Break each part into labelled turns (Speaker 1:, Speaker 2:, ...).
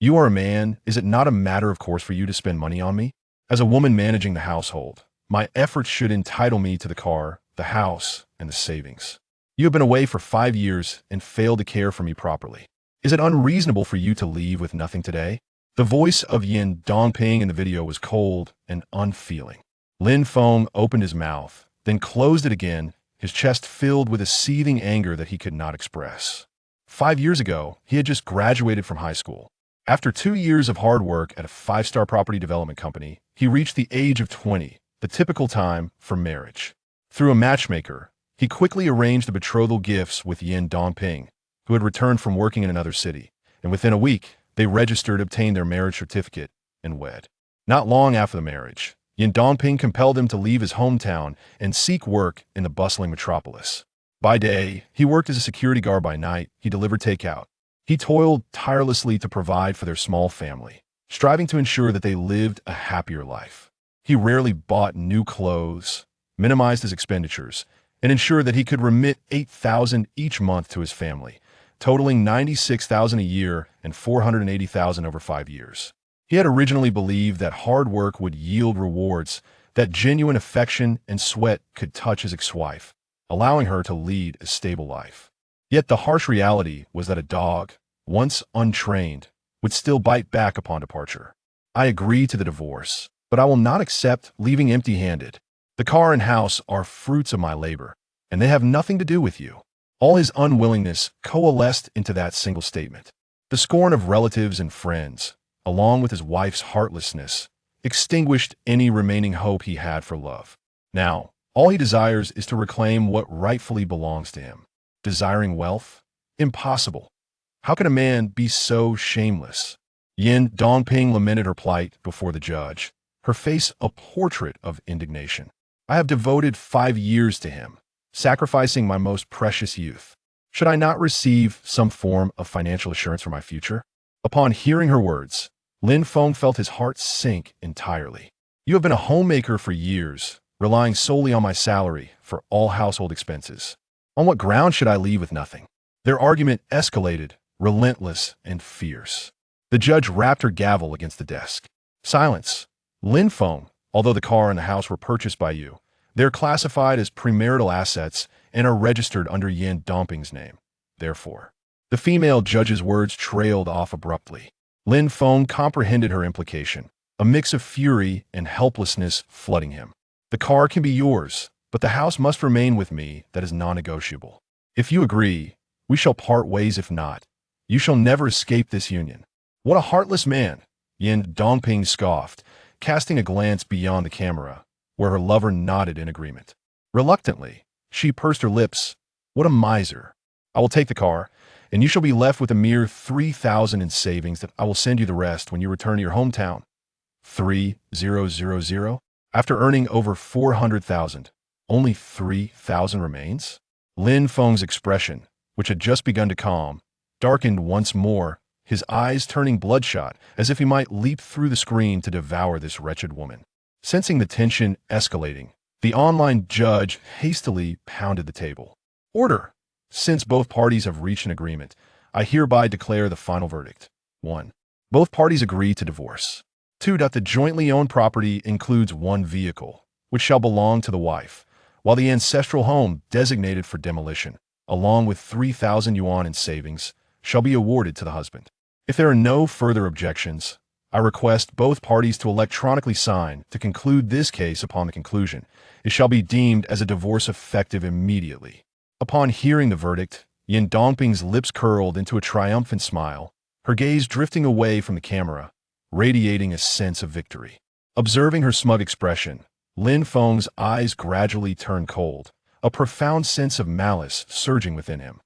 Speaker 1: You are a man. Is it not a matter of course for you to spend money on me? As a woman managing the household, my efforts should entitle me to the car, the house, and the savings. You have been away for 5 years and failed to care for me properly. Is it unreasonable for you to leave with nothing today? The voice of Yin Dongping in the video was cold and unfeeling. Lin Feng opened his mouth, then closed it again, his chest filled with a seething anger that he could not express. 5 years ago, he had just graduated from high school. After 2 years of hard work at a five-star property development company, he reached the age of 20, the typical time for marriage. Through a matchmaker, he quickly arranged the betrothal gifts with Yin Dongping, who had returned from working in another city, and within a week, they registered, obtained their marriage certificate, and wed. Not long after the marriage, Yin Dongping compelled him to leave his hometown and seek work in the bustling metropolis. By day, he worked as a security guard. By night, he delivered takeout. He toiled tirelessly to provide for their small family, striving to ensure that they lived a happier life. He rarely bought new clothes, minimized his expenditures, and ensured that he could remit $8,000 each month to his family, totaling $96,000 a year and $480,000 over 5 years. He had originally believed that hard work would yield rewards, that genuine affection and sweat could touch his ex-wife, allowing her to lead a stable life. Yet the harsh reality was that a dog, once untrained, would still bite back upon departure. I agree to the divorce, but I will not accept leaving empty-handed. The car and house are fruits of my labor, and they have nothing to do with you. All his unwillingness coalesced into that single statement. The scorn of relatives and friends, along with his wife's heartlessness, extinguished any remaining hope he had for love. Now, all he desires is to reclaim what rightfully belongs to him. Desiring wealth? Impossible. How can a man be so shameless? Yin Dongping lamented her plight before the judge, her face a portrait of indignation. I have devoted 5 years to him, sacrificing my most precious youth. Should I not receive some form of financial assurance for my future? Upon hearing her words, Lin Feng felt his heart sink entirely. You have been a homemaker for years, relying solely on my salary for all household expenses. On what ground should I leave with nothing? Their argument escalated, relentless and fierce. The judge rapped her gavel against the desk. Silence. Lin Feng, although the car and the house were purchased by you, they're classified as premarital assets and are registered under Yin Dongping's name. Therefore, the female judge's words trailed off abruptly. Lin Feng comprehended her implication, a mix of fury and helplessness flooding him. The car can be yours, but the house must remain with me. That is non-negotiable. If you agree, we shall part ways. If not, you shall never escape this union. What a heartless man, Yin Dongping scoffed, casting a glance beyond the camera, where her lover nodded in agreement. Reluctantly, she pursed her lips. What a miser. I will take the car, and you shall be left with a mere $3,000 in savings that I will send you the rest when you return to your hometown. 3,000. After earning over $400,000, only $3,000 remains? Lin Feng's expression, which had just begun to calm, darkened once more, his eyes turning bloodshot as if he might leap through the screen to devour this wretched woman. Sensing the tension escalating, the online judge hastily pounded the table. Order! Since both parties have reached an agreement, I hereby declare the final verdict. 1. Both parties agree to divorce. 2. The jointly owned property includes one vehicle, which shall belong to the wife, while the ancestral home designated for demolition, along with 3,000 yuan in savings, shall be awarded to the husband. If there are no further objections, I request both parties to electronically sign to conclude this case. Upon the conclusion, it shall be deemed as a divorce effective immediately. Upon hearing the verdict, Yin Dongping's lips curled into a triumphant smile, her gaze drifting away from the camera, radiating a sense of victory. Observing her smug expression, Lin Feng's eyes gradually turned cold, a profound sense of malice surging within him.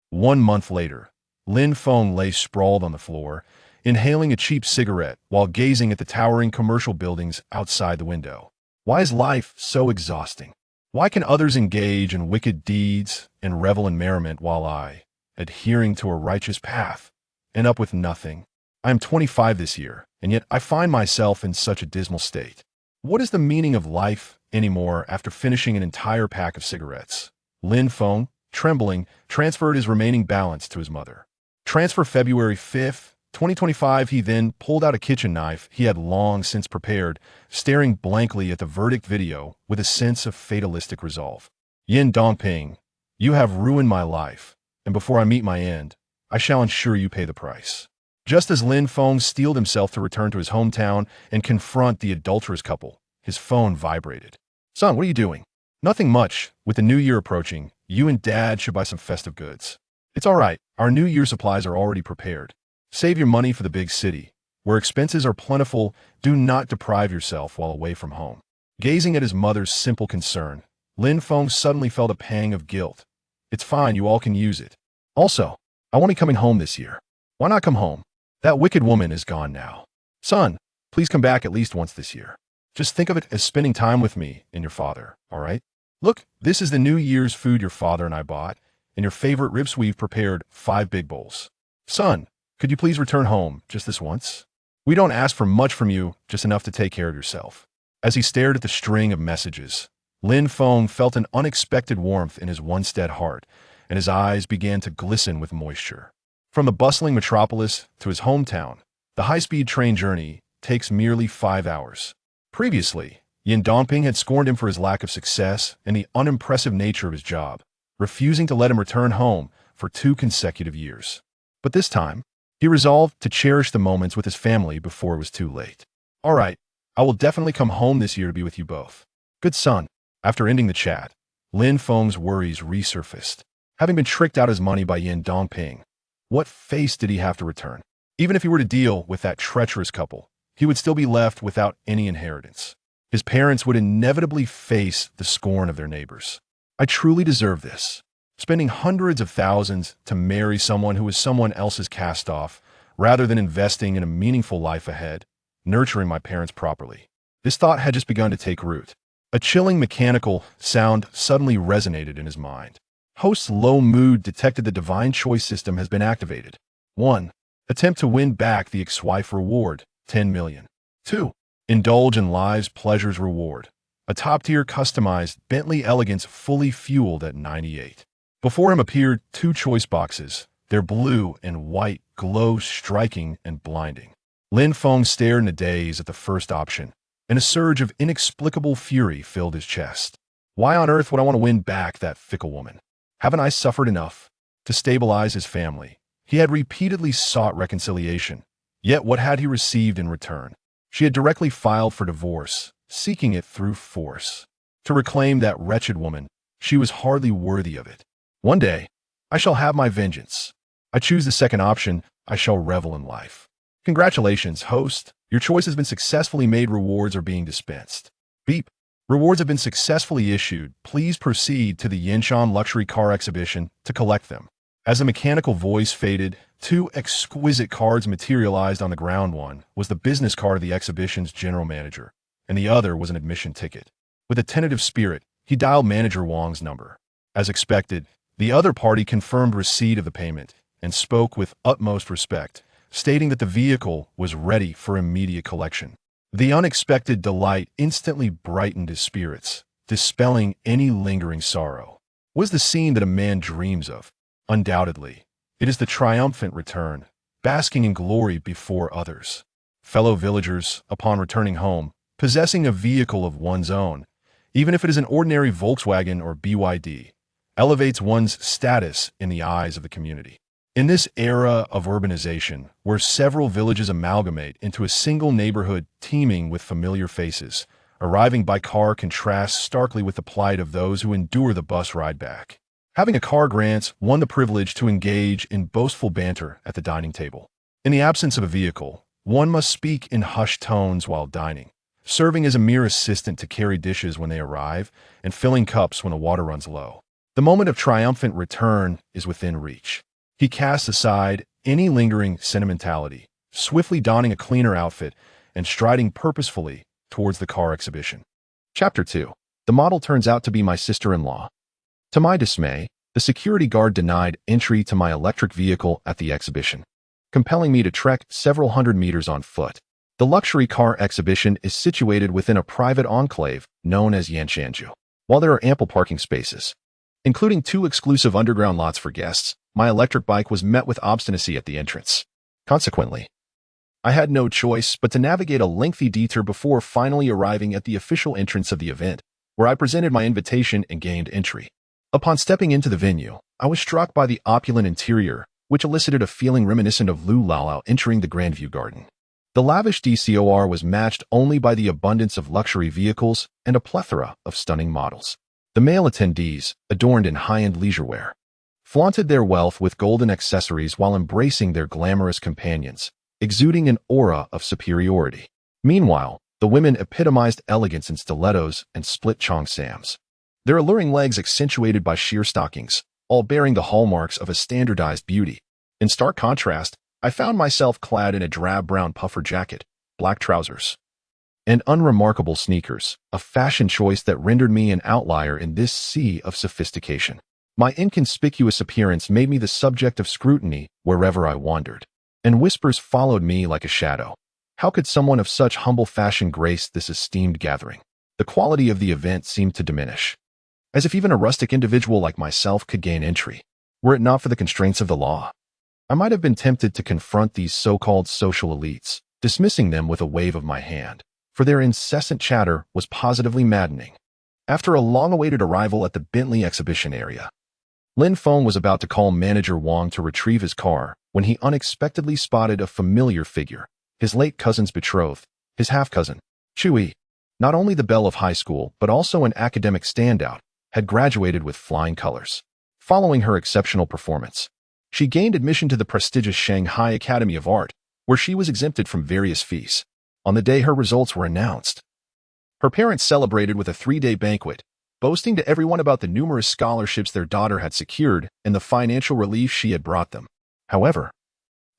Speaker 1: 1 month later, Lin Feng lay sprawled on the floor, inhaling a cheap cigarette while gazing at the towering commercial buildings outside the window. Why is life so exhausting? Why can others engage in wicked deeds and revel in merriment while I, adhering to a righteous path, end up with nothing? I am 25 this year, and yet I find myself in such a dismal state. What is the meaning of life anymore after finishing an entire pack of cigarettes? Lin Feng, trembling, transferred his remaining balance to his mother. Transfer February 5th, 2025, he then pulled out a kitchen knife he had long since prepared, staring blankly at the verdict video with a sense of fatalistic resolve. Yin Dongping, you have ruined my life, and before I meet my end, I shall ensure you pay the price. Just as Lin Feng steeled himself to return to his hometown and confront the adulterous couple, his phone vibrated. Son, what are you doing? Nothing much. With the new year approaching, you and Dad should buy some festive goods. It's all right. Our New Year supplies are already prepared. Save your money for the big city. Where expenses are plentiful, do not deprive yourself while away from home. Gazing at his mother's simple concern, Lin Feng suddenly felt a pang of guilt. It's fine, you all can use it. Also, I won't be coming home this year. Why not come home? That wicked woman is gone now. Son, please come back at least once this year. Just think of it as spending time with me and your father, all right? Look, this is the New Year's food your father and I bought, and your favorite ribs we've prepared 5 big bowls. Son, could you please return home just this once? We don't ask for much from you, just enough to take care of yourself. As he stared at the string of messages, Lin Feng felt an unexpected warmth in his once-dead heart, and his eyes began to glisten with moisture. From the bustling metropolis to his hometown, the high-speed train journey takes merely 5 hours. Previously, Yin Dongping had scorned him for his lack of success and the unimpressive nature of his job, refusing to let him return home for 2 consecutive years. But this time, he resolved to cherish the moments with his family before it was too late. All right, I will definitely come home this year to be with you both. Good son. After ending the chat, Lin Feng's worries resurfaced. Having been tricked out his money by Yin Dongping, what face did he have to return? Even if he were to deal with that treacherous couple, he would still be left without any inheritance. His parents would inevitably face the scorn of their neighbors. I truly deserve this. Spending hundreds of thousands to marry someone who is someone else's cast-off, rather than investing in a meaningful life ahead, nurturing my parents properly. This thought had just begun to take root. A chilling mechanical sound suddenly resonated in his mind. Host's low mood detected the divine choice system has been activated. 1. Attempt to win back the ex-wife reward, 10 million. 2. Indulge in life's pleasures reward. A top-tier customized Bentley Elegance fully fueled at 98. Before him appeared 2 choice boxes, their blue and white glow striking and blinding. Lin Feng stared in a daze at the first option, and a surge of inexplicable fury filled his chest. Why on earth would I want to win back that fickle woman? Haven't I suffered enough? To stabilize his family, he had repeatedly sought reconciliation. Yet what had he received in return? She had directly filed for divorce, seeking it through force. To reclaim that wretched woman, she was hardly worthy of it. One day, I shall have my vengeance. I choose the second option. I shall revel in life. Congratulations, host. Your choice has been successfully made. Rewards are being dispensed. Beep. Rewards have been successfully issued. Please proceed to the Yanshan Luxury Car Exhibition to collect them. As the mechanical voice faded, 2 exquisite cards materialized on the ground. One was the business card of the exhibition's general manager, and the other was an admission ticket. With a tentative spirit, he dialed Manager Wang's number. As expected, the other party confirmed receipt of the payment and spoke with utmost respect, stating that the vehicle was ready for immediate collection. The unexpected delight instantly brightened his spirits, dispelling any lingering sorrow. Was the scene that a man dreams of? Undoubtedly. It is the triumphant return, basking in glory before others. Fellow villagers, upon returning home, possessing a vehicle of one's own, even if it is an ordinary Volkswagen or BYD, elevates one's status in the eyes of the community. In this era of urbanization, where several villages amalgamate into a single neighborhood teeming with familiar faces, arriving by car contrasts starkly with the plight of those who endure the bus ride back. Having a car grants one the privilege to engage in boastful banter at the dining table. In the absence of a vehicle, one must speak in hushed tones while dining, serving as a mere assistant to carry dishes when they arrive and filling cups when the water runs low. The moment of triumphant return is within reach. He casts aside any lingering sentimentality, swiftly donning a cleaner outfit and striding purposefully towards the car exhibition. Chapter 2. The model turns out to be my sister-in-law. To my dismay, the security guard denied entry to my electric vehicle at the exhibition, compelling me to trek several hundred meters on foot. The luxury car exhibition is situated within a private enclave known as Yanshanju. While there are ample parking spaces, including 2 exclusive underground lots for guests, my electric bike was met with obstinacy at the entrance. Consequently, I had no choice but to navigate a lengthy detour before finally arriving at the official entrance of the event, where I presented my invitation and gained entry. Upon stepping into the venue, I was struck by the opulent interior, which elicited a feeling reminiscent of Lulalao entering the Grandview Garden. The lavish decor was matched only by the abundance of luxury vehicles and a plethora of stunning models. The male attendees, adorned in high-end leisure wear, flaunted their wealth with golden accessories while embracing their glamorous companions, exuding an aura of superiority. Meanwhile, the women epitomized elegance in stilettos and split cheongsams, their alluring legs accentuated by sheer stockings, all bearing the hallmarks of a standardized beauty. In stark contrast, I found myself clad in a drab brown puffer jacket, black trousers, and unremarkable sneakers, a fashion choice that rendered me an outlier in this sea of sophistication. My inconspicuous appearance made me the subject of scrutiny wherever I wandered, and whispers followed me like a shadow. How could someone of such humble fashion grace this esteemed gathering? The quality of the event seemed to diminish, as if even a rustic individual like myself could gain entry, were it not for the constraints of the law. I might have been tempted to confront these so-called social elites, dismissing them with a wave of my hand, for their incessant chatter was positively maddening. After a long-awaited arrival at the Bentley exhibition area, Lin Feng was about to call manager Wang to retrieve his car when he unexpectedly spotted a familiar figure, his late cousin's betrothed, his half-cousin, Chu Yi. Not only the belle of high school, but also an academic standout, had graduated with flying colors. Following her exceptional performance, she gained admission to the prestigious Shanghai Academy of Art, where she was exempted from various fees. On the day her results were announced, her parents celebrated with a 3-day banquet, boasting to everyone about the numerous scholarships their daughter had secured and the financial relief she had brought them. However,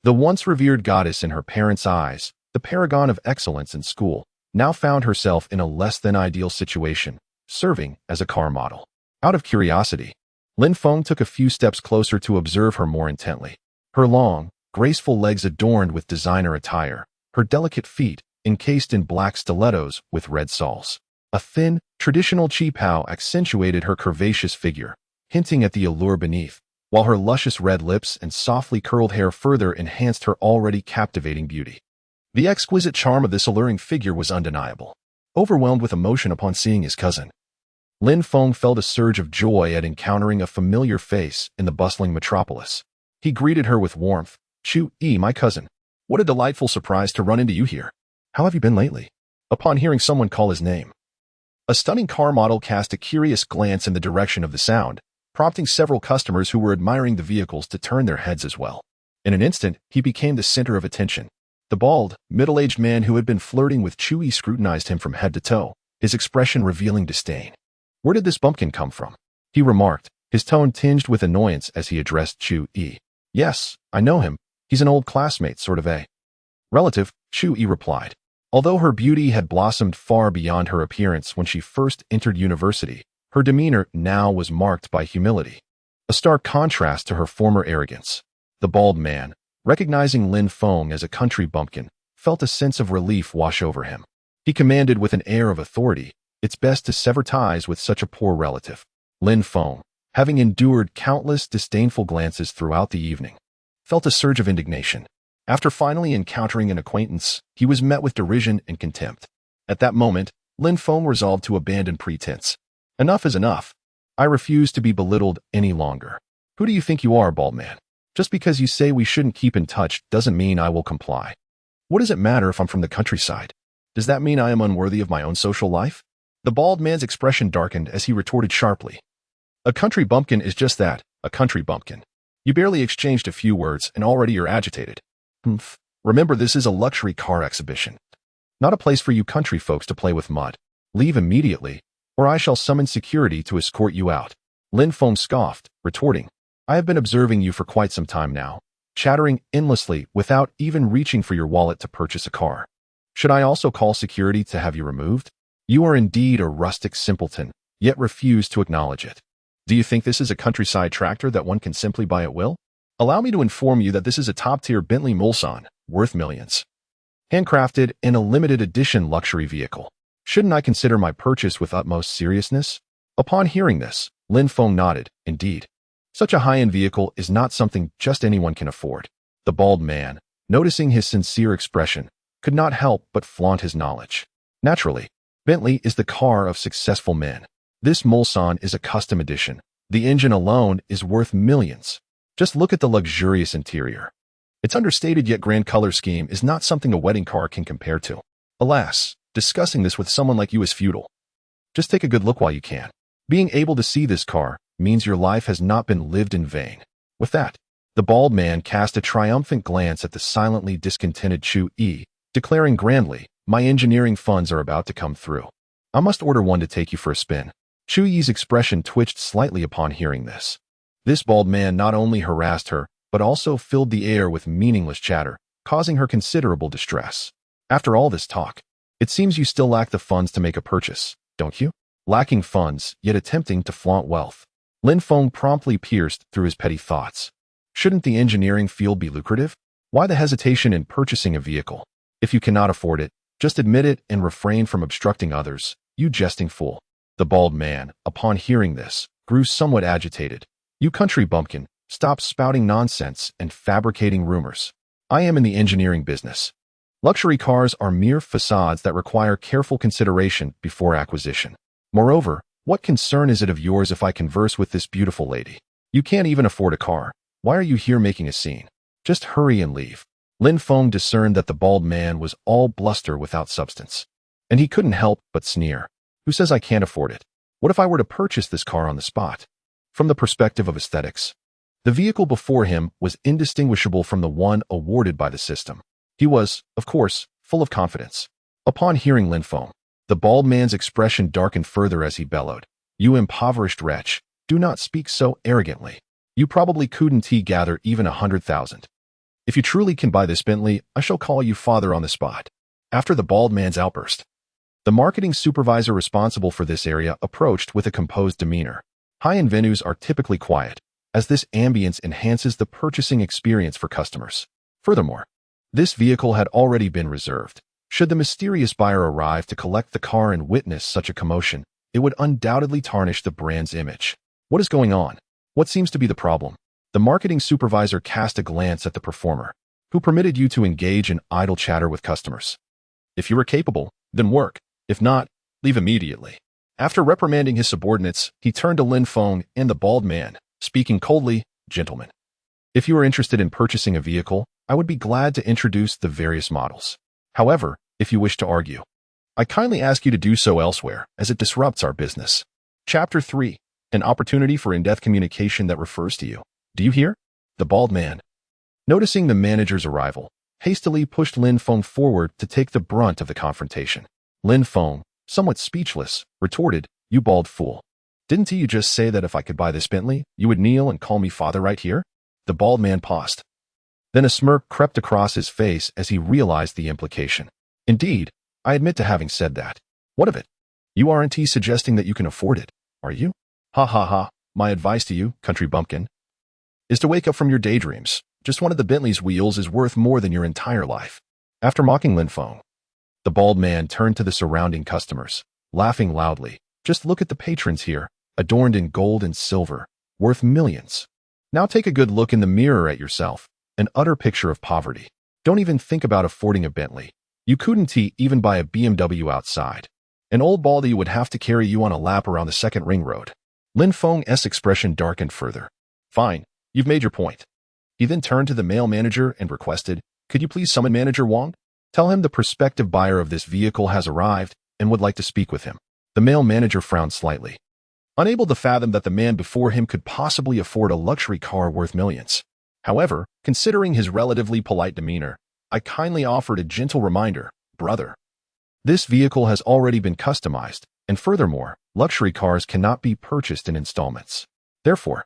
Speaker 1: the once revered goddess in her parents' eyes, the paragon of excellence in school, now found herself in a less-than-ideal situation, serving as a car model. Out of curiosity, Lin Feng took a few steps closer to observe her more intently. Her long, graceful legs adorned with designer attire, her delicate feet encased in black stilettos with red soles. A thin, traditional qipao accentuated her curvaceous figure, hinting at the allure beneath, while her luscious red lips and softly curled hair further enhanced her already captivating beauty. The exquisite charm of this alluring figure was undeniable. Overwhelmed with emotion upon seeing his cousin, Lin Feng felt a surge of joy at encountering a familiar face in the bustling metropolis. He greeted her with warmth. "Chu Yi, my cousin. What a delightful surprise to run into you here. How have you been lately?" Upon hearing someone call his name, a stunning car model cast a curious glance in the direction of the sound, prompting several customers who were admiring the vehicles to turn their heads as well. In an instant, he became the center of attention. The bald, middle-aged man who had been flirting with Chu Yi scrutinized him from head to toe, his expression revealing disdain. "Where did this bumpkin come from?" he remarked, his tone tinged with annoyance as he addressed Chu Yi. "Yes, I know him. He's an old classmate, sort of a relative," Chu Yi replied. Although her beauty had blossomed far beyond her appearance when she first entered university, her demeanor now was marked by humility, a stark contrast to her former arrogance. The bald man, recognizing Lin Feng as a country bumpkin, felt a sense of relief wash over him. He commanded with an air of authority, "It's best to sever ties with such a poor relative." Lin Feng, having endured countless disdainful glances throughout the evening, felt a surge of indignation. After finally encountering an acquaintance, he was met with derision and contempt. At that moment, Lin Feng resolved to abandon pretense. "Enough is enough. I refuse to be belittled any longer. Who do you think you are, bald man? Just because you say we shouldn't keep in touch doesn't mean I will comply. What does it matter if I'm from the countryside? Does that mean I am unworthy of my own social life?" The bald man's expression darkened as he retorted sharply. "A country bumpkin is just that, a country bumpkin. You barely exchanged a few words and already you're agitated. Humph. Remember, this is a luxury car exhibition, not a place for you country folks to play with mud. Leave immediately, or I shall summon security to escort you out." Lin Feng scoffed, retorting, "I have been observing you for quite some time now, chattering endlessly without even reaching for your wallet to purchase a car. Should I also call security to have you removed? You are indeed a rustic simpleton, yet refuse to acknowledge it. Do you think this is a countryside tractor that one can simply buy at will? Allow me to inform you that this is a top-tier Bentley Mulsanne, worth millions. Handcrafted and a limited edition luxury vehicle. Shouldn't I consider my purchase with utmost seriousness?" Upon hearing this, Lin Feng nodded. Indeed, such a high-end vehicle is not something just anyone can afford. The bald man, noticing his sincere expression, could not help but flaunt his knowledge. Naturally, Bentley is the car of successful men. This Mulsanne is a custom edition. The engine alone is worth millions. Just look at the luxurious interior. Its understated yet grand color scheme is not something a wedding car can compare to. Alas, discussing this with someone like you is futile. Just take a good look while you can. Being able to see this car means your life has not been lived in vain. With that, the bald man cast a triumphant glance at the silently discontented Chu Yi, declaring grandly, "My engineering funds are about to come through. I must order one to take you for a spin." Chu Yi's expression twitched slightly upon hearing this. This bald man not only harassed her, but also filled the air with meaningless chatter, causing her considerable distress. After all this talk, it seems you still lack the funds to make a purchase, don't you? Lacking funds, yet attempting to flaunt wealth. Lin Feng promptly pierced through his petty thoughts. Shouldn't the engineering field be lucrative? Why the hesitation in purchasing a vehicle? If you cannot afford it, just admit it and refrain from obstructing others, you jesting fool. The bald man, upon hearing this, grew somewhat agitated. You country bumpkin, stop spouting nonsense and fabricating rumors. I am in the engineering business. Luxury cars are mere facades that require careful consideration before acquisition. Moreover, what concern is it of yours if I converse with this beautiful lady? You can't even afford a car. Why are you here making a scene? Just hurry and leave. Lin Feng discerned that the bald man was all bluster without substance. And he couldn't help but sneer. Who says I can't afford it? What if I were to purchase this car on the spot? From the perspective of aesthetics, the vehicle before him was indistinguishable from the one awarded by the system. He was, of course, full of confidence. Upon hearing Lin Feng, the bald man's expression darkened further as he bellowed. You impoverished wretch, do not speak so arrogantly. You probably couldn't gather even 100,000. If you truly can buy this Bentley, I shall call you father on the spot. After the bald man's outburst, the marketing supervisor responsible for this area approached with a composed demeanor. High-end venues are typically quiet, as this ambience enhances the purchasing experience for customers. Furthermore, this vehicle had already been reserved. Should the mysterious buyer arrive to collect the car and witness such a commotion, it would undoubtedly tarnish the brand's image. What is going on? What seems to be the problem? The marketing supervisor cast a glance at the performer. Who permitted you to engage in idle chatter with customers? If you are capable, then work. If not, leave immediately. After reprimanding his subordinates, he turned to Lin Feng and the bald man, speaking coldly, "Gentlemen, if you are interested in purchasing a vehicle, I would be glad to introduce the various models. However, if you wish to argue, I kindly ask you to do so elsewhere, as it disrupts our business." Chapter 3. An opportunity for in-depth communication that refers to you. Do you hear? The bald man, noticing the manager's arrival, hastily pushed Lin Feng forward to take the brunt of the confrontation. Lin Feng, somewhat speechless, retorted, "You bald fool. Didn't you just say that if I could buy this Bentley, you would kneel and call me father right here?" The bald man paused. Then a smirk crept across his face as he realized the implication. "Indeed, I admit to having said that. What of it? You aren't suggesting that you can afford it, are you? Ha ha ha. My advice to you, country bumpkin, is to wake up from your daydreams. Just one of the Bentley's wheels is worth more than your entire life." After mocking Lin Feng, the bald man turned to the surrounding customers, laughing loudly. "Just look at the patrons here, adorned in gold and silver, worth millions. Now take a good look in the mirror at yourself, an utter picture of poverty. Don't even think about affording a Bentley. You couldn't even buy a BMW outside. An old baldy would have to carry you on a lap around the second ring road." Lin Feng's expression darkened further. "Fine, you've made your point." He then turned to the male manager and requested, "Could you please summon Manager Wang? Tell him the prospective buyer of this vehicle has arrived and would like to speak with him." The male manager frowned slightly, unable to fathom that the man before him could possibly afford a luxury car worth millions. However, considering his relatively polite demeanor, I kindly offered a gentle reminder, "Brother, this vehicle has already been customized, and furthermore, luxury cars cannot be purchased in installments. Therefore,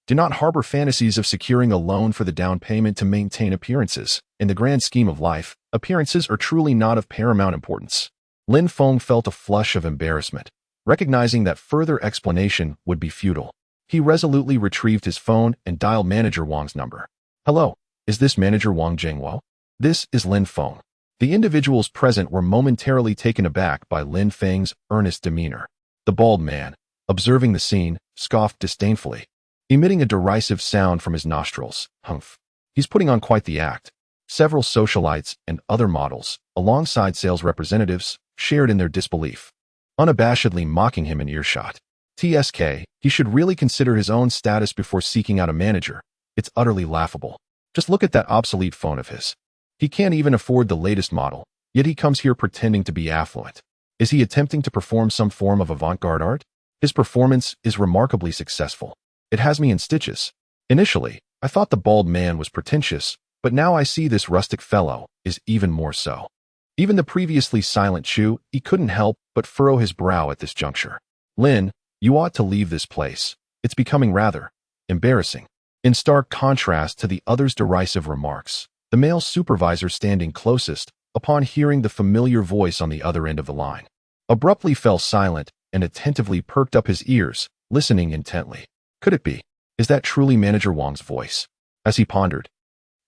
Speaker 1: do not harbor fantasies of securing a loan for the down payment to maintain appearances. In the grand scheme of life, appearances are truly not of paramount importance." Lin Feng felt a flush of embarrassment, recognizing that further explanation would be futile. He resolutely retrieved his phone and dialed Manager Wang's number. "Hello, is this Manager Wang Zhengwo? This is Lin Feng." The individuals present were momentarily taken aback by Lin Feng's earnest demeanor. The bald man, observing the scene, scoffed disdainfully, emitting a derisive sound from his nostrils. "Humph. He's putting on quite the act. Several socialites and other models, alongside sales representatives, shared in their disbelief, unabashedly mocking him in earshot. TSK, he should really consider his own status before seeking out a manager. It's utterly laughable. Just look at that obsolete phone of his. He can't even afford the latest model, yet he comes here pretending to be affluent. Is he attempting to perform some form of avant-garde art? His performance is remarkably successful. It has me in stitches. Initially, I thought the bald man was pretentious, but now I see this rustic fellow is even more so. Even the previously silent Chu, he couldn't help but furrow his brow at this juncture. Lin, you ought to leave this place. It's becoming rather embarrassing. In stark contrast to the other's derisive remarks, the male supervisor standing closest, upon hearing the familiar voice on the other end of the line, abruptly fell silent and attentively perked up his ears, listening intently. Could it be? Is that truly Manager Wang's voice? As he pondered,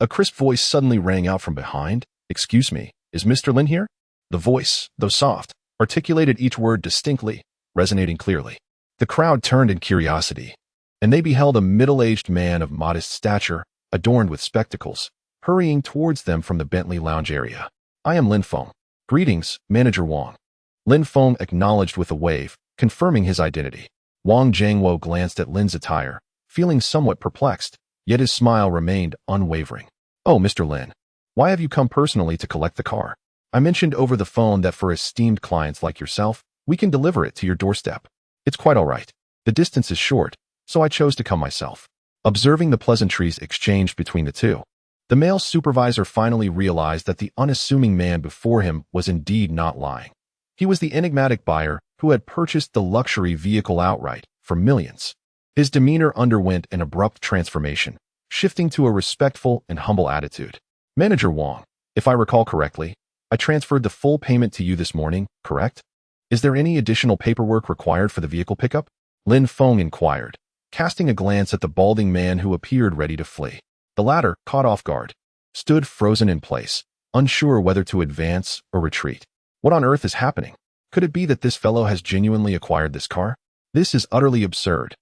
Speaker 1: a crisp voice suddenly rang out from behind. Excuse me, is Mr. Lin here? The voice, though soft, articulated each word distinctly, resonating clearly. The crowd turned in curiosity, and they beheld a middle-aged man of modest stature, adorned with spectacles, hurrying towards them from the Bentley lounge area. I am Lin Feng. Greetings, Manager Wang. Lin Feng acknowledged with a wave, confirming his identity. Wang Jiangwo glanced at Lin's attire, feeling somewhat perplexed, yet his smile remained unwavering. Oh, Mr. Lin, why have you come personally to collect the car? I mentioned over the phone that for esteemed clients like yourself, we can deliver it to your doorstep. It's quite all right. The distance is short, so I chose to come myself. Observing the pleasantries exchanged between the two, the male supervisor finally realized that the unassuming man before him was indeed not lying. He was the enigmatic buyer who had purchased the luxury vehicle outright for millions. His demeanor underwent an abrupt transformation, shifting to a respectful and humble attitude. Manager Wang, if I recall correctly, I transferred the full payment to you this morning, correct? Is there any additional paperwork required for the vehicle pickup? Lin Feng inquired, casting a glance at the balding man who appeared ready to flee. The latter, caught off guard, stood frozen in place, unsure whether to advance or retreat. What on earth is happening? Could it be that this fellow has genuinely acquired this car? This is utterly absurd.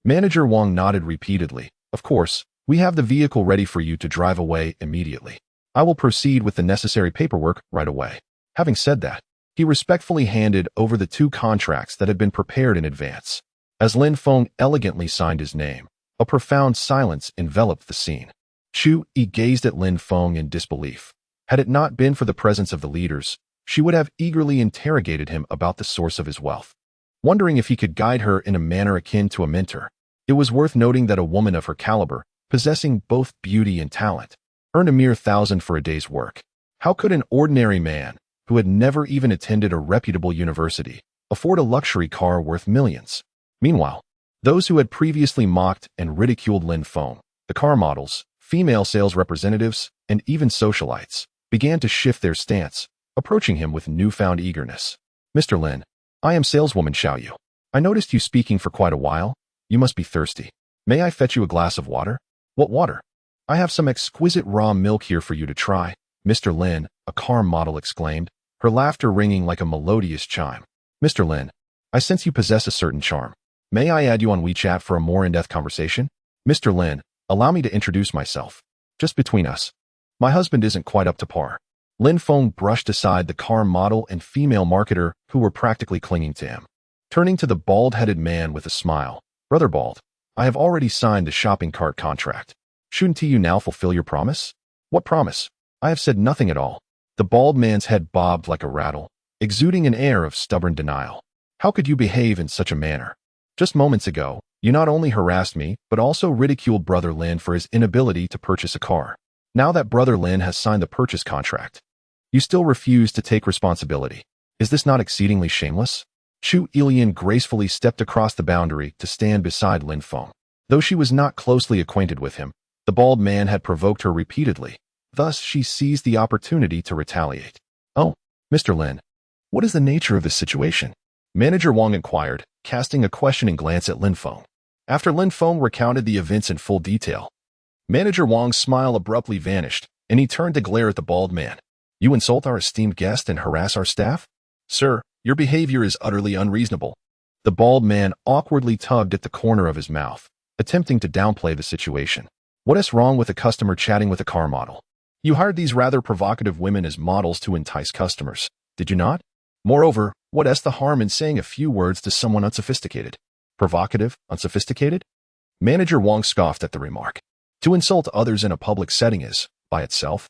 Speaker 1: Manager Wang nodded repeatedly. Of course, we have the vehicle ready for you to drive away immediately. I will proceed with the necessary paperwork right away. Having said that, he respectfully handed over the 2 contracts that had been prepared in advance. As Lin Feng elegantly signed his name, a profound silence enveloped the scene. Chu Yi gazed at Lin Feng in disbelief. Had it not been for the presence of the leaders, she would have eagerly interrogated him about the source of his wealth, wondering if he could guide her in a manner akin to a mentor. It was worth noting that a woman of her caliber, possessing both beauty and talent, earned a mere 1,000 for a day's work. How could an ordinary man, who had never even attended a reputable university, afford a luxury car worth millions? Meanwhile, those who had previously mocked and ridiculed Lin Feng, the car models, female sales representatives, and even socialites, began to shift their stance, approaching him with newfound eagerness. Mr. Lin, I am saleswoman Xiao Yu. I noticed you speaking for quite a while. You must be thirsty. May I fetch you a glass of water? What water? I have some exquisite raw milk here for you to try, Mr. Lin, a car model exclaimed, her laughter ringing like a melodious chime. Mr. Lin, I sense you possess a certain charm. May I add you on WeChat for a more in-depth conversation? Mr. Lin, allow me to introduce myself. Just between us, my husband isn't quite up to par. Lin Feng brushed aside the car model and female marketer who were practically clinging to him. Turning to the bald-headed man with a smile, Brother Bald, I have already signed the shopping cart contract. Shouldn't you now fulfill your promise? What promise? I have said nothing at all. The bald man's head bobbed like a rattle, exuding an air of stubborn denial. How could you behave in such a manner? Just moments ago, you not only harassed me, but also ridiculed Brother Lin for his inability to purchase a car. Now that Brother Lin has signed the purchase contract, you still refuse to take responsibility. Is this not exceedingly shameless? Chu Ilian gracefully stepped across the boundary to stand beside Lin Feng. Though she was not closely acquainted with him, the bald man had provoked her repeatedly. Thus, she seized the opportunity to retaliate. Oh, Mr. Lin, what is the nature of this situation? Manager Wang inquired, casting a questioning glance at Lin Feng. After Lin Feng recounted the events in full detail, Manager Wang's smile abruptly vanished, and he turned to glare at the bald man. You insult our esteemed guest and harass our staff? Sir, your behavior is utterly unreasonable. The bald man awkwardly tugged at the corner of his mouth, attempting to downplay the situation. What is wrong with a customer chatting with a car model? You hired these rather provocative women as models to entice customers, did you not? Moreover, what's the harm in saying a few words to someone unsophisticated? Provocative, unsophisticated? Manager Wong scoffed at the remark. To insult others in a public setting is, by itself,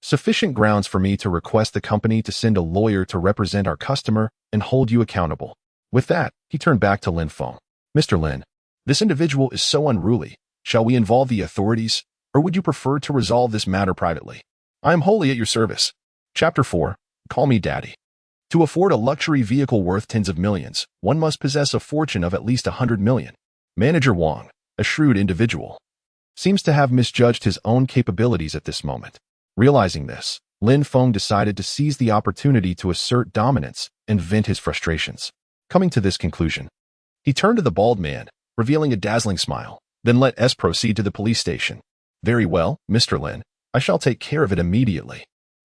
Speaker 1: sufficient grounds for me to request the company to send a lawyer to represent our customer and hold you accountable. With that, he turned back to Lin Feng. Mr. Lin, this individual is so unruly. Shall we involve the authorities, or would you prefer to resolve this matter privately? I am wholly at your service. Chapter 4. Call me Daddy. To afford a luxury vehicle worth tens of millions, one must possess a fortune of at least 100 million. Manager Wong, a shrewd individual, seems to have misjudged his own capabilities at this moment. Realizing this, Lin Feng decided to seize the opportunity to assert dominance and vent his frustrations. Coming to this conclusion, he turned to the bald man, revealing a dazzling smile, then let us proceed to the police station. Very well, Mr. Lin, I shall take care of it immediately.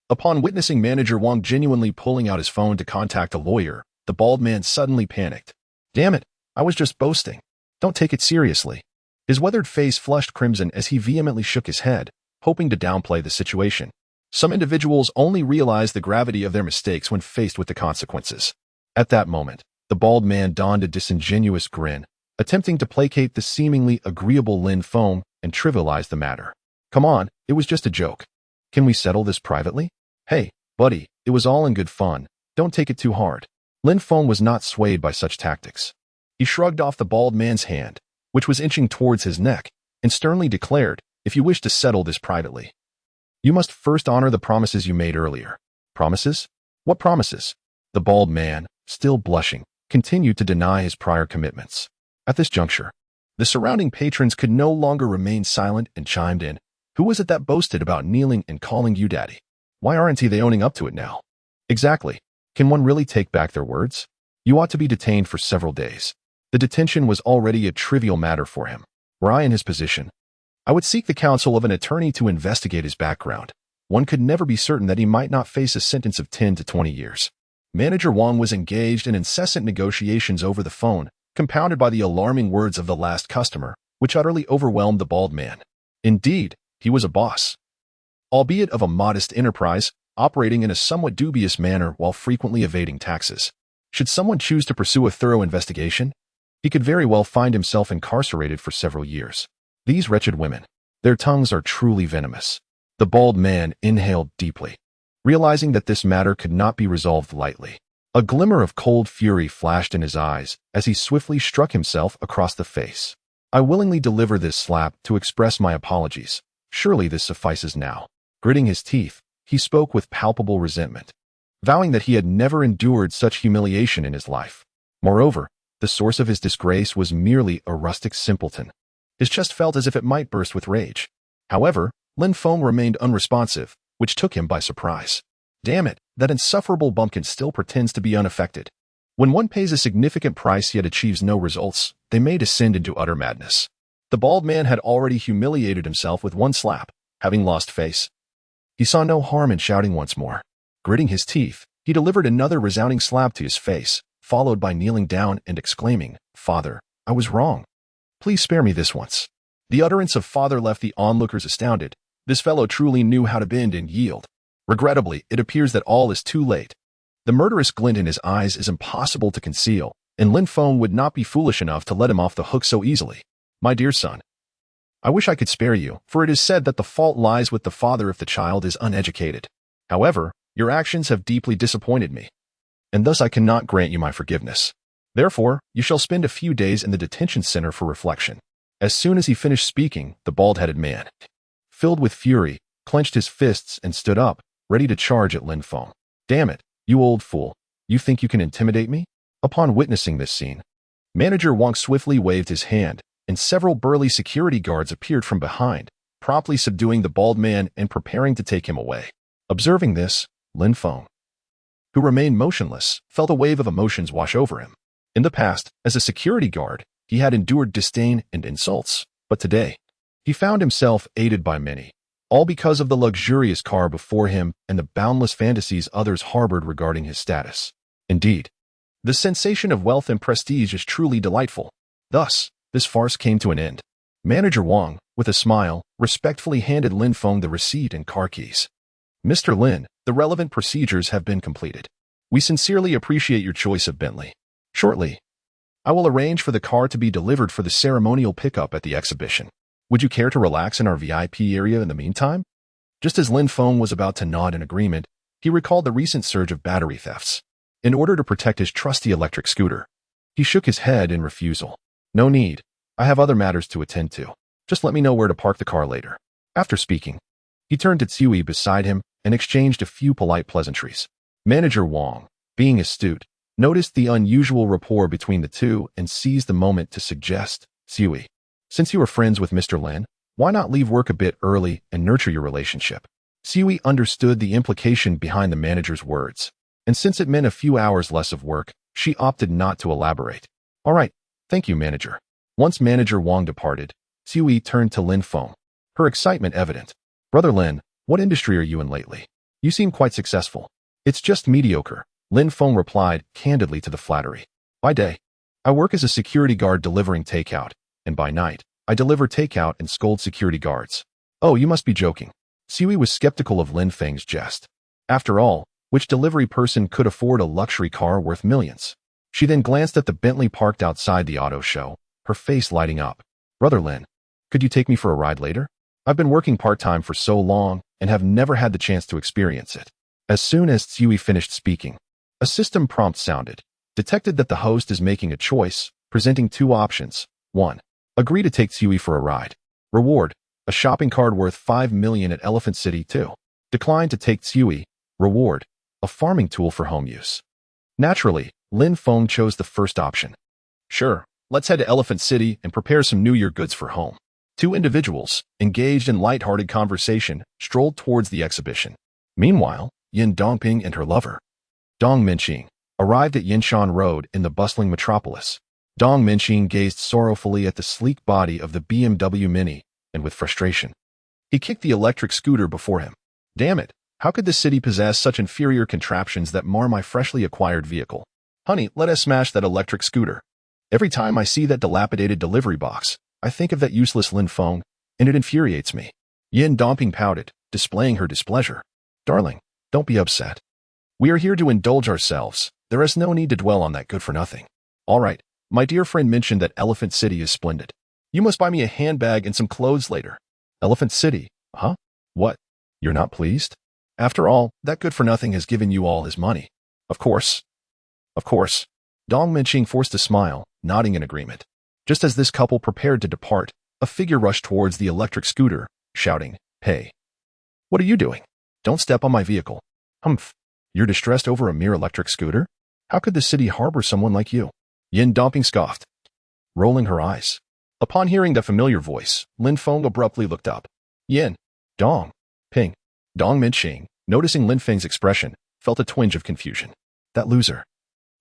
Speaker 1: Upon witnessing Manager Wong genuinely pulling out his phone to contact a lawyer, the bald man suddenly panicked. Damn it, I was just boasting. Don't take it seriously. His weathered face flushed crimson as he vehemently shook his head, hoping to downplay the situation. Some individuals only realize the gravity of their mistakes when faced with the consequences. At that moment, the bald man donned a disingenuous grin, attempting to placate the seemingly agreeable Lin Feng and trivialize the matter. Come on, it was just a joke. Can we settle this privately? Hey, buddy, it was all in good fun. Don't take it too hard. Lin Feng was not swayed by such tactics. He shrugged off the bald man's hand, which was inching towards his neck, and sternly declared, if you wish to settle this privately, you must first honor the promises you made earlier. Promises? What promises? The bald man, still blushing, continued to deny his prior commitments. At this juncture, the surrounding patrons could no longer remain silent and chimed in. Who was it that boasted about kneeling and calling you daddy? Why aren't they owning up to it now? Exactly. Can one really take back their words? You ought to be detained for several days. The detention was already a trivial matter for him. Were I in his position, I would seek the counsel of an attorney to investigate his background. One could never be certain that he might not face a sentence of 10 to 20 years. Manager Wong was engaged in incessant negotiations over the phone, compounded by the alarming words of the last customer, which utterly overwhelmed the bald man. Indeed, he was a boss, albeit of a modest enterprise, operating in a somewhat dubious manner while frequently evading taxes. Should someone choose to pursue a thorough investigation, he could very well find himself incarcerated for several years. These wretched women, their tongues are truly venomous. The bald man inhaled deeply, realizing that this matter could not be resolved lightly. A glimmer of cold fury flashed in his eyes as he swiftly struck himself across the face. I willingly deliver this slap to express my apologies. Surely this suffices now. Gritting his teeth, he spoke with palpable resentment, vowing that he had never endured such humiliation in his life. Moreover, the source of his disgrace was merely a rustic simpleton. His chest felt as if it might burst with rage. However, Lin Feng remained unresponsive, which took him by surprise. Damn it, that insufferable bumpkin still pretends to be unaffected. When one pays a significant price yet achieves no results, they may descend into utter madness. The bald man had already humiliated himself with one slap, having lost face. He saw no harm in shouting once more. Gritting his teeth, he delivered another resounding slap to his face, followed by kneeling down and exclaiming, Father, I was wrong. Please spare me this once. The utterance of father left the onlookers astounded. This fellow truly knew how to bend and yield. Regrettably, it appears that all is too late. The murderous glint in his eyes is impossible to conceal, and Lin Feng would not be foolish enough to let him off the hook so easily. My dear son, I wish I could spare you, for it is said that the fault lies with the father if the child is uneducated. However, your actions have deeply disappointed me, and thus I cannot grant you my forgiveness. Therefore, you shall spend a few days in the detention center for reflection. As soon as he finished speaking, the bald-headed man, filled with fury, clenched his fists and stood up, ready to charge at Lin Feng. Damn it, you old fool. You think you can intimidate me? Upon witnessing this scene, Manager Wong swiftly waved his hand, and several burly security guards appeared from behind, promptly subduing the bald man and preparing to take him away. Observing this, Lin Feng, who remained motionless, felt a wave of emotions wash over him. In the past, as a security guard, he had endured disdain and insults, but today, he found himself aided by many, all because of the luxurious car before him and the boundless fantasies others harbored regarding his status. Indeed, the sensation of wealth and prestige is truly delightful. Thus, this farce came to an end. Manager Wong, with a smile, respectfully handed Lin Feng the receipt and car keys. Mr. Lin, the relevant procedures have been completed. We sincerely appreciate your choice of Bentley. Shortly, I will arrange for the car to be delivered for the ceremonial pickup at the exhibition. Would you care to relax in our VIP area in the meantime? Just as Lin Feng was about to nod in agreement, he recalled the recent surge of battery thefts. In order to protect his trusty electric scooter, he shook his head in refusal. No need. I have other matters to attend to. Just let me know where to park the car later. After speaking, he turned to Tsui beside him and exchanged a few polite pleasantries. Manager Wang, being astute, noticed the unusual rapport between the two and seized the moment to suggest, Tsui, since you are friends with Mr. Lin, why not leave work a bit early and nurture your relationship? Tsui understood the implication behind the manager's words, and since it meant a few hours less of work, she opted not to elaborate. All right, thank you, manager. Once Manager Wang departed, Tsui turned to Lin Feng, her excitement evident. Brother Lin, what industry are you in lately? You seem quite successful. It's just mediocre, Lin Feng replied candidly to the flattery. By day, I work as a security guard delivering takeout, and by night, I deliver takeout and scold security guards. Oh, you must be joking. Tsui was skeptical of Lin Feng's jest. After all, which delivery person could afford a luxury car worth millions? She then glanced at the Bentley parked outside the auto show, her face lighting up. Brother Lin, could you take me for a ride later? I've been working part-time for so long and have never had the chance to experience it. As soon as Tsui finished speaking, a system prompt sounded, detected that the host is making a choice, presenting two options. 1. Agree to take Tsui for a ride. Reward, a shopping cart worth 5 million at Elephant City. 2. Decline to take Tsui. Reward, a farming tool for home use. Naturally, Lin Feng chose the first option. Sure, let's head to Elephant City and prepare some New Year goods for home. Two individuals, engaged in light-hearted conversation, strolled towards the exhibition. Meanwhile, Yin Dongping and her lover, Dong Minqing, arrived at Yinshan Road in the bustling metropolis. Dong Minqing gazed sorrowfully at the sleek body of the BMW Mini, and with frustration, he kicked the electric scooter before him. Damn it, how could the city possess such inferior contraptions that mar my freshly acquired vehicle? Honey, let us smash that electric scooter. Every time I see that dilapidated delivery box, I think of that useless Lin Feng, and it infuriates me. Yin Dongping pouted, displaying her displeasure. Darling, don't be upset. We are here to indulge ourselves. There is no need to dwell on that good-for-nothing. All right, my dear friend mentioned that Elephant City is splendid. You must buy me a handbag and some clothes later. Elephant City? Huh? What? You're not pleased? After all, that good-for-nothing has given you all his money. Of course. Of course. Dong Minqing forced a smile, nodding in agreement. Just as this couple prepared to depart, a figure rushed towards the electric scooter, shouting, Hey! What are you doing? Don't step on my vehicle. Humph. You're distressed over a mere electric scooter? How could the city harbor someone like you? Yin Dongping scoffed, rolling her eyes. Upon hearing the familiar voice, Lin Feng abruptly looked up. Yin, Dong, Ping. Dong Minqing, noticing Lin Feng's expression, felt a twinge of confusion. That loser.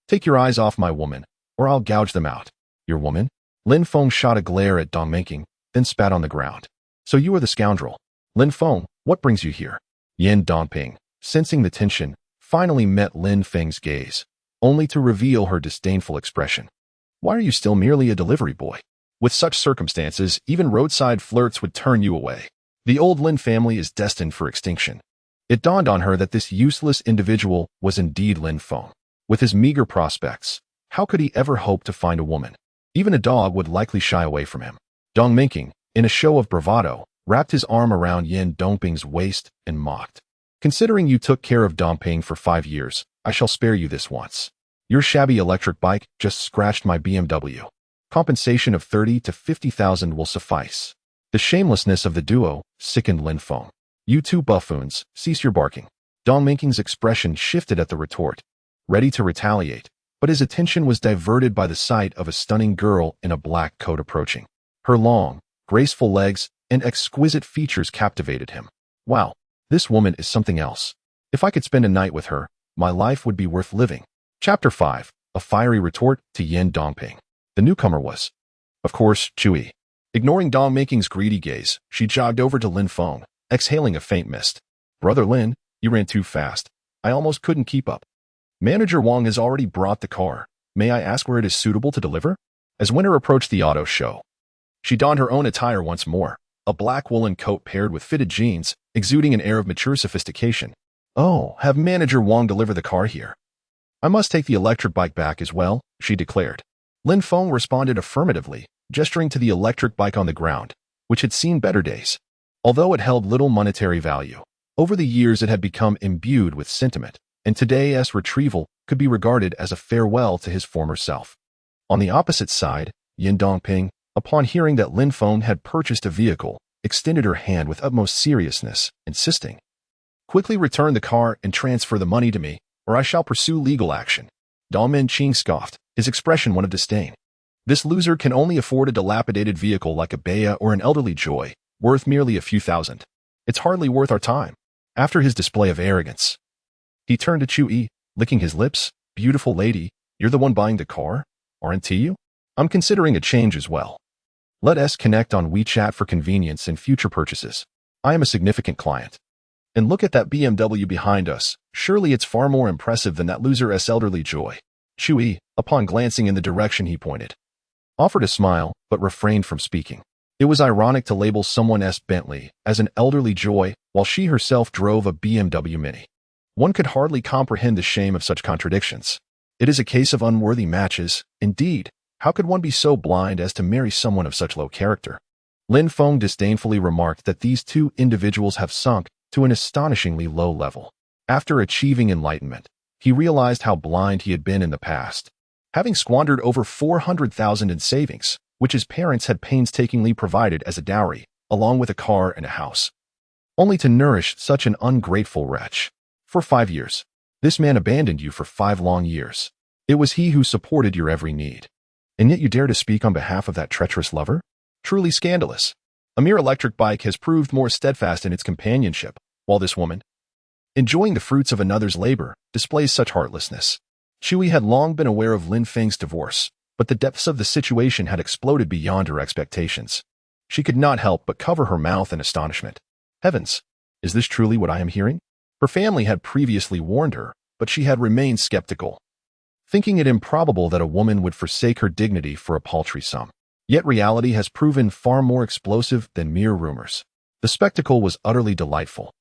Speaker 1: Take your eyes off my woman, or I'll gouge them out. Your woman? Lin Feng shot a glare at Dong Minqing, then spat on the ground. So you are the scoundrel. Lin Feng, what brings you here? Yin Dongping, sensing the tension, finally met Lin Feng's gaze, only to reveal her disdainful expression. Why are you still merely a delivery boy? With such circumstances, even roadside flirts would turn you away. The old Lin family is destined for extinction. It dawned on her that this useless individual was indeed Lin Feng. With his meager prospects, how could he ever hope to find a woman? Even a dog would likely shy away from him. Dong Minqing, in a show of bravado, wrapped his arm around Yin Dongping's waist and mocked. Considering you took care of Dongping for 5 years, I shall spare you this once. Your shabby electric bike just scratched my BMW. Compensation of 30 to 50,000 will suffice. The shamelessness of the duo sickened Lin Feng. You two buffoons, cease your barking. Dong Minqing's expression shifted at the retort, ready to retaliate, but his attention was diverted by the sight of a stunning girl in a black coat approaching. Her long, graceful legs and exquisite features captivated him. Wow, this woman is something else. If I could spend a night with her, my life would be worth living. Chapter 5, a fiery retort to Yin Dongping. The newcomer was, of course, Tsui. Ignoring Dong Minqing's greedy gaze, she jogged over to Lin Feng, exhaling a faint mist. Brother Lin, you ran too fast. I almost couldn't keep up. Manager Wang has already brought the car. May I ask where it is suitable to deliver? As Winter approached the auto show, she donned her own attire once more, a black woolen coat paired with fitted jeans, exuding an air of mature sophistication. "Oh, have manager Wong deliver the car here. I must take the electric bike back as well," she declared. Lin Feng responded affirmatively, gesturing to the electric bike on the ground, which had seen better days. Although it held little monetary value, over the years it had become imbued with sentiment, and today's retrieval could be regarded as a farewell to his former self. On the opposite side, Yin Dongping, upon hearing that Lin Feng had purchased a vehicle, extended her hand with utmost seriousness, insisting, "Quickly return the car and transfer the money to me, or I shall pursue legal action." Dong Minqing scoffed, his expression one of disdain. This loser can only afford a dilapidated vehicle like a Bea or an elderly Joy, worth merely a few thousand. It's hardly worth our time. After his display of arrogance, he turned to Chu Yi, licking his lips. "Beautiful lady, you're the one buying the car, aren't you? I'm considering a change as well. Let us connect on WeChat for convenience and future purchases. I am a significant client. And look at that BMW behind us. Surely it's far more impressive than that loser's elderly Joy." Chu Yi, upon glancing in the direction he pointed, offered a smile but refrained from speaking. It was ironic to label someone's Bentley as an elderly Joy while she herself drove a BMW Mini. One could hardly comprehend the shame of such contradictions. It is a case of unworthy matches. Indeed, how could one be so blind as to marry someone of such low character? Lin Feng disdainfully remarked that these two individuals have sunk to an astonishingly low level. After achieving enlightenment, he realized how blind he had been in the past, having squandered over 400,000 in savings, which his parents had painstakingly provided as a dowry, along with a car and a house, only to nourish such an ungrateful wretch. For 5 years, this man abandoned you for 5 long years. It was he who supported your every need. And yet you dare to speak on behalf of that treacherous lover? Truly scandalous. A mere electric bike has proved more steadfast in its companionship, while this woman, enjoying the fruits of another's labor, displays such heartlessness. Chu Yi had long been aware of Lin Feng's divorce, but the depths of the situation had exploded beyond her expectations. She could not help but cover her mouth in astonishment. Heavens, is this truly what I am hearing? Her family had previously warned her, but she had remained skeptical, thinking it improbable that a woman would forsake her dignity for a paltry sum. Yet reality has proven far more explosive than mere rumors. The spectacle was utterly delightful.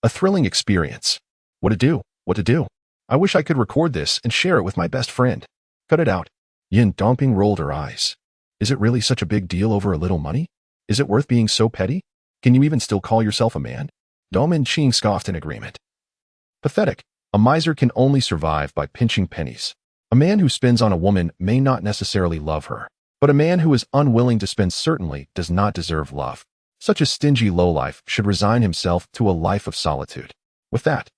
Speaker 1: A thrilling experience. What to do? What to do? I wish I could record this and share it with my best friend. Cut it out. Yin Dongping rolled her eyes. Is it really such a big deal over a little money? Is it worth being so petty? Can you even still call yourself a man? Dong Minqing scoffed in agreement. Pathetic. A miser can only survive by pinching pennies. A man who spends on a woman may not necessarily love her, but a man who is unwilling to spend certainly does not deserve love. Such a stingy lowlife should resign himself to a life of solitude. With that,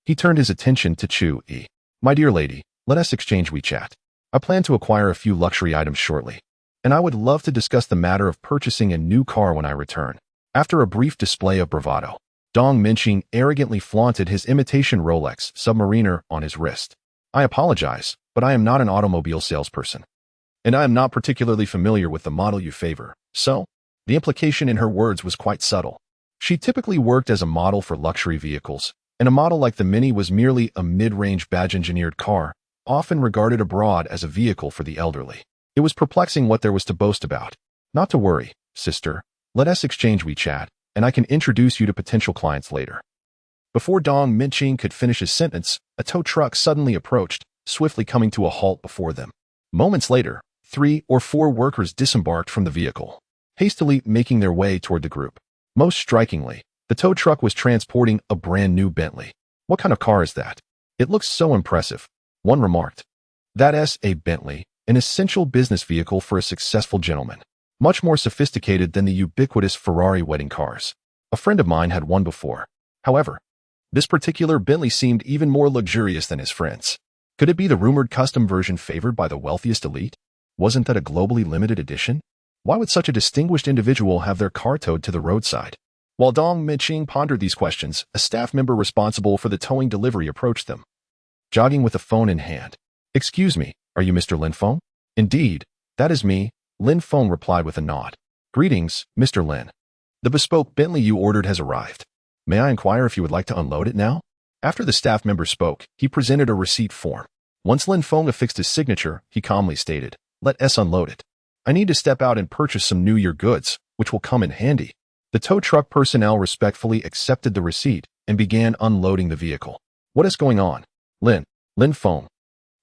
Speaker 1: he turned his attention to Chu Yi. "My dear lady, let us exchange WeChat. I plan to acquire a few luxury items shortly, and I would love to discuss the matter of purchasing a new car when I return." After a brief display of bravado, Dong Minqing arrogantly flaunted his imitation Rolex Submariner on his wrist. "I apologize, but I am not an automobile salesperson, and I am not particularly familiar with the model you favor, so..." The implication in her words was quite subtle. She typically worked as a model for luxury vehicles, and a model like the Mini was merely a mid-range badge-engineered car, often regarded abroad as a vehicle for the elderly. It was perplexing what there was to boast about. "Not to worry, sister. Let us exchange WeChat, and I can introduce you to potential clients later." Before Dong Minqing could finish his sentence, a tow truck suddenly approached, swiftly coming to a halt before them. Moments later, 3 or 4 workers disembarked from the vehicle, hastily making their way toward the group. Most strikingly, the tow truck was transporting a brand new Bentley. "What kind of car is that? It looks so impressive," one remarked. "That's a Bentley, an essential business vehicle for a successful gentleman. Much more sophisticated than the ubiquitous Ferrari wedding cars. A friend of mine had one before. However, this particular Bentley seemed even more luxurious than his friends. Could it be the rumored custom version favored by the wealthiest elite? Wasn't that a globally limited edition? Why would such a distinguished individual have their car towed to the roadside?" While Dong Minqing pondered these questions, a staff member responsible for the towing delivery approached them, jogging with a phone in hand. "Excuse me, are you Mr. Lin Feng?" "Indeed, that is me," Lin Feng replied with a nod. "Greetings, Mr. Lin. The bespoke Bentley you ordered has arrived. May I inquire if you would like to unload it now?" After the staff member spoke, he presented a receipt form. Once Lin Feng affixed his signature, he calmly stated, "Let us unload it. I need to step out and purchase some New Year goods, which will come in handy." The tow truck personnel respectfully accepted the receipt and began unloading the vehicle. What is going on? Lin Feng.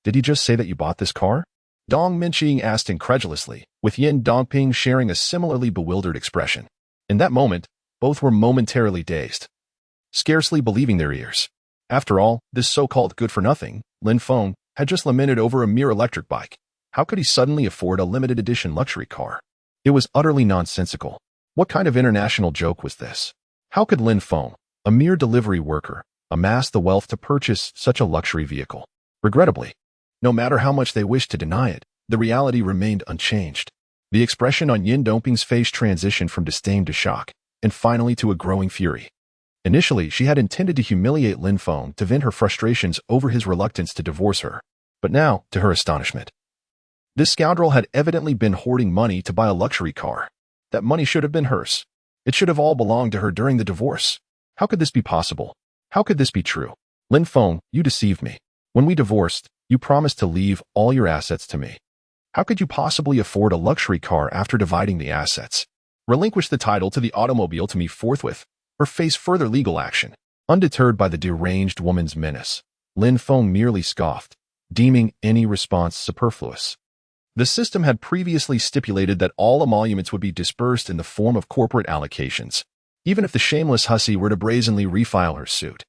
Speaker 1: Did you just say that you bought this car? Dong Minqing asked incredulously, with Yin Dongping sharing a similarly bewildered expression. In that moment, both were momentarily dazed, scarcely believing their ears. After all, this so-called good-for-nothing, Lin Feng, had just lamented over a mere electric bike. How could he suddenly afford a limited edition luxury car? It was utterly nonsensical. What kind of international joke was this? How could Lin Feng, a mere delivery worker, amass the wealth to purchase such a luxury vehicle? Regrettably, no matter how much they wished to deny it, the reality remained unchanged. The expression on Yin Dongping's face transitioned from disdain to shock, and finally to a growing fury. Initially, she had intended to humiliate Lin Feng to vent her frustrations over his reluctance to divorce her. But now, to her astonishment, this scoundrel had evidently been hoarding money to buy a luxury car. That money should have been hers. It should have all belonged to her during the divorce. How could this be possible? How could this be true? Lin Feng, you deceived me. When we divorced, you promised to leave all your assets to me. How could you possibly afford a luxury car after dividing the assets? Relinquish the title to the automobile to me forthwith, or face further legal action. Undeterred by the deranged woman's menace, Lin Feng merely scoffed, deeming any response superfluous. The system had previously stipulated that all emoluments would be disbursed in the form of corporate allocations, even if the shameless hussy were to brazenly refile her suit.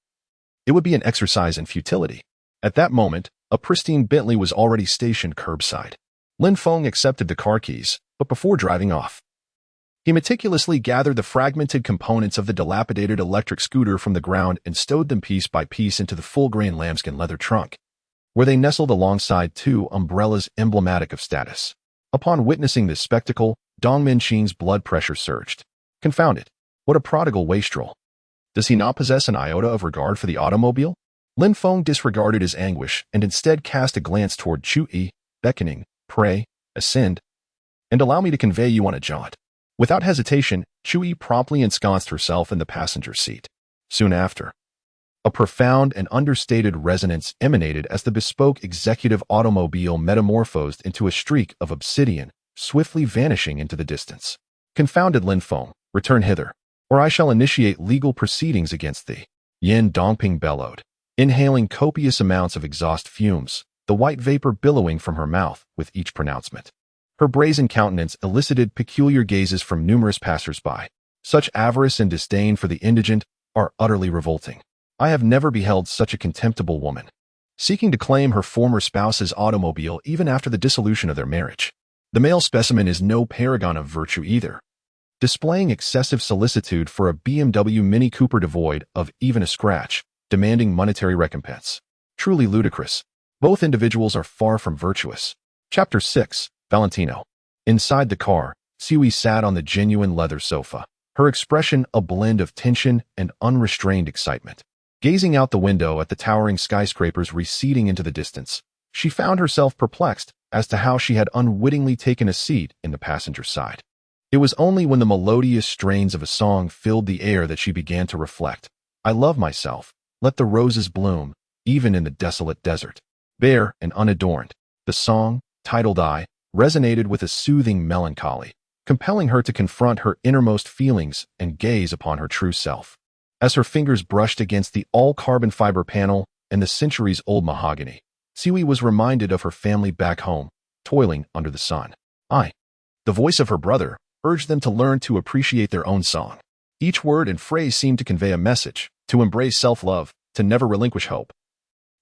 Speaker 1: It would be an exercise in futility. At that moment, a pristine Bentley was already stationed curbside. Lin Feng accepted the car keys, but before driving off, he meticulously gathered the fragmented components of the dilapidated electric scooter from the ground and stowed them piece by piece into the full-grain lambskin leather trunk, where they nestled alongside two umbrellas emblematic of status. Upon witnessing this spectacle, Dong Minqing's blood pressure surged. Confound it. What a prodigal wastrel. Does he not possess an iota of regard for the automobile? Lin Feng disregarded his anguish and instead cast a glance toward Chu Yi, beckoning, pray, ascend, and allow me to convey you on a jaunt. Without hesitation, Chu Yi promptly ensconced herself in the passenger seat. Soon after, a profound and understated resonance emanated as the bespoke executive automobile metamorphosed into a streak of obsidian, swiftly vanishing into the distance. Confounded Lin Feng, return hither, or I shall initiate legal proceedings against thee. Yin Dongping bellowed, inhaling copious amounts of exhaust fumes, the white vapor billowing from her mouth with each pronouncement. Her brazen countenance elicited peculiar gazes from numerous passers-by. Such avarice and disdain for the indigent are utterly revolting. I have never beheld such a contemptible woman, seeking to claim her former spouse's automobile even after the dissolution of their marriage. The male specimen is no paragon of virtue either, displaying excessive solicitude for a BMW Mini Cooper devoid of even a scratch, demanding monetary recompense. Truly ludicrous. Both individuals are far from virtuous. Chapter 6, Valentino. Inside the car, Siwi sat on the genuine leather sofa, her expression a blend of tension and unrestrained excitement. Gazing out the window at the towering skyscrapers receding into the distance, she found herself perplexed as to how she had unwittingly taken a seat in the passenger side. It was only when the melodious strains of a song filled the air that she began to reflect. I love myself. Let the roses bloom, even in the desolate desert. Bare and unadorned, the song, titled I, resonated with a soothing melancholy, compelling her to confront her innermost feelings and gaze upon her true self. As her fingers brushed against the all-carbon fiber panel and the centuries-old mahogany, Siwi was reminded of her family back home, toiling under the sun. The voice of her brother urged them to learn to appreciate their own song. Each word and phrase seemed to convey a message, to embrace self-love, to never relinquish hope,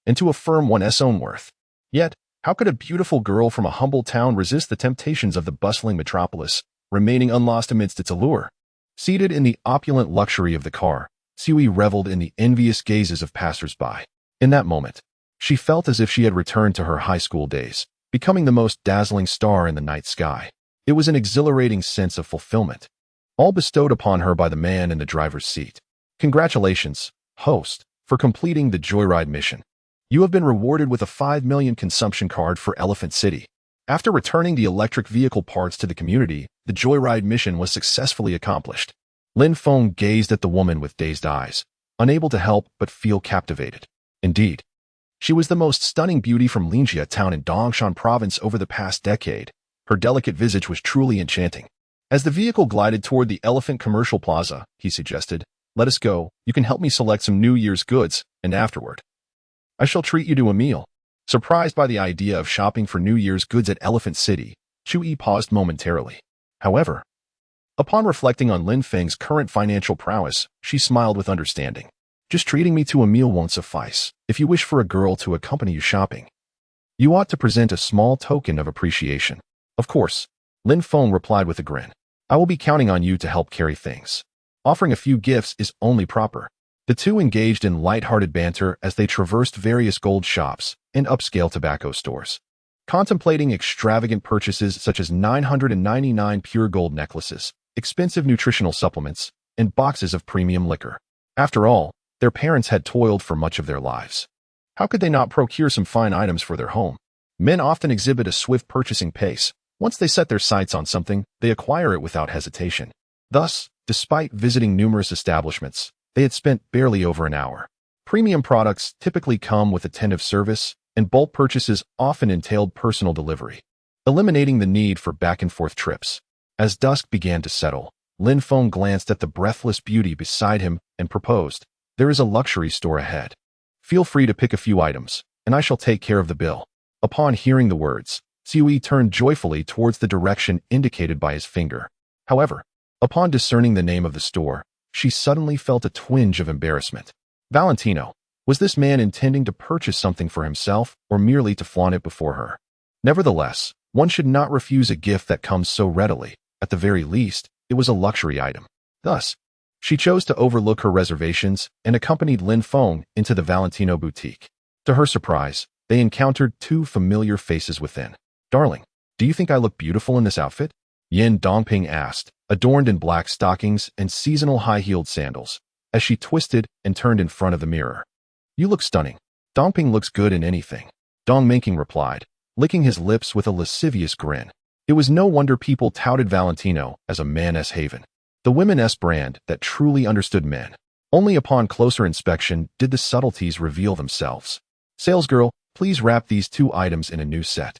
Speaker 1: and to affirm one's own worth. Yet, how could a beautiful girl from a humble town resist the temptations of the bustling metropolis, remaining unlost amidst its allure? Seated in the opulent luxury of the car, Siwi reveled in the envious gazes of passers-by. In that moment, she felt as if she had returned to her high school days, becoming the most dazzling star in the night sky. It was an exhilarating sense of fulfillment, all bestowed upon her by the man in the driver's seat. Congratulations, host, for completing the Joyride mission. You have been rewarded with a 5 million consumption card for Elephant City. After returning the electric vehicle parts to the community, the Joyride mission was successfully accomplished. Lin Feng gazed at the woman with dazed eyes, unable to help but feel captivated. Indeed, she was the most stunning beauty from Lingjia town in Dongshan province over the past decade. Her delicate visage was truly enchanting. As the vehicle glided toward the Elephant Commercial Plaza, he suggested, "Let us go. You can help me select some New Year's goods, and afterward, I shall treat you to a meal." Surprised by the idea of shopping for New Year's goods at Elephant City, Chu-yi paused momentarily. However, upon reflecting on Lin Feng's current financial prowess, she smiled with understanding. "Just treating me to a meal won't suffice. If you wish for a girl to accompany you shopping, you ought to present a small token of appreciation." "Of course," Lin Feng replied with a grin. "I will be counting on you to help carry things. Offering a few gifts is only proper." The two engaged in light-hearted banter as they traversed various gold shops and upscale tobacco stores, contemplating extravagant purchases such as 999 pure gold necklaces, expensive nutritional supplements, and boxes of premium liquor. After all, their parents had toiled for much of their lives. How could they not procure some fine items for their home? Men often exhibit a swift purchasing pace. Once they set their sights on something, they acquire it without hesitation. Thus, despite visiting numerous establishments, they had spent barely over an hour. Premium products typically come with attentive service, and bulk purchases often entailed personal delivery, eliminating the need for back-and-forth trips. As dusk began to settle, Lin Feng glanced at the breathless beauty beside him and proposed, "There is a luxury store ahead. Feel free to pick a few items, and I shall take care of the bill." Upon hearing the words, Xiui turned joyfully towards the direction indicated by his finger. However, upon discerning the name of the store, she suddenly felt a twinge of embarrassment. Valentino. Was this man intending to purchase something for himself or merely to flaunt it before her? Nevertheless, one should not refuse a gift that comes so readily. At the very least, it was a luxury item. Thus, she chose to overlook her reservations and accompanied Lin Feng into the Valentino boutique. To her surprise, they encountered two familiar faces within. "Darling, do you think I look beautiful in this outfit?" Yin Dongping asked, adorned in black stockings and seasonal high-heeled sandals, as she twisted and turned in front of the mirror. "You look stunning." "Dongping looks good in anything," Dong Minking replied, licking his lips with a lascivious grin. It was no wonder people touted Valentino as a man's haven, the women's brand that truly understood men. Only upon closer inspection did the subtleties reveal themselves. "Salesgirl, please wrap these two items in a new set."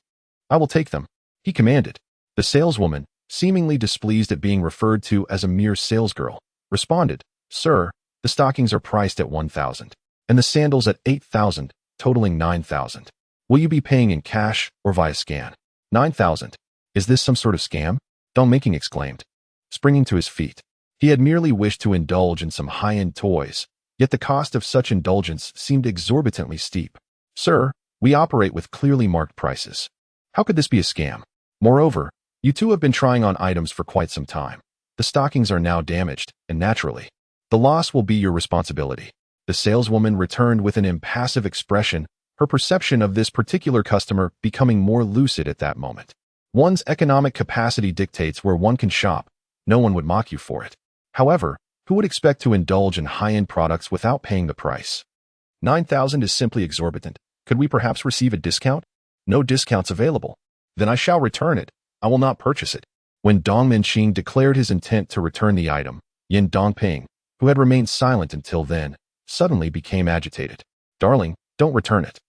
Speaker 1: "I will take them," he commanded. The saleswoman, seemingly displeased at being referred to as a mere salesgirl, responded, "Sir, the stockings are priced at 1,000, and the sandals at 8,000, totaling 9,000. Will you be paying in cash or via scan?" 9,000. Is this some sort of scam?" Dong Minking exclaimed, springing to his feet. He had merely wished to indulge in some high-end toys, yet the cost of such indulgence seemed exorbitantly steep. "Sir, we operate with clearly marked prices. How could this be a scam? Moreover, you two have been trying on items for quite some time. The stockings are now damaged, and naturally, the loss will be your responsibility." The saleswoman returned with an impassive expression, her perception of this particular customer becoming more lucid at that moment. One's economic capacity dictates where one can shop. No one would mock you for it. However, who would expect to indulge in high-end products without paying the price? 9,000 is simply exorbitant. Could we perhaps receive a discount? No discounts available. Then I shall return it. I will not purchase it. When Dong Minqing declared his intent to return the item, Yin Dongping, who had remained silent until then, suddenly became agitated. "Darling, don't return it.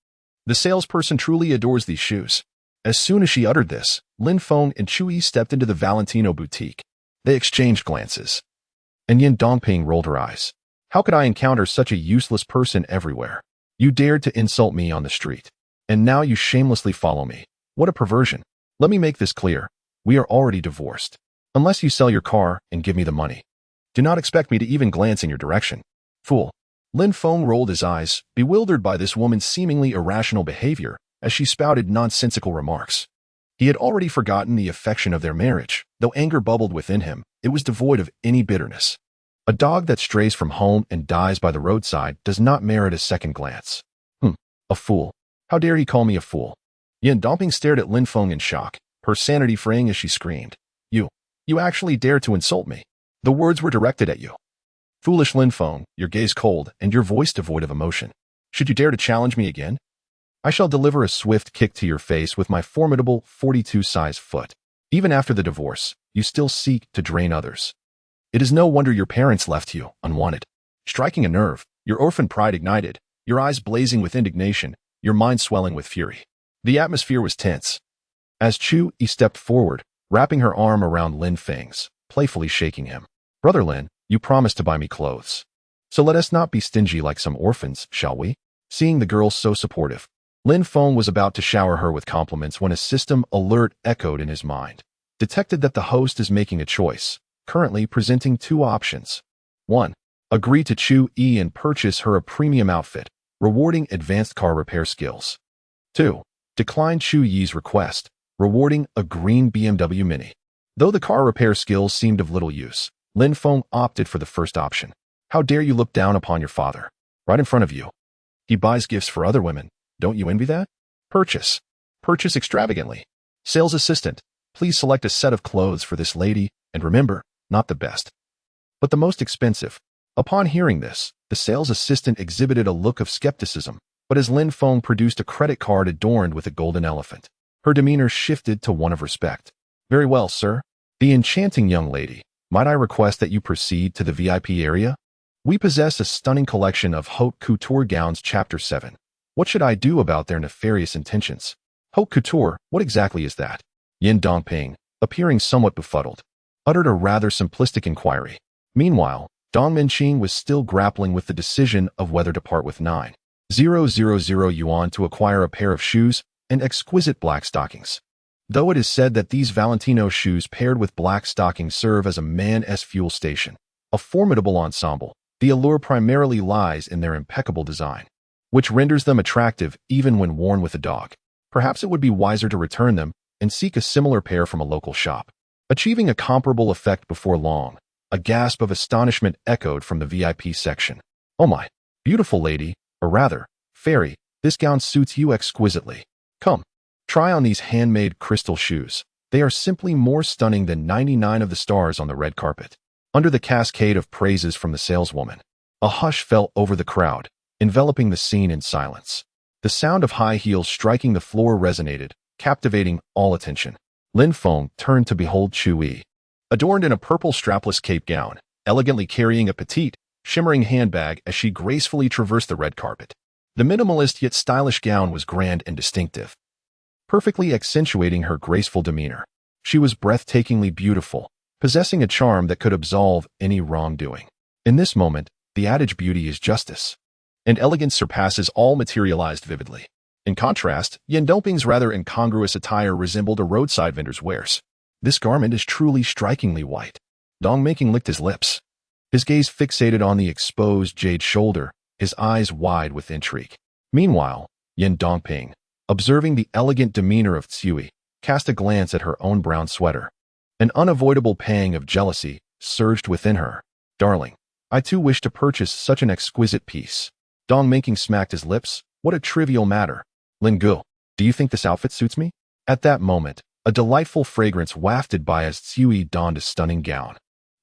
Speaker 1: The salesperson truly adores these shoes." As soon as she uttered this, Lin Feng and Chu-yi stepped into the Valentino boutique. They exchanged glances, and Yin Dongping rolled her eyes. "How could I encounter such a useless person everywhere? You dared to insult me on the street, and now you shamelessly follow me. What a perversion. Let me make this clear. We are already divorced. Unless you sell your car and give me the money, do not expect me to even glance in your direction." "Fool." Lin Feng rolled his eyes, bewildered by this woman's seemingly irrational behavior as she spouted nonsensical remarks. He had already forgotten the affection of their marriage. Though anger bubbled within him, it was devoid of any bitterness. A dog that strays from home and dies by the roadside does not merit a second glance. A fool. How dare he call me a fool? Yin Dongping stared at Lin Feng in shock, her sanity fraying as she screamed. You actually dare to insult me. The words were directed at you. Foolish Lin Feng, your gaze cold and your voice devoid of emotion. Should you dare to challenge me again, I shall deliver a swift kick to your face with my formidable 42-size foot. Even after the divorce, you still seek to drain others. It is no wonder your parents left you unwanted. Striking a nerve, your orphan pride ignited, your eyes blazing with indignation, your mind swelling with fury. The atmosphere was tense. As Chu-yi stepped forward, wrapping her arm around Lin Feng's, playfully shaking him. "Brother Lin, you promised to buy me clothes. So let us not be stingy like some orphans, shall we?" Seeing the girl so supportive, Lin Feng was about to shower her with compliments when a system alert echoed in his mind. Detected that the host is making a choice, currently presenting two options. 1. Agree to Chu Yi and purchase her a premium outfit, rewarding advanced car repair skills. 2. Decline Chu Yi's request, rewarding a green BMW Mini. Though the car repair skills seemed of little use, Lin Feng opted for the first option. "How dare you look down upon your father? Right in front of you. He buys gifts for other women. Don't you envy that? Purchase. Purchase extravagantly. Sales assistant, please select a set of clothes for this lady, and remember, not the best, but the most expensive." Upon hearing this, the sales assistant exhibited a look of skepticism, but as Lin Feng produced a credit card adorned with a golden elephant, her demeanor shifted to one of respect. "Very well, sir. The enchanting young lady, might I request that you proceed to the VIP area? We possess a stunning collection of haute couture gowns. Chapter 7. What should I do about their nefarious intentions? Haute couture, what exactly is that?" Yin Dongping, appearing somewhat befuddled, uttered a rather simplistic inquiry. Meanwhile, Dong Minqing was still grappling with the decision of whether to part with 9,000 yuan to acquire a pair of shoes and exquisite black stockings. Though it is said that these Valentino shoes paired with black stockings serve as a man's fuel station, a formidable ensemble, the allure primarily lies in their impeccable design, which renders them attractive even when worn with a dog. Perhaps it would be wiser to return them and seek a similar pair from a local shop. Achieving a comparable effect before long, a gasp of astonishment echoed from the VIP section. "Oh my, beautiful lady, or rather, fairy, this gown suits you exquisitely. Come, try on these handmade crystal shoes. They are simply more stunning than 99 of the stars on the red carpet." Under the cascade of praises from the saleswoman, a hush fell over the crowd, enveloping the scene in silence. The sound of high heels striking the floor resonated, captivating all attention. Lin Feng turned to behold Chu Yi, adorned in a purple strapless cape gown, elegantly carrying a petite, shimmering handbag as she gracefully traversed the red carpet. The minimalist yet stylish gown was grand and distinctive, perfectly accentuating her graceful demeanor. She was breathtakingly beautiful, possessing a charm that could absolve any wrongdoing. In this moment, the adage "beauty is justice," and elegance surpasses all materialized vividly. In contrast, Yin Dongping's rather incongruous attire resembled a roadside vendor's wares. "This garment is truly strikingly white." Dong Minqing licked his lips, his gaze fixated on the exposed jade shoulder, his eyes wide with intrigue. Meanwhile, Yin Dongping, observing the elegant demeanor of Tsui, cast a glance at her own brown sweater. An unavoidable pang of jealousy surged within her. "Darling, I too wish to purchase such an exquisite piece." Dong Minqing smacked his lips. "What a trivial matter. Lin Gu, do you think this outfit suits me?" At that moment, a delightful fragrance wafted by as Tsui donned a stunning gown,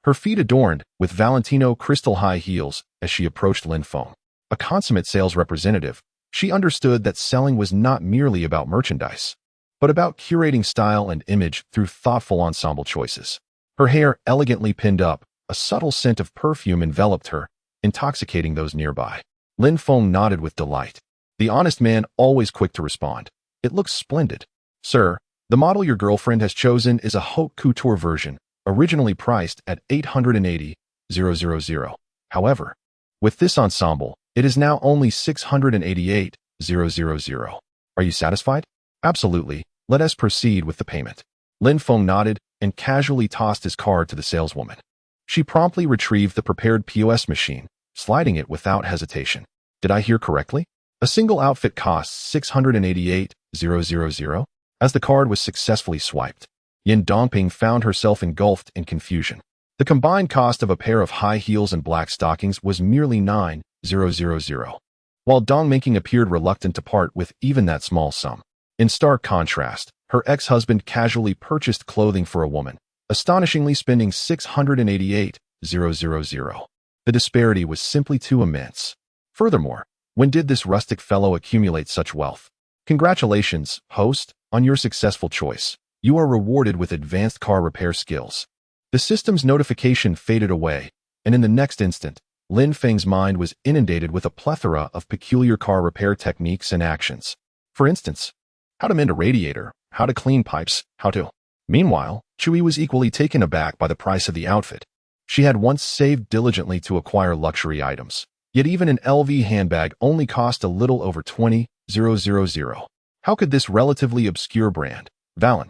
Speaker 1: her feet adorned with Valentino crystal high heels as she approached Lin Feng. A consummate sales representative, she understood that selling was not merely about merchandise, but about curating style and image through thoughtful ensemble choices. Her hair elegantly pinned up, a subtle scent of perfume enveloped her, intoxicating those nearby. Lin Feng nodded with delight, the honest man always quick to respond. "It looks splendid. Sir, the model your girlfriend has chosen is a haute couture version, originally priced at 880,000. However, with this ensemble, it is now only 688,000. Are you satisfied?" "Absolutely. Let us proceed with the payment." Lin Feng nodded and casually tossed his card to the saleswoman. She promptly retrieved the prepared POS machine, sliding it without hesitation. "Did I hear correctly? A single outfit costs 688,000? As the card was successfully swiped, Yin Dongping found herself engulfed in confusion. The combined cost of a pair of high heels and black stockings was merely 9,000, while Dong Minqing appeared reluctant to part with even that small sum. In stark contrast, her ex-husband casually purchased clothing for a woman, astonishingly spending 688,000. The disparity was simply too immense. Furthermore, when did this rustic fellow accumulate such wealth? Congratulations, host, on your successful choice. You are rewarded with advanced car repair skills. The system's notification faded away, and in the next instant, Lin Feng's mind was inundated with a plethora of peculiar car repair techniques and actions. For instance, how to mend a radiator, how to clean pipes, how to... Meanwhile, Chui was equally taken aback by the price of the outfit. She had once saved diligently to acquire luxury items, yet even an LV handbag only cost a little over 20,000. How could this relatively obscure brand, Valen,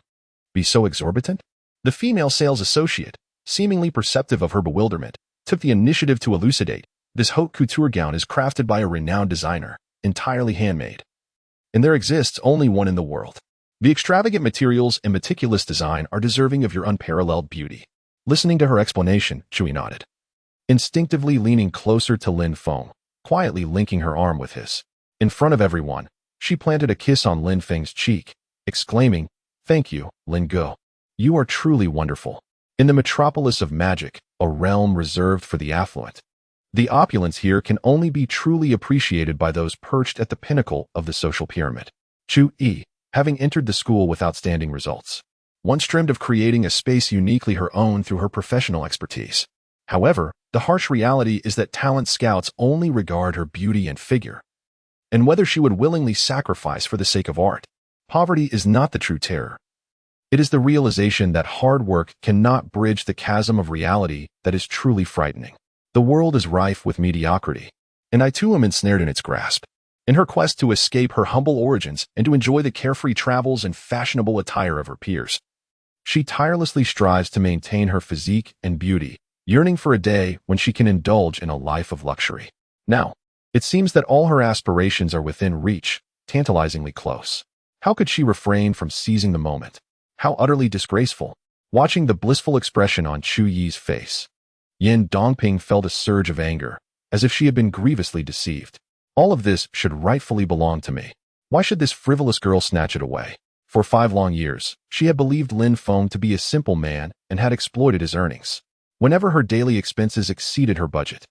Speaker 1: be so exorbitant? The female sales associate, seemingly perceptive of her bewilderment, took the initiative to elucidate. This haute couture gown is crafted by a renowned designer, entirely handmade. And there exists only one in the world. The extravagant materials and meticulous design are deserving of your unparalleled beauty. Listening to her explanation, Chui nodded, instinctively leaning closer to Lin Feng, quietly linking her arm with his. In front of everyone, she planted a kiss on Lin Feng's cheek, exclaiming, "Thank you, Lin Go. You are truly wonderful." In the metropolis of magic, a realm reserved for the affluent, the opulence here can only be truly appreciated by those perched at the pinnacle of the social pyramid. Chui, having entered the school with outstanding results, once dreamed of creating a space uniquely her own through her professional expertise. However, the harsh reality is that talent scouts only regard her beauty and figure, and whether she would willingly sacrifice for the sake of art. Poverty is not the true terror. It is the realization that hard work cannot bridge the chasm of reality that is truly frightening. The world is rife with mediocrity, and I too am ensnared in its grasp. In her quest to escape her humble origins and to enjoy the carefree travels and fashionable attire of her peers, she tirelessly strives to maintain her physique and beauty, yearning for a day when she can indulge in a life of luxury. Now, it seems that all her aspirations are within reach, tantalizingly close. How could she refrain from seizing the moment? How utterly disgraceful. Watching the blissful expression on Chu Yi's face, Yin Dongping felt a surge of anger, as if she had been grievously deceived. All of this should rightfully belong to me. Why should this frivolous girl snatch it away? For 5 long years, she had believed Lin Feng to be a simple man and had exploited his earnings. Whenever her daily expenses exceeded her budget,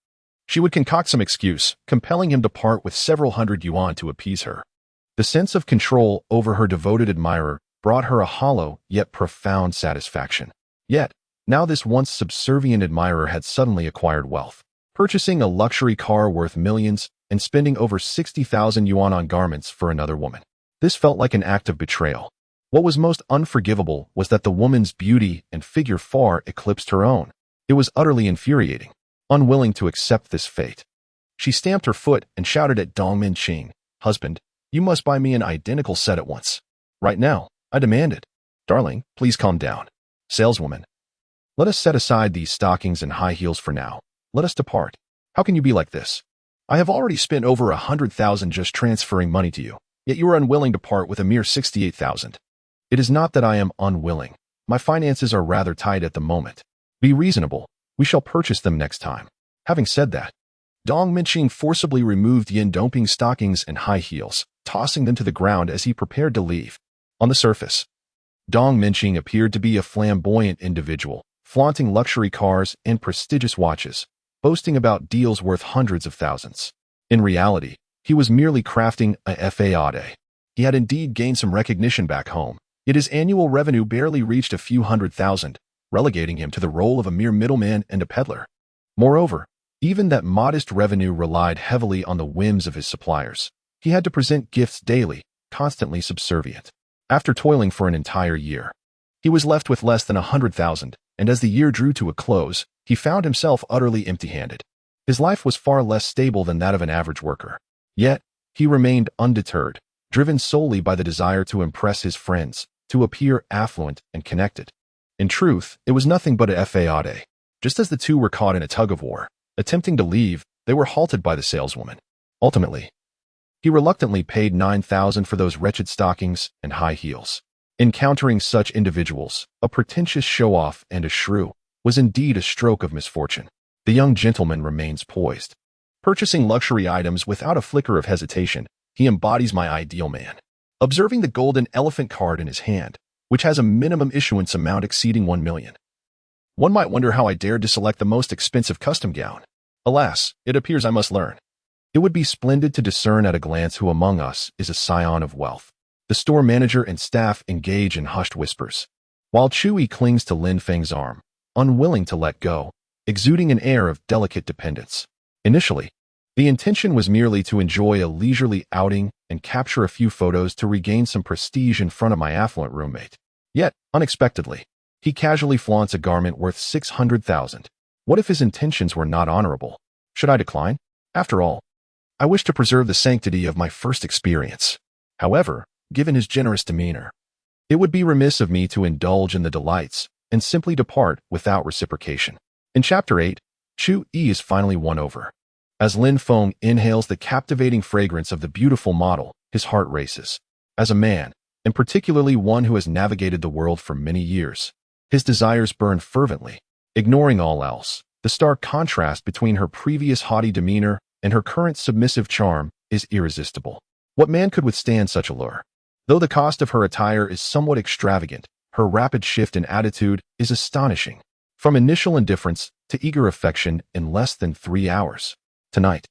Speaker 1: she would concoct some excuse, compelling him to part with several hundred yuan to appease her. The sense of control over her devoted admirer brought her a hollow yet profound satisfaction. Yet, now this once subservient admirer had suddenly acquired wealth, purchasing a luxury car worth millions and spending over 60,000 yuan on garments for another woman. This felt like an act of betrayal. What was most unforgivable was that the woman's beauty and figure far eclipsed her own. It was utterly infuriating. Unwilling to accept this fate, she stamped her foot and shouted at Dong Minqing, "Husband, you must buy me an identical set at once. Right now, I demand it." "Darling, please calm down. Saleswoman, let us set aside these stockings and high heels for now. Let us depart. How can you be like this? I have already spent over 100,000 just transferring money to you, yet you are unwilling to part with a mere 68,000. It is not that I am unwilling. My finances are rather tight at the moment. Be reasonable. We shall purchase them next time." Having said that, Dong Minqing forcibly removed Yin Dongping's stockings and high heels, tossing them to the ground as he prepared to leave. On the surface, Dong Minqing appeared to be a flamboyant individual, flaunting luxury cars and prestigious watches, boasting about deals worth hundreds of thousands. In reality, he was merely crafting a fade. He had indeed gained some recognition back home, yet his annual revenue barely reached a few 100,000, relegating him to the role of a mere middleman and a peddler. Moreover, even that modest revenue relied heavily on the whims of his suppliers. He had to present gifts daily, constantly subservient. After toiling for an entire year, he was left with less than 100,000, and as the year drew to a close, he found himself utterly empty-handed. His life was far less stable than that of an average worker. Yet, he remained undeterred, driven solely by the desire to impress his friends, to appear affluent and connected. In truth, it was nothing but a fade. Just as the two were caught in a tug-of-war, attempting to leave, they were halted by the saleswoman. Ultimately, he reluctantly paid 9,000 for those wretched stockings and high heels. Encountering such individuals, a pretentious show-off and a shrew, was indeed a stroke of misfortune. The young gentleman remains poised. Purchasing luxury items without a flicker of hesitation, he embodies my ideal man. Observing the golden elephant card in his hand, which has a minimum issuance amount exceeding 1 million. One might wonder how I dared to select the most expensive custom gown. Alas, it appears I must learn. It would be splendid to discern at a glance who among us is a scion of wealth. The store manager and staff engage in hushed whispers, while Chui clings to Lin Feng's arm, unwilling to let go, exuding an air of delicate dependence. Initially, the intention was merely to enjoy a leisurely outing and capture a few photos to regain some prestige in front of my affluent roommate. Yet, unexpectedly, He casually flaunts a garment worth 600,000. What if his intentions were not honorable? Should I decline? After all, I wish to preserve the sanctity of my first experience. However, given his generous demeanor, it would be remiss of me to indulge in the delights and simply depart without reciprocation. In Chapter 8, Chu-yi is finally won over. As Lin Feng inhales the captivating fragrance of the beautiful model, his heart races. As a man, and particularly one who has navigated the world for many years, his desires burn fervently. Ignoring all else, the stark contrast between her previous haughty demeanor and her current submissive charm is irresistible. What man could withstand such allure? Though the cost of her attire is somewhat extravagant, her rapid shift in attitude is astonishing. From initial indifference to eager affection in less than 3 hours. Tonight,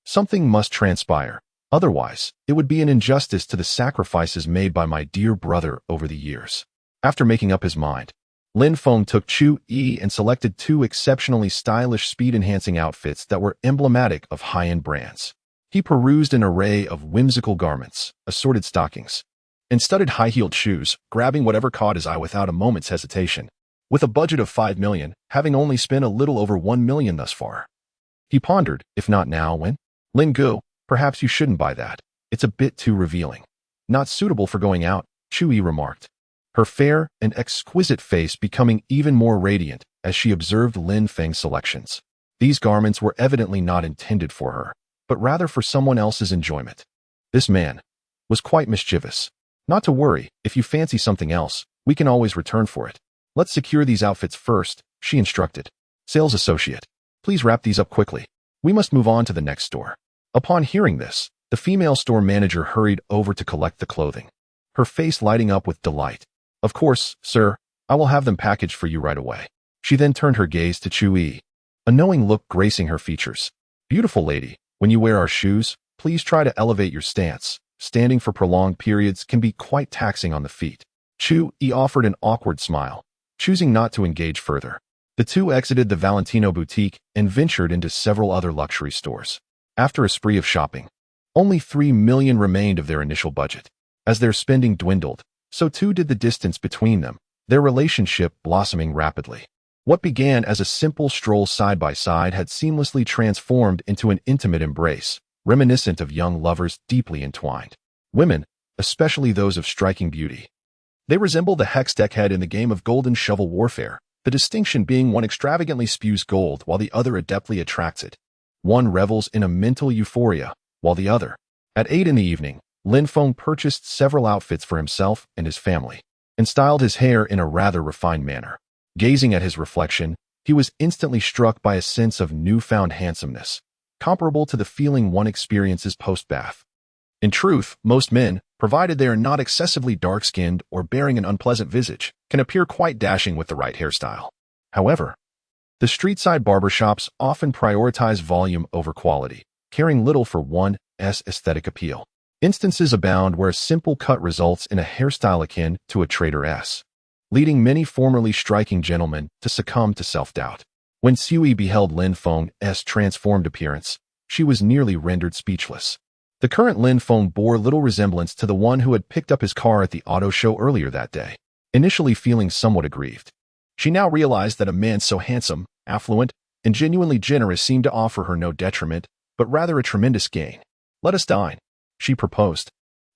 Speaker 1: something must transpire. Otherwise, it would be an injustice to the sacrifices made by my dear brother over the years. After making up his mind, Lin Feng took Chu-yi and selected 2 exceptionally stylish speed-enhancing outfits that were emblematic of high-end brands. He perused an array of whimsical garments, assorted stockings, and studded high-heeled shoes, grabbing whatever caught his eye without a moment's hesitation. With a budget of 5 million, having only spent a little over 1 million thus far. He pondered, if not now, when? Lin Gu, perhaps you shouldn't buy that. It's a bit too revealing. Not suitable for going out, Chu-yi remarked, her fair and exquisite face becoming even more radiant as she observed Lin Feng's selections. These garments were evidently not intended for her, but rather for someone else's enjoyment. This man was quite mischievous. Not to worry, if you fancy something else, we can always return for it. Let's secure these outfits first, she instructed. Sales associate, please wrap these up quickly. We must move on to the next store. Upon hearing this, the female store manager hurried over to collect the clothing, her face lighting up with delight. Of course, sir, I will have them packaged for you right away. She then turned her gaze to Chu-yi, a knowing look gracing her features. Beautiful lady, when you wear our shoes, please try to elevate your stance. Standing for prolonged periods can be quite taxing on the feet. Chu-yi offered an awkward smile, choosing not to engage further. The two exited the Valentino boutique and ventured into several other luxury stores. After a spree of shopping, only 3 million remained of their initial budget. As their spending dwindled, so too did the distance between them, their relationship blossoming rapidly. What began as a simple stroll side by side had seamlessly transformed into an intimate embrace, reminiscent of young lovers deeply entwined. Women, especially those of striking beauty. They resemble the Hextech head in the game of Golden Shovel Warfare, the distinction being one extravagantly spews gold while the other adeptly attracts it. One revels in a mental euphoria, while the other. At 8 in the evening, Lin Feng purchased several outfits for himself and his family, and styled his hair in a rather refined manner. Gazing at his reflection, he was instantly struck by a sense of newfound handsomeness, comparable to the feeling one experiences post-bath. In truth, most men, provided they are not excessively dark-skinned or bearing an unpleasant visage, can appear quite dashing with the right hairstyle. However, the street-side barbershops often prioritize volume over quality, caring little for one's aesthetic appeal. Instances abound where a simple cut results in a hairstyle akin to a Trader S, leading many formerly striking gentlemen to succumb to self-doubt. When Sui beheld Lin Feng's transformed appearance, she was nearly rendered speechless. The current Lin Feng bore little resemblance to the one who had picked up his car at the auto show earlier that day. Initially feeling somewhat aggrieved, she now realized that a man so handsome, affluent, and genuinely generous seemed to offer her no detriment, but rather a tremendous gain. Let us dine, she proposed.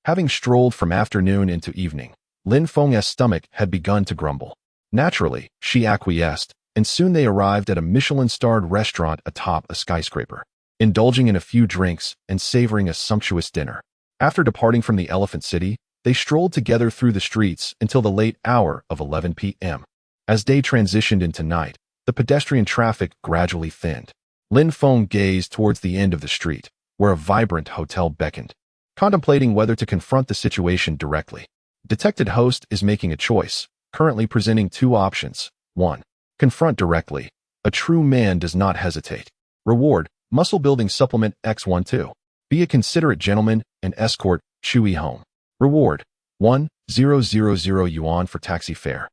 Speaker 1: Having strolled from afternoon into evening, Lin Feng's stomach had begun to grumble. Naturally, she acquiesced, and soon they arrived at a Michelin-starred restaurant atop a skyscraper, indulging in a few drinks and savoring a sumptuous dinner. After departing from the Elephant City, they strolled together through the streets until the late hour of 11 p.m. As day transitioned into night, the pedestrian traffic gradually thinned. Lin Feng gazed towards the end of the street, where a vibrant hotel beckoned, contemplating whether to confront the situation directly. Detected host is making a choice, currently presenting 2 options. 1. Confront directly. A true man does not hesitate. Reward, muscle-building supplement X12. Be a considerate gentleman and escort Chu-yi home. Reward, 1,000 yuan for taxi fare.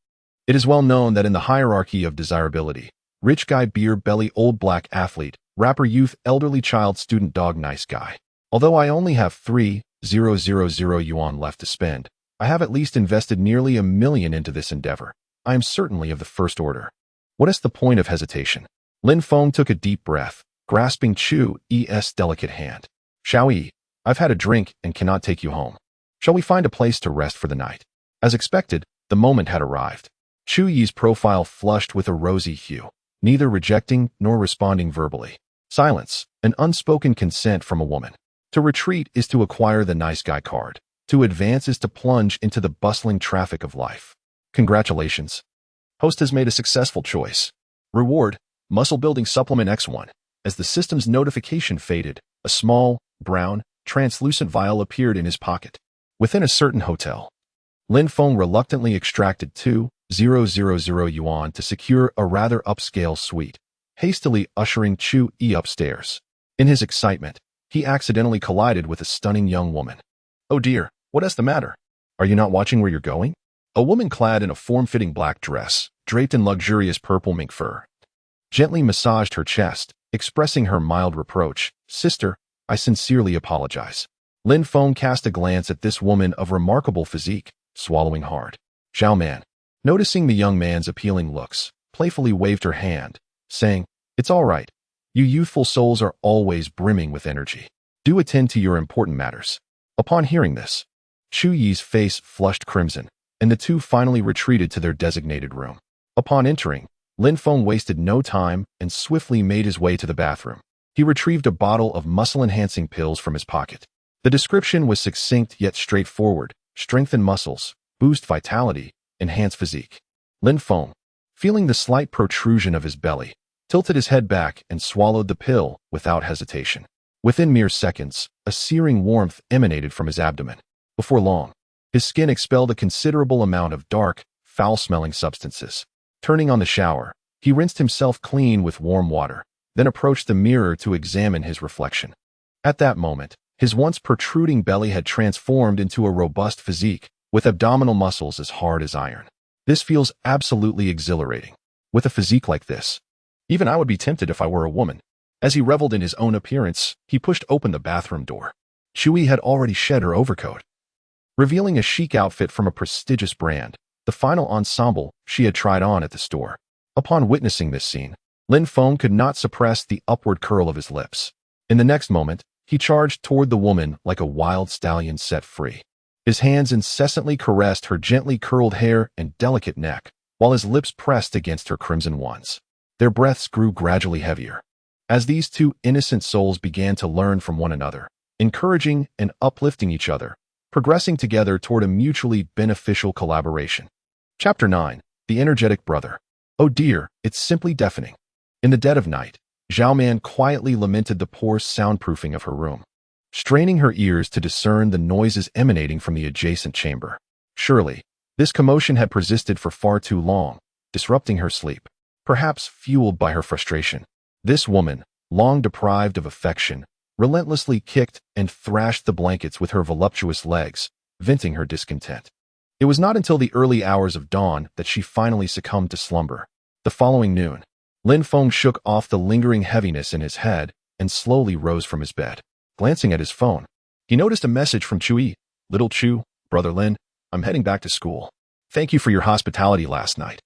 Speaker 1: It is well known that in the hierarchy of desirability, rich guy, beer belly, old black athlete, rapper, youth, elderly child, student, dog, nice guy. Although I only have 3,000 yuan left to spend, I have at least invested nearly 1 million into this endeavor. I am certainly of the first order. What is the point of hesitation? Lin Feng took a deep breath, grasping Chu Yi's delicate hand. Xiao Yi, I've had a drink and cannot take you home. Shall we find a place to rest for the night? As expected, the moment had arrived. Chu Yi's profile flushed with a rosy hue, neither rejecting nor responding verbally. Silence, an unspoken consent from a woman. To retreat is to acquire the nice guy card. To advance is to plunge into the bustling traffic of life. Congratulations. Host has made a successful choice. Reward, Muscle Building Supplement X1. As the system's notification faded, a small, brown, translucent vial appeared in his pocket. Within a certain hotel, Lin Feng reluctantly extracted 2,000 yuan to secure a rather upscale suite, hastily ushering Chu Yi upstairs. In his excitement, he accidentally collided with a stunning young woman. Oh dear, what is the matter? Are you not watching where you're going? A woman clad in a form-fitting black dress, draped in luxurious purple mink fur, gently massaged her chest, expressing her mild reproach. Sister, I sincerely apologize. Lin Feng cast a glance at this woman of remarkable physique, swallowing hard. Zhao Man, noticing the young man's appealing looks, playfully waved her hand, saying, It's all right. You youthful souls are always brimming with energy. Do attend to your important matters. Upon hearing this, Chu Yi's face flushed crimson, and the two finally retreated to their designated room. Upon entering, Lin Feng wasted no time and swiftly made his way to the bathroom. He retrieved a bottle of muscle-enhancing pills from his pocket. The description was succinct yet straightforward: strengthen muscles, boost vitality, enhance physique. Lin Feng, feeling the slight protrusion of his belly, tilted his head back and swallowed the pill without hesitation. Within mere seconds, a searing warmth emanated from his abdomen. Before long, his skin expelled a considerable amount of dark, foul-smelling substances. Turning on the shower, he rinsed himself clean with warm water, then approached the mirror to examine his reflection. At that moment, his once protruding belly had transformed into a robust physique, with abdominal muscles as hard as iron. This feels absolutely exhilarating. With a physique like this, even I would be tempted if I were a woman. As he reveled in his own appearance, he pushed open the bathroom door. Chu Yi had already shed her overcoat, revealing a chic outfit from a prestigious brand, the final ensemble she had tried on at the store. Upon witnessing this scene, Lin Feng could not suppress the upward curl of his lips. In the next moment, he charged toward the woman like a wild stallion set free. His hands incessantly caressed her gently curled hair and delicate neck, while his lips pressed against her crimson ones. Their breaths grew gradually heavier, as these two innocent souls began to learn from one another, encouraging and uplifting each other, progressing together toward a mutually beneficial collaboration. Chapter 9. The Energetic Brother. Oh dear, it's simply deafening. In the dead of night, Zhao Man quietly lamented the poor soundproofing of her room, straining her ears to discern the noises emanating from the adjacent chamber. Surely, this commotion had persisted for far too long, disrupting her sleep. Perhaps fueled by her frustration, this woman, long deprived of affection, relentlessly kicked and thrashed the blankets with her voluptuous legs, venting her discontent. It was not until the early hours of dawn that she finally succumbed to slumber. The following noon, Lin Feng shook off the lingering heaviness in his head and slowly rose from his bed. Glancing at his phone, he noticed a message from Chu Yi. Little Chu, Brother Lin, I'm heading back to school. Thank you for your hospitality last night.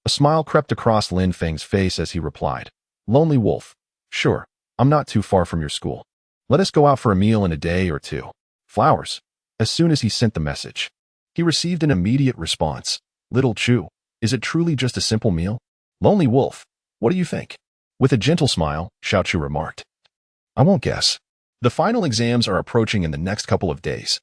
Speaker 1: A smile crept across Lin Feng's face as he replied. Lonely Wolf. Sure, I'm not too far from your school. Let us go out for a meal in a day or two. Flowers. As soon as he sent the message, he received an immediate response. Little Chu, is it truly just a simple meal? Lonely Wolf, what do you think? With a gentle smile, Xiao Chu remarked. I won't guess. The final exams are approaching in the next couple of days,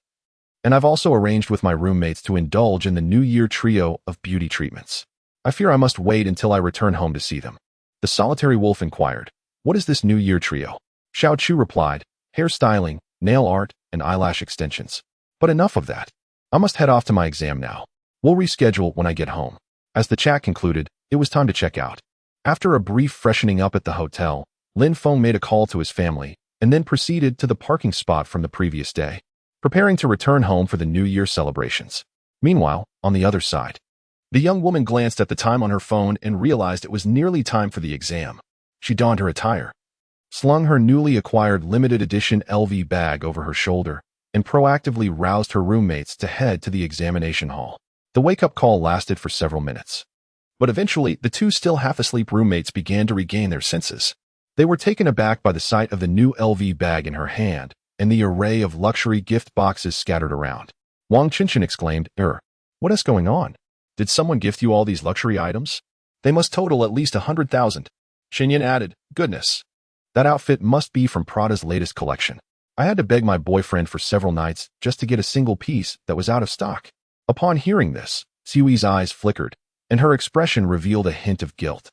Speaker 1: and I've also arranged with my roommates to indulge in the New Year trio of beauty treatments. I fear I must wait until I return home to see them. The solitary wolf inquired, What is this New Year trio? Xiao Chu replied, Hairstyling, nail art, and eyelash extensions. But enough of that. I must head off to my exam now. We'll reschedule when I get home. As the chat concluded, it was time to check out. After a brief freshening up at the hotel, Lin Feng made a call to his family and then proceeded to the parking spot from the previous day, preparing to return home for the New Year celebrations. Meanwhile, on the other side, the young woman glanced at the time on her phone and realized it was nearly time for the exam. She donned her attire, slung her newly acquired limited edition LV bag over her shoulder, and proactively roused her roommates to head to the examination hall. The wake-up call lasted for several minutes. But eventually, the two still half-asleep roommates began to regain their senses. They were taken aback by the sight of the new LV bag in her hand and the array of luxury gift boxes scattered around. Wang Qinshan exclaimed, what is going on? Did someone gift you all these luxury items? They must total at least 100,000. Xinyan added, goodness. That outfit must be from Prada's latest collection. I had to beg my boyfriend for several nights just to get a single piece that was out of stock. Upon hearing this, Xiuyi's eyes flickered, and her expression revealed a hint of guilt.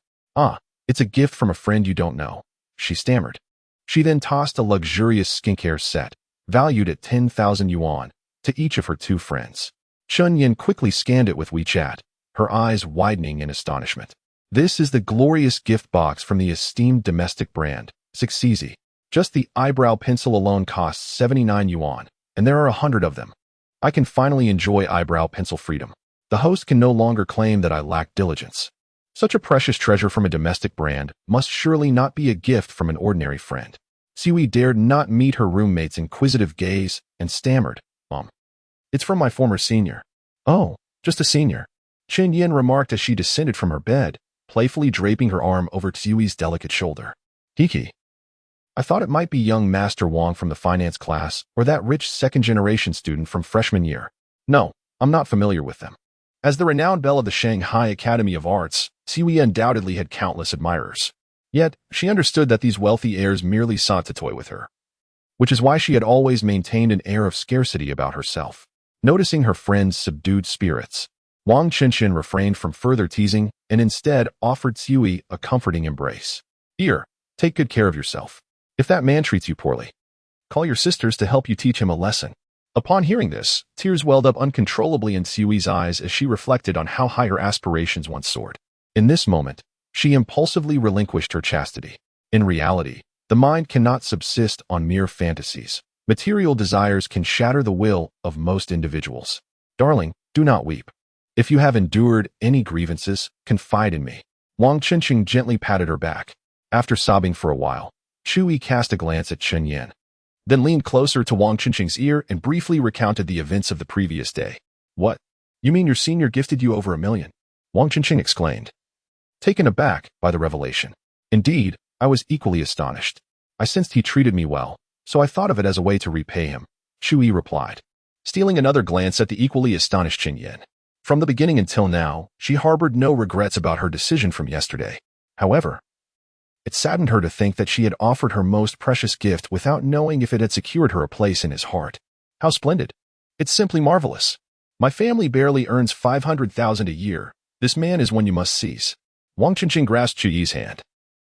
Speaker 1: It's a gift from a friend you don't know, she stammered. She then tossed a luxurious skincare set, valued at 10,000 yuan, to each of her two friends. Chun Yin quickly scanned it with WeChat, her eyes widening in astonishment. This is the glorious gift box from the esteemed domestic brand, Succeezy. Just the eyebrow pencil alone costs 79 yuan, and there are 100 of them. I can finally enjoy eyebrow pencil freedom. The host can no longer claim that I lack diligence. Such a precious treasure from a domestic brand must surely not be a gift from an ordinary friend. Xiuyi dared not meet her roommate's inquisitive gaze and stammered, It's from my former senior. Oh, just a senior. Chen Yin remarked as she descended from her bed, playfully draping her arm over Xiuyi's delicate shoulder. Hiki. I thought it might be young Master Wang from the finance class or that rich second-generation student from freshman year. No, I'm not familiar with them. As the renowned belle of the Shanghai Academy of Arts, Xiuyi undoubtedly had countless admirers. Yet, she understood that these wealthy heirs merely sought to toy with her, which is why she had always maintained an air of scarcity about herself. Noticing her friend's subdued spirits, Wang Qinshan refrained from further teasing and instead offered Xiuyi a comforting embrace. Here, take good care of yourself. If that man treats you poorly, call your sisters to help you teach him a lesson. Upon hearing this, tears welled up uncontrollably in Xiuyi's eyes as she reflected on how high her aspirations once soared. In this moment, she impulsively relinquished her chastity. In reality, the mind cannot subsist on mere fantasies. Material desires can shatter the will of most individuals. Darling, do not weep. If you have endured any grievances, confide in me. Wang Qinshan gently patted her back. After sobbing for a while, Xiuyi cast a glance at Chen Yin, then leaned closer to Wang Qinshan's ear and briefly recounted the events of the previous day. What? You mean your senior gifted you over 1 million? Wang Qinshan exclaimed, taken aback by the revelation. Indeed, I was equally astonished. I sensed he treated me well, so I thought of it as a way to repay him, Xiuyi replied, stealing another glance at the equally astonished Chen Yin. From the beginning until now, she harbored no regrets about her decision from yesterday. However, it saddened her to think that she had offered her most precious gift without knowing if it had secured her a place in his heart. How splendid. It's simply marvelous. My family barely earns 500,000 a year. This man is one you must seize. Wang Qinshan grasped Xiuyi's hand.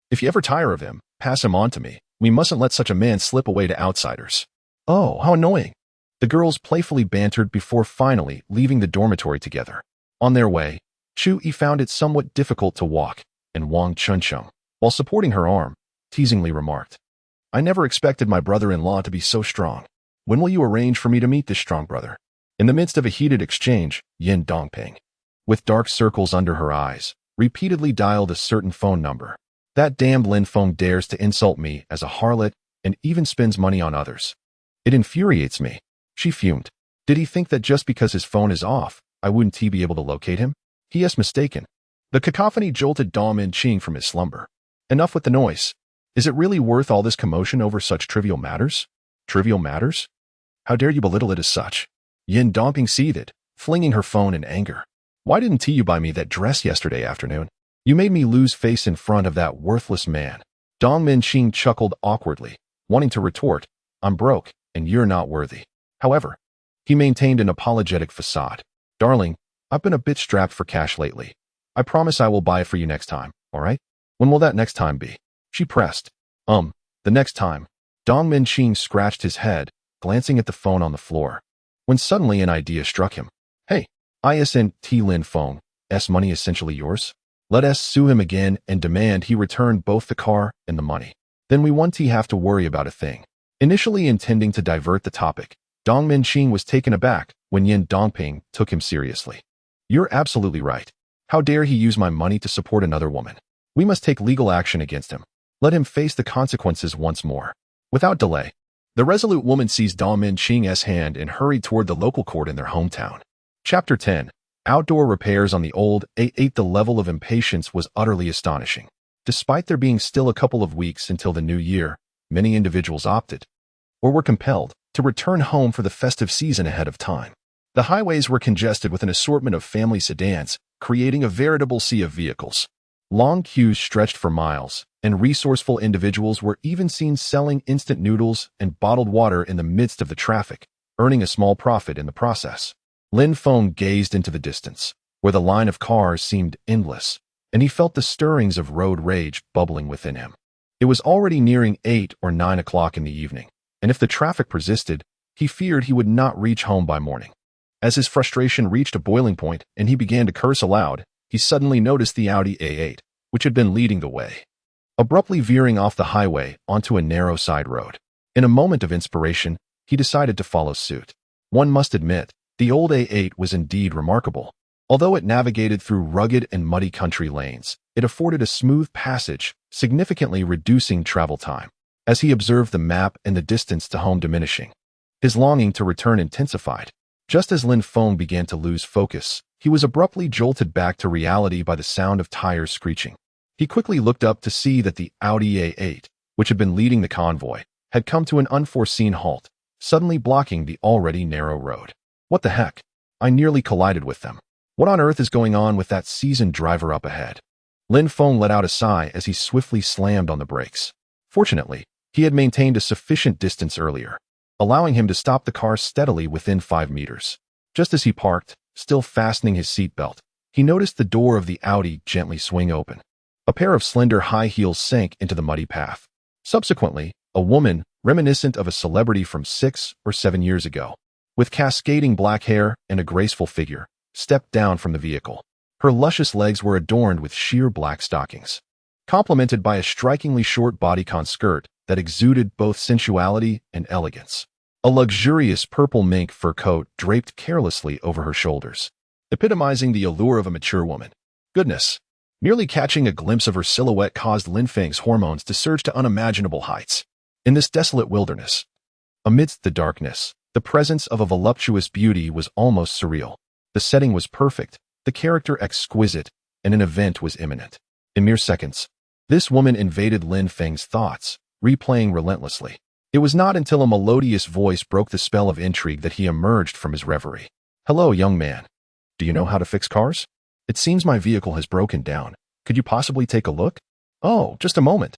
Speaker 1: If you ever tire of him, pass him on to me. We mustn't let such a man slip away to outsiders. Oh, how annoying. The girls playfully bantered before finally leaving the dormitory together. On their way, Xiuyi found it somewhat difficult to walk, and Wang Qinshan, while supporting her arm, teasingly remarked, I never expected my brother-in-law to be so strong. When will you arrange for me to meet this strong brother? In the midst of a heated exchange, Yin Dongping, with dark circles under her eyes, repeatedly dialed a certain phone number. That damned Lin Feng dares to insult me as a harlot and even spends money on others. It infuriates me. She fumed. Did he think that just because his phone is off, I wouldn't be able to locate him? He is mistaken. The cacophony jolted Dong Minqing from his slumber. Enough with the noise. Is it really worth all this commotion over such trivial matters? Trivial matters? How dare you belittle it as such? Yin Dongping seethed, flinging her phone in anger. Why didn't you buy me that dress yesterday afternoon? You made me lose face in front of that worthless man. Dong Minqing chuckled awkwardly, wanting to retort, I'm broke, and you're not worthy. However, he maintained an apologetic facade. Darling, I've been a bit strapped for cash lately. I promise I will buy it for you next time, all right? When will that next time be? She pressed. The next time. Dong Minqing scratched his head, glancing at the phone on the floor, when suddenly an idea struck him. Hey, isn't Lin Feng, money essentially yours? Let us sue him again and demand he return both the car and the money. Then we won't have to worry about a thing. Initially intending to divert the topic, Dong Minqing was taken aback when Yin Dongping took him seriously. You're absolutely right. How dare he use my money to support another woman? We must take legal action against him. Let him face the consequences once more. Without delay, the resolute woman seized Dong Minqing's hand and hurried toward the local court in their hometown. Chapter 10. Outdoor repairs on the old A8. The level of impatience was utterly astonishing. Despite there being still a couple of weeks until the new year, many individuals opted, or were compelled, to return home for the festive season ahead of time. The highways were congested with an assortment of family sedans, creating a veritable sea of vehicles. Long queues stretched for miles, and resourceful individuals were even seen selling instant noodles and bottled water in the midst of the traffic, earning a small profit in the process. Lin Feng gazed into the distance, where the line of cars seemed endless, and he felt the stirrings of road rage bubbling within him. It was already nearing 8 or 9 o'clock in the evening, and if the traffic persisted, he feared he would not reach home by morning. As his frustration reached a boiling point and he began to curse aloud, he suddenly noticed the Audi A8, which had been leading the way, abruptly veering off the highway onto a narrow side road. In a moment of inspiration, he decided to follow suit. One must admit, the old A8 was indeed remarkable. Although it navigated through rugged and muddy country lanes, it afforded a smooth passage, significantly reducing travel time. As he observed the map and the distance to home diminishing, his longing to return intensified. Just as Lin Feng began to lose focus, he was abruptly jolted back to reality by the sound of tires screeching. He quickly looked up to see that the Audi A8, which had been leading the convoy, had come to an unforeseen halt, suddenly blocking the already narrow road. What the heck? I nearly collided with them. What on earth is going on with that seasoned driver up ahead? Lin Feng let out a sigh as he swiftly slammed on the brakes. Fortunately, he had maintained a sufficient distance earlier, allowing him to stop the car steadily within 5 meters. Just as he parked, still fastening his seatbelt, he noticed the door of the Audi gently swing open. A pair of slender high heels sank into the muddy path. Subsequently, a woman, reminiscent of a celebrity from 6 or 7 years ago, with cascading black hair and a graceful figure, stepped down from the vehicle. Her luscious legs were adorned with sheer black stockings, complemented by a strikingly short bodycon skirt that exuded both sensuality and elegance. A luxurious purple mink fur coat draped carelessly over her shoulders, epitomizing the allure of a mature woman. Goodness! Merely catching a glimpse of her silhouette caused Lin Feng's hormones to surge to unimaginable heights. In this desolate wilderness, amidst the darkness, the presence of a voluptuous beauty was almost surreal. The setting was perfect, the character exquisite, and an event was imminent. In mere seconds, this woman invaded Lin Feng's thoughts, replaying relentlessly. It was not until a melodious voice broke the spell of intrigue that he emerged from his reverie. Hello, young man. Do you know how to fix cars? It seems my vehicle has broken down. Could you possibly take a look? Oh, just a moment.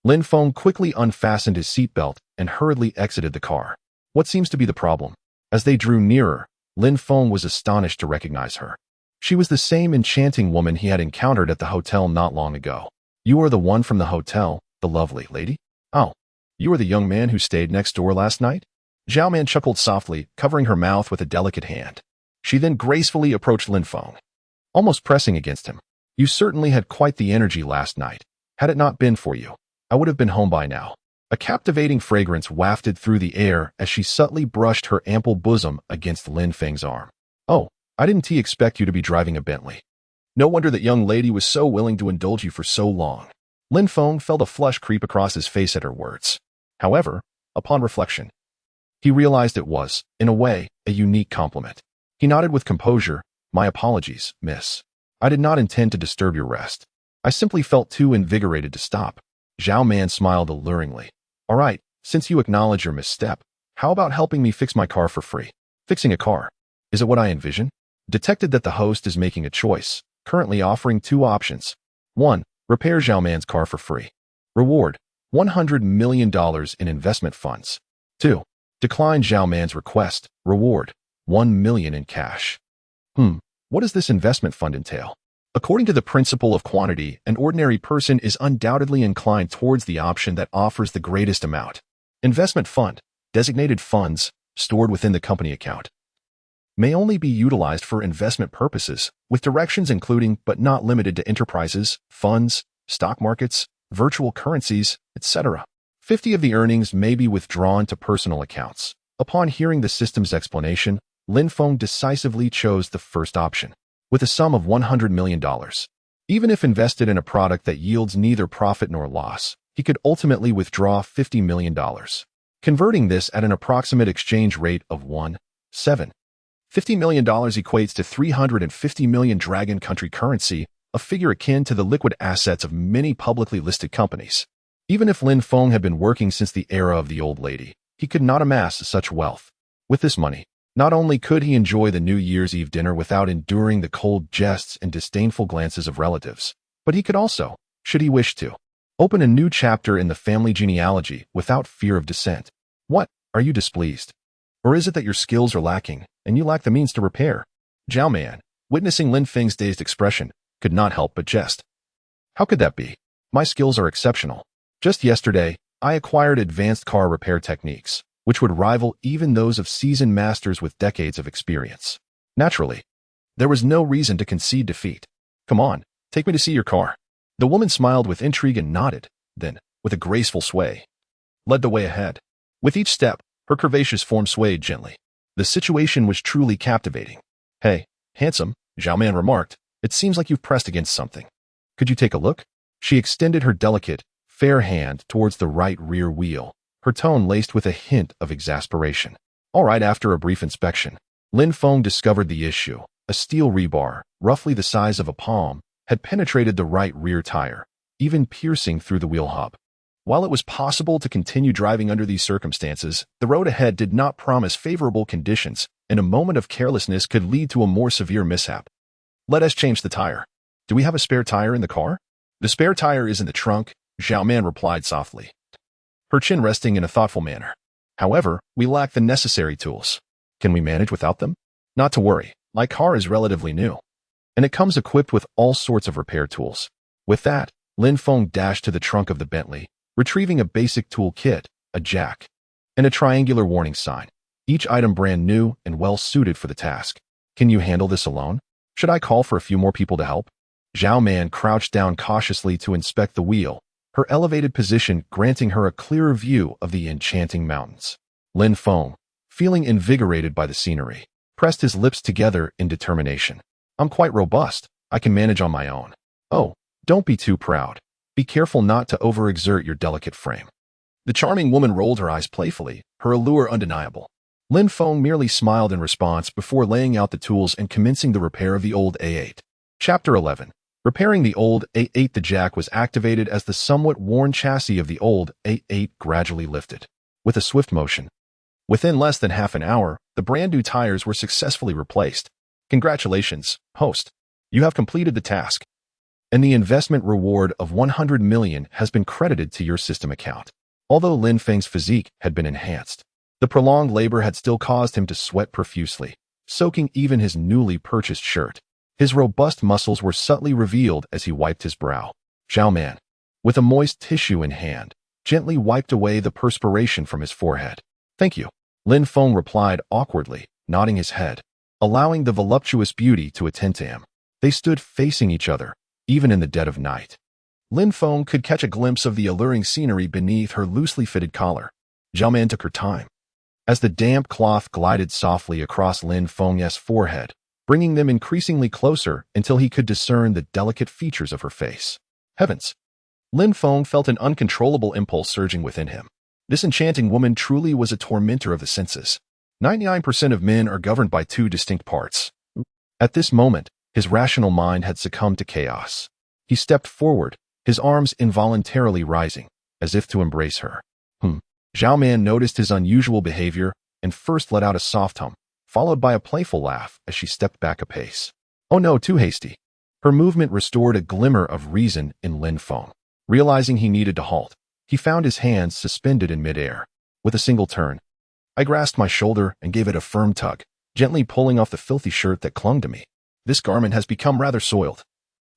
Speaker 1: Lin Feng quickly unfastened his seatbelt and hurriedly exited the car. What seems to be the problem? As they drew nearer, Lin Feng was astonished to recognize her. She was the same enchanting woman he had encountered at the hotel not long ago. You are the one from the hotel, the lovely lady? Oh, you are the young man who stayed next door last night? Zhao Man chuckled softly, covering her mouth with a delicate hand. She then gracefully approached Lin Feng, almost pressing against him. You certainly had quite the energy last night. Had it not been for you, I would have been home by now. A captivating fragrance wafted through the air as she subtly brushed her ample bosom against Lin Feng's arm. Oh, I didn't expect you to be driving a Bentley. No wonder that young lady was so willing to indulge you for so long. Lin Feng felt a flush creep across his face at her words. However, upon reflection, he realized it was, in a way, a unique compliment. He nodded with composure. My apologies, miss. I did not intend to disturb your rest. I simply felt too invigorated to stop. Zhao Man smiled alluringly. All right, since you acknowledge your misstep, how about helping me fix my car for free? Fixing a car. Is it what I envision? Detected that the host is making a choice, currently offering 2 options. 1. Repair Zhao Man's car for free. Reward, $100 million in investment funds. 2. Decline Zhao Man's request. Reward, $1 million in cash. What does this investment fund entail? According to the principle of quantity, an ordinary person is undoubtedly inclined towards the option that offers the greatest amount. Investment fund, designated funds, stored within the company account, may only be utilized for investment purposes, with directions including but not limited to enterprises, funds, stock markets, virtual currencies, etc. 50 of the earnings may be withdrawn to personal accounts. Upon hearing the system's explanation, Lin Feng decisively chose the first option, with a sum of $100 million. Even if invested in a product that yields neither profit nor loss, he could ultimately withdraw $50 million. Converting this at an approximate exchange rate of 1.7 $50 million equates to 350 million Dragon Country currency, a figure akin to the liquid assets of many publicly listed companies. Even if Lin Feng had been working since the era of the old lady, he could not amass such wealth. With this money, not only could he enjoy the New Year's Eve dinner without enduring the cold jests and disdainful glances of relatives, but he could also, should he wish to, open a new chapter in the family genealogy without fear of dissent. What? Are you displeased? Or is it that your skills are lacking, and you lack the means to repair? Zhao Man, witnessing Lin Feng's dazed expression, could not help but jest. How could that be? My skills are exceptional. Just yesterday, I acquired advanced car repair techniques, which would rival even those of seasoned masters with decades of experience. Naturally, there was no reason to concede defeat. Come on, take me to see your car. The woman smiled with intrigue and nodded, then, with a graceful sway, led the way ahead. With each step, her curvaceous form swayed gently. The situation was truly captivating. Hey, handsome, Zhao Man remarked, it seems like you've pressed against something. Could you take a look? She extended her delicate, fair hand towards the right rear wheel, her tone laced with a hint of exasperation. All right, after a brief inspection, Lin Feng discovered the issue. A steel rebar, roughly the size of a palm, had penetrated the right rear tire, even piercing through the wheel hub. While it was possible to continue driving under these circumstances, the road ahead did not promise favorable conditions, and a moment of carelessness could lead to a more severe mishap. Let us change the tire. Do we have a spare tire in the car? The spare tire is in the trunk, Zhao Man replied softly, her chin resting in a thoughtful manner. However, we lack the necessary tools. Can we manage without them? Not to worry, my car is relatively new, and it comes equipped with all sorts of repair tools. With that, Lin Feng dashed to the trunk of the Bentley, retrieving a basic tool kit, a jack, and a triangular warning sign, each item brand new and well suited for the task. Can you handle this alone? Should I call for a few more people to help? Zhao Man crouched down cautiously to inspect the wheel, her elevated position granting her a clearer view of the enchanting mountains. Lin Feng, feeling invigorated by the scenery, pressed his lips together in determination. I'm quite robust. I can manage on my own. Oh, don't be too proud. Be careful not to overexert your delicate frame. The charming woman rolled her eyes playfully, her allure undeniable. Lin Feng merely smiled in response before laying out the tools and commencing the repair of the old A8. Chapter 11. Repairing the old A8. The jack was activated as the somewhat worn chassis of the old A8 gradually lifted. With a swift motion, within less than half an hour, the brand new tires were successfully replaced. Congratulations, host. You have completed the task, and the investment reward of 100 million has been credited to your system account. Although Lin Feng's physique had been enhanced, the prolonged labor had still caused him to sweat profusely, soaking even his newly purchased shirt. His robust muscles were subtly revealed as he wiped his brow. Zhao Man, with a moist tissue in hand, gently wiped away the perspiration from his forehead. Thank you, Lin Feng replied awkwardly, nodding his head, allowing the voluptuous beauty to attend to him. They stood facing each other, even in the dead of night. Lin Feng could catch a glimpse of the alluring scenery beneath her loosely fitted collar. Zhao Man took her time, as the damp cloth glided softly across Lin Feng's forehead, bringing them increasingly closer until he could discern the delicate features of her face. Heavens! Lin Feng felt an uncontrollable impulse surging within him. This enchanting woman truly was a tormentor of the senses. 99% of men are governed by two distinct parts. At this moment, his rational mind had succumbed to chaos. He stepped forward, his arms involuntarily rising, as if to embrace her. Zhao Man noticed his unusual behavior and first let out a soft hum, followed by a playful laugh as she stepped back a pace. Oh no, too hasty. Her movement restored a glimmer of reason in Lin Feng. Realizing he needed to halt, he found his hands suspended in midair. With a single turn, I grasped my shoulder and gave it a firm tug, gently pulling off the filthy shirt that clung to me. This garment has become rather soiled.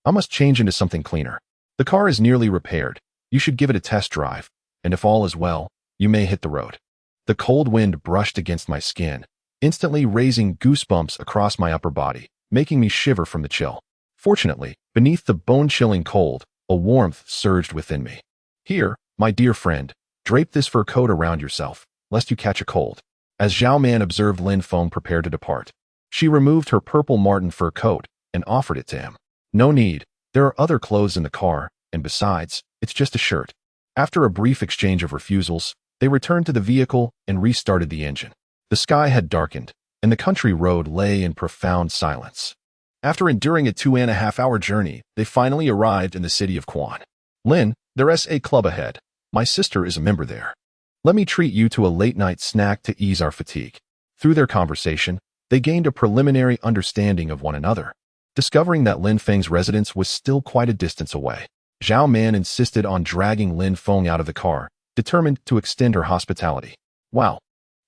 Speaker 1: I must change into something cleaner. The car is nearly repaired. You should give it a test drive, and if all is well, you may hit the road. The cold wind brushed against my skin, instantly raising goosebumps across my upper body, making me shiver from the chill. Fortunately, beneath the bone-chilling cold, a warmth surged within me. Here, my dear friend, drape this fur coat around yourself, lest you catch a cold. As Zhao Man observed Lin Feng prepare to depart, she removed her purple marten fur coat and offered it to him. No need, there are other clothes in the car, and besides, it's just a shirt. After a brief exchange of refusals, they returned to the vehicle and restarted the engine. The sky had darkened, and the country road lay in profound silence. After enduring a 2.5-hour journey, they finally arrived in the city of Quan. Lin, there's a club ahead. My sister is a member there. Let me treat you to a late-night snack to ease our fatigue. Through their conversation, they gained a preliminary understanding of one another. Discovering that Lin Feng's residence was still quite a distance away, Zhao Man insisted on dragging Lin Feng out of the car, determined to extend her hospitality. Wow,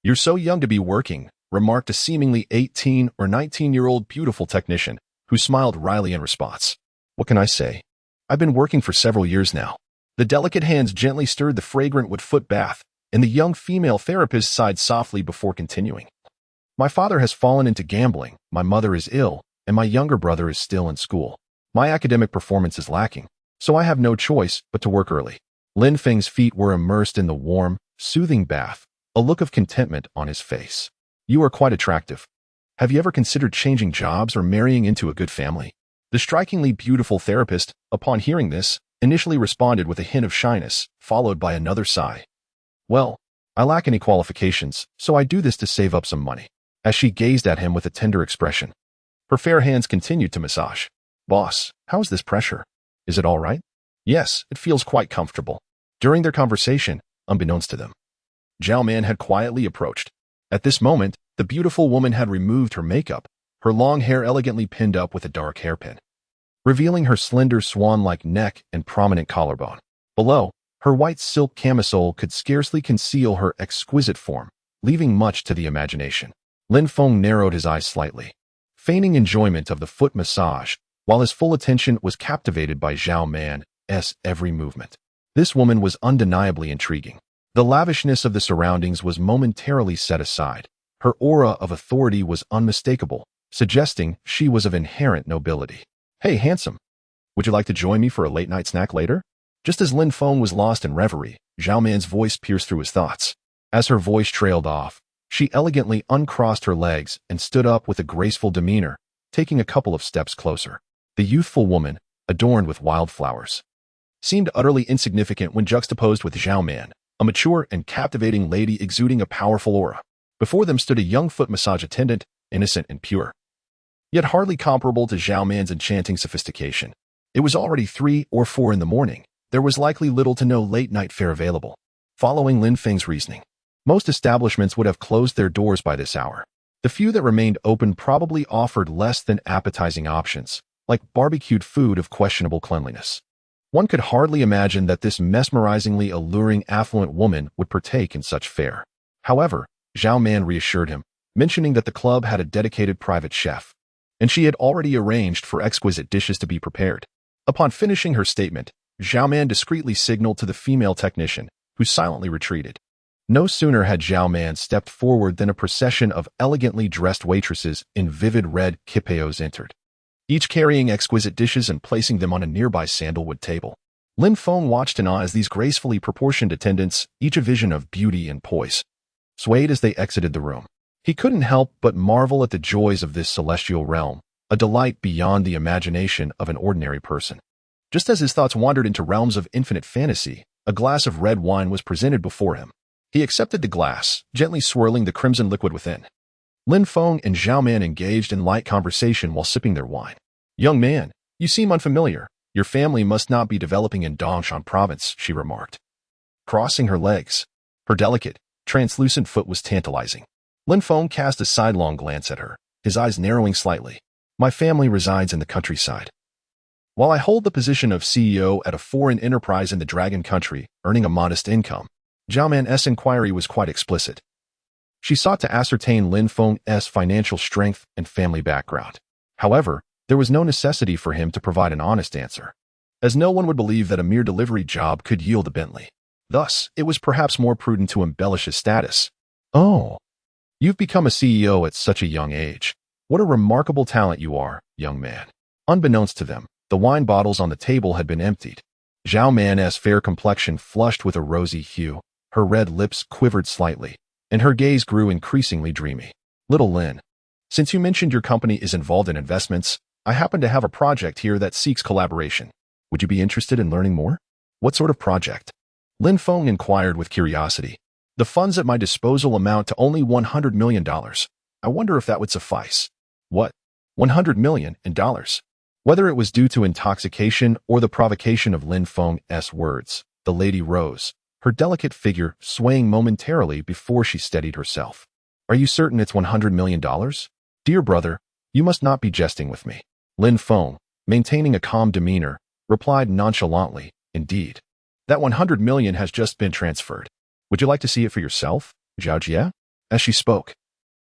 Speaker 1: you're so young to be working, remarked a seemingly 18 or 19-year-old beautiful technician, who smiled wryly in response. What can I say? I've been working for several years now. The delicate hands gently stirred the fragrant wood-foot bath, and the young female therapist sighed softly before continuing. My father has fallen into gambling, my mother is ill, and my younger brother is still in school. My academic performance is lacking, so I have no choice but to work early. Lin Feng's feet were immersed in the warm, soothing bath, a look of contentment on his face. You are quite attractive. Have you ever considered changing jobs or marrying into a good family? The strikingly beautiful therapist, upon hearing this, initially responded with a hint of shyness, followed by another sigh. Well, I lack any qualifications, so I do this to save up some money. As she gazed at him with a tender expression, her fair hands continued to massage. Boss, how is this pressure? Is it all right? Yes, it feels quite comfortable. During their conversation, unbeknownst to them, Zhao Man had quietly approached. At this moment, the beautiful woman had removed her makeup, her long hair elegantly pinned up with a dark hairpin, revealing her slender swan-like neck and prominent collarbone. Below, her white silk camisole could scarcely conceal her exquisite form, leaving much to the imagination. Lin Feng narrowed his eyes slightly, feigning enjoyment of the foot massage, while his full attention was captivated by Zhao Man's every movement. This woman was undeniably intriguing. The lavishness of the surroundings was momentarily set aside. Her aura of authority was unmistakable, suggesting she was of inherent nobility. Hey, handsome. Would you like to join me for a late-night snack later? Just as Lin Feng was lost in reverie, Zhao Man's voice pierced through his thoughts. As her voice trailed off, she elegantly uncrossed her legs and stood up with a graceful demeanor, taking a couple of steps closer. The youthful woman, adorned with wildflowers, seemed utterly insignificant when juxtaposed with Zhao Man, a mature and captivating lady exuding a powerful aura. Before them stood a young foot massage attendant, innocent and pure, yet hardly comparable to Zhao Man's enchanting sophistication. It was already 3 or 4 in the morning. There was likely little to no late-night fare available. Following Lin Feng's reasoning, most establishments would have closed their doors by this hour. The few that remained open probably offered less than appetizing options, like barbecued food of questionable cleanliness. One could hardly imagine that this mesmerizingly alluring affluent woman would partake in such fare. However, Zhao Man reassured him, mentioning that the club had a dedicated private chef, and she had already arranged for exquisite dishes to be prepared. Upon finishing her statement, Zhao Man discreetly signaled to the female technician, who silently retreated. No sooner had Zhao Man stepped forward than a procession of elegantly dressed waitresses in vivid red kipeos entered, each carrying exquisite dishes and placing them on a nearby sandalwood table. Lin Feng watched in awe as these gracefully proportioned attendants, each a vision of beauty and poise, swayed as they exited the room. He couldn't help but marvel at the joys of this celestial realm, a delight beyond the imagination of an ordinary person. Just as his thoughts wandered into realms of infinite fantasy, a glass of red wine was presented before him. He accepted the glass, gently swirling the crimson liquid within. Lin Feng and Zhao Man engaged in light conversation while sipping their wine. Young man, you seem unfamiliar. Your family must not be developing in Dongshan province, she remarked, crossing her legs. Her delicate, translucent foot was tantalizing. Lin Feng cast a sidelong glance at her, his eyes narrowing slightly. My family resides in the countryside. While I hold the position of CEO at a foreign enterprise in the Dragon Country, earning a modest income, Zhao Man's inquiry was quite explicit. She sought to ascertain Lin Feng's financial strength and family background. However, there was no necessity for him to provide an honest answer, as no one would believe that a mere delivery job could yield a Bentley. Thus, it was perhaps more prudent to embellish his status. Oh, you've become a CEO at such a young age. What a remarkable talent you are, young man. Unbeknownst to them, the wine bottles on the table had been emptied. Zhao Man's fair complexion flushed with a rosy hue, her red lips quivered slightly, and her gaze grew increasingly dreamy. Little Lin, since you mentioned your company is involved in investments, I happen to have a project here that seeks collaboration. Would you be interested in learning more? What sort of project? Lin Feng inquired with curiosity. The funds at my disposal amount to only $100 million. I wonder if that would suffice. What? $100 million in dollars. Whether it was due to intoxication or the provocation of Lin Feng's words, the lady rose, her delicate figure swaying momentarily before she steadied herself. Are you certain it's $100 million? Dear brother, you must not be jesting with me. Lin Feng, maintaining a calm demeanor, replied nonchalantly, indeed. That $100 million has just been transferred. Would you like to see it for yourself, Zhao Jie? As she spoke,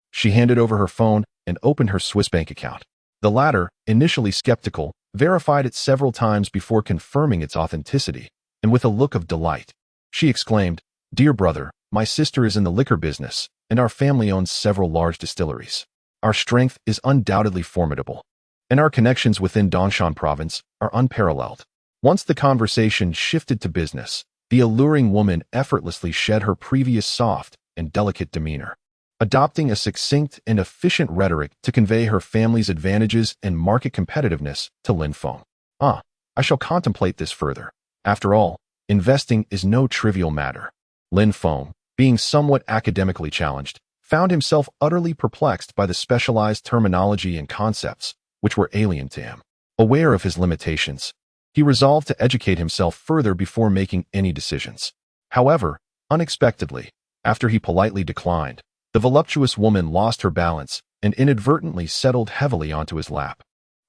Speaker 1: she handed over her phone and opened her Swiss bank account. The latter, initially skeptical, verified it several times before confirming its authenticity, and with a look of delight, she exclaimed, Dear brother, my sister is in the liquor business, and our family owns several large distilleries. Our strength is undoubtedly formidable, and our connections within Dongshan province are unparalleled. Once the conversation shifted to business, the alluring woman effortlessly shed her previous soft and delicate demeanor, adopting a succinct and efficient rhetoric to convey her family's advantages and market competitiveness to Lin Feng. I shall contemplate this further. After all, investing is no trivial matter. Lin Feng, being somewhat academically challenged, found himself utterly perplexed by the specialized terminology and concepts which were alien to him. Aware of his limitations, he resolved to educate himself further before making any decisions. However, unexpectedly, after he politely declined, the voluptuous woman lost her balance and inadvertently settled heavily onto his lap,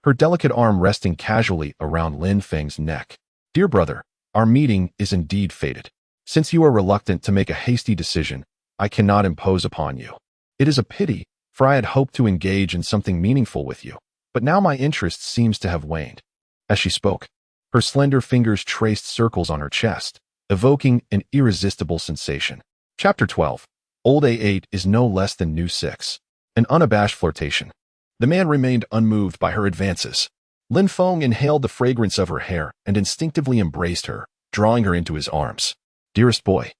Speaker 1: her delicate arm resting casually around Lin Feng's neck. Dear brother, our meeting is indeed fated. Since you are reluctant to make a hasty decision, I cannot impose upon you. It is a pity, for I had hoped to engage in something meaningful with you, but now my interest seems to have waned. As she spoke, her slender fingers traced circles on her chest, evoking an irresistible sensation. Chapter 12. Old A8 is no less than new 6. An unabashed flirtation. The man remained unmoved by her advances. Lin Feng inhaled the fragrance of her hair and instinctively embraced her, drawing her into his arms. Dearest boy,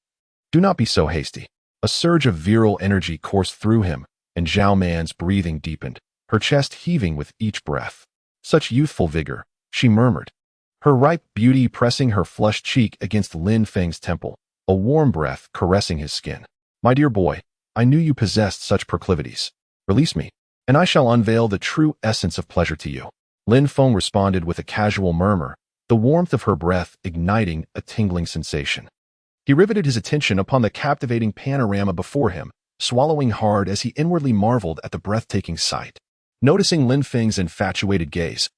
Speaker 1: do not be so hasty. A surge of virile energy coursed through him, and Zhao Man's breathing deepened, her chest heaving with each breath. Such youthful vigor, she murmured, her ripe beauty pressing her flushed cheek against Lin Feng's temple, a warm breath caressing his skin. My dear boy, I knew you possessed such proclivities. Release me, and I shall unveil the true essence of pleasure to you. Lin Feng responded with a casual murmur, the warmth of her breath igniting a tingling sensation. He riveted his attention upon the captivating panorama before him, swallowing hard as he inwardly marveled at the breathtaking sight. Noticing Lin Feng's infatuated gaze,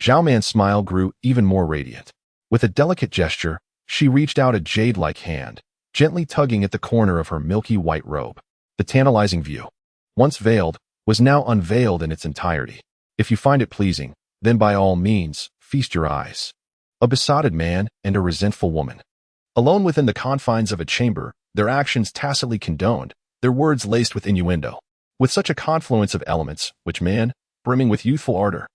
Speaker 1: Zhao Man's smile grew even more radiant. With a delicate gesture, she reached out a jade-like hand, gently tugging at the corner of her milky white robe. The tantalizing view, once veiled, was now unveiled in its entirety. If you find it pleasing, then by all means, feast your eyes. A besotted man and a resentful woman, alone within the confines of a chamber, their actions tacitly condoned, their words laced with innuendo. With such a confluence of elements, which man, brimming with youthful ardor,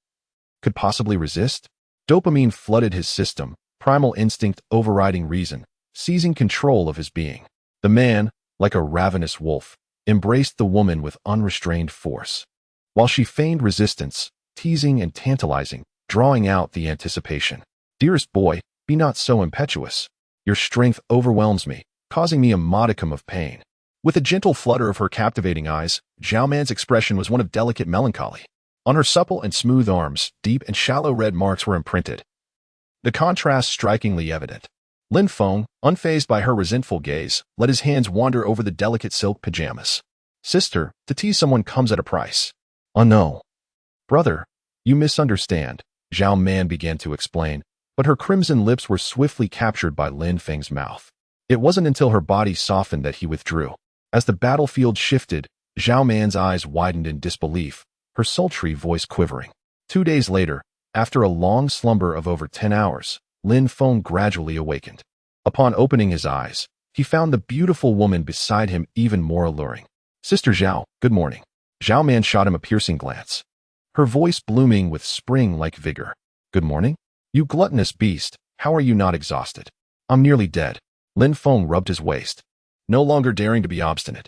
Speaker 1: could possibly resist? Dopamine flooded his system, primal instinct overriding reason, seizing control of his being. The man, like a ravenous wolf, embraced the woman with unrestrained force, while she feigned resistance, teasing and tantalizing, drawing out the anticipation. Dearest boy, be not so impetuous. Your strength overwhelms me, causing me a modicum of pain. With a gentle flutter of her captivating eyes, Zhao Man's expression was one of delicate melancholy. On her supple and smooth arms, deep and shallow red marks were imprinted, the contrast strikingly evident. Lin Feng, unfazed by her resentful gaze, let his hands wander over the delicate silk pajamas. Sister, to tease someone comes at a price. Oh no. Brother, you misunderstand, Zhao Man began to explain, but her crimson lips were swiftly captured by Lin Feng's mouth. It wasn't until her body softened that he withdrew. As the battlefield shifted, Zhao Man's eyes widened in disbelief, her sultry voice quivering. 2 days later, after a long slumber of over 10 hours, Lin Feng gradually awakened. Upon opening his eyes, he found the beautiful woman beside him even more alluring. Sister Zhao, good morning. Zhao Man shot him a piercing glance, her voice blooming with spring-like vigor. Good morning? You gluttonous beast, how are you not exhausted? I'm nearly dead. Lin Feng rubbed his waist, no longer daring to be obstinate.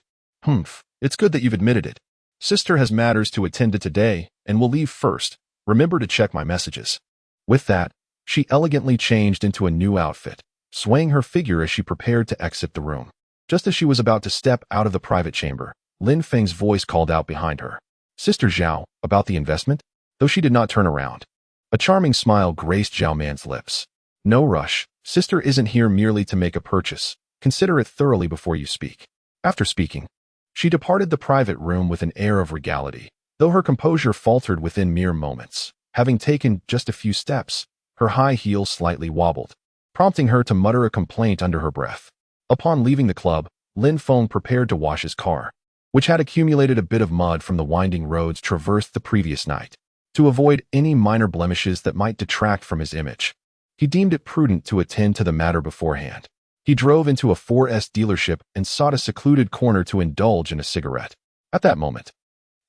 Speaker 1: It's good that you've admitted it. Sister has matters to attend to today and will leave first. Remember to check my messages. With that, she elegantly changed into a new outfit, swaying her figure as she prepared to exit the room. Just as she was about to step out of the private chamber, Lin Feng's voice called out behind her. Sister Zhao, about the investment? Though she did not turn around. A charming smile graced Zhao Man's lips. No rush. Sister isn't here merely to make a purchase. Consider it thoroughly before you speak. After speaking, she departed the private room with an air of regality, though her composure faltered within mere moments. Having taken just a few steps, her high heels slightly wobbled, prompting her to mutter a complaint under her breath. Upon leaving the club, Lin Feng prepared to wash his car, which had accumulated a bit of mud from the winding roads traversed the previous night. To avoid any minor blemishes that might detract from his image, he deemed it prudent to attend to the matter beforehand. He drove into a 4S dealership and sought a secluded corner to indulge in a cigarette. At that moment,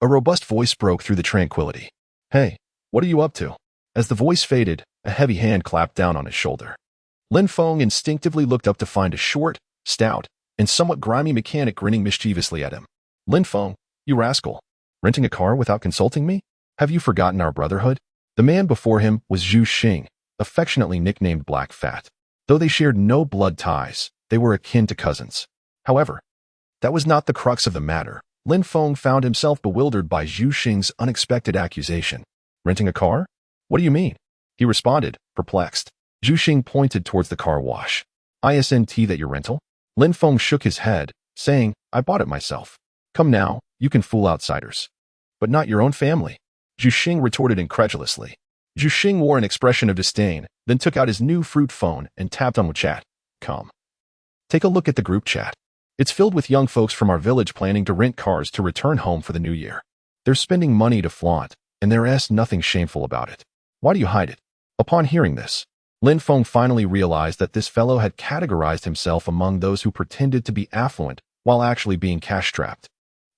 Speaker 1: a robust voice broke through the tranquility. Hey, what are you up to? As the voice faded, a heavy hand clapped down on his shoulder. Lin Feng instinctively looked up to find a short, stout, and somewhat grimy mechanic grinning mischievously at him. Lin Feng, you rascal. Renting a car without consulting me? Have you forgotten our brotherhood? The man before him was Zhu Xing, affectionately nicknamed Black Fat. Though they shared no blood ties, they were akin to cousins. However, that was not the crux of the matter. Lin Feng found himself bewildered by Zhu Xing's unexpected accusation. Renting a car? What do you mean? He responded, perplexed. Zhu Xing pointed towards the car wash. Isn't that your rental? Lin Feng shook his head, saying, I bought it myself. Come now, you can fool outsiders. But not your own family. Zhu Xing retorted incredulously. Zhu Xing wore an expression of disdain, then took out his new fruit phone and tapped on WeChat. Come. Take a look at the group chat. It's filled with young folks from our village planning to rent cars to return home for the new year. They're spending money to flaunt, and there's nothing shameful about it. Why do you hide it? Upon hearing this, Lin Feng finally realized that this fellow had categorized himself among those who pretended to be affluent while actually being cash-strapped.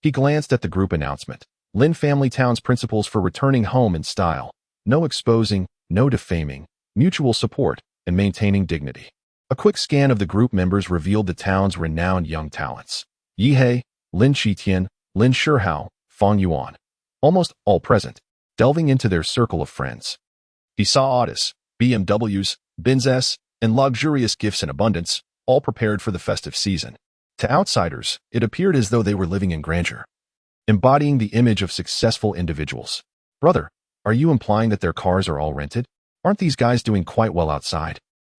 Speaker 1: He glanced at the group announcement. Lin Family Town's principles for returning home in style. No exposing, no defaming, mutual support, and maintaining dignity. A quick scan of the group members revealed the town's renowned young talents. Yi He, Lin Qitian, Lin Shihao, Fang Yuan. Almost all present, delving into their circle of friends. He saw Autos, BMWs, Benzes, and luxurious gifts in abundance, all prepared for the festive season. To outsiders, it appeared as though they were living in grandeur, embodying the image of successful individuals. Brother, are you implying that their cars are all rented? Aren't these guys doing quite well outside?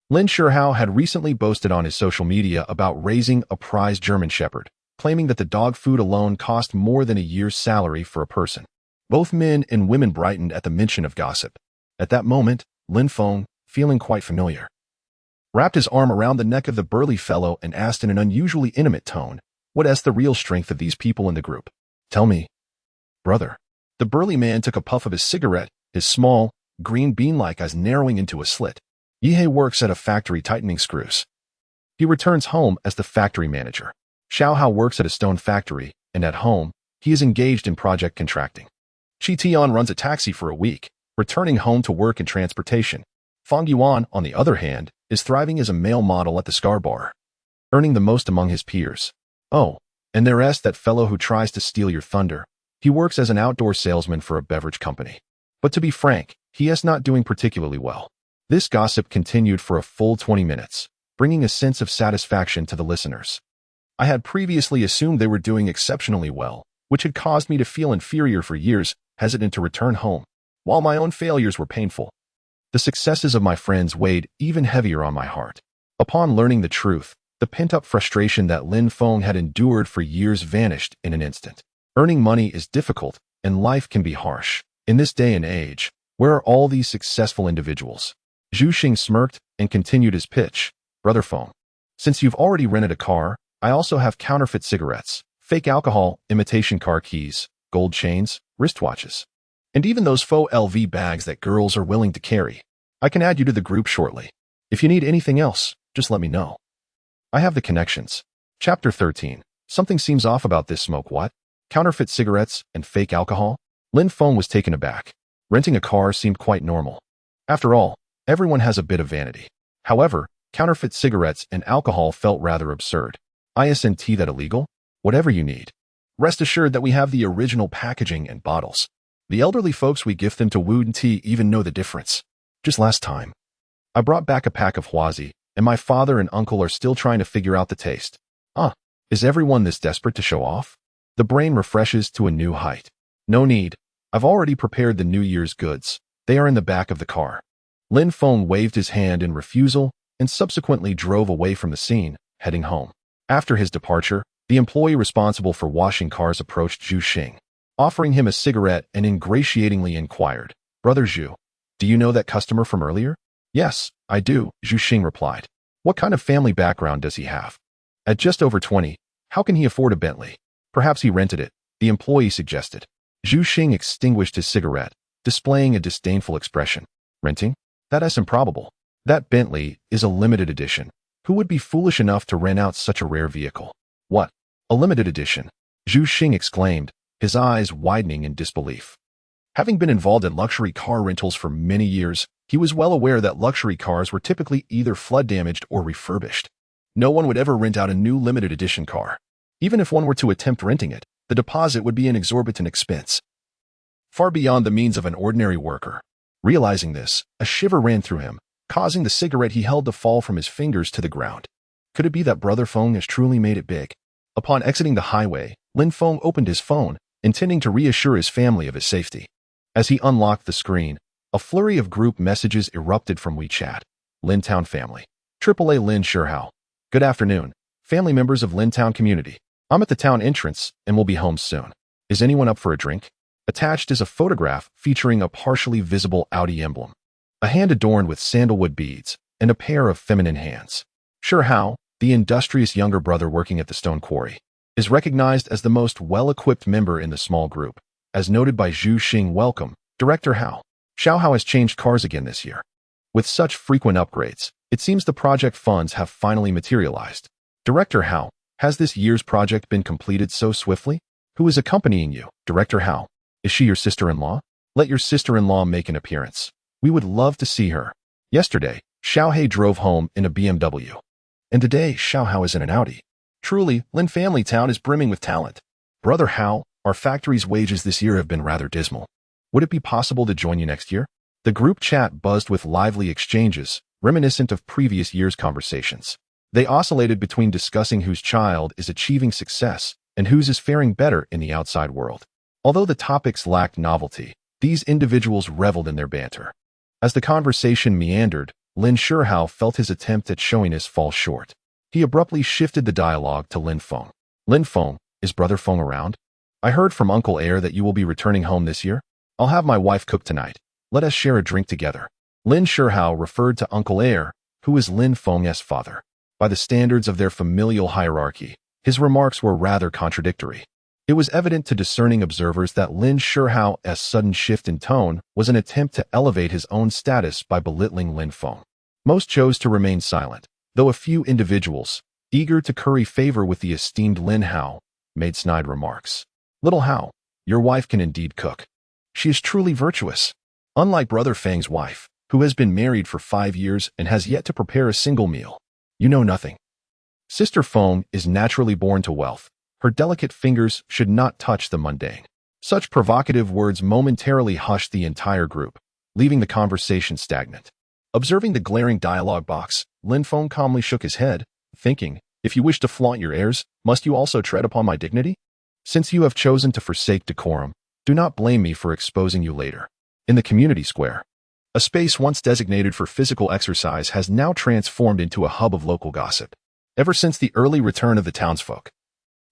Speaker 1: Lin Shihao had recently boasted on his social media about raising a prize German Shepherd, claiming that the dog food alone cost more than a year's salary for a person. Both men and women brightened at the mention of gossip. At that moment, Lin Feng, feeling quite familiar, wrapped his arm around the neck of the burly fellow and asked in an unusually intimate tone, what is the real strength of these people in the group? Tell me. Brother. The burly man took a puff of his cigarette, his small, green bean-like eyes narrowing into a slit. Yi He works at a factory tightening screws. He returns home as the factory manager. Xiao Hao works at a stone factory, and at home, he is engaged in project contracting. Qi Tian runs a taxi for a week, returning home to work in transportation. Fang Yuan, on the other hand, is thriving as a male model at the Scar Bar, earning the most among his peers. Oh, and there's that fellow who tries to steal your thunder. He works as an outdoor salesman for a beverage company. But to be frank, he is not doing particularly well. This gossip continued for a full 20 minutes, bringing a sense of satisfaction to the listeners. I had previously assumed they were doing exceptionally well, which had caused me to feel inferior for years, hesitant to return home, while my own failures were painful. The successes of my friends weighed even heavier on my heart. Upon learning the truth, the pent-up frustration that Lin Feng had endured for years vanished in an instant. Earning money is difficult, and life can be harsh. In this day and age, where are all these successful individuals? Zhu Xing smirked and continued his pitch. Brother Feng, since you've already rented a car, I also have counterfeit cigarettes, fake alcohol, imitation car keys, gold chains, wristwatches, and even those faux LV bags that girls are willing to carry. I can add you to the group shortly. If you need anything else, just let me know. I have the connections. Chapter 13. Something seems off about this smoke. What? Counterfeit cigarettes and fake alcohol? Lin Feng was taken aback. Renting a car seemed quite normal. After all, everyone has a bit of vanity. However, counterfeit cigarettes and alcohol felt rather absurd. Isn't that illegal? Whatever you need. Rest assured that we have the original packaging and bottles. The elderly folks we gift them to Wuden Tea even know the difference. Just last time, I brought back a pack of Huazi, and my father and uncle are still trying to figure out the taste. Is everyone this desperate to show off? The brain refreshes to a new height. No need. I've already prepared the New Year's goods. They are in the back of the car. Lin Feng waved his hand in refusal and subsequently drove away from the scene, heading home. After his departure, the employee responsible for washing cars approached Zhu Xing, offering him a cigarette and ingratiatingly inquired, "Brother Zhu, do you know that customer from earlier?" "Yes, I do," Zhu Xing replied. "What kind of family background does he have?" "At just over 20, how can he afford a Bentley?" "Perhaps he rented it," the employee suggested. Zhu Xing extinguished his cigarette, displaying a disdainful expression. "Renting? That is improbable. That Bentley is a limited edition. Who would be foolish enough to rent out such a rare vehicle?" "What? A limited edition?" Zhu Xing exclaimed, his eyes widening in disbelief. Having been involved in luxury car rentals for many years, he was well aware that luxury cars were typically either flood-damaged or refurbished. No one would ever rent out a new limited edition car. Even if one were to attempt renting it, the deposit would be an exorbitant expense, far beyond the means of an ordinary worker. Realizing this, a shiver ran through him, causing the cigarette he held to fall from his fingers to the ground. Could it be that Brother Feng has truly made it big? Upon exiting the highway, Lin Feng opened his phone, intending to reassure his family of his safety. As he unlocked the screen, a flurry of group messages erupted from WeChat. Lintown family. AAA Lin Shihao. Good afternoon, family members of Lintown community. I'm at the town entrance and will be home soon. Is anyone up for a drink? Attached is a photograph featuring a partially visible Audi emblem, a hand adorned with sandalwood beads, and a pair of feminine hands. Shihao, the industrious younger brother working at the stone quarry, is recognized as the most well-equipped member in the small group. As noted by Zhu Xing, welcome, Director Hao. Xiaohao has changed cars again this year. With such frequent upgrades, it seems the project funds have finally materialized. Director Hao, has this year's project been completed so swiftly? Who is accompanying you, Director Hao? Is she your sister-in-law? Let your sister-in-law make an appearance. We would love to see her. Yesterday, Xiaohei drove home in a BMW. And today, Xiaohao is in an Audi. Truly, Lin Family Town is brimming with talent. Brother Hao, our factory's wages this year have been rather dismal. Would it be possible to join you next year? The group chat buzzed with lively exchanges, reminiscent of previous years' conversations. They oscillated between discussing whose child is achieving success and whose is faring better in the outside world. Although the topics lacked novelty, these individuals reveled in their banter. As the conversation meandered, Lin Shihao felt his attempt at showiness fall short. He abruptly shifted the dialogue to Lin Feng. Lin Feng, is Brother Feng around? I heard from Uncle Air that you will be returning home this year. I'll have my wife cook tonight. Let us share a drink together. Lin Shihao referred to Uncle Air, who is Lin Feng's father. By the standards of their familial hierarchy, his remarks were rather contradictory. It was evident to discerning observers that Lin Shihao's sudden shift in tone was an attempt to elevate his own status by belittling Lin Feng. Most chose to remain silent, though a few individuals, eager to curry favor with the esteemed Lin Hao, made snide remarks. Little Hao, your wife can indeed cook. She is truly virtuous. Unlike Brother Feng's wife, who has been married for 5 years and has yet to prepare a single meal. You know nothing. Sister Feng is naturally born to wealth. Her delicate fingers should not touch the mundane. Such provocative words momentarily hushed the entire group, leaving the conversation stagnant. Observing the glaring dialogue box, Lin Feng calmly shook his head, thinking, if you wish to flaunt your airs, must you also tread upon my dignity? Since you have chosen to forsake decorum, do not blame me for exposing you later. In the community square, a space once designated for physical exercise has now transformed into a hub of local gossip. Ever since the early return of the townsfolk,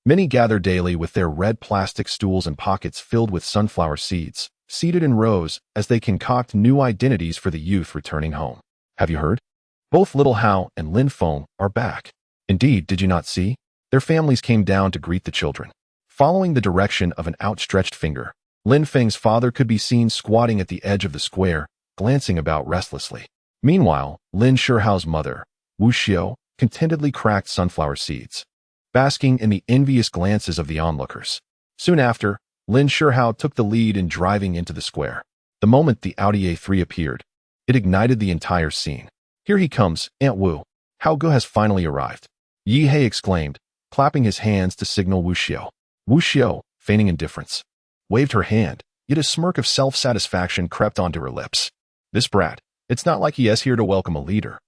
Speaker 1: many gather daily with their red plastic stools and pockets filled with sunflower seeds, seated in rows as they concoct new identities for the youth returning home. Have you heard? Both Little Hao and Lin Feng are back. Indeed, did you not see? Their families came down to greet the children. Following the direction of an outstretched finger, Lin Feng's father could be seen squatting at the edge of the square, glancing about restlessly. Meanwhile, Lin Shihao's mother, Wu Xiao, contentedly cracked sunflower seeds, basking in the envious glances of the onlookers. Soon after, Lin Shihao took the lead in driving into the square. The moment the Audi A3 appeared, it ignited the entire scene. Here he comes, Aunt Wu. Hao Ge has finally arrived. Yi Hei exclaimed, clapping his hands to signal Wu Xiao. Wu Xiao, feigning indifference, waved her hand, yet a smirk of self-satisfaction crept onto her lips. This brat, it's not like he is here to welcome a leader.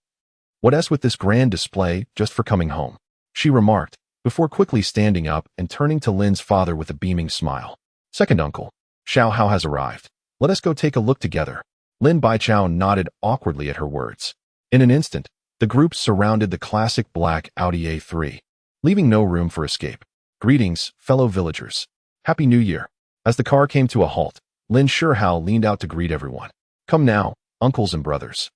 Speaker 1: What else with this grand display just for coming home? She remarked, before quickly standing up and turning to Lin's father with a beaming smile. Second uncle, Xiao Hao has arrived. Let us go take a look together. Lin Baichao nodded awkwardly at her words. In an instant, the group surrounded the classic black Audi A3, leaving no room for escape. Greetings, fellow villagers. Happy New Year. As the car came to a halt, Lin Shihao leaned out to greet everyone. Come now, uncles and brothers.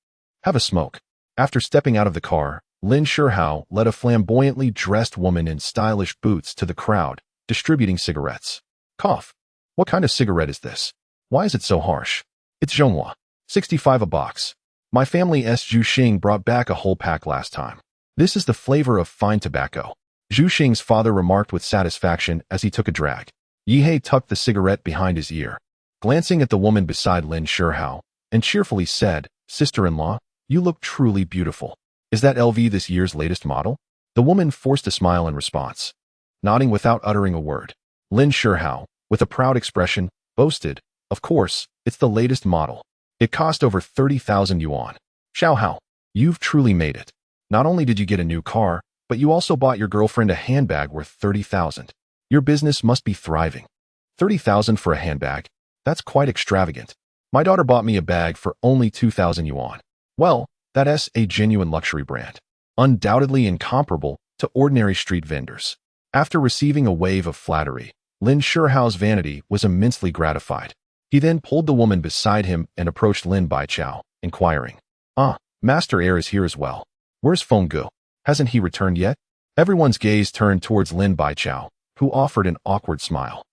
Speaker 1: Have a smoke. After stepping out of the car, Lin Shihao led a flamboyantly dressed woman in stylish boots to the crowd, distributing cigarettes. Cough. What kind of cigarette is this? Why is it so harsh? It's Zhonghua. 65 a box. My family Zhu Xing brought back a whole pack last time. This is the flavor of fine tobacco. Zhu Xing's father remarked with satisfaction as he took a drag. Yihei tucked the cigarette behind his ear, glancing at the woman beside Lin Shihao, and cheerfully said, Sister-in-law, you look truly beautiful. Is that LV this year's latest model? The woman forced a smile in response. Nodding without uttering a word, Lin Shihao, with a proud expression, boasted, Of course, it's the latest model. It cost over 30,000 yuan. Xiao Hao, you've truly made it. Not only did you get a new car, but you also bought your girlfriend a handbag worth 30,000. Your business must be thriving. 30,000 for a handbag? That's quite extravagant. My daughter bought me a bag for only 2,000 yuan. Well, that's a genuine luxury brand. Undoubtedly incomparable to ordinary street vendors. After receiving a wave of flattery, Lin Shihao's vanity was immensely gratified. He then pulled the woman beside him and approached Lin Baichao, inquiring, Master Heir is here as well. Where's Feng Gu? Hasn't he returned yet? Everyone's gaze turned towards Lin Baichao, who offered an awkward smile.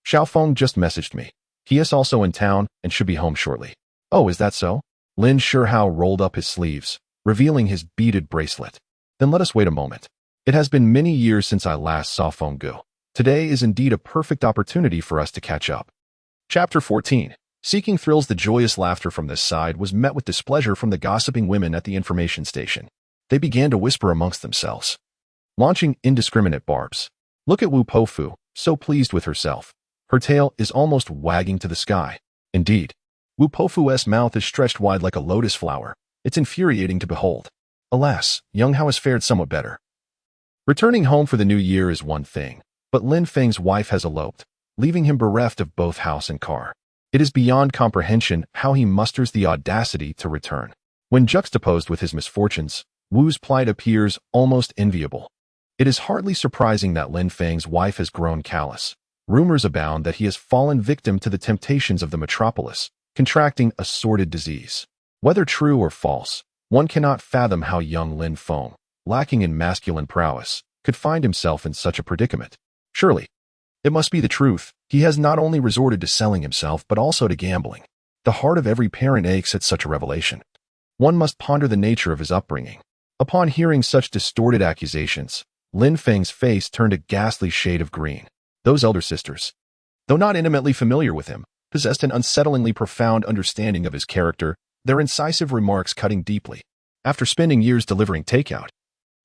Speaker 1: Xiao Feng just messaged me. He is also in town and should be home shortly. Oh, is that so? Lin Shihao rolled up his sleeves, revealing his beaded bracelet. Then let us wait a moment. It has been many years since I last saw Feng Gu. Today is indeed a perfect opportunity for us to catch up. Chapter 14. Seeking thrills. The joyous laughter from this side was met with displeasure from the gossiping women at the information station. They began to whisper amongst themselves, launching indiscriminate barbs. Look at Wu Pofu, so pleased with herself. Her tail is almost wagging to the sky. Indeed, Wu Pofu's mouth is stretched wide like a lotus flower. It's infuriating to behold. Alas, Young Hao has fared somewhat better. Returning home for the new year is one thing, but Lin Feng's wife has eloped, leaving him bereft of both house and car. It is beyond comprehension how he musters the audacity to return. When juxtaposed with his misfortunes, Wu's plight appears almost enviable. It is hardly surprising that Lin Feng's wife has grown callous. Rumors abound that he has fallen victim to the temptations of the metropolis, contracting a sordid disease. Whether true or false, one cannot fathom how young Lin Feng, lacking in masculine prowess, could find himself in such a predicament. Surely, it must be the truth. He has not only resorted to selling himself but also to gambling. The heart of every parent aches at such a revelation. One must ponder the nature of his upbringing. Upon hearing such distorted accusations, Lin Feng's face turned a ghastly shade of green. Those elder sisters, though not intimately familiar with him, possessed an unsettlingly profound understanding of his character, their incisive remarks cutting deeply. After spending years delivering takeout,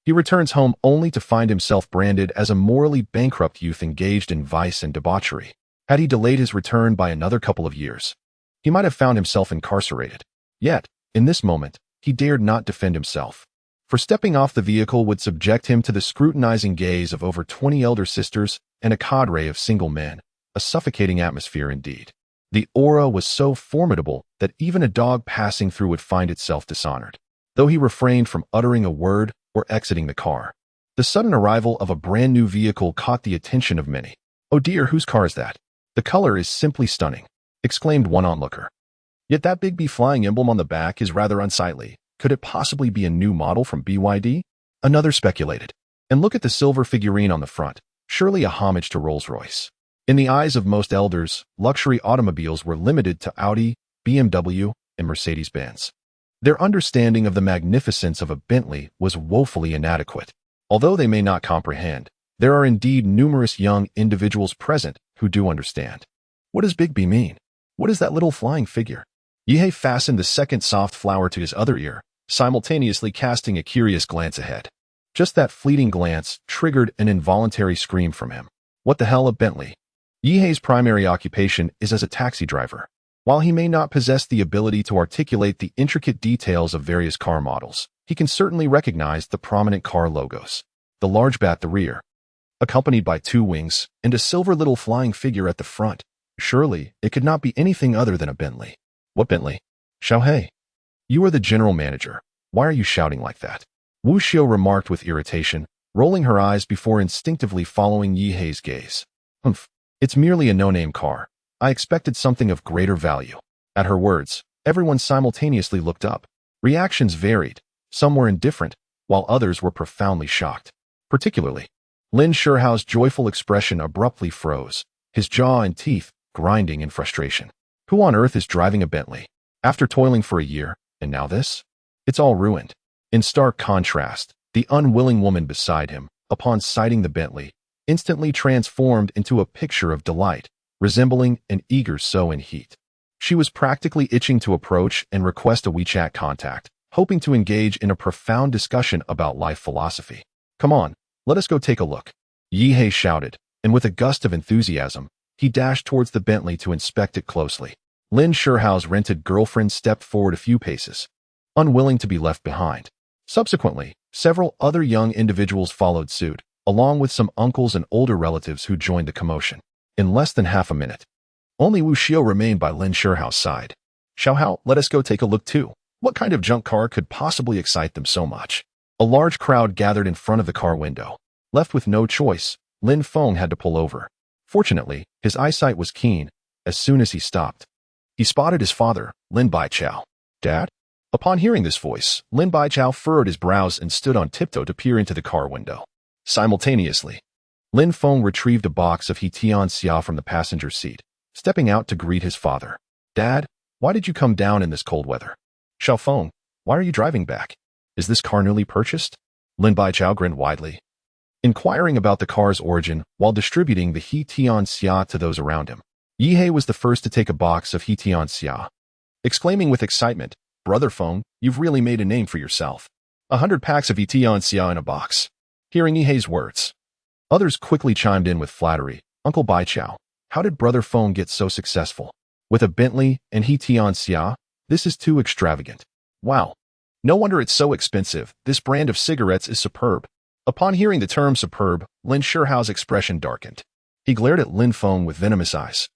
Speaker 1: he returns home only to find himself branded as a morally bankrupt youth engaged in vice and debauchery. Had he delayed his return by another couple of years, he might have found himself incarcerated. Yet, in this moment, he dared not defend himself. For stepping off the vehicle would subject him to the scrutinizing gaze of over 20 elder sisters and a cadre of single men, a suffocating atmosphere indeed. The aura was so formidable that even a dog passing through would find itself dishonored, though he refrained from uttering a word or exiting the car. The sudden arrival of a brand new vehicle caught the attention of many. Oh dear, whose car is that? The color is simply stunning, exclaimed one onlooker. Yet that big bee flying emblem on the back is rather unsightly. Could it possibly be a new model from BYD? Another speculated. And look at the silver figurine on the front, surely a homage to Rolls-Royce. In the eyes of most elders, luxury automobiles were limited to Audi, BMW, and Mercedes-Benz. Their understanding of the magnificence of a Bentley was woefully inadequate. Although they may not comprehend, there are indeed numerous young individuals present who do understand. What does Big B mean? What is that little flying figure? Yihei fastened the second soft flower to his other ear, simultaneously casting a curious glance ahead. Just that fleeting glance triggered an involuntary scream from him. What the hell, a Bentley? Yihei's primary occupation is as a taxi driver. While he may not possess the ability to articulate the intricate details of various car models, he can certainly recognize the prominent car logos. The large bat at the rear, accompanied by two wings and a silver little flying figure at the front. Surely, it could not be anything other than a Bentley. What Bentley? Xiaohei, you are the general manager. Why are you shouting like that? Wu Xiao remarked with irritation, rolling her eyes before instinctively following Yi Hei's gaze. Humph, it's merely a no-name car. I expected something of greater value. At her words, everyone simultaneously looked up. Reactions varied. Some were indifferent, while others were profoundly shocked. Particularly, Lin Shuhao's joyful expression abruptly froze, his jaw and teeth grinding in frustration. Who on earth is driving a Bentley? After toiling for a year, and now this? It's all ruined. In stark contrast, the unwilling woman beside him, upon sighting the Bentley, instantly transformed into a picture of delight, resembling an eager sow in heat. She was practically itching to approach and request a WeChat contact, hoping to engage in a profound discussion about life philosophy. Come on, let us go take a look. Yi Hei shouted, and with a gust of enthusiasm, he dashed towards the Bentley to inspect it closely. Lin Shuhao's rented girlfriend stepped forward a few paces, unwilling to be left behind. Subsequently, several other young individuals followed suit, along with some uncles and older relatives who joined the commotion. In less than half a minute, only Wu Xiao remained by Lin Shuhao's side. Xiaohao, let us go take a look too. What kind of junk car could possibly excite them so much? A large crowd gathered in front of the car window. Left with no choice, Lin Feng had to pull over. Fortunately, his eyesight was keen. As soon as he stopped, he spotted his father, Lin Baichao. Dad? Upon hearing this voice, Lin Baichao furrowed his brows and stood on tiptoe to peer into the car window. Simultaneously, Lin Feng retrieved a box of Hetian Xia from the passenger seat, stepping out to greet his father. Dad, why did you come down in this cold weather? Xiao Feng, why are you driving back? Is this car newly purchased? Lin Baichao grinned widely, inquiring about the car's origin while distributing the Hetian Xia to those around him. Yi Hei was the first to take a box of Hetian Xia, exclaiming with excitement, Brother Feng, you've really made a name for yourself. 100 packs of Hetian Xia in a box. Hearing Yi Hei's words, others quickly chimed in with flattery. Uncle Baichao, how did Brother Feng get so successful? With a Bentley and Hetian Xia? This is too extravagant. Wow. No wonder it's so expensive. This brand of cigarettes is superb. Upon hearing the term superb, Lin Shuhao's expression darkened. He glared at Lin Feng with venomous eyes,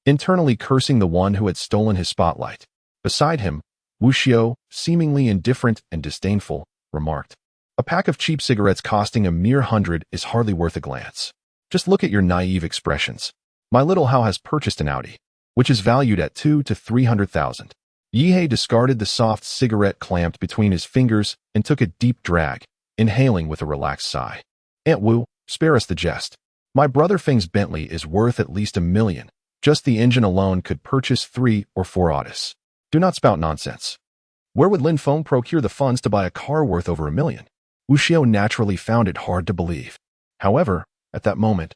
Speaker 1: internally cursing the one who had stolen his spotlight. Beside him, Wu Xiao, seemingly indifferent and disdainful, remarked, a pack of cheap cigarettes costing a mere 100 is hardly worth a glance. Just look at your naive expressions. My little Hao has purchased an Audi, which is valued at 200,000 to 300,000. Yi Hei discarded the soft cigarette clamped between his fingers and took a deep drag, inhaling with a relaxed sigh. Aunt Wu, spare us the jest. My brother Feng's Bentley is worth at least $1 million. Just the engine alone could purchase 3 or 4 Audis. Do not spout nonsense. Where would Lin Feng procure the funds to buy a car worth over $1 million? Wu Xiao naturally found it hard to believe. However, at that moment,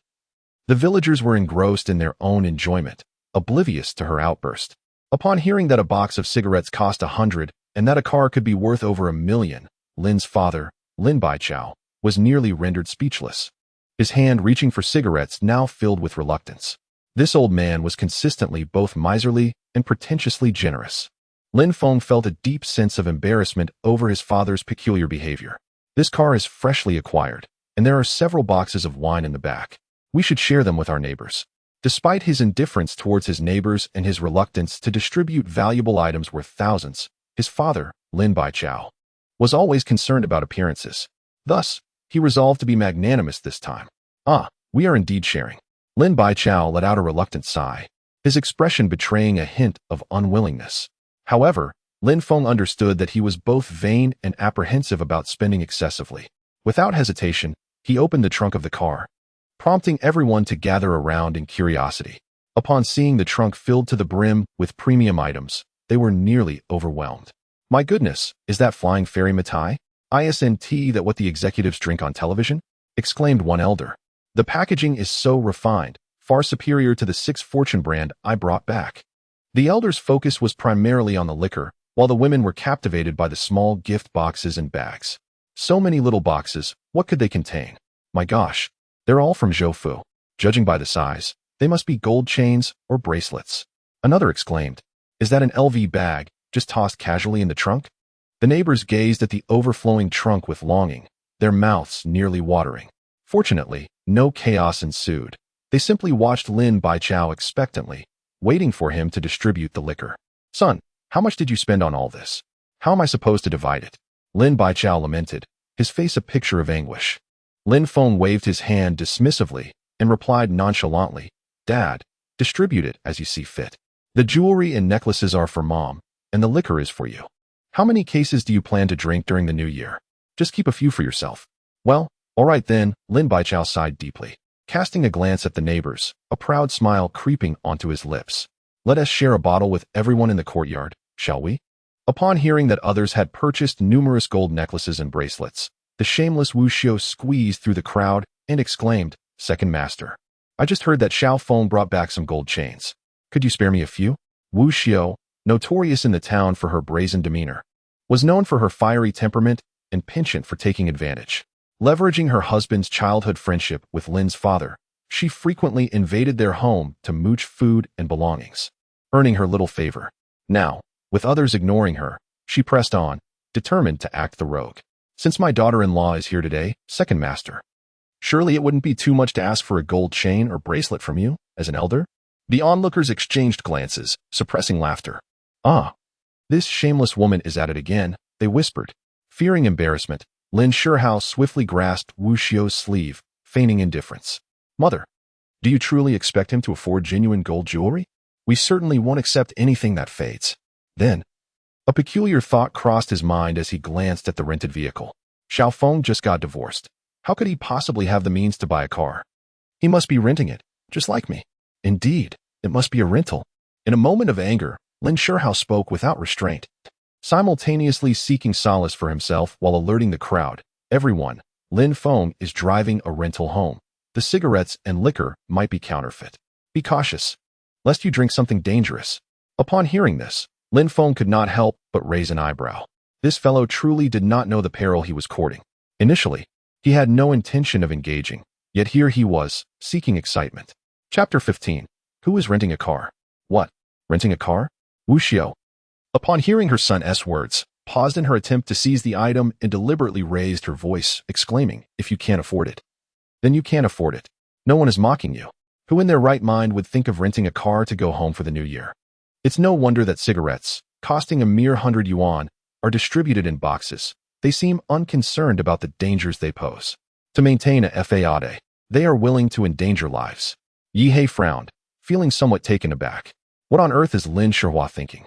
Speaker 1: the villagers were engrossed in their own enjoyment, oblivious to her outburst. Upon hearing that a box of cigarettes cost 100 and that a car could be worth over $1 million, Lin's father, Lin Baichao, was nearly rendered speechless. His hand reaching for cigarettes now filled with reluctance. This old man was consistently both miserly and pretentiously generous. Lin Feng felt a deep sense of embarrassment over his father's peculiar behavior. This car is freshly acquired, and there are several boxes of wine in the back. We should share them with our neighbors. Despite his indifference towards his neighbors and his reluctance to distribute valuable items worth thousands, his father, Lin Baichao, was always concerned about appearances. Thus, he resolved to be magnanimous this time. Ah, we are indeed sharing. Lin Baichao let out a reluctant sigh, his expression betraying a hint of unwillingness. However, Lin Feng understood that he was both vain and apprehensive about spending excessively. Without hesitation, he opened the trunk of the car, prompting everyone to gather around in curiosity. Upon seeing the trunk filled to the brim with premium items, they were nearly overwhelmed. My goodness, is that flying fairy mitai? Isn't that what the executives drink on television? Exclaimed one elder. The packaging is so refined, far superior to the 6 Fortune brand I brought back. The elder's focus was primarily on the liquor, while the women were captivated by the small gift boxes and bags. So many little boxes, what could they contain? My gosh, they're all from Zhoufu. Judging by the size, they must be gold chains or bracelets. Another exclaimed, is that an LV bag, just tossed casually in the trunk? The neighbors gazed at the overflowing trunk with longing, their mouths nearly watering. Fortunately, no chaos ensued. They simply watched Lin Baichao expectantly, waiting for him to distribute the liquor. Son, how much did you spend on all this? How am I supposed to divide it? Lin Baichao lamented, his face a picture of anguish. Lin Feng waved his hand dismissively and replied nonchalantly, Dad, distribute it as you see fit. The jewelry and necklaces are for Mom, and the liquor is for you. How many cases do you plan to drink during the new year? Just keep a few for yourself. Well, all right then, Lin Baichao sighed deeply, casting a glance at the neighbors, a proud smile creeping onto his lips. Let us share a bottle with everyone in the courtyard, shall we? Upon hearing that others had purchased numerous gold necklaces and bracelets, the shameless Wu Xiao squeezed through the crowd and exclaimed, Second Master, I just heard that Xiao Feng brought back some gold chains. Could you spare me a few? Wu Xiao, notorious in the town for her brazen demeanor, was known for her fiery temperament and penchant for taking advantage. Leveraging her husband's childhood friendship with Lin's father, she frequently invaded their home to mooch food and belongings, earning her little favor. Now, with others ignoring her, she pressed on, determined to act the rogue. Since my daughter-in-law is here today, Second Master, surely it wouldn't be too much to ask for a gold chain or bracelet from you, as an elder? The onlookers exchanged glances, suppressing laughter. Ah, this shameless woman is at it again, they whispered. Fearing embarrassment, Lin Shihao swiftly grasped Wu Xiao's sleeve, feigning indifference. Mother, do you truly expect him to afford genuine gold jewelry? We certainly won't accept anything that fades. Then, a peculiar thought crossed his mind as he glanced at the rented vehicle. Xiao Feng just got divorced. How could he possibly have the means to buy a car? He must be renting it, just like me. Indeed, it must be a rental. In a moment of anger, Lin Shihao spoke without restraint, simultaneously seeking solace for himself while alerting the crowd. Everyone, Lin Feng is driving a rental home. The cigarettes and liquor might be counterfeit. Be cautious, lest you drink something dangerous. Upon hearing this, Lin Feng could not help but raise an eyebrow. This fellow truly did not know the peril he was courting. Initially, he had no intention of engaging, yet here he was, seeking excitement. Chapter 15. Who is renting a car? What? Renting a car? Wu Xiao, upon hearing her son's words, paused in her attempt to seize the item and deliberately raised her voice, exclaiming, If you can't afford it, then you can't afford it. No one is mocking you. Who in their right mind would think of renting a car to go home for the new year? It's no wonder that cigarettes, costing a mere 100 yuan, are distributed in boxes. They seem unconcerned about the dangers they pose. To maintain a FAAD, they are willing to endanger lives. Yi Hei frowned, feeling somewhat taken aback. What on earth is Lin Shihua thinking?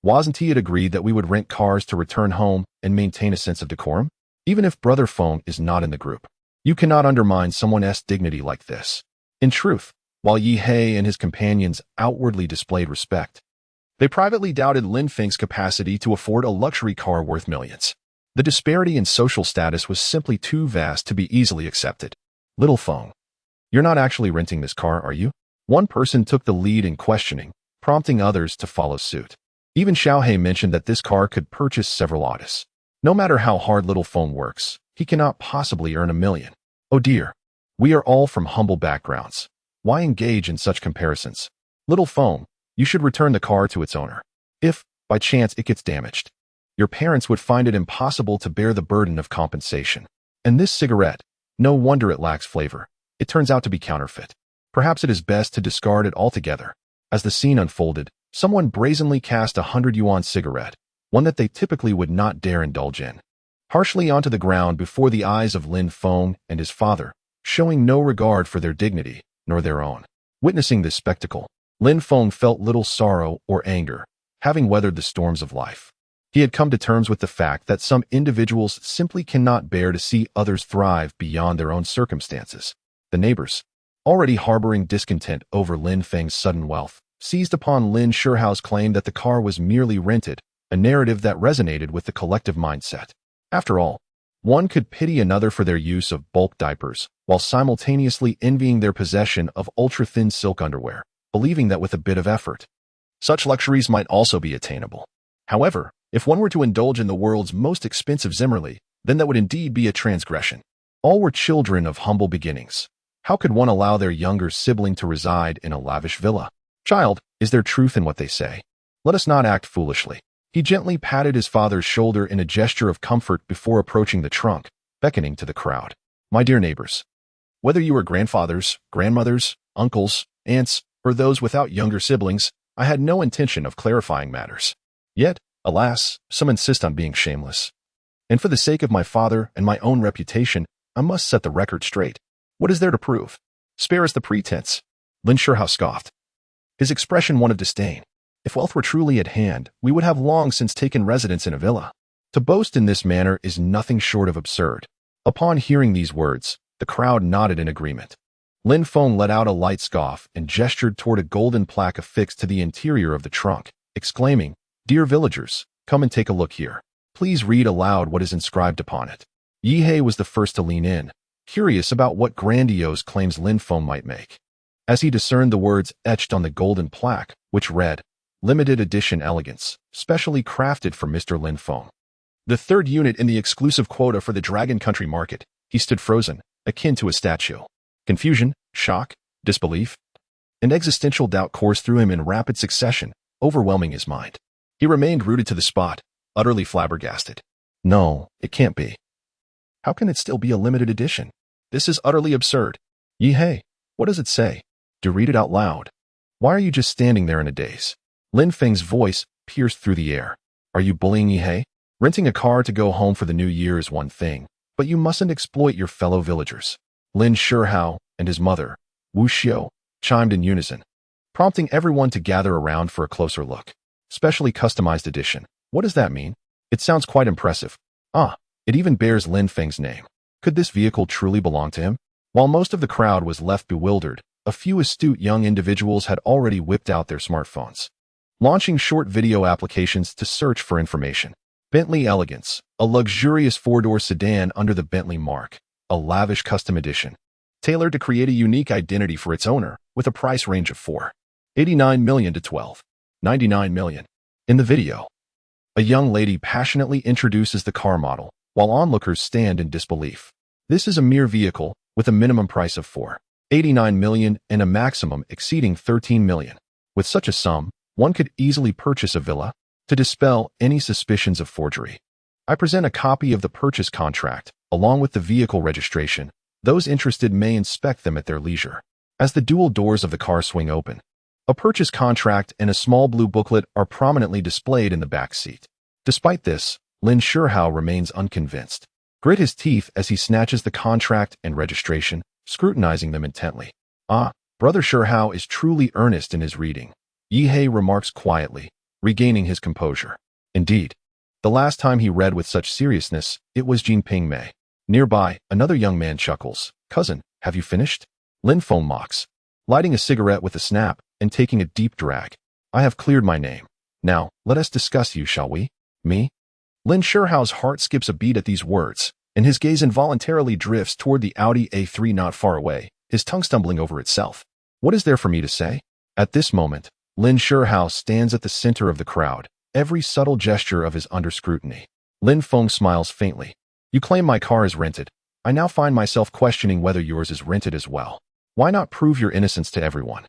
Speaker 1: Wasn't he agreed that we would rent cars to return home and maintain a sense of decorum? Even if Brother Feng is not in the group, you cannot undermine someone's dignity like this. In truth, while Yi Hei and his companions outwardly displayed respect, they privately doubted Lin Feng's capacity to afford a luxury car worth millions. The disparity in social status was simply too vast to be easily accepted. Little Feng, you're not actually renting this car, are you? One person took the lead in questioning, prompting others to follow suit. Even Xiao Hei mentioned that this car could purchase several audits. No matter how hard Little Feng works, he cannot possibly earn 1 million. Oh dear, we are all from humble backgrounds. Why engage in such comparisons? Little Feng, you should return the car to its owner. If, by chance, it gets damaged, your parents would find it impossible to bear the burden of compensation. And this cigarette, no wonder it lacks flavor. It turns out to be counterfeit. Perhaps it is best to discard it altogether. As the scene unfolded, someone brazenly cast a 100 yuan cigarette, one that they typically would not dare indulge in, harshly onto the ground before the eyes of Lin Feng and his father, showing no regard for their dignity, nor their own. Witnessing this spectacle, Lin Feng felt little sorrow or anger, having weathered the storms of life. He had come to terms with the fact that some individuals simply cannot bear to see others thrive beyond their own circumstances. The neighbors, already harboring discontent over Lin Feng's sudden wealth, seized upon Lin Shihao's claim that the car was merely rented, a narrative that resonated with the collective mindset. After all, one could pity another for their use of bulk diapers, while simultaneously envying their possession of ultra-thin silk underwear, believing that with a bit of effort, such luxuries might also be attainable. However, if one were to indulge in the world's most expensive Zimmerli, then that would indeed be a transgression. All were children of humble beginnings. How could one allow their younger sibling to reside in a lavish villa? Child, is there truth in what they say? Let us not act foolishly. He gently patted his father's shoulder in a gesture of comfort before approaching the trunk, beckoning to the crowd. My dear neighbors, Whether you are grandfathers, grandmothers, uncles, aunts, or those without younger siblings, I had no intention of clarifying matters. Yet, alas, some insist on being shameless. And for the sake of my father and my own reputation, I must set the record straight. What is there to prove? Spare us the pretense. Lin Sherhow scoffed, his expression one of disdain. If wealth were truly at hand, we would have long since taken residence in a villa. To boast in this manner is nothing short of absurd. Upon hearing these words, the crowd nodded in agreement. Lin Feng let out a light scoff and gestured toward a golden plaque affixed to the interior of the trunk, exclaiming, "Dear villagers, come and take a look here. Please read aloud what is inscribed upon it." Yi Hei was the first to lean in, curious about what grandiose claims Lin Feng might make. As he discerned the words etched on the golden plaque, which read, "Limited Edition Elegance, specially crafted for Mr. Lin Feng." The third unit in the exclusive quota for the Dragon Country market, he stood frozen, akin to a statue. Confusion, shock, disbelief, and existential doubt coursed through him in rapid succession, overwhelming his mind. He remained rooted to the spot, utterly flabbergasted. No, it can't be. How can it still be a limited edition? This is utterly absurd. Yi Hei, what does it say? Do read it out loud. Why are you just standing there in a daze? Lin Feng's voice pierced through the air. Are you bullying Yi Hei? Renting a car to go home for the new year is one thing, but you mustn't exploit your fellow villagers. Lin Sherhow and his mother, Wu Xiao, chimed in unison, prompting everyone to gather around for a closer look. Specially customized edition. What does that mean? It sounds quite impressive. Ah, it even bears Lin Feng's name. Could this vehicle truly belong to him? While most of the crowd was left bewildered, a few astute young individuals had already whipped out their smartphones, launching short video applications to search for information. Bentley Elegance, a luxurious four-door sedan under the Bentley mark, a lavish custom edition, tailored to create a unique identity for its owner, with a price range of $4.89 million to $12.99 million. In the video, a young lady passionately introduces the car model, while onlookers stand in disbelief. This is a mere vehicle, with a minimum price of $4.89 million and a maximum exceeding $13 million. With such a sum, one could easily purchase a villa. To dispel any suspicions of forgery, I present a copy of the purchase contract, along with the vehicle registration. Those interested may inspect them at their leisure. As the dual doors of the car swing open, a purchase contract and a small blue booklet are prominently displayed in the back seat. Despite this, Lin Sherhow remains unconvinced. Grit his teeth as he snatches the contract and registration, scrutinizing them intently. Ah, Brother Sherhow is truly earnest in his reading. Yi Hei remarks quietly, regaining his composure. Indeed, the last time he read with such seriousness, it was Jinping Mei. Nearby, another young man chuckles. Cousin, have you finished? Lin Feng mocks, lighting a cigarette with a snap and taking a deep drag. I have cleared my name. Now, let us discuss you, shall we? Me? Lin Sherhow's heart skips a beat at these words, and his gaze involuntarily drifts toward the Audi A3 not far away, his tongue stumbling over itself. What is there for me to say? At this moment, Lin Sherhow stands at the center of the crowd, every subtle gesture of his under scrutiny. Lin Feng smiles faintly. You claim my car is rented. I now find myself questioning whether yours is rented as well. Why not prove your innocence to everyone?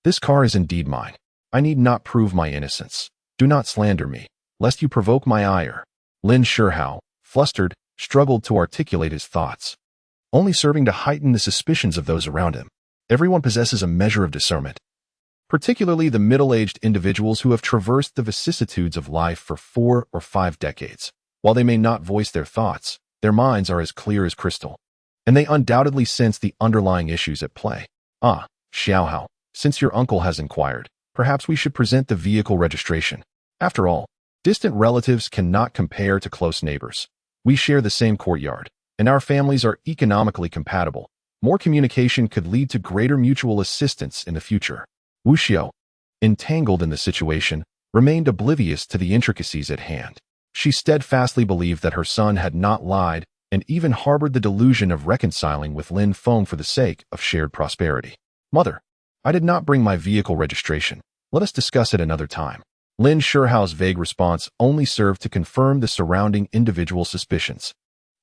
Speaker 1: This car is indeed mine. I need not prove my innocence. Do not slander me, lest you provoke my ire. Lin Sherhow, flustered, struggled to articulate his thoughts, only serving to heighten the suspicions of those around him. Everyone possesses a measure of discernment, particularly the middle-aged individuals who have traversed the vicissitudes of life for 4 or 5 decades. While they may not voice their thoughts, their minds are as clear as crystal, and they undoubtedly sense the underlying issues at play. Ah, Xiaohao, since your uncle has inquired, perhaps we should present the vehicle registration. After all, distant relatives cannot compare to close neighbors. We share the same courtyard, and our families are economically compatible. More communication could lead to greater mutual assistance in the future. Wu Xiao, entangled in the situation, remained oblivious to the intricacies at hand. She steadfastly believed that her son had not lied and even harbored the delusion of reconciling with Lin Feng for the sake of shared prosperity. Mother, I did not bring my vehicle registration. Let us discuss it another time. Lin Sherhow's vague response only served to confirm the surrounding individual suspicions.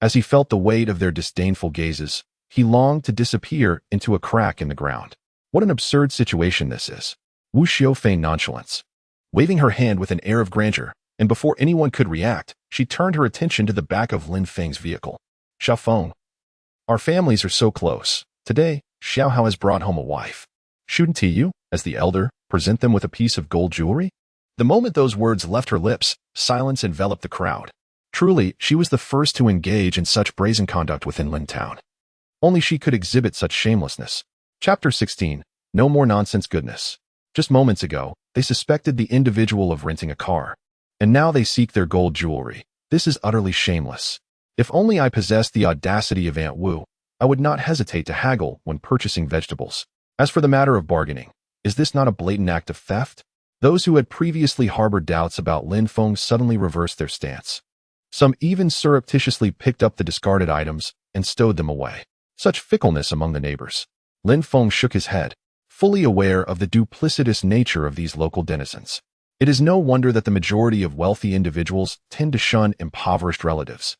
Speaker 1: As he felt the weight of their disdainful gazes, he longed to disappear into a crack in the ground. What an absurd situation this is. Wu Xiao feigned nonchalance, waving her hand with an air of grandeur, and before anyone could react, she turned her attention to the back of Lin Feng's vehicle. Xiaofeng, Our families are so close. Today, Xiao Hao has brought home a wife. Shouldn't you, as the elder, present them with a piece of gold jewelry? The moment those words left her lips, silence enveloped the crowd. Truly, she was the first to engage in such brazen conduct within Lin Town. Only she could exhibit such shamelessness. Chapter 16. No more nonsense goodness. Just moments ago, they suspected the individual of renting a car. And now they seek their gold jewelry. This is utterly shameless. If only I possessed the audacity of Aunt Wu, I would not hesitate to haggle when purchasing vegetables. As for the matter of bargaining, is this not a blatant act of theft? Those who had previously harbored doubts about Lin Feng suddenly reversed their stance. Some even surreptitiously picked up the discarded items and stowed them away. Such fickleness among the neighbors. Lin Feng shook his head, fully aware of the duplicitous nature of these local denizens. It is no wonder that the majority of wealthy individuals tend to shun impoverished relatives.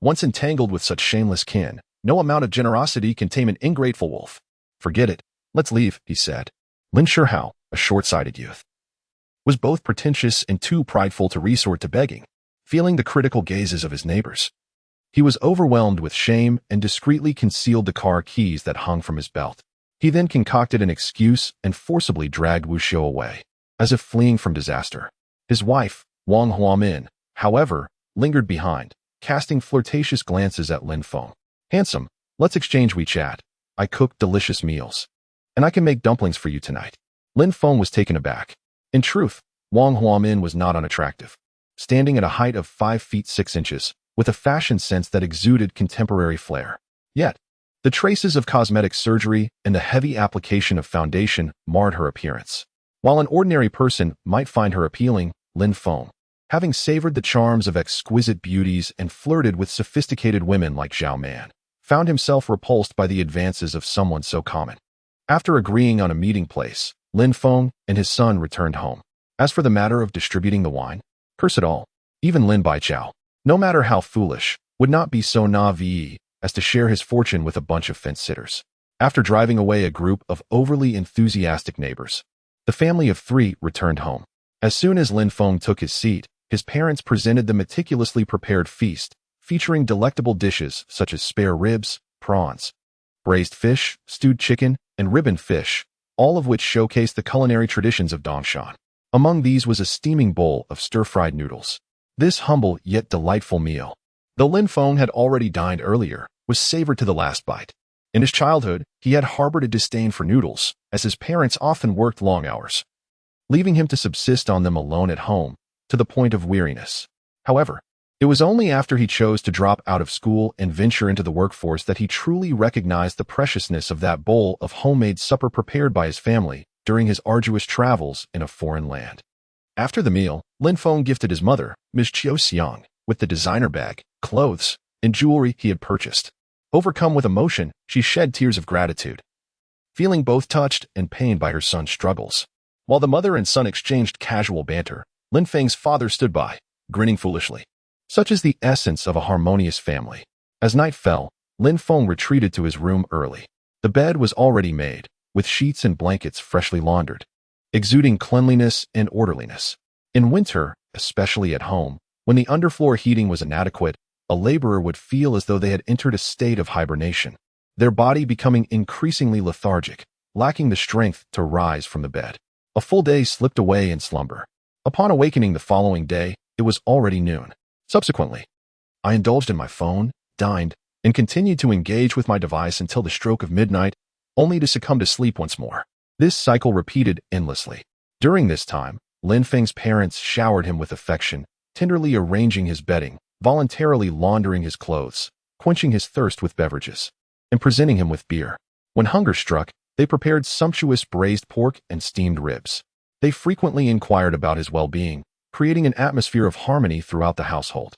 Speaker 1: Once entangled with such shameless kin, no amount of generosity can tame an ingrateful wolf. Forget it. Let's leave, he said. Lin Shihao, a short-sighted youth, was both pretentious and too prideful to resort to begging, feeling the critical gazes of his neighbors. He was overwhelmed with shame and discreetly concealed the car keys that hung from his belt. He then concocted an excuse and forcibly dragged Wu Xiu away, as if fleeing from disaster. His wife, Wang Huamin, however, lingered behind, casting flirtatious glances at Lin Feng. Handsome, let's exchange WeChat. I cook delicious meals. And I can make dumplings for you tonight. Lin Feng was taken aback. In truth, Wang Huamin was not unattractive. Standing at a height of 5 feet 6 inches, with a fashion sense that exuded contemporary flair. Yet, the traces of cosmetic surgery and the heavy application of foundation marred her appearance. While an ordinary person might find her appealing, Lin Feng, having savored the charms of exquisite beauties and flirted with sophisticated women like Zhao Man, found himself repulsed by the advances of someone so common. After agreeing on a meeting place, Lin Feng and his son returned home. As for the matter of distributing the wine, curse it all, even Lin Baichao, no matter how foolish, would not be so naive as to share his fortune with a bunch of fence-sitters. After driving away a group of overly enthusiastic neighbors, the family of 3 returned home. As soon as Lin Feng took his seat, his parents presented the meticulously prepared feast, featuring delectable dishes such as spare ribs, prawns, braised fish, stewed chicken, and ribbon fish, all of which showcased the culinary traditions of Dongshan. Among these was a steaming bowl of stir-fried noodles. This humble yet delightful meal, though Lin Feng had already dined earlier, was savored to the last bite. In his childhood, he had harbored a disdain for noodles, as his parents often worked long hours, leaving him to subsist on them alone at home, to the point of weariness. However, it was only after he chose to drop out of school and venture into the workforce that he truly recognized the preciousness of that bowl of homemade supper prepared by his family during his arduous travels in a foreign land. After the meal, Lin Feng gifted his mother, Ms. Chiu Xiang, with the designer bag, clothes, and jewelry he had purchased. Overcome with emotion, she shed tears of gratitude, feeling both touched and pained by her son's struggles. While the mother and son exchanged casual banter, Lin Feng's father stood by, grinning foolishly. Such is the essence of a harmonious family. As night fell, Lin Feng retreated to his room early. The bed was already made, with sheets and blankets freshly laundered, exuding cleanliness and orderliness. In winter, especially at home, when the underfloor heating was inadequate, a laborer would feel as though they had entered a state of hibernation, their body becoming increasingly lethargic, lacking the strength to rise from the bed. A full day slipped away in slumber. Upon awakening the following day, it was already noon. Subsequently, I indulged in my phone, dined, and continued to engage with my device until the stroke of midnight, only to succumb to sleep once more. This cycle repeated endlessly. During this time, Lin Feng's parents showered him with affection, tenderly arranging his bedding, voluntarily laundering his clothes, quenching his thirst with beverages, and presenting him with beer. When hunger struck, they prepared sumptuous braised pork and steamed ribs. They frequently inquired about his well-being, creating an atmosphere of harmony throughout the household.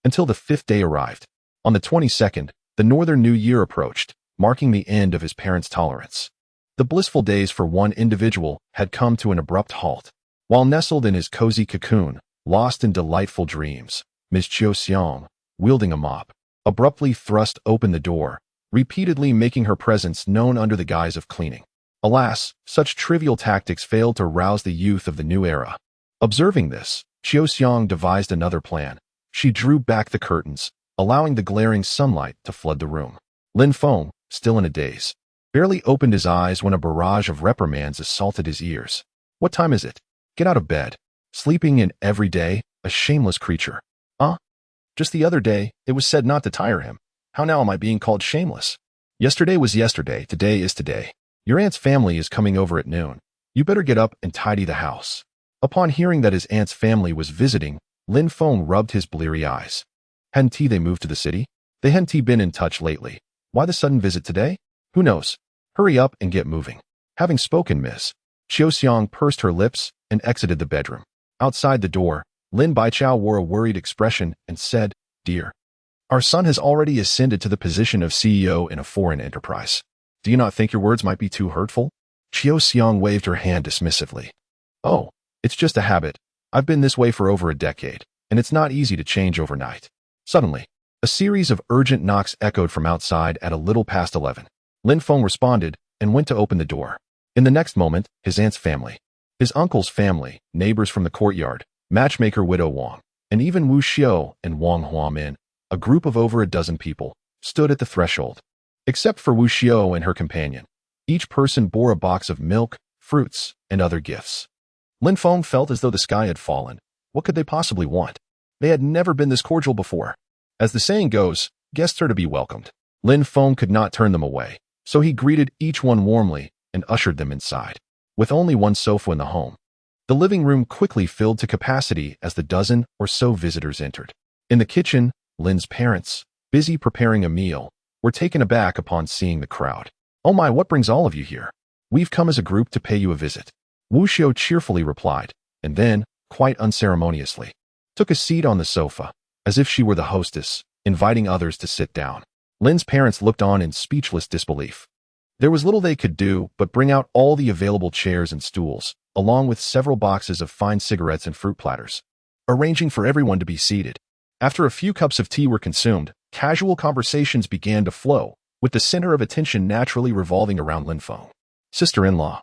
Speaker 1: Until the 5th day arrived. On the 22nd, the Northern New Year approached, marking the end of his parents' tolerance. The blissful days for one individual had come to an abrupt halt. While nestled in his cozy cocoon, lost in delightful dreams, Ms. Chiu Xiang, wielding a mop, abruptly thrust open the door, repeatedly making her presence known under the guise of cleaning. Alas, such trivial tactics failed to rouse the youth of the new era. Observing this, Chiu Xiang devised another plan. She drew back the curtains, allowing the glaring sunlight to flood the room. Lin Feng, still in a daze, barely opened his eyes when a barrage of reprimands assaulted his ears. What time is it? Get out of bed. Sleeping in every day, a shameless creature. Just the other day, it was said not to tire him. How now am I being called shameless? Yesterday was yesterday, today is today. Your aunt's family is coming over at noon. You better get up and tidy the house. Upon hearing that his aunt's family was visiting, Lin Feng rubbed his bleary eyes. Hadn't they moved to the city? They hadn't been in touch lately. Why the sudden visit today? Who knows? Hurry up and get moving. Having spoken, Miss Qiu Xiang pursed her lips and exited the bedroom. Outside the door, Lin Baichao wore a worried expression and said, "Dear, our son has already ascended to the position of CEO in a foreign enterprise. Do you not think your words might be too hurtful?" Qiu Xiang waved her hand dismissively. "Oh, it's just a habit. I've been this way for over a decade, and it's not easy to change overnight." Suddenly, a series of urgent knocks echoed from outside at a little past 11. Lin Feng responded and went to open the door. In the next moment, his aunt's family, his uncle's family, neighbors from the courtyard, matchmaker widow Wang, and even Wu Xiu and Wang Huamin, a group of over a dozen people, stood at the threshold. Except for Wu Xiu and her companion, each person bore a box of milk, fruits, and other gifts. Lin Feng felt as though the sky had fallen. What could they possibly want? They had never been this cordial before. As the saying goes, guests are to be welcomed. Lin Feng could not turn them away, so he greeted each one warmly and ushered them inside. With only one sofa in the home, the living room quickly filled to capacity as the dozen or so visitors entered. In the kitchen, Lin's parents, busy preparing a meal, were taken aback upon seeing the crowd. "Oh my, what brings all of you here? We've come as a group to pay you a visit," Wu Xiu cheerfully replied, and then, quite unceremoniously, took a seat on the sofa, as if she were the hostess, inviting others to sit down. Lin's parents looked on in speechless disbelief. There was little they could do but bring out all the available chairs and stools, along with several boxes of fine cigarettes and fruit platters, arranging for everyone to be seated. After a few cups of tea were consumed, casual conversations began to flow, with the center of attention naturally revolving around Lin Feng. "Sister-in-law,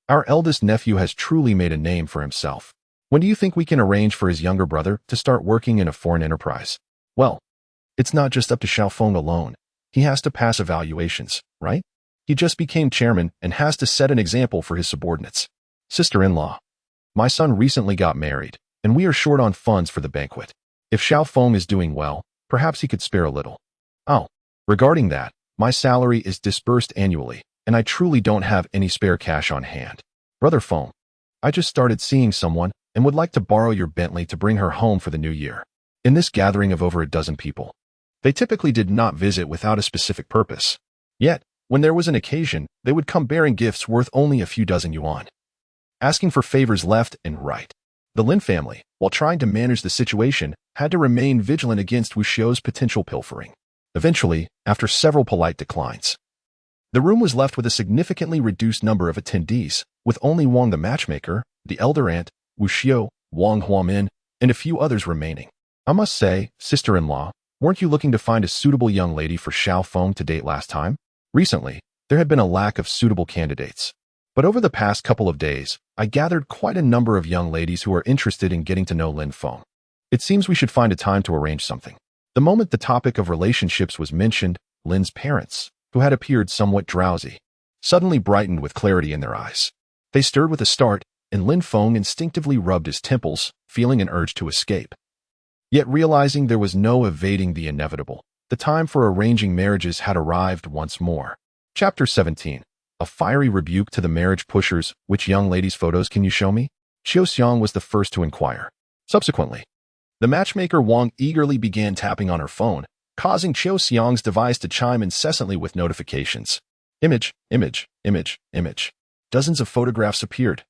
Speaker 1: our eldest nephew has truly made a name for himself. When do you think we can arrange for his younger brother to start working in a foreign enterprise?" "Well, it's not just up to Xiaofeng alone. He has to pass evaluations, right? He just became chairman and has to set an example for his subordinates." "Sister-in-law, my son recently got married, and we are short on funds for the banquet. If Xiaofeng is doing well, perhaps he could spare a little." "Oh, regarding that, my salary is disbursed annually, and I truly don't have any spare cash on hand. Brother Feng, I just started seeing someone and would like to borrow your Bentley to bring her home for the new year." In this gathering of over a dozen people, they typically did not visit without a specific purpose. Yet, when there was an occasion, they would come bearing gifts worth only a few dozen yuan, asking for favors left and right. The Lin family, while trying to manage the situation, had to remain vigilant against Wu Xiu's potential pilfering. Eventually, after several polite declines, the room was left with a significantly reduced number of attendees, with only Wang the matchmaker, the elder aunt, Wu Xiu, Wang Huamin, and a few others remaining. "I must say, sister-in-law, weren't you looking to find a suitable young lady for Xiaofeng to date last time? Recently, there had been a lack of suitable candidates. But over the past couple of days, I gathered quite a number of young ladies who are interested in getting to know Lin Feng. It seems we should find a time to arrange something." The moment the topic of relationships was mentioned, Lin's parents, who had appeared somewhat drowsy, suddenly brightened with clarity in their eyes. They stirred with a start, and Lin Feng instinctively rubbed his temples, feeling an urge to escape. Yet realizing there was no evading the inevitable, the time for arranging marriages had arrived once more. Chapter 17. A fiery rebuke to the marriage pushers. "Which young ladies' photos can you show me?" Qiu Xiang was the first to inquire. Subsequently, the matchmaker Wang eagerly began tapping on her phone, causing Qiu Xiang's device to chime incessantly with notifications. Image, image, image, image. Dozens of photographs appeared,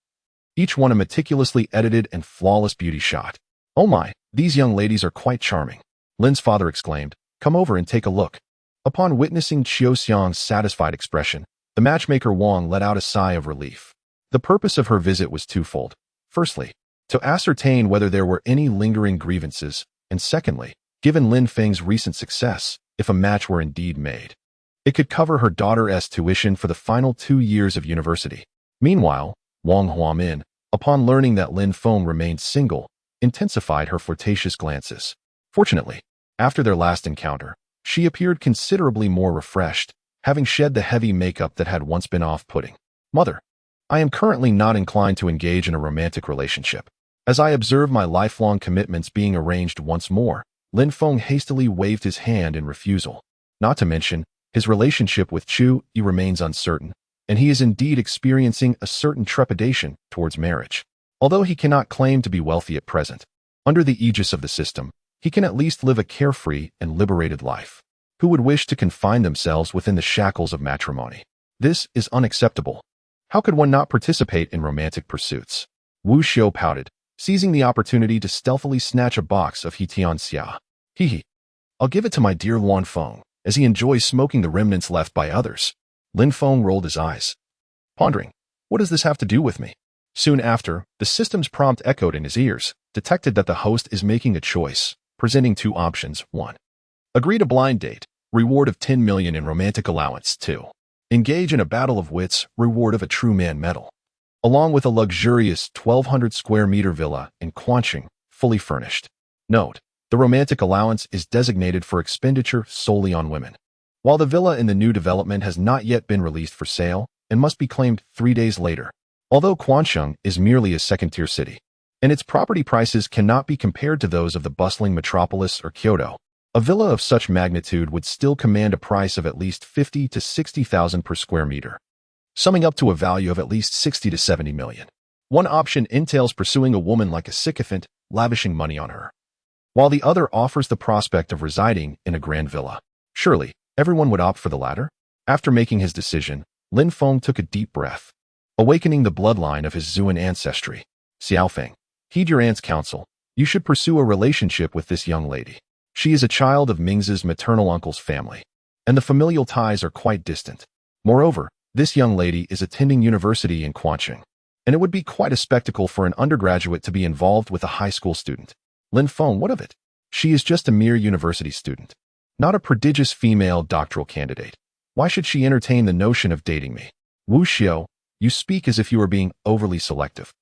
Speaker 1: each one a meticulously edited and flawless beauty shot. "Oh my, these young ladies are quite charming," Lin's father exclaimed. "Come over and take a look." Upon witnessing Qiu Xiang's satisfied expression, the matchmaker Wang let out a sigh of relief. The purpose of her visit was twofold. Firstly, to ascertain whether there were any lingering grievances, and secondly, given Lin Feng's recent success, if a match were indeed made, it could cover her daughter's tuition for the final 2 years of university. Meanwhile, Wang Huamin, upon learning that Lin Feng remained single, intensified her flirtatious glances. Fortunately, after their last encounter, She appeared considerably more refreshed, having shed the heavy makeup that had once been off-putting. Mother, I am currently not inclined to engage in a romantic relationship. As I observe my lifelong commitments being arranged once more, Lin Feng hastily waved his hand in refusal. Not to mention, his relationship with Chu Yi remains uncertain, and he is indeed experiencing a certain trepidation towards marriage. Although he cannot claim to be wealthy at present, under the aegis of the system, he can at least live a carefree and liberated life. Who would wish to confine themselves within the shackles of matrimony? This is unacceptable. How could one not participate in romantic pursuits? Wu Xiu pouted, seizing the opportunity to stealthily snatch a box of Hetian Xia. Hee. I'll give it to my dear Luan Feng, as he enjoys smoking the remnants left by others. Lin Feng rolled his eyes, pondering, what does this have to do with me? Soon after, the system's prompt echoed in his ears, detected that the host is making a choice, presenting two options. 1. Agree to blind date, reward of 10 million in romantic allowance. 2. Engage in a battle of wits, reward of a true man medal. Along with a luxurious 1,200 square meter villa in Quanqing, fully furnished. Note, the romantic allowance is designated for expenditure solely on women. While the villa in the new development has not yet been released for sale and must be claimed 3 days later. Although Quanqing is merely a second-tier city, and its property prices cannot be compared to those of the bustling metropolis or Kyoto, a villa of such magnitude would still command a price of at least 50 to 60,000 per square meter, summing up to a value of at least 60 to 70 million. One option entails pursuing a woman like a sycophant, lavishing money on her, while the other offers the prospect of residing in a grand villa. Surely, everyone would opt for the latter? After making his decision, Lin Feng took a deep breath, awakening the bloodline of his Zhuan ancestry. Xiaofeng, heed your aunt's counsel. You should pursue a relationship with this young lady. She is a child of Ming's maternal uncle's family, and the familial ties are quite distant. Moreover, this young lady is attending university in Quanqing, and it would be quite a spectacle for an undergraduate to be involved with a high school student. Lin Feng, what of it? She is just a mere university student, not a prodigious female doctoral candidate. Why should she entertain the notion of dating me? Wu Xiu, you speak as if you are being overly selective.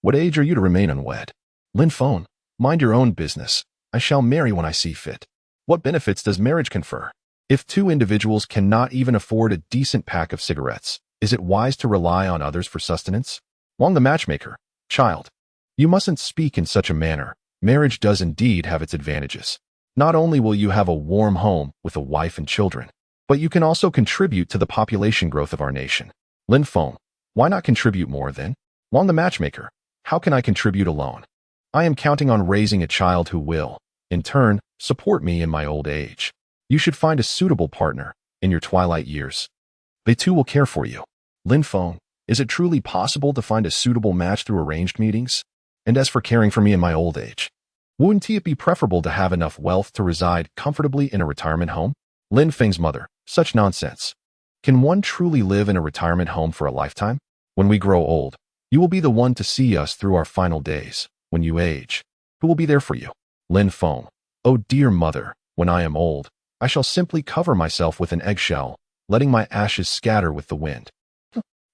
Speaker 1: What age are you to remain unwed? Lin Feng, mind your own business. I shall marry when I see fit. What benefits does marriage confer? If two individuals cannot even afford a decent pack of cigarettes, is it wise to rely on others for sustenance? Wang the matchmaker, child, you mustn't speak in such a manner. Marriage does indeed have its advantages. Not only will you have a warm home with a wife and children, but you can also contribute to the population growth of our nation. Lin Feng, why not contribute more then? Wang the matchmaker, how can I contribute alone? I am counting on raising a child who will, in turn, support me in my old age. You should find a suitable partner in your twilight years. They too will care for you. Lin Feng, is it truly possible to find a suitable match through arranged meetings? And as for caring for me in my old age, wouldn't it be preferable to have enough wealth to reside comfortably in a retirement home? Lin Feng's mother, such nonsense. Can one truly live in a retirement home for a lifetime? When we grow old, you will be the one to see us through our final days. When you age, who will be there for you? Lin Feng, oh dear mother, when I am old, I shall simply cover myself with an eggshell, letting my ashes scatter with the wind.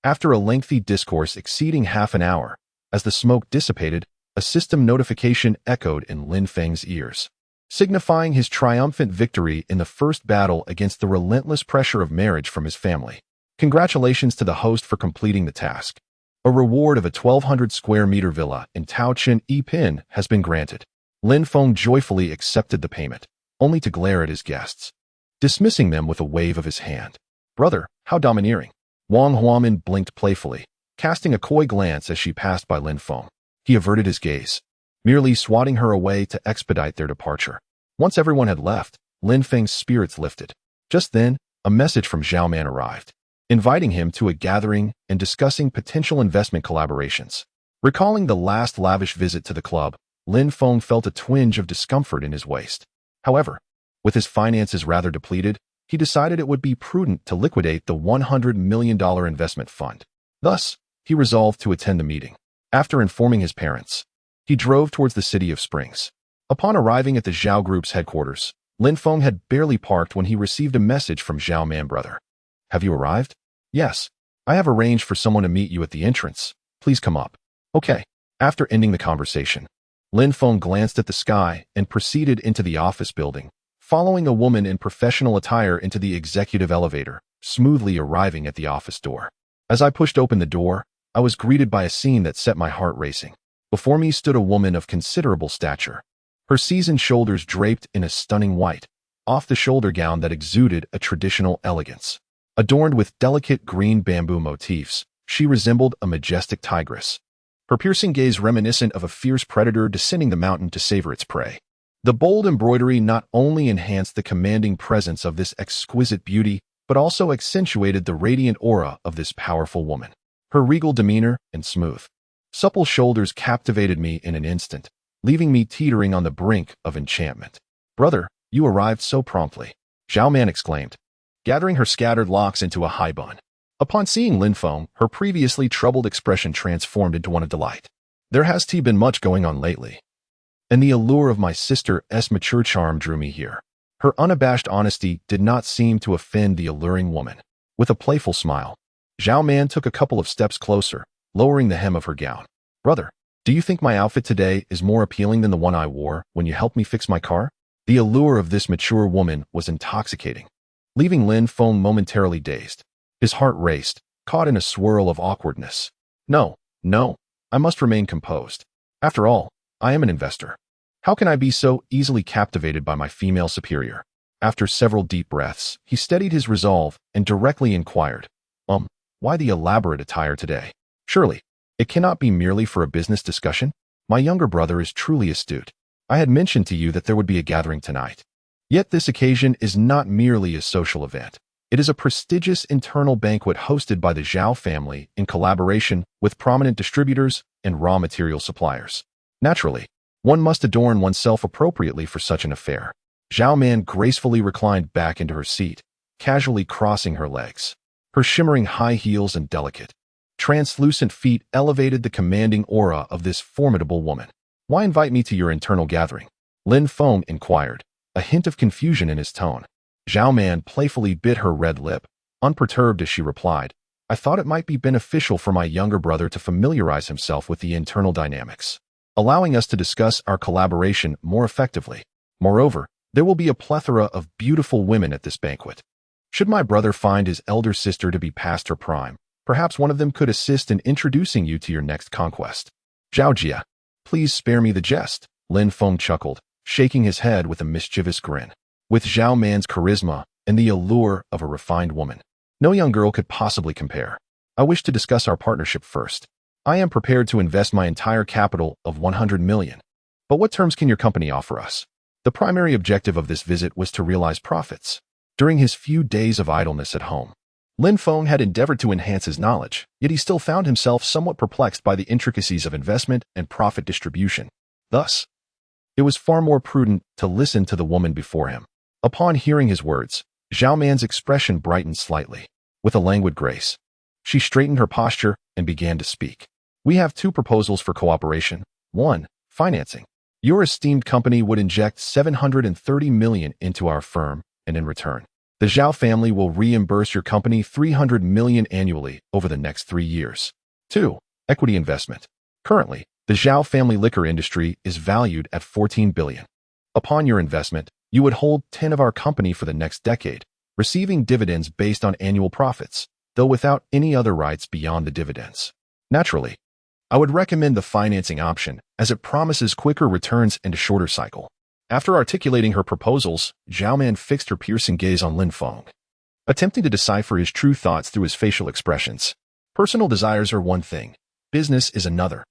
Speaker 1: After a lengthy discourse exceeding half an hour, as the smoke dissipated, a system notification echoed in Lin Feng's ears, signifying his triumphant victory in the first battle against the relentless pressure of marriage from his family. Congratulations to the host for completing the task. A reward of a 1,200 square meter villa in Taochen Yipin has been granted. Lin Feng joyfully accepted the payment, only to glare at his guests, dismissing them with a wave of his hand. Brother, how domineering. Wang Huamin blinked playfully, casting a coy glance as she passed by Lin Feng. He averted his gaze, merely swatting her away to expedite their departure. Once everyone had left, Lin Feng's spirits lifted. Just then, a message from Zhao Man arrived, inviting him to a gathering and discussing potential investment collaborations. Recalling the last lavish visit to the club, Lin Feng felt a twinge of discomfort in his waist. However, with his finances rather depleted, he decided it would be prudent to liquidate the $100 million investment fund. Thus, he resolved to attend the meeting. After informing his parents, he drove towards the city of Springs. Upon arriving at the Zhao Group's headquarters, Lin Feng had barely parked when he received a message from Zhao Man brother. Have you arrived? Yes. I have arranged for someone to meet you at the entrance. Please come up. Okay. After ending the conversation, Lin Feng glanced at the sky and proceeded into the office building, following a woman in professional attire into the executive elevator, smoothly arriving at the office door. As I pushed open the door, I was greeted by a scene that set my heart racing. Before me stood a woman of considerable stature, her seasoned shoulders draped in a stunning white, off-the-shoulder gown that exuded a traditional elegance. Adorned with delicate green bamboo motifs, she resembled a majestic tigress, her piercing gaze reminiscent of a fierce predator descending the mountain to savor its prey. The bold embroidery not only enhanced the commanding presence of this exquisite beauty, but also accentuated the radiant aura of this powerful woman. Her regal demeanor and smooth, supple shoulders captivated me in an instant, leaving me teetering on the brink of enchantment. "Brother, you arrived so promptly," Zhao Man exclaimed, gathering her scattered locks into a high bun. Upon seeing Lin Feng, her previously troubled expression transformed into one of delight. "There has been much going on lately, and the allure of my sister's mature charm drew me here." Her unabashed honesty did not seem to offend the alluring woman. With a playful smile, Zhao Man took a couple of steps closer, lowering the hem of her gown. "Brother, do you think my outfit today is more appealing than the one I wore when you helped me fix my car?" The allure of this mature woman was intoxicating, leaving Lin Feng momentarily dazed. His heart raced, caught in a swirl of awkwardness. No, I must remain composed. After all, I am an investor. How can I be so easily captivated by my female superior? After several deep breaths, he steadied his resolve and directly inquired, why the elaborate attire today? Surely, it cannot be merely for a business discussion? My younger brother is truly astute. I had mentioned to you that there would be a gathering tonight. Yet this occasion is not merely a social event. It is a prestigious internal banquet hosted by the Zhao family in collaboration with prominent distributors and raw material suppliers. Naturally, one must adorn oneself appropriately for such an affair. Zhao Man gracefully reclined back into her seat, casually crossing her legs. Her shimmering high heels and delicate, translucent feet elevated the commanding aura of this formidable woman. "Why invite me to your internal gathering?" Lin Feng inquired, a hint of confusion in his tone. Zhao Man playfully bit her red lip, unperturbed as she replied, "I thought it might be beneficial for my younger brother to familiarize himself with the internal dynamics, allowing us to discuss our collaboration more effectively. Moreover, there will be a plethora of beautiful women at this banquet. Should my brother find his elder sister to be past her prime, perhaps one of them could assist in introducing you to your next conquest." "Zhao Jia, please spare me the jest," Lin Feng chuckled, shaking his head with a mischievous grin. With Zhao Man's charisma and the allure of a refined woman, no young girl could possibly compare. "I wish to discuss our partnership first. I am prepared to invest my entire capital of 100 million. But what terms can your company offer us?" The primary objective of this visit was to realize profits. During his few days of idleness at home, Lin Feng had endeavored to enhance his knowledge, yet he still found himself somewhat perplexed by the intricacies of investment and profit distribution. Thus, it was far more prudent to listen to the woman before him. Upon hearing his words, Zhao Man's expression brightened slightly. With a languid grace, she straightened her posture and began to speak. "We have two proposals for cooperation. 1. Financing. Your esteemed company would inject 730 million into our firm, and in return, the Zhao family will reimburse your company 300 million annually over the next 3 years. 2. Equity investment. Currently, the Zhao family liquor industry is valued at 14 billion. Upon your investment, you would hold 10 of our company for the next decade, receiving dividends based on annual profits, though without any other rights beyond the dividends. Naturally, I would recommend the financing option, as it promises quicker returns and a shorter cycle." After articulating her proposals, Zhao Man fixed her piercing gaze on Lin Feng, attempting to decipher his true thoughts through his facial expressions. Personal desires are one thing, business is another.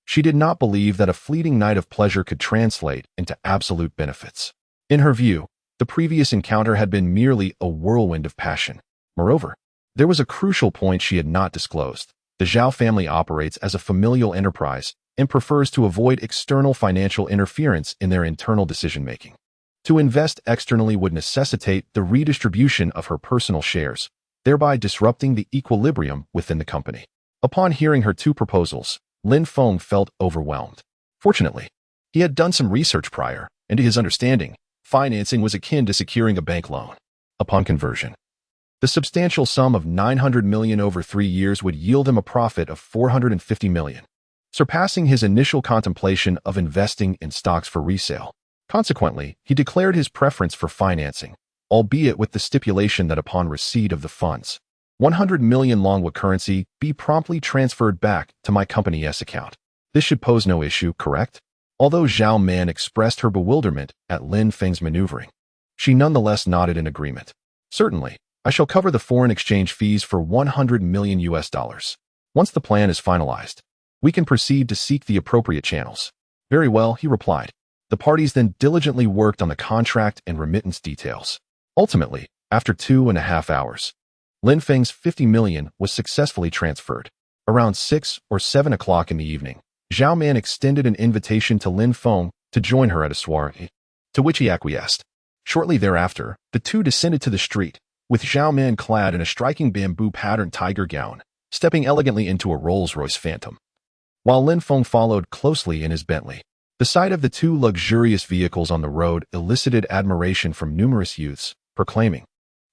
Speaker 1: She did not believe that a fleeting night of pleasure could translate into absolute benefits. In her view, the previous encounter had been merely a whirlwind of passion. Moreover, there was a crucial point she had not disclosed. The Zhao family operates as a familial enterprise and prefers to avoid external financial interference in their internal decision-making. To invest externally would necessitate the redistribution of her personal shares, thereby disrupting the equilibrium within the company. Upon hearing her two proposals, Lin Feng felt overwhelmed. Fortunately, he had done some research prior, and to his understanding, financing was akin to securing a bank loan. Upon conversion, the substantial sum of 900 million over 3 years would yield him a profit of 450 million, surpassing his initial contemplation of investing in stocks for resale. Consequently, he declared his preference for financing, albeit with the stipulation that upon receipt of the funds, 100 million Longhua currency be promptly transferred back to my company S account. This should pose no issue, correct? Although Zhao Man expressed her bewilderment at Lin Feng's maneuvering, she nonetheless nodded in agreement. Certainly, I shall cover the foreign exchange fees for 100 million US dollars. Once the plan is finalized, we can proceed to seek the appropriate channels. Very well, he replied. The parties then diligently worked on the contract and remittance details. Ultimately, after 2.5 hours, Lin Feng's 50 million was successfully transferred. Around 6 or 7 o'clock in the evening, Zhao Man extended an invitation to Lin Feng to join her at a soiree, to which he acquiesced. Shortly thereafter, the two descended to the street, with Zhao Man clad in a striking bamboo-patterned tiger gown, stepping elegantly into a Rolls-Royce Phantom, while Lin Feng followed closely in his Bentley. The sight of the two luxurious vehicles on the road elicited admiration from numerous youths, proclaiming,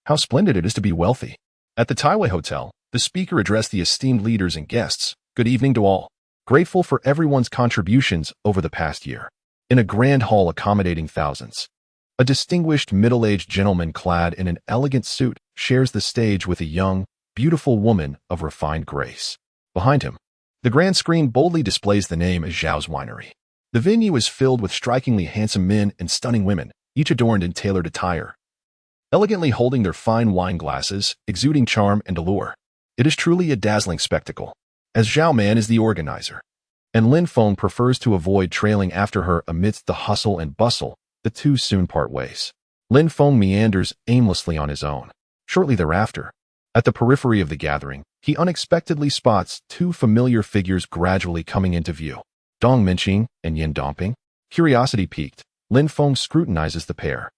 Speaker 1: "How splendid it is to be wealthy." At the Taiwei Hotel, the speaker addressed the esteemed leaders and guests. "Good evening to all. Grateful for everyone's contributions over the past year." In a grand hall accommodating thousands, a distinguished middle-aged gentleman clad in an elegant suit shares the stage with a young, beautiful woman of refined grace. Behind him, the grand screen boldly displays the name as Zhao's Winery. The venue is filled with strikingly handsome men and stunning women, each adorned in tailored attire, elegantly holding their fine wine glasses, exuding charm and allure. It is truly a dazzling spectacle. As Zhao Man is the organizer, and Lin Feng prefers to avoid trailing after her amidst the hustle and bustle, the two soon part ways. Lin Feng meanders aimlessly on his own. Shortly thereafter, at the periphery of the gathering, he unexpectedly spots two familiar figures gradually coming into view. Dong Minqing and Yin Dongping. Curiosity piqued, Lin Feng scrutinizes the pair.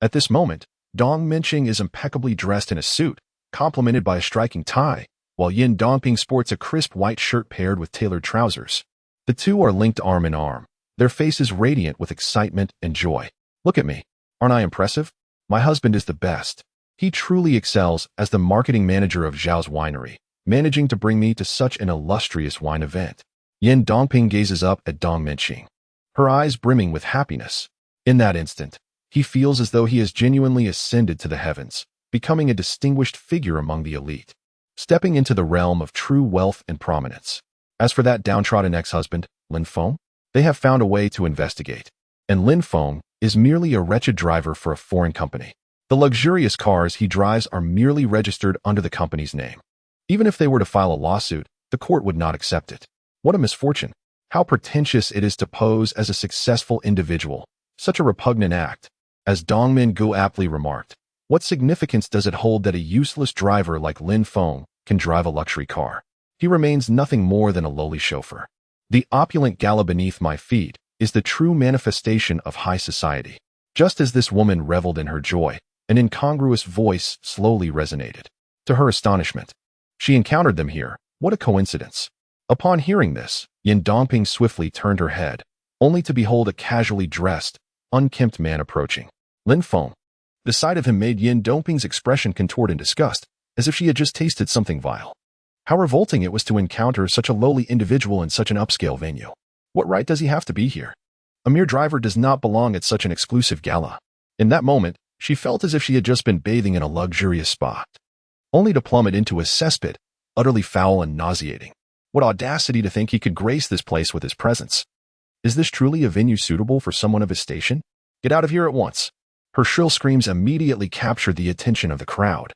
Speaker 1: At this moment, Dong Minqing is impeccably dressed in a suit, complemented by a striking tie, while Yin Dongping sports a crisp white shirt paired with tailored trousers. The two are linked arm in arm, their faces radiant with excitement and joy. "Look at me. Aren't I impressive? My husband is the best. He truly excels as the marketing manager of Zhao's Winery, managing to bring me to such an illustrious wine event." Yin Dongping gazes up at Dong Minqing, her eyes brimming with happiness. In that instant, he feels as though he has genuinely ascended to the heavens, becoming a distinguished figure among the elite, stepping into the realm of true wealth and prominence. As for that downtrodden ex-husband, Lin Feng, they have found a way to investigate, and Lin Feng is merely a wretched driver for a foreign company. The luxurious cars he drives are merely registered under the company's name. Even if they were to file a lawsuit, the court would not accept it. What a misfortune! How pretentious it is to pose as a successful individual, such a repugnant act. As Dong Mingu aptly remarked, what significance does it hold that a useless driver like Lin Feng can drive a luxury car? He remains nothing more than a lowly chauffeur. The opulent gala beneath my feet is the true manifestation of high society. Just as this woman reveled in her joy, an incongruous voice slowly resonated. To her astonishment, she encountered them here. What a coincidence! Upon hearing this, Yin Dongping swiftly turned her head, only to behold a casually dressed, unkempt man approaching. Lin Feng. The sight of him made Yin Dongping's expression contort in disgust, as if she had just tasted something vile. How revolting it was to encounter such a lowly individual in such an upscale venue. What right does he have to be here? A mere driver does not belong at such an exclusive gala. In that moment, she felt as if she had just been bathing in a luxurious spa, only to plummet into a cesspit, utterly foul and nauseating. What audacity to think he could grace this place with his presence. Is this truly a venue suitable for someone of his station? Get out of here at once. Her shrill screams immediately captured the attention of the crowd,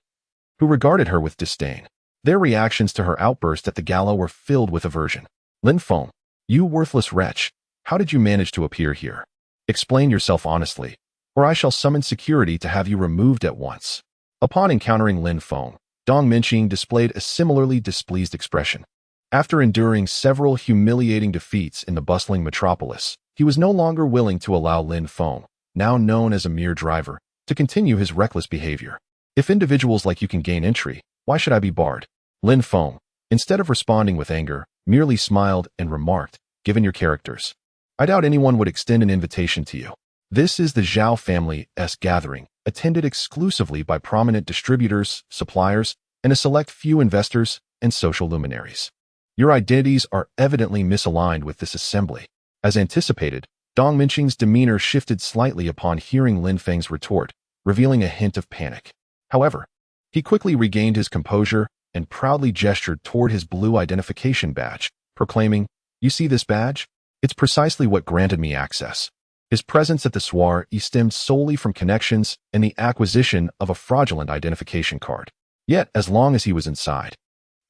Speaker 1: who regarded her with disdain. Their reactions to her outburst at the gala were filled with aversion. Lin Feng, you worthless wretch, how did you manage to appear here? Explain yourself honestly, or I shall summon security to have you removed at once. Upon encountering Lin Feng, Dong Minqing displayed a similarly displeased expression. After enduring several humiliating defeats in the bustling metropolis, he was no longer willing to allow Lin Feng, now known as a mere driver, to continue his reckless behavior. If individuals like you can gain entry, why should I be barred? Lin Feng, instead of responding with anger, merely smiled and remarked, given your characters, I doubt anyone would extend an invitation to you. This is the Zhao family's gathering, attended exclusively by prominent distributors, suppliers, and a select few investors and social luminaries. Your identities are evidently misaligned with this assembly. As anticipated, Dong Minqing's demeanor shifted slightly upon hearing Lin Feng's retort, revealing a hint of panic. However, he quickly regained his composure and proudly gestured toward his blue identification badge, proclaiming, "You see this badge? It's precisely what granted me access." His presence at the soiree stemmed solely from connections and the acquisition of a fraudulent identification card. Yet, as long as he was inside,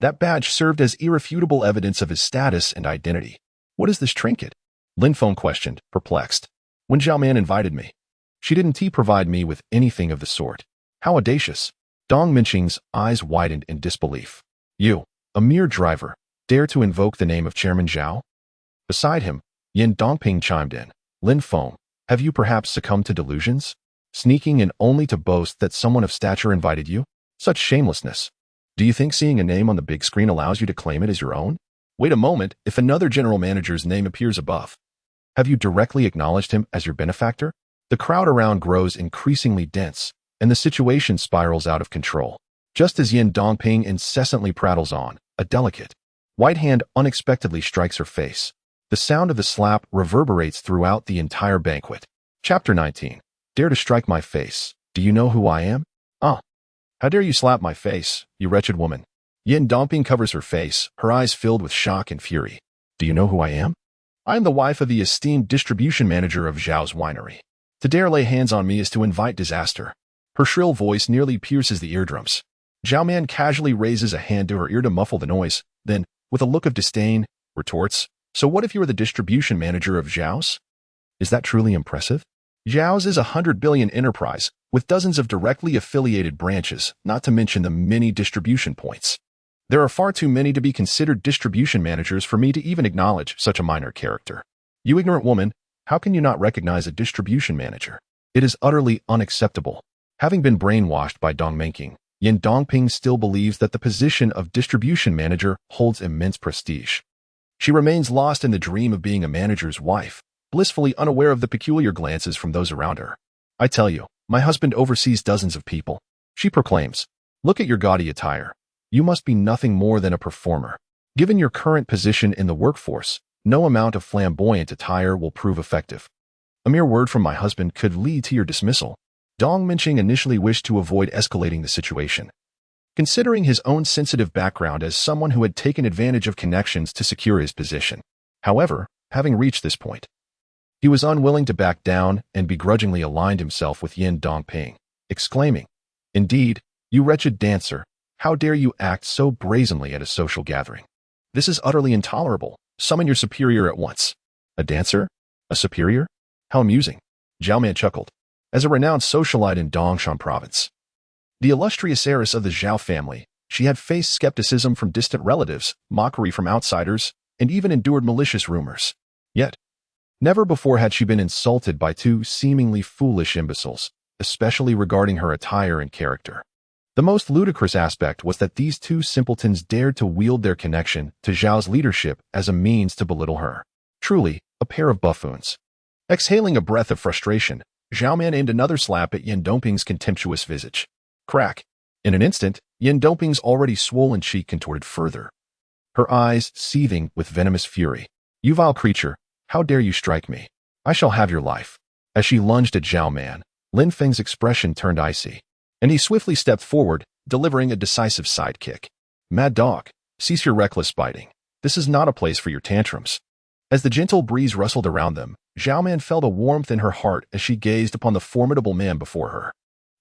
Speaker 1: that badge served as irrefutable evidence of his status and identity. "What is this trinket?" Lin Feng questioned, perplexed. "When Zhao Man invited me, she didn't provide me with anything of the sort." "How audacious!" Dong Minqing's eyes widened in disbelief. "You, a mere driver, dare to invoke the name of Chairman Zhao?" Beside him, Yin Dongping chimed in. "Lin Feng, have you perhaps succumbed to delusions? Sneaking in only to boast that someone of stature invited you? Such shamelessness. Do you think seeing a name on the big screen allows you to claim it as your own? Wait a moment, if another general manager's name appears above, have you directly acknowledged him as your benefactor?" The crowd around grows increasingly dense, and the situation spirals out of control. Just as Yin Dongping incessantly prattles on, a delicate, white hand unexpectedly strikes her face. The sound of the slap reverberates throughout the entire banquet. Chapter 19. Dare to strike my face. Do you know who I am? Ah. How dare you slap my face, you wretched woman? Yin Dongping covers her face, her eyes filled with shock and fury. Do you know who I am? I am the wife of the esteemed distribution manager of Zhao's winery. To dare lay hands on me is to invite disaster. Her shrill voice nearly pierces the eardrums. Zhao Man casually raises a hand to her ear to muffle the noise, then, with a look of disdain, retorts, "So what if you are the distribution manager of Zhao's? Is that truly impressive? Zhao's is a 100 billion enterprise, with dozens of directly affiliated branches, not to mention the many distribution points. There are far too many to be considered distribution managers for me to even acknowledge such a minor character. You ignorant woman, how can you not recognize a distribution manager? It is utterly unacceptable." Having been brainwashed by Dong Minqing, Yin Dongping still believes that the position of distribution manager holds immense prestige. She remains lost in the dream of being a manager's wife, blissfully unaware of the peculiar glances from those around her. "I tell you, my husband oversees dozens of people," she proclaims. "Look at your gaudy attire. You must be nothing more than a performer. Given your current position in the workforce, no amount of flamboyant attire will prove effective. A mere word from my husband could lead to your dismissal." Dong Minqing initially wished to avoid escalating the situation, considering his own sensitive background as someone who had taken advantage of connections to secure his position. However, having reached this point, he was unwilling to back down and begrudgingly aligned himself with Yin Dongping, exclaiming, "Indeed, you wretched dancer, how dare you act so brazenly at a social gathering? This is utterly intolerable. Summon your superior at once." "A dancer? A superior? How amusing." Zhao Man chuckled. As a renowned socialite in Dongshan province, the illustrious heiress of the Zhao family, she had faced skepticism from distant relatives, mockery from outsiders, and even endured malicious rumors. Yet, never before had she been insulted by two seemingly foolish imbeciles, especially regarding her attire and character. The most ludicrous aspect was that these two simpletons dared to wield their connection to Zhao's leadership as a means to belittle her. Truly, a pair of buffoons. Exhaling a breath of frustration, Zhao Man aimed another slap at Yin Dongping's contemptuous visage. Crack. In an instant, Yin Dongping's already swollen cheek contorted further, her eyes seething with venomous fury. "You vile creature, how dare you strike me? I shall have your life." As she lunged at Zhao Man, Lin Feng's expression turned icy, and he swiftly stepped forward, delivering a decisive sidekick. "Mad dog, cease your reckless biting. This is not a place for your tantrums." As the gentle breeze rustled around them, Zhao Man felt a warmth in her heart as she gazed upon the formidable man before her.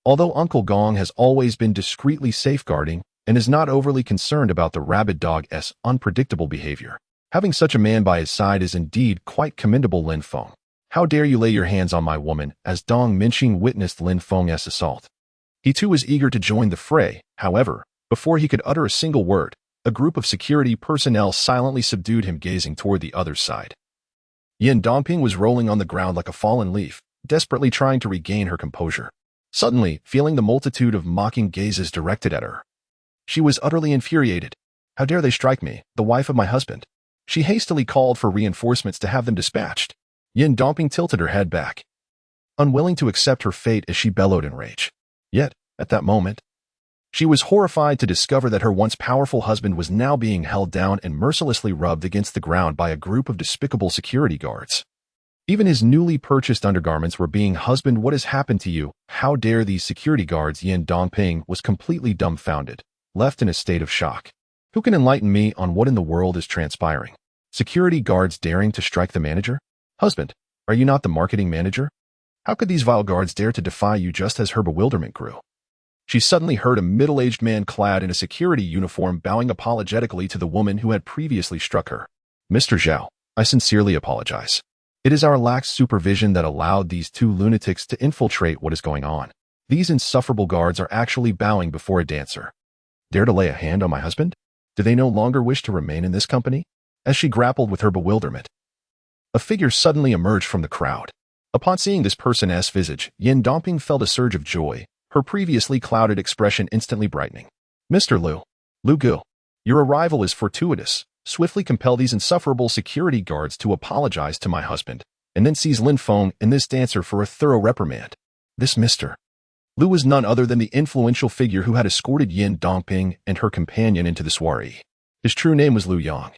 Speaker 1: Although Uncle Gong has always been discreetly safeguarding and is not overly concerned about the rabid dog's unpredictable behavior, having such a man by his side is indeed quite commendable. "Lin Feng, how dare you lay your hands on my woman?" As Dong Minqing witnessed Lin Feng's assault, he too was eager to join the fray. However, before he could utter a single word, a group of security personnel silently subdued him, gazing toward the other side. Yin Dongping was rolling on the ground like a fallen leaf, desperately trying to regain her composure. Suddenly, feeling the multitude of mocking gazes directed at her, she was utterly infuriated. "How dare they strike me, the wife of my husband?" She hastily called for reinforcements to have them dispatched. Yin Dongping tilted her head back, unwilling to accept her fate as she bellowed in rage. Yet, at that moment, she was horrified to discover that her once powerful husband was now being held down and mercilessly rubbed against the ground by a group of despicable security guards. Even his newly purchased undergarments were being husband. What has happened to you? How dare these security guards? Yin Dongping was completely dumbfounded, left in a state of shock. Who can enlighten me on what in the world is transpiring? Security guards daring to strike the manager? Husband, are you not the marketing manager? How could these vile guards dare to defy you? Just as her bewilderment grew, she suddenly heard a middle-aged man clad in a security uniform bowing apologetically to the woman who had previously struck her. Mr. Zhao, I sincerely apologize. It is our lax supervision that allowed these two lunatics to infiltrate. What is going on? These insufferable guards are actually bowing before a dancer. Dare to lay a hand on my husband? Do they no longer wish to remain in this company? As she grappled with her bewilderment, a figure suddenly emerged from the crowd. Upon seeing this person's visage, Yin Dongping felt a surge of joy, her previously clouded expression instantly brightening. Mr. Lu Gu, your arrival is fortuitous. Swiftly compel these insufferable security guards to apologize to my husband, and then seize Lin Feng and this dancer for a thorough reprimand. This Mr. Lu was none other than the influential figure who had escorted Yin Dongping and her companion into the soiree. His true name was Lu Yang,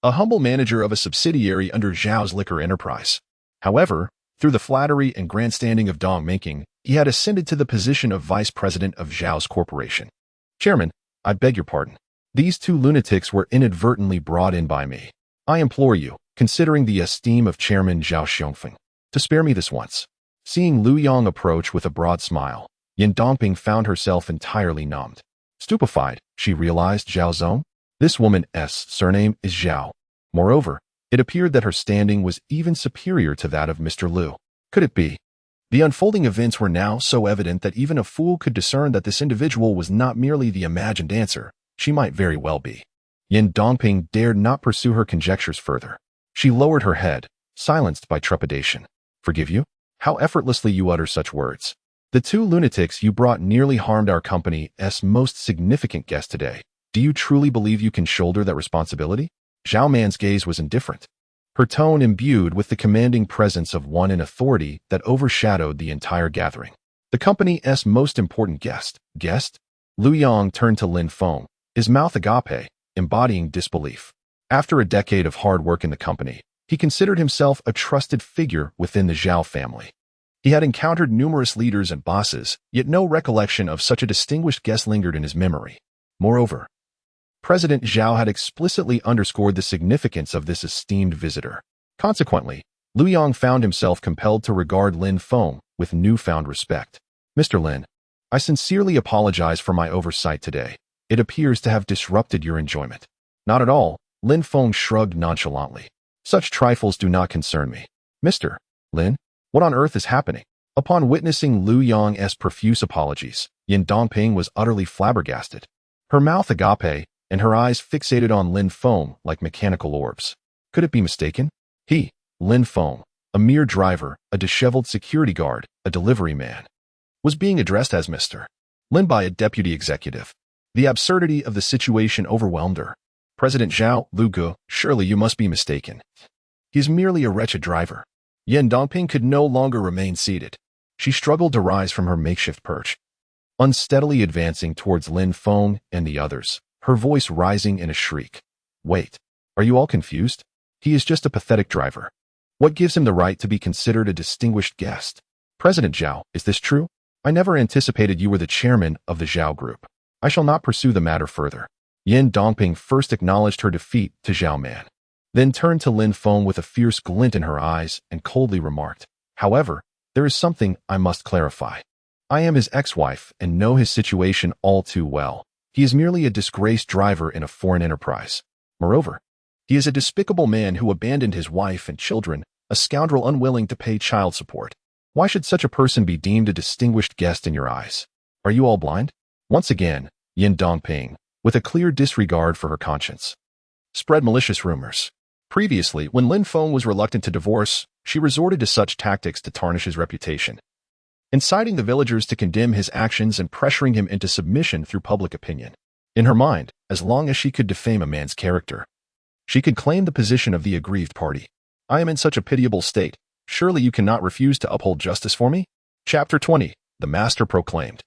Speaker 1: a humble manager of a subsidiary under Zhao's liquor enterprise. However, through the flattery and grandstanding of Dong Mingqing, he had ascended to the position of vice president of Zhao's corporation. Chairman, I beg your pardon. These two lunatics were inadvertently brought in by me. I implore you, considering the esteem of Chairman Zhao Xiongfeng, to spare me this once. Seeing Lu Yang approach with a broad smile, Yin Dongping found herself entirely numbed. Stupefied, she realized Zhao Zong. This woman's surname is Zhao. Moreover, it appeared that her standing was even superior to that of Mr. Lu. Could it be? The unfolding events were now so evident that even a fool could discern that this individual was not merely the imagined answer. She might very well be. Yin Dongping dared not pursue her conjectures further. She lowered her head, silenced by trepidation. Forgive you? How effortlessly you utter such words. The two lunatics you brought nearly harmed our company's most significant guest today. Do you truly believe you can shoulder that responsibility? Zhao Man's gaze was indifferent, her tone imbued with the commanding presence of one in authority that overshadowed the entire gathering. The company's most important guest? Lu Yang turned to Lin Feng, his mouth agape, embodying disbelief. After a decade of hard work in the company, he considered himself a trusted figure within the Zhao family. He had encountered numerous leaders and bosses, yet no recollection of such a distinguished guest lingered in his memory. Moreover, President Zhao had explicitly underscored the significance of this esteemed visitor. Consequently, Lu Yang found himself compelled to regard Lin Feng with newfound respect. Mr. Lin, I sincerely apologize for my oversight today. It appears to have disrupted your enjoyment. Not at all, Lin Feng shrugged nonchalantly. Such trifles do not concern me. Mr. Lin, what on earth is happening? Upon witnessing Lu Yang's profuse apologies, Yin Dongping was utterly flabbergasted. Her mouth agape and her eyes fixated on Lin Feng like mechanical orbs. Could it be mistaken? He, Lin Feng, a mere driver, a disheveled security guard, a delivery man, was being addressed as Mr. Lin by a deputy executive. The absurdity of the situation overwhelmed her. President Zhao, Lu Gu, surely you must be mistaken. He is merely a wretched driver. Yin Dongping could no longer remain seated. She struggled to rise from her makeshift perch, unsteadily advancing towards Lin Feng and the others, her voice rising in a shriek. Wait, are you all confused? He is just a pathetic driver. What gives him the right to be considered a distinguished guest? President Zhao, is this true? I never anticipated you were the chairman of the Zhao Group. I shall not pursue the matter further. Yin Dongping first acknowledged her defeat to Zhao Man, then turned to Lin Feng with a fierce glint in her eyes and coldly remarked, however, there is something I must clarify. I am his ex-wife and know his situation all too well. He is merely a disgraced driver in a foreign enterprise. Moreover, he is a despicable man who abandoned his wife and children, a scoundrel unwilling to pay child support. Why should such a person be deemed a distinguished guest in your eyes? Are you all blind? Once again, Yin Dongping, with a clear disregard for her conscience, spread malicious rumors. Previously, when Lin Feng was reluctant to divorce, she resorted to such tactics to tarnish his reputation, inciting the villagers to condemn his actions and pressuring him into submission through public opinion. In her mind, as long as she could defame a man's character, she could claim the position of the aggrieved party. I am in such a pitiable state. Surely you cannot refuse to uphold justice for me? Chapter 20. The Master proclaimed.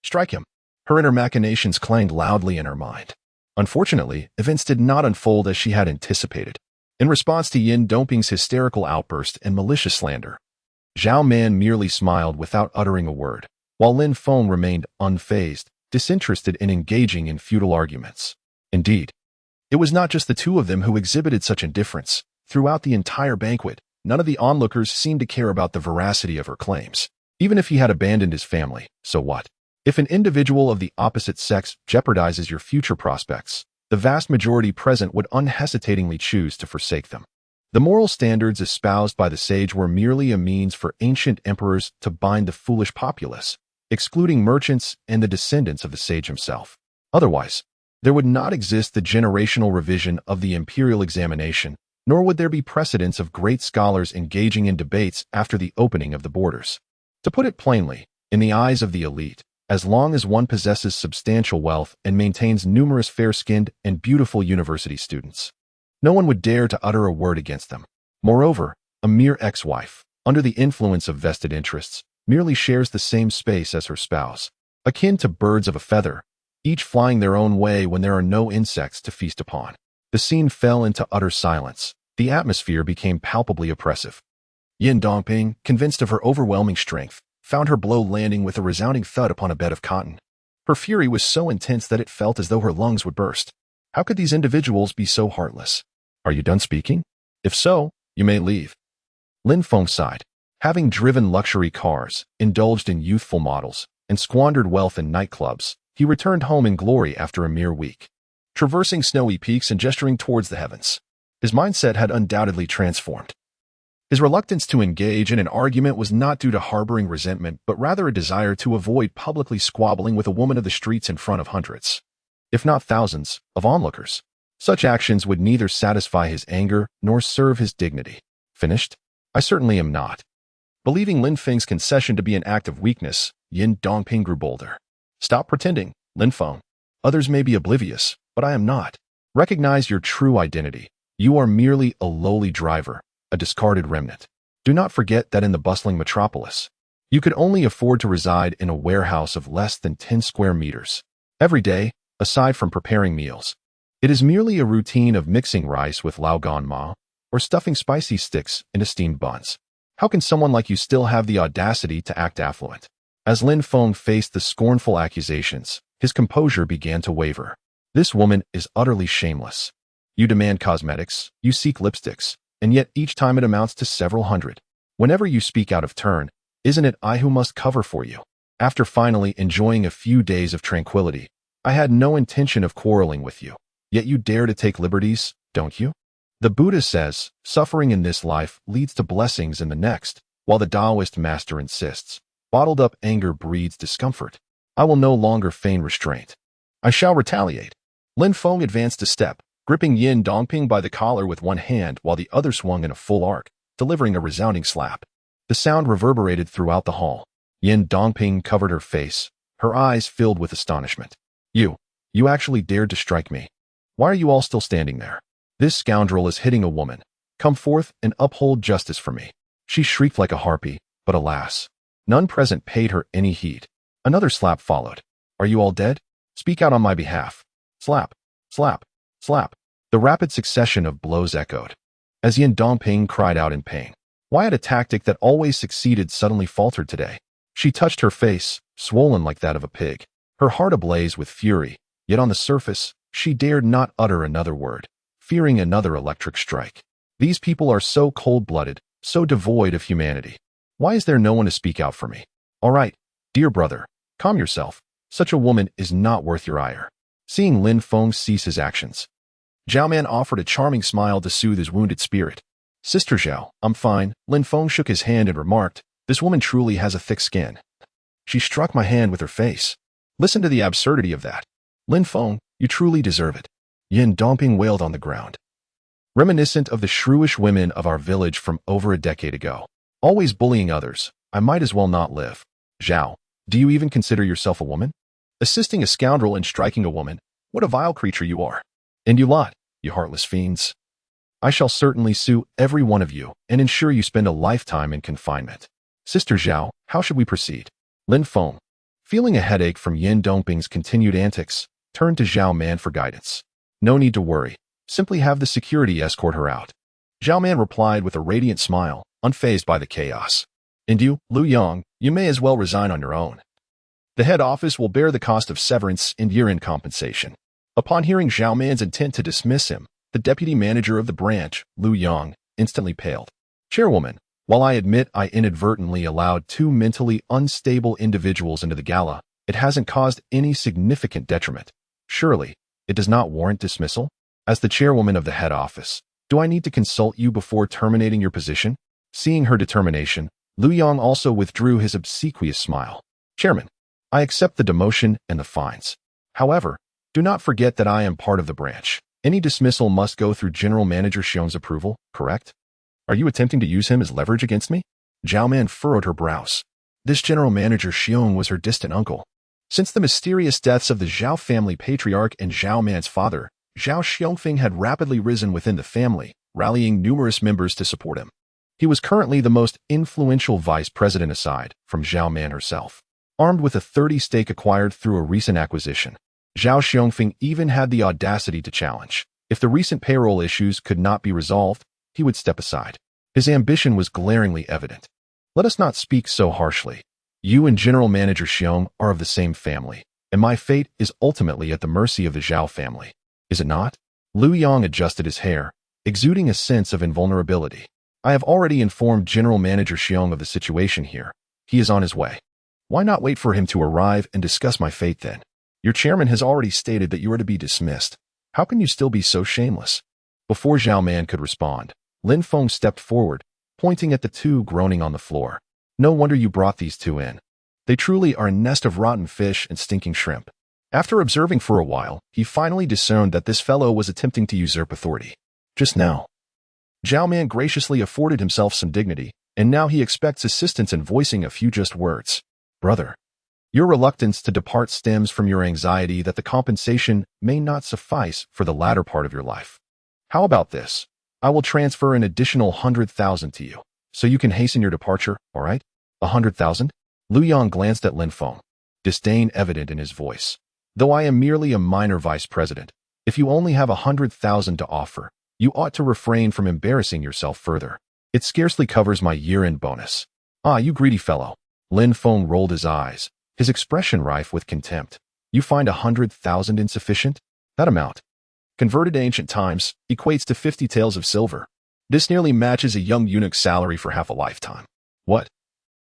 Speaker 1: Strike him. Her inner machinations clanged loudly in her mind. Unfortunately, events did not unfold as she had anticipated. In response to Yin Dongping's hysterical outburst and malicious slander, Zhao Man merely smiled without uttering a word, while Lin Feng remained unfazed, disinterested in engaging in futile arguments. Indeed, it was not just the two of them who exhibited such indifference. Throughout the entire banquet, none of the onlookers seemed to care about the veracity of her claims. Even if he had abandoned his family, so what? If an individual of the opposite sex jeopardizes your future prospects, the vast majority present would unhesitatingly choose to forsake them. The moral standards espoused by the sage were merely a means for ancient emperors to bind the foolish populace, excluding merchants and the descendants of the sage himself. Otherwise, there would not exist the generational revision of the imperial examination, nor would there be precedents of great scholars engaging in debates after the opening of the borders. To put it plainly, in the eyes of the elite, as long as one possesses substantial wealth and maintains numerous fair-skinned and beautiful university students, no one would dare to utter a word against them. Moreover, a mere ex-wife, under the influence of vested interests, merely shares the same space as her spouse, akin to birds of a feather, each flying their own way when there are no insects to feast upon. The scene fell into utter silence. The atmosphere became palpably oppressive. Yin Dongping, convinced of her overwhelming strength, found her blow landing with a resounding thud upon a bed of cotton. Her fury was so intense that it felt as though her lungs would burst. How could these individuals be so heartless? Are you done speaking? If so, you may leave. Lin Feng sighed. Having driven luxury cars, indulged in youthful models, and squandered wealth in nightclubs, he returned home in glory after a mere week. Traversing snowy peaks and gesturing towards the heavens, his mindset had undoubtedly transformed. His reluctance to engage in an argument was not due to harboring resentment, but rather a desire to avoid publicly squabbling with a woman of the streets in front of hundreds, if not thousands, of onlookers. Such actions would neither satisfy his anger nor serve his dignity. Finished? I certainly am not. Believing Lin Feng's concession to be an act of weakness, Yin Dongping grew bolder. Stop pretending, Lin Feng. Others may be oblivious, but I am not. Recognize your true identity. You are merely a lowly driver, a discarded remnant. Do not forget that in the bustling metropolis, you could only afford to reside in a warehouse of less than 10 square meters. Every day, aside from preparing meals, it is merely a routine of mixing rice with lao gan ma or stuffing spicy sticks into steamed buns. How can someone like you still have the audacity to act affluent? As Lin Feng faced the scornful accusations, his composure began to waver. This woman is utterly shameless. You demand cosmetics, you seek lipsticks, and yet each time it amounts to several hundred. Whenever you speak out of turn, isn't it I who must cover for you? After finally enjoying a few days of tranquility, I had no intention of quarreling with you. Yet you dare to take liberties, don't you? The Buddha says, suffering in this life leads to blessings in the next, while the Taoist master insists, bottled up anger breeds discomfort. I will no longer feign restraint. I shall retaliate. Lin Feng advanced a step, gripping Yin Dongping by the collar with one hand while the other swung in a full arc, delivering a resounding slap. The sound reverberated throughout the hall. Yin Dongping covered her face, her eyes filled with astonishment. You actually dared to strike me. Why are you all still standing there? This scoundrel is hitting a woman. Come forth and uphold justice for me. She shrieked like a harpy, but alas, none present paid her any heed. Another slap followed. Are you all dead? Speak out on my behalf. Slap, slap, slap. The rapid succession of blows echoed, as Yin Dongping cried out in pain. Why had a tactic that always succeeded suddenly faltered today? She touched her face, swollen like that of a pig, her heart ablaze with fury, yet on the surface, she dared not utter another word, fearing another electric strike. These people are so cold-blooded, so devoid of humanity. Why is there no one to speak out for me? All right, dear brother, calm yourself. Such a woman is not worth your ire. Seeing Lin Feng cease his actions, Zhao Man offered a charming smile to soothe his wounded spirit. Sister Zhao, I'm fine. Lin Feng shook his hand and remarked, this woman truly has a thick skin. She struck my hand with her face. Listen to the absurdity of that. Lin Feng, you truly deserve it. Yin Dongping wailed on the ground. Reminiscent of the shrewish women of our village from over a decade ago. Always bullying others, I might as well not live. Zhao, do you even consider yourself a woman? Assisting a scoundrel in striking a woman, what a vile creature you are. And you lot, you heartless fiends. I shall certainly sue every one of you and ensure you spend a lifetime in confinement. Sister Zhao, how should we proceed? Lin Feng, feeling a headache from Yin Dongping's continued antics, turned to Zhao Man for guidance. No need to worry. Simply have the security escort her out. Zhao Man replied with a radiant smile, unfazed by the chaos. And you, Lu Yang, you may as well resign on your own. The head office will bear the cost of severance and year-end compensation. Upon hearing Zhao Man's intent to dismiss him, the deputy manager of the branch, Lu Yang, instantly paled. Chairwoman, while I admit I inadvertently allowed two mentally unstable individuals into the gala, it hasn't caused any significant detriment. Surely, it does not warrant dismissal? As the chairwoman of the head office, do I need to consult you before terminating your position? Seeing her determination, Lu Yang also withdrew his obsequious smile. Chairman, I accept the demotion and the fines. However, do not forget that I am part of the branch. Any dismissal must go through General Manager Xiong's approval, correct? Are you attempting to use him as leverage against me? Zhao Man furrowed her brows. This General Manager Xiong was her distant uncle. Since the mysterious deaths of the Zhao family patriarch and Zhao Man's father, Zhao Xiongfeng had rapidly risen within the family, rallying numerous members to support him. He was currently the most influential vice president aside from Zhao Man herself. Armed with a 30 stake acquired through a recent acquisition, Zhao Xiongfeng even had the audacity to challenge. If the recent payroll issues could not be resolved, he would step aside. His ambition was glaringly evident. Let us not speak so harshly. You and General Manager Xiong are of the same family, and my fate is ultimately at the mercy of the Zhao family. Is it not? Lu Yang adjusted his hair, exuding a sense of invulnerability. I have already informed General Manager Xiong of the situation here. He is on his way. Why not wait for him to arrive and discuss my fate then? Your chairman has already stated that you are to be dismissed. How can you still be so shameless? Before Zhao Man could respond, Lin Feng stepped forward, pointing at the two groaning on the floor. No wonder you brought these two in. They truly are a nest of rotten fish and stinking shrimp. After observing for a while, he finally discerned that this fellow was attempting to usurp authority. Just now. Zhao Man graciously afforded himself some dignity, and now he expects assistance in voicing a few just words. Brother, your reluctance to depart stems from your anxiety that the compensation may not suffice for the latter part of your life. How about this? I will transfer an additional 100,000 to you, so you can hasten your departure, all right? 100,000? Lu Yang glanced at Lin Feng, disdain evident in his voice. Though I am merely a minor vice president, if you only have 100,000 to offer, you ought to refrain from embarrassing yourself further. It scarcely covers my year-end bonus. Ah, you greedy fellow. Lin Feng rolled his eyes, his expression rife with contempt. You find 100,000 insufficient? That amount, converted to ancient times, equates to 50 taels of silver. This nearly matches a young eunuch's salary for half a lifetime. What?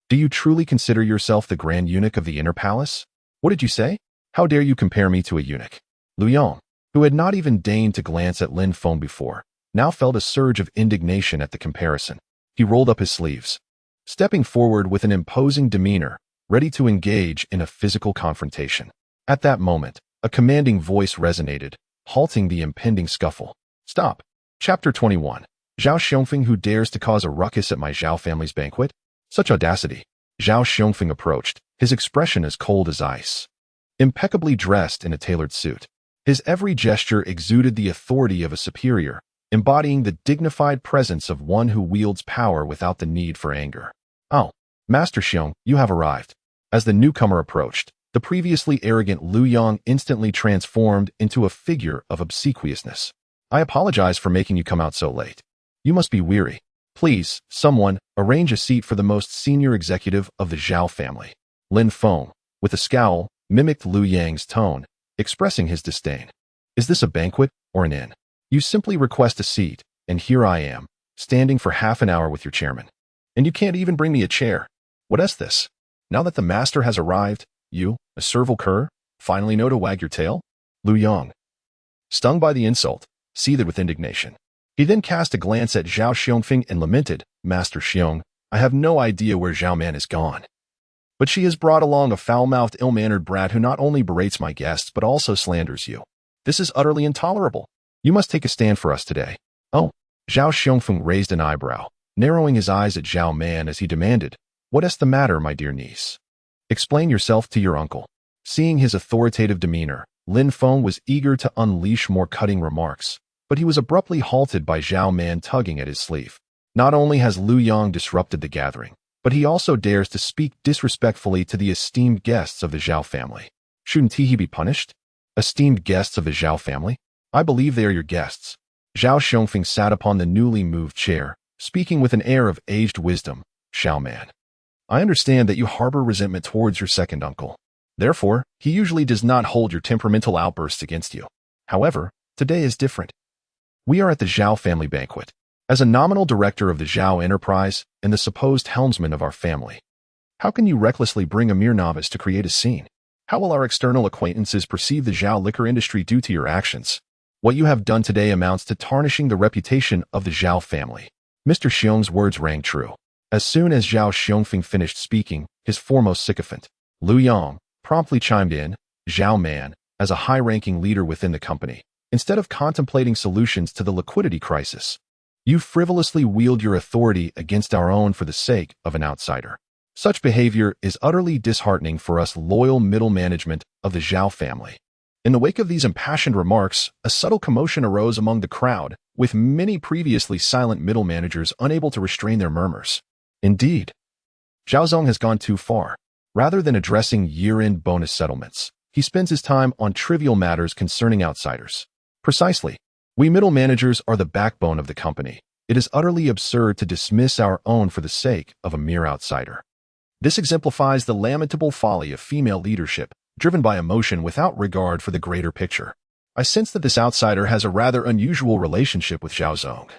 Speaker 1: Do you truly consider yourself the grand eunuch of the inner palace? What did you say? How dare you compare me to a eunuch? Lu Yang, who had not even deigned to glance at Lin Feng before, now felt a surge of indignation at the comparison. He rolled up his sleeves, stepping forward with an imposing demeanor, ready to engage in a physical confrontation. At that moment, a commanding voice resonated, halting the impending scuffle. Stop. Chapter 21. Zhao Xiongfeng who dares to cause a ruckus at my Zhao family's banquet? Such audacity. Zhao Xiongfeng approached, his expression as cold as ice. Impeccably dressed in a tailored suit, his every gesture exuded the authority of a superior, embodying the dignified presence of one who wields power without the need for anger. Oh, Master Xiong, you have arrived. As the newcomer approached, the previously arrogant Lu Yang instantly transformed into a figure of obsequiousness. I apologize for making you come out so late. You must be weary. Please, someone, arrange a seat for the most senior executive of the Zhao family. Lin Feng, with a scowl, mimicked Lu Yang's tone, expressing his disdain. Is this a banquet or an inn? You simply request a seat, and here I am, standing for half an hour with your chairman. And you can't even bring me a chair. What is this? Now that the master has arrived, you, a servile cur, finally know to wag your tail? Lu Yang, stung by the insult, seethed with indignation. He then cast a glance at Zhao Xiongfeng and lamented, Master Xiong, I have no idea where Zhao Man is gone. But she has brought along a foul-mouthed, ill-mannered brat who not only berates my guests but also slanders you. This is utterly intolerable. You must take a stand for us today. Oh, Zhao Xiongfeng raised an eyebrow, narrowing his eyes at Zhao Man as he demanded, What is the matter, my dear niece? Explain yourself to your uncle. Seeing his authoritative demeanor, Lin Feng was eager to unleash more cutting remarks, but he was abruptly halted by Zhao Man tugging at his sleeve. Not only has Lu Yang disrupted the gathering, but he also dares to speak disrespectfully to the esteemed guests of the Zhao family. Shouldn't he be punished? Esteemed guests of the Zhao family? I believe they are your guests. Zhao Xiongfeng sat upon the newly moved chair, speaking with an air of aged wisdom. Xiao Man, I understand that you harbor resentment towards your second uncle. Therefore, he usually does not hold your temperamental outbursts against you. However, today is different. We are at the Zhao family banquet. As a nominal director of the Zhao enterprise and the supposed helmsman of our family, how can you recklessly bring a mere novice to create a scene? How will our external acquaintances perceive the Zhao liquor industry due to your actions? What you have done today amounts to tarnishing the reputation of the Zhao family. Mr. Xiong's words rang true. As soon as Zhao Xiongfeng finished speaking, his foremost sycophant, Lu Yang, promptly chimed in. Zhao Man, as a high-ranking leader within the company, instead of contemplating solutions to the liquidity crisis, you frivolously wield your authority against our own for the sake of an outsider. Such behavior is utterly disheartening for us loyal middle management of the Zhao family. In the wake of these impassioned remarks, a subtle commotion arose among the crowd, with many previously silent middle managers unable to restrain their murmurs. Indeed, Zhao Zong has gone too far. Rather than addressing year-end bonus settlements, he spends his time on trivial matters concerning outsiders. Precisely. We middle managers are the backbone of the company. It is utterly absurd to dismiss our own for the sake of a mere outsider. This exemplifies the lamentable folly of female leadership, driven by emotion without regard for the greater picture. I sense that this outsider has a rather unusual relationship with Zhao Zong.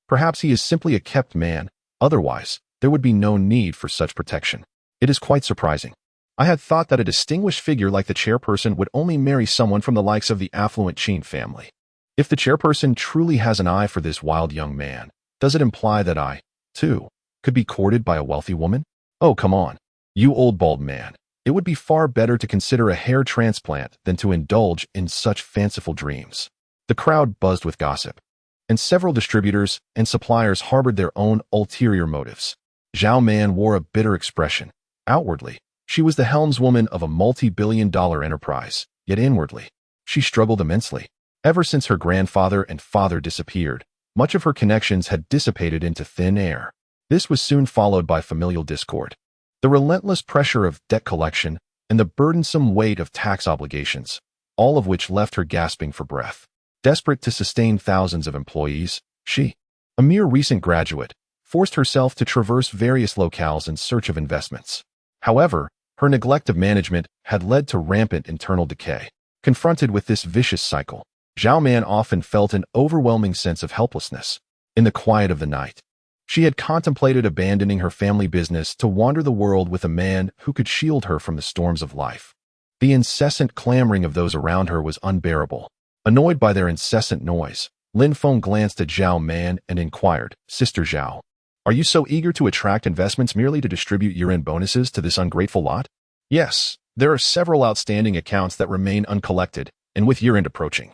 Speaker 1: Perhaps he is simply a kept man. Otherwise, there would be no need for such protection. It is quite surprising. I had thought that a distinguished figure like the chairperson would only marry someone from the likes of the affluent Qin family. If the chairperson truly has an eye for this wild young man, does it imply that I, too, could be courted by a wealthy woman? Oh, come on, you old bald man. It would be far better to consider a hair transplant than to indulge in such fanciful dreams. The crowd buzzed with gossip, and several distributors and suppliers harbored their own ulterior motives. Zhao Man wore a bitter expression. Outwardly, she was the helmswoman of a multi-billion-dollar enterprise, yet inwardly, she struggled immensely. Ever since her grandfather and father disappeared, much of her connections had dissipated into thin air. This was soon followed by familial discord, the relentless pressure of debt collection, and the burdensome weight of tax obligations, all of which left her gasping for breath. Desperate to sustain thousands of employees, she, a mere recent graduate, forced herself to traverse various locales in search of investments. However, her neglect of management had led to rampant internal decay. Confronted with this vicious cycle, Zhao Man often felt an overwhelming sense of helplessness. In the quiet of the night, she had contemplated abandoning her family business to wander the world with a man who could shield her from the storms of life. The incessant clamoring of those around her was unbearable. Annoyed by their incessant noise, Lin Feng glanced at Zhao Man and inquired, "Sister Zhao, are you so eager to attract investments merely to distribute year-end bonuses to this ungrateful lot?" "Yes, there are several outstanding accounts that remain uncollected, and with year-end approaching,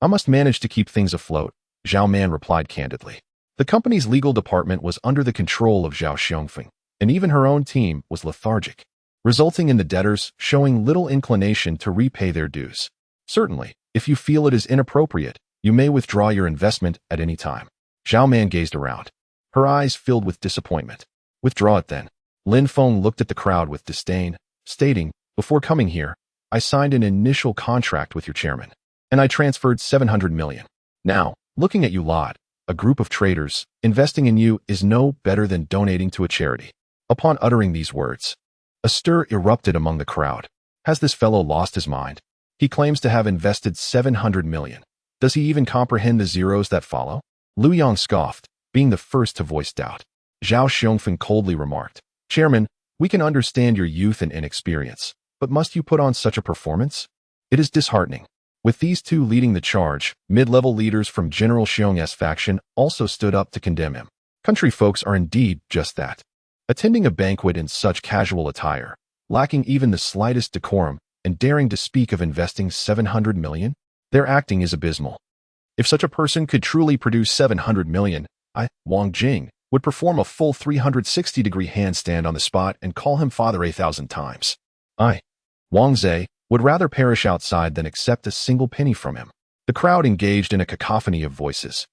Speaker 1: I must manage to keep things afloat," Zhao Man replied candidly. The company's legal department was under the control of Zhao Xiongfeng, and even her own team was lethargic, resulting in the debtors showing little inclination to repay their dues. "Certainly, if you feel it is inappropriate, you may withdraw your investment at any time." Zhao Man gazed around, her eyes filled with disappointment. "Withdraw it then." Lin Feng looked at the crowd with disdain, stating, "Before coming here, I signed an initial contract with your chairman, and I transferred 700 million. Now, looking at you lot, a group of traders, investing in you is no better than donating to a charity." Upon uttering these words, a stir erupted among the crowd. Has this fellow lost his mind? He claims to have invested 700 million. Does he even comprehend the zeros that follow? Lu Yang scoffed, being the first to voice doubt. Zhao Xiongfeng coldly remarked, "Chairman, we can understand your youth and inexperience, but must you put on such a performance? It is disheartening." With these two leading the charge, mid-level leaders from General Xiong's faction also stood up to condemn him. Country folks are indeed just that. Attending a banquet in such casual attire, lacking even the slightest decorum, and daring to speak of investing 700 million? Their acting is abysmal. If such a person could truly produce 700 million, Wang Jing, would perform a full 360-degree handstand on the spot and call him father 1,000 times. Wang Zhe, would rather perish outside than accept a single penny from him. The crowd engaged in a cacophony of voices,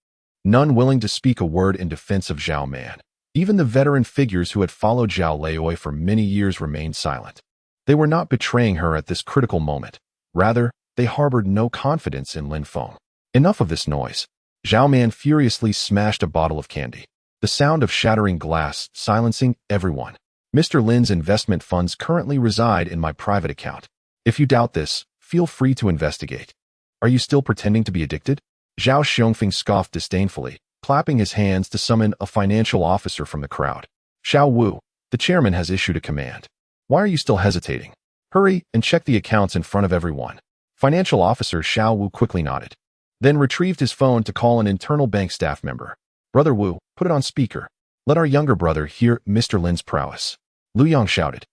Speaker 1: none willing to speak a word in defense of Zhao Man. Even the veteran figures who had followed Zhao Leoi for many years remained silent. They were not betraying her at this critical moment. Rather, they harbored no confidence in Lin Feng. Enough of this noise. Zhao Man furiously smashed a bottle of candy. The sound of shattering glass silencing everyone. Mr. Lin's investment funds currently reside in my private account. If you doubt this, feel free to investigate. Are you still pretending to be addicted? Zhao Xiongfeng scoffed disdainfully, clapping his hands to summon a financial officer from the crowd. Xiao Wu, the chairman has issued a command. Why are you still hesitating? Hurry and check the accounts in front of everyone. Financial officer Xiao Wu quickly nodded, then retrieved his phone to call an internal bank staff member. Brother Wu, put it on speaker. Let our younger brother hear Mr. Lin's prowess. Lu Yang shouted,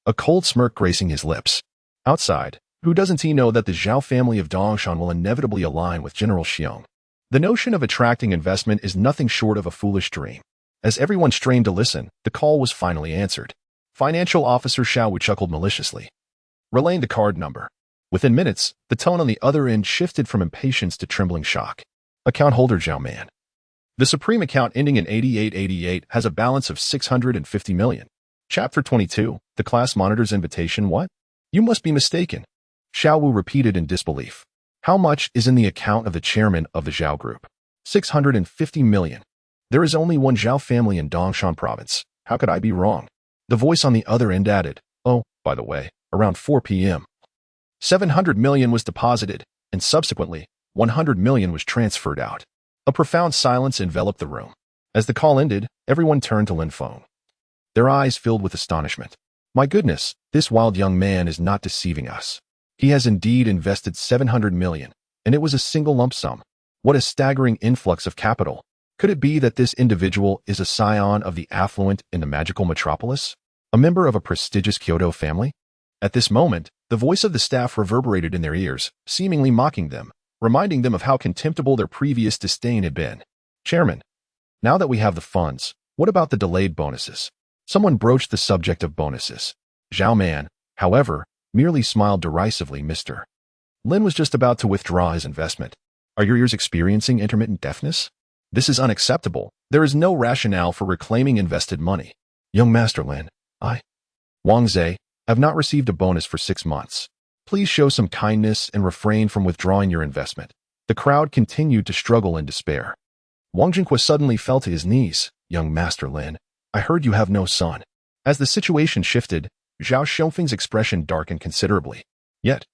Speaker 1: a cold smirk gracing his lips. Outside, who doesn't he know that the Zhao family of Dongshan will inevitably align with General Xiong? The notion of attracting investment is nothing short of a foolish dream. As everyone strained to listen, the call was finally answered. Financial officer Xiao Wu chuckled maliciously, relaying the card number. Within minutes, the tone on the other end shifted from impatience to trembling shock. Account holder Zhao Man. The Supreme account ending in 8888 has a balance of 650 million. Chapter 22, the class monitor's invitation. What? You must be mistaken. Xiao Wu repeated in disbelief. How much is in the account of the chairman of the Zhao Group? 650 million. There is only one Zhao family in Dongshan province. How could I be wrong? The voice on the other end added, oh, by the way, around 4 p.m. 700 million was deposited, and subsequently, 100 million was transferred out. A profound silence enveloped the room. As the call ended, everyone turned to Lin Feng. Their eyes filled with astonishment. My goodness, this wild young man is not deceiving us. He has indeed invested 700 million, and it was a single lump sum. What a staggering influx of capital. Could it be that this individual is a scion of the affluent in the magical metropolis? A member of a prestigious Kyoto family? At this moment, the voice of the staff reverberated in their ears, seemingly mocking them, reminding them of how contemptible their previous disdain had been. Chairman, now that we have the funds, what about the delayed bonuses? Someone broached the subject of bonuses. Zhao Man, however, merely smiled derisively. Mr. Lin was just about to withdraw his investment. Are your ears experiencing intermittent deafness? This is unacceptable. There is no rationale for reclaiming invested money. Young Master Lin, Wang Zhe, have not received a bonus for 6 months. Please show some kindness and refrain from withdrawing your investment. The crowd continued to struggle in despair. Wang Jinghua suddenly fell to his knees. Young Master Lin, I heard you have no son. As the situation shifted, Zhao Xiongfeng's expression darkened considerably. Yet,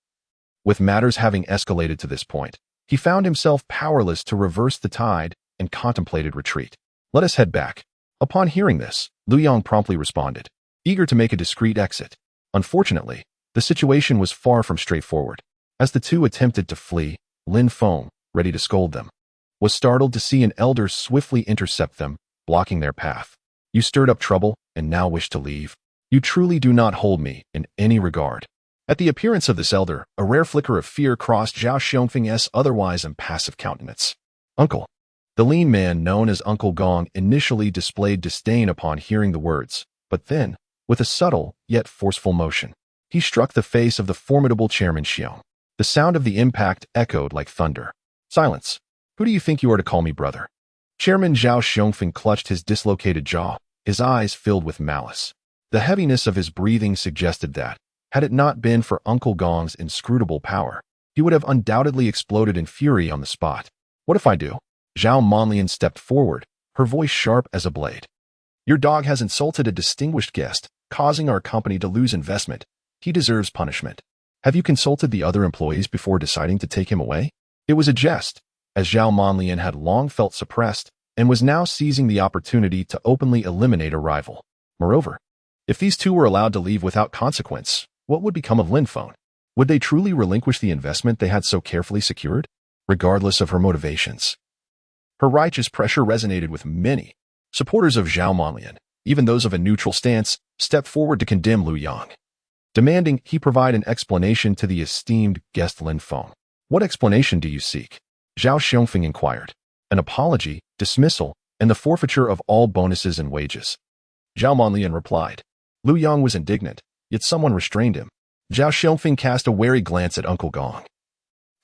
Speaker 1: with matters having escalated to this point, he found himself powerless to reverse the tide and contemplated retreat. Let us head back. Upon hearing this, Lu Yang promptly responded, eager to make a discreet exit. Unfortunately, the situation was far from straightforward. As the two attempted to flee, Lin Feng, ready to scold them, was startled to see an elder swiftly intercept them, blocking their path. You stirred up trouble and now wish to leave. You truly do not hold me in any regard. At the appearance of this elder, a rare flicker of fear crossed Zhao Xiongfeng's otherwise impassive countenance. Uncle. The lean man known as Uncle Gong initially displayed disdain upon hearing the words, but then, with a subtle yet forceful motion, he struck the face of the formidable Chairman Xiong. The sound of the impact echoed like thunder. Silence. Who do you think you are to call me brother? Chairman Zhao Xiongfeng clutched his dislocated jaw, his eyes filled with malice. The heaviness of his breathing suggested that, had it not been for Uncle Gong's inscrutable power, he would have undoubtedly exploded in fury on the spot. What if I do? Zhao Manlian stepped forward, her voice sharp as a blade. Your dog has insulted a distinguished guest, causing our company to lose investment. He deserves punishment. Have you consulted the other employees before deciding to take him away? It was a jest, as Zhao Manlian had long felt suppressed and was now seizing the opportunity to openly eliminate a rival. Moreover, if these two were allowed to leave without consequence, what would become of Lin Feng? Would they truly relinquish the investment they had so carefully secured, regardless of her motivations? Her righteous pressure resonated with many. Supporters of Zhao Manlian, even those of a neutral stance, stepped forward to condemn Lu Yang, demanding he provide an explanation to the esteemed guest Lin Feng. What explanation do you seek? Zhao Xiongfeng inquired. An apology, dismissal, and the forfeiture of all bonuses and wages. Zhao Manlian replied. Lu Yang was indignant, yet someone restrained him. Zhao Xiongfeng cast a wary glance at Uncle Gong,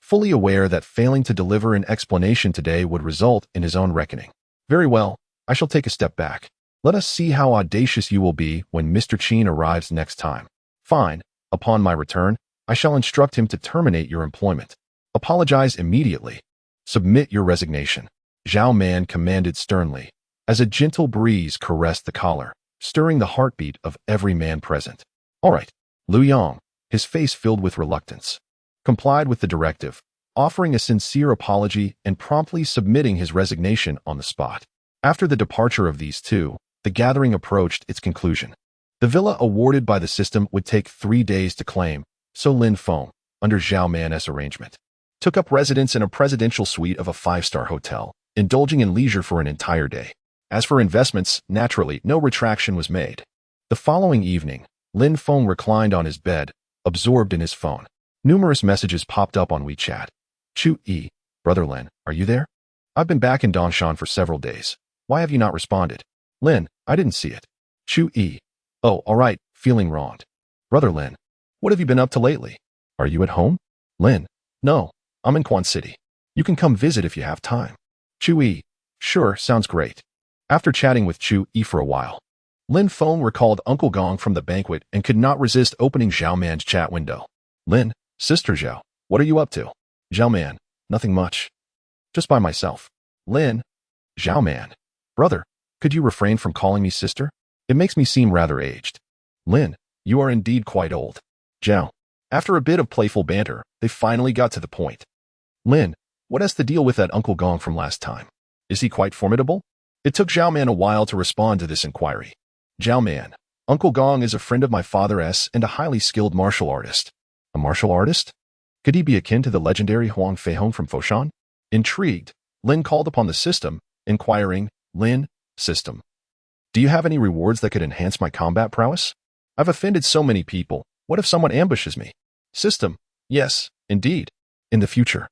Speaker 1: fully aware that failing to deliver an explanation today would result in his own reckoning. Very well, I shall take a step back. Let us see how audacious you will be when Mr. Qin arrives next time. Fine, upon my return, I shall instruct him to terminate your employment. Apologize immediately. Submit your resignation. Zhao Man commanded sternly, as a gentle breeze caressed the collar, stirring the heartbeat of every man present. All right, Lu Yang, his face filled with reluctance, complied with the directive, offering a sincere apology and promptly submitting his resignation on the spot. After the departure of these two, the gathering approached its conclusion. The villa awarded by the system would take 3 days to claim, so Lin Feng, under Zhao Man's arrangement, took up residence in a presidential suite of a 5-star hotel, indulging in leisure for an entire day. As for investments, naturally, no retraction was made. The following evening, Lin Feng reclined on his bed, absorbed in his phone. Numerous messages popped up on WeChat. Chu Yi, Brother Lin, are you there? I've been back in Dongshan for several days. Why have you not responded? Lin, I didn't see it. Chu Yi, oh, all right, feeling wronged. Brother Lin, what have you been up to lately? Are you at home? Lin, no, I'm in Quan City. You can come visit if you have time. Chu Yi, sure, sounds great. After chatting with Chu Yi for a while, Lin Feng recalled Uncle Gong from the banquet and could not resist opening Zhao Man's chat window. Lin, Sister Zhao, what are you up to? Zhao Man, nothing much. Just by myself. Lin, Zhao Man, brother, could you refrain from calling me sister? It makes me seem rather aged. Lin, you are indeed quite old. Zhao, after a bit of playful banter, they finally got to the point. Lin, what has to deal with that Uncle Gong from last time? Is he quite formidable? It took Zhao Man a while to respond to this inquiry. Zhao Man, Uncle Gong is a friend of my father's and a highly skilled martial artist. A martial artist? Could he be akin to the legendary Huang Feihong from Foshan? Intrigued, Lin called upon the system, inquiring, Lin, system, do you have any rewards that could enhance my combat prowess? I've offended so many people. What if someone ambushes me? System, yes, indeed. In the future,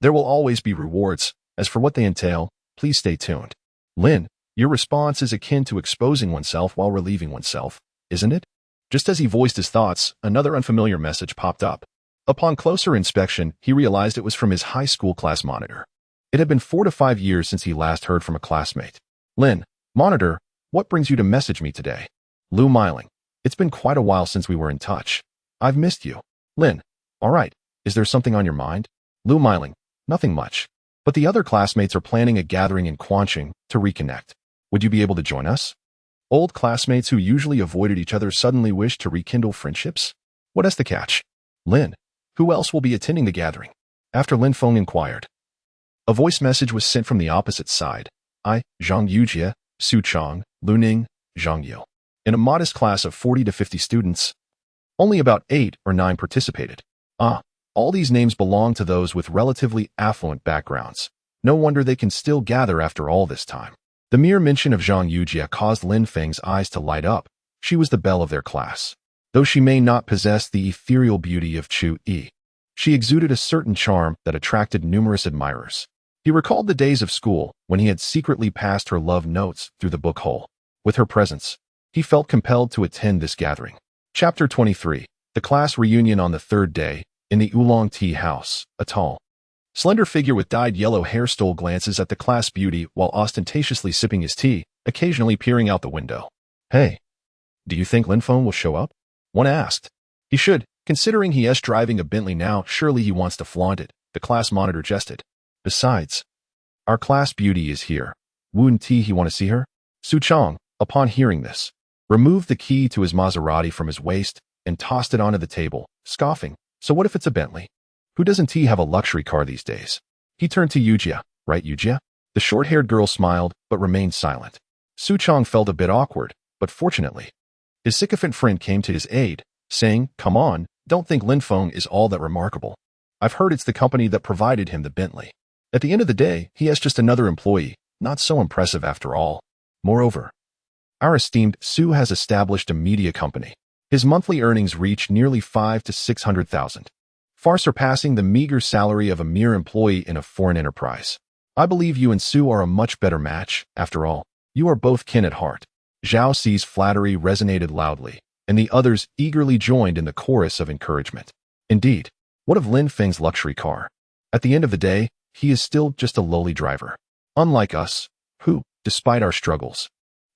Speaker 1: there will always be rewards. As for what they entail, please stay tuned. Lin, your response is akin to exposing oneself while relieving oneself, isn't it? Just as he voiced his thoughts, another unfamiliar message popped up. Upon closer inspection, he realized it was from his high school class monitor. It had been 4 to 5 years since he last heard from a classmate. Lin, monitor, what brings you to message me today? Lu Miling, it's been quite a while since we were in touch. I've missed you. Lin, all right, is there something on your mind? Lu Miling, nothing much. But the other classmates are planning a gathering in Quanqing to reconnect. Would you be able to join us? Old classmates who usually avoided each other suddenly wish to rekindle friendships? What is the catch? Lin, who else will be attending the gathering? After Lin Feng inquired, a voice message was sent from the opposite side. I, Zhang Yujie, Su Chang, Lu Ning, Zhang Yu. In a modest class of 40 to 50 students, only about 8 or 9 participated. All these names belong to those with relatively affluent backgrounds. No wonder they can still gather after all this time. The mere mention of Zhang Yujie caused Lin Feng's eyes to light up. She was the belle of their class. Though she may not possess the ethereal beauty of Chu Yi, she exuded a certain charm that attracted numerous admirers. He recalled the days of school when he had secretly passed her love notes through the book hole. With her presence, he felt compelled to attend this gathering. Chapter 23. The class reunion on the 3rd day, in the Oolong Tea House. A tall, slender figure with dyed yellow hair stole glances at the class beauty while ostentatiously sipping his tea, occasionally peering out the window. Hey, do you think Lin Feng will show up? One asked. He should, considering he is driving a Bentley now, surely he wants to flaunt it, the class monitor jested. Besides, our class beauty is here. Wouldn't he want to see her? Su Chang, upon hearing this, removed the key to his Maserati from his waist and tossed it onto the table, scoffing. So what if it's a Bentley? Who doesn't he have a luxury car these days? He turned to Yujie, right Yujie? The short-haired girl smiled, but remained silent. Su Chang felt a bit awkward, but fortunately, his sycophant friend came to his aid, saying, come on, don't think Lin Feng is all that remarkable. I've heard it's the company that provided him the Bentley. At the end of the day, he is just another employee, not so impressive after all. Moreover, our esteemed Su has established a media company. His monthly earnings reach nearly 500 to 600,000, far surpassing the meager salary of a mere employee in a foreign enterprise. I believe you and Su are a much better match. After all, you are both kin at heart. Zhao Xi's flattery resonated loudly, and the others eagerly joined in the chorus of encouragement. Indeed, what of Lin Feng's luxury car? At the end of the day, he is still just a lowly driver. Unlike us, who, despite our struggles,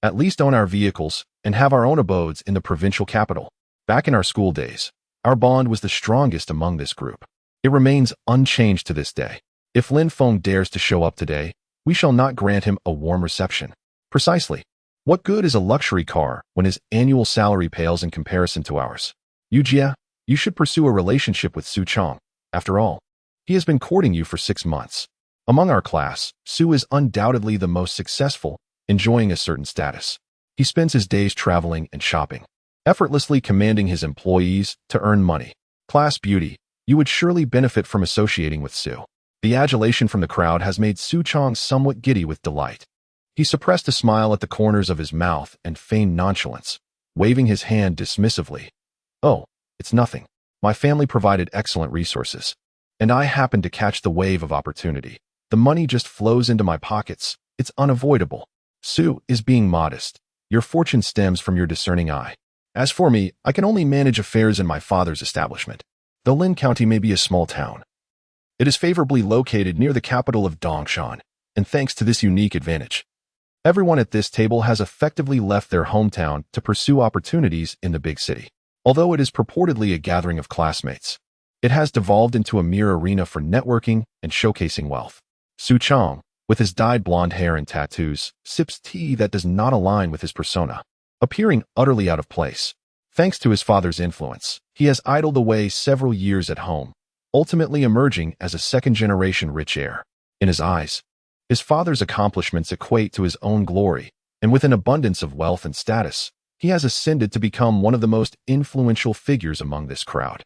Speaker 1: at least own our vehicles and have our own abodes in the provincial capital. Back in our school days, our bond was the strongest among this group. It remains unchanged to this day. If Lin Feng dares to show up today, we shall not grant him a warm reception. Precisely. What good is a luxury car when his annual salary pales in comparison to ours? Yujia, you should pursue a relationship with Su Chong. After all, he has been courting you for 6 months. Among our class, Su is undoubtedly the most successful, enjoying a certain status. He spends his days traveling and shopping, effortlessly commanding his employees to earn money. Class beauty, you would surely benefit from associating with Su. The adulation from the crowd has made Su Chong somewhat giddy with delight. He suppressed a smile at the corners of his mouth and feigned nonchalance, waving his hand dismissively. Oh, it's nothing. My family provided excellent resources, and I happened to catch the wave of opportunity. The money just flows into my pockets. It's unavoidable. Su is being modest. Your fortune stems from your discerning eye. As for me, I can only manage affairs in my father's establishment. Though Lin County may be a small town, it is favorably located near the capital of Dongshan, and thanks to this unique advantage, everyone at this table has effectively left their hometown to pursue opportunities in the big city. Although it is purportedly a gathering of classmates, it has devolved into a mere arena for networking and showcasing wealth. Su Chong, with his dyed blonde hair and tattoos, sips tea that does not align with his persona, appearing utterly out of place. Thanks to his father's influence, he has idled away several years at home, ultimately emerging as a second-generation rich heir. In his eyes, his father's accomplishments equate to his own glory, and with an abundance of wealth and status, he has ascended to become one of the most influential figures among this crowd.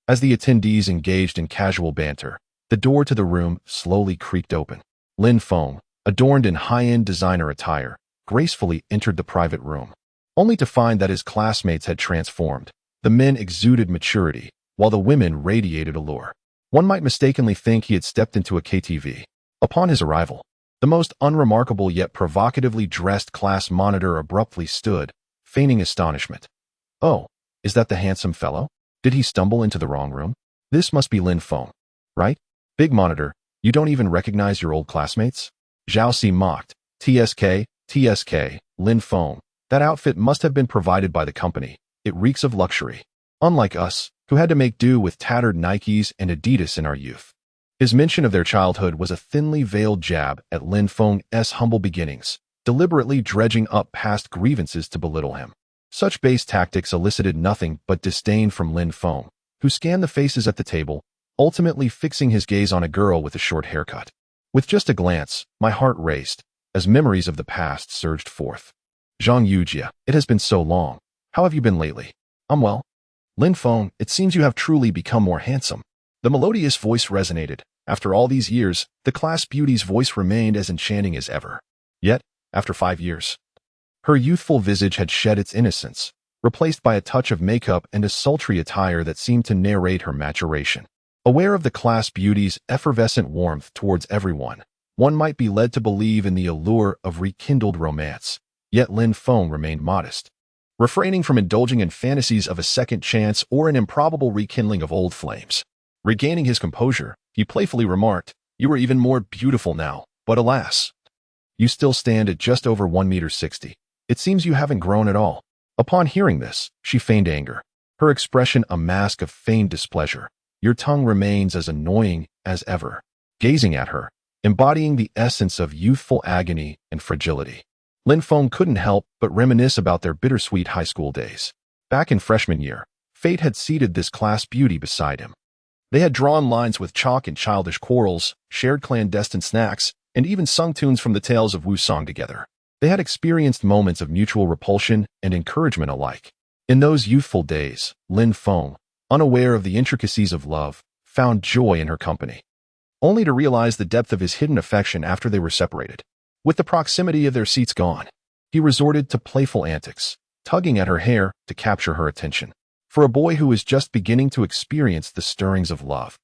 Speaker 1: As the attendees engaged in casual banter, the door to the room slowly creaked open. Lin Feng, adorned in high-end designer attire, gracefully entered the private room, only to find that his classmates had transformed. The men exuded maturity, while the women radiated allure. One might mistakenly think he had stepped into a KTV. Upon his arrival, the most unremarkable yet provocatively dressed class monitor abruptly stood, feigning astonishment. Oh, is that the handsome fellow? Did he stumble into the wrong room? This must be Lin Feng, right? Big monitor, you don't even recognize your old classmates? Zhao Si mocked. TSK, Lin Feng. That outfit must have been provided by the company. It reeks of luxury. Unlike us, who had to make do with tattered Nikes and Adidas in our youth. His mention of their childhood was a thinly veiled jab at Lin Feng's humble beginnings, deliberately dredging up past grievances to belittle him. Such base tactics elicited nothing but disdain from Lin Feng, who scanned the faces at the table, ultimately fixing his gaze on a girl with a short haircut. With just a glance, my heart raced, as memories of the past surged forth. Zhang Yujia, it has been so long. How have you been lately? I'm well. Lin Feng, it seems you have truly become more handsome. The melodious voice resonated. After all these years, the class beauty's voice remained as enchanting as ever. Yet, after 5 years, her youthful visage had shed its innocence, replaced by a touch of makeup and a sultry attire that seemed to narrate her maturation. Aware of the class beauty's effervescent warmth towards everyone, one might be led to believe in the allure of rekindled romance. Yet Lin Feng remained modest, refraining from indulging in fantasies of a second chance or an improbable rekindling of old flames. Regaining his composure, he playfully remarked, "You are even more beautiful now, but alas, you still stand at just over 1.60 meters. It seems you haven't grown at all." Upon hearing this, she feigned anger, her expression a mask of feigned displeasure. "Your tongue remains as annoying as ever." Gazing at her, embodying the essence of youthful agony and fragility, Lin Feng couldn't help but reminisce about their bittersweet high school days. Back in freshman year, fate had seated this class beauty beside him. They had drawn lines with chalk in childish quarrels, shared clandestine snacks, and even sung tunes from the tales of Wu Song together. They had experienced moments of mutual repulsion and encouragement alike. In those youthful days, Lin Feng, unaware of the intricacies of love, found joy in her company, only to realize the depth of his hidden affection after they were separated. With the proximity of their seats gone, he resorted to playful antics, tugging at her hair to capture her attention. For a boy who is just beginning to experience the stirrings of love,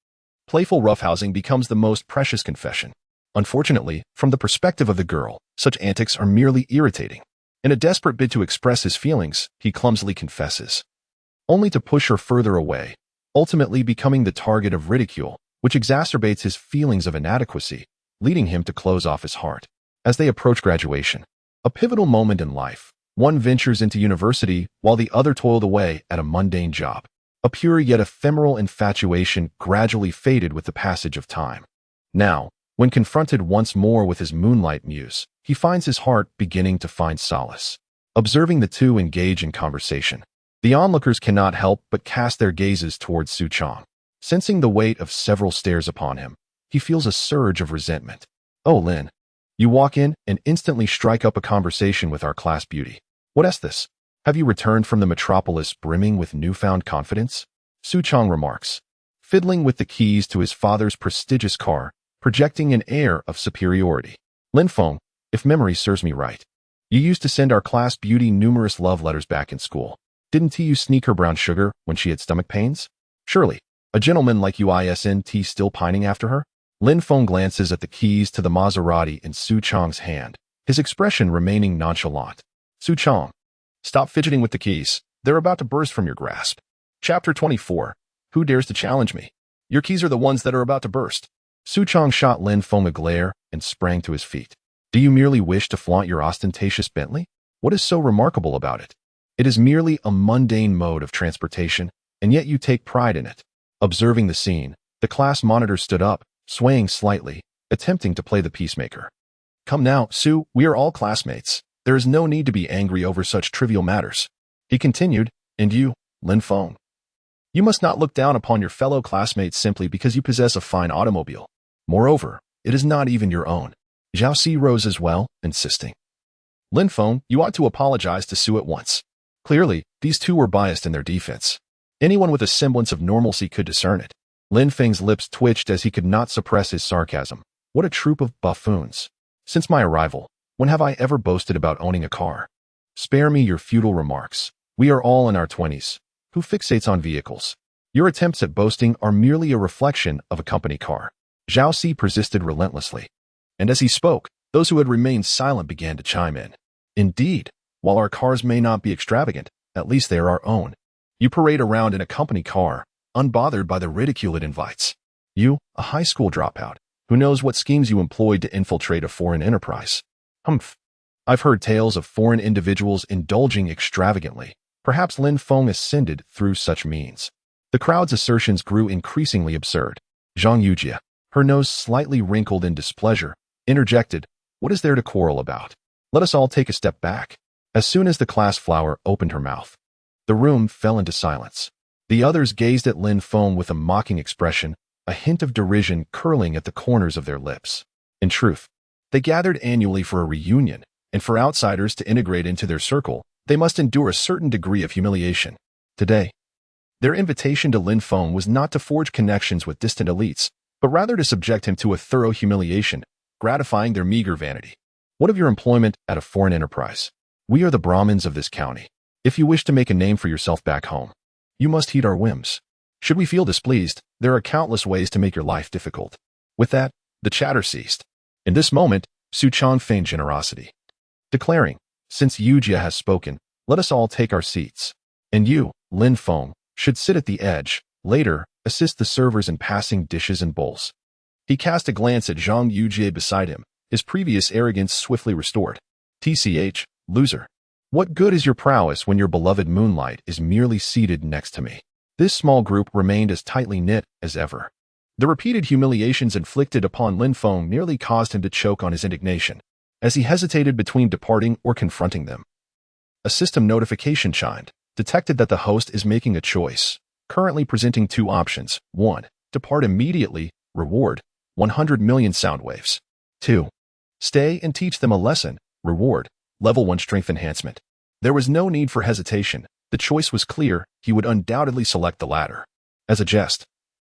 Speaker 1: playful roughhousing becomes the most precious confession. Unfortunately, from the perspective of the girl, such antics are merely irritating. In a desperate bid to express his feelings, he clumsily confesses, only to push her further away, ultimately becoming the target of ridicule, which exacerbates his feelings of inadequacy, leading him to close off his heart. As they approach graduation, a pivotal moment in life, one ventures into university while the other toiled away at a mundane job. A pure yet ephemeral infatuation gradually faded with the passage of time. Now, When confronted once more with his moonlight muse, he finds his heart beginning to find solace. Observing the two engage in conversation, the onlookers cannot help but cast their gazes towards Su Chong. Sensing the weight of several stares upon him, he feels a surge of resentment. "Oh, Lin, you walk in and instantly strike up a conversation with our class beauty. What is this? Have you returned from the metropolis brimming with newfound confidence?" Su Chong remarks, fiddling with the keys to his father's prestigious car, projecting an air of superiority. "Lin Feng, if memory serves me right, you used to send our class beauty numerous love letters back in school. Didn't you sneak her brown sugar when she had stomach pains? Surely, a gentleman like you isn't still pining after her?" Lin Feng glances at the keys to the Maserati in Su Chong's hand, his expression remaining nonchalant. "Su Chong, stop fidgeting with the keys. They're about to burst from your grasp." Chapter 24. Who dares to challenge me? Your keys are the ones that are about to burst. Su Chong shot Lin Feng a glare and sprang to his feet. "Do you merely wish to flaunt your ostentatious Bentley? What is so remarkable about it? It is merely a mundane mode of transportation, and yet you take pride in it." Observing the scene, the class monitor stood up, swaying slightly, attempting to play the peacemaker. "Come now, Su, we are all classmates. There is no need to be angry over such trivial matters." He continued, "And you, Lin Feng, you must not look down upon your fellow classmates simply because you possess a fine automobile. Moreover, it is not even your own." Zhao Si rose as well, insisting, "Lin Feng, you ought to apologize to Su at once." Clearly, these two were biased in their defense. Anyone with a semblance of normalcy could discern it. Lin Feng's lips twitched as he could not suppress his sarcasm. What a troop of buffoons. Since my arrival, when have I ever boasted about owning a car? Spare me your futile remarks. We are all in our 20s. Who fixates on vehicles? Your attempts at boasting are merely a reflection of a company car. Zhao Si persisted relentlessly. And as he spoke, those who had remained silent began to chime in. "Indeed, while our cars may not be extravagant, at least they are our own. You parade around in a company car, unbothered by the ridicule it invites. You, a high school dropout, who knows what schemes you employed to infiltrate a foreign enterprise. Humph. I've heard tales of foreign individuals indulging extravagantly. Perhaps Lin Feng ascended through such means." The crowd's assertions grew increasingly absurd. Zhang Yujie, her nose slightly wrinkled in displeasure, interjected, "What is there to quarrel about? Let us all take a step back." As soon as the class flower opened her mouth, the room fell into silence. The others gazed at Lin Feng with a mocking expression, a hint of derision curling at the corners of their lips. In truth, they gathered annually for a reunion, and for outsiders to integrate into their circle, they must endure a certain degree of humiliation. Today, their invitation to Lin Feng was not to forge connections with distant elites, but rather to subject him to a thorough humiliation, gratifying their meager vanity. What of your employment at a foreign enterprise? We are the Brahmins of this county. If you wish to make a name for yourself back home, you must heed our whims. Should we feel displeased, there are countless ways to make your life difficult." With that, the chatter ceased. In this moment, Su Chong feigned generosity, declaring, "Since Yujie has spoken, let us all take our seats. And you, Lin Feng, should sit at the edge. Later, assist the servers in passing dishes and bowls." He cast a glance at Zhang Yujie beside him, his previous arrogance swiftly restored. "TCH, loser. What good is your prowess when your beloved Moonlight is merely seated next to me?" This small group remained as tightly knit as ever. The repeated humiliations inflicted upon Lin Feng nearly caused him to choke on his indignation, as he hesitated between departing or confronting them. A system notification chimed, detected that the host is making a choice, currently presenting two options. 1. Depart immediately, reward, 100 million sound waves. 2. Stay and teach them a lesson, reward, level 1 strength enhancement. There was no need for hesitation. The choice was clear. He would undoubtedly select the latter. As a jest,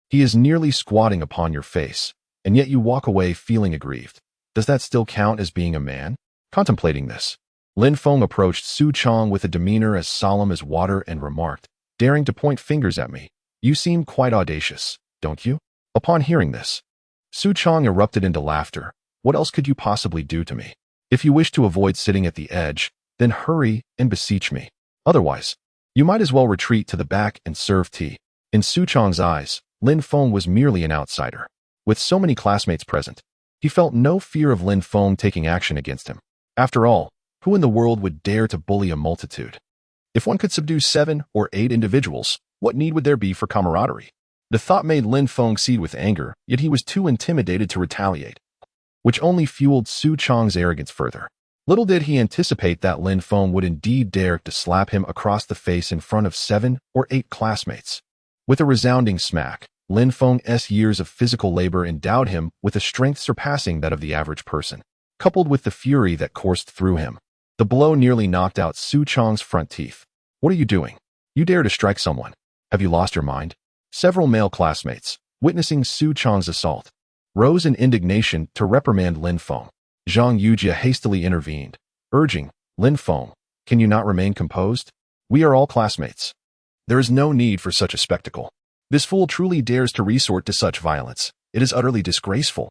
Speaker 1: he is nearly squatting upon your face, and yet you walk away feeling aggrieved. Does that still count as being a man? Contemplating this, Lin Feng approached Su Chong with a demeanor as solemn as water and remarked, daring to point fingers at me, "You seem quite audacious, don't you?" Upon hearing this, Su Chong erupted into laughter. "What else could you possibly do to me? If you wish to avoid sitting at the edge, then hurry and beseech me. Otherwise, you might as well retreat to the back and serve tea." In Su Chong's eyes, Lin Feng was merely an outsider. With so many classmates present, he felt no fear of Lin Feng taking action against him. After all, who in the world would dare to bully a multitude? If one could subdue 7 or 8 individuals, what need would there be for camaraderie? The thought made Lin Feng seethe with anger, yet he was too intimidated to retaliate. which only fueled Su Chong's arrogance further. Little did he anticipate that Lin Feng would indeed dare to slap him across the face in front of 7 or 8 classmates. With a resounding smack, Lin Feng's years of physical labor endowed him with a strength surpassing that of the average person. Coupled with the fury that coursed through him, the blow nearly knocked out Su Chong's front teeth. "What are you doing? You dare to strike someone? Have you lost your mind?" Several male classmates, witnessing Su Chong's assault, rose in indignation to reprimand Lin Feng. Zhang Yujia hastily intervened, urging, "Lin Feng, can you not remain composed? We are all classmates. There is no need for such a spectacle. This fool truly dares to resort to such violence. It is utterly disgraceful.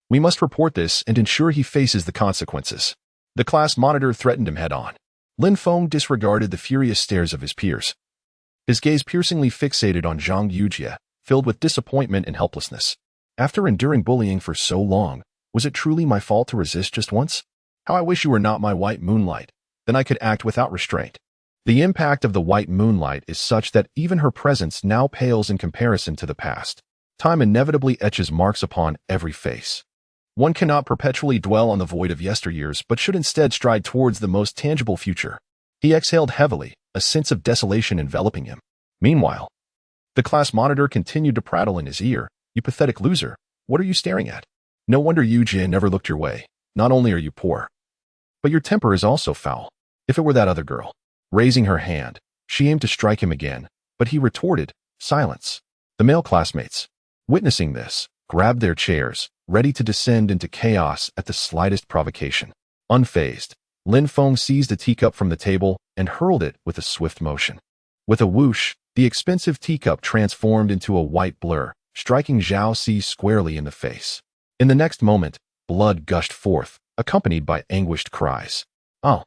Speaker 1: We must report this and ensure he faces the consequences." The class monitor threatened him head-on. Lin Feng disregarded the furious stares of his peers. His gaze piercingly fixated on Zhang Yujia, filled with disappointment and helplessness. After enduring bullying for so long, was it truly my fault to resist just once? How I wish you were not my white moonlight, then I could act without restraint. The impact of the white moonlight is such that even her presence now pales in comparison to the past. Time inevitably etches marks upon every face. One cannot perpetually dwell on the void of yesteryears, but should instead stride towards the most tangible future. He exhaled heavily, a sense of desolation enveloping him. Meanwhile, the class monitor continued to prattle in his ear. "You pathetic loser, what are you staring at? No wonder Yujia never looked your way. Not only are you poor, but your temper is also foul. If it were that other girl." Raising her hand, she aimed to strike him again, but he retorted, "Silence." The male classmates, witnessing this, grabbed their chairs, ready to descend into chaos at the slightest provocation. Unfazed, Lin Feng seized a teacup from the table and hurled it with a swift motion. With a whoosh, the expensive teacup transformed into a white blur, striking Zhao Si squarely in the face. In the next moment, blood gushed forth, accompanied by anguished cries. "Oh,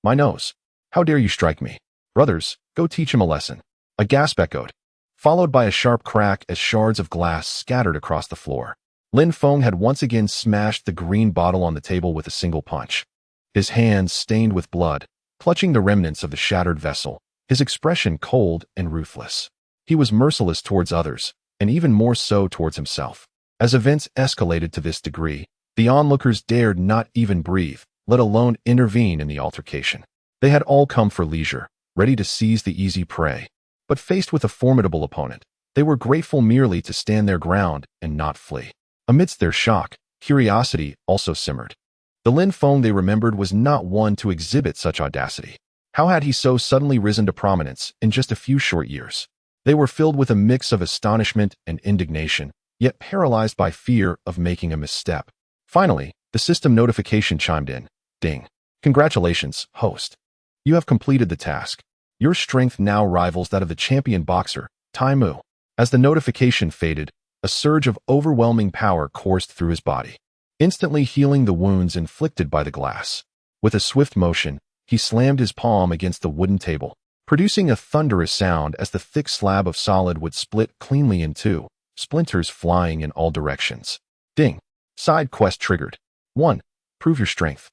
Speaker 1: my nose. How dare you strike me? Brothers, go teach him a lesson." A gasp echoed, followed by a sharp crack as shards of glass scattered across the floor. Lin Feng had once again smashed the green bottle on the table with a single punch. His hands stained with blood, clutching the remnants of the shattered vessel, his expression cold and ruthless. He was merciless towards others, and even more so towards himself. As events escalated to this degree, the onlookers dared not even breathe, let alone intervene in the altercation. They had all come for leisure, ready to seize the easy prey. But faced with a formidable opponent, they were grateful merely to stand their ground and not flee. Amidst their shock, curiosity also simmered. The Lin Feng they remembered was not one to exhibit such audacity. How had he so suddenly risen to prominence in just a few short years? They were filled with a mix of astonishment and indignation, yet paralyzed by fear of making a misstep. Finally, the system notification chimed in. "Ding. Congratulations, host. You have completed the task. Your strength now rivals that of the champion boxer, Tai Mu." As the notification faded, a surge of overwhelming power coursed through his body, instantly healing the wounds inflicted by the glass. With a swift motion, he slammed his palm against the wooden table, producing a thunderous sound as the thick slab of solid would split cleanly in two, splinters flying in all directions. Ding. Side quest triggered. 1. Prove your strength.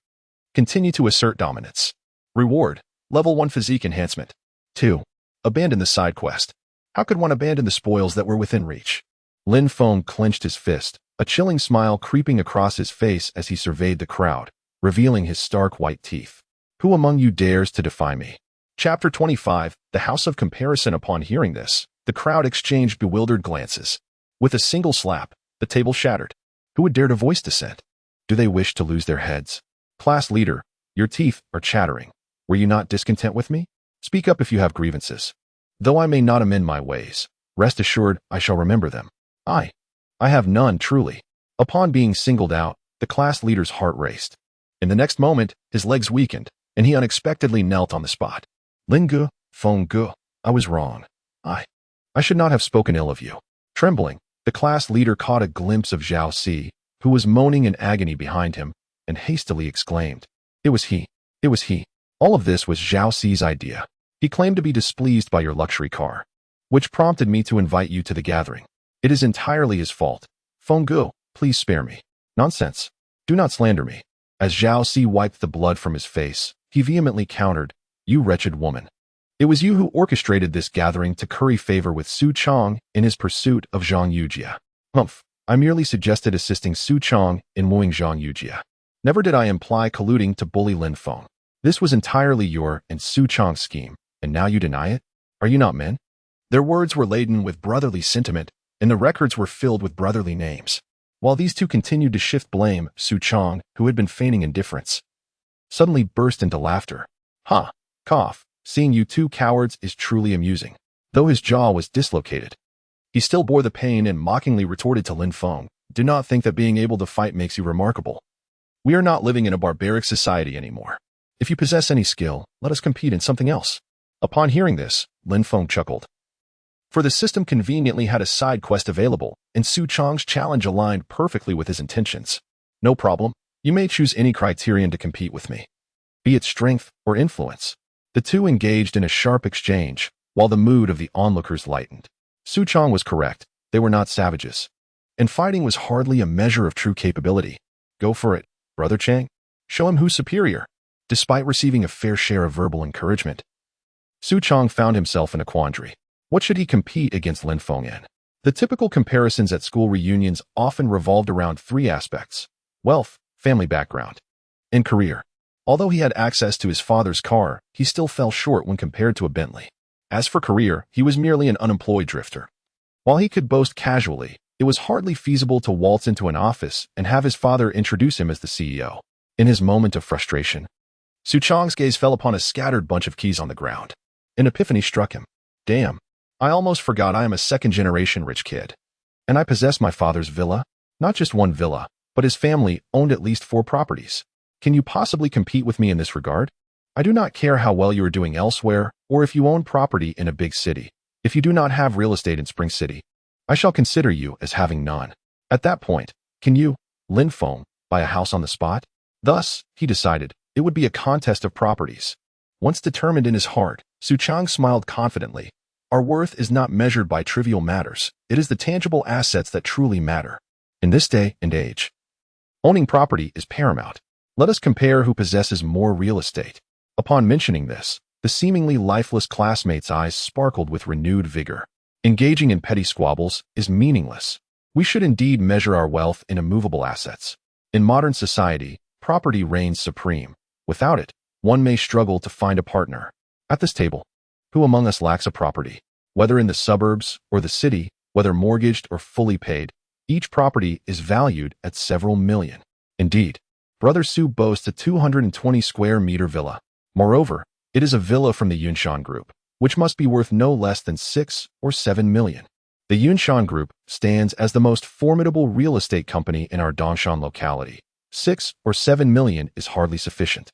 Speaker 1: Continue to assert dominance. Reward. Level 1 physique enhancement. 2. Abandon the side quest. How could one abandon the spoils that were within reach? Lin Feng clenched his fist, a chilling smile creeping across his face as he surveyed the crowd, revealing his stark white teeth. "Who among you dares to defy me?" Chapter 25, The House of Comparison. Upon hearing this, the crowd exchanged bewildered glances. With a single slap, the table shattered. Who would dare to voice dissent? Do they wish to lose their heads? Class leader, your teeth are chattering. Were you not discontent with me? Speak up if you have grievances. Though I may not amend my ways, rest assured I shall remember them. I have none, truly. Upon being singled out, the class leader's heart raced. In the next moment, his legs weakened, and he unexpectedly knelt on the spot. "Lin Gu, Feng Gu, I was wrong. I should not have spoken ill of you." Trembling, the class leader caught a glimpse of Zhao Si, who was moaning in agony behind him, and hastily exclaimed, It was he. All of this was Zhao Si's idea. He claimed to be displeased by your luxury car, which prompted me to invite you to the gathering. It is entirely his fault. Feng Gu, please spare me." "Nonsense. Do not slander me." As Zhao Si wiped the blood from his face, he vehemently countered, "You wretched woman. It was you who orchestrated this gathering to curry favor with Su Chong in his pursuit of Zhang Yujia." "Humph. I merely suggested assisting Su Chong in wooing Zhang Yujia. Never did I imply colluding to bully Lin Feng. This was entirely your and Su Chong's scheme, and now you deny it? Are you not men? Their words were laden with brotherly sentiment, and the records were filled with brotherly names. While these two continued to shift blame, Su Chong, who had been feigning indifference, suddenly burst into laughter. Ha! Cough. Seeing you two cowards is truly amusing. Though his jaw was dislocated, he still bore the pain and mockingly retorted to Lin Feng, "Do not think that being able to fight makes you remarkable. We are not living in a barbaric society anymore. If you possess any skill, let us compete in something else." Upon hearing this, Lin Feng chuckled. For the system conveniently had a side quest available, and Su Chong's challenge aligned perfectly with his intentions. "No problem. You may choose any criterion to compete with me, be it strength or influence." The two engaged in a sharp exchange, while the mood of the onlookers lightened. Su Chong was correct. They were not savages. And fighting was hardly a measure of true capability. Go for it, Brother Chang. Show him who's superior. Despite receiving a fair share of verbal encouragement, Su Chong found himself in a quandary. What should he compete against Lin Feng in? The typical comparisons at school reunions often revolved around three aspects: wealth, family background, and career. Although he had access to his father's car, he still fell short when compared to a Bentley. As for career, he was merely an unemployed drifter. While he could boast casually, it was hardly feasible to waltz into an office and have his father introduce him as the CEO. In his moment of frustration, Su Chong's gaze fell upon a scattered bunch of keys on the ground. An epiphany struck him. Damn, I almost forgot I am a second-generation rich kid. And I possess my father's villa. Not just one villa, but his family owned at least 4 properties. Can you possibly compete with me in this regard? I do not care how well you are doing elsewhere, or if you own property in a big city. If you do not have real estate in Spring City, I shall consider you as having none. At that point, can you, Lin Feng, buy a house on the spot? Thus, he decided, it would be a contest of properties. Once determined in his heart, Su Chong smiled confidently. Our worth is not measured by trivial matters. It is the tangible assets that truly matter. In this day and age, owning property is paramount. Let us compare who possesses more real estate. Upon mentioning this, the seemingly lifeless classmate's eyes sparkled with renewed vigor. Engaging in petty squabbles is meaningless. We should indeed measure our wealth in immovable assets. In modern society, property reigns supreme. Without it, one may struggle to find a partner. At this table, who among us lacks a property? Whether in the suburbs or the city, whether mortgaged or fully paid, each property is valued at several million. Indeed, Brother Su boasts a 220 square meter villa. Moreover, it is a villa from the Yunshan Group, which must be worth no less than 6 or 7 million. The Yunshan Group stands as the most formidable real estate company in our Dongshan locality. 6 or 7 million is hardly sufficient.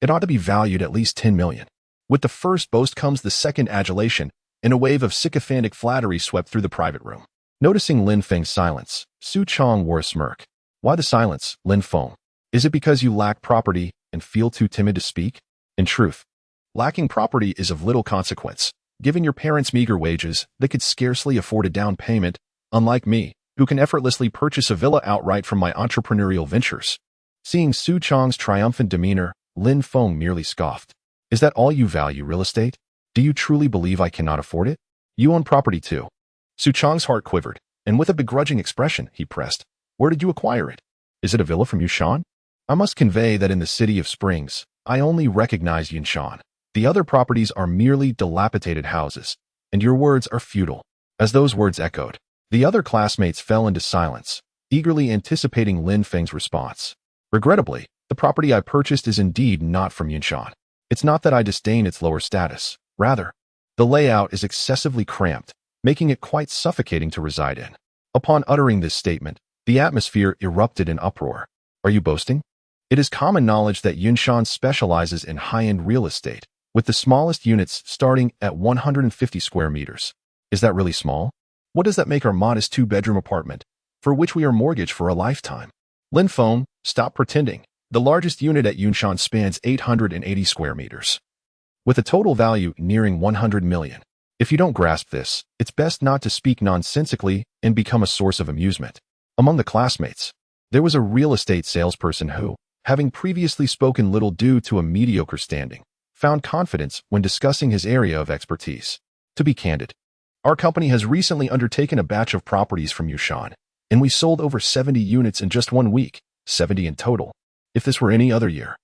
Speaker 1: It ought to be valued at least 10 million. With the first boast comes the second adulation, and a wave of sycophantic flattery swept through the private room. Noticing Lin Feng's silence, Su Chong wore a smirk. Why the silence, Lin Feng? Is it because you lack property and feel too timid to speak? In truth, lacking property is of little consequence. Given your parents' meager wages, they could scarcely afford a down payment, unlike me, who can effortlessly purchase a villa outright from my entrepreneurial ventures. Seeing Su Chong's triumphant demeanor, Lin Feng merely scoffed. Is that all you value, real estate? Do you truly believe I cannot afford it? You own property too. Su Chong's heart quivered, and with a begrudging expression, he pressed. Where did you acquire it? Is it a villa from Yunshan? I must convey that in the city of Springs, I only recognize Yunshan. The other properties are merely dilapidated houses, and your words are futile. As those words echoed, the other classmates fell into silence, eagerly anticipating Lin Feng's response. Regrettably, the property I purchased is indeed not from Yunshan. It's not that I disdain its lower status. Rather, the layout is excessively cramped, making it quite suffocating to reside in. Upon uttering this statement, the atmosphere erupted in uproar. Are you boasting? It is common knowledge that Yunshan specializes in high-end real estate, with the smallest units starting at 150 square meters. Is that really small? What does that make our modest 2-bedroom apartment, for which we are mortgaged for a lifetime? Lin Feng, stop pretending. The largest unit at Yunshan spans 880 square meters, with a total value nearing 100 million. If you don't grasp this, it's best not to speak nonsensically and become a source of amusement. Among the classmates, there was a real estate salesperson who, having previously spoken little due to a mediocre standing, found confidence when discussing his area of expertise. To be candid, our company has recently undertaken a batch of properties from Yunshan, and we sold over 70 units in just 1 week, 70 in total. If this were any other year,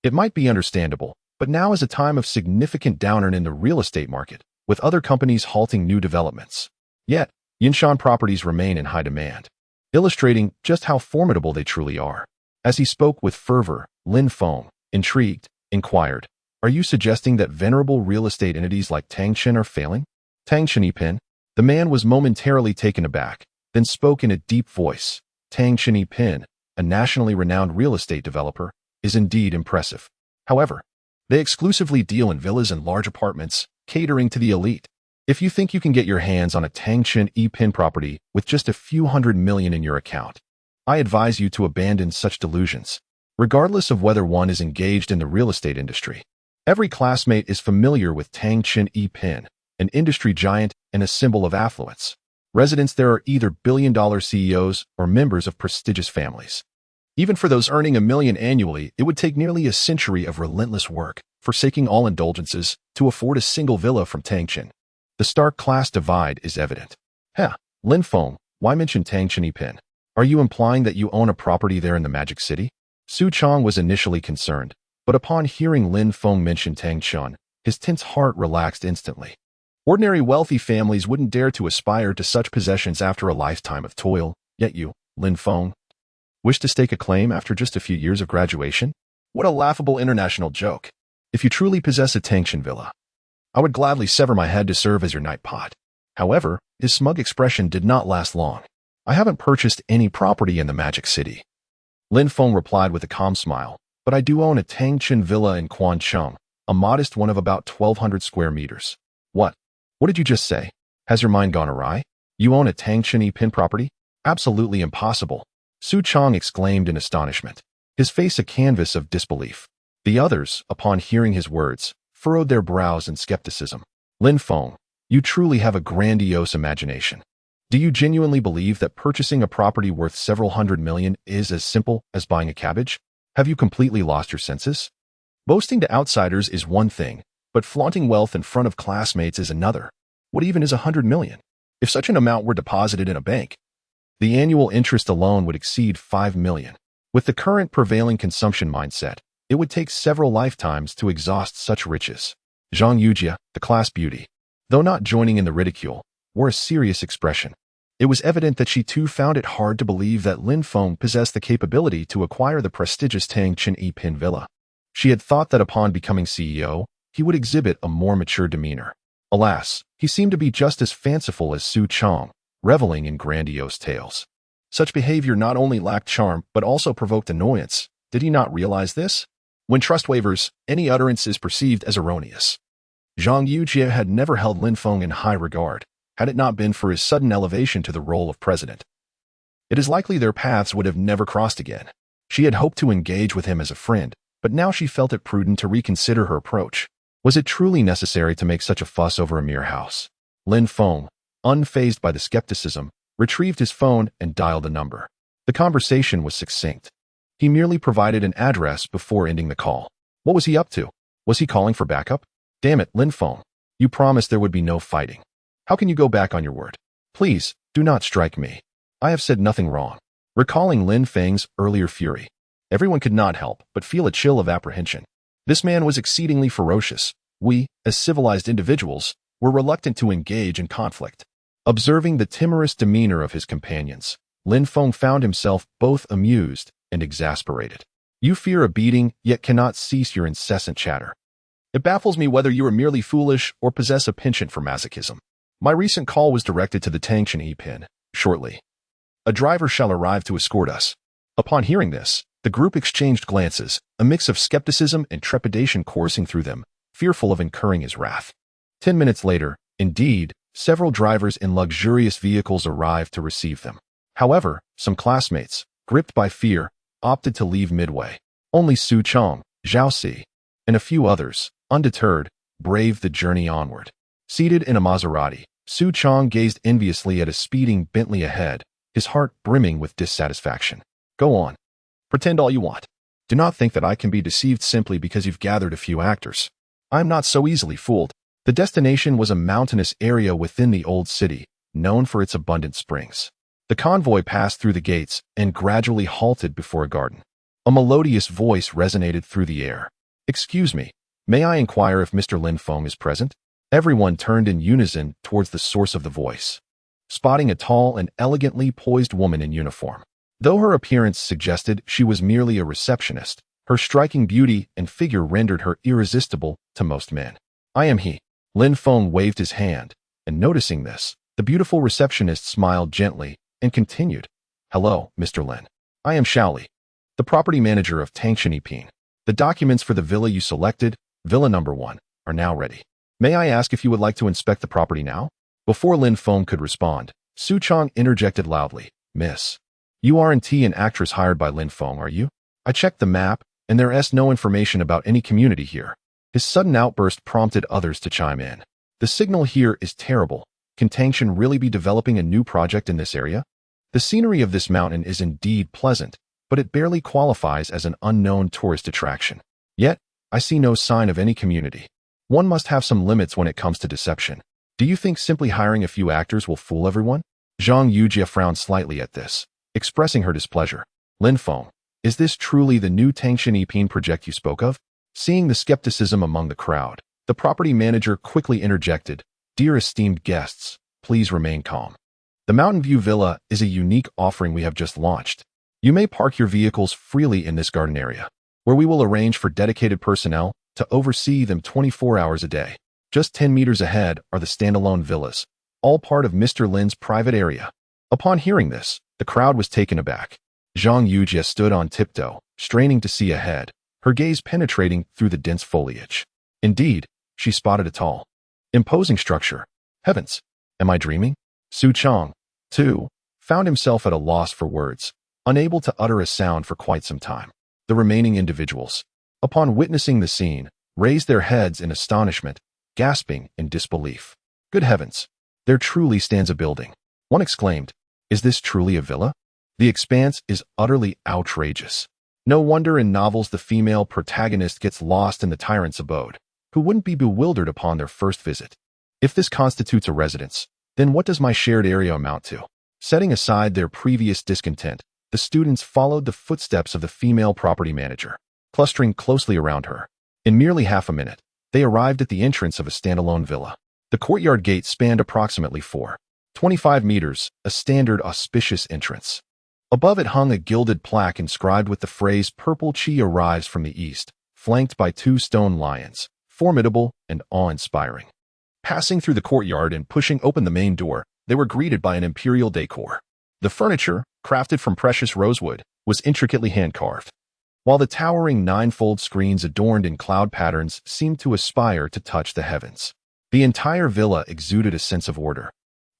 Speaker 1: it might be understandable, but now is a time of significant downturn in the real estate market, with other companies halting new developments. Yet, Yinshan properties remain in high demand, illustrating just how formidable they truly are. As he spoke with fervor, Lin Feng, intrigued, inquired, "Are you suggesting that venerable real estate entities like Tangshan are failing?" Tangshan Yipin. The man was momentarily taken aback, then spoke in a deep voice. Tangshan Yipin, a nationally renowned real estate developer, is indeed impressive. However, they exclusively deal in villas and large apartments, catering to the elite. If you think you can get your hands on a Tangshan Yipin property with just a few $100 million in your account, I advise you to abandon such delusions, regardless of whether one is engaged in the real estate industry. Every classmate is familiar with Tangshan Yipin, an industry giant and a symbol of affluence. Residents there are either billion-dollar CEOs or members of prestigious families. Even for those earning $1 million annually, it would take nearly a century of relentless work, forsaking all indulgences, to afford a single villa from Tangshan. The stark class divide is evident. Lin Feng, why mention Tangshan Yipin? Are you implying that you own a property there in the Magic City? Su Chong was initially concerned, but upon hearing Lin Feng mention Tangshan, his tense heart relaxed instantly. Ordinary wealthy families wouldn't dare to aspire to such possessions after a lifetime of toil, yet you, Lin Feng, wish to stake a claim after just a few years of graduation? What a laughable international joke. If you truly possess a Tangshan villa, I would gladly sever my head to serve as your night pot. However, his smug expression did not last long. I haven't purchased any property in the Magic City. Lin Feng replied with a calm smile, but I do own a Tangshan villa in Quancheng, a modest one of about 1,200 square meters. What? What did you just say? Has your mind gone awry? You own a Tangshan Yipin property? Absolutely impossible. Su Chong exclaimed in astonishment, his face a canvas of disbelief. The others, upon hearing his words, furrowed their brows in skepticism. Lin Feng, you truly have a grandiose imagination. Do you genuinely believe that purchasing a property worth several $100 million is as simple as buying a cabbage? Have you completely lost your senses? Boasting to outsiders is one thing, but flaunting wealth in front of classmates is another. What even is $100 million? If such an amount were deposited in a bank, the annual interest alone would exceed $5 million. With the current prevailing consumption mindset, it would take several lifetimes to exhaust such riches. Zhang Yujia, the class beauty, though not joining in the ridicule, wore a serious expression. It was evident that she too found it hard to believe that Lin Feng possessed the capability to acquire the prestigious Tangshan Yipin villa. She had thought that upon becoming CEO, he would exhibit a more mature demeanor. Alas, he seemed to be just as fanciful as Su Chong, reveling in grandiose tales. Such behavior not only lacked charm but also provoked annoyance. Did he not realize this? When trust wavers, any utterance is perceived as erroneous. Zhang Yujie had never held Lin Feng in high regard, had it not been for his sudden elevation to the role of president. It is likely their paths would have never crossed again. She had hoped to engage with him as a friend, but now she felt it prudent to reconsider her approach. Was it truly necessary to make such a fuss over a mere house? Lin Feng, unfazed by the skepticism, retrieved his phone and dialed a number. The conversation was succinct. He merely provided an address before ending the call. What was he up to? Was he calling for backup? Damn it, Lin Feng. You promised there would be no fighting. How can you go back on your word? Please, do not strike me. I have said nothing wrong. Recalling Lin Feng's earlier fury, everyone could not help but feel a chill of apprehension. This man was exceedingly ferocious. We, as civilized individuals, were reluctant to engage in conflict. Observing the timorous demeanor of his companions, Lin Feng found himself both amused and exasperated. You fear a beating, yet cannot cease your incessant chatter. It baffles me whether you are merely foolish or possess a penchant for masochism. My recent call was directed to the Tangshan Yipin. Shortly, a driver shall arrive to escort us. Upon hearing this, the group exchanged glances, a mix of skepticism and trepidation coursing through them, fearful of incurring his wrath. 10 minutes later, indeed, several drivers in luxurious vehicles arrived to receive them. However, some classmates, gripped by fear, opted to leave midway. Only Su Chong, Zhao Si, and a few others, undeterred, braved the journey onward. Seated in a Maserati, Su Chong gazed enviously at a speeding Bentley ahead, his heart brimming with dissatisfaction. Go on. Pretend all you want. Do not think that I can be deceived simply because you've gathered a few actors. I am not so easily fooled. The destination was a mountainous area within the old city, known for its abundant springs. The convoy passed through the gates and gradually halted before a garden. A melodious voice resonated through the air. "Excuse me, may I inquire if Mr. Lin Feng is present?" Everyone turned in unison towards the source of the voice, spotting a tall and elegantly poised woman in uniform. Though her appearance suggested she was merely a receptionist, her striking beauty and figure rendered her irresistible to most men. "I am he." Lin Feng waved his hand, and noticing this, the beautiful receptionist smiled gently and continued, "Hello, Mr. Lin. I am Shaoli, the property manager of Tangshan Yiping. The documents for the villa you selected, Villa Number 1, are now ready. May I ask if you would like to inspect the property now?" Before Lin Feng could respond, Su Chong interjected loudly, "Miss, you aren't an actress hired by Lin Feng, are you? I checked the map, and there's no information about any community here." His sudden outburst prompted others to chime in. "The signal here is terrible. Can Tangshan really be developing a new project in this area? The scenery of this mountain is indeed pleasant, but it barely qualifies as an unknown tourist attraction. Yet, I see no sign of any community. One must have some limits when it comes to deception. Do you think simply hiring a few actors will fool everyone?" Zhang Yujie frowned slightly at this, expressing her displeasure. "Lin Feng, is this truly the new Tangshan Yiping project you spoke of?" Seeing the skepticism among the crowd, the property manager quickly interjected, "Dear esteemed guests, please remain calm. The Mountain View Villa is a unique offering we have just launched. You may park your vehicles freely in this garden area, where we will arrange for dedicated personnel to oversee them 24 hours a day. Just 10 meters ahead are the standalone villas, all part of Mr. Lin's private area." Upon hearing this, the crowd was taken aback. Zhang Yujie stood on tiptoe, straining to see ahead, her gaze penetrating through the dense foliage. Indeed, she spotted a tall, imposing structure. Heavens, am I dreaming? Su Chong, too, found himself at a loss for words, unable to utter a sound for quite some time. The remaining individuals, upon witnessing the scene, raised their heads in astonishment, gasping in disbelief. "Good heavens, there truly stands a building," one exclaimed. "Is this truly a villa? The expanse is utterly outrageous. No wonder in novels the female protagonist gets lost in the tyrant's abode. Who wouldn't be bewildered upon their first visit? If this constitutes a residence, then what does my shared area amount to?" Setting aside their previous discontent, the students followed the footsteps of the female property manager, clustering closely around her. In merely half a minute, they arrived at the entrance of a standalone villa. The courtyard gate spanned approximately 25 meters, a standard auspicious entrance. Above it hung a gilded plaque inscribed with the phrase "Purple Chi arrives from the east," flanked by 2 stone lions, formidable and awe-inspiring. Passing through the courtyard and pushing open the main door, they were greeted by an imperial decor. The furniture, crafted from precious rosewood, was intricately hand-carved, while the towering 9-fold screens adorned in cloud patterns seemed to aspire to touch the heavens. The entire villa exuded a sense of order,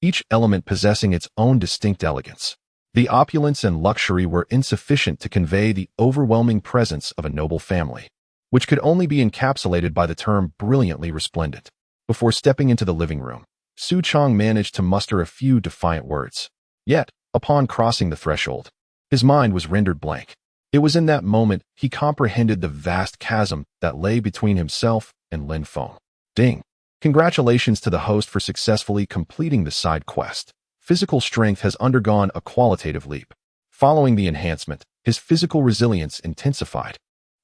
Speaker 1: each element possessing its own distinct elegance. The opulence and luxury were insufficient to convey the overwhelming presence of a noble family, which could only be encapsulated by the term brilliantly resplendent. Before stepping into the living room, Su Chong managed to muster a few defiant words. Yet, upon crossing the threshold, his mind was rendered blank. It was in that moment he comprehended the vast chasm that lay between himself and Lin Feng. Ding! Congratulations to the host for successfully completing the side quest. Physical strength has undergone a qualitative leap. Following the enhancement, his physical resilience intensified,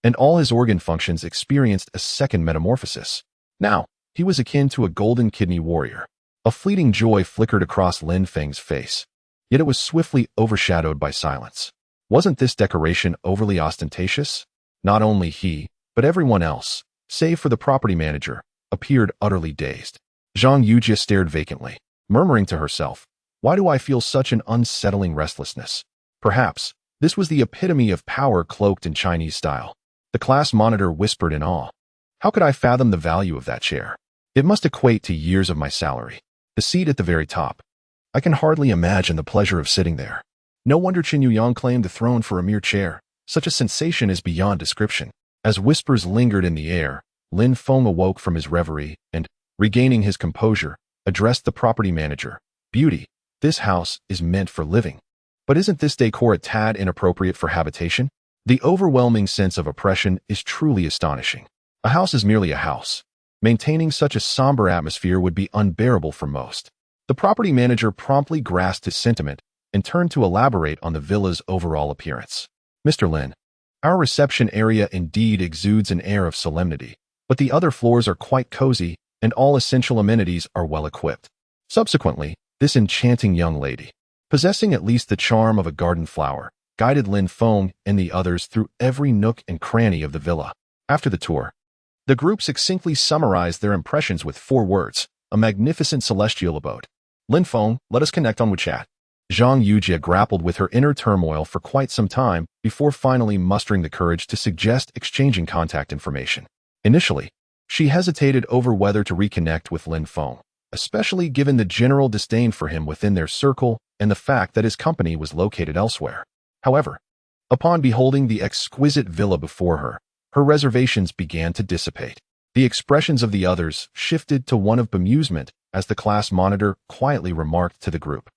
Speaker 1: and all his organ functions experienced a second metamorphosis. Now, he was akin to a golden kidney warrior. A fleeting joy flickered across Lin Feng's face, yet it was swiftly overshadowed by silence. Wasn't this decoration overly ostentatious? Not only he, but everyone else, save for the property manager, appeared utterly dazed. Zhang Yujie stared vacantly, murmuring to herself, "Why do I feel such an unsettling restlessness?" Perhaps, this was the epitome of power cloaked in Chinese style. The class monitor whispered in awe. "How could I fathom the value of that chair? It must equate to years of my salary. The seat at the very top. I can hardly imagine the pleasure of sitting there. No wonder Qin Yuyang claimed the throne for a mere chair. Such a sensation is beyond description." As whispers lingered in the air, Lin Feng awoke from his reverie and, regaining his composure, addressed the property manager. "Beauty, this house is meant for living. But isn't this decor a tad inappropriate for habitation? The overwhelming sense of oppression is truly astonishing. A house is merely a house. Maintaining such a somber atmosphere would be unbearable for most." The property manager promptly grasped his sentiment, and turned to elaborate on the villa's overall appearance. Mr. Lin, our reception area indeed exudes an air of solemnity, but the other floors are quite cozy and all essential amenities are well equipped. Subsequently, this enchanting young lady, possessing at least the charm of a garden flower, guided Lin Feng and the others through every nook and cranny of the villa. After the tour, the group succinctly summarized their impressions with 4 words: a magnificent celestial abode. Lin Feng, let us connect on WeChat. Zhang Yujie grappled with her inner turmoil for quite some time before finally mustering the courage to suggest exchanging contact information. Initially, she hesitated over whether to reconnect with Lin Feng, especially given the general disdain for him within their circle and the fact that his company was located elsewhere. However, upon beholding the exquisite villa before her, her reservations began to dissipate. The expressions of the others shifted to one of bemusement as the class monitor quietly remarked to the group,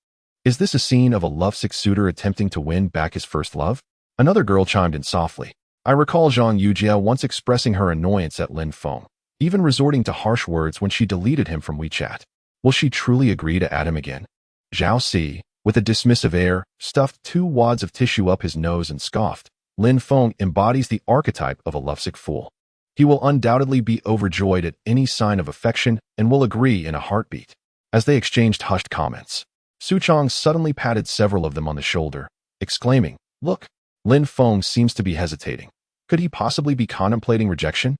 Speaker 1: "Is this a scene of a lovesick suitor attempting to win back his first love?" Another girl chimed in softly. I recall Zhang Yujie once expressing her annoyance at Lin Feng, even resorting to harsh words when she deleted him from WeChat. Will she truly agree to add him again? Zhao Si, with a dismissive air, stuffed 2 wads of tissue up his nose and scoffed. Lin Feng embodies the archetype of a lovesick fool. He will undoubtedly be overjoyed at any sign of affection and will agree in a heartbeat. As they exchanged hushed comments, Su Chong suddenly patted several of them on the shoulder, exclaiming, "Look, Lin Feng seems to be hesitating. Could he possibly be contemplating rejection?"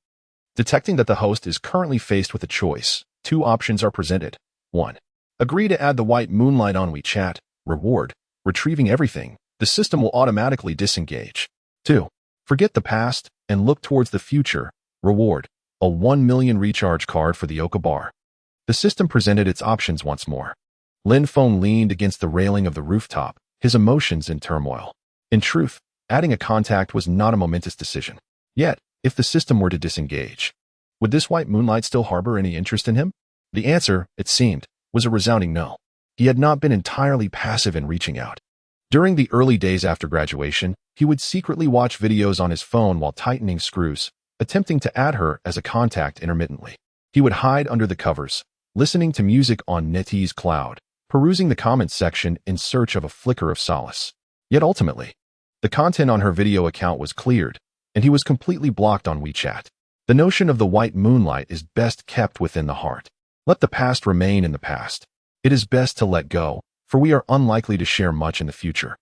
Speaker 1: Detecting that the host is currently faced with a choice, 2 options are presented. 1. Agree to add the white moonlight on WeChat. Reward: retrieving everything. The system will automatically disengage. 2. Forget the past and look towards the future. Reward: a 1 million recharge card for the Oka Bar. The system presented its options once more. Lin Feng leaned against the railing of the rooftop, his emotions in turmoil. In truth, adding a contact was not a momentous decision. Yet, if the system were to disengage, would this white moonlight still harbor any interest in him? The answer, it seemed, was a resounding no. He had not been entirely passive in reaching out. During the early days after graduation, he would secretly watch videos on his phone while tightening screws, attempting to add her as a contact intermittently. He would hide under the covers, listening to music on NetEase Cloud, perusing the comments section in search of a flicker of solace. Yet ultimately, the content on her video account was cleared, and he was completely blocked on WeChat. The notion of the white moonlight is best kept within the heart. Let the past remain in the past. It is best to let go, for we are unlikely to share much in the future.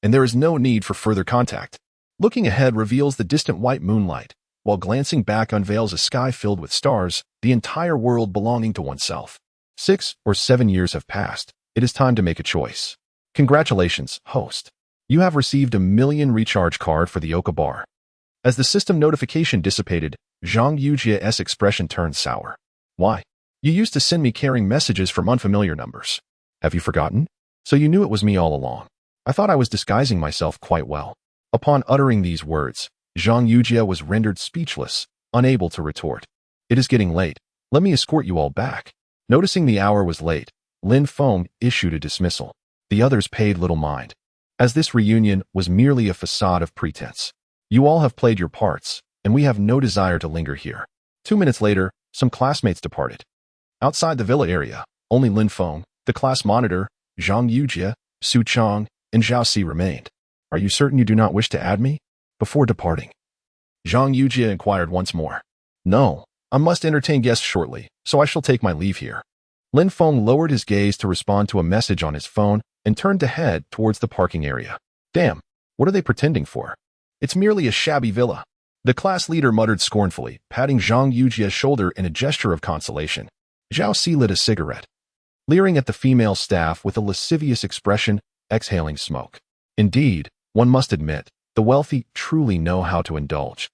Speaker 1: And there is no need for further contact. Looking ahead reveals the distant white moonlight, while glancing back unveils a sky filled with stars, the entire world belonging to oneself. 6 or 7 years have passed. It is time to make a choice. Congratulations, host. You have received a 1 million recharge card for the Oka Bar. As the system notification dissipated, Zhang Yujie's expression turned sour. Why? You used to send me carrying messages from unfamiliar numbers. Have you forgotten? So you knew it was me all along. I thought I was disguising myself quite well. Upon uttering these words, Zhang Yujie was rendered speechless, unable to retort. It is getting late. Let me escort you all back. Noticing the hour was late, Lin Feng issued a dismissal. The others paid little mind, as this reunion was merely a facade of pretense. You all have played your parts, and we have no desire to linger here. 2 minutes later, some classmates departed. Outside the villa area, only Lin Feng, the class monitor, Zhang Yujie, Su Chong, and Zhao Si remained. Are you certain you do not wish to add me? Before departing, Zhang Yujie inquired once more. No, I must entertain guests shortly, so I shall take my leave here. Lin Feng lowered his gaze to respond to a message on his phone and turned to head towards the parking area. Damn, what are they pretending for? It's merely a shabby villa. The class leader muttered scornfully, patting Zhang Yujie's shoulder in a gesture of consolation. Zhao Si lit a cigarette, leering at the female staff with a lascivious expression, exhaling smoke. Indeed, one must admit, the wealthy truly know how to indulge.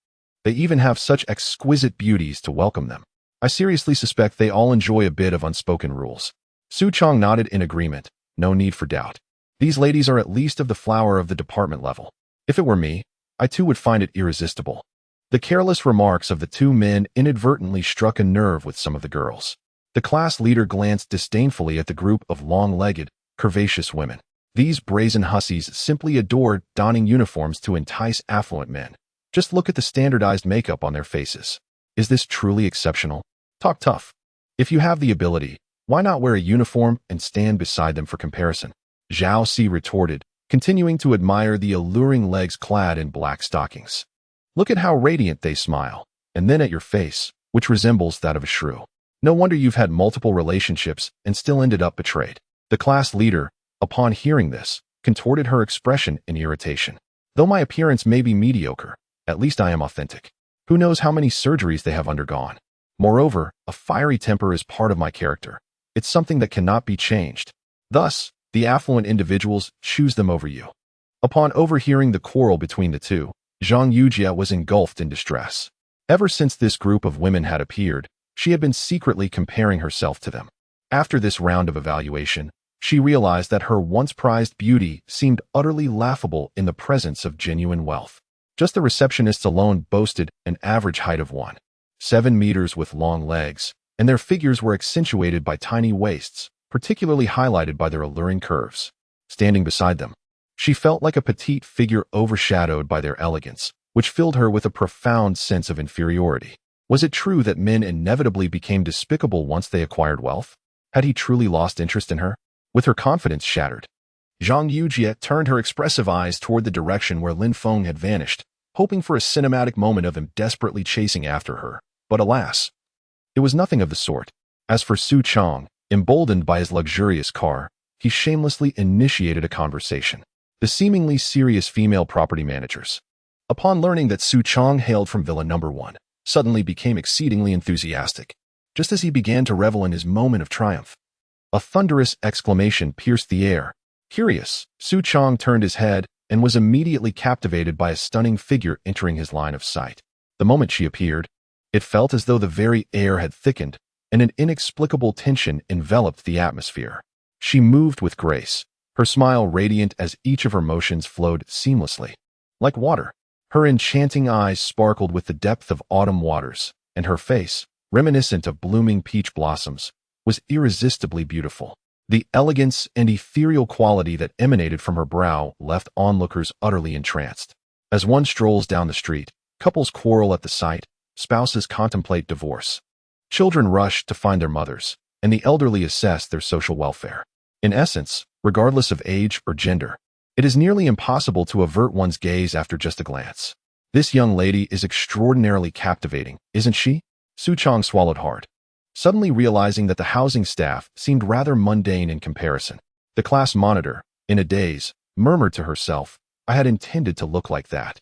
Speaker 1: They even have such exquisite beauties to welcome them. I seriously suspect they all enjoy a bit of unspoken rules. Su Chong nodded in agreement. No need for doubt. These ladies are at least of the flower of the department level. If it were me, I too would find it irresistible. The careless remarks of the 2 men inadvertently struck a nerve with some of the girls. The class leader glanced disdainfully at the group of long-legged, curvaceous women. These brazen hussies simply adored donning uniforms to entice affluent men. Just look at the standardized makeup on their faces. Is this truly exceptional? Talk tough. If you have the ability, why not wear a uniform and stand beside them for comparison? Zhao Si retorted, continuing to admire the alluring legs clad in black stockings. Look at how radiant they smile, and then at your face, which resembles that of a shrew. No wonder you've had multiple relationships and still ended up betrayed. The class leader, upon hearing this, contorted her expression in irritation. Though my appearance may be mediocre, at least I am authentic. Who knows how many surgeries they have undergone? Moreover, a fiery temper is part of my character. It's something that cannot be changed. Thus, the affluent individuals choose them over you. Upon overhearing the quarrel between the two, Zhang Yujie was engulfed in distress. Ever since this group of women had appeared, she had been secretly comparing herself to them. After this round of evaluation, she realized that her once prized beauty seemed utterly laughable in the presence of genuine wealth. Just the receptionists alone boasted an average height of 1.7 meters with long legs, and their figures were accentuated by tiny waists, particularly highlighted by their alluring curves. Standing beside them, she felt like a petite figure overshadowed by their elegance, which filled her with a profound sense of inferiority. Was it true that men inevitably became despicable once they acquired wealth? Had he truly lost interest in her? With her confidence shattered, Zhang Yujie turned her expressive eyes toward the direction where Lin Feng had vanished, hoping for a cinematic moment of him desperately chasing after her. But alas, it was nothing of the sort. As for Su Chong, emboldened by his luxurious car, he shamelessly initiated a conversation. The seemingly serious female property managers, upon learning that Su Chong hailed from Villa Number 1, suddenly became exceedingly enthusiastic. Just as he began to revel in his moment of triumph, a thunderous exclamation pierced the air. Curious, Su Chong turned his head and was immediately captivated by a stunning figure entering his line of sight. The moment she appeared, it felt as though the very air had thickened, and an inexplicable tension enveloped the atmosphere. She moved with grace, her smile radiant as each of her motions flowed seamlessly. Like water, her enchanting eyes sparkled with the depth of autumn waters, and her face, reminiscent of blooming peach blossoms, was irresistibly beautiful. The elegance and ethereal quality that emanated from her brow left onlookers utterly entranced. As one strolls down the street, couples quarrel at the sight, spouses contemplate divorce. Children rush to find their mothers, and the elderly assess their social welfare. In essence, regardless of age or gender, it is nearly impossible to avert one's gaze after just a glance. This young lady is extraordinarily captivating, isn't she? Su Chong swallowed hard, suddenly realizing that the housing staff seemed rather mundane in comparison. The class monitor, in a daze, murmured to herself, I had intended to look like that.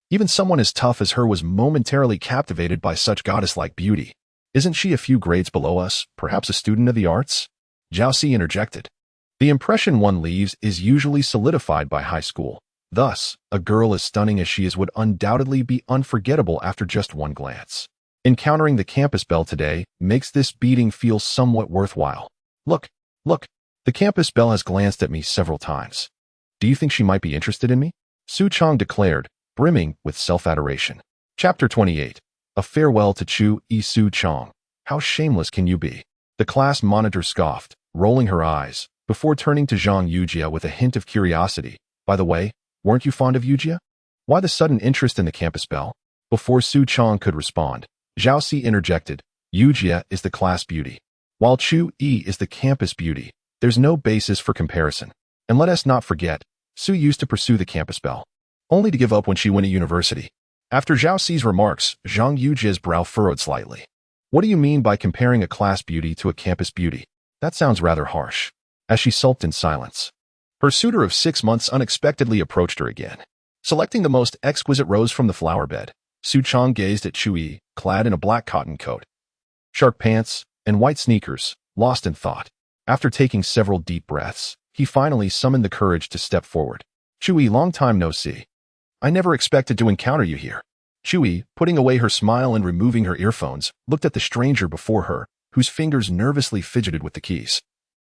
Speaker 1: Even someone as tough as her was momentarily captivated by such goddess-like beauty. Isn't she a few grades below us, perhaps a student of the arts? Zhao Si interjected. The impression one leaves is usually solidified by high school. Thus, a girl as stunning as she is would undoubtedly be unforgettable after just one glance. Encountering the campus belle today makes this beating feel somewhat worthwhile. Look, the campus belle has glanced at me several times. Do you think she might be interested in me? Su Chong declared, brimming with self-adoration. Chapter 28. A farewell to Chu E Su Chong. How shameless can you be? The class monitor scoffed, rolling her eyes, before turning to Zhang Yujie with a hint of curiosity. By the way, weren't you fond of Yujie? Why the sudden interest in the campus belle? Before Su Chong could respond, Zhao Si interjected, Yujie is the class beauty, while Chu E is the campus beauty. There's no basis for comparison. And let us not forget, Su used to pursue the campus belle, only to give up when she went to university. After Zhao Si's remarks, Zhang Yujie's brow furrowed slightly. What do you mean by comparing a class beauty to a campus beauty? That sounds rather harsh. As she sulked in silence, her suitor of 6 months unexpectedly approached her again. Selecting the most exquisite rose from the flower bed, Su Chong gazed at Chu E, clad in a black cotton coat, shark pants, and white sneakers, lost in thought. After taking several deep breaths, he finally summoned the courage to step forward. Chu E, long time no see. I never expected to encounter you here. Chu E, putting away her smile and removing her earphones, looked at the stranger before her, whose fingers nervously fidgeted with the keys,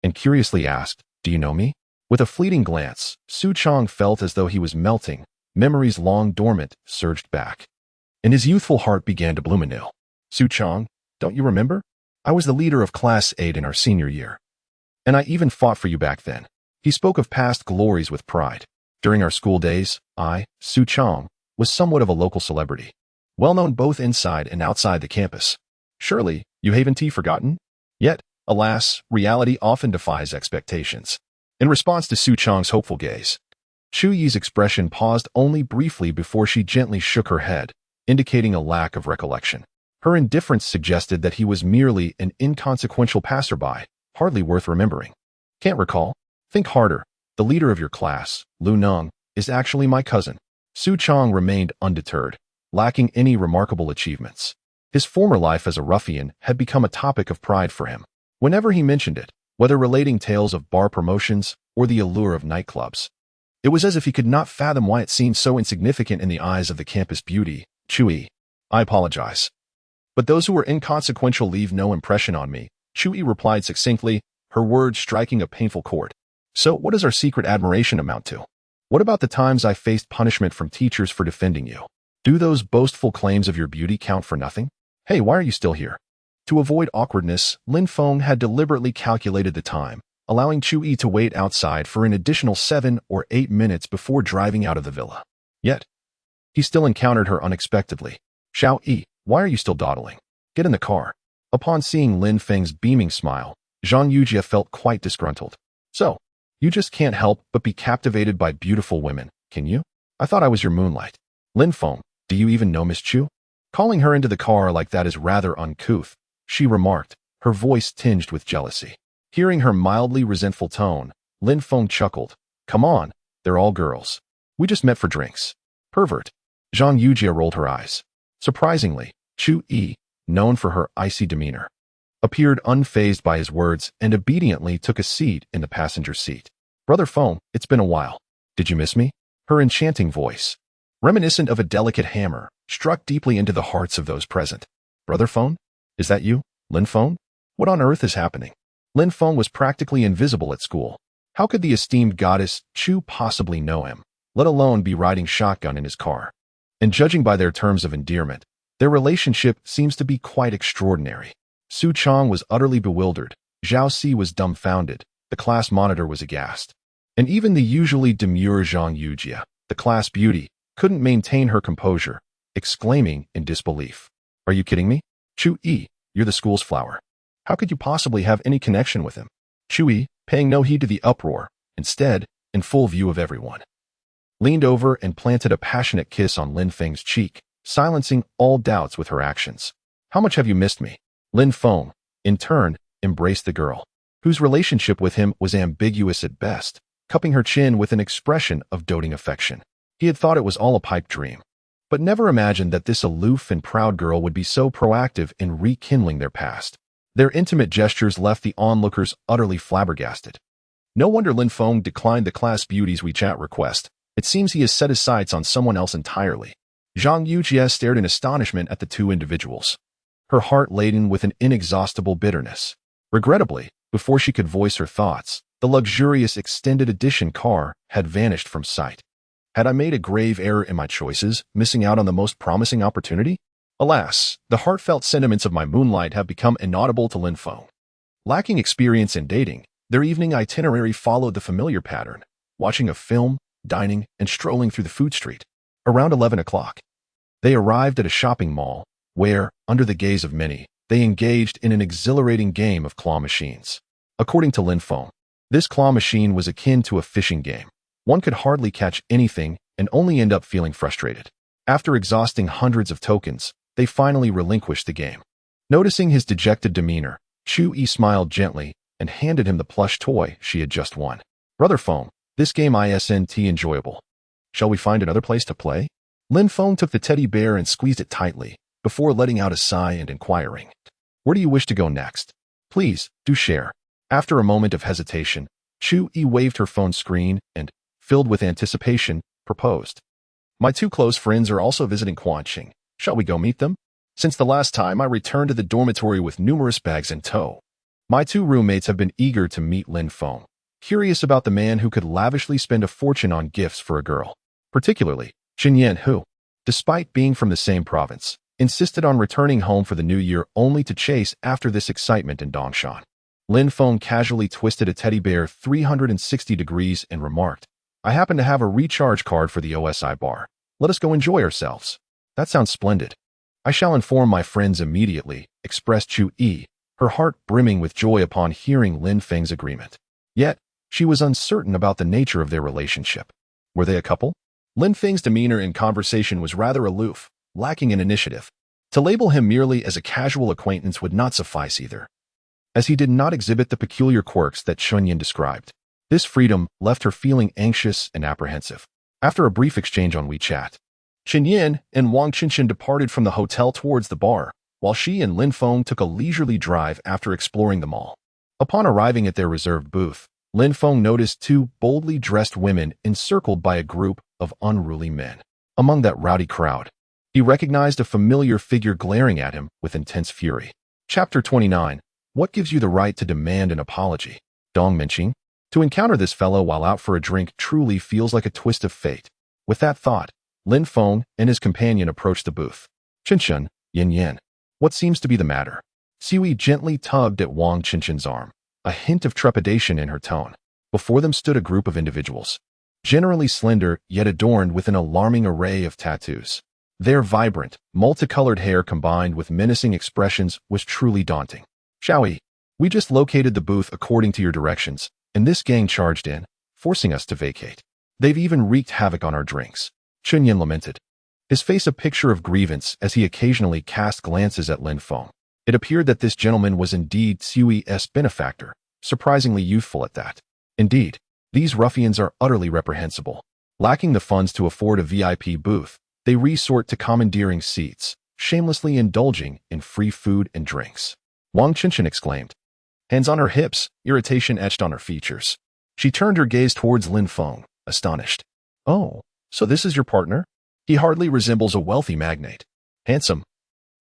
Speaker 1: and curiously asked, Do you know me? With a fleeting glance, Su Chong felt as though he was melting. Memories long dormant surged back, and his youthful heart began to bloom anew. Su Chong, don't you remember? I was the leader of Class 8 in our senior year, and I even fought for you back then. He spoke of past glories with pride. During our school days, I, Su Chong, was somewhat of a local celebrity, well known both inside and outside the campus. Surely, you haven't forgotten? Yet, alas, reality often defies expectations. In response to Su Chang's hopeful gaze, Chu Yi's expression paused only briefly before she gently shook her head, indicating a lack of recollection. Her indifference suggested that he was merely an inconsequential passerby, hardly worth remembering. Can't recall? Think harder. The leader of your class, Lu Neng, is actually my cousin. Su Chang remained undeterred, lacking any remarkable achievements. His former life as a ruffian had become a topic of pride for him. Whenever he mentioned it, whether relating tales of bar promotions or the allure of nightclubs, it was as if he could not fathom why it seemed so insignificant in the eyes of the campus beauty. Chu Yi, I apologize. But those who were inconsequential leave no impression on me, Chu Yi replied succinctly, her words striking a painful chord. So what does our secret admiration amount to? What about the times I faced punishment from teachers for defending you? Do those boastful claims of your beauty count for nothing? Hey, why are you still here? To avoid awkwardness, Lin Feng had deliberately calculated the time, allowing Chu Yi to wait outside for an additional 7 or 8 minutes before driving out of the villa. Yet, he still encountered her unexpectedly. Xiao Yi, why are you still dawdling? Get in the car. Upon seeing Lin Feng's beaming smile, Zhang Yujia felt quite disgruntled. So, you just can't help but be captivated by beautiful women, can you? I thought I was your moonlight. Lin Feng, do you even know Miss Chu? Calling her into the car like that is rather uncouth, she remarked, her voice tinged with jealousy. Hearing her mildly resentful tone, Lin Feng chuckled. Come on, they're all girls. We just met for drinks. Pervert. Zhang Yujia rolled her eyes. Surprisingly, Chu Yi, known for her icy demeanor, appeared unfazed by his words and obediently took a seat in the passenger seat. Brother Feng, it's been a while. Did you miss me? Her enchanting voice, reminiscent of a delicate hammer, struck deeply into the hearts of those present. Brother Feng? Is that you, Lin Feng? What on earth is happening? Lin Feng was practically invisible at school. How could the esteemed goddess Chu possibly know him, let alone be riding shotgun in his car? And judging by their terms of endearment, their relationship seems to be quite extraordinary. Su Chang was utterly bewildered, Zhao Si was dumbfounded, the class monitor was aghast. And even the usually demure Zhang Yujia, the class beauty, couldn't maintain her composure, exclaiming in disbelief. Are you kidding me? Chu Yi, you're the school's flower. How could you possibly have any connection with him? Chu Yi, paying no heed to the uproar, instead, in full view of everyone, leaned over and planted a passionate kiss on Lin Feng's cheek, silencing all doubts with her actions. How much have you missed me? Lin Feng, in turn, embraced the girl, whose relationship with him was ambiguous at best, cupping her chin with an expression of doting affection. He had thought it was all a pipe dream, but never imagined that this aloof and proud girl would be so proactive in rekindling their past. Their intimate gestures left the onlookers utterly flabbergasted. No wonder Lin Feng declined the class beauty's WeChat request. It seems he has set his sights on someone else entirely. Zhang Yujia stared in astonishment at the two individuals, her heart laden with an inexhaustible bitterness. Regrettably, before she could voice her thoughts, the luxurious extended edition car had vanished from sight. Had I made a grave error in my choices, missing out on the most promising opportunity? Alas, the heartfelt sentiments of my moonlight have become inaudible to Lin Feng. Lacking experience in dating, their evening itinerary followed the familiar pattern, watching a film, dining, and strolling through the food street. Around 11 o'clock, they arrived at a shopping mall, where, under the gaze of many, they engaged in an exhilarating game of claw machines. According to Lin Feng, this claw machine was akin to a fishing game. One could hardly catch anything and only end up feeling frustrated. After exhausting hundreds of tokens, they finally relinquished the game. Noticing his dejected demeanor, Chu Yi smiled gently and handed him the plush toy she had just won. Brother Feng, this game isn't enjoyable. Shall we find another place to play? Lin Feng took the teddy bear and squeezed it tightly, before letting out a sigh and inquiring. Where do you wish to go next? Please, do share. After a moment of hesitation, Chu Yi waved her phone screen and, filled with anticipation, proposed. My two close friends are also visiting Quanqing. Shall we go meet them? Since the last time I returned to the dormitory with numerous bags in tow, my two roommates have been eager to meet Lin Feng, curious about the man who could lavishly spend a fortune on gifts for a girl. Particularly, Chen Yan who, despite being from the same province, insisted on returning home for the new year only to chase after this excitement in Dongshan. Lin Feng casually twisted a teddy bear 360 degrees and remarked, I happen to have a recharge card for the OSI bar. Let us go enjoy ourselves. That sounds splendid. I shall inform my friends immediately, expressed Chu Yi, her heart brimming with joy upon hearing Lin Feng's agreement. Yet, She was uncertain about the nature of their relationship. Were they a couple? Lin Feng's demeanor in conversation was rather aloof, lacking in initiative. To label him merely as a casual acquaintance would not suffice either, as he did not exhibit the peculiar quirks that Chunyin described. This freedom left her feeling anxious and apprehensive. After a brief exchange on WeChat, Chunyin and Wang Qinshan departed from the hotel towards the bar, while she and Lin Feng took a leisurely drive after exploring the mall. Upon arriving at their reserved booth, Lin Feng noticed two boldly dressed women encircled by a group of unruly men. Among that rowdy crowd, he recognized a familiar figure glaring at him with intense fury. Chapter 29. What gives you the right to demand an apology? Dong Minqing. To encounter this fellow while out for a drink truly feels like a twist of fate. With that thought, Lin Feng and his companion approached the booth. Qinshan, Yin Yin. What seems to be the matter? Siwi gently tugged at Wang Qinshan's arm, a hint of trepidation in her tone. Before them stood a group of individuals, generally slender yet adorned with an alarming array of tattoos. Their vibrant, multicolored hair combined with menacing expressions was truly daunting. Xiaoyi, we just located the booth according to your directions, and this gang charged in, forcing us to vacate. They've even wreaked havoc on our drinks. Chunyin lamented, his face a picture of grievance as he occasionally cast glances at Lin Feng. It appeared that this gentleman was indeed Siwi's benefactor, surprisingly youthful at that. Indeed, these ruffians are utterly reprehensible. Lacking the funds to afford a VIP booth, they resort to commandeering seats, shamelessly indulging in free food and drinks. Wang Qinshan exclaimed, hands on her hips, irritation etched on her features. She turned her gaze towards Lin Feng, astonished. Oh, so this is your partner? He hardly resembles a wealthy magnate. Handsome.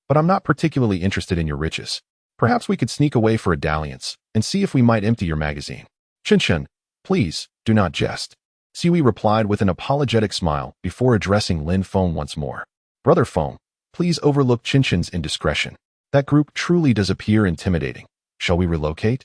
Speaker 1: But I'm not particularly interested in your riches. Perhaps we could sneak away for a dalliance and see if we might empty your magazine. Qinshan, please, do not jest. Siwi replied with an apologetic smile before addressing Lin Feng once more. Brother Feng, please overlook Qinshan's indiscretion. That group truly does appear intimidating. Shall we relocate?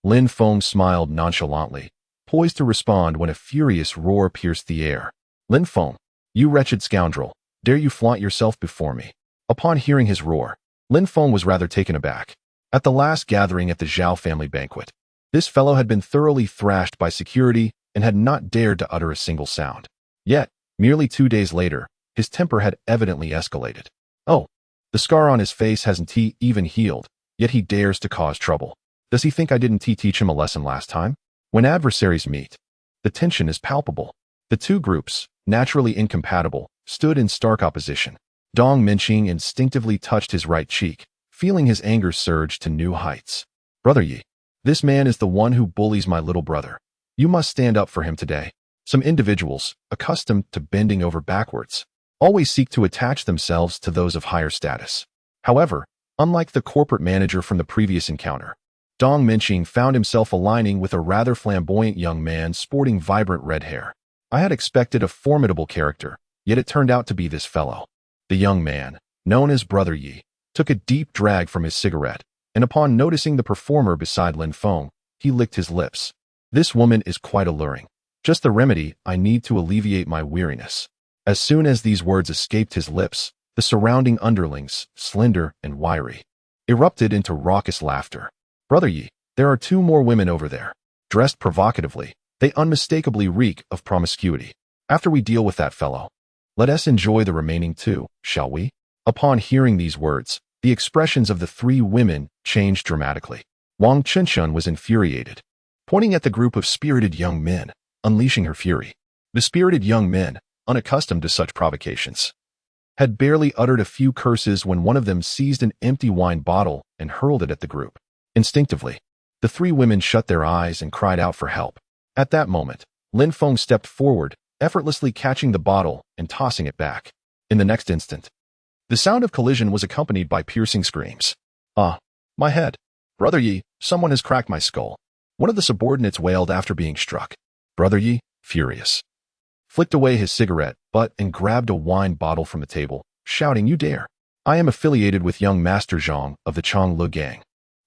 Speaker 1: Lin Feng smiled nonchalantly, poised to respond when a furious roar pierced the air. Lin Feng, you wretched scoundrel, dare you flaunt yourself before me? Upon hearing his roar, Lin Feng was rather taken aback. At the last gathering at the Zhao family banquet, this fellow had been thoroughly thrashed by security and had not dared to utter a single sound. Yet, merely 2 days later, his temper had evidently escalated. Oh, the scar on his face hasn't even healed, yet he dares to cause trouble. Does he think I didn't teach him a lesson last time? When adversaries meet, the tension is palpable. The two groups, naturally incompatible, stood in stark opposition. Dong Minqing instinctively touched his right cheek, feeling his anger surge to new heights. Brother Yi, this man is the one who bullies my little brother. You must stand up for him today. Some individuals, accustomed to bending over backwards, always seek to attach themselves to those of higher status. However, unlike the corporate manager from the previous encounter, Dong Minqing found himself aligning with a rather flamboyant young man sporting vibrant red hair. I had expected a formidable character, yet it turned out to be this fellow. The young man, known as Brother Yi, took a deep drag from his cigarette, and upon noticing the performer beside Lin Feng, he licked his lips. This woman is quite alluring. Just the remedy I need to alleviate my weariness. As soon as these words escaped his lips, the surrounding underlings, slender and wiry, erupted into raucous laughter. Brother Yi, there are 2 more women over there. Dressed provocatively, they unmistakably reek of promiscuity. After we deal with that fellow, let us enjoy the remaining 2, shall we? Upon hearing these words, the expressions of the 3 women changed dramatically. Wang Qinshan was infuriated, pointing at the group of spirited young men, unleashing her fury. The spirited young men, unaccustomed to such provocations, had barely uttered a few curses when one of them seized an empty wine bottle and hurled it at the group. Instinctively, the 3 women shut their eyes and cried out for help. At that moment, Lin Feng stepped forward, effortlessly catching the bottle and tossing it back. In the next instant, the sound of collision was accompanied by piercing screams. Ah, my head. Brother Yi, someone has cracked my skull. One of the subordinates wailed after being struck. Brother Yi, furious, flicked away his cigarette butt and grabbed a wine bottle from the table, shouting, "You dare! I am affiliated with young Master Zhang of the Changlu gang.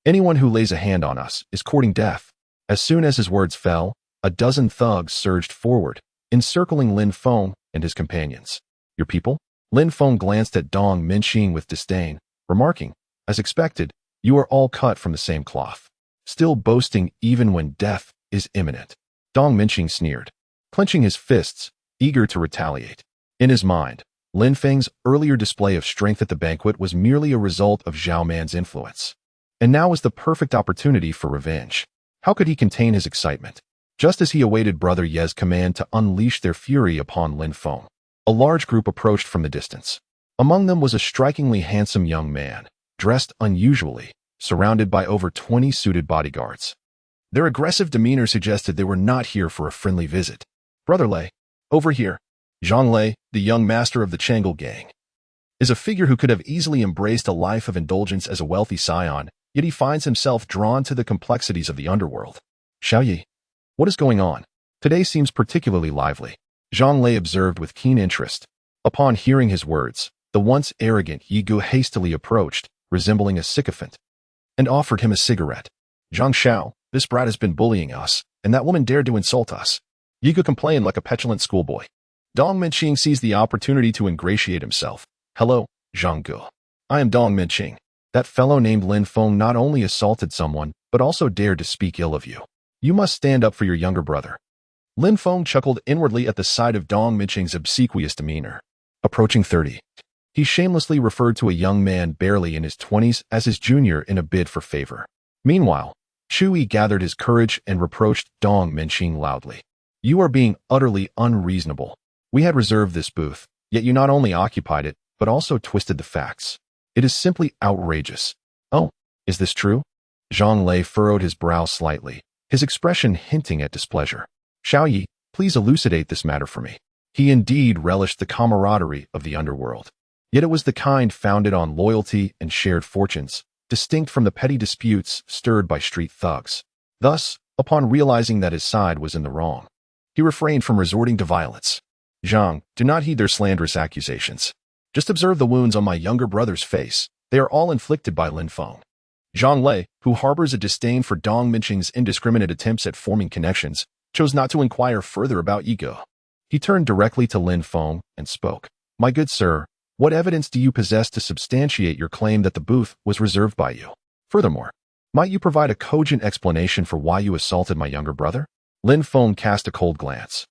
Speaker 1: Anyone who lays a hand on us is courting death." As soon as his words fell, a dozen thugs surged forward, encircling Lin Feng and his companions. Your people? Lin Feng glanced at Dong Minqing with disdain, remarking, as expected, you are all cut from the same cloth, still boasting even when death is imminent. Dong Minqing sneered, clenching his fists, eager to retaliate. In his mind, Lin Feng's earlier display of strength at the banquet was merely a result of Zhao Man's influence. And now was the perfect opportunity for revenge. How could he contain his excitement? Just as he awaited Brother Ye's command to unleash their fury upon Lin Feng, a large group approached from the distance. Among them was a strikingly handsome young man, dressed unusually, surrounded by over 20 suited bodyguards. Their aggressive demeanor suggested they were not here for a friendly visit. Brother Lei, over here. Zhang Lei, the young master of the Chang'e gang, is a figure who could have easily embraced a life of indulgence as a wealthy scion, yet he finds himself drawn to the complexities of the underworld. Xiao Yi, what is going on? Today seems particularly lively, Zhang Lei observed with keen interest. Upon hearing his words, the once arrogant Yi Gu hastily approached, resembling a sycophant, and offered him a cigarette. Zhang Xiao, this brat has been bullying us, and that woman dared to insult us. Yi Gu complained like a petulant schoolboy. Dong Minqing seized the opportunity to ingratiate himself. Hello, Zhang Gu. I am Dong Minqing. That fellow named Lin Feng not only assaulted someone, but also dared to speak ill of you. You must stand up for your younger brother. Lin Feng chuckled inwardly at the sight of Dong Minqing's obsequious demeanor. Approaching 30, he shamelessly referred to a young man barely in his 20s as his junior in a bid for favor. Meanwhile, Chu Yi gathered his courage and reproached Dong Minqing loudly. You are being utterly unreasonable. We had reserved this booth, yet you not only occupied it, but also twisted the facts. It is simply outrageous. Oh, is this true? Zhang Lei furrowed his brow slightly, his expression hinting at displeasure. Xiao Yi, please elucidate this matter for me. He indeed relished the camaraderie of the underworld. Yet it was the kind founded on loyalty and shared fortunes, distinct from the petty disputes stirred by street thugs. Thus, upon realizing that his side was in the wrong, he refrained from resorting to violence. Zhang, do not heed their slanderous accusations. Just observe the wounds on my younger brother's face. They are all inflicted by Lin Feng. Zhang Lei, who harbors a disdain for Dong Minqing's indiscriminate attempts at forming connections, chose not to inquire further about Yi Gu. He turned directly to Lin Feng and spoke. My good sir, what evidence do you possess to substantiate your claim that the booth was reserved by you? Furthermore, might you provide a cogent explanation for why you assaulted my younger brother? Lin Feng cast a cold glance.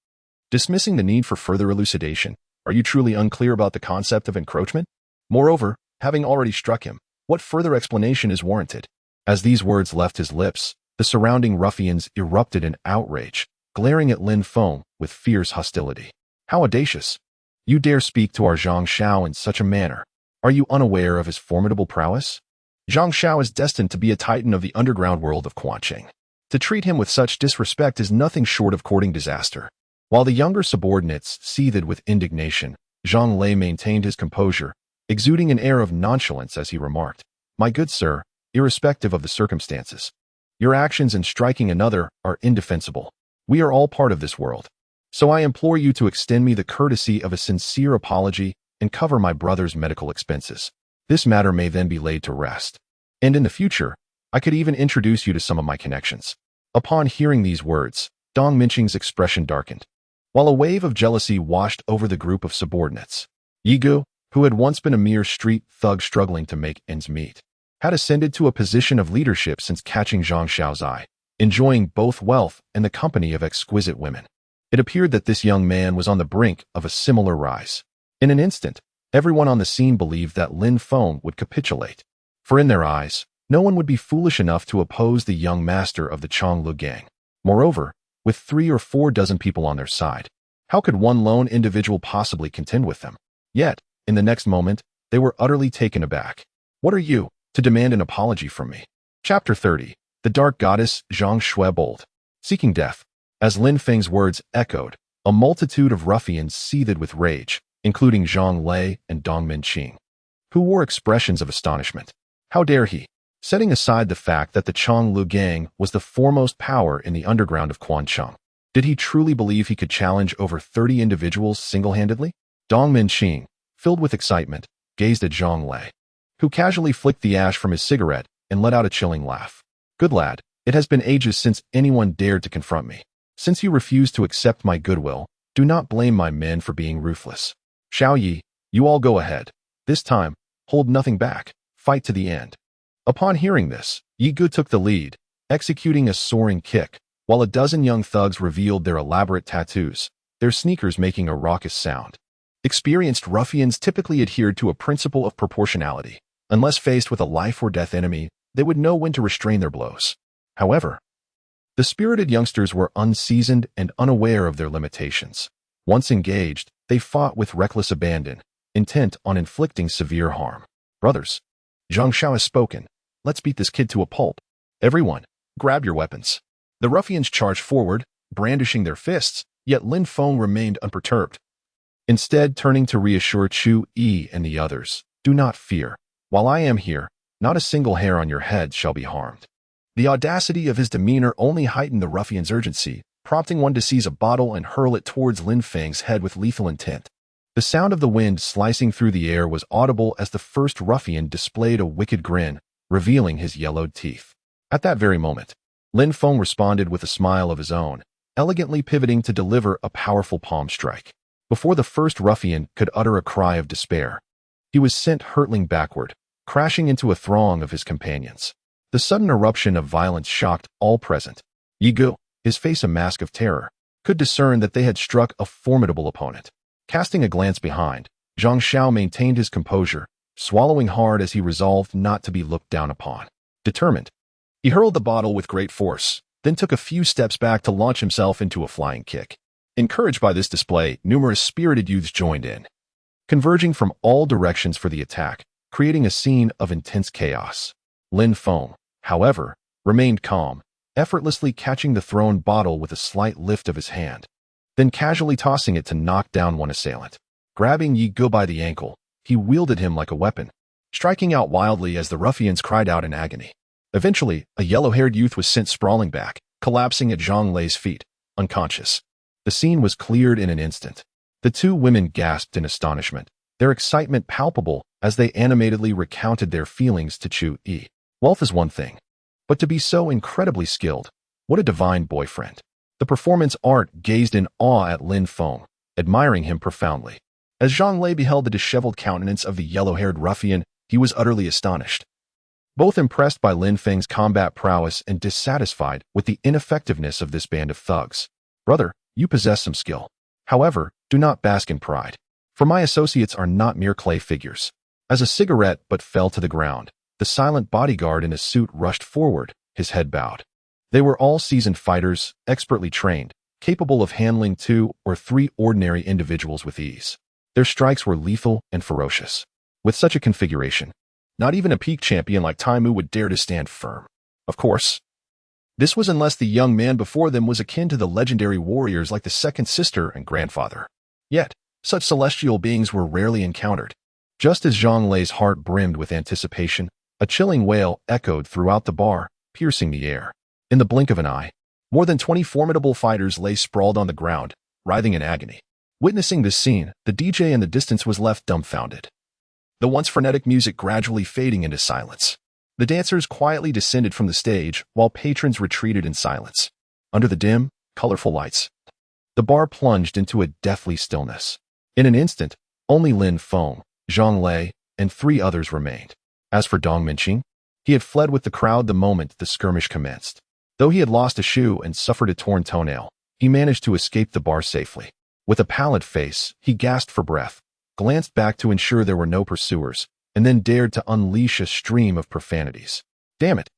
Speaker 1: Dismissing the need for further elucidation, are you truly unclear about the concept of encroachment? Moreover, having already struck him, what further explanation is warranted? As these words left his lips, the surrounding ruffians erupted in outrage, glaring at Lin Feng with fierce hostility. How audacious! You dare speak to our Zhang Xiao in such a manner. Are you unaware of his formidable prowess? Zhang Xiao is destined to be a titan of the underground world of Quanqing. To treat him with such disrespect is nothing short of courting disaster. While the younger subordinates seethed with indignation, Zhang Lei maintained his composure, exuding an air of nonchalance as he remarked, My good sir, irrespective of the circumstances, your actions in striking another are indefensible. We are all part of this world. So I implore you to extend me the courtesy of a sincere apology and cover my brother's medical expenses. This matter may then be laid to rest. And in the future, I could even introduce you to some of my connections. Upon hearing these words, Dong Minqing's expression darkened, while a wave of jealousy washed over the group of subordinates. Yi Gu, who had once been a mere street thug struggling to make ends meet, had ascended to a position of leadership since catching Zhang Xiao's eye, enjoying both wealth and the company of exquisite women. It appeared that this young man was on the brink of a similar rise. In an instant, everyone on the scene believed that Lin Feng would capitulate, for in their eyes, no one would be foolish enough to oppose the young master of the Chang'e gang. Moreover, with 3 or 4 dozen people on their side, how could one lone individual possibly contend with them? Yet, in the next moment, they were utterly taken aback. What are you, to demand an apology from me? Chapter 30. The Dark Goddess Zhang Shui Bold. Seeking death. As Lin Feng's words echoed, a multitude of ruffians seethed with rage, including Zhang Lei and Dong Minqing, who wore expressions of astonishment. How dare he? Setting aside the fact that the Chang'e gang was the foremost power in the underground of Quancheng, did he truly believe he could challenge over 30 individuals single-handedly? Dong Minqing, filled with excitement, gazed at Zhang Lei, who casually flicked the ash from his cigarette and let out a chilling laugh. Good lad, it has been ages since anyone dared to confront me. Since you refuse to accept my goodwill, do not blame my men for being ruthless. Xiao Yi, you all go ahead. This time, hold nothing back. Fight to the end. Upon hearing this, Yi Gu took the lead, executing a soaring kick, while a dozen young thugs revealed their elaborate tattoos, their sneakers making a raucous sound. Experienced ruffians typically adhered to a principle of proportionality. Unless faced with a life-or-death enemy, they would know when to restrain their blows. However, the spirited youngsters were unseasoned and unaware of their limitations. Once engaged, they fought with reckless abandon, intent on inflicting severe harm. Brothers, Zhang Xiao has spoken. Let's beat this kid to a pulp. Everyone, grab your weapons. The ruffians charged forward, brandishing their fists, yet Lin Feng remained unperturbed. Instead, turning to reassure Chu Yi and the others, do not fear. While I am here, not a single hair on your head shall be harmed. The audacity of his demeanor only heightened the ruffian's urgency, prompting one to seize a bottle and hurl it towards Lin Feng's head with lethal intent. The sound of the wind slicing through the air was audible as the first ruffian displayed a wicked grin, revealing his yellowed teeth. At that very moment, Lin Feng responded with a smile of his own, elegantly pivoting to deliver a powerful palm strike. Before the first ruffian could utter a cry of despair, he was sent hurtling backward, crashing into a throng of his companions. The sudden eruption of violence shocked all present. Ye Gu, his face a mask of terror, could discern that they had struck a formidable opponent. Casting a glance behind, Zhang Xiao maintained his composure, swallowing hard as he resolved not to be looked down upon. Determined, he hurled the bottle with great force, then took a few steps back to launch himself into a flying kick. Encouraged by this display, numerous spirited youths joined in, converging from all directions for the attack, creating a scene of intense chaos. Lin Feng, however, remained calm, effortlessly catching the thrown bottle with a slight lift of his hand, then casually tossing it to knock down one assailant. Grabbing Ye Gu by the ankle, he wielded him like a weapon, striking out wildly as the ruffians cried out in agony. Eventually, a yellow-haired youth was sent sprawling back, collapsing at Zhang Lei's feet, unconscious. The scene was cleared in an instant. The two women gasped in astonishment, their excitement palpable as they animatedly recounted their feelings to Chu Yi. Wealth is one thing, but to be so incredibly skilled, what a divine boyfriend. The performance art gazed in awe at Lin Feng, admiring him profoundly. As Zhang Lei beheld the disheveled countenance of the yellow-haired ruffian, he was utterly astonished. Both impressed by Lin Feng's combat prowess and dissatisfied with the ineffectiveness of this band of thugs. Brother, you possess some skill. However, do not bask in pride. For my associates are not mere clay figures. As a cigarette but fell to the ground, the silent bodyguard in a suit rushed forward, his head bowed. They were all seasoned fighters, expertly trained, capable of handling 2 or 3 ordinary individuals with ease. Their strikes were lethal and ferocious. With such a configuration, not even a peak champion like Taimu would dare to stand firm. Of course, this was unless the young man before them was akin to the legendary warriors like the second sister and grandfather. Yet, such celestial beings were rarely encountered. Just as Zhang Lei's heart brimmed with anticipation, a chilling wail echoed throughout the bar, piercing the air. In the blink of an eye, more than 20 formidable fighters lay sprawled on the ground, writhing in agony. Witnessing this scene, the DJ in the distance was left dumbfounded. The once frenetic music gradually fading into silence. The dancers quietly descended from the stage while patrons retreated in silence. Under the dim, colorful lights, the bar plunged into a deathly stillness. In an instant, only Lin Feng, Zhang Lei, and 3 others remained. As for Dong Minqing, he had fled with the crowd the moment the skirmish commenced. Though he had lost a shoe and suffered a torn toenail, he managed to escape the bar safely. With a pallid face, he gasped for breath, glanced back to ensure there were no pursuers, and then dared to unleash a stream of profanities. Damn it!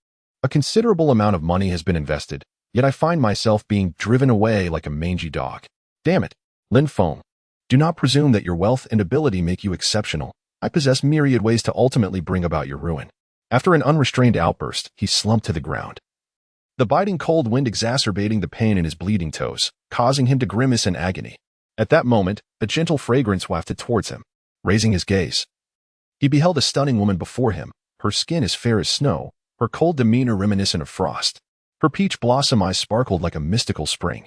Speaker 1: A considerable amount of money has been invested, yet I find myself being driven away like a mangy dog. Damn it! Lin Feng, do not presume that your wealth and ability make you exceptional. I possess myriad ways to ultimately bring about your ruin. After an unrestrained outburst, he slumped to the ground. The biting cold wind exacerbating the pain in his bleeding toes, causing him to grimace in agony. At that moment, a gentle fragrance wafted towards him. Raising his gaze, he beheld a stunning woman before him, her skin as fair as snow, her cold demeanor reminiscent of frost. Her peach blossom eyes sparkled like a mystical spring.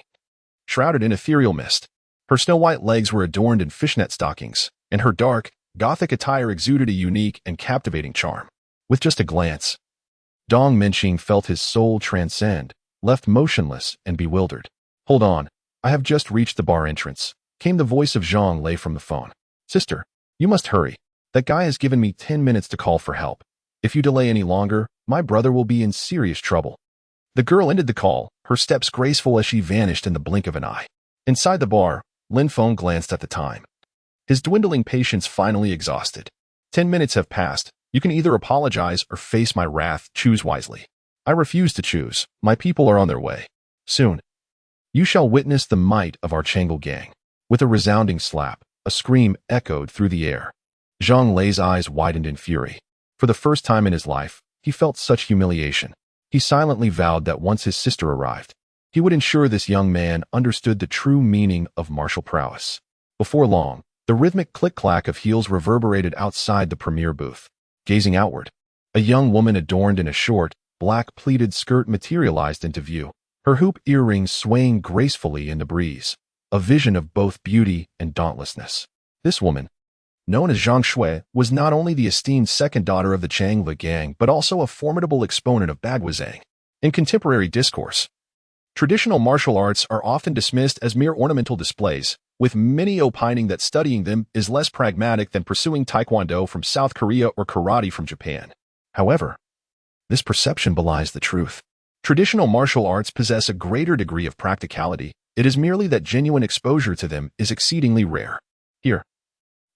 Speaker 1: Shrouded in ethereal mist, her snow-white legs were adorned in fishnet stockings, and her dark, gothic attire exuded a unique and captivating charm. With just a glance, Dong Minqing felt his soul transcend, left motionless and bewildered. Hold on, I have just reached the bar entrance, came the voice of Zhang Lei from the phone. Sister, you must hurry. That guy has given me 10 minutes to call for help. If you delay any longer, my brother will be in serious trouble. The girl ended the call, her steps graceful as she vanished in the blink of an eye. Inside the bar, Lin Feng glanced at the time. His dwindling patience finally exhausted. 10 minutes have passed. You can either apologize or face my wrath. Choose wisely. I refuse to choose. My people are on their way. Soon. You shall witness the might of our Chang'e gang. With a resounding slap, a scream echoed through the air. Zhang Lei's eyes widened in fury. For the first time in his life, he felt such humiliation. He silently vowed that once his sister arrived, he would ensure this young man understood the true meaning of martial prowess. Before long, the rhythmic click-clack of heels reverberated outside the premiere booth. Gazing outward, a young woman adorned in a short, black pleated skirt materialized into view, her hoop earrings swaying gracefully in the breeze, a vision of both beauty and dauntlessness. This woman, known as Zhang Shui, was not only the esteemed second daughter of the Chang'e gang, but also a formidable exponent of Baguazhang. In contemporary discourse, traditional martial arts are often dismissed as mere ornamental displays, with many opining that studying them is less pragmatic than pursuing Taekwondo from South Korea or karate from Japan. However, this perception belies the truth. Traditional martial arts possess a greater degree of practicality. It is merely that genuine exposure to them is exceedingly rare. Here,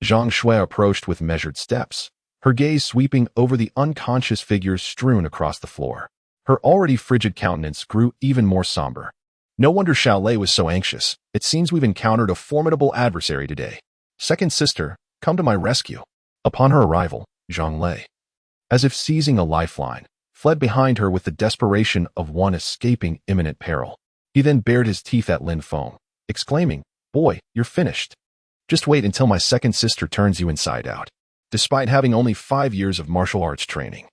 Speaker 1: Zhang Shui approached with measured steps, her gaze sweeping over the unconscious figures strewn across the floor. Her already frigid countenance grew even more somber. No wonder Xiao Lei was so anxious. It seems we've encountered a formidable adversary today. Second sister, come to my rescue. Upon her arrival, Zhang Lei, as if seizing a lifeline, fled behind her with the desperation of one escaping imminent peril. He then bared his teeth at Lin Feng, exclaiming, "Boy, you're finished. Just wait until my second sister turns you inside out." Despite having only 5 years of martial arts training,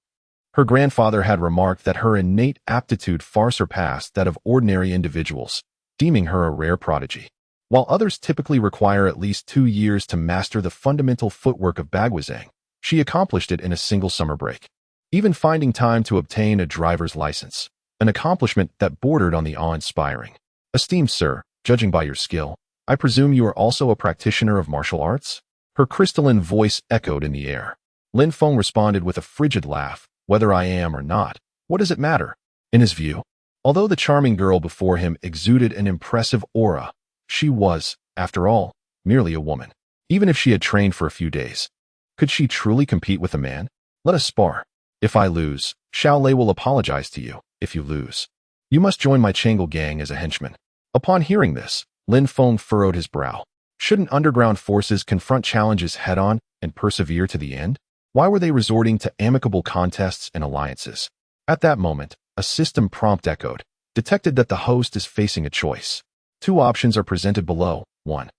Speaker 1: her grandfather had remarked that her innate aptitude far surpassed that of ordinary individuals, deeming her a rare prodigy. While others typically require at least 2 years to master the fundamental footwork of Baguazhang, she accomplished it in a single summer break, even finding time to obtain a driver's license, an accomplishment that bordered on the awe-inspiring. Esteemed sir, judging by your skill, I presume you are also a practitioner of martial arts? Her crystalline voice echoed in the air. Lin Feng responded with a frigid laugh. Whether I am or not, what does it matter? In his view, although the charming girl before him exuded an impressive aura, she was, after all, merely a woman. Even if she had trained for a few days, could she truly compete with a man? Let us spar. If I lose, Xiao Lei will apologize to you. If you lose, you must join my Chang'e gang as a henchman. Upon hearing this, Lin Feng furrowed his brow. Shouldn't underground forces confront challenges head-on and persevere to the end? Why were they resorting to amicable contests and alliances? At that moment, a system prompt echoed, detected that the host is facing a choice. 2 options are presented below. 1.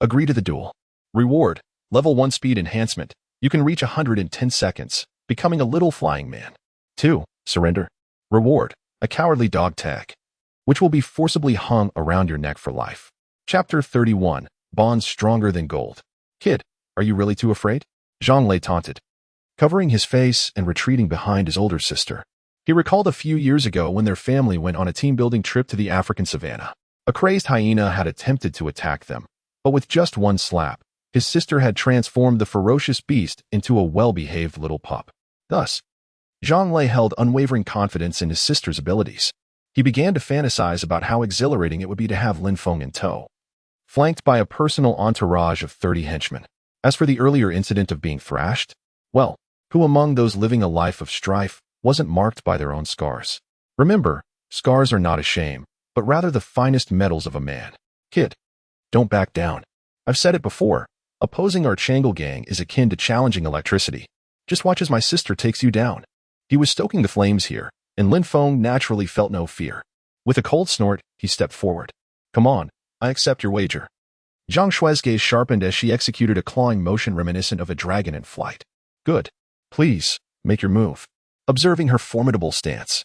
Speaker 1: Agree to the duel. Reward, level 1 speed enhancement. You can reach 100 in 10 seconds, becoming a little flying man. 2. Surrender. Reward, a cowardly dog tag, which will be forcibly hung around your neck for life. Chapter 31, Bonds Stronger Than Gold. Kid, are you really too afraid? Zhang Lei taunted, covering his face and retreating behind his older sister. He recalled a few years ago when their family went on a team-building trip to the African savannah. A crazed hyena had attempted to attack them, but with just one slap, his sister had transformed the ferocious beast into a well-behaved little pup. Thus, Zhang Lei held unwavering confidence in his sister's abilities. He began to fantasize about how exhilarating it would be to have Lin Feng in tow, flanked by a personal entourage of 30 henchmen. As for the earlier incident of being thrashed, well, who among those living a life of strife wasn't marked by their own scars? Remember, scars are not a shame, but rather the finest metals of a man. Kid, don't back down. I've said it before, opposing our Chang'e gang is akin to challenging electricity. Just watch as my sister takes you down. He was stoking the flames here, and Lin Feng naturally felt no fear. With a cold snort, he stepped forward. Come on, I accept your wager. Zhang Shui's gaze sharpened as she executed a clawing motion reminiscent of a dragon in flight. Good. Please, make your move. Observing her formidable stance,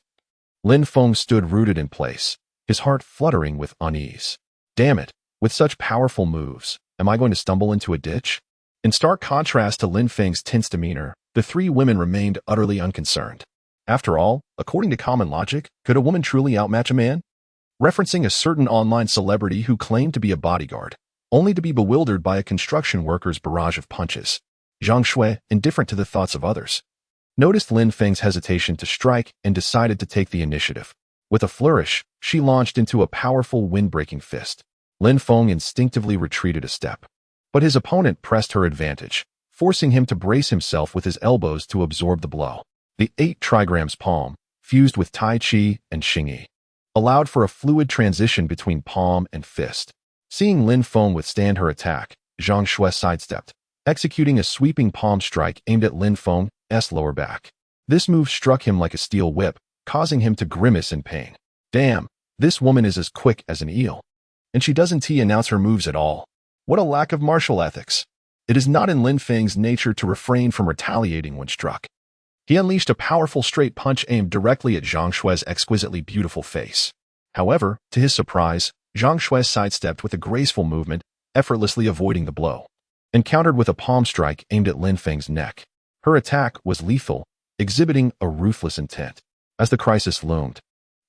Speaker 1: Lin Feng stood rooted in place, his heart fluttering with unease. Damn it, with such powerful moves, am I going to stumble into a ditch? In stark contrast to Lin Feng's tense demeanor, the 3 women remained utterly unconcerned. After all, according to common logic, could a woman truly outmatch a man? Referencing a certain online celebrity who claimed to be a bodyguard, only to be bewildered by a construction worker's barrage of punches, Zhang Shui, indifferent to the thoughts of others, noticed Lin Feng's hesitation to strike and decided to take the initiative. With a flourish, she launched into a powerful wind-breaking fist. Lin Feng instinctively retreated a step. But his opponent pressed her advantage, forcing him to brace himself with his elbows to absorb the blow. The 8 trigrams palm, fused with Tai Chi and Xingyi, allowed for a fluid transition between palm and fist. Seeing Lin Feng withstand her attack, Zhang Shui sidestepped, executing a sweeping palm strike aimed at Lin Feng's lower back. This move struck him like a steel whip, causing him to grimace in pain. Damn, this woman is as quick as an eel. And she doesn't announce her moves at all. What a lack of martial ethics. It is not in Lin Feng's nature to refrain from retaliating when struck. He unleashed a powerful straight punch aimed directly at Zhang Shui's exquisitely beautiful face. However, to his surprise, Zhang Shui sidestepped with a graceful movement, effortlessly avoiding the blow, and countered with a palm strike aimed at Lin Feng's neck. Her attack was lethal, exhibiting a ruthless intent. As the crisis loomed,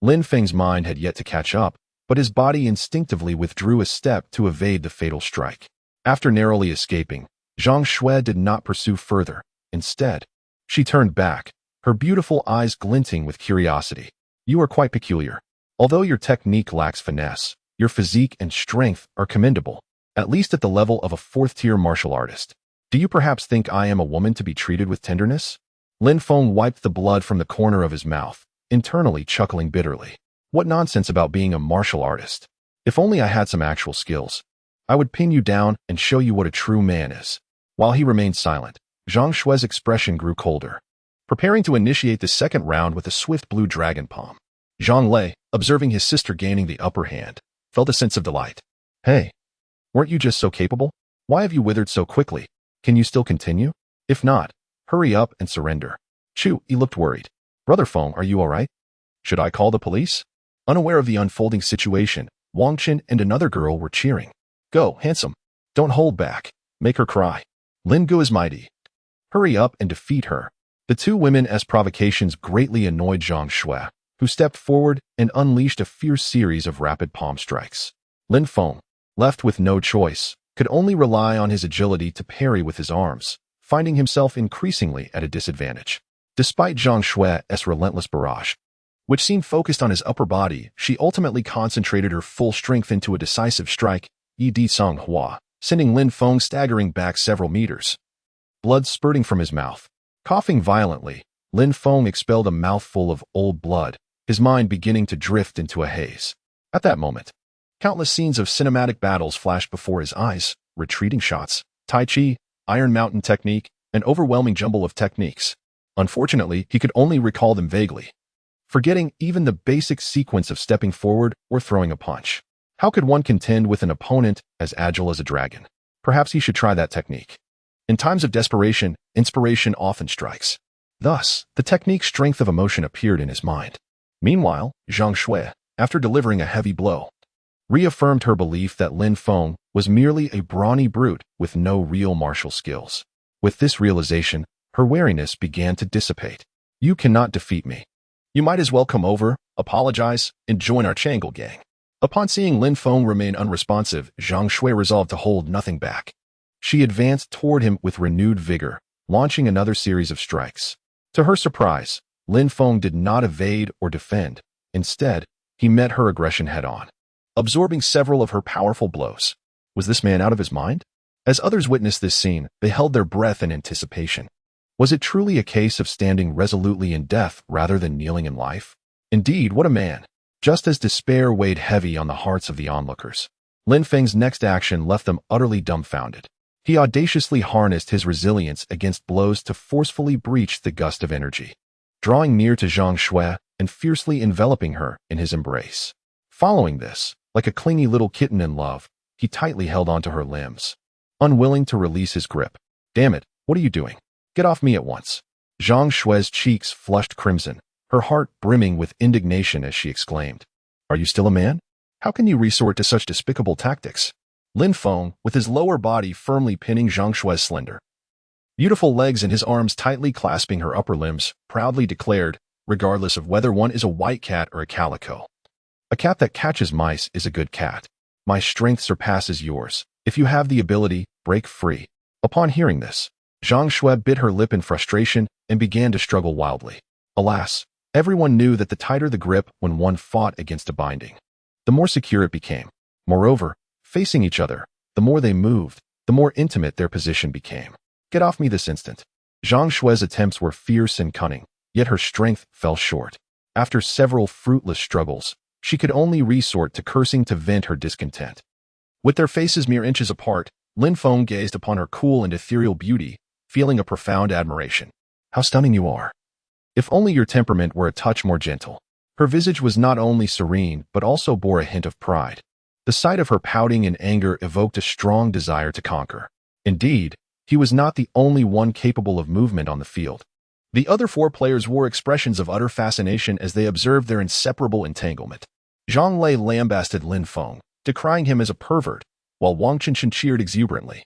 Speaker 1: Lin Feng's mind had yet to catch up, but his body instinctively withdrew a step to evade the fatal strike. After narrowly escaping, Zhang Shui did not pursue further. Instead, she turned back, her beautiful eyes glinting with curiosity. You are quite peculiar. Although your technique lacks finesse, your physique and strength are commendable, at least at the level of a 4th-tier martial artist. Do you perhaps think I am a woman to be treated with tenderness? Lin Feng wiped the blood from the corner of his mouth, internally chuckling bitterly. What nonsense about being a martial artist. If only I had some actual skills. I would pin you down and show you what a true man is. While he remained silent, Zhang Shui's expression grew colder, preparing to initiate the second round with a swift blue dragon palm. Zhang Lei, observing his sister gaining the upper hand, felt a sense of delight. Hey, weren't you just so capable? Why have you withered so quickly? Can you still continue? If not, hurry up and surrender. Chu, he looked worried. Brother Feng, are you all right? Should I call the police? Unaware of the unfolding situation, Wang Qin and another girl were cheering. Go, handsome. Don't hold back. Make her cry. Lin Gu is mighty. Hurry up and defeat her. The two women's provocations greatly annoyed Zhang Shui, who stepped forward and unleashed a fierce series of rapid palm strikes. Lin Feng, left with no choice, could only rely on his agility to parry with his arms, finding himself increasingly at a disadvantage. Despite Zhang Shui's relentless barrage, which seemed focused on his upper body, she ultimately concentrated her full strength into a decisive strike, Yi Di Song Hua, sending Lin Feng staggering back several meters. Blood spurting from his mouth. Coughing violently, Lin Feng expelled a mouthful of old blood, his mind beginning to drift into a haze. At that moment, countless scenes of cinematic battles flashed before his eyes, retreating shots, Tai Chi, Iron Mountain technique, an overwhelming jumble of techniques. Unfortunately, he could only recall them vaguely, forgetting even the basic sequence of stepping forward or throwing a punch. How could one contend with an opponent as agile as a dragon? Perhaps he should try that technique. In times of desperation, inspiration often strikes. Thus, the technique strength of emotion appeared in his mind. Meanwhile, Zhang Shui, after delivering a heavy blow, reaffirmed her belief that Lin Feng was merely a brawny brute with no real martial skills. With this realization, her wariness began to dissipate. You cannot defeat me. You might as well come over, apologize, and join our Changle gang. Upon seeing Lin Feng remain unresponsive, Zhang Shui resolved to hold nothing back. She advanced toward him with renewed vigor, launching another series of strikes. To her surprise, Lin Feng did not evade or defend. Instead, he met her aggression head-on, absorbing several of her powerful blows. Was this man out of his mind? As others witnessed this scene, they held their breath in anticipation. Was it truly a case of standing resolutely in death rather than kneeling in life? Indeed, what a man! Just as despair weighed heavy on the hearts of the onlookers, Lin Feng's next action left them utterly dumbfounded. He audaciously harnessed his resilience against blows to forcefully breach the gust of energy, drawing near to Zhang Shui and fiercely enveloping her in his embrace. Following this, like a clingy little kitten in love, he tightly held onto her limbs, unwilling to release his grip. Damn it, what are you doing? Get off me at once. Zhang Shui's cheeks flushed crimson, her heart brimming with indignation as she exclaimed, Are you still a man? How can you resort to such despicable tactics? Lin Feng, with his lower body firmly pinning Zhang Shui's slender, beautiful legs and his arms tightly clasping her upper limbs, proudly declared, regardless of whether one is a white cat or a calico. A cat that catches mice is a good cat. My strength surpasses yours. If you have the ability, break free. Upon hearing this, Zhang Shui bit her lip in frustration and began to struggle wildly. Alas, Everyone knew that the tighter the grip when one fought against a binding, the more secure it became. Moreover, facing each other, the more they moved, the more intimate their position became. Get off me this instant. Zhang Shui's attempts were fierce and cunning, yet her strength fell short. After several fruitless struggles, she could only resort to cursing to vent her discontent. With their faces mere inches apart, Lin Feng gazed upon her cool and ethereal beauty, feeling a profound admiration. How stunning you are! If only your temperament were a touch more gentle. Her visage was not only serene but also bore a hint of pride. The sight of her pouting in anger evoked a strong desire to conquer. Indeed, he was not the only one capable of movement on the field. The other 4 players wore expressions of utter fascination as they observed their inseparable entanglement. Zhang Lei lambasted Lin Feng, decrying him as a pervert, while Wang Qinshan cheered exuberantly,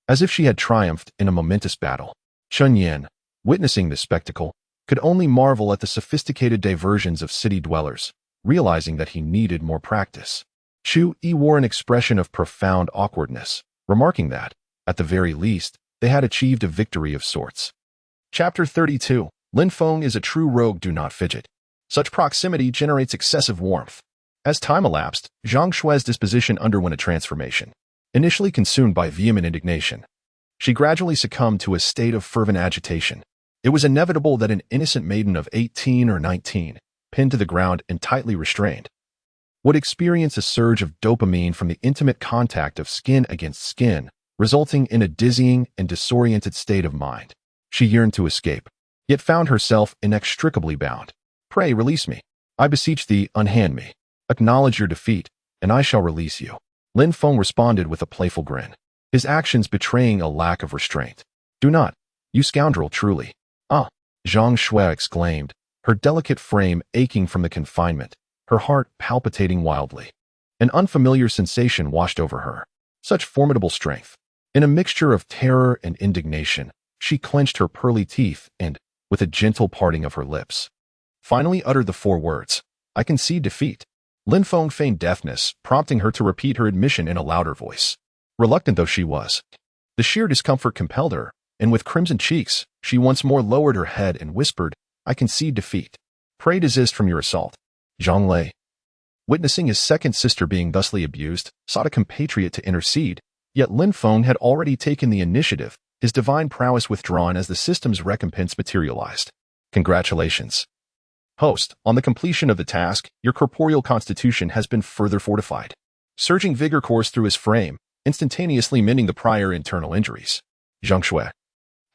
Speaker 1: as if she had triumphed in a momentous battle. Chun Yan, witnessing this spectacle, could only marvel at the sophisticated diversions of city dwellers, realizing that he needed more practice. Chu Yi wore an expression of profound awkwardness, remarking that, at the very least, they had achieved a victory of sorts. Chapter 32. Lin Feng is a true rogue. Do not fidget. Such proximity generates excessive warmth. As time elapsed, Zhang Shui's disposition underwent a transformation. Initially consumed by vehement indignation, she gradually succumbed to a state of fervent agitation. It was inevitable that an innocent maiden of 18 or 19, pinned to the ground and tightly restrained, would experience a surge of dopamine from the intimate contact of skin against skin, resulting in a dizzying and disoriented state of mind. She yearned to escape, yet found herself inextricably bound. Pray release me. I beseech thee, unhand me. Acknowledge your defeat, and I shall release you. Lin Feng responded with a playful grin, his actions betraying a lack of restraint. Do not, you scoundrel, truly. Ah, Zhang Shui exclaimed, her delicate frame aching from the confinement, her heart palpitating wildly. An unfamiliar sensation washed over her. Such formidable strength. In a mixture of terror and indignation, she clenched her pearly teeth and, with a gentle parting of her lips, finally uttered the 4 words, I concede defeat. Lin Feng feigned deafness, prompting her to repeat her admission in a louder voice. Reluctant though she was, the sheer discomfort compelled her, and with crimson cheeks, she once more lowered her head and whispered, I concede defeat. Pray desist from your assault. Zhang Lei, witnessing his second sister being thusly abused, sought a compatriot to intercede, yet Lin Feng had already taken the initiative, his divine prowess withdrawn as the system's recompense materialized. Congratulations. Host, on the completion of the task, your corporeal constitution has been further fortified. Surging vigor coursed through his frame, instantaneously mending the prior internal injuries. Zhang Shui,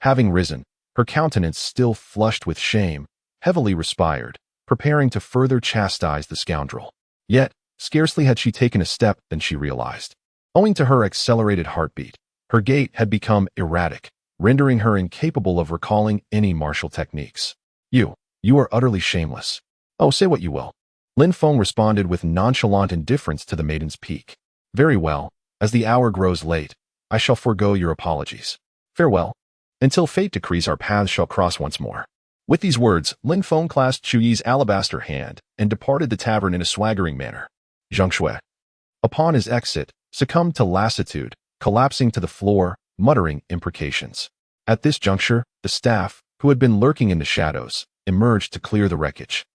Speaker 1: having risen, her countenance still flushed with shame, heavily respired, preparing to further chastise the scoundrel. Yet, scarcely had she taken a step than she realized. Owing to her accelerated heartbeat, her gait had become erratic, rendering her incapable of recalling any martial techniques. You are utterly shameless. Oh, say what you will. Lin Feng responded with nonchalant indifference to the maiden's pique. Very well, as the hour grows late, I shall forego your apologies. Farewell. Until fate decrees our paths shall cross once more. With these words, Lin Feng clasped Chu Yi's alabaster hand and departed the tavern in a swaggering manner. Zhang Shui, upon his exit, succumbed to lassitude, collapsing to the floor, muttering imprecations. At this juncture, the staff, who had been lurking in the shadows, emerged to clear the wreckage.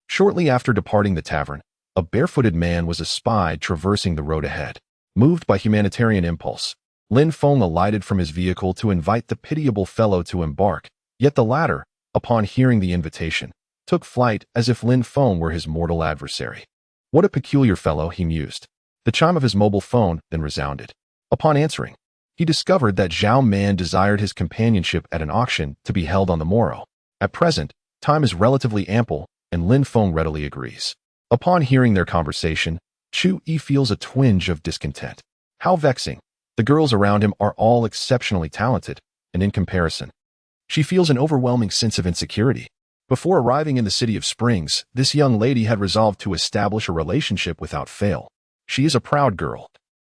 Speaker 1: Shortly after departing the tavern, a barefooted man was espied traversing the road ahead. Moved by humanitarian impulse, Lin Feng alighted from his vehicle to invite the pitiable fellow to embark, yet the latter, upon hearing the invitation, took flight as if Lin Feng were his mortal adversary. What a peculiar fellow, he mused. The chime of his mobile phone then resounded. Upon answering, he discovered that Zhao Man desired his companionship at an auction to be held on the morrow. At present, time is relatively ample, and Lin Feng readily agrees. Upon hearing their conversation, Chu Yi feels a twinge of discontent. How vexing. The girls around him are all exceptionally talented, and in comparison, she feels an overwhelming sense of insecurity. Before arriving in the city of Springs, this young lady had resolved to establish a relationship without fail. She is a proud girl,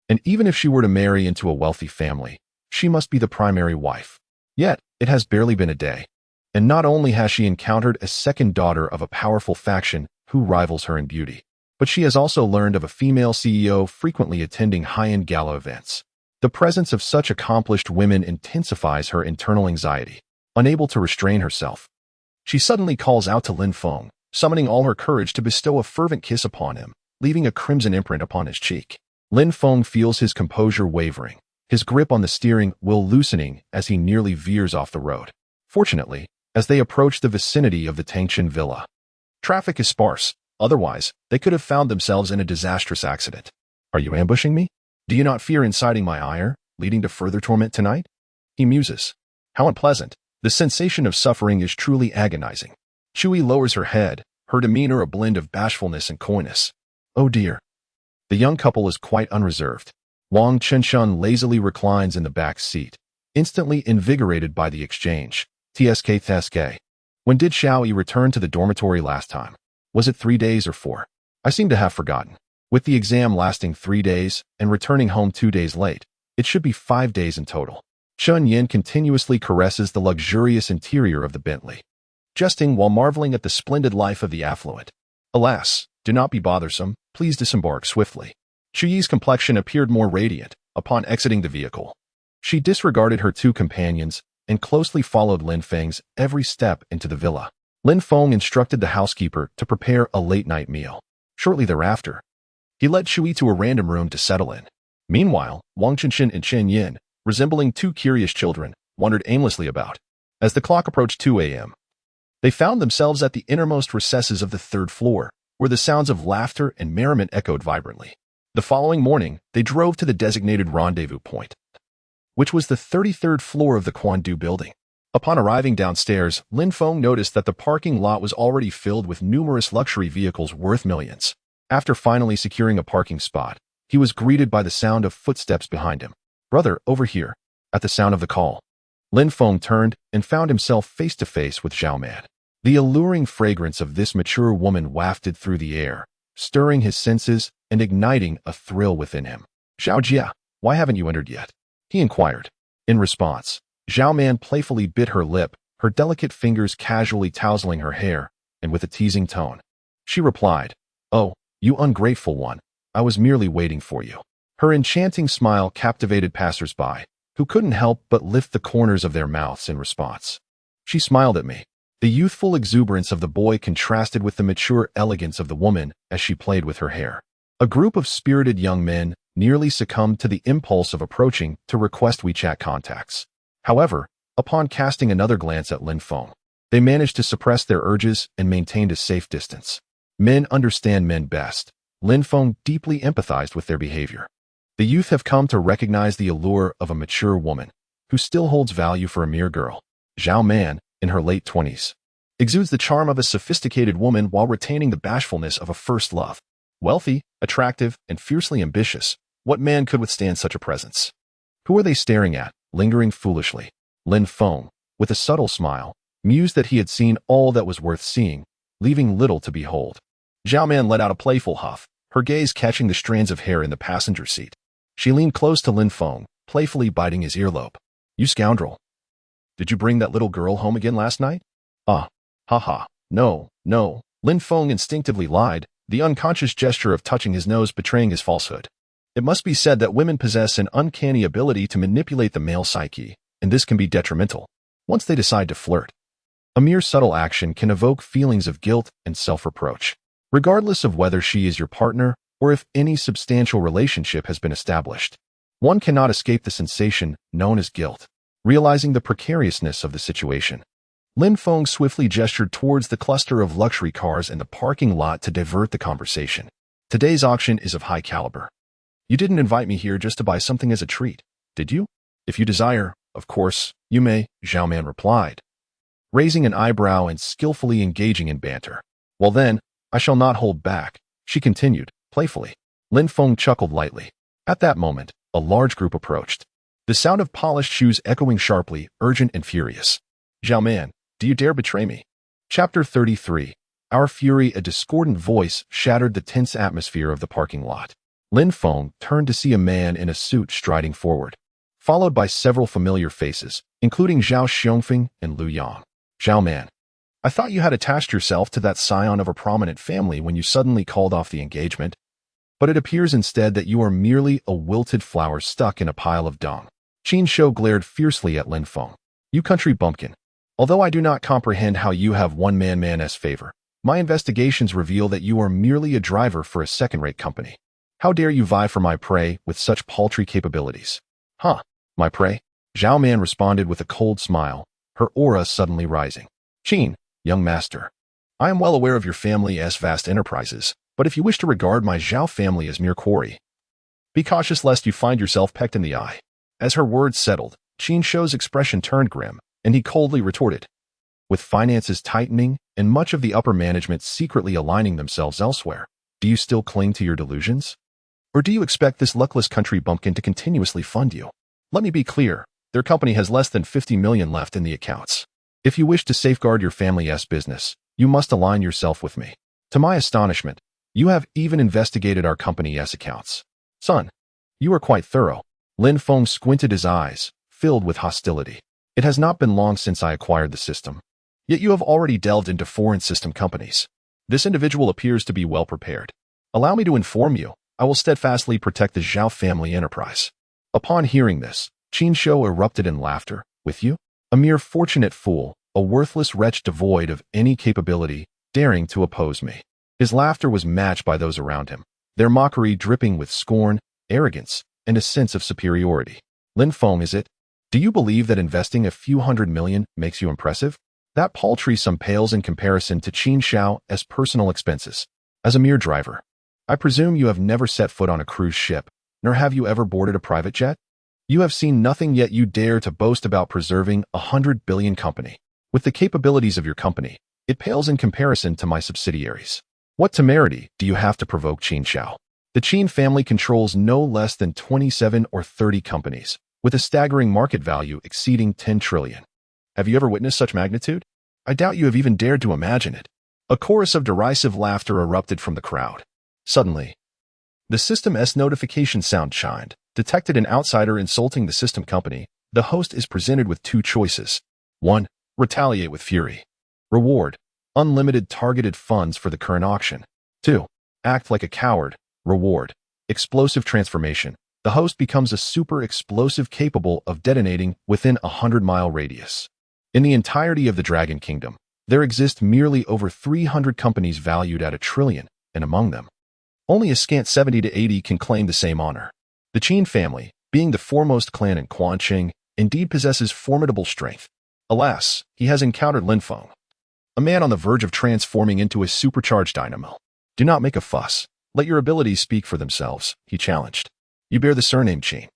Speaker 1: and even if she were to marry into a wealthy family, she must be the primary wife. Yet, it has barely been a day. And not only has she encountered a second daughter of a powerful faction who rivals her in beauty, but she has also learned of a female CEO frequently attending high-end gala events. The presence of such accomplished women intensifies her internal anxiety. Unable to restrain herself, She suddenly calls out to Lin Feng, summoning all her courage to bestow a fervent kiss upon him, leaving a crimson imprint upon his cheek. Lin Feng feels his composure wavering, his grip on the steering wheel loosening as he nearly veers off the road. Fortunately, as they approach the vicinity of the Tangchen villa, traffic is sparse, otherwise they could have found themselves in a disastrous accident. Are you ambushing me? Do you not fear inciting my ire, leading to further torment tonight? He muses. How unpleasant. The sensation of suffering is truly agonizing. Chui lowers her head, her demeanor a blend of bashfulness and coyness. Oh dear. The young couple is quite unreserved. Wang Chenshun lazily reclines in the back seat, instantly invigorated by the exchange. TSK. When did Xiao Yi return to the dormitory last time? Was it 3 days or 4? I seem to have forgotten. With the exam lasting 3 days and returning home 2 days late, it should be 5 days in total. Chun Yin continuously caresses the luxurious interior of the Bentley, jesting while marveling at the splendid life of the affluent. Alas, do not be bothersome, please disembark swiftly. Chuyi's complexion appeared more radiant upon exiting the vehicle. She disregarded her 2 companions and closely followed Lin Feng's every step into the villa. Lin Feng instructed the housekeeper to prepare a late-night meal. Shortly thereafter, he led Chui to a random room to settle in. Meanwhile, Wang Chenxin and Chen Yin, resembling 2 curious children, wandered aimlessly about. As the clock approached 2 a.m., they found themselves at the innermost recesses of the 3rd floor, where the sounds of laughter and merriment echoed vibrantly. The following morning, they drove to the designated rendezvous point, which was the 33rd floor of the Quandu building. Upon arriving downstairs, Lin Feng noticed that the parking lot was already filled with numerous luxury vehicles worth millions. After finally securing a parking spot, he was greeted by the sound of footsteps behind him. Brother, over here. At the sound of the call, Lin Feng turned and found himself face to face with Zhao Man. The alluring fragrance of this mature woman wafted through the air, stirring his senses and igniting a thrill within him. Zhao Jia, why haven't you entered yet? He inquired. In response, Zhao Man playfully bit her lip, her delicate fingers casually tousling her hair, and with a teasing tone. She replied, Oh, you ungrateful one, I was merely waiting for you. Her enchanting smile captivated passers-by, who couldn't help but lift the corners of their mouths in response. She smiled at me. The youthful exuberance of the boy contrasted with the mature elegance of the woman as she played with her hair. A group of spirited young men nearly succumbed to the impulse of approaching to request WeChat contacts. However, upon casting another glance at Lin Feng, they managed to suppress their urges and maintained a safe distance. Men understand men best. Lin Feng deeply empathized with their behavior. The youth have come to recognize the allure of a mature woman, who still holds value for a mere girl. Zhao Man, in her late 20s, exudes the charm of a sophisticated woman while retaining the bashfulness of a first love. Wealthy, attractive, and fiercely ambitious, what man could withstand such a presence? Who are they staring at, lingering foolishly? Lin Feng, with a subtle smile, mused that he had seen all that was worth seeing, leaving little to behold. Zhao Man let out a playful huff, her gaze catching the strands of hair in the passenger seat. She leaned close to Lin Feng, playfully biting his earlobe. You scoundrel. Did you bring that little girl home again last night? Haha. No. Lin Feng instinctively lied, the unconscious gesture of touching his nose betraying his falsehood. It must be said that women possess an uncanny ability to manipulate the male psyche, and this can be detrimental once they decide to flirt. A mere subtle action can evoke feelings of guilt and self-reproach, regardless of whether she is your partner or if any substantial relationship has been established. One cannot escape the sensation known as guilt. Realizing the precariousness of the situation, Lin Feng swiftly gestured towards the cluster of luxury cars in the parking lot to divert the conversation. Today's auction is of high caliber. You didn't invite me here just to buy something as a treat, did you? If you desire, of course, you may, Zhao Man replied, raising an eyebrow and skillfully engaging in banter. Well then, I shall not hold back, she continued, playfully. Lin Feng chuckled lightly. At that moment, a large group approached, the sound of polished shoes echoing sharply, urgent and furious. Zhao Man, do you dare betray me? Chapter 33. Our fury. A discordant voice shattered the tense atmosphere of the parking lot. Lin Feng turned to see a man in a suit striding forward, followed by several familiar faces, including Zhao Xiongfeng and Lu Yang. Zhao Man, I thought you had attached yourself to that scion of a prominent family when you suddenly called off the engagement, but it appears instead that you are merely a wilted flower stuck in a pile of dung. Qin Shou glared fiercely at Lin Feng. You country bumpkin. Although I do not comprehend how you have one-man's favor, my investigations reveal that you are merely a driver for a second-rate company. How dare you vie for my prey with such paltry capabilities? Huh, my prey? Zhao Man responded with a cold smile, her aura suddenly rising. Qin, young master, I am well aware of your family's vast enterprises, but if you wish to regard my Zhao family as mere quarry, be cautious lest you find yourself pecked in the eye. As her words settled, Qin Shou's expression turned grim, and he coldly retorted. With finances tightening and much of the upper management secretly aligning themselves elsewhere, do you still cling to your delusions? Or do you expect this luckless country bumpkin to continuously fund you? Let me be clear, their company has less than 50 million left in the accounts. If you wish to safeguard your family's business, you must align yourself with me. To my astonishment, you have even investigated our company's accounts. Son, you are quite thorough. Lin Feng squinted his eyes, filled with hostility. It has not been long since I acquired the system. Yet you have already delved into foreign system companies. This individual appears to be well prepared. Allow me to inform you, I will steadfastly protect the Zhao family enterprise. Upon hearing this, Qin Shou erupted in laughter. With you? A mere fortunate fool, a worthless wretch devoid of any capability, daring to oppose me. His laughter was matched by those around him, their mockery dripping with scorn, arrogance, and a sense of superiority. Lin Feng, is it? Do you believe that investing a few hundred million makes you impressive? That paltry sum pales in comparison to Qin Shou as personal expenses. As a mere driver, I presume you have never set foot on a cruise ship, nor have you ever boarded a private jet? You have seen nothing, yet you dare to boast about preserving 100 billion company. With the capabilities of your company, it pales in comparison to my subsidiaries. What temerity do you have to provoke Qin Shou? The Qin family controls no less than 27 or 30 companies, with a staggering market value exceeding 10 trillion. Have you ever witnessed such magnitude? I doubt you have even dared to imagine it. A chorus of derisive laughter erupted from the crowd. Suddenly, the system's notification sound chimed. Detected an outsider insulting the system company, the host is presented with two choices. 1. Retaliate with fury. Reward: unlimited targeted funds for the current auction. 2. Act like a coward. Reward: explosive transformation. The host becomes a super explosive capable of detonating within a 100-mile radius. In the entirety of the Dragon Kingdom, there exist merely over 300 companies valued at 1 trillion, and among them, only a scant 70 to 80 can claim the same honor. The Qin family, being the foremost clan in Quanqing, indeed possesses formidable strength. Alas, he has encountered Lin Feng, a man on the verge of transforming into a supercharged dynamo. Do not make a fuss. Let your abilities speak for themselves, he challenged. You bear the surname Qin.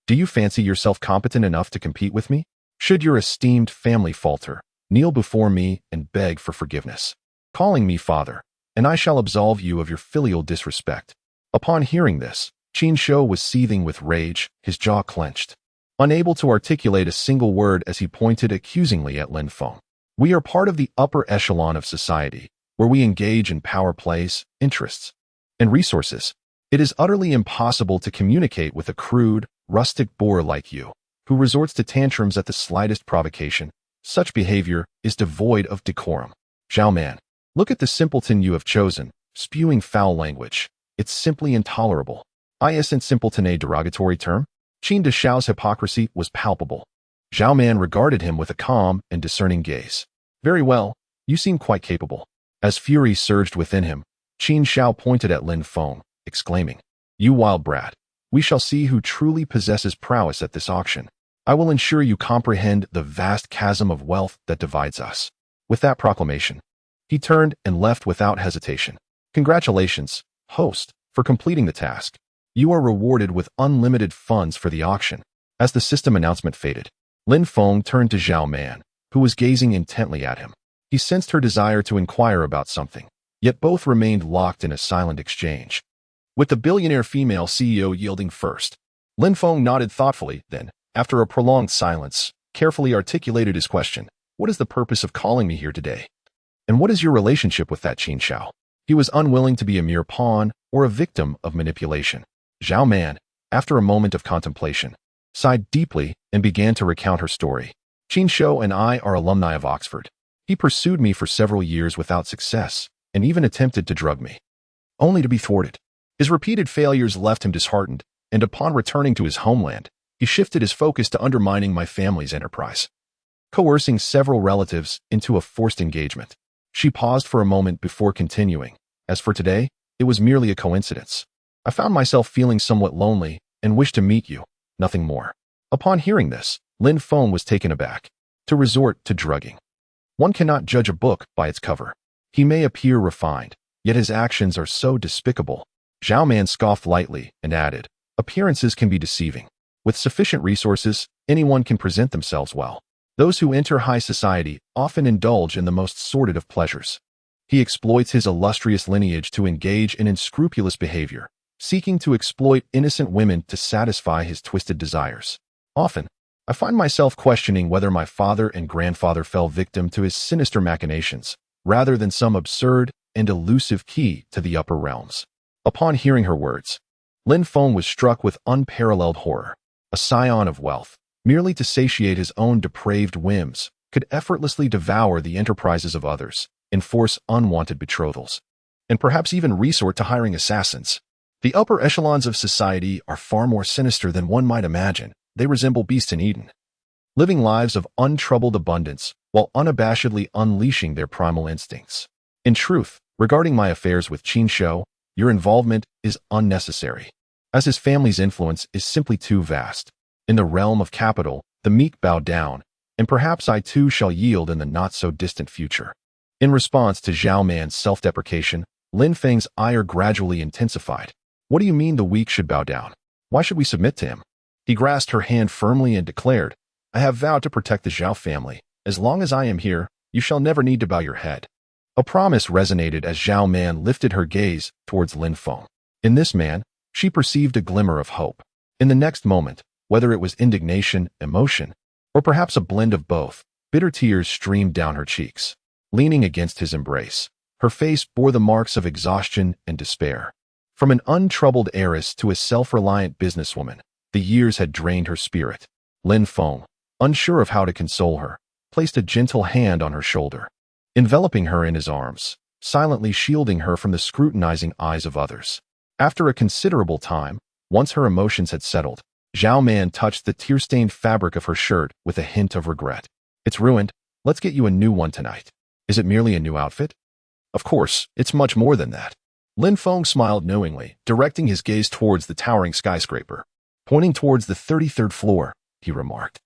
Speaker 1: Do you fancy yourself competent enough to compete with me? Should your esteemed family falter, kneel before me and beg for forgiveness, calling me father, and I shall absolve you of your filial disrespect. Upon hearing this, Qin Shou was seething with rage, his jaw clenched, unable to articulate a single word as he pointed accusingly at Lin Feng. We are part of the upper echelon of society, where we engage in power plays, interests, and resources. It is utterly impossible to communicate with a crude, rustic boor like you, who resorts to tantrums at the slightest provocation. Such behavior is devoid of decorum. Zhao Man, look at the simpleton you have chosen, spewing foul language. It's simply intolerable. Isn't simpleton a derogatory term? Qin de Shao's hypocrisy was palpable. Zhao Man regarded him with a calm and discerning gaze. Very well, you seem quite capable. As fury surged within him, Qin Shou pointed at Lin Feng, exclaiming, You wild brat, we shall see who truly possesses prowess at this auction. I will ensure you comprehend the vast chasm of wealth that divides us. With that proclamation, he turned and left without hesitation. Congratulations, host, for completing the task. You are rewarded with unlimited funds for the auction. As the system announcement faded, Lin Feng turned to Zhao Man, who was gazing intently at him. He sensed her desire to inquire about something, yet both remained locked in a silent exchange. With the billionaire female CEO yielding first, Lin Feng nodded thoughtfully, then, after a prolonged silence, carefully articulated his question. What is the purpose of calling me here today? And what is your relationship with that Qin Shou? He was unwilling to be a mere pawn or a victim of manipulation. Zhao Man, after a moment of contemplation, sighed deeply and began to recount her story. Qin Shou and I are alumni of Oxford. He pursued me for several years without success and even attempted to drug me, only to be thwarted. His repeated failures left him disheartened, and upon returning to his homeland, he shifted his focus to undermining my family's enterprise. coercing several relatives into a forced engagement. She paused for a moment before continuing. As for today, it was merely a coincidence. I found myself feeling somewhat lonely and wished to meet you, nothing more. Upon hearing this, Lin Feng was taken aback. To resort to drugging. One cannot judge a book by its cover. He may appear refined, yet his actions are so despicable. Zhao Man scoffed lightly and added, appearances can be deceiving. With sufficient resources, anyone can present themselves well. Those who enter high society often indulge in the most sordid of pleasures. He exploits his illustrious lineage to engage in unscrupulous behavior, seeking to exploit innocent women to satisfy his twisted desires. Often, I find myself questioning whether my father and grandfather fell victim to his sinister machinations, rather than some absurd and elusive key to the upper realms. Upon hearing her words, Lin Feng was struck with unparalleled horror. A scion of wealth, merely to satiate his own depraved whims, could effortlessly devour the enterprises of others, enforce unwanted betrothals, and perhaps even resort to hiring assassins. The upper echelons of society are far more sinister than one might imagine. They resemble beasts in Eden, living lives of untroubled abundance while unabashedly unleashing their primal instincts. In truth, regarding my affairs with Qin Shou, your involvement is unnecessary, as his family's influence is simply too vast. In the realm of capital, the meek bow down, and perhaps I too shall yield in the not-so-distant future. In response to Zhao Man's self-deprecation, Lin Feng's ire gradually intensified. What do you mean the weak should bow down? Why should we submit to him? He grasped her hand firmly and declared, I have vowed to protect the Zhao family. As long as I am here, you shall never need to bow your head. A promise resonated as Zhao Man lifted her gaze towards Lin Feng. In this man, she perceived a glimmer of hope. In the next moment, whether it was indignation, emotion, or perhaps a blend of both, bitter tears streamed down her cheeks. Leaning against his embrace, her face bore the marks of exhaustion and despair. From an untroubled heiress to a self-reliant businesswoman, the years had drained her spirit. Lin Feng, unsure of how to console her, placed a gentle hand on her shoulder, enveloping her in his arms, silently shielding her from the scrutinizing eyes of others. After a considerable time, once her emotions had settled, Zhao Man touched the tear-stained fabric of her shirt with a hint of regret. It's ruined. Let's get you a new one tonight. Is it merely a new outfit? Of course, it's much more than that. Lin Feng smiled knowingly, directing his gaze towards the towering skyscraper. Pointing towards the 33rd floor, he remarked.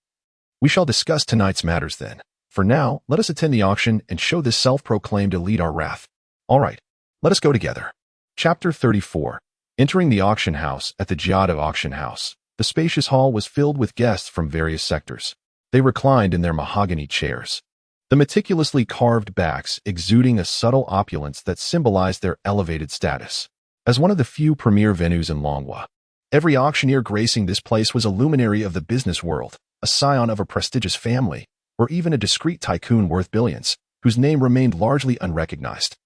Speaker 1: We shall discuss tonight's matters then. For now, let us attend the auction and show this self-proclaimed elite our wrath. All right, let us go together. Chapter 34. Entering the auction house at the Jiada Auction House, the spacious hall was filled with guests from various sectors. They reclined in their mahogany chairs, the meticulously carved backs exuding a subtle opulence that symbolized their elevated status. As one of the few premier venues in Longhua, every auctioneer gracing this place was a luminary of the business world, a scion of a prestigious family, or even a discreet tycoon worth billions, whose name remained largely unrecognized.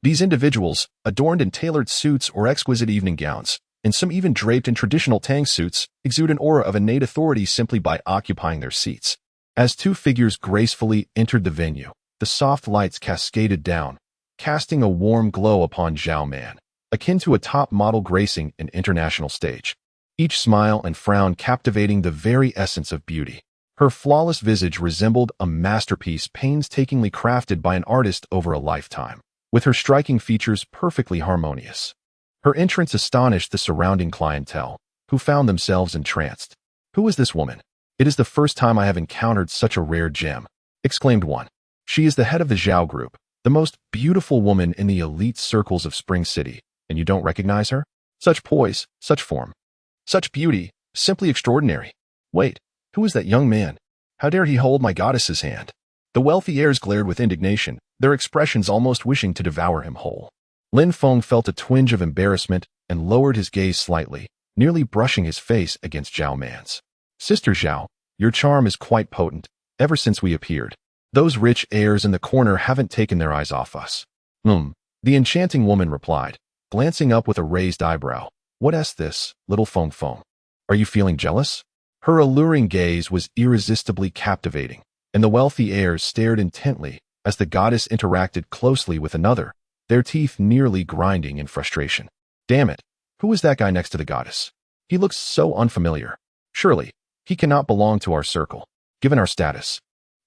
Speaker 1: These individuals, adorned in tailored suits or exquisite evening gowns, and some even draped in traditional Tang suits, exude an aura of innate authority simply by occupying their seats. As two figures gracefully entered the venue, the soft lights cascaded down, casting a warm glow upon Zhao Man, akin to a top model gracing an international stage. Each smile and frown captivating the very essence of beauty. Her flawless visage resembled a masterpiece painstakingly crafted by an artist over a lifetime, with her striking features perfectly harmonious. Her entrance astonished the surrounding clientele, who found themselves entranced. Who is this woman? It is the first time I have encountered such a rare gem, exclaimed one. She is the head of the Zhao Group, the most beautiful woman in the elite circles of Spring City, and you don't recognize her? Such poise, such form, such beauty, simply extraordinary. Wait, who is that young man? How dare he hold my goddess's hand? The wealthy heirs glared with indignation, their expressions almost wishing to devour him whole. Lin Feng felt a twinge of embarrassment and lowered his gaze slightly, nearly brushing his face against Zhao Man's. Sister Zhao, your charm is quite potent, ever since we appeared. Those rich heirs in the corner haven't taken their eyes off us. The enchanting woman replied, glancing up with a raised eyebrow. What's this, little Feng Feng? Are you feeling jealous? Her alluring gaze was irresistibly captivating, and the wealthy heirs stared intently as the goddess interacted closely with another, their teeth nearly grinding in frustration. Damn it, who is that guy next to the goddess? He looks so unfamiliar. Surely, he cannot belong to our circle, given our status.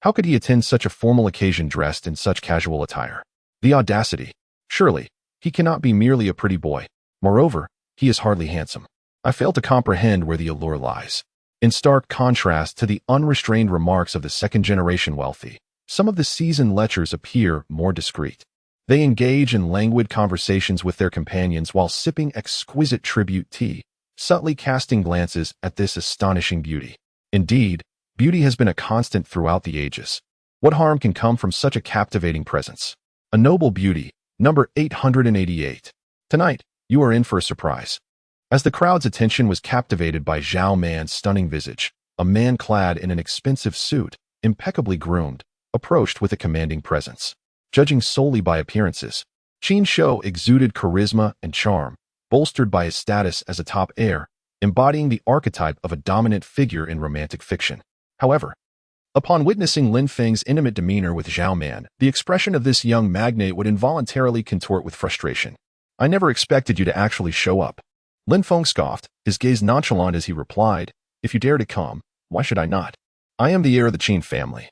Speaker 1: How could he attend such a formal occasion dressed in such casual attire? The audacity. Surely, he cannot be merely a pretty boy. Moreover, he is hardly handsome. I fail to comprehend where the allure lies. In stark contrast to the unrestrained remarks of the second-generation wealthy, some of the seasoned lechers appear more discreet. They engage in languid conversations with their companions while sipping exquisite tribute tea, subtly casting glances at this astonishing beauty. Indeed, beauty has been a constant throughout the ages. What harm can come from such a captivating presence? A noble beauty, number 888. Tonight, you are in for a surprise. As the crowd's attention was captivated by Zhao Man's stunning visage, a man clad in an expensive suit, impeccably groomed, approached with a commanding presence. Judging solely by appearances, Qin Shou exuded charisma and charm, bolstered by his status as a top heir, embodying the archetype of a dominant figure in romantic fiction. However, upon witnessing Lin Feng's intimate demeanor with Zhao Man, the expression of this young magnate would involuntarily contort with frustration. I never expected you to actually show up. Lin Feng scoffed, his gaze nonchalant as he replied, If you dare to come, why should I not? I am the heir of the Qin family.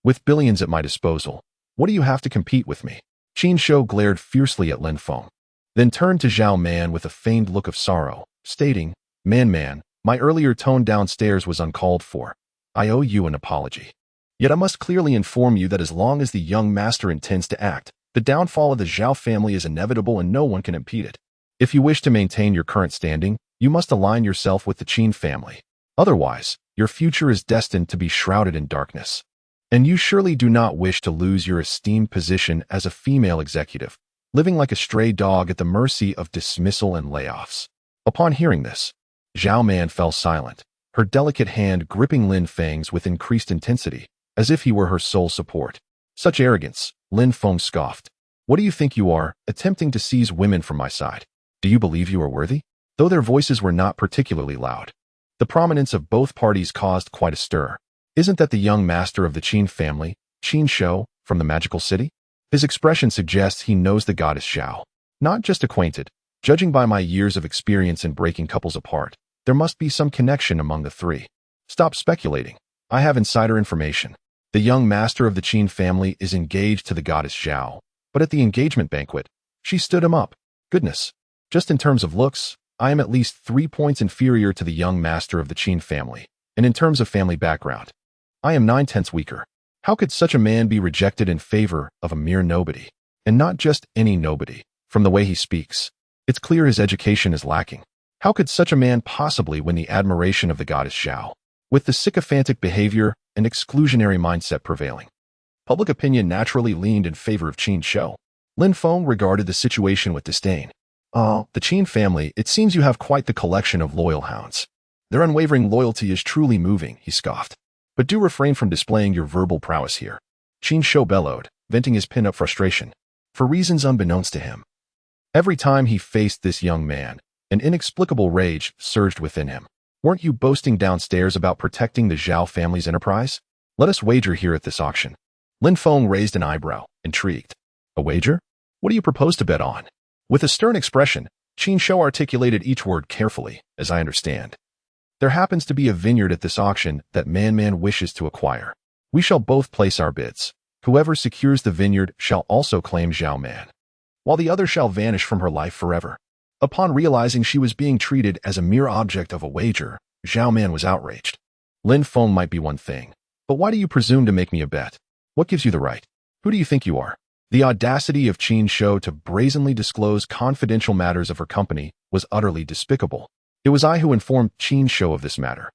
Speaker 1: With billions at my disposal, what do you have to compete with me? Qin Shou glared fiercely at Lin Feng, then turned to Zhao Man with a feigned look of sorrow, stating, Man, my earlier tone downstairs was uncalled for. I owe you an apology. Yet I must clearly inform you that as long as the young master intends to act, the downfall of the Zhao family is inevitable and no one can impede it. If you wish to maintain your current standing, you must align yourself with the Qin family. Otherwise, your future is destined to be shrouded in darkness. And you surely do not wish to lose your esteemed position as a female executive, living like a stray dog at the mercy of dismissal and layoffs. Upon hearing this, Zhao Man fell silent, her delicate hand gripping Lin Feng's with increased intensity, as if he were her sole support. Such arrogance, Lin Feng scoffed. What do you think you are, attempting to seize women from my side? Do you believe you are worthy? Though their voices were not particularly loud, the prominence of both parties caused quite a stir. Isn't that the young master of the Qin family, Qin Shou, from the magical city? His expression suggests he knows the goddess Zhao. Not just acquainted. Judging by my years of experience in breaking couples apart, there must be some connection among the three. Stop speculating. I have insider information. The young master of the Qin family is engaged to the goddess Zhao, but at the engagement banquet, she stood him up. Goodness. Just in terms of looks, I am at least 3 points inferior to the young master of the Qin family, and in terms of family background, I am 9/10 weaker. How could such a man be rejected in favor of a mere nobody? And not just any nobody. From the way he speaks, it's clear his education is lacking. How could such a man possibly win the admiration of the goddess Zhao? With the sycophantic behavior and exclusionary mindset prevailing, public opinion naturally leaned in favor of Qin Shou. Lin Feng regarded the situation with disdain. Oh, the Qin family, it seems you have quite the collection of loyal hounds. Their unwavering loyalty is truly moving, he scoffed. But do refrain from displaying your verbal prowess here. Qin Shou bellowed, venting his pent-up frustration, for reasons unbeknownst to him. Every time he faced this young man, an inexplicable rage surged within him. Weren't you boasting downstairs about protecting the Zhao family's enterprise? Let us wager here at this auction. Lin Feng raised an eyebrow, intrigued. A wager? What do you propose to bet on? With a stern expression, Qin Shou articulated each word carefully, as I understand. There happens to be a vineyard at this auction that Man wishes to acquire. We shall both place our bids. Whoever secures the vineyard shall also claim Zhao Man, while the other shall vanish from her life forever. Upon realizing she was being treated as a mere object of a wager, Zhao Man was outraged. Lin Feng might be one thing, but why do you presume to make me a bet? What gives you the right? Who do you think you are? The audacity of Qin Shou to brazenly disclose confidential matters of her company was utterly despicable. It was I who informed Qin Shou of this matter.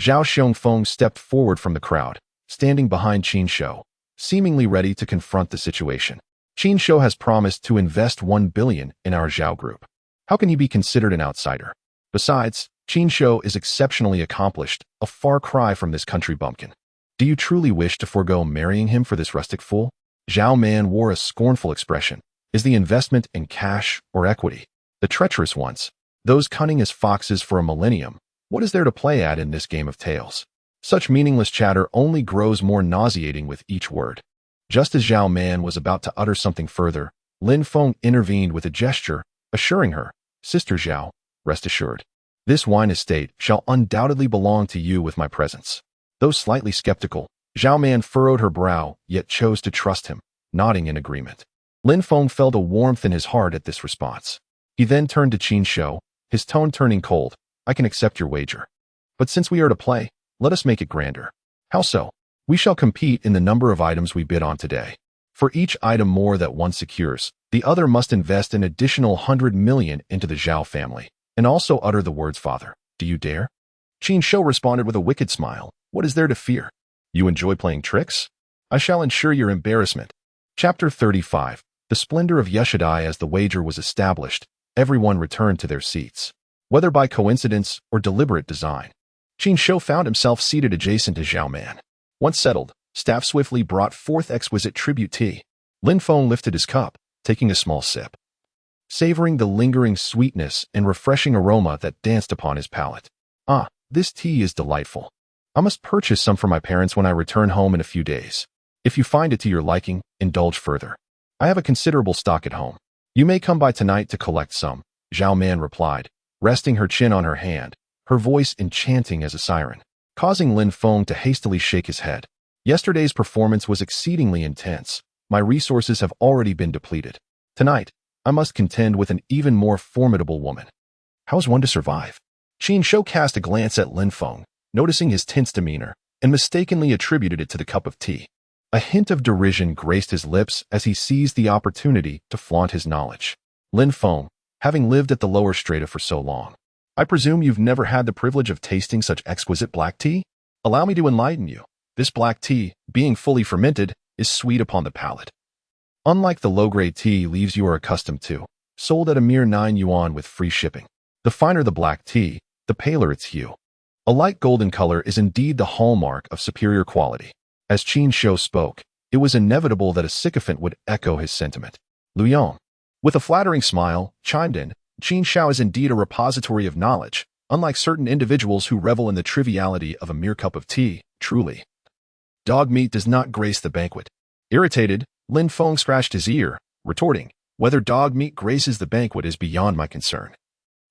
Speaker 1: Zhao Xiongfeng stepped forward from the crowd, standing behind Qin Shou, seemingly ready to confront the situation. Qin Shou has promised to invest 1 billion in our Zhao group. How can he be considered an outsider? Besides, Qin Shou is exceptionally accomplished, a far cry from this country bumpkin. Do you truly wish to forego marrying him for this rustic fool? Zhao Man wore a scornful expression. Is the investment in cash or equity? The treacherous ones, those cunning as foxes for a millennium, what is there to play at in this game of tales? Such meaningless chatter only grows more nauseating with each word. Just as Zhao Man was about to utter something further, Lin Feng intervened with a gesture, assuring her, Sister Zhao, rest assured. This wine estate shall undoubtedly belong to you with my presence. Though slightly skeptical, Zhao Man furrowed her brow, yet chose to trust him, nodding in agreement. Lin Feng felt a warmth in his heart at this response. He then turned to Qin Shou, his tone turning cold. I can accept your wager. But since we are to play, let us make it grander. How so? We shall compete in the number of items we bid on today. For each item more that one secures, the other must invest an additional 100 million into the Zhao family, and also utter the words father. Do you dare? Qin Shou responded with a wicked smile. What is there to fear? You enjoy playing tricks? I shall ensure your embarrassment. Chapter 35. The splendor of Yeshadai. As the wager was established, everyone returned to their seats. Whether by coincidence or deliberate design, Qin Shou found himself seated adjacent to Zhao Man. Once settled, Staff swiftly brought forth exquisite tribute tea. Lin Feng lifted his cup, taking a small sip, savoring the lingering sweetness and refreshing aroma that danced upon his palate. Ah, this tea is delightful. I must purchase some for my parents when I return home in a few days. If you find it to your liking, indulge further. I have a considerable stock at home. You may come by tonight to collect some, Zhao Man replied, resting her chin on her hand, her voice enchanting as a siren, causing Lin Feng to hastily shake his head. Yesterday's performance was exceedingly intense. My resources have already been depleted. Tonight, I must contend with an even more formidable woman. How is one to survive? Qin Shou cast a glance at Lin Feng, noticing his tense demeanor, and mistakenly attributed it to the cup of tea. A hint of derision graced his lips as he seized the opportunity to flaunt his knowledge. Lin Feng, having lived at the lower strata for so long, I presume you've never had the privilege of tasting such exquisite black tea? Allow me to enlighten you. This black tea, being fully fermented, is sweet upon the palate. Unlike the low-grade tea leaves you are accustomed to, sold at a mere 9 yuan with free shipping. The finer the black tea, the paler its hue. A light golden color is indeed the hallmark of superior quality. As Qin Shou spoke, it was inevitable that a sycophant would echo his sentiment. Lu Yong, with a flattering smile, chimed in, Qin Shou is indeed a repository of knowledge, unlike certain individuals who revel in the triviality of a mere cup of tea, truly. Dog meat does not grace the banquet. Irritated, Lin Feng scratched his ear, retorting, whether dog meat graces the banquet is beyond my concern.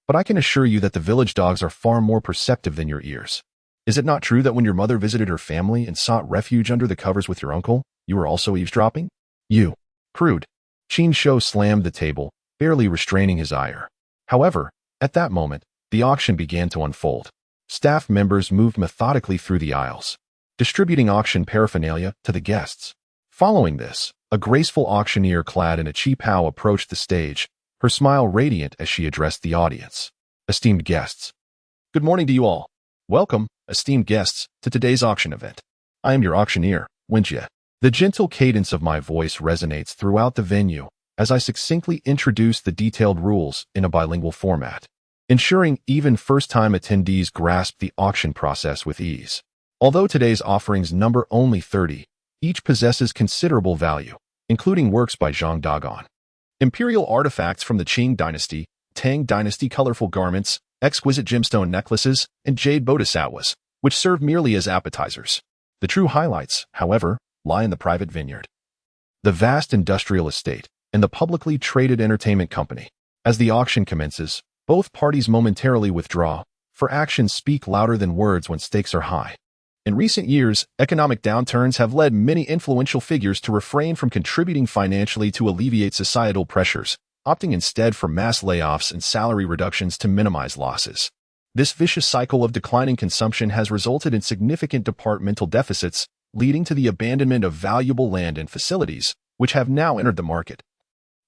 Speaker 1: But I can assure you that the village dogs are far more perceptive than your ears. Is it not true that when your mother visited her family and sought refuge under the covers with your uncle, you were also eavesdropping? You. Crude. Qin Shou slammed the table, barely restraining his ire. However, at that moment, the auction began to unfold. Staff members moved methodically through the aisles, distributing auction paraphernalia to the guests. Following this, a graceful auctioneer clad in a qipao approached the stage, her smile radiant as she addressed the audience. Esteemed guests. Good morning to you all. Welcome, esteemed guests, to today's auction event. I am your auctioneer, Wenjie. The gentle cadence of my voice resonates throughout the venue as I succinctly introduce the detailed rules in a bilingual format, ensuring even first-time attendees grasp the auction process with ease. Although today's offerings number only 30, each possesses considerable value, including works by Zhang Dagon, imperial artifacts from the Qing dynasty, Tang dynasty colorful garments, exquisite gemstone necklaces, and jade bodhisattvas, which serve merely as appetizers. The true highlights, however, lie in the private vineyard, the vast industrial estate, and the publicly traded entertainment company. As the auction commences, both parties momentarily withdraw, for actions speak louder than words when stakes are high. In recent years, economic downturns have led many influential figures to refrain from contributing financially to alleviate societal pressures, opting instead for mass layoffs and salary reductions to minimize losses. This vicious cycle of declining consumption has resulted in significant departmental deficits, leading to the abandonment of valuable land and facilities, which have now entered the market,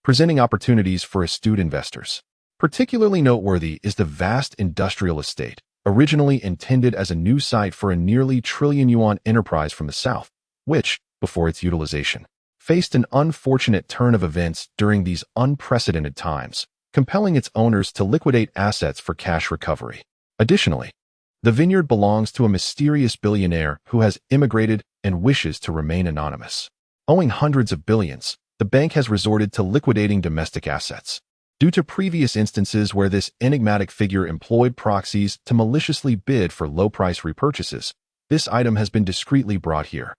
Speaker 1: presenting opportunities for astute investors. Particularly noteworthy is the vast industrial estate, originally intended as a new site for a nearly trillion-yuan enterprise from the south, which, before its utilization, faced an unfortunate turn of events during these unprecedented times, compelling its owners to liquidate assets for cash recovery. Additionally, the vineyard belongs to a mysterious billionaire who has immigrated and wishes to remain anonymous. Owing hundreds of billions, the bank has resorted to liquidating domestic assets. Due to previous instances where this enigmatic figure employed proxies to maliciously bid for low-price repurchases, this item has been discreetly brought here,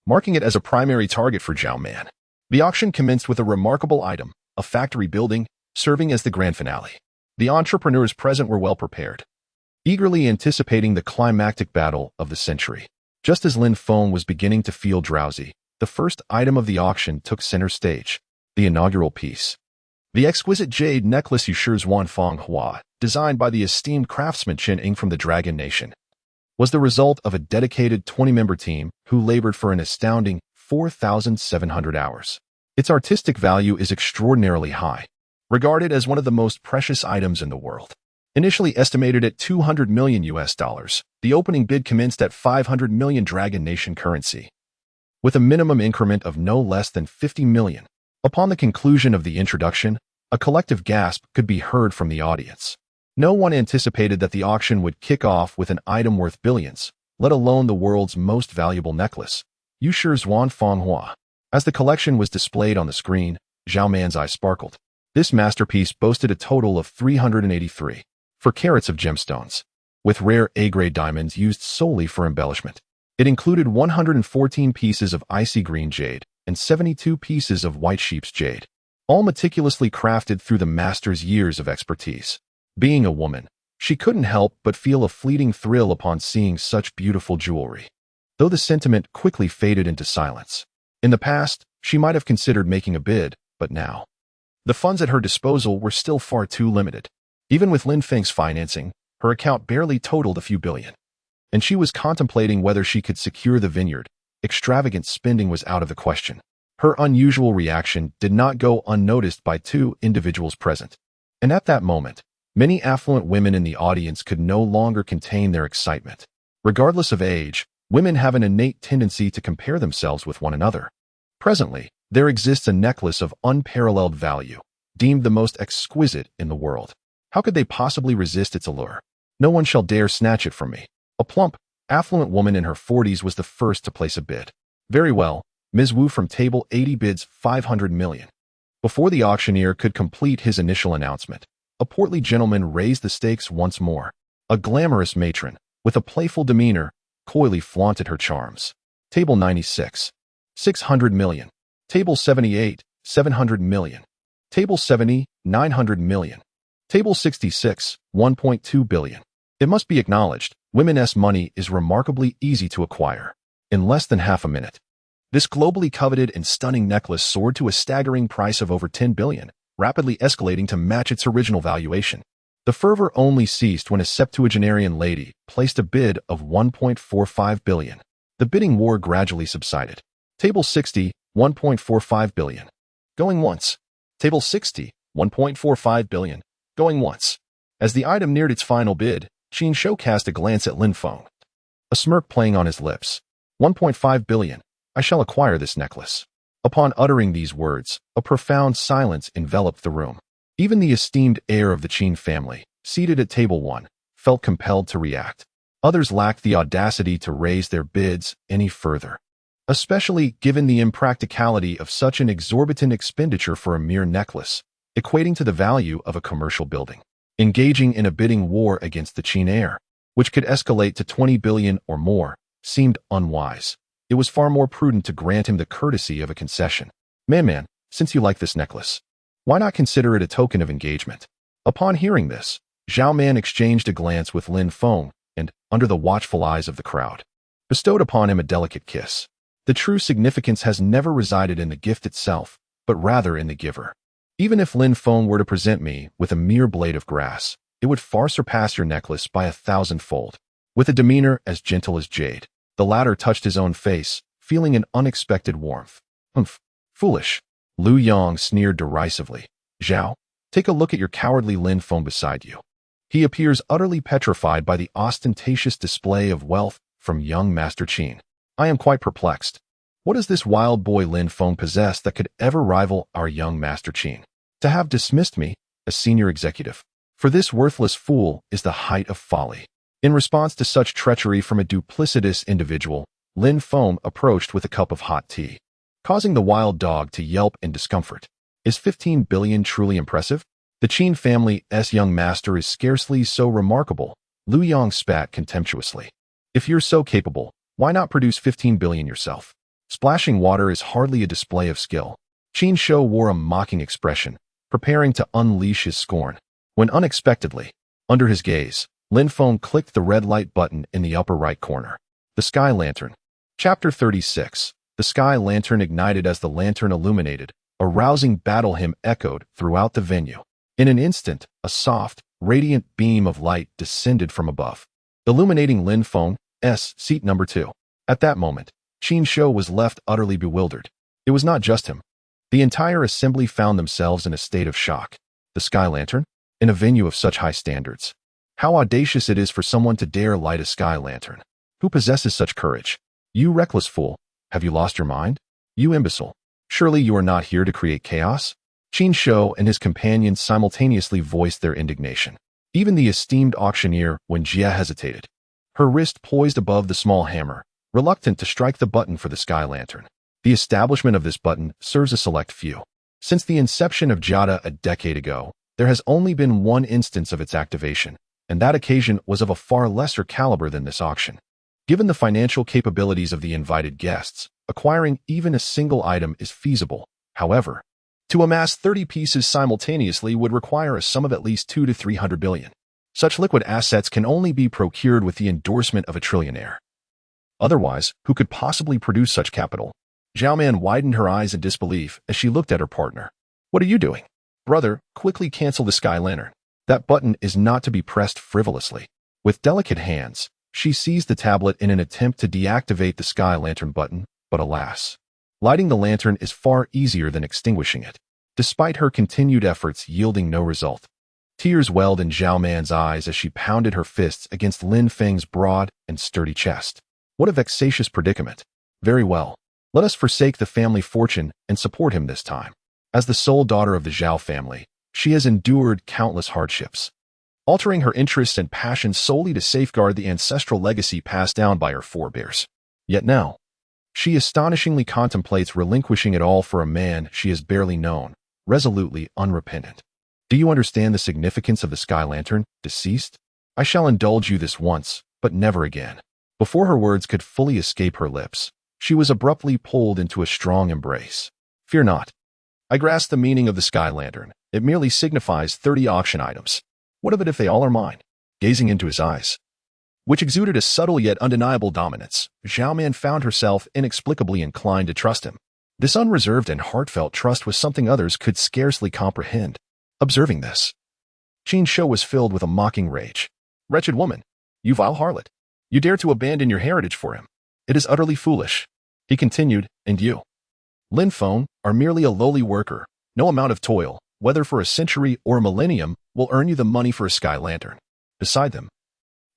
Speaker 1: marking it as a primary target for Zhao Man. The auction commenced with a remarkable item, a factory building, serving as the grand finale. The entrepreneurs present were well prepared, eagerly anticipating the climactic battle of the century. Just as Lin Feng was beginning to feel drowsy, the first item of the auction took center stage, the inaugural piece. The exquisite jade necklace Yushi Wanfeng Hua, designed by the esteemed craftsman Chen Ying from the Dragon Nation, was the result of a dedicated 20-member team who labored for an astounding 4,700 hours. Its artistic value is extraordinarily high, regarded as one of the most precious items in the world. Initially estimated at $200 million, the opening bid commenced at 500 million Dragon Nation currency, with a minimum increment of no less than 50 million. Upon the conclusion of the introduction, a collective gasp could be heard from the audience. No one anticipated that the auction would kick off with an item worth billions, let alone the world's most valuable necklace, Yushi Wanfeng Hua. As the collection was displayed on the screen, Zhao Man's eyes sparkled. This masterpiece boasted a total of 383 carats of gemstones, with rare A-grade diamonds used solely for embellishment. It included 114 pieces of icy green jade and 72 pieces of white sheep's jade, all meticulously crafted through the master's years of expertise. Being a woman, she couldn't help but feel a fleeting thrill upon seeing such beautiful jewelry, though the sentiment quickly faded into silence. In the past, she might have considered making a bid, but now, the funds at her disposal were still far too limited. Even with Lin Feng's financing, her account barely totaled a few billion, and she was contemplating whether she could secure the vineyard. Extravagant spending was out of the question. Her unusual reaction did not go unnoticed by two individuals present, and at that moment, many affluent women in the audience could no longer contain their excitement. Regardless of age, women have an innate tendency to compare themselves with one another. Presently, there exists a necklace of unparalleled value, deemed the most exquisite in the world. How could they possibly resist its allure? No one shall dare snatch it from me. A plump, affluent woman in her 40s was the first to place a bid. Very well, Ms. Wu from table 80 bids 500 million. Before the auctioneer could complete his initial announcement, a portly gentleman raised the stakes once more. A glamorous matron, with a playful demeanor, coyly flaunted her charms. Table 96, 600 million. Table 78, 700 million. Table 70, 900 million. Table 66, 1.2 billion. It must be acknowledged, women's money is remarkably easy to acquire. In less than half a minute, this globally coveted and stunning necklace soared to a staggering price of over 10 billion, rapidly escalating to match its original valuation. The fervor only ceased when a septuagenarian lady placed a bid of 1.45 billion. The bidding war gradually subsided. Table 60, 1.45 billion. Going once. Table 60, 1.45 billion. Going once. As the item neared its final bid, Qin Shou cast a glance at Lin Feng, a smirk playing on his lips. 1.5 billion. I shall acquire this necklace. Upon uttering these words, a profound silence enveloped the room. Even the esteemed heir of the Qin family, seated at table 1, felt compelled to react. Others lacked the audacity to raise their bids any further, especially given the impracticality of such an exorbitant expenditure for a mere necklace, equating to the value of a commercial building. Engaging in a bidding war against the Qin heir, which could escalate to 20 billion or more, seemed unwise. It was far more prudent to grant him the courtesy of a concession. Man, since you like this necklace, why not consider it a token of engagement? Upon hearing this, Zhao Man exchanged a glance with Lin Feng and, under the watchful eyes of the crowd, bestowed upon him a delicate kiss. The true significance has never resided in the gift itself, but rather in the giver. Even if Lin Feng were to present me with a mere blade of grass, it would far surpass your necklace by 1,000-fold. With a demeanor as gentle as jade, the latter touched his own face, feeling an unexpected warmth. Humph, foolish. Lu Yang sneered derisively. Zhao, take a look at your cowardly Lin Feng beside you. He appears utterly petrified by the ostentatious display of wealth from young Master Qin. I am quite perplexed. What does this wild boy Lin Feng possess that could ever rival our young Master Qin? To have dismissed me, a senior executive, for this worthless fool is the height of folly. In response to such treachery from a duplicitous individual, Lin Feng approached with a cup of hot tea, causing the wild dog to yelp in discomfort. Is 15 billion truly impressive? The Qin family's young master is scarcely so remarkable. Lu Yang spat contemptuously. If you're so capable, why not produce 15 billion yourself? Splashing water is hardly a display of skill. Qin Shou wore a mocking expression, preparing to unleash his scorn, when unexpectedly, under his gaze, Lin Feng clicked the red light button in the upper right corner. The Sky Lantern. Chapter 36. The Sky Lantern ignited. As the lantern illuminated, a rousing battle hymn echoed throughout the venue. In an instant, a soft, radiant beam of light descended from above, illuminating Lin Feng's seat number 2. At that moment, Qin Shou was left utterly bewildered. It was not just him. The entire assembly found themselves in a state of shock. The Sky Lantern? In a venue of such high standards? How audacious it is for someone to dare light a sky lantern. Who possesses such courage? You reckless fool. Have you lost your mind? You imbecile. Surely you are not here to create chaos? Qin Shou and his companions simultaneously voiced their indignation. Even the esteemed auctioneer, Wen Jie, hesitated, her wrist poised above the small hammer, reluctant to strike the button for the sky lantern. The establishment of this button serves a select few. Since the inception of Jiada a decade ago, there has only been one instance of its activation, and that occasion was of a far lesser caliber than this auction. Given the financial capabilities of the invited guests, acquiring even a single item is feasible. However, to amass 30 pieces simultaneously would require a sum of at least 2 to 300 billion. Such liquid assets can only be procured with the endorsement of a trillionaire. Otherwise, who could possibly produce such capital? Zhao Man widened her eyes in disbelief as she looked at her partner. What are you doing? Brother, quickly cancel the sky lantern. That button is not to be pressed frivolously. With delicate hands, she seized the tablet in an attempt to deactivate the sky lantern button, but alas. Lighting the lantern is far easier than extinguishing it. Despite her continued efforts yielding no result, tears welled in Zhao Man's eyes as she pounded her fists against Lin Feng's broad and sturdy chest. What a vexatious predicament. Very well. Let us forsake the family fortune and support him this time. As the sole daughter of the Zhao family, she has endured countless hardships, altering her interests and passions solely to safeguard the ancestral legacy passed down by her forebears. Yet now, she astonishingly contemplates relinquishing it all for a man she has barely known, resolutely unrepentant. Do you understand the significance of the sky lantern, deceased? I shall indulge you this once, but never again. Before her words could fully escape her lips, she was abruptly pulled into a strong embrace. Fear not. I grasp the meaning of the sky lantern. It merely signifies 30 auction items. What of it if they all are mine? Gazing into his eyes, which exuded a subtle yet undeniable dominance, Zhao Man found herself inexplicably inclined to trust him. This unreserved and heartfelt trust was something others could scarcely comprehend. Observing this, Qin Shou was filled with a mocking rage. Wretched woman, you vile harlot. You dare to abandon your heritage for him. It is utterly foolish. He continued, and you, Lin Feng, are merely a lowly worker. No amount of toil, whether for a century or a millennium, will earn you the money for a sky lantern. Beside them,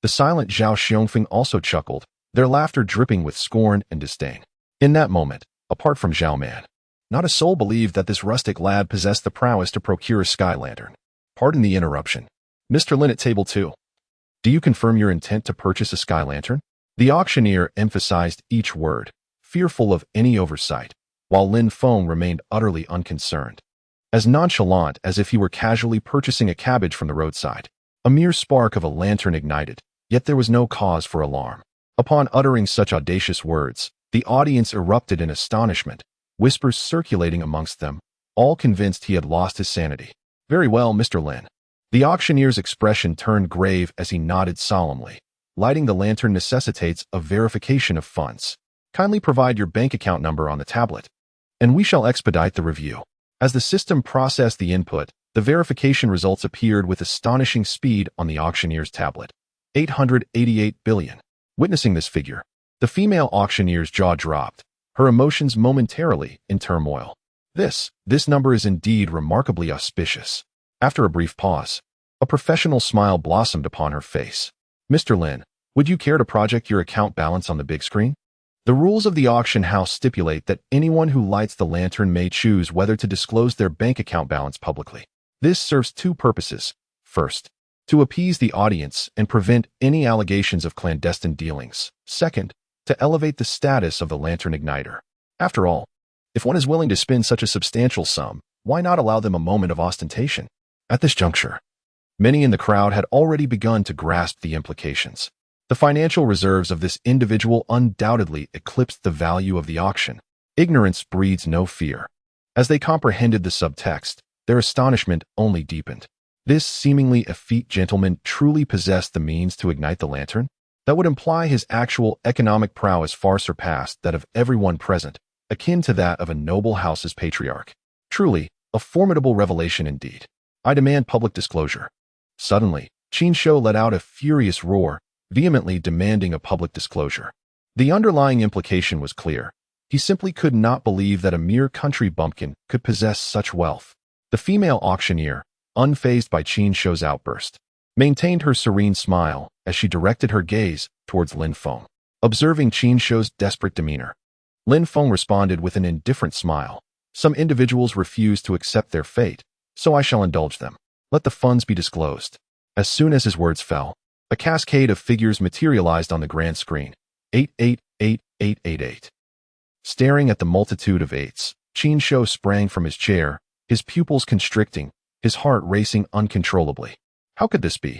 Speaker 1: the silent Zhao Xiongfeng also chuckled, their laughter dripping with scorn and disdain. In that moment, apart from Zhao Man, not a soul believed that this rustic lad possessed the prowess to procure a sky lantern. Pardon the interruption. Mr. Lin at table 2. Do you confirm your intent to purchase a sky lantern? The auctioneer emphasized each word, fearful of any oversight, while Lin Feng remained utterly unconcerned, as nonchalant as if he were casually purchasing a cabbage from the roadside. A mere spark of a lantern ignited, yet there was no cause for alarm. Upon uttering such audacious words, the audience erupted in astonishment, whispers circulating amongst them, all convinced he had lost his sanity. Very well, Mr. Lin. The auctioneer's expression turned grave as he nodded solemnly. Lighting the lantern necessitates a verification of funds. Kindly provide your bank account number on the tablet, and we shall expedite the review. As the system processed the input, the verification results appeared with astonishing speed on the auctioneer's tablet. 888 billion. Witnessing this figure, the female auctioneer's jaw dropped, her emotions momentarily in turmoil. This number is indeed remarkably auspicious. After a brief pause, a professional smile blossomed upon her face. Mr. Lin, would you care to project your account balance on the big screen? The rules of the auction house stipulate that anyone who lights the lantern may choose whether to disclose their bank account balance publicly. This serves two purposes. First, to appease the audience and prevent any allegations of clandestine dealings. Second, to elevate the status of the lantern igniter. After all, if one is willing to spend such a substantial sum, why not allow them a moment of ostentation? At this juncture, many in the crowd had already begun to grasp the implications. The financial reserves of this individual undoubtedly eclipsed the value of the auction. Ignorance breeds no fear. As they comprehended the subtext, their astonishment only deepened. This seemingly effete gentleman truly possessed the means to ignite the lantern? That would imply his actual economic prowess far surpassed that of everyone present, akin to that of a noble house's patriarch. Truly, a formidable revelation indeed. I demand public disclosure. Suddenly, Qin Shou let out a furious roar, vehemently demanding a public disclosure. The underlying implication was clear. He simply could not believe that a mere country bumpkin could possess such wealth. The female auctioneer, unfazed by Qin Shou's outburst, maintained her serene smile as she directed her gaze towards Lin Feng. Observing Qin Shou's desperate demeanor, Lin Feng responded with an indifferent smile. Some individuals refuse to accept their fate, so I shall indulge them. Let the funds be disclosed. As soon as his words fell, a cascade of figures materialized on the grand screen. 888888. Staring at the multitude of eights, Qin Shou sprang from his chair, his pupils constricting, his heart racing uncontrollably. How could this be?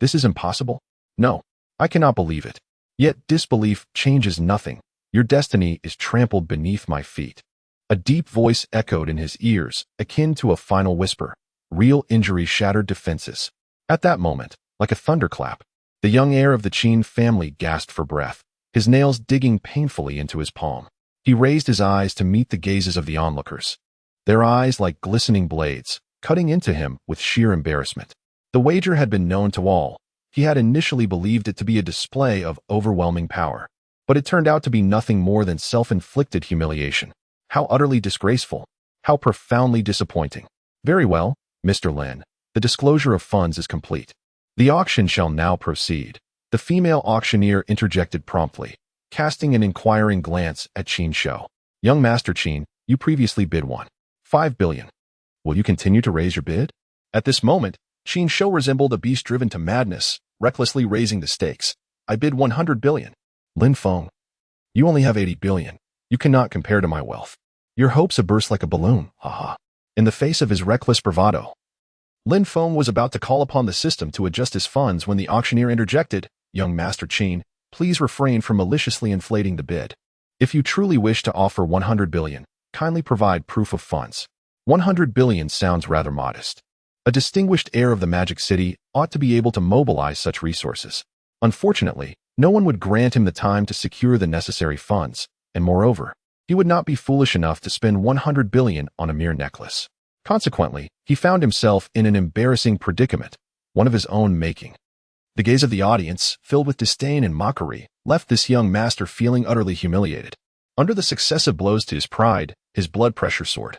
Speaker 1: This is impossible? No, I cannot believe it. Yet disbelief changes nothing. Your destiny is trampled beneath my feet. A deep voice echoed in his ears, akin to a final whisper. Real injury shattered defenses. At that moment, like a thunderclap, the young heir of the Qin family gasped for breath, his nails digging painfully into his palm. He raised his eyes to meet the gazes of the onlookers, their eyes like glistening blades, cutting into him with sheer embarrassment. The wager had been known to all. He had initially believed it to be a display of overwhelming power, but it turned out to be nothing more than self-inflicted humiliation. How utterly disgraceful. How profoundly disappointing. Very well, Mr. Lin. The disclosure of funds is complete. The auction shall now proceed. The female auctioneer interjected promptly, casting an inquiring glance at Qin Shou. Young Master Qin, you previously bid 1.5 billion. Will you continue to raise your bid? At this moment, Qin Shou resembled a beast driven to madness, recklessly raising the stakes. I bid 100 billion. Lin Feng, you only have 80 billion. You cannot compare to my wealth. Your hopes burst like a balloon, haha. In the face of his reckless bravado, Lin Feng was about to call upon the system to adjust his funds when the auctioneer interjected, Young Master Qin, please refrain from maliciously inflating the bid. If you truly wish to offer 100 billion, kindly provide proof of funds. 100 billion sounds rather modest. A distinguished heir of the Magic City ought to be able to mobilize such resources. Unfortunately, no one would grant him the time to secure the necessary funds, and moreover, he would not be foolish enough to spend 100 billion on a mere necklace. Consequently, he found himself in an embarrassing predicament, one of his own making. The gaze of the audience, filled with disdain and mockery, left this young master feeling utterly humiliated. Under the successive blows to his pride, his blood pressure soared,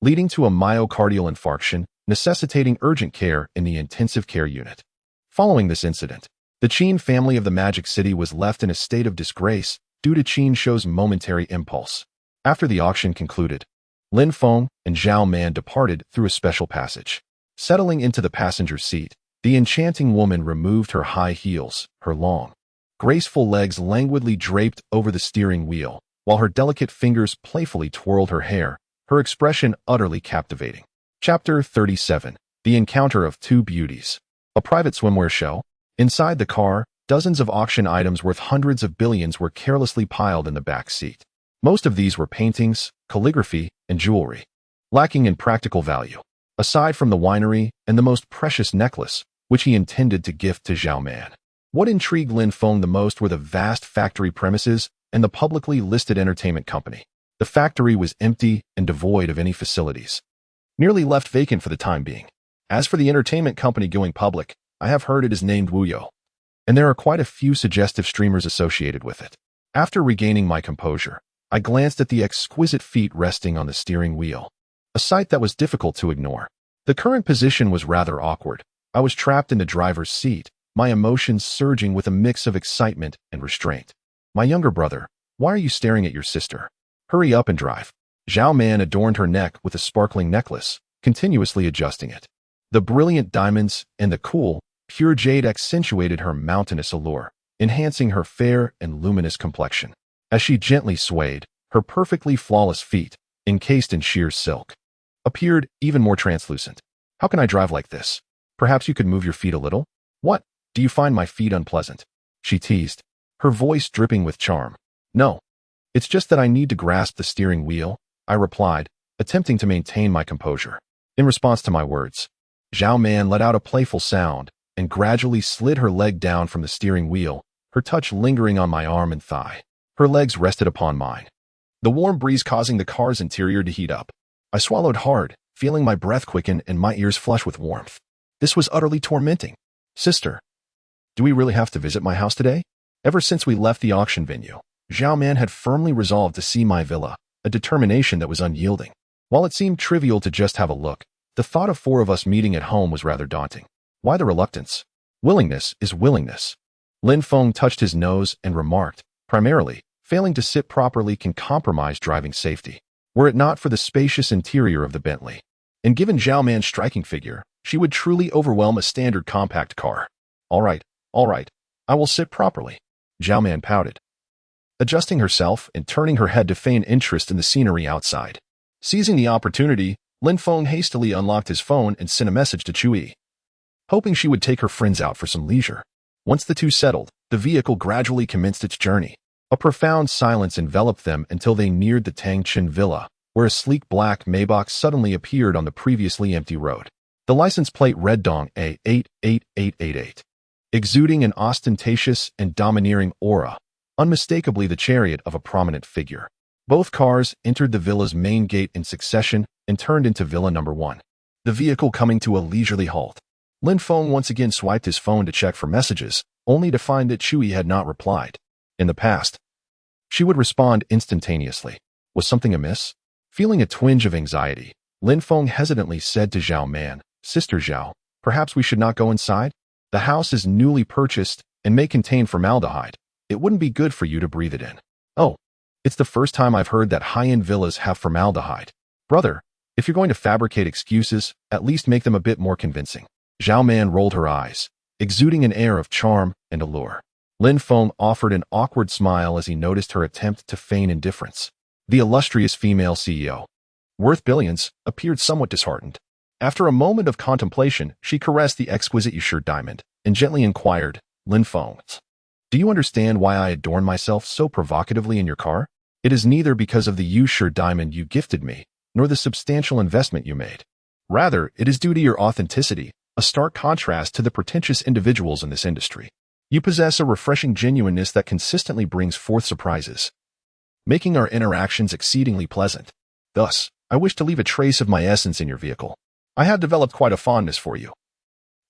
Speaker 1: leading to a myocardial infarction, necessitating urgent care in the intensive care unit. Following this incident, the Qin family of the Magic City was left in a state of disgrace due to Qin Shou's momentary impulse. After the auction concluded, Lin Feng and Zhao Man departed through a special passage. Settling into the passenger seat, the enchanting woman removed her high heels, her long, graceful legs languidly draped over the steering wheel, while her delicate fingers playfully twirled her hair, her expression utterly captivating. Chapter 37. The Encounter of Two Beauties. A private swimwear show. Inside the car, dozens of auction items worth hundreds of billions were carelessly piled in the back seat. Most of these were paintings, calligraphy, and jewelry, lacking in practical value, aside from the winery and the most precious necklace, which he intended to gift to Zhao Man. What intrigued Lin Feng the most were the vast factory premises and the publicly listed entertainment company. The factory was empty and devoid of any facilities, nearly left vacant for the time being. As for the entertainment company going public, I have heard it is named Wuyo, and there are quite a few suggestive streamers associated with it. After regaining my composure, I glanced at the exquisite feet resting on the steering wheel, a sight that was difficult to ignore. The current position was rather awkward. I was trapped in the driver's seat, my emotions surging with a mix of excitement and restraint. My younger brother, why are you staring at your sister? Hurry up and drive. Zhao Man adorned her neck with a sparkling necklace, continuously adjusting it. The brilliant diamonds and the cool, pure jade accentuated her mountainous allure, enhancing her fair and luminous complexion. As she gently swayed, her perfectly flawless feet, encased in sheer silk, appeared even more translucent. How can I drive like this? Perhaps you could move your feet a little? What? Do you find my feet unpleasant? She teased, her voice dripping with charm. No. It's just that I need to grasp the steering wheel, I replied, attempting to maintain my composure. In response to my words, Zhao Man let out a playful sound and gradually slid her leg down from the steering wheel, her touch lingering on my arm and thigh. Her legs rested upon mine, the warm breeze causing the car's interior to heat up. I swallowed hard, feeling my breath quicken and my ears flush with warmth. This was utterly tormenting. Sister, do we really have to visit my house today? Ever since we left the auction venue, Zhao Man had firmly resolved to see my villa, a determination that was unyielding. While it seemed trivial to just have a look, the thought of 4 of us meeting at home was rather daunting. Why the reluctance? Willingness is willingness. Lin Feng touched his nose and remarked, primarily, failing to sit properly can compromise driving safety. Were it not for the spacious interior of the Bentley, and given Zhao Man's striking figure, she would truly overwhelm a standard compact car. All right, I will sit properly. Zhao Man pouted, adjusting herself and turning her head to feign interest in the scenery outside. Seizing the opportunity, Lin Feng hastily unlocked his phone and sent a message to Chui, hoping she would take her friends out for some leisure. Once the two settled, the vehicle gradually commenced its journey. A profound silence enveloped them until they neared the Tang Chen Villa, where a sleek black Maybach suddenly appeared on the previously empty road. The license plate read Dong A88888, exuding an ostentatious and domineering aura, unmistakably the chariot of a prominent figure. Both cars entered the villa's main gate in succession and turned into Villa Number 1. The vehicle coming to a leisurely halt. Lin Feng once again swiped his phone to check for messages, only to find that Chui had not replied. In the past, she would respond instantaneously. Was something amiss? Feeling a twinge of anxiety, Lin Feng hesitantly said to Zhao Man, Sister Zhao, perhaps we should not go inside? The house is newly purchased and may contain formaldehyde. It wouldn't be good for you to breathe it in. Oh, it's the first time I've heard that high-end villas have formaldehyde. Brother, if you're going to fabricate excuses, at least make them a bit more convincing. Zhao Man rolled her eyes, exuding an air of charm and allure. Lin Feng offered an awkward smile as he noticed her attempt to feign indifference. The illustrious female CEO, worth billions, appeared somewhat disheartened. After a moment of contemplation, she caressed the exquisite U-shaped diamond and gently inquired, Lin Feng, do you understand why I adorn myself so provocatively in your car? It is neither because of the U-shaped diamond you gifted me, nor the substantial investment you made. Rather, it is due to your authenticity, a stark contrast to the pretentious individuals in this industry. You possess a refreshing genuineness that consistently brings forth surprises, making our interactions exceedingly pleasant. Thus, I wish to leave a trace of my essence in your vehicle. I have developed quite a fondness for you.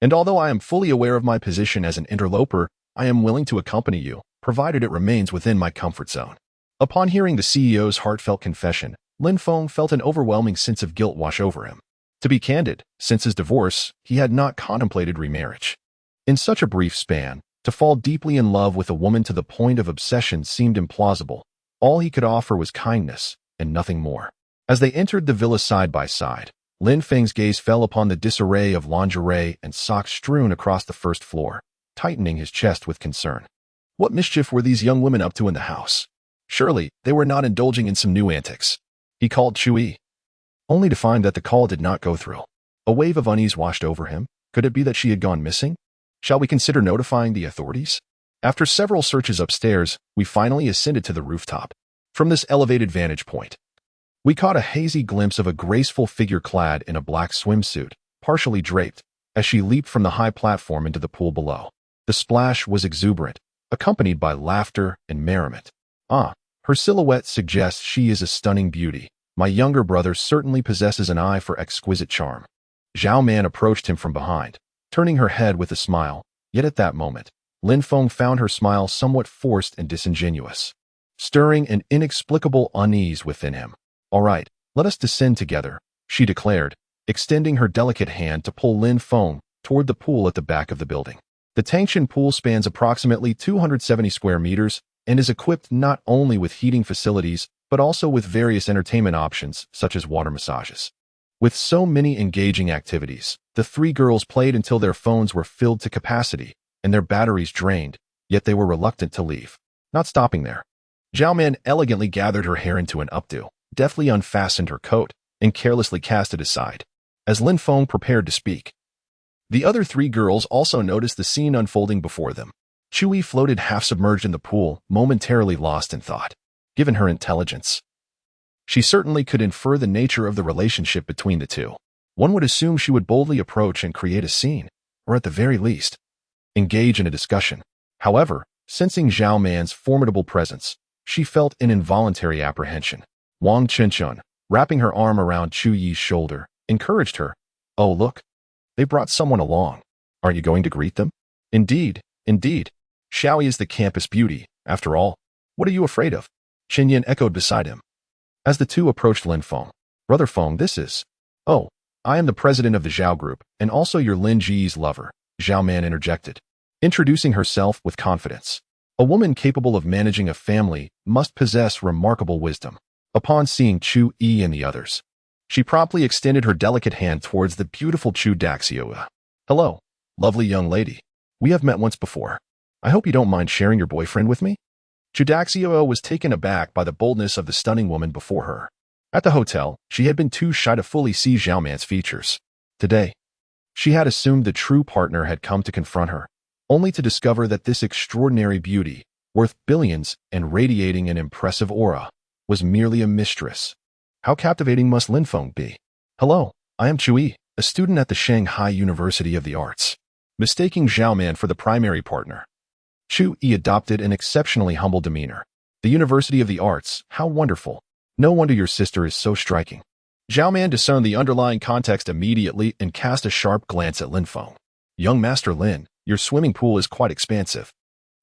Speaker 1: And although I am fully aware of my position as an interloper, I am willing to accompany you, provided it remains within my comfort zone. Upon hearing the CEO's heartfelt confession, Lin Feng felt an overwhelming sense of guilt wash over him. To be candid, since his divorce, he had not contemplated remarriage. In such a brief span, to fall deeply in love with a woman to the point of obsession seemed implausible. All he could offer was kindness, and nothing more. As they entered the villa side by side, Lin Feng's gaze fell upon the disarray of lingerie and socks strewn across the first floor, tightening his chest with concern. What mischief were these young women up to in the house? Surely, they were not indulging in some new antics. He called Chui, only to find that the call did not go through. A wave of unease washed over him. Could it be that she had gone missing? Shall we consider notifying the authorities? After several searches upstairs, we finally ascended to the rooftop. From this elevated vantage point, we caught a hazy glimpse of a graceful figure clad in a black swimsuit, partially draped, as she leaped from the high platform into the pool below. The splash was exuberant, accompanied by laughter and merriment. Her silhouette suggests she is a stunning beauty. My younger brother certainly possesses an eye for exquisite charm. Zhao Man approached him from behind, turning her head with a smile, yet at that moment, Lin Feng found her smile somewhat forced and disingenuous, stirring an inexplicable unease within him. All right, let us descend together, she declared, extending her delicate hand to pull Lin Feng toward the pool at the back of the building. The Tangshan pool spans approximately 270 square meters and is equipped not only with heating facilities, but also with various entertainment options, such as water massages. With so many engaging activities, the 3 girls played until their phones were filled to capacity and their batteries drained, yet they were reluctant to leave. Not stopping there, Zhao Man elegantly gathered her hair into an updo, deftly unfastened her coat, and carelessly cast it aside. As Lin Feng prepared to speak, the other 3 girls also noticed the scene unfolding before them. Chui floated half-submerged in the pool, momentarily lost in thought. Given her intelligence, she certainly could infer the nature of the relationship between the two. One would assume she would boldly approach and create a scene, or at the very least, engage in a discussion. However, Sensing Zhao Man's formidable presence, she felt an involuntary apprehension. Wang Chenchun, wrapping her arm around Chu Yi's shoulder, encouraged her. Oh, look. They brought someone along. Aren't you going to greet them? Indeed, indeed. Xiao Yi is the campus beauty, after all. What are you afraid of? Chen Yin echoed beside him. As the two approached Lin Feng, Brother Feng, this is... Oh, I am the president of the Zhao Group, and also your Lin Ji's lover, Zhao Man interjected, introducing herself with confidence. A woman capable of managing a family must possess remarkable wisdom. Upon seeing Chu Yi and the others, she promptly extended her delicate hand towards the beautiful Chu Daxioa. Hello, lovely young lady. We have met once before. I hope you don't mind sharing your boyfriend with me? Chu Daxioa was taken aback by the boldness of the stunning woman before her. At the hotel, she had been too shy to fully see Zhao Man's features. Today, she had assumed the true partner had come to confront her, only to discover that this extraordinary beauty, worth billions and radiating an impressive aura, was merely a mistress. How captivating must Lin Feng be? Hello, I am Chu Yi, a student at the Shanghai University of the Arts. Mistaking Zhao Man for the primary partner, Chu Yi adopted an exceptionally humble demeanor. The University of the Arts, how wonderful. No wonder your sister is so striking. Zhao Man discerned the underlying context immediately and cast a sharp glance at Lin Feng. Young Master Lin, your swimming pool is quite expansive.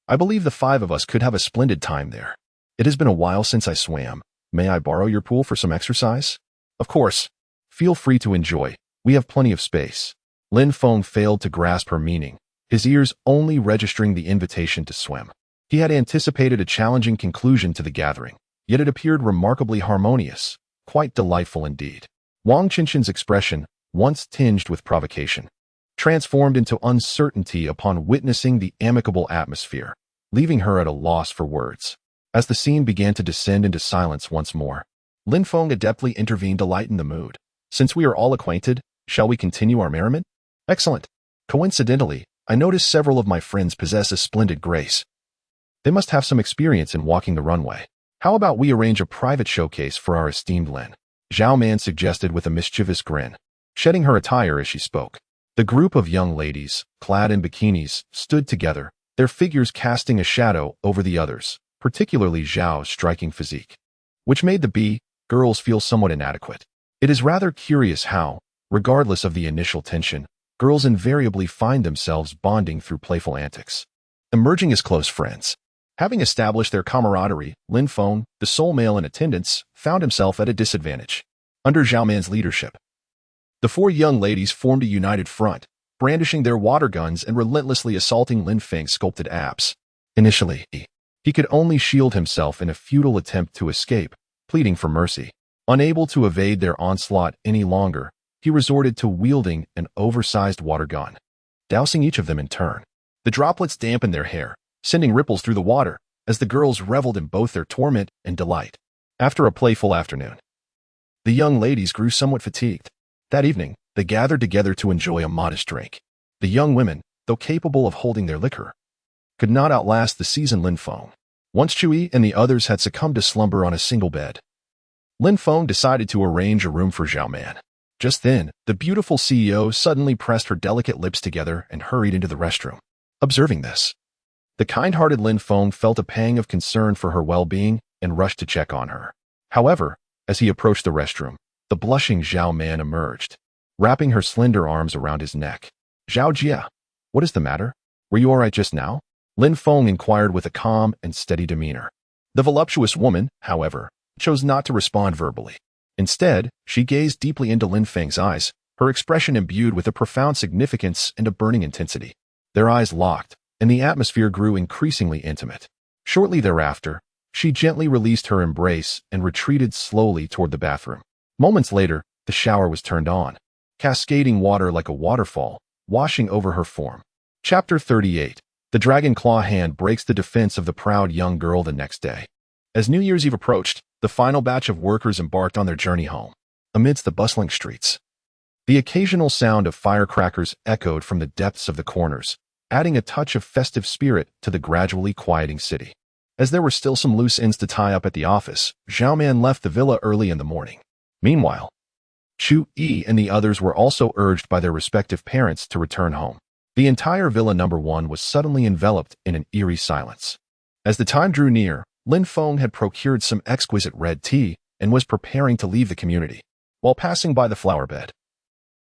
Speaker 1: I believe the five of us could have a splendid time there. It has been a while since I swam. May I borrow your pool for some exercise? Of course. Feel free to enjoy. We have plenty of space. Lin Feng failed to grasp her meaning, his ears only registering the invitation to swim. He had anticipated a challenging conclusion to the gathering, yet it appeared remarkably harmonious, quite delightful indeed. Wang Chenchun's expression, once tinged with provocation, transformed into uncertainty upon witnessing the amicable atmosphere, leaving her at a loss for words. As the scene began to descend into silence once more, Lin Feng adeptly intervened to lighten the mood. Since we are all acquainted, shall we continue our merriment? Excellent. Coincidentally, I noticed several of my friends possess a splendid grace. They must have some experience in walking the runway. How about we arrange a private showcase for our esteemed Lin? Zhao Man suggested with a mischievous grin, shedding her attire as she spoke. The group of young ladies, clad in bikinis, stood together, their figures casting a shadow over the others, particularly Zhao's striking physique, which made the girls feel somewhat inadequate. It is rather curious how, regardless of the initial tension, girls invariably find themselves bonding through playful antics, emerging as close friends. Having established their camaraderie, Lin Feng, the sole male in attendance, found himself at a disadvantage. Under Zhao Man's leadership, the four young ladies formed a united front, brandishing their water guns and relentlessly assaulting Lin Feng's sculpted abs. Initially, he could only shield himself in a futile attempt to escape, pleading for mercy. Unable to evade their onslaught any longer, he resorted to wielding an oversized water gun, dousing each of them in turn. The droplets dampened their hair, sending ripples through the water, as the girls reveled in both their torment and delight. After a playful afternoon, the young ladies grew somewhat fatigued. That evening, they gathered together to enjoy a modest drink. The young women, though capable of holding their liquor, could not outlast the seasoned Lin Feng. Once Chu Yi and the others had succumbed to slumber on a single bed, Lin Feng decided to arrange a room for Zhao Man. Just then, the beautiful CEO suddenly pressed her delicate lips together and hurried into the restroom. Observing this, the kind-hearted Lin Feng felt a pang of concern for her well-being and rushed to check on her. However, as he approached the restroom, the blushing Zhao Man emerged, wrapping her slender arms around his neck. Zhao Jia, what is the matter? Were you all right just now? Lin Feng inquired with a calm and steady demeanor. The voluptuous woman, however, chose not to respond verbally. Instead, she gazed deeply into Lin Feng's eyes, her expression imbued with a profound significance and a burning intensity. Their eyes locked, and the atmosphere grew increasingly intimate. Shortly thereafter, she gently released her embrace and retreated slowly toward the bathroom. Moments later, the shower was turned on, cascading water like a waterfall, washing over her form. Chapter 38. The Dragon Claw Hand breaks the defense of the proud young girl the next day. As New Year's Eve approached, the final batch of workers embarked on their journey home. Amidst the bustling streets, the occasional sound of firecrackers echoed from the depths of the corners, adding a touch of festive spirit to the gradually quieting city. As there were still some loose ends to tie up at the office, Zhao Man left the villa early in the morning. Meanwhile, Chu Yi and the others were also urged by their respective parents to return home. The entire Villa Number 1 was suddenly enveloped in an eerie silence. As the time drew near, Lin Feng had procured some exquisite red tea and was preparing to leave the community. While passing by the flower bed,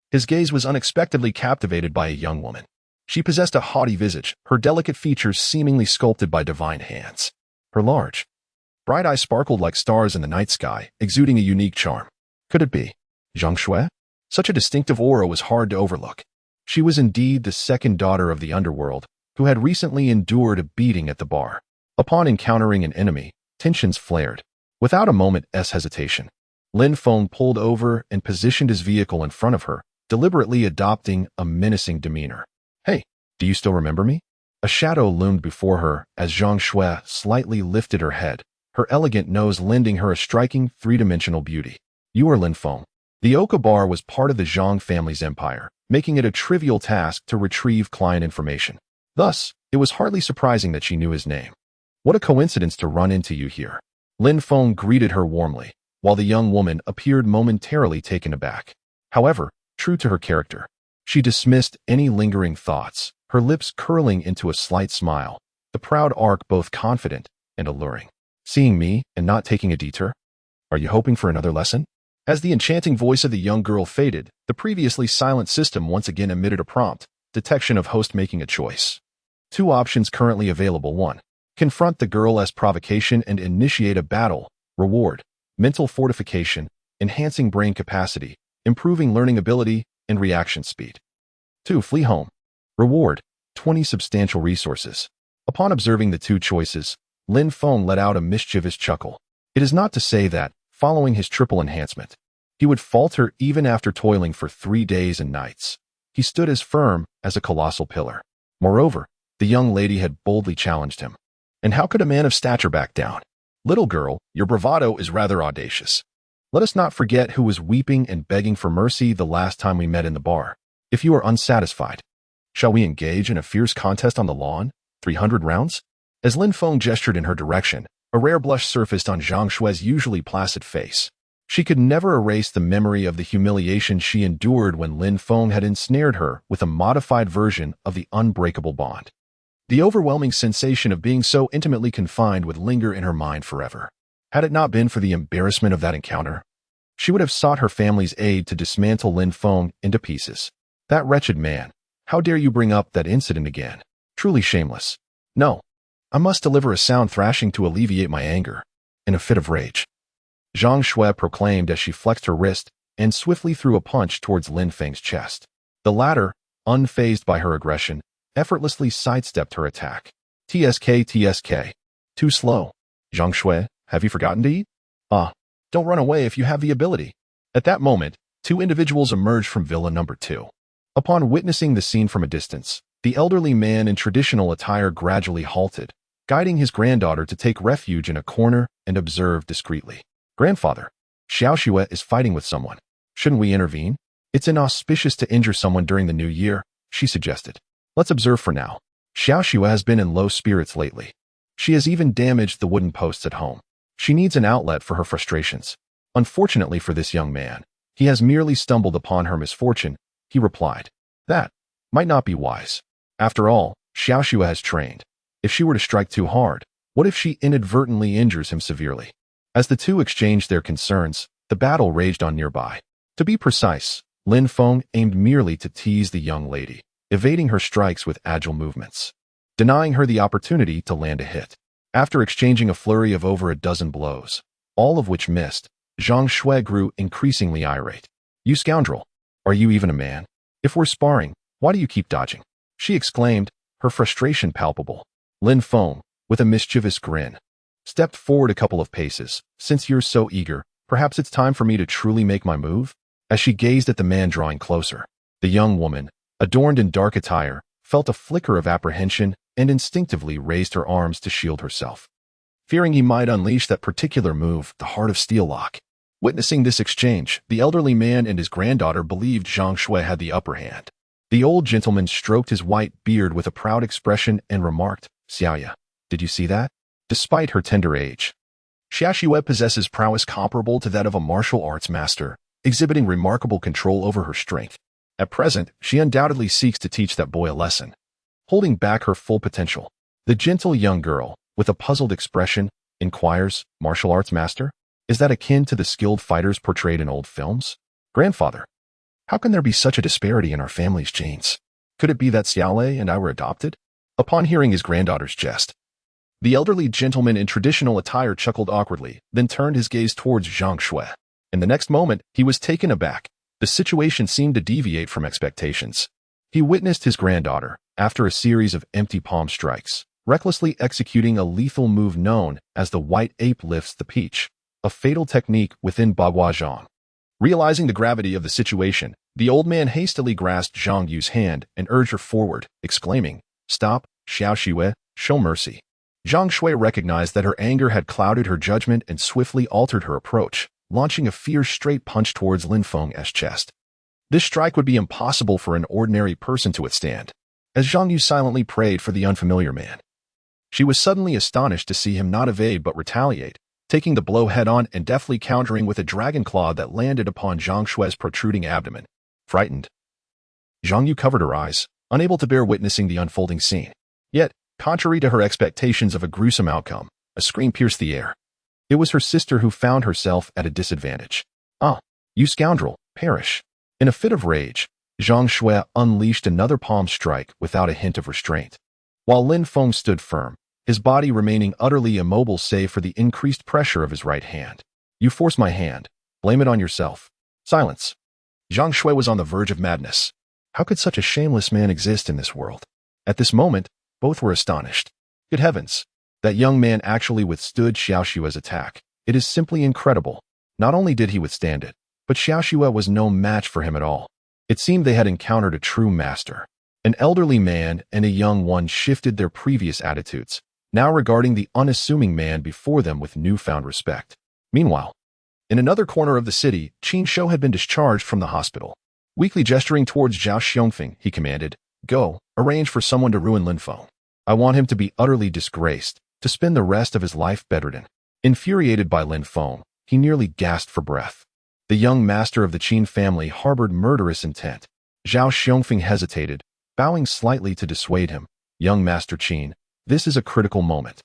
Speaker 1: his gaze was unexpectedly captivated by a young woman. She possessed a haughty visage, her delicate features seemingly sculpted by divine hands. Her large, bright eyes sparkled like stars in the night sky, exuding a unique charm. Could it be Zhang Shui? Such a distinctive aura was hard to overlook. She was indeed the second daughter of the underworld, who had recently endured a beating at the bar. Upon encountering an enemy, tensions flared. Without a moment's hesitation, Lin Feng pulled over and positioned his vehicle in front of her, deliberately adopting a menacing demeanor. Hey, do you still remember me? A shadow loomed before her as Zhang Shui slightly lifted her head, her elegant nose lending her a striking three-dimensional beauty. You are Lin Feng. The Oka Bar was part of the Zhang family's empire, making it a trivial task to retrieve client information. Thus, it was hardly surprising that she knew his name. What a coincidence to run into you here. Lin Feng greeted her warmly, while the young woman appeared momentarily taken aback. However, true to her character, she dismissed any lingering thoughts, her lips curling into a slight smile, the proud arc both confident and alluring. Seeing me and not taking a detour? Are you hoping for another lesson? As the enchanting voice of the young girl faded, the previously silent system once again emitted a prompt, detection of host making a choice. Two options currently available. 1. Confront the girl as provocation and initiate a battle. Reward: mental fortification, enhancing brain capacity, improving learning ability, and reaction speed. 2. Flee home. Reward: 20 substantial resources. Upon observing the two choices, Lin Feng let out a mischievous chuckle. It is not to say that, following his triple enhancement, he would falter even after toiling for 3 days and nights. He stood as firm as a colossal pillar. Moreover, the young lady had boldly challenged him. And how could a man of stature back down? Little girl, your bravado is rather audacious. Let us not forget who was weeping and begging for mercy the last time we met in the bar. If you are unsatisfied, shall we engage in a fierce contest on the lawn? 300 rounds? As Lin Feng gestured in her direction, a rare blush surfaced on Zhang Shui's usually placid face. She could never erase the memory of the humiliation she endured when Lin Feng had ensnared her with a modified version of the unbreakable bond. The overwhelming sensation of being so intimately confined would linger in her mind forever. Had it not been for the embarrassment of that encounter, she would have sought her family's aid to dismantle Lin Feng into pieces. That wretched man, how dare you bring up that incident again? Truly shameless. No, I must deliver a sound thrashing to alleviate my anger. In a fit of rage, Zhang Shui proclaimed as she flexed her wrist and swiftly threw a punch towards Lin Feng's chest. The latter, unfazed by her aggression, effortlessly sidestepped her attack. TSK. Too slow. Zhang Shui, have you forgotten to eat? Don't run away if you have the ability. At that moment, two individuals emerged from Villa Number 2. Upon witnessing the scene from a distance, the elderly man in traditional attire gradually halted, guiding his granddaughter to take refuge in a corner and observe discreetly. Grandfather, Xiao Xue is fighting with someone. Shouldn't we intervene? It's inauspicious to injure someone during the new year, she suggested. Let's observe for now. Xiao Xue has been in low spirits lately. She has even damaged the wooden posts at home. She needs an outlet for her frustrations. Unfortunately for this young man, he has merely stumbled upon her misfortune, he replied. That might not be wise. After all, Xiao Xue has trained. If she were to strike too hard, what if she inadvertently injures him severely? As the two exchanged their concerns, the battle raged on nearby. To be precise, Lin Feng aimed merely to tease the young lady, evading her strikes with agile movements, denying her the opportunity to land a hit. After exchanging a flurry of over a dozen blows, all of which missed, Zhang Shui grew increasingly irate. You scoundrel! Are you even a man? If we're sparring, why do you keep dodging? She exclaimed, her frustration palpable. Lin Feng, with a mischievous grin, stepped forward a couple of paces. Since you're so eager, perhaps it's time for me to truly make my move? As she gazed at the man drawing closer, the young woman, adorned in dark attire, felt a flicker of apprehension and instinctively raised her arms to shield herself, fearing he might unleash that particular move, the Heart of Steel lock. Witnessing this exchange, the elderly man and his granddaughter believed Zhang Shui had the upper hand. The old gentleman stroked his white beard with a proud expression and remarked, Xiaoya, did you see that? Despite her tender age, Xiao Xue possesses prowess comparable to that of a martial arts master, exhibiting remarkable control over her strength. At present, she undoubtedly seeks to teach that boy a lesson, holding back her full potential. The gentle young girl, with a puzzled expression, inquires, "Martial arts master? Is that akin to the skilled fighters portrayed in old films? Grandfather, how can there be such a disparity in our family's genes? Could it be that Xiaolei and I were adopted?" Upon hearing his granddaughter's jest, the elderly gentleman in traditional attire chuckled awkwardly, then turned his gaze towards Zhang Shui. In the next moment, he was taken aback. The situation seemed to deviate from expectations. He witnessed his granddaughter, after a series of empty palm strikes, recklessly executing a lethal move known as the white ape lifts the peach, a fatal technique within Bagua Zhang. Realizing the gravity of the situation, the old man hastily grasped Zhang Yu's hand and urged her forward, exclaiming, "Stop, Xiao Xue, show mercy." Zhang Shui recognized that her anger had clouded her judgment and swiftly altered her approach, launching a fierce straight punch towards Lin Feng's chest. This strike would be impossible for an ordinary person to withstand, as Zhang Yu silently prayed for the unfamiliar man. She was suddenly astonished to see him not evade but retaliate, taking the blow head-on and deftly countering with a dragon claw that landed upon Zhang Shui's protruding abdomen. Frightened, Zhang Yu covered her eyes, unable to bear witnessing the unfolding scene. Yet, contrary to her expectations of a gruesome outcome, a scream pierced the air. It was her sister who found herself at a disadvantage. "Ah, you scoundrel, perish!" In a fit of rage, Zhang Shui unleashed another palm strike without a hint of restraint. While Lin Feng stood firm, his body remaining utterly immobile save for the increased pressure of his right hand. "You forced my hand. Blame it on yourself." Silence. Zhang Shui was on the verge of madness. How could such a shameless man exist in this world? At this moment, both were astonished. Good heavens! That young man actually withstood Xiao Xue's attack. It is simply incredible. Not only did he withstand it, but Xiao Xue was no match for him at all. It seemed they had encountered a true master. An elderly man and a young one shifted their previous attitudes, now regarding the unassuming man before them with newfound respect. Meanwhile, in another corner of the city, Qin Shou had been discharged from the hospital. Weakly gesturing towards Zhao Xiongfeng, he commanded, "Go, arrange for someone to ruin Lin Feng. I want him to be utterly disgraced, to spend the rest of his life bedridden." Infuriated by Lin Feng, he nearly gasped for breath. The young master of the Qin family harbored murderous intent. Zhao Xiongfeng hesitated, bowing slightly to dissuade him. "Young Master Qin, this is a critical moment.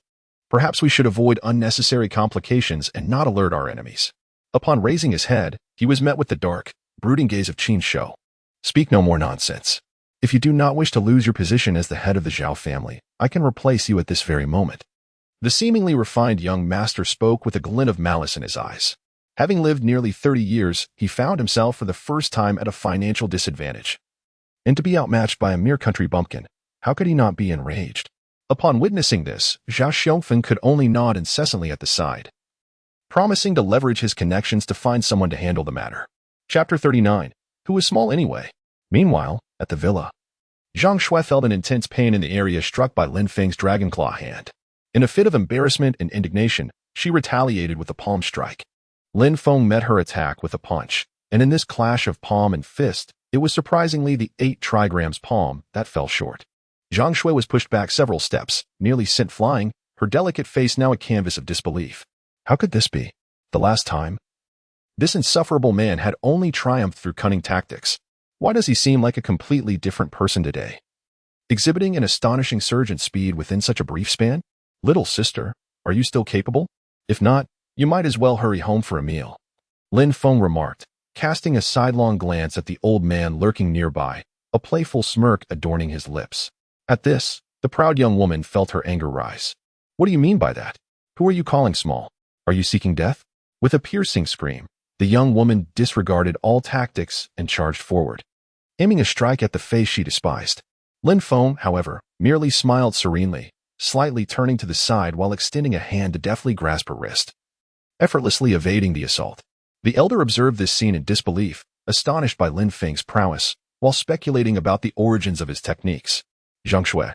Speaker 1: Perhaps we should avoid unnecessary complications and not alert our enemies." Upon raising his head, he was met with the dark, brooding gaze of Qin Shou. "Speak no more nonsense. If you do not wish to lose your position as the head of the Zhao family, I can replace you at this very moment." The seemingly refined young master spoke with a glint of malice in his eyes. Having lived nearly 30 years, he found himself for the first time at a financial disadvantage. And to be outmatched by a mere country bumpkin, how could he not be enraged? Upon witnessing this, Zhao Xiongfen could only nod incessantly at the side, promising to leverage his connections to find someone to handle the matter. Chapter 39. Who was small anyway? Meanwhile, at the villa, Zhang Shui felt an intense pain in the area struck by Lin Feng's dragon claw hand. In a fit of embarrassment and indignation, she retaliated with a palm strike. Lin Feng met her attack with a punch, and in this clash of palm and fist, it was surprisingly the 8 trigrams palm that fell short. Zhang Shui was pushed back several steps, nearly sent flying, her delicate face now a canvas of disbelief. How could this be? The last time? This insufferable man had only triumphed through cunning tactics. Why does he seem like a completely different person today? Exhibiting an astonishing surge in speed within such a brief span? Little sister, are you still capable? If not, you might as well hurry home for a meal. Lin Feng remarked, casting a sidelong glance at the old man lurking nearby, a playful smirk adorning his lips. At this, the proud young woman felt her anger rise. What do you mean by that? Who are you calling small? Are you seeking death? With a piercing scream, the young woman disregarded all tactics and charged forward, aiming a strike at the face she despised. Lin Feng, however, merely smiled serenely, slightly turning to the side while extending a hand to deftly grasp her wrist, effortlessly evading the assault. The elder observed this scene in disbelief, astonished by Lin Feng's prowess, while speculating about the origins of his techniques. Zhang Shui,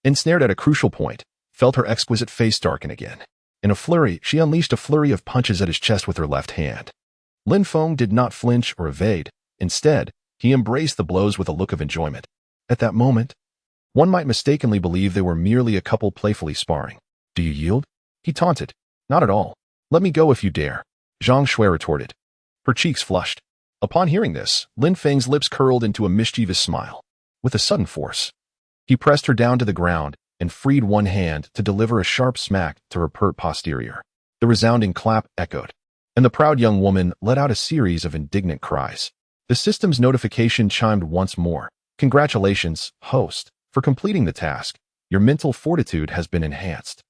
Speaker 1: ensnared at a crucial point, felt her exquisite face darken again. In a flurry, she unleashed a flurry of punches at his chest with her left hand. Lin Feng did not flinch or evade. Instead, he embraced the blows with a look of enjoyment. At that moment, one might mistakenly believe they were merely a couple playfully sparring. "Do you yield?" he taunted. "Not at all. Let me go if you dare," Zhang Shui retorted. Her cheeks flushed. Upon hearing this, Lin Feng's lips curled into a mischievous smile. With a sudden force, he pressed her down to the ground and freed one hand to deliver a sharp smack to her pert posterior. The resounding clap echoed, and the proud young woman let out a series of indignant cries. The system's notification chimed once more. Congratulations, host, for completing the task. Your mental fortitude has been enhanced.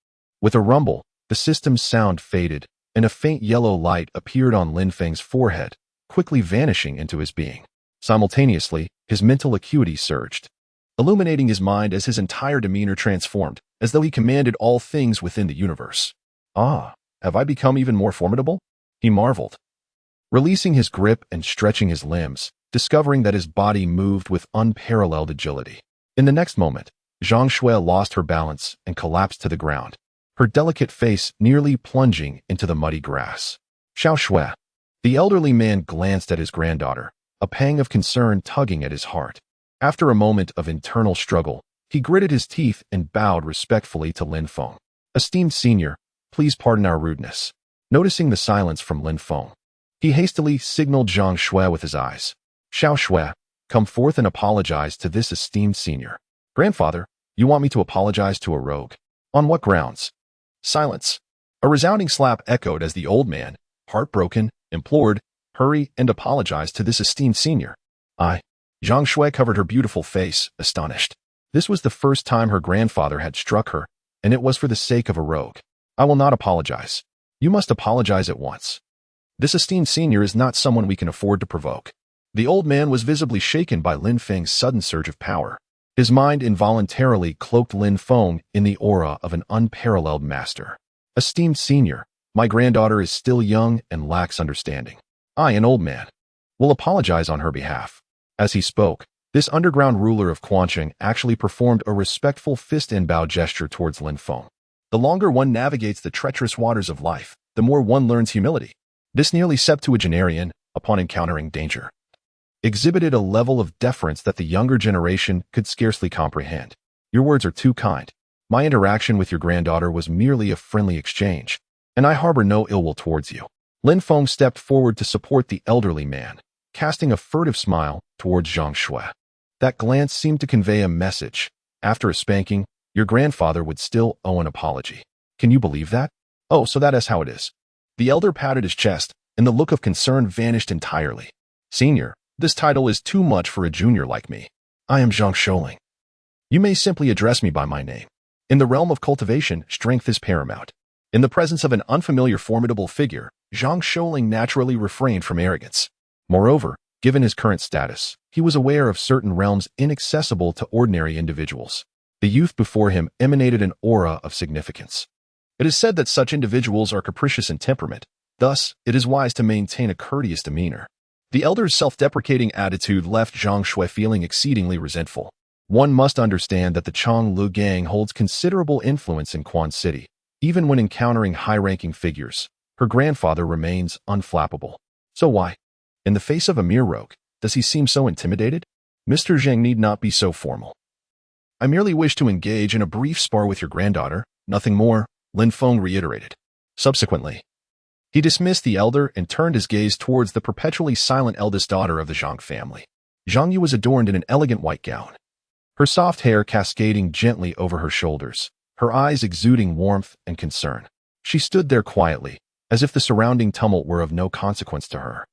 Speaker 1: With a rumble, the system's sound faded, and a faint yellow light appeared on Lin Feng's forehead, quickly vanishing into his being. Simultaneously, his mental acuity surged, illuminating his mind as his entire demeanor transformed, as though he commanded all things within the universe. Ah, have I become even more formidable? He marveled, releasing his grip and stretching his limbs, discovering that his body moved with unparalleled agility. In the next moment, Zhang Shui lost her balance and collapsed to the ground, her delicate face nearly plunging into the muddy grass. Xiao Shui. The elderly man glanced at his granddaughter, a pang of concern tugging at his heart. After a moment of internal struggle, he gritted his teeth and bowed respectfully to Lin Feng. Esteemed senior, please pardon our rudeness. Noticing the silence from Lin Feng, he hastily signaled Zhang Shui with his eyes. Xiao Shui, come forth and apologize to this esteemed senior. Grandfather, you want me to apologize to a rogue? On what grounds? Silence. A resounding slap echoed as the old man, heartbroken, implored, hurry and apologize to this esteemed senior. Zhang Shui covered her beautiful face, astonished. This was the first time her grandfather had struck her, and it was for the sake of a rogue. I will not apologize. You must apologize at once. This esteemed senior is not someone we can afford to provoke. The old man was visibly shaken by Lin Feng's sudden surge of power. His mind involuntarily cloaked Lin Feng in the aura of an unparalleled master. Esteemed senior, my granddaughter is still young and lacks understanding. I, an old man, will apologize on her behalf. As he spoke, this underground ruler of Quancheng actually performed a respectful fist and bow gesture towards Lin Feng. The longer one navigates the treacherous waters of life, the more one learns humility. This nearly septuagenarian, upon encountering danger, exhibited a level of deference that the younger generation could scarcely comprehend. Your words are too kind. My interaction with your granddaughter was merely a friendly exchange, and I harbor no ill will towards you. Lin Feng stepped forward to support the elderly man, casting a furtive smile towards Zhang Shui. That glance seemed to convey a message. After a spanking, your grandfather would still owe an apology. Can you believe that? Oh, so that is how it is. The elder patted his chest, and the look of concern vanished entirely. Senior, this title is too much for a junior like me. I am Zhang Shouling. You may simply address me by my name. In the realm of cultivation, strength is paramount. In the presence of an unfamiliar formidable figure, Zhang Shouling naturally refrained from arrogance. Moreover, given his current status, he was aware of certain realms inaccessible to ordinary individuals. The youth before him emanated an aura of significance. It is said that such individuals are capricious in temperament. Thus, it is wise to maintain a courteous demeanor. The elder's self-deprecating attitude left Zhang Shui feeling exceedingly resentful. One must understand that the Changlu gang holds considerable influence in Quan City. Even when encountering high-ranking figures, her grandfather remains unflappable. So why, in the face of a mere rogue, does he seem so intimidated? Mr. Zheng need not be so formal. I merely wish to engage in a brief spar with your granddaughter, nothing more, Lin Feng reiterated. Subsequently, he dismissed the elder and turned his gaze towards the perpetually silent eldest daughter of the Zhang family. Zhang Yu was adorned in an elegant white gown, her soft hair cascading gently over her shoulders, her eyes exuding warmth and concern. She stood there quietly, as if the surrounding tumult were of no consequence to her.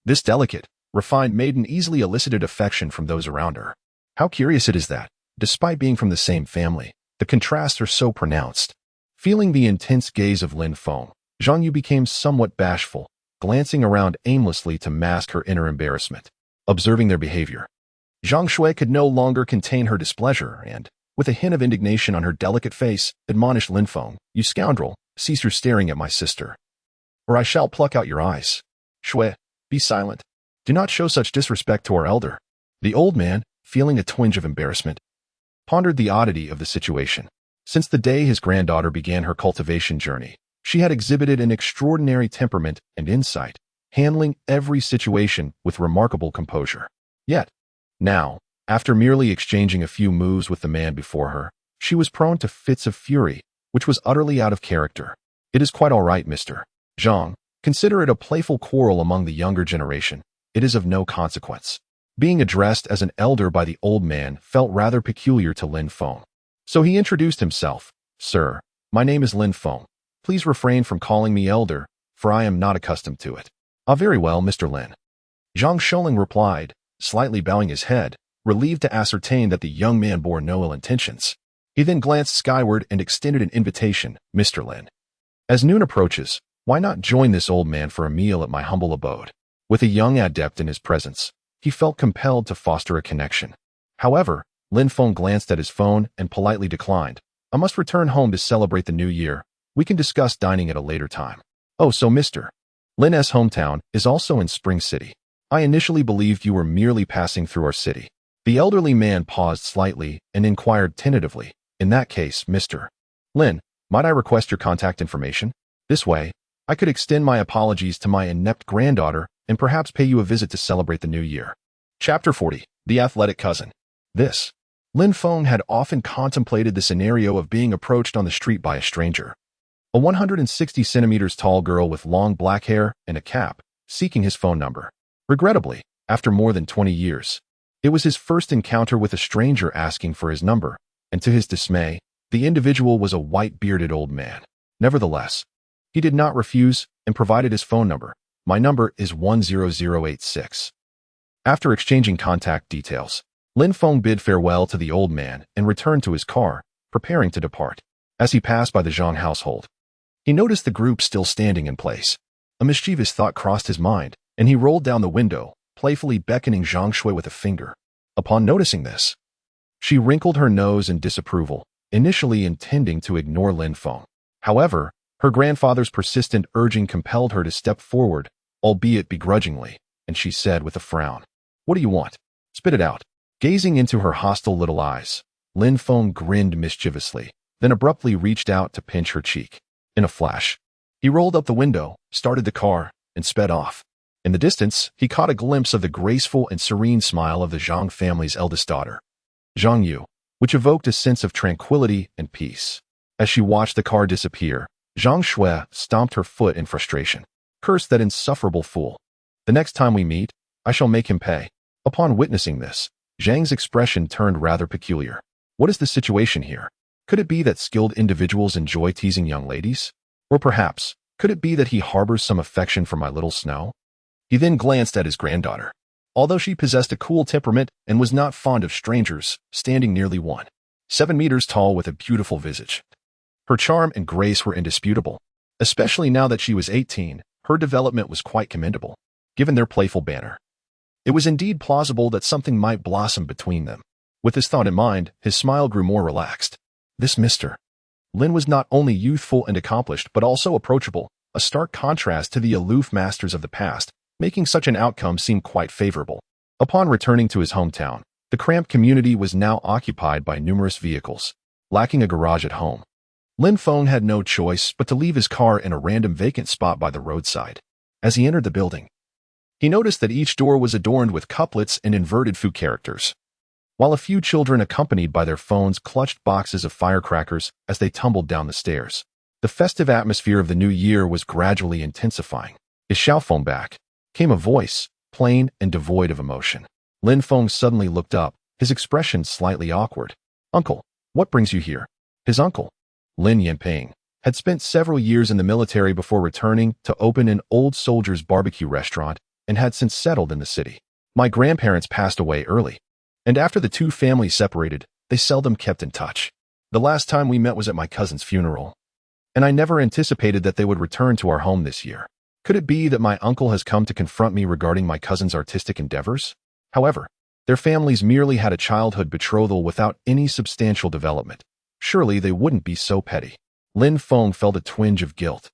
Speaker 1: This delicate, refined maiden easily elicited affection from those around her. How curious it is that, despite being from the same family, the contrasts are so pronounced. Feeling the intense gaze of Lin Feng, Zhang Yu became somewhat bashful, glancing around aimlessly to mask her inner embarrassment. Observing their behavior, Zhang Shui could no longer contain her displeasure and, with a hint of indignation on her delicate face, admonished Lin Feng, "You scoundrel, cease your staring at my sister, or I shall pluck out your eyes. Shui, be silent. Do not show such disrespect to our elder." The old man, feeling a twinge of embarrassment, pondered the oddity of the situation. Since the day his granddaughter began her cultivation journey, she had exhibited an extraordinary temperament and insight, handling every situation with remarkable composure. Yet, now, after merely exchanging a few moves with the man before her, she was prone to fits of fury, which was utterly out of character. It is quite all right, Mr. Zhang. Consider it a playful quarrel among the younger generation. it is of no consequence. Being addressed as an elder by the old man felt rather peculiar to Lin Feng. So he introduced himself. Sir, my name is Lin Feng. Please refrain from calling me elder, for I am not accustomed to it. Ah, very well, Mr. Lin. Zhang Shouling replied, slightly bowing his head, relieved to ascertain that the young man bore no ill intentions. He then glanced skyward and extended an invitation, Mr. Lin. As noon approaches, why not join this old man for a meal at my humble abode? With a young adept in his presence, he felt compelled to foster a connection. However, Lin Feng glanced at his phone and politely declined. I must return home to celebrate the new year. We can discuss dining at a later time. Oh, so Mr. Lin's hometown is also in Spring City. I initially believed you were merely passing through our city. The elderly man paused slightly and inquired tentatively. In that case, Mr. Lin, might I request your contact information? This way, I could extend my apologies to my inept granddaughter and perhaps pay you a visit to celebrate the new year. Chapter 40. The Athletic Cousin. Lin Feng had often contemplated the scenario of being approached on the street by a stranger. A 160 centimeters tall girl with long black hair and a cap, seeking his phone number. Regrettably, after more than 20 years, it was his first encounter with a stranger asking for his number, and to his dismay, the individual was a white-bearded old man. Nevertheless, he did not refuse and provided his phone number. My number is 10086. After exchanging contact details, Lin Feng bid farewell to the old man and returned to his car, preparing to depart. As he passed by the Zhang household, he noticed the group still standing in place. A mischievous thought crossed his mind, and he rolled down the window, playfully beckoning Zhang Shui with a finger. Upon noticing this, she wrinkled her nose in disapproval, initially intending to ignore Lin Feng. However, her grandfather's persistent urging compelled her to step forward, albeit begrudgingly, and she said with a frown, "What do you want? Spit it out." Gazing into her hostile little eyes, Lin Feng grinned mischievously, then abruptly reached out to pinch her cheek. In a flash, he rolled up the window, started the car, and sped off. In the distance, he caught a glimpse of the graceful and serene smile of the Zhang family's eldest daughter, Zhang Yu, which evoked a sense of tranquility and peace. As she watched the car disappear, Zhang Shui stomped her foot in frustration. Curse that insufferable fool. The next time we meet, I shall make him pay. Upon witnessing this, Zhang's expression turned rather peculiar. What is the situation here? Could it be that skilled individuals enjoy teasing young ladies? Or perhaps, could it be that he harbors some affection for my little Snow? He then glanced at his granddaughter. Although she possessed a cool temperament and was not fond of strangers, standing nearly 1.7 meters tall with a beautiful visage. Her charm and grace were indisputable. Especially now that she was 18, her development was quite commendable, given their playful banter. It was indeed plausible that something might blossom between them. With this thought in mind, his smile grew more relaxed. This Mr. Lin was not only youthful and accomplished but also approachable, a stark contrast to the aloof masters of the past, making such an outcome seem quite favorable. Upon returning to his hometown, the cramped community was now occupied by numerous vehicles. Lacking a garage at home, Lin Feng had no choice but to leave his car in a random vacant spot by the roadside. As he entered the building, he noticed that each door was adorned with couplets and inverted fu characters, while a few children accompanied by their phones clutched boxes of firecrackers as they tumbled down the stairs. The festive atmosphere of the new year was gradually intensifying. His xiaophone back came a voice, plain and devoid of emotion. Lin Feng suddenly looked up, his expression slightly awkward. "Uncle, what brings you here?" His uncle, Lin Yanping, had spent several years in the military before returning to open an old soldier's barbecue restaurant and had since settled in the city. My grandparents passed away early, and after the two families separated, they seldom kept in touch. The last time we met was at my cousin's funeral, and I never anticipated that they would return to our home this year. Could it be that my uncle has come to confront me regarding my cousin's artistic endeavors? However, their families merely had a childhood betrothal without any substantial development. Surely they wouldn't be so petty. Lin Feng felt a twinge of guilt,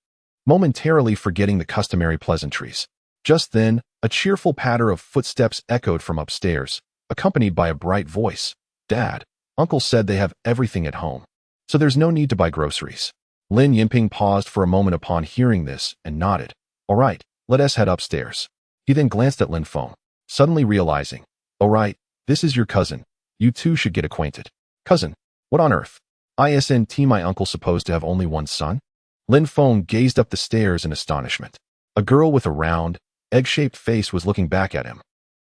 Speaker 1: momentarily forgetting the customary pleasantries. Just then, a cheerful patter of footsteps echoed from upstairs, accompanied by a bright voice. "Dad, Uncle said they have everything at home, so there's no need to buy groceries." Lin Yinping paused for a moment upon hearing this and nodded. "All right, let us head upstairs." He then glanced at Lin Feng, suddenly realizing, "All right, this is your cousin. You two should get acquainted." "Cousin? What on earth? Isn't my uncle supposed to have only one son?" Lin Feng gazed up the stairs in astonishment. A girl with a round, egg-shaped face was looking back at him.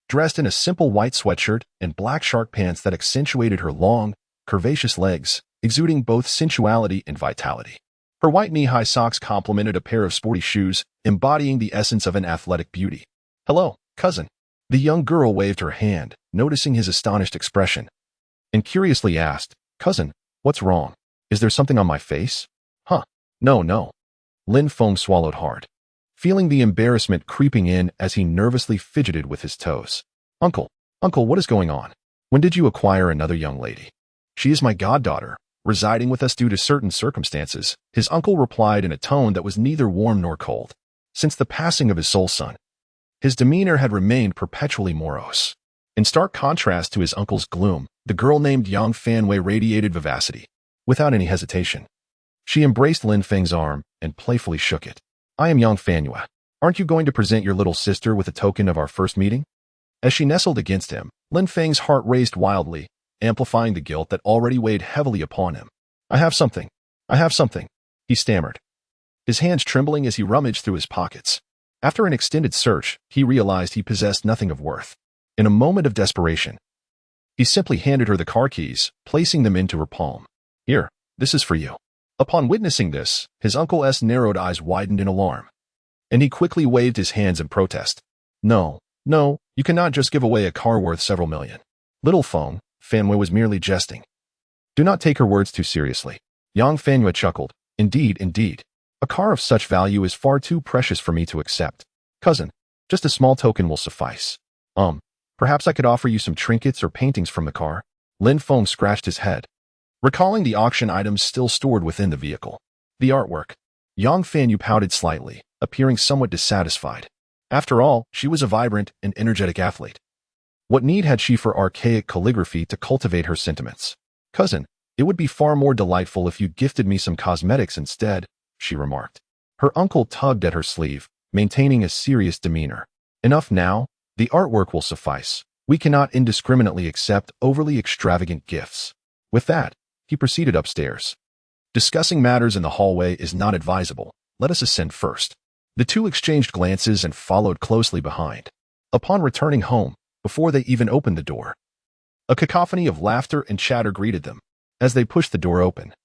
Speaker 1: Dressed in a simple white sweatshirt and black shark pants that accentuated her long, curvaceous legs, exuding both sensuality and vitality. Her white knee-high socks complemented a pair of sporty shoes, embodying the essence of an athletic beauty. "Hello, cousin." The young girl waved her hand, noticing his astonished expression, and curiously asked, "Cousin, what's wrong? Is there something on my face?" "Huh, no." Lin Feng swallowed hard, feeling the embarrassment creeping in as he nervously fidgeted with his toes. Uncle, what is going on? When did you acquire another young lady?" "She is my goddaughter, residing with us due to certain circumstances," his uncle replied in a tone that was neither warm nor cold. Since the passing of his sole son, his demeanor had remained perpetually morose. In stark contrast to his uncle's gloom, the girl named Yang Fanwei radiated vivacity. Without any hesitation, she embraced Lin Feng's arm and playfully shook it. "I am Yang Fanwei. Aren't you going to present your little sister with a token of our first meeting?" As she nestled against him, Lin Feng's heart raced wildly, amplifying the guilt that already weighed heavily upon him. I have something, he stammered, his hands trembling as he rummaged through his pockets. After an extended search, he realized he possessed nothing of worth. In a moment of desperation, he simply handed her the car keys, placing them into her palm. "Here, this is for you." Upon witnessing this, his uncle's narrowed eyes widened in alarm, and he quickly waved his hands in protest. No, you cannot just give away a car worth several million." "Little Feng," Fanwei was merely jesting. "Do not take her words too seriously." Yang Fanwei chuckled. Indeed. A car of such value is far too precious for me to accept. Cousin, just a small token will suffice. Perhaps I could offer you some trinkets or paintings from the car." Lin Feng scratched his head, recalling the auction items still stored within the vehicle. The artwork. Yang Fanwei pouted slightly, appearing somewhat dissatisfied. After all, she was a vibrant and energetic athlete. What need had she for archaic calligraphy to cultivate her sentiments? "Cousin, it would be far more delightful if you gifted me some cosmetics instead," she remarked. Her uncle tugged at her sleeve, maintaining a serious demeanor. "Enough now. The artwork will suffice. We cannot indiscriminately accept overly extravagant gifts." With that, he proceeded upstairs. "Discussing matters in the hallway is not advisable. Let us ascend first." The two exchanged glances and followed closely behind. Upon returning home, before they even opened the door, a cacophony of laughter and chatter greeted them. As they pushed the door open,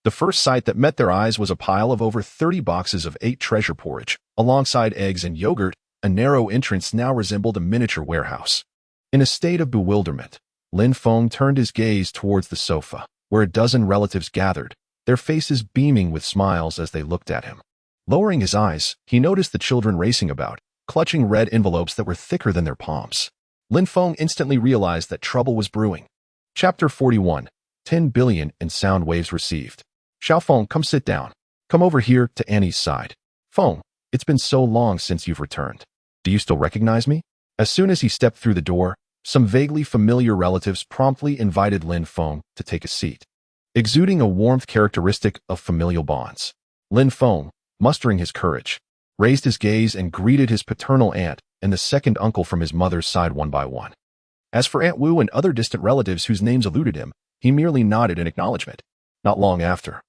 Speaker 1: the first sight that met their eyes was a pile of over 30 boxes of 8 treasure porridge, alongside eggs and yogurt. A narrow entrance now resembled a miniature warehouse. In a state of bewilderment, Lin Feng turned his gaze towards the sofa, where a dozen relatives gathered, their faces beaming with smiles as they looked at him. Lowering his eyes, he noticed the children racing about, clutching red envelopes that were thicker than their palms. Lin Feng instantly realized that trouble was brewing. Chapter 41. 10 billion in sound waves received. "Xiao Feng, come sit down. Come over here," to Annie's side. "Feng, it's been so long since you've returned. Do you still recognize me?" As soon as he stepped through the door, some vaguely familiar relatives promptly invited Lin Feng to take a seat, exuding a warmth characteristic of familial bonds. Lin Feng, mustering his courage, raised his gaze and greeted his paternal aunt and the second uncle from his mother's side one by one. As for Aunt Wu and other distant relatives whose names eluded him, he merely nodded in acknowledgement. Not long after,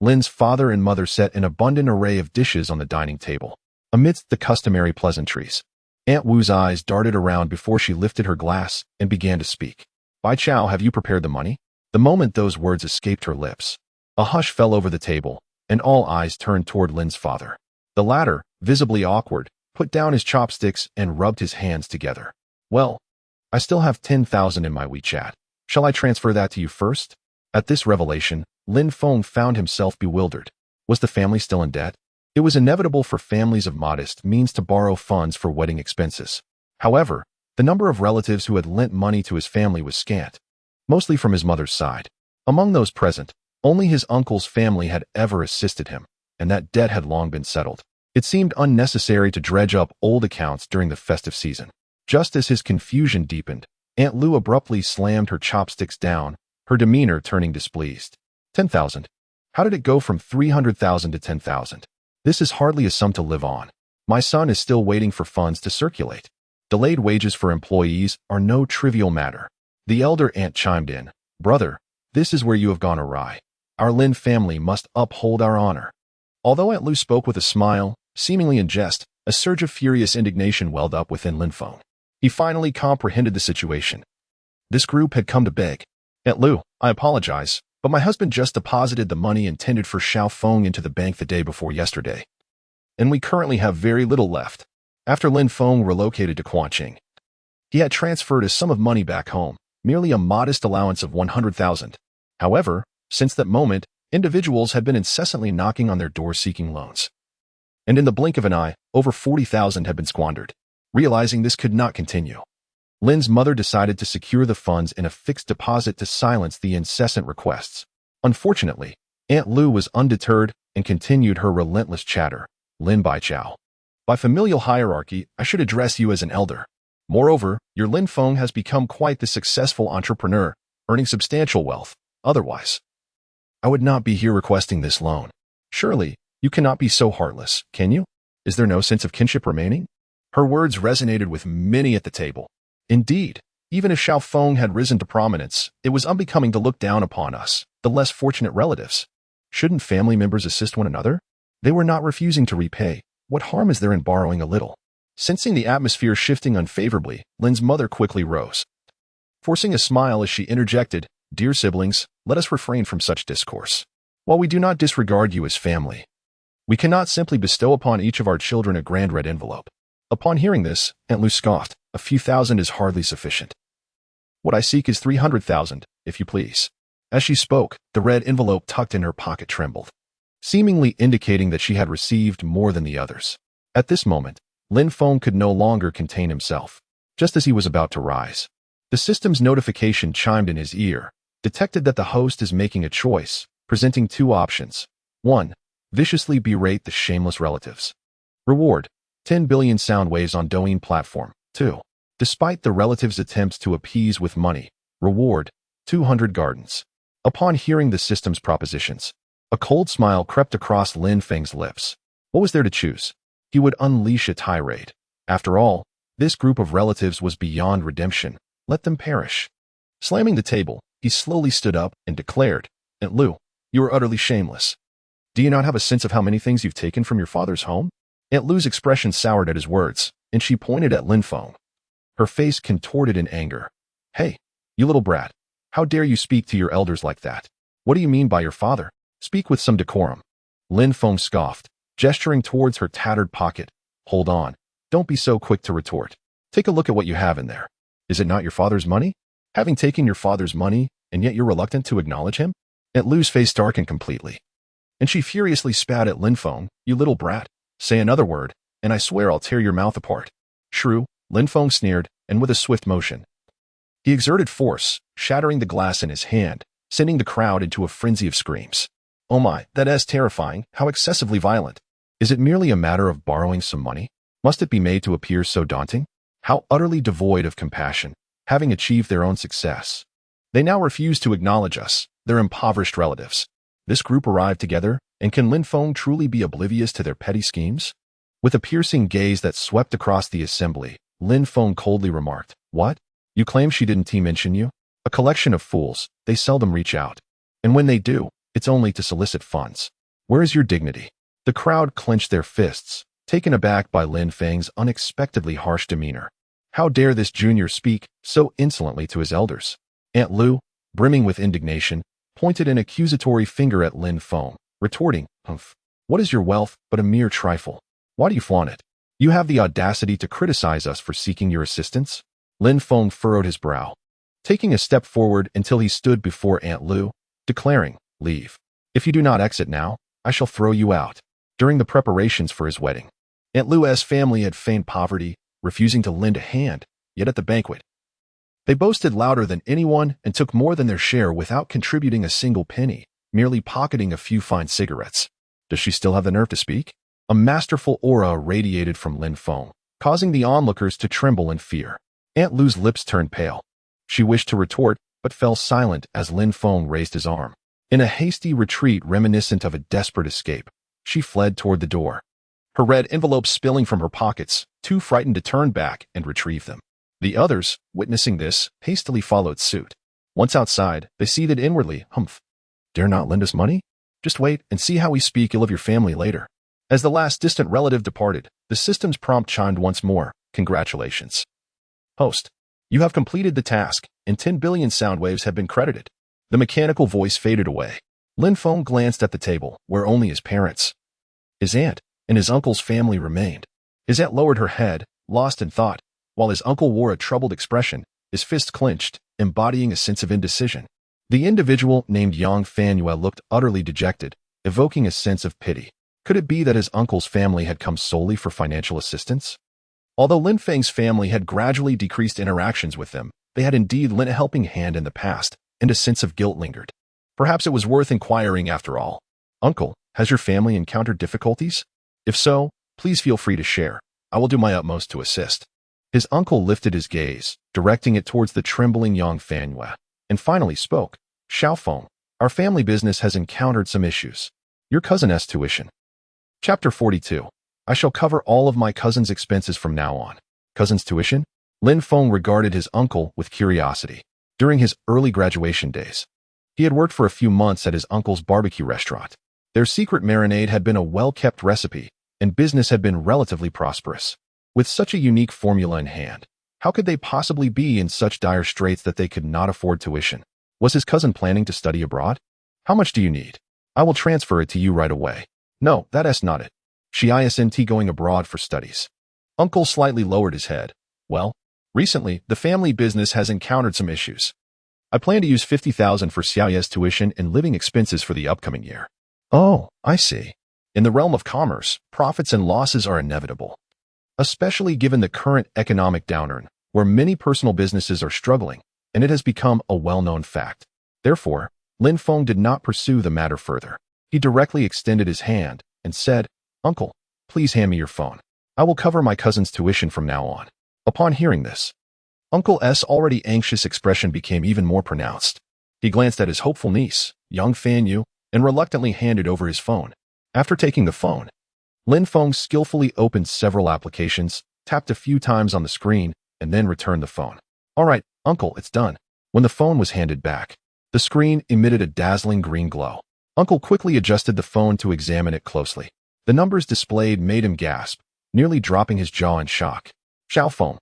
Speaker 1: Lin's father and mother set an abundant array of dishes on the dining table. Amidst the customary pleasantries, Aunt Wu's eyes darted around before she lifted her glass and began to speak. "Bai Chao, have you prepared the money?" The moment those words escaped her lips, a hush fell over the table, and all eyes turned toward Lin's father. The latter, visibly awkward, put down his chopsticks and rubbed his hands together. "Well, I still have 10,000 in my WeChat. Shall I transfer that to you first?" At this revelation, Lin Feng found himself bewildered. Was the family still in debt? It was inevitable for families of modest means to borrow funds for wedding expenses. However, the number of relatives who had lent money to his family was scant, mostly from his mother's side. Among those present, only his uncle's family had ever assisted him, and that debt had long been settled. It seemed unnecessary to dredge up old accounts during the festive season. Just as his confusion deepened, Aunt Lu abruptly slammed her chopsticks down, her demeanor turning displeased. 10,000. How did it go from 300,000 to 10,000? This is hardly a sum to live on. My son is still waiting for funds to circulate. Delayed wages for employees are no trivial matter. The elder aunt chimed in. Brother, this is where you have gone awry. Our Lin family must uphold our honor. Although Aunt Lu spoke with a smile, seemingly in jest, A surge of furious indignation welled up within Lin Feng. He finally comprehended the situation. This group had come to beg. Aunt Lu, I apologize, but my husband just deposited the money intended for Xiao Feng into the bank the day before yesterday, and we currently have very little left. After Lin Feng relocated to Quanqing, he had transferred a sum of money back home, merely a modest allowance of 100,000. However, since that moment, individuals had been incessantly knocking on their doors seeking loans. And in the blink of an eye, over 40,000 had been squandered. Realizing this could not continue, Lin's mother decided to secure the funds in a fixed deposit to silence the incessant requests. Unfortunately, Aunt Lu was undeterred and continued her relentless chatter. Lin Baichao. By familial hierarchy, I should address you as an elder. Moreover, your Lin Feng has become quite the successful entrepreneur, earning substantial wealth. Otherwise, I would not be here requesting this loan. Surely, you cannot be so heartless, can you? Is there no sense of kinship remaining? Her words resonated with many at the table. Indeed, even if Xiao Feng had risen to prominence, it was unbecoming to look down upon us, the less fortunate relatives. Shouldn't family members assist one another? They were not refusing to repay. What harm is there in borrowing a little? Sensing the atmosphere shifting unfavorably, Lin's mother quickly rose, forcing a smile as she interjected, Dear siblings, let us refrain from such discourse. While we do not disregard you as family, we cannot simply bestow upon each of our children a grand red envelope. Upon hearing this, Aunt Lu scoffed, a few thousand is hardly sufficient. What I seek is 300,000, if you please. As she spoke, the red envelope tucked in her pocket trembled, seemingly indicating that she had received more than the others. At this moment, Lin Feng could no longer contain himself. Just as he was about to rise, the system's notification chimed in his ear, detected that the host is making a choice, presenting two options. 1. Viciously berate the shameless relatives. Reward: 10 billion sound waves on Douyin platform. 2. Despite the relatives' attempts to appease with money, reward: 200 gardens. Upon hearing the system's propositions, a cold smile crept across Lin Feng's lips. What was there to choose? He would unleash a tirade. After all, this group of relatives was beyond redemption. Let them perish. Slamming the table, he slowly stood up and declared, Aunt Lu, you are utterly shameless. Do you not have a sense of how many things you've taken from your father's home? Aunt Lu's expression soured at his words, and she pointed at Lin Feng. Her face contorted in anger. Hey, you little brat. How dare you speak to your elders like that? What do you mean by your father? Speak with some decorum. Lin Feng scoffed, gesturing towards her tattered pocket. Hold on. Don't be so quick to retort. Take a look at what you have in there. Is it not your father's money? Having taken your father's money, and yet you're reluctant to acknowledge him? Aunt Lu's face darkened completely, and she furiously spat at Lin Feng. You little brat. Say another word, and I swear I'll tear your mouth apart. Shrew, Lin Feng sneered, and with a swift motion, he exerted force, shattering the glass in his hand, sending the crowd into a frenzy of screams. Oh my, that is terrifying. How excessively violent. Is it merely a matter of borrowing some money? Must it be made to appear so daunting? How utterly devoid of compassion, having achieved their own success. They now refuse to acknowledge us, their impoverished relatives. This group arrived together, and can Lin Feng truly be oblivious to their petty schemes? With a piercing gaze that swept across the assembly, Lin Feng coldly remarked, What? You claim she didn't mention you? A collection of fools, they seldom reach out. And when they do, it's only to solicit funds. Where is your dignity? The crowd clenched their fists, taken aback by Lin Feng's unexpectedly harsh demeanor. How dare this junior speak so insolently to his elders? Aunt Lu, brimming with indignation, pointed an accusatory finger at Lin Feng, retorting, Humph. What is your wealth but a mere trifle? Why do you flaunt it? You have the audacity to criticize us for seeking your assistance? Lin Feng furrowed his brow, taking a step forward until he stood before Aunt Lu, declaring, Leave. If you do not exit now, I shall throw you out. During the preparations for his wedding, Aunt Lu's family had feigned poverty, refusing to lend a hand, yet at the banquet, they boasted louder than anyone and took more than their share without contributing a single penny, merely pocketing a few fine cigarettes. Does she still have the nerve to speak? A masterful aura radiated from Lin Feng, causing the onlookers to tremble in fear. Aunt Lu's lips turned pale. She wished to retort, but fell silent as Lin Feng raised his arm. In a hasty retreat reminiscent of a desperate escape, she fled toward the door, her red envelopes spilling from her pockets, too frightened to turn back and retrieve them. The others, witnessing this, hastily followed suit. Once outside, they seethed inwardly, Humph. Dare not lend us money? Just wait and see how we speak ill of your family later. As the last distant relative departed, the system's prompt chimed once more. Congratulations. Host, you have completed the task, and 10 billion sound waves have been credited. The mechanical voice faded away. Lin Feng glanced at the table, where only his parents, his aunt, and his uncle's family remained. His aunt lowered her head, lost in thought, while his uncle wore a troubled expression, his fists clenched, embodying a sense of indecision. The individual named Yang Fanyue looked utterly dejected, evoking a sense of pity. Could it be that his uncle's family had come solely for financial assistance? Although Lin Feng's family had gradually decreased interactions with them, they had indeed lent a helping hand in the past, and a sense of guilt lingered. Perhaps it was worth inquiring after all. Uncle, has your family encountered difficulties? If so, please feel free to share. I will do my utmost to assist. His uncle lifted his gaze, directing it towards the trembling Yang Fanyue, and finally spoke. Xiaofeng, our family business has encountered some issues. Your cousin's tuition. Chapter 42. I shall cover all of my cousin's expenses from now on. Cousin's tuition? Lin Feng regarded his uncle with curiosity. During his early graduation days, he had worked for a few months at his uncle's barbecue restaurant. Their secret marinade had been a well-kept recipe, and business had been relatively prosperous. With such a unique formula in hand, how could they possibly be in such dire straits that they could not afford tuition? Was his cousin planning to study abroad? How much do you need? I will transfer it to you right away. No, that's not it. She isn't going abroad for studies. Uncle slightly lowered his head. Well, recently, the family business has encountered some issues. I plan to use 50,000 for Xiaoye's tuition and living expenses for the upcoming year. Oh, I see. In the realm of commerce, profits and losses are inevitable, especially given the current economic downturn, where many personal businesses are struggling, and it has become a well-known fact. Therefore, Lin Feng did not pursue the matter further. He directly extended his hand and said, Uncle, please hand me your phone. I will cover my cousin's tuition from now on. Upon hearing this, Uncle's already anxious expression became even more pronounced. He glanced at his hopeful niece, Yang Fanyue, and reluctantly handed over his phone. After taking the phone, Lin Feng skillfully opened several applications, tapped a few times on the screen, and then returned the phone. All right, Uncle, it's done. When the phone was handed back, the screen emitted a dazzling green glow. Uncle quickly adjusted the phone to examine it closely. The numbers displayed made him gasp, nearly dropping his jaw in shock. Xiaofeng,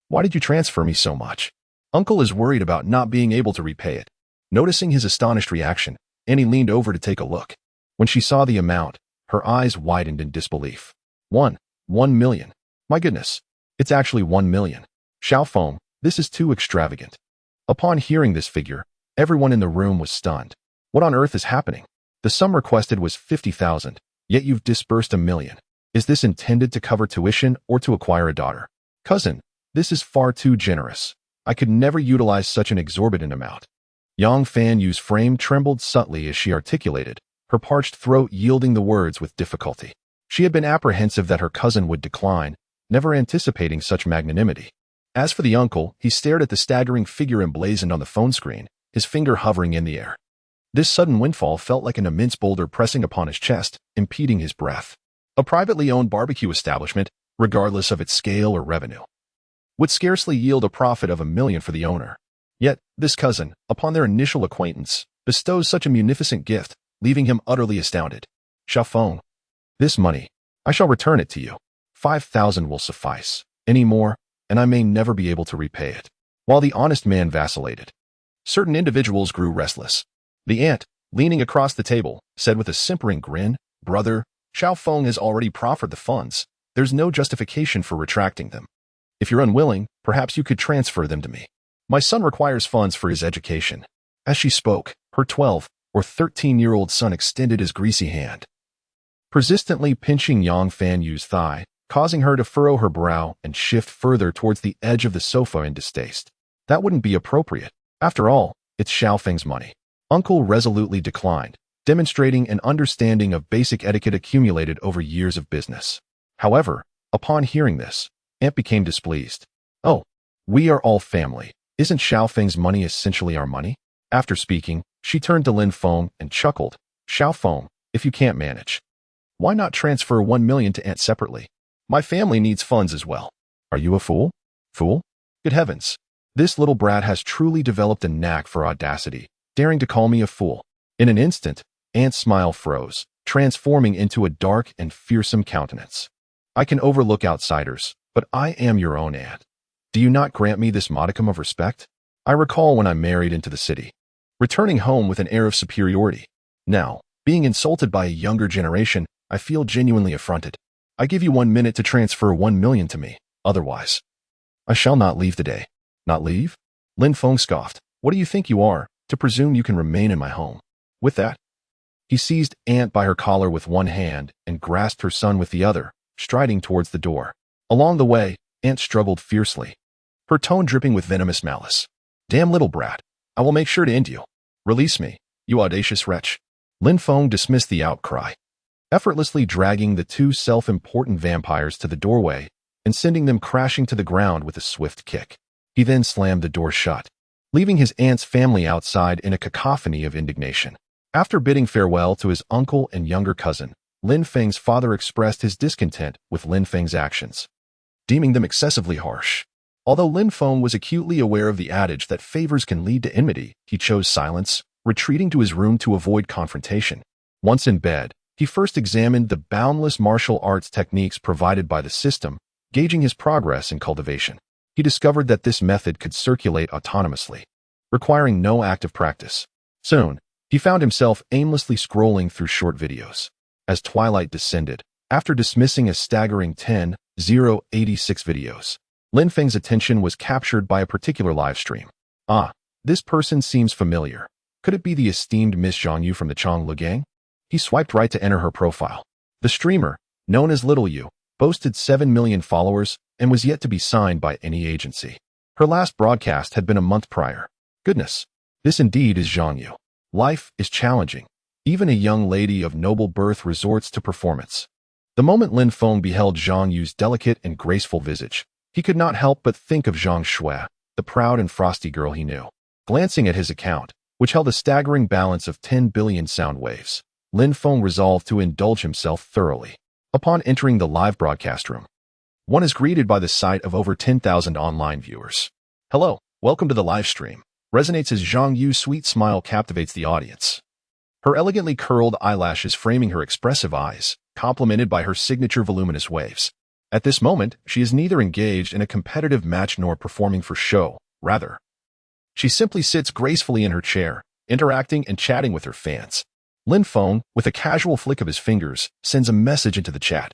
Speaker 1: why did you transfer me so much? Uncle is worried about not being able to repay it. Noticing his astonished reaction, Annie leaned over to take a look. When she saw the amount, her eyes widened in disbelief. 1 million. My goodness, it's actually 1 million. Xiaofeng, this is too extravagant. Upon hearing this figure, everyone in the room was stunned. What on earth is happening? The sum requested was 50,000, yet you've disbursed 1 million. Is this intended to cover tuition or to acquire a daughter? Cousin, this is far too generous. I could never utilize such an exorbitant amount. Yang Fanyue's frame trembled subtly as she articulated, her parched throat yielding the words with difficulty. She had been apprehensive that her cousin would decline, never anticipating such magnanimity. As for the uncle, he stared at the staggering figure emblazoned on the phone screen, his finger hovering in the air. This sudden windfall felt like an immense boulder pressing upon his chest, impeding his breath. A privately owned barbecue establishment, regardless of its scale or revenue, would scarcely yield a profit of 1 million for the owner. Yet, this cousin, upon their initial acquaintance, bestows such a munificent gift, leaving him utterly astounded. Xiaofeng, this money, I shall return it to you. 5,000 will suffice. Any more, and I may never be able to repay it. While the honest man vacillated, certain individuals grew restless. The aunt, leaning across the table, said with a simpering grin, Brother, Xiaofeng has already proffered the funds. There's no justification for retracting them. If you're unwilling, perhaps you could transfer them to me. My son requires funds for his education. As she spoke, her 12 or 13-year-old son extended his greasy hand, persistently pinching Yang Fanyue's thigh, causing her to furrow her brow and shift further towards the edge of the sofa in distaste. That wouldn't be appropriate. After all, it's Xiaofeng's money. Uncle resolutely declined, demonstrating an understanding of basic etiquette accumulated over years of business. However, upon hearing this, Aunt became displeased. Oh, we are all family. Isn't Xiaofeng's money essentially our money? After speaking, she turned to Lin Feng and chuckled. Xiaofeng, if you can't manage, why not transfer 1 million to Aunt separately? My family needs funds as well. Are you a fool? Fool? Good heavens. This little brat has truly developed a knack for audacity, daring to call me a fool. In an instant, Aunt's smile froze, transforming into a dark and fearsome countenance. I can overlook outsiders, but I am your own aunt. Do you not grant me this modicum of respect? I recall when I married into the city, returning home with an air of superiority. Now, being insulted by a younger generation, I feel genuinely affronted. I give you 1 minute to transfer 1 million to me. Otherwise, I shall not leave today. Not leave? Lin Feng scoffed. What do you think you are, to presume you can remain in my home? With that, he seized Aunt by her collar with one hand and grasped her son with the other, striding towards the door. Along the way, Aunt struggled fiercely, her tone dripping with venomous malice. Damn little brat. I will make sure to end you. Release me, you audacious wretch. Lin Feng dismissed the outcry, effortlessly dragging the two self-important vampires to the doorway and sending them crashing to the ground with a swift kick. He then slammed the door shut, leaving his aunt's family outside in a cacophony of indignation. After bidding farewell to his uncle and younger cousin, Lin Feng's father expressed his discontent with Lin Feng's actions, deeming them excessively harsh. Although Lin Feng was acutely aware of the adage that favors can lead to enmity, he chose silence, retreating to his room to avoid confrontation. Once in bed, he first examined the boundless martial arts techniques provided by the system, gauging his progress in cultivation. He discovered that this method could circulate autonomously, requiring no active practice. Soon, he found himself aimlessly scrolling through short videos. As twilight descended, after dismissing a staggering 10,086 videos, Lin Feng's attention was captured by a particular live stream. Ah, this person seems familiar. Could it be the esteemed Miss Zhang Yu from the Changlu Gang? He swiped right to enter her profile. The streamer, known as Little Yu, boasted 7 million followers and was yet to be signed by any agency. Her last broadcast had been a month prior. Goodness, this indeed is Zhang Yu. Life is challenging. Even a young lady of noble birth resorts to performance. The moment Lin Feng beheld Zhang Yu's delicate and graceful visage, he could not help but think of Zhang Shui, the proud and frosty girl he knew. Glancing at his account, which held a staggering balance of 10 billion sound waves, Lin Feng resolved to indulge himself thoroughly. Upon entering the live broadcast room, one is greeted by the sight of over 10,000 online viewers. Hello, welcome to the live stream. Resonates as Zhang Yu's sweet smile captivates the audience. Her elegantly curled eyelashes framing her expressive eyes, complemented by her signature voluminous waves. At this moment, she is neither engaged in a competitive match nor performing for show. Rather, she simply sits gracefully in her chair, interacting and chatting with her fans. Lin Feng, with a casual flick of his fingers, sends a message into the chat,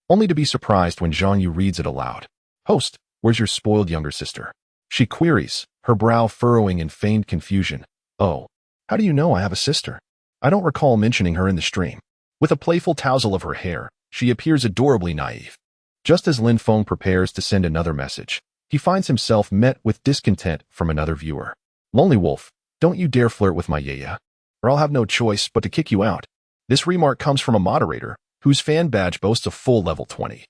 Speaker 1: only to be surprised when Zhang Yu reads it aloud. Host, where's your spoiled younger sister? She queries, her brow furrowing in feigned confusion. Oh, how do you know I have a sister? I don't recall mentioning her in the stream. With a playful tousle of her hair, she appears adorably naive. Just as Lin Feng prepares to send another message, he finds himself met with discontent from another viewer. Lonely Wolf, don't you dare flirt with my Yaya, or I'll have no choice but to kick you out. This remark comes from a moderator, whose fan badge boasts a full level 20,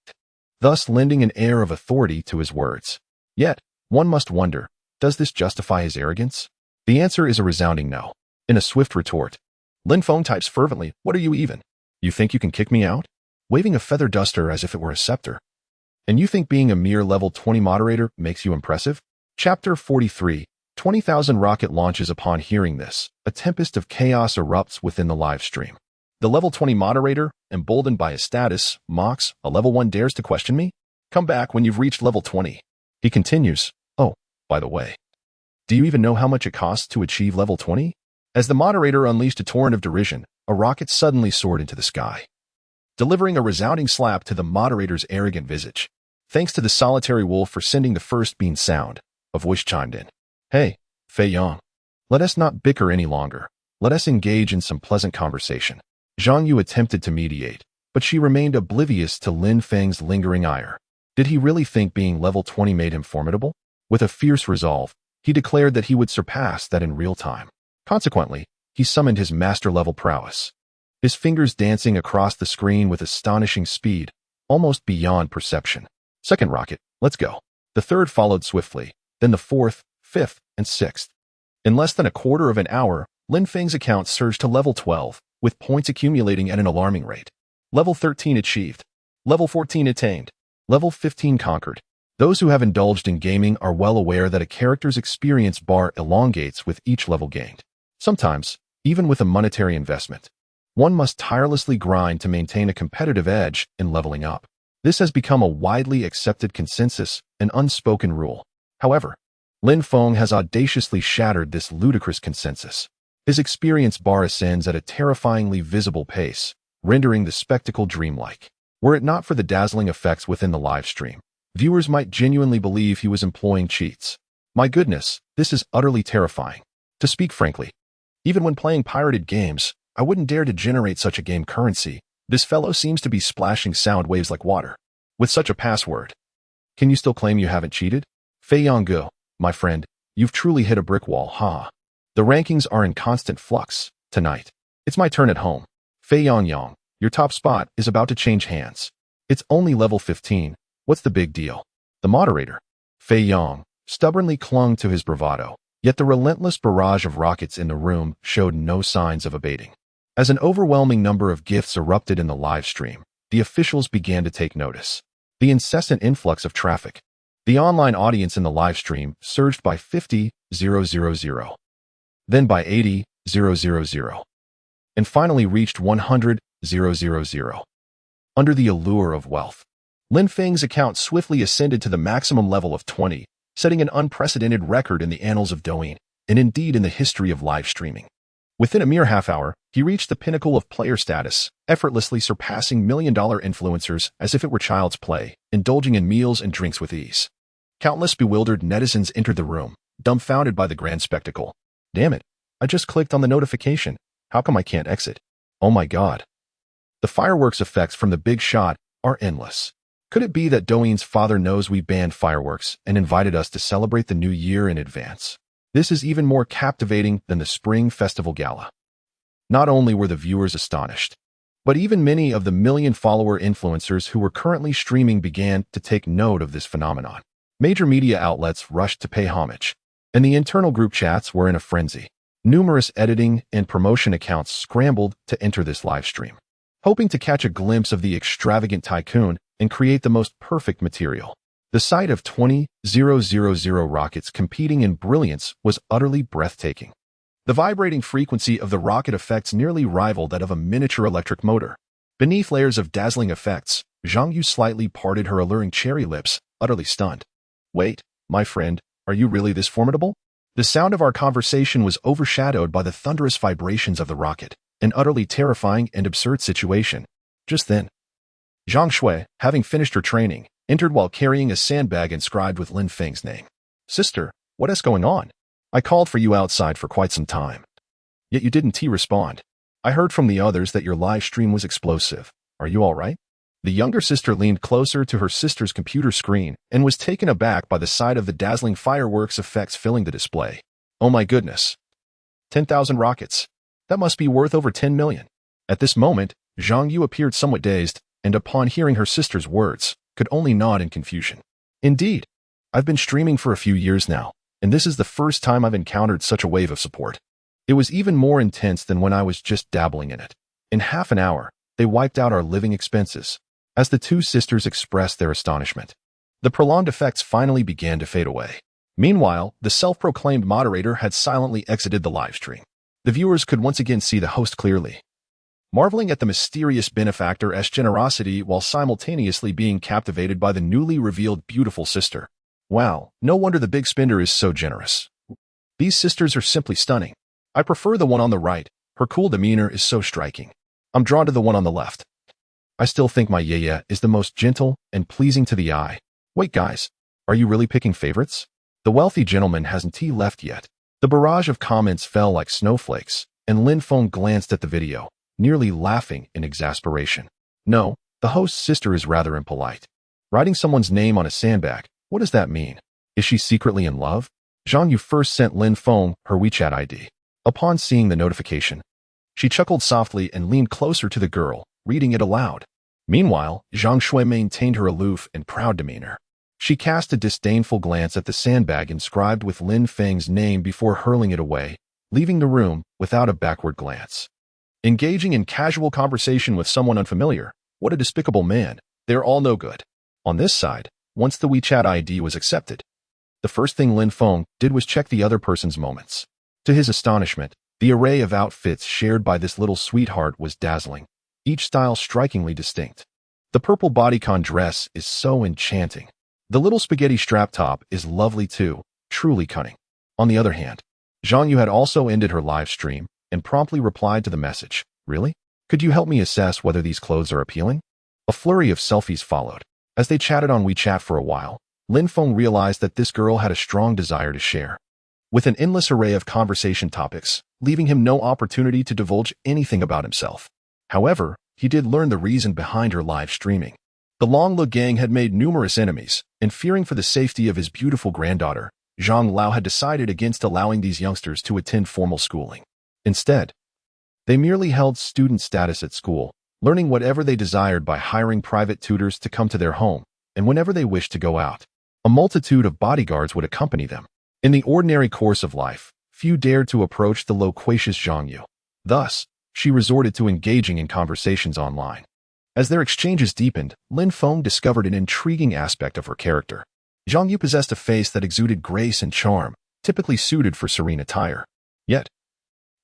Speaker 1: thus lending an air of authority to his words. Yet, one must wonder, does this justify his arrogance? The answer is a resounding no. In a swift retort, Lin Feng types fervently, what are you even? You think you can kick me out? Waving a feather duster as if it were a scepter. And you think being a mere level 20 moderator makes you impressive? Chapter 43, 20,000 rocket launches. Upon hearing this, a tempest of chaos erupts within the live stream. The level 20 moderator, emboldened by his status, mocks, a level 1 dares to question me? Come back when you've reached level 20. He continues, oh, by the way, do you even know how much it costs to achieve level 20? As the moderator unleashed a torrent of derision, a rocket suddenly soared into the sky, delivering a resounding slap to the moderator's arrogant visage. Thanks to the solitary wolf for sending the first bean sound, a voice chimed in. Hey, Fei Yang, let us not bicker any longer. Let us engage in some pleasant conversation. Zhang Yu attempted to mediate, but she remained oblivious to Lin Feng's lingering ire. Did he really think being level 20 made him formidable? With a fierce resolve, he declared that he would surpass that in real time. Consequently, he summoned his master-level prowess, his fingers dancing across the screen with astonishing speed, almost beyond perception. Second rocket, let's go. The third followed swiftly, then the fourth, fifth, and sixth. In less than a quarter of an hour, Lin Feng's account surged to level 12, with points accumulating at an alarming rate. Level 13 achieved. Level 14 attained. Level 15 conquered. Those who have indulged in gaming are well aware that a character's experience bar elongates with each level gained. Sometimes, even with a monetary investment. One must tirelessly grind to maintain a competitive edge in leveling up. This has become a widely accepted consensus, an unspoken rule. However, Lin Feng has audaciously shattered this ludicrous consensus. His experience bar ascends at a terrifyingly visible pace, rendering the spectacle dreamlike. Were it not for the dazzling effects within the live stream, viewers might genuinely believe he was employing cheats. My goodness, this is utterly terrifying. To speak frankly, even when playing pirated games, I wouldn't dare to generate such a game currency. This fellow seems to be splashing sound waves like water. With such a password, can you still claim you haven't cheated? Fei Yonggu, my friend, you've truly hit a brick wall, huh? The rankings are in constant flux. Tonight, it's my turn at home. Fei Yongyang, your top spot is about to change hands. It's only level 15. What's the big deal? The moderator, Fei Yong, stubbornly clung to his bravado, yet the relentless barrage of rockets in the room showed no signs of abating. As an overwhelming number of gifts erupted in the live stream, the officials began to take notice. The incessant influx of traffic. The online audience in the live stream surged by 50,000, then by 80,000, and finally reached 100,000. Under the allure of wealth, Lin Feng's account swiftly ascended to the maximum level of 20, setting an unprecedented record in the annals of Douyin, and indeed in the history of live streaming. Within a mere half-hour, he reached the pinnacle of player status, effortlessly surpassing million-dollar influencers as if it were child's play, indulging in meals and drinks with ease. Countless bewildered netizens entered the room, dumbfounded by the grand spectacle. Damn it, I just clicked on the notification. How come I can't exit? Oh my god. The fireworks effects from the big shot are endless. Could it be that Douyin's father knows we banned fireworks and invited us to celebrate the new year in advance? This is even more captivating than the Spring Festival Gala. Not only were the viewers astonished, but even many of the million-follower influencers who were currently streaming began to take note of this phenomenon. Major media outlets rushed to pay homage, and the internal group chats were in a frenzy. Numerous editing and promotion accounts scrambled to enter this live stream, hoping to catch a glimpse of the extravagant tycoon and create the most perfect material. The sight of 20,000 rockets competing in brilliance was utterly breathtaking. The vibrating frequency of the rocket effects nearly rivaled that of a miniature electric motor. Beneath layers of dazzling effects, Zhang Yu slightly parted her alluring cherry lips, utterly stunned. Wait, my friend, are you really this formidable? The sound of our conversation was overshadowed by the thunderous vibrations of the rocket, an utterly terrifying and absurd situation. Just then, Zhang Shui, having finished her training, entered while carrying a sandbag inscribed with Lin Feng's name. Sister, what is going on? I called for you outside for quite some time. Yet you didn't respond. I heard from the others that your live stream was explosive. Are you all right? The younger sister leaned closer to her sister's computer screen and was taken aback by the sight of the dazzling fireworks effects filling the display. Oh my goodness. 10,000 rockets. That must be worth over 10 million. At this moment, Zhang Yu appeared somewhat dazed, and upon hearing her sister's words, could only nod in confusion. Indeed, I've been streaming for a few years now, and this is the first time I've encountered such a wave of support. It was even more intense than when I was just dabbling in it. In half an hour, they wiped out our living expenses. As the two sisters expressed their astonishment, the prolonged effects finally began to fade away. Meanwhile, the self-proclaimed moderator had silently exited the live stream. The viewers could once again see the host clearly, marveling at the mysterious benefactor's generosity while simultaneously being captivated by the newly revealed beautiful sister. Wow, no wonder the big spender is so generous. These sisters are simply stunning. I prefer the one on the right. Her cool demeanor is so striking. I'm drawn to the one on the left. I still think my Yaya is the most gentle and pleasing to the eye. Wait guys, are you really picking favorites? The wealthy gentleman hasn't left yet. The barrage of comments fell like snowflakes, and Lin Feng glanced at the video, nearly laughing in exasperation. No, the host's sister is rather impolite. Writing someone's name on a sandbag, what does that mean? Is she secretly in love? Zhang Yu first sent Lin Feng her WeChat ID. Upon seeing the notification, she chuckled softly and leaned closer to the girl, reading it aloud. Meanwhile, Zhang Shui maintained her aloof and proud demeanor. She cast a disdainful glance at the sandbag inscribed with Lin Feng's name before hurling it away, leaving the room without a backward glance. Engaging in casual conversation with someone unfamiliar, what a despicable man. They're all no good. On this side, once the WeChat ID was accepted, the first thing Lin Feng did was check the other person's moments. To his astonishment, The array of outfits shared by this little sweetheart was dazzling, each style strikingly distinct. The purple bodycon dress is so enchanting. The little spaghetti strap top is lovely too, truly cunning. On the other hand, Zhang Yu had also ended her live stream and promptly replied to the message. Really? Could you help me assess whether these clothes are appealing? A flurry of selfies followed. As they chatted on WeChat for a while, Lin Feng realized that this girl had a strong desire to share, with an endless array of conversation topics, leaving him no opportunity to divulge anything about himself. However, he did learn the reason behind her live streaming. The Longlu gang had made numerous enemies, and fearing for the safety of his beautiful granddaughter, Zhang Lao had decided against allowing these youngsters to attend formal schooling. Instead, they merely held student status at school, learning whatever they desired by hiring private tutors to come to their home, and whenever they wished to go out, a multitude of bodyguards would accompany them. In the ordinary course of life, few dared to approach the loquacious Zhang Yu. Thus, she resorted to engaging in conversations online. As their exchanges deepened, Lin Feng discovered an intriguing aspect of her character. Zhang Yu possessed a face that exuded grace and charm, typically suited for serene attire. Yet,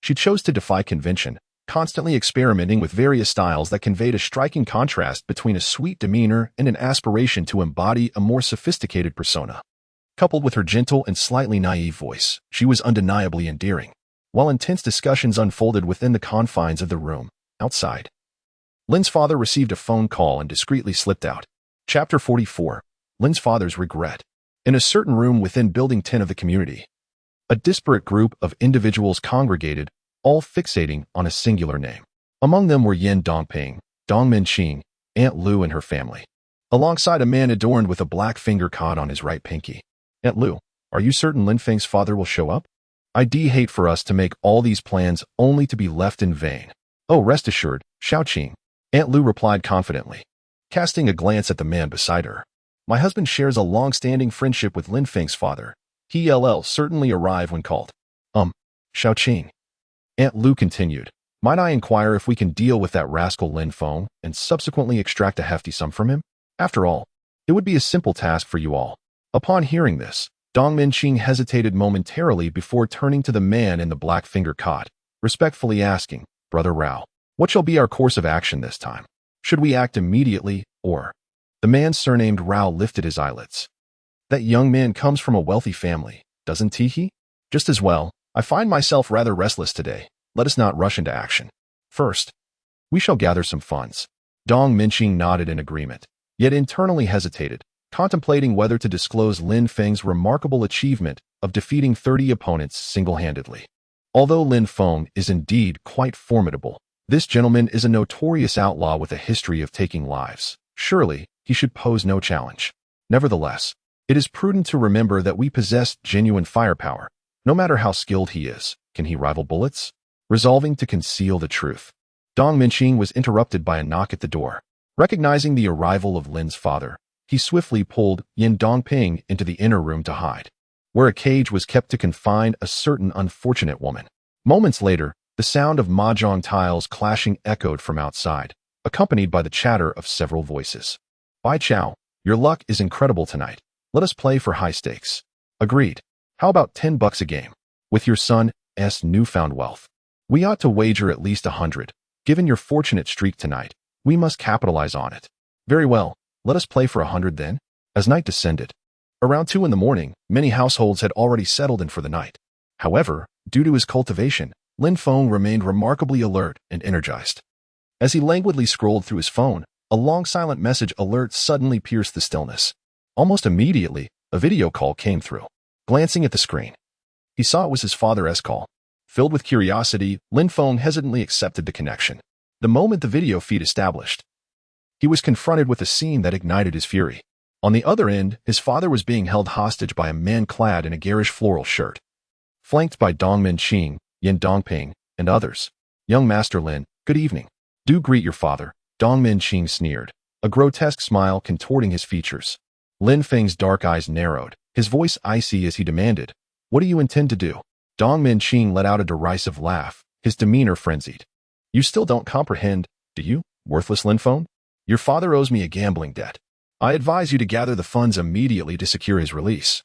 Speaker 1: she chose to defy convention, constantly experimenting with various styles that conveyed a striking contrast between a sweet demeanor and an aspiration to embody a more sophisticated persona. Coupled with her gentle and slightly naive voice, she was undeniably endearing. While intense discussions unfolded within the confines of the room, outside, Lin's father received a phone call and discreetly slipped out. Chapter 44. Lin's father's regret. In a certain room within Building 10 of the community, a disparate group of individuals congregated, all fixating on a singular name. Among them were Yin Dongping, Dong Minqing, Aunt Lu and her family, alongside a man adorned with a black finger caught on his right pinky. Aunt Lu, are you certain Lin Feng's father will show up? I'd hate for us to make all these plans only to be left in vain. Oh, rest assured, Xiaoqing, Aunt Lu replied confidently, casting a glance at the man beside her. My husband shares a long-standing friendship with Lin Feng's father. He'll certainly arrive when called. Xiaoqing. Aunt Lu continued, might I inquire if we can deal with that rascal Lin Feng and subsequently extract a hefty sum from him? After all, it would be a simple task for you all. Upon hearing this, Dong Minqing hesitated momentarily before turning to the man in the black finger caught, respectfully asking, Brother Rao, what shall be our course of action this time? Should we act immediately, or? The man surnamed Rao lifted his eyelids. That young man comes from a wealthy family, doesn't he? Just as well. I find myself rather restless today. Let us not rush into action. First, we shall gather some funds. Dong Minqing nodded in agreement, yet internally hesitated, contemplating whether to disclose Lin Feng's remarkable achievement of defeating 30 opponents single-handedly. Although Lin Feng is indeed quite formidable, this gentleman is a notorious outlaw with a history of taking lives. Surely, he should pose no challenge. Nevertheless, it is prudent to remember that we possess genuine firepower. No matter how skilled he is, can he rival bullets? Resolving to conceal the truth, Dong Minqing was interrupted by a knock at the door. Recognizing the arrival of Lin's father, he swiftly pulled Yin Dongping into the inner room to hide, where a cage was kept to confine a certain unfortunate woman. Moments later, the sound of mahjong tiles clashing echoed from outside, accompanied by the chatter of several voices. Bai Chao, your luck is incredible tonight. Let us play for high stakes. Agreed. How about $10 a game? With your son's newfound wealth, we ought to wager at least 100. Given your fortunate streak tonight, we must capitalize on it. Very well, let us play for 100 then. As night descended, around 2 in the morning, many households had already settled in for the night. However, due to his cultivation, Lin Feng remained remarkably alert and energized. As he languidly scrolled through his phone, a long silent message alert suddenly pierced the stillness. Almost immediately, a video call came through. Glancing at the screen, he saw it was his father's call. Filled with curiosity, Lin Feng hesitantly accepted the connection. The moment the video feed established, he was confronted with a scene that ignited his fury. On the other end, his father was being held hostage by a man clad in a garish floral shirt, flanked by Dong Minqing, Yin Dongping, and others. Young Master Lin, good evening. Do greet your father, Dong Minqing sneered, a grotesque smile contorting his features. Lin Feng's dark eyes narrowed, his voice icy as he demanded, what do you intend to do? Dong Minqing let out a derisive laugh, his demeanor frenzied. You still don't comprehend, do you, worthless Lin Feng? Your father owes me a gambling debt. I advise you to gather the funds immediately to secure his release.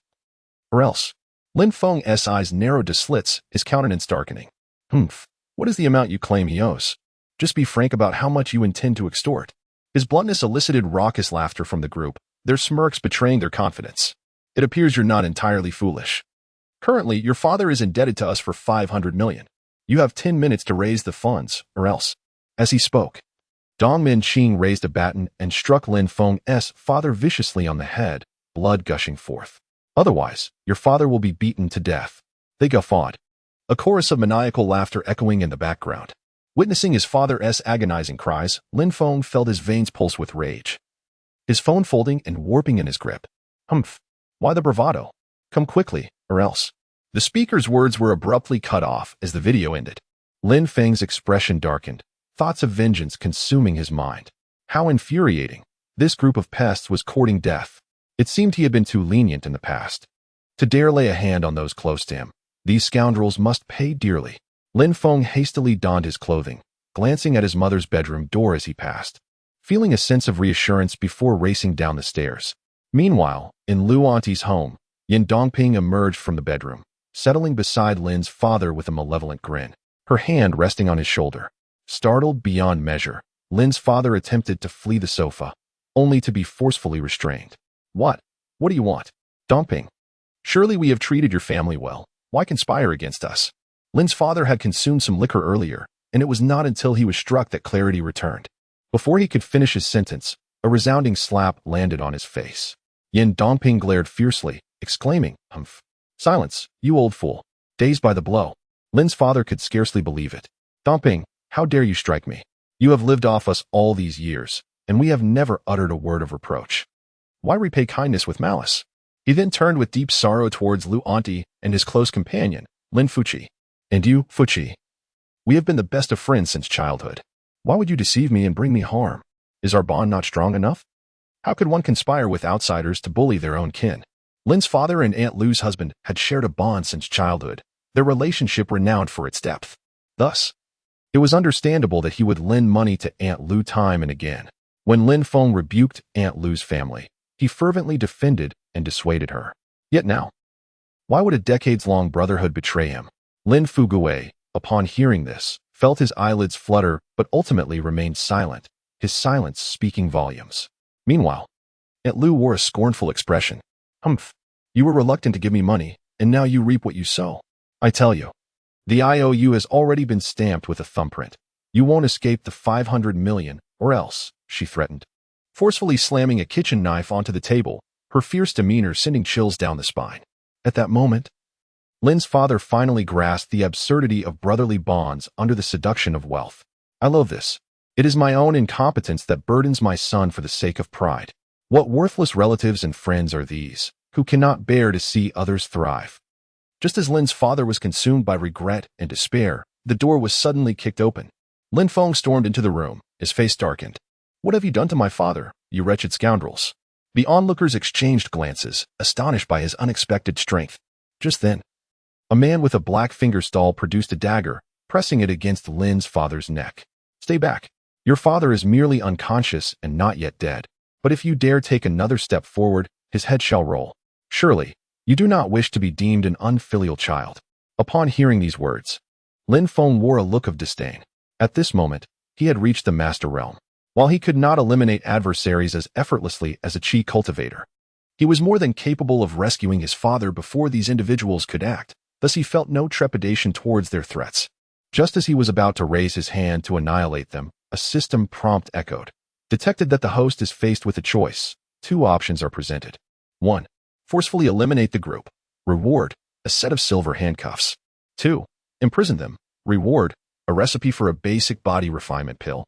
Speaker 1: Or else. Lin Feng's eyes narrowed to slits, his countenance darkening. Humph. What is the amount you claim he owes? Just be frank about how much you intend to extort. His bluntness elicited raucous laughter from the group, their smirks betraying their confidence. It appears you're not entirely foolish. Currently, your father is indebted to us for 500 million. You have 10 minutes to raise the funds, or else. As he spoke, Dong Min-ching raised a baton and struck Lin Feng's father viciously on the head, blood gushing forth. Otherwise, your father will be beaten to death. They guffawed, a chorus of maniacal laughter echoing in the background. Witnessing his father's agonizing cries, Lin Feng felt his veins pulse with rage. His phone folding and warping in his grip. Humph. Why the bravado? Come quickly, or else. The speaker's words were abruptly cut off as the video ended. Lin Feng's expression darkened, thoughts of vengeance consuming his mind. How infuriating. This group of pests was courting death. It seemed he had been too lenient in the past. To dare lay a hand on those close to him, these scoundrels must pay dearly. Lin Feng hastily donned his clothing, glancing at his mother's bedroom door as he passed, feeling a sense of reassurance before racing down the stairs. Meanwhile, in Lu Auntie's home, Yin Dongping emerged from the bedroom, settling beside Lin's father with a malevolent grin, her hand resting on his shoulder. Startled beyond measure, Lin's father attempted to flee the sofa, only to be forcefully restrained. What? What do you want? Dongping. Surely we have treated your family well. Why conspire against us? Lin's father had consumed some liquor earlier, and it was not until he was struck that clarity returned. Before he could finish his sentence, a resounding slap landed on his face. Yin Dongping glared fiercely, exclaiming, "Humph! Silence, you old fool!" Dazed by the blow, Lin's father could scarcely believe it. "Dongping, how dare you strike me? You have lived off us all these years, and we have never uttered a word of reproach. Why repay kindness with malice?" He then turned with deep sorrow towards Lu Auntie and his close companion, Lin Fuqi. "And you, Fuqi? We have been the best of friends since childhood. Why would you deceive me and bring me harm? Is our bond not strong enough? How could one conspire with outsiders to bully their own kin?" Lin's father and Aunt Lu's husband had shared a bond since childhood, their relationship renowned for its depth. Thus, it was understandable that he would lend money to Aunt Lu time and again. When Lin Feng rebuked Aunt Lu's family, he fervently defended and dissuaded her. Yet now, why would a decades-long brotherhood betray him? Lin Fugue, upon hearing this, felt his eyelids flutter but ultimately remained silent, his silence speaking volumes. Meanwhile, Aunt Lu wore a scornful expression. "Humph! You were reluctant to give me money, and now you reap what you sow. I tell you, the IOU has already been stamped with a thumbprint. You won't escape the 500 million, or else," she threatened, forcefully slamming a kitchen knife onto the table, her fierce demeanor sending chills down the spine. At that moment, Lin's father finally grasped the absurdity of brotherly bonds under the seduction of wealth. "I love this. It is my own incompetence that burdens my son for the sake of pride. What worthless relatives and friends are these, who cannot bear to see others thrive?" Just as Lin's father was consumed by regret and despair, the door was suddenly kicked open. Lin Feng stormed into the room, his face darkened. "What have you done to my father, you wretched scoundrels?" The onlookers exchanged glances, astonished by his unexpected strength. Just then, a man with a black finger stall produced a dagger, pressing it against Lin's father's neck. "Stay back. Your father is merely unconscious and not yet dead. But if you dare take another step forward, his head shall roll. Surely, you do not wish to be deemed an unfilial child." Upon hearing these words, Lin Feng wore a look of disdain. At this moment, he had reached the master realm. While he could not eliminate adversaries as effortlessly as a chi cultivator, he was more than capable of rescuing his father before these individuals could act. Thus he felt no trepidation towards their threats. Just as he was about to raise his hand to annihilate them, a system prompt echoed. Detected that the host is faced with a choice. Two options are presented. 1. Forcefully eliminate the group. Reward, a set of silver handcuffs. 2. Imprison them. Reward, a recipe for a basic body refinement pill.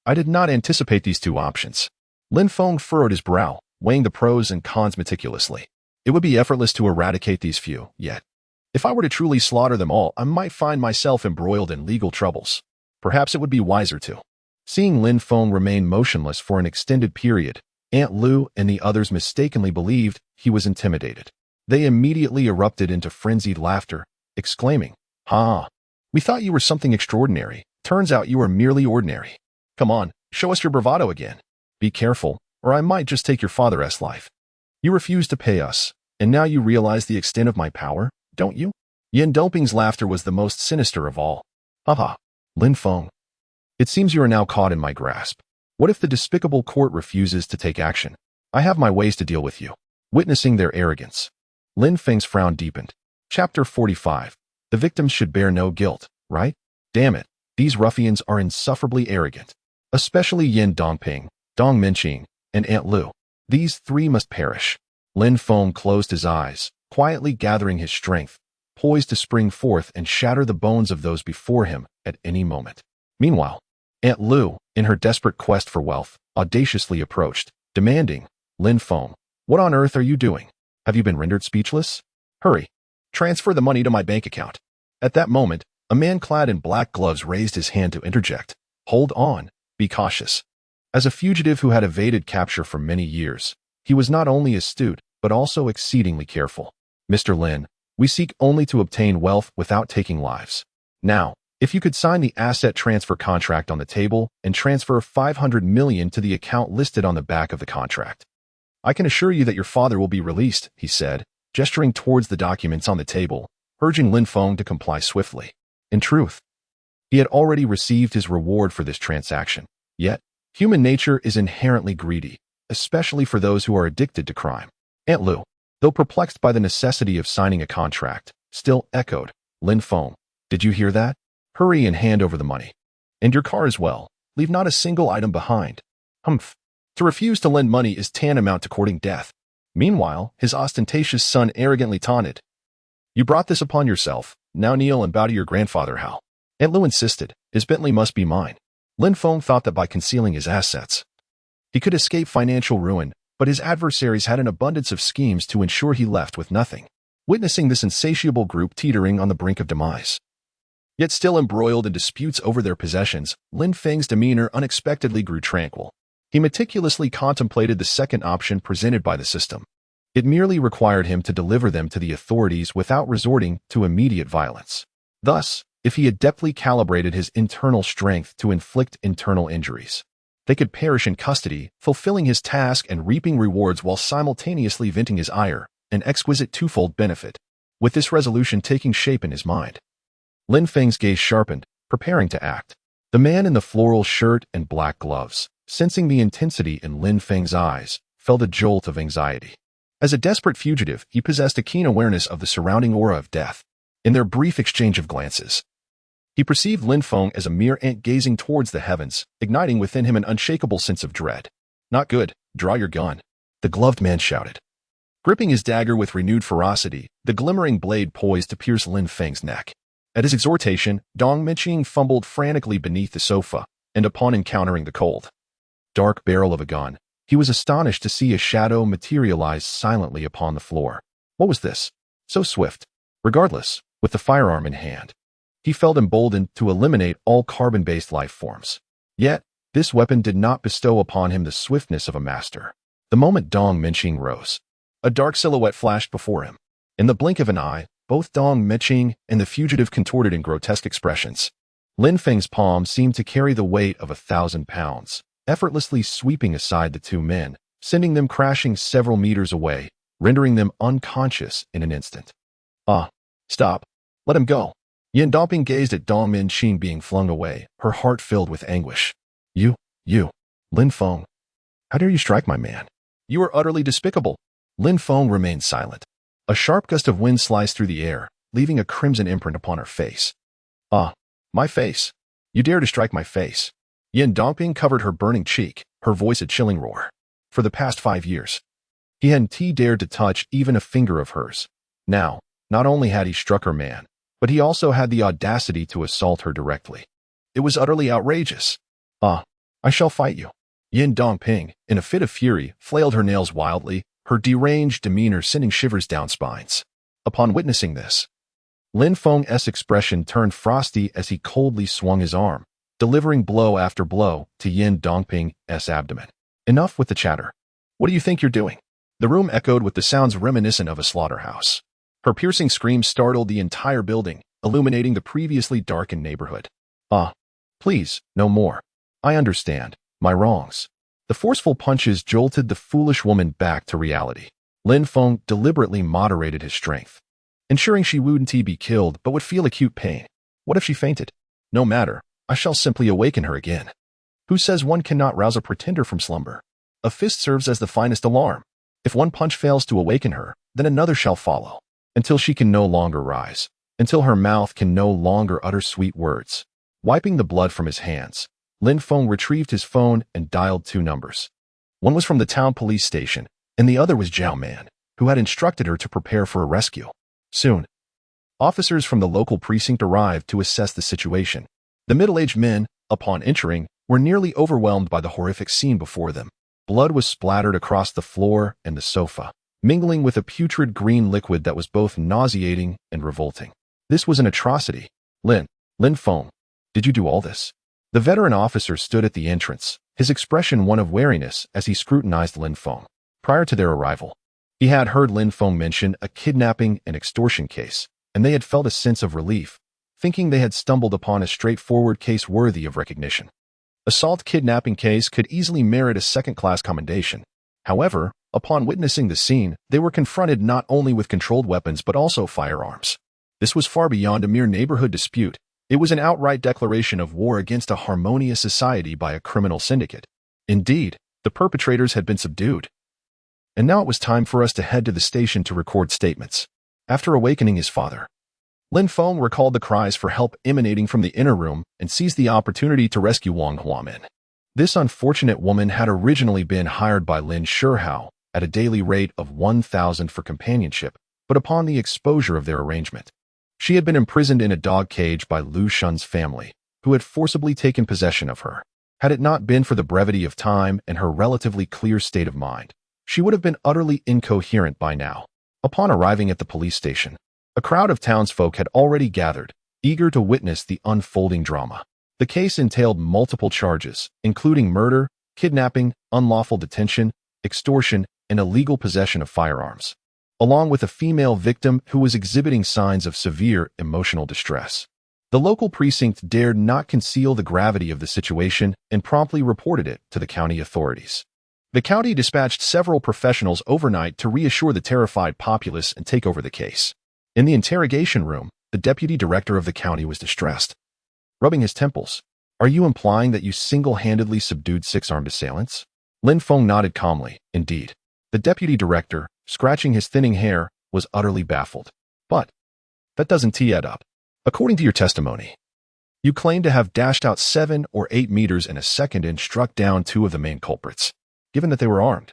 Speaker 1: I did not anticipate these two options. Lin Feng furrowed his brow, weighing the pros and cons meticulously. It would be effortless to eradicate these few, yet if I were to truly slaughter them all, I might find myself embroiled in legal troubles. Perhaps it would be wiser to. Seeing Lin Feng remain motionless for an extended period, Aunt Lu and the others mistakenly believed he was intimidated. They immediately erupted into frenzied laughter, exclaiming, "Ha! We thought you were something extraordinary. Turns out you are merely ordinary. Come on, show us your bravado again. Be careful, or I might just take your father's life. You refused to pay us, and now you realize the extent of my power, don't you? Yin Dongping's laughter was the most sinister of all. Haha, Lin Feng. It seems you are now caught in my grasp. What if the despicable court refuses to take action? I have my ways to deal with you. Witnessing their arrogance, Lin Feng's frown deepened. Chapter 45. The victims should bear no guilt, right? Damn it, these ruffians are insufferably arrogant. Especially Yin Dongping, Dong Minqing, and Aunt Lu. These three must perish. Lin Feng closed his eyes, quietly gathering his strength, poised to spring forth and shatter the bones of those before him at any moment. Meanwhile, Aunt Lu, in her desperate quest for wealth, audaciously approached, demanding, Lin Feng, what on earth are you doing? Have you been rendered speechless? Hurry. Transfer the money to my bank account. At that moment, a man clad in black gloves raised his hand to interject. Hold on. Be cautious. As a fugitive who had evaded capture for many years, he was not only astute, but also exceedingly careful. Mr. Lin, we seek only to obtain wealth without taking lives. Now, if you could sign the asset transfer contract on the table and transfer 500 million to the account listed on the back of the contract. I can assure you that your father will be released, he said, gesturing towards the documents on the table, urging Lin Feng to comply swiftly. In truth, he had already received his reward for this transaction. Yet, human nature is inherently greedy, especially for those who are addicted to crime. Aunt Lu, though perplexed by the necessity of signing a contract, still echoed, Lin Feng, did you hear that? Hurry and hand over the money. And your car as well. Leave not a single item behind. Humph. To refuse to lend money is tantamount to courting death. Meanwhile, his ostentatious son arrogantly taunted. You brought this upon yourself. Now kneel and bow to your grandfather, Hal. Aunt Lu insisted. His Bentley must be mine. Lin Feng thought that by concealing his assets, he could escape financial ruin, but his adversaries had an abundance of schemes to ensure he left with nothing. Witnessing this insatiable group teetering on the brink of demise, yet still embroiled in disputes over their possessions, Lin Feng's demeanor unexpectedly grew tranquil. He meticulously contemplated the second option presented by the system. It merely required him to deliver them to the authorities without resorting to immediate violence. Thus, if he adeptly calibrated his internal strength to inflict internal injuries, they could perish in custody, fulfilling his task and reaping rewards while simultaneously venting his ire, an exquisite twofold benefit. With this resolution taking shape in his mind, Lin Feng's gaze sharpened, preparing to act. The man in the floral shirt and black gloves, sensing the intensity in Lin Feng's eyes, felt a jolt of anxiety. As a desperate fugitive, he possessed a keen awareness of the surrounding aura of death. In their brief exchange of glances, he perceived Lin Feng as a mere ant gazing towards the heavens, igniting within him an unshakable sense of dread. Not good. Draw your gun, the gloved man shouted. Gripping his dagger with renewed ferocity, the glimmering blade poised to pierce Lin Feng's neck. At his exhortation, Dong Minqing fumbled frantically beneath the sofa, and upon encountering the cold, dark barrel of a gun, he was astonished to see a shadow materialize silently upon the floor. What was this? So swift. Regardless, with the firearm in hand, he felt emboldened to eliminate all carbon-based life forms. Yet, this weapon did not bestow upon him the swiftness of a master. The moment Dong Minqing rose, a dark silhouette flashed before him. In the blink of an eye, both Dong Minqing and the fugitive contorted in grotesque expressions. Lin Feng's palm seemed to carry the weight of 1,000 pounds, effortlessly sweeping aside the two men, sending them crashing several meters away, rendering them unconscious in an instant. Ah, stop. Let him go. Yin Dongping gazed at Dong Minqing being flung away, her heart filled with anguish. You, Lin Feng. How dare you strike my man? You are utterly despicable. Lin Feng remained silent. A sharp gust of wind sliced through the air, leaving a crimson imprint upon her face. Ah, my face. You dare to strike my face. Yin Dongping covered her burning cheek, her voice a chilling roar. For the past 5 years, he hadn't dared to touch even a finger of hers. Now, not only had he struck her man, but he also had the audacity to assault her directly. It was utterly outrageous. Ah, I shall fight you. Yin Dongping, in a fit of fury, flailed her nails wildly, her deranged demeanor sending shivers down spines. Upon witnessing this, Lin Feng's expression turned frosty as he coldly swung his arm, delivering blow after blow to Yin Dongping's abdomen. Enough with the chatter. What do you think you're doing? The room echoed with the sounds reminiscent of a slaughterhouse. Her piercing screams startled the entire building, illuminating the previously darkened neighborhood. Ah, please, no more. I understand my wrongs. The forceful punches jolted the foolish woman back to reality. Lin Feng deliberately moderated his strength. ensuring she wouldn't be killed but would feel acute pain. What if she fainted? No matter, I shall simply awaken her again. Who says one cannot rouse a pretender from slumber? A fist serves as the finest alarm. If one punch fails to awaken her, then another shall follow, until she can no longer rise, until her mouth can no longer utter sweet words. Wiping the blood from his hands, Lin Feng retrieved his phone and dialed 2 numbers. One was from the town police station, and the other was Zhao Man, who had instructed her to prepare for a rescue. Soon, officers from the local precinct arrived to assess the situation. The middle-aged men, upon entering, were nearly overwhelmed by the horrific scene before them. Blood was splattered across the floor and the sofa, mingling with a putrid green liquid that was both nauseating and revolting. This was an atrocity. Lin Feng, did you do all this? The veteran officer stood at the entrance, his expression one of wariness as he scrutinized Lin Feng. Prior to their arrival, he had heard Lin Feng mention a kidnapping and extortion case, and they had felt a sense of relief, thinking they had stumbled upon a straightforward case worthy of recognition. Assault kidnapping case could easily merit a second-class commendation. However, upon witnessing the scene, they were confronted not only with controlled weapons but also firearms. This was far beyond a mere neighborhood dispute. It was an outright declaration of war against a harmonious society by a criminal syndicate. Indeed, the perpetrators had been subdued. And now it was time for us to head to the station to record statements. After awakening his father, Lin Feng recalled the cries for help emanating from the inner room and seized the opportunity to rescue Wang Huamin. This unfortunate woman had originally been hired by Lin Shihao at a daily rate of 1,000 for companionship, but upon the exposure of their arrangement, she had been imprisoned in a dog cage by Lu Shun's family, who had forcibly taken possession of her. Had it not been for the brevity of time and her relatively clear state of mind, she would have been utterly incoherent by now. Upon arriving at the police station, a crowd of townsfolk had already gathered, eager to witness the unfolding drama. The case entailed multiple charges, including murder, kidnapping, unlawful detention, extortion, and illegal possession of firearms, along with a female victim who was exhibiting signs of severe emotional distress. The local precinct dared not conceal the gravity of the situation and promptly reported it to the county authorities. The county dispatched several professionals overnight to reassure the terrified populace and take over the case. In the interrogation room, the deputy director of the county was distressed. Rubbing his temples, "Are you implying that you single-handedly subdued 6 armed assailants?" Lin Feng nodded calmly. Indeed. The deputy director, scratching his thinning hair, was utterly baffled. But that doesn't add up. According to your testimony, you claim to have dashed out 7 or 8 meters in a second and struck down 2 of the main culprits, given that they were armed.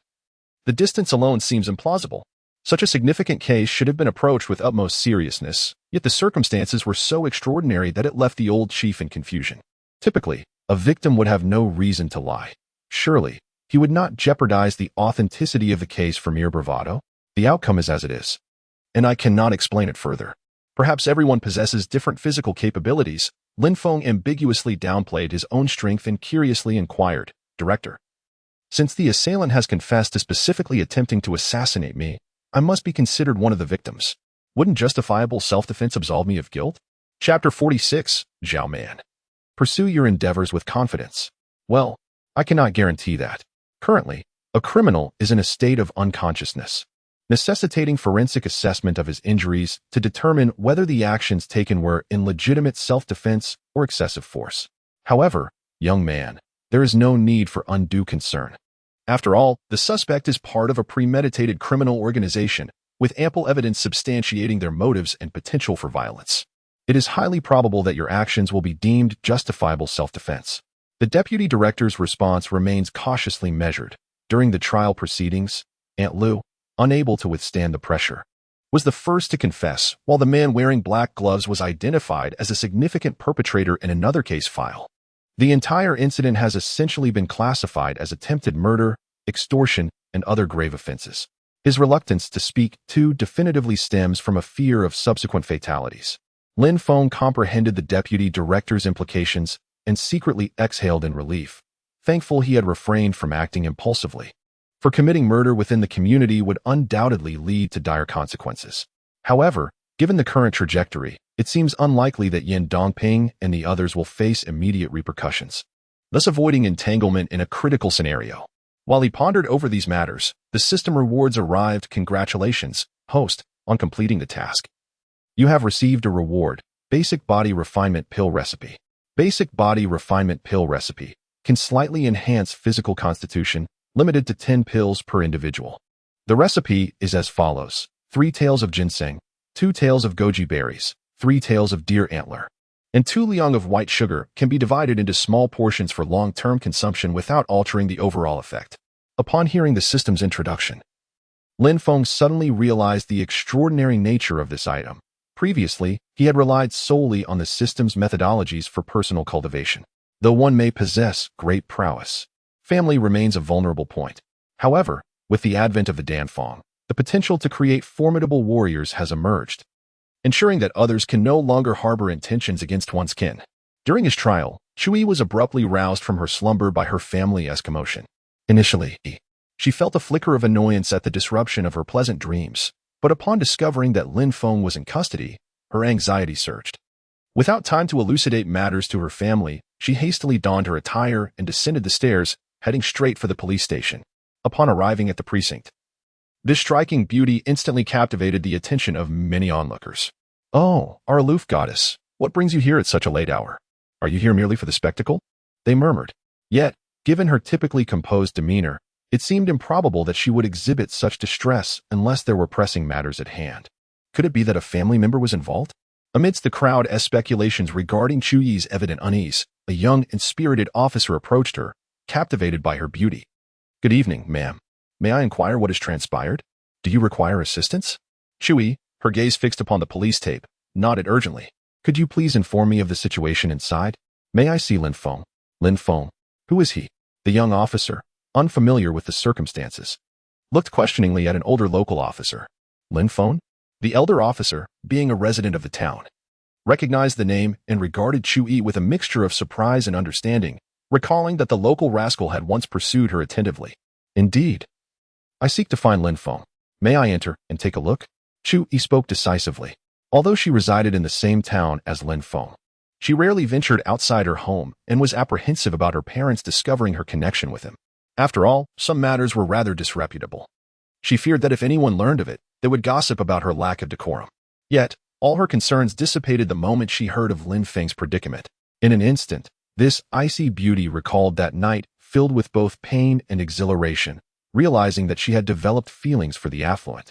Speaker 1: The distance alone seems implausible. Such a significant case should have been approached with utmost seriousness, yet the circumstances were so extraordinary that it left the old chief in confusion. Typically, a victim would have no reason to lie. Surely, he would not jeopardize the authenticity of the case for mere bravado. The outcome is as it is, and I cannot explain it further. Perhaps everyone possesses different physical capabilities. Lin Feng ambiguously downplayed his own strength and curiously inquired, "Director, since the assailant has confessed to specifically attempting to assassinate me, I must be considered one of the victims. Wouldn't justifiable self-defense absolve me of guilt?" Chapter 46, Zhao Man. Pursue your endeavors with confidence. Well, I cannot guarantee that. Currently, a criminal is in a state of unconsciousness, necessitating forensic assessment of his injuries to determine whether the actions taken were in legitimate self-defense or excessive force. However, young man, there is no need for undue concern. After all, the suspect is part of a premeditated criminal organization, with ample evidence substantiating their motives and potential for violence. It is highly probable that your actions will be deemed justifiable self-defense. The deputy director's response remains cautiously measured. During the trial proceedings, Aunt Lu, unable to withstand the pressure, was the first to confess, while the man wearing black gloves was identified as a significant perpetrator in another case file. The entire incident has essentially been classified as attempted murder, extortion, and other grave offenses. His reluctance to speak, too, definitively stems from a fear of subsequent fatalities. Lin Feng comprehended the deputy director's implications and secretly exhaled in relief, thankful he had refrained from acting impulsively. For committing murder within the community would undoubtedly lead to dire consequences. However, given the current trajectory, it seems unlikely that Yin Dongping and the others will face immediate repercussions, thus avoiding entanglement in a critical scenario. While he pondered over these matters, the system rewards arrived. Congratulations, host, on completing the task. You have received a reward. Basic Body Refinement Pill Recipe. Basic Body Refinement Pill Recipe can slightly enhance physical constitution, limited to 10 pills per individual. The recipe is as follows: 3 tails of ginseng, 2 tails of goji berries, 3 tails of deer antler, and 2 liang of white sugar can be divided into small portions for long-term consumption without altering the overall effect. Upon hearing the system's introduction, Lin Feng suddenly realized the extraordinary nature of this item. Previously, he had relied solely on the system's methodologies for personal cultivation. Though one may possess great prowess, family remains a vulnerable point. However, with the advent of the Danfeng, the potential to create formidable warriors has emerged, ensuring that others can no longer harbor intentions against one's kin. During his trial, Chui was abruptly roused from her slumber by her family's commotion. Initially, she felt a flicker of annoyance at the disruption of her pleasant dreams, but upon discovering that Lin Feng was in custody, her anxiety surged. Without time to elucidate matters to her family, she hastily donned her attire and descended the stairs, heading straight for the police station. Upon arriving at the precinct, this striking beauty instantly captivated the attention of many onlookers. "Oh, our aloof goddess, what brings you here at such a late hour? Are you here merely for the spectacle?" they murmured. Yet, given her typically composed demeanor, it seemed improbable that she would exhibit such distress unless there were pressing matters at hand. Could it be that a family member was involved? Amidst the crowd's speculations regarding Chuyi's evident unease, a young and spirited officer approached her, captivated by her beauty. "Good evening, ma'am. May I inquire what has transpired? Do you require assistance?" Chuyi, her gaze fixed upon the police tape, nodded urgently. "Could you please inform me of the situation inside? May I see Lin Feng?" Lin Feng? Who is he? The young officer, unfamiliar with the circumstances, looked questioningly at an older local officer. Lin Feng? The elder officer, being a resident of the town, recognized the name and regarded Chuyi with a mixture of surprise and understanding, recalling that the local rascal had once pursued her attentively. "Indeed. I seek to find Lin Feng. May I enter and take a look?" Chuyi spoke decisively. Although she resided in the same town as Lin Feng, she rarely ventured outside her home and was apprehensive about her parents discovering her connection with him. After all, some matters were rather disreputable. She feared that if anyone learned of it, they would gossip about her lack of decorum. Yet, all her concerns dissipated the moment she heard of Lin Feng's predicament. In an instant, this icy beauty recalled that night filled with both pain and exhilaration, realizing that she had developed feelings for the affluent,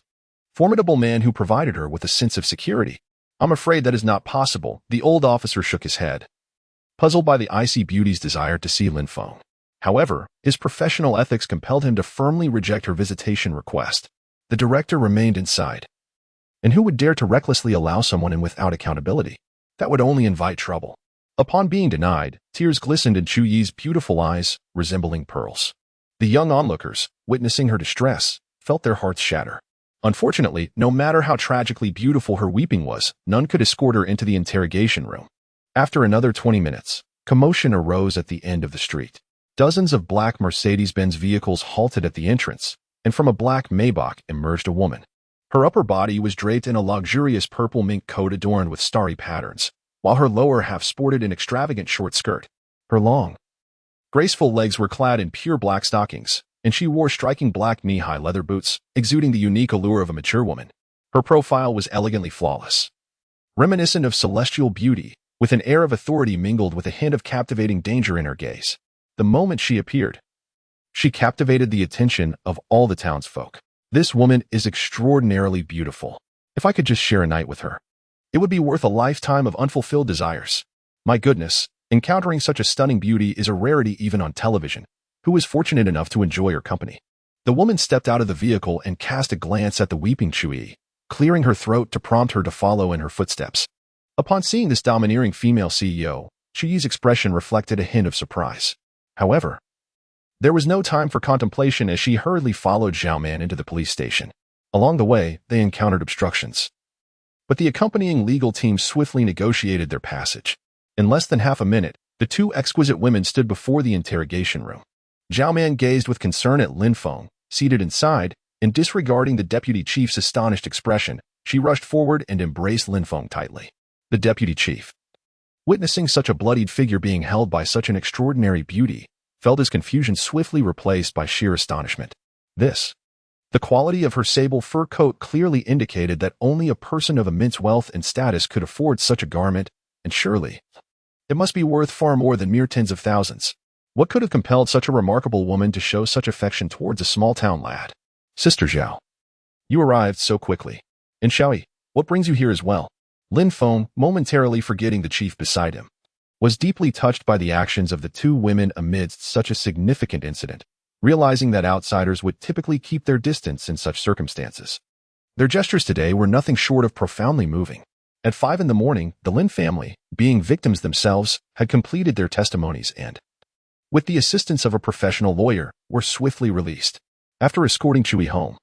Speaker 1: formidable man who provided her with a sense of security. "I'm afraid that is not possible," the old officer shook his head, puzzled by the icy beauty's desire to see Lin Feng. However, his professional ethics compelled him to firmly reject her visitation request. The director remained inside. And who would dare to recklessly allow someone in without accountability? That would only invite trouble. Upon being denied, tears glistened in Chuyi's beautiful eyes, resembling pearls. The young onlookers, witnessing her distress, felt their hearts shatter. Unfortunately, no matter how tragically beautiful her weeping was, none could escort her into the interrogation room. After another 20 minutes, commotion arose at the end of the street. Dozens of black Mercedes-Benz vehicles halted at the entrance, and from a black Maybach emerged a woman. Her upper body was draped in a luxurious purple mink coat adorned with starry patterns, while her lower half sported an extravagant short skirt. Her long, graceful legs were clad in pure black stockings, and she wore striking black knee-high leather boots, exuding the unique allure of a mature woman. Her profile was elegantly flawless, reminiscent of celestial beauty, with an air of authority mingled with a hint of captivating danger in her gaze. The moment she appeared, she captivated the attention of all the townsfolk. "This woman is extraordinarily beautiful. If I could just share a night with her, it would be worth a lifetime of unfulfilled desires. My goodness, encountering such a stunning beauty is a rarity even on television. Who is fortunate enough to enjoy her company?" The woman stepped out of the vehicle and cast a glance at the weeping Chuyi, clearing her throat to prompt her to follow in her footsteps. Upon seeing this domineering female CEO, Chuyi's expression reflected a hint of surprise. However, there was no time for contemplation as she hurriedly followed Zhao Man into the police station. Along the way, they encountered obstructions, but the accompanying legal team swiftly negotiated their passage. In less than half a minute, the two exquisite women stood before the interrogation room. Zhao Man gazed with concern at Lin Feng, seated inside, and disregarding the deputy chief's astonished expression, she rushed forward and embraced Lin Feng tightly. The deputy chief, witnessing such a bloodied figure being held by such an extraordinary beauty, felt his confusion swiftly replaced by sheer astonishment. This The quality of her sable fur coat clearly indicated that only a person of immense wealth and status could afford such a garment, and surely it must be worth far more than mere tens of thousands. What could have compelled such a remarkable woman to show such affection towards a small-town lad? Sister Zhao, you arrived so quickly. And Xiaoyi, what brings you here as well? Lin Feng, momentarily forgetting the chief beside him, was deeply touched by the actions of the two women amidst such a significant incident, realizing that outsiders would typically keep their distance in such circumstances. Their gestures today were nothing short of profoundly moving. At 5 in the morning, the Lin family, being victims themselves, had completed their testimonies and, with the assistance of a professional lawyer, were swiftly released. After escorting Chui home,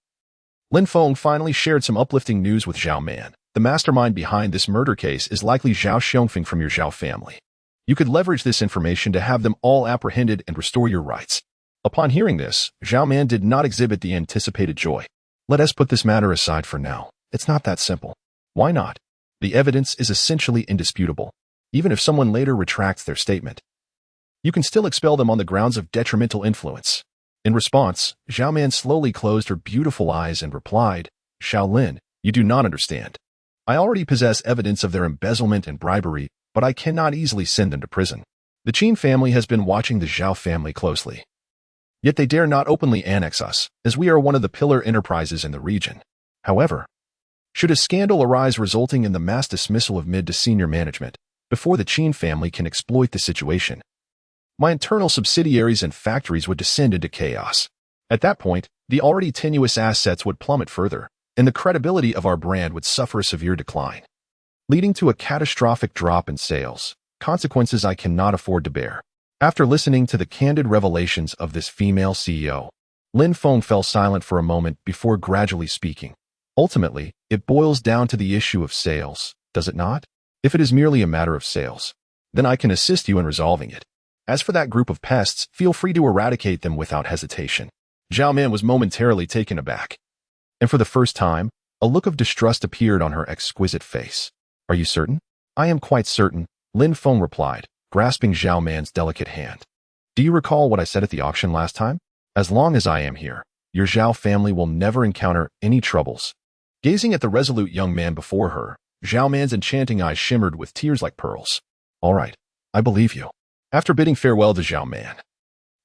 Speaker 1: Lin Feng finally shared some uplifting news with Zhao Man. The mastermind behind this murder case is likely Zhao Xiongfeng from your Zhao family. You could leverage this information to have them all apprehended and restore your rights. Upon hearing this, Zhao Man did not exhibit the anticipated joy. Let us put this matter aside for now. It's not that simple. Why not? The evidence is essentially indisputable. Even if someone later retracts their statement, you can still expel them on the grounds of detrimental influence. In response, Zhao Man slowly closed her beautiful eyes and replied, Shaolin, you do not understand. I already possess evidence of their embezzlement and bribery, but I cannot easily send them to prison. The Qin family has been watching the Zhao family closely. Yet they dare not openly annex us, as we are one of the pillar enterprises in the region. However, should a scandal arise resulting in the mass dismissal of mid to senior management, before the Qin family can exploit the situation, my internal subsidiaries and factories would descend into chaos. At that point, the already tenuous assets would plummet further, and the credibility of our brand would suffer a severe decline, leading to a catastrophic drop in sales, consequences I cannot afford to bear. After listening to the candid revelations of this female CEO, Lin Feng fell silent for a moment before gradually speaking. Ultimately, it boils down to the issue of sales, does it not? If it is merely a matter of sales, then I can assist you in resolving it. As for that group of pests, feel free to eradicate them without hesitation. Zhao Man was momentarily taken aback, and for the first time, a look of distrust appeared on her exquisite face. Are you certain? I am quite certain, Lin Feng replied, grasping Zhao Man's delicate hand. Do you recall what I said at the auction last time? As long as I am here, your Zhao family will never encounter any troubles. Gazing at the resolute young man before her, Zhao Man's enchanting eyes shimmered with tears like pearls. All right, I believe you. After bidding farewell to Zhao Man,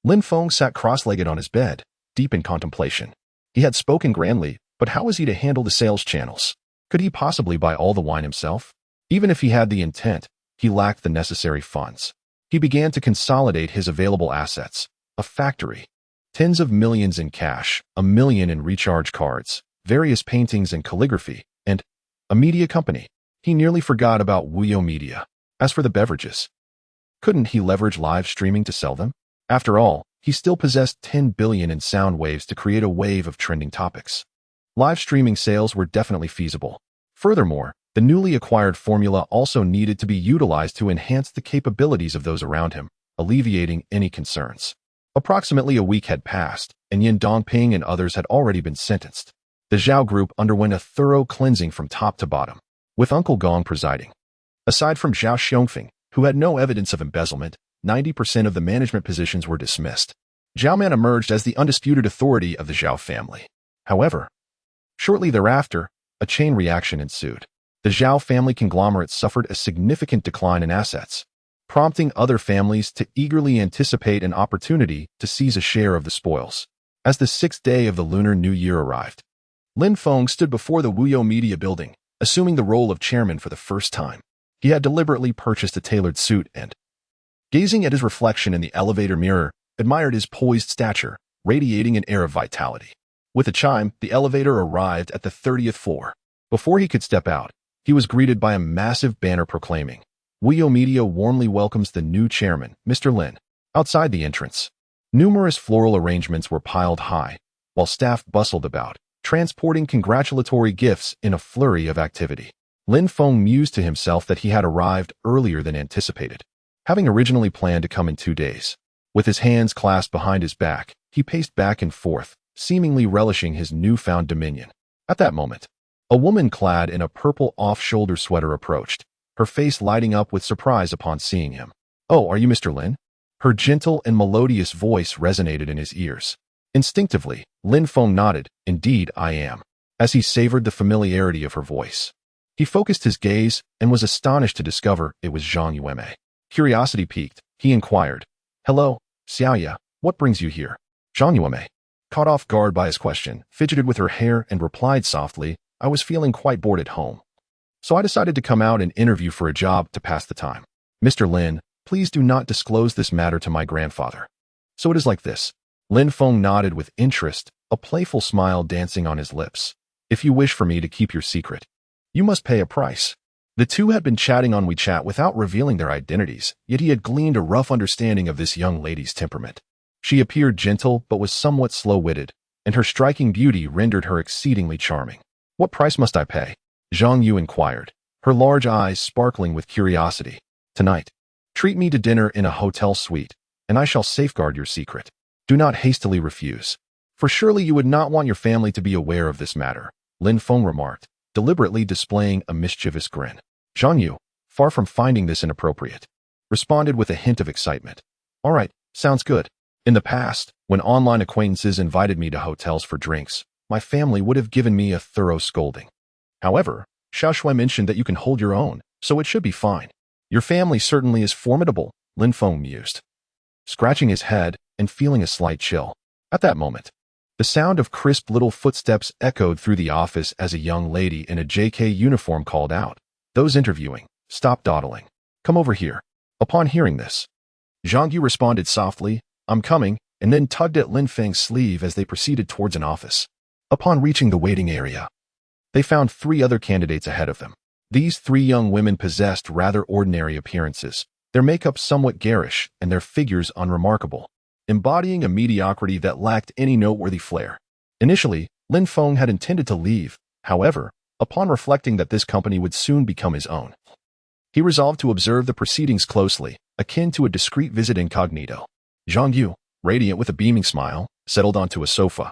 Speaker 1: Lin Feng sat cross-legged on his bed, deep in contemplation. He had spoken grandly, but how was he to handle the sales channels? Could he possibly buy all the wine himself? Even if he had the intent, he lacked the necessary funds. He began to consolidate his available assets, a factory, tens of millions in cash, 1 million in recharge cards, various paintings and calligraphy, and a media company. He nearly forgot about Wuyo Media. As for the beverages, couldn't he leverage live streaming to sell them? After all, he still possessed 10 billion in sound waves to create a wave of trending topics. Live streaming sales were definitely feasible. Furthermore, the newly acquired formula also needed to be utilized to enhance the capabilities of those around him, alleviating any concerns. Approximately a week had passed, and Yin Dongping and others had already been sentenced. The Zhao Group underwent a thorough cleansing from top to bottom, with Uncle Gong presiding. Aside from Zhao Xiongfeng, who had no evidence of embezzlement, 90% of the management positions were dismissed. Zhao Man emerged as the undisputed authority of the Zhao family. However, shortly thereafter, a chain reaction ensued. The Zhao family conglomerate suffered a significant decline in assets, prompting other families to eagerly anticipate an opportunity to seize a share of the spoils. As the 6th day of the Lunar New Year arrived, Lin Feng stood before the Wuyo Media building, assuming the role of chairman for the first time. He had deliberately purchased a tailored suit and, gazing at his reflection in the elevator mirror, admired his poised stature, radiating an air of vitality. With a chime, the elevator arrived at the 30th floor. Before he could step out, he was greeted by a massive banner proclaiming, Wuyo Media warmly welcomes the new chairman, Mr. Lin. Outside the entrance, numerous floral arrangements were piled high, while staff bustled about, transporting congratulatory gifts in a flurry of activity. Lin Feng mused to himself that he had arrived earlier than anticipated, having originally planned to come in 2 days. With his hands clasped behind his back, he paced back and forth, seemingly relishing his newfound dominion. At that moment, a woman clad in a purple off-shoulder sweater approached, her face lighting up with surprise upon seeing him. "Oh, are you Mr. Lin?" Her gentle and melodious voice resonated in his ears. Instinctively, Lin Feng nodded, "Indeed, I am," as he savored the familiarity of her voice. He focused his gaze and was astonished to discover it was Zhang Yueme. Curiosity piqued, he inquired, "Hello, Xiaoya, what brings you here?" Zhang Yueme, caught off guard by his question, fidgeted with her hair and replied softly, "I was feeling quite bored at home. So I decided to come out and interview for a job to pass the time. Mr. Lin, please do not disclose this matter to my grandfather." "So it is like this." Lin Feng nodded with interest, a playful smile dancing on his lips. "If you wish for me to keep your secret, you must pay a price." The two had been chatting on WeChat without revealing their identities, yet he had gleaned a rough understanding of this young lady's temperament. She appeared gentle but was somewhat slow-witted, and her striking beauty rendered her exceedingly charming. "What price must I pay?" Zhang Yu inquired, her large eyes sparkling with curiosity. "Tonight, treat me to dinner in a hotel suite, and I shall safeguard your secret. Do not hastily refuse, for surely you would not want your family to be aware of this matter," Lin Feng remarked, deliberately displaying a mischievous grin. Zhang Yu, far from finding this inappropriate, responded with a hint of excitement. "All right, sounds good. In the past, when online acquaintances invited me to hotels for drinks, my family would have given me a thorough scolding. However, Xiaoshui mentioned that you can hold your own, so it should be fine. Your family certainly is formidable," Lin Feng mused, scratching his head and feeling a slight chill. At that moment, the sound of crisp little footsteps echoed through the office as a young lady in a JK uniform called out, "Those interviewing, stop dawdling. Come over here." Upon hearing this, Zhang Yu responded softly, "I'm coming," and then tugged at Lin Feng's sleeve as they proceeded towards an office. Upon reaching the waiting area, they found 3 other candidates ahead of them. These 3 young women possessed rather ordinary appearances, their makeup somewhat garish and their figures unremarkable, embodying a mediocrity that lacked any noteworthy flair. Initially, Lin Feng had intended to leave. However, upon reflecting that this company would soon become his own, he resolved to observe the proceedings closely, akin to a discreet visit incognito. Zhang Yu, radiant with a beaming smile, settled onto a sofa,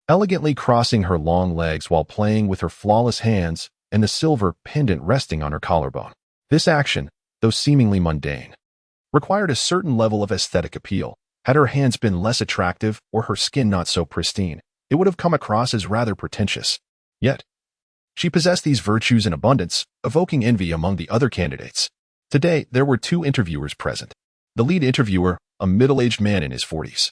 Speaker 1: elegantly crossing her long legs while playing with her flawless hands and the silver pendant resting on her collarbone. This action, though seemingly mundane, required a certain level of aesthetic appeal. Had her hands been less attractive or her skin not so pristine, it would have come across as rather pretentious. Yet, she possessed these virtues in abundance, evoking envy among the other candidates. Today, there were 2 interviewers present. The lead interviewer, a middle-aged man in his 40s,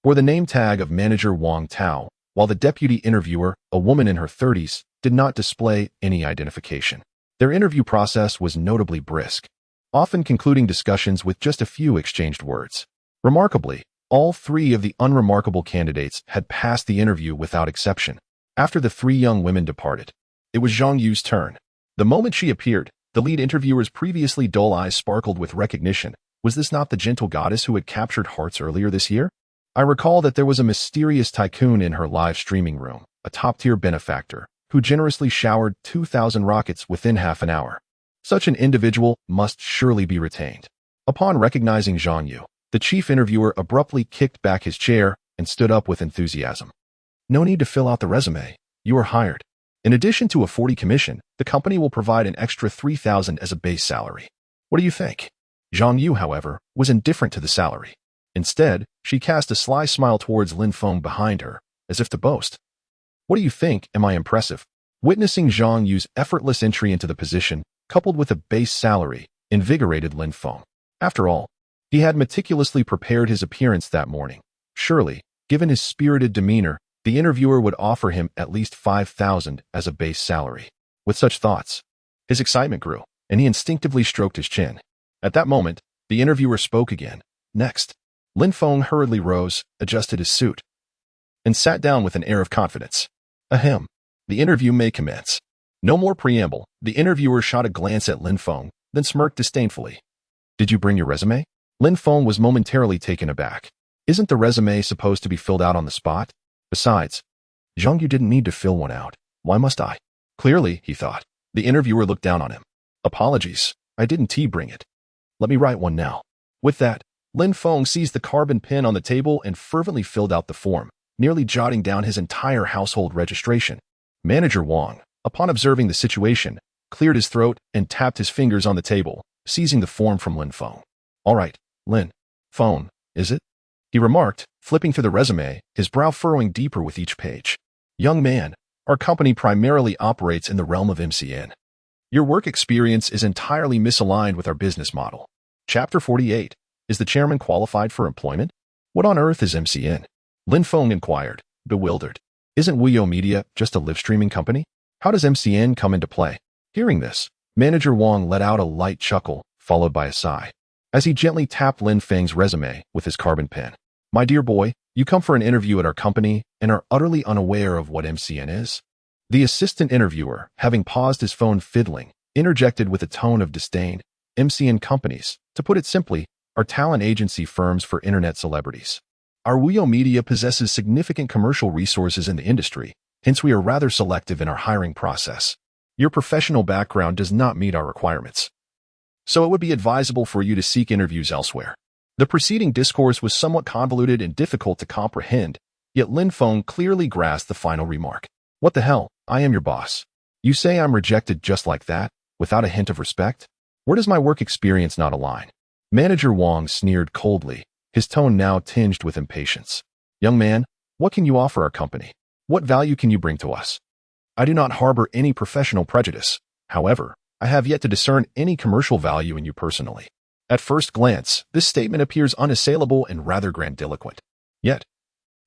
Speaker 1: bore the name tag of Manager Wang Tao, while the deputy interviewer, a woman in her 30s, did not display any identification. Their interview process was notably brisk, often concluding discussions with just a few exchanged words. Remarkably, all 3 of the unremarkable candidates had passed the interview without exception. After the 3 young women departed, it was Zhang Yu's turn. The moment she appeared, the lead interviewer's previously dull eyes sparkled with recognition. Was this not the gentle goddess who had captured hearts earlier this year? I recall that there was a mysterious tycoon in her live streaming room, a top-tier benefactor, who generously showered 2,000 rockets within half an hour. Such an individual must surely be retained. Upon recognizing Zhang Yu, the chief interviewer abruptly kicked back his chair and stood up with enthusiasm. "No need to fill out the resume. You are hired. In addition to a 40 commission, the company will provide an extra 3,000 as a base salary. What do you think?" Zhang Yu, however, was indifferent to the salary. Instead, she cast a sly smile towards Lin Feng behind her, as if to boast, "What do you think? Am I impressive?" Witnessing Zhang Yu's effortless entry into the position, coupled with a base salary, invigorated Lin Feng. After all, he had meticulously prepared his appearance that morning. Surely, given his spirited demeanor, the interviewer would offer him at least 5,000 as a base salary. With such thoughts, his excitement grew, and he instinctively stroked his chin. At that moment, the interviewer spoke again. Next, Lin Feng hurriedly rose, adjusted his suit, and sat down with an air of confidence. "Ahem, the interview may commence." No more preamble, the interviewer shot a glance at Lin Feng, then smirked disdainfully. "Did you bring your resume?" Lin Feng was momentarily taken aback. Isn't the resume supposed to be filled out on the spot? Besides, Zhang Yu didn't need to fill one out. Why must I? Clearly, he thought. The interviewer looked down on him. "Apologies, I didn't bring it. Let me write one now." With that, Lin Feng seized the carbon pen on the table and fervently filled out the form, nearly jotting down his entire household registration. Manager Wang, upon observing the situation, cleared his throat and tapped his fingers on the table, seizing the form from Lin Feng. "All right, Lin. Phone, is it?" he remarked, flipping through the resume, his brow furrowing deeper with each page. Young man, our company primarily operates in the realm of MCN. Your work experience is entirely misaligned with our business model. Chapter 48. Is the chairman qualified for employment? What on earth is MCN? Lin Feng inquired, bewildered. Isn't Wio Media just a live streaming company? How does MCN come into play? Hearing this, Manager Wang let out a light chuckle, followed by a sigh, as he gently tapped Lin Feng's resume with his carbon pen. My dear boy, you come for an interview at our company and are utterly unaware of what MCN is? The assistant interviewer, having paused his phone fiddling, interjected with a tone of disdain. MCN companies, to put it simply, are talent agency firms for internet celebrities. Our Wio Media possesses significant commercial resources in the industry, hence we are rather selective in our hiring process. Your professional background does not meet our requirements, so it would be advisable for you to seek interviews elsewhere. The preceding discourse was somewhat convoluted and difficult to comprehend, yet Lin Feng clearly grasped the final remark. What the hell? I am your boss. You say I'm rejected just like that, without a hint of respect? Where does my work experience not align? Manager Wang sneered coldly, his tone now tinged with impatience. Young man, what can you offer our company? What value can you bring to us? I do not harbor any professional prejudice. However, I have yet to discern any commercial value in you personally. At first glance, this statement appears unassailable and rather grandiloquent. Yet,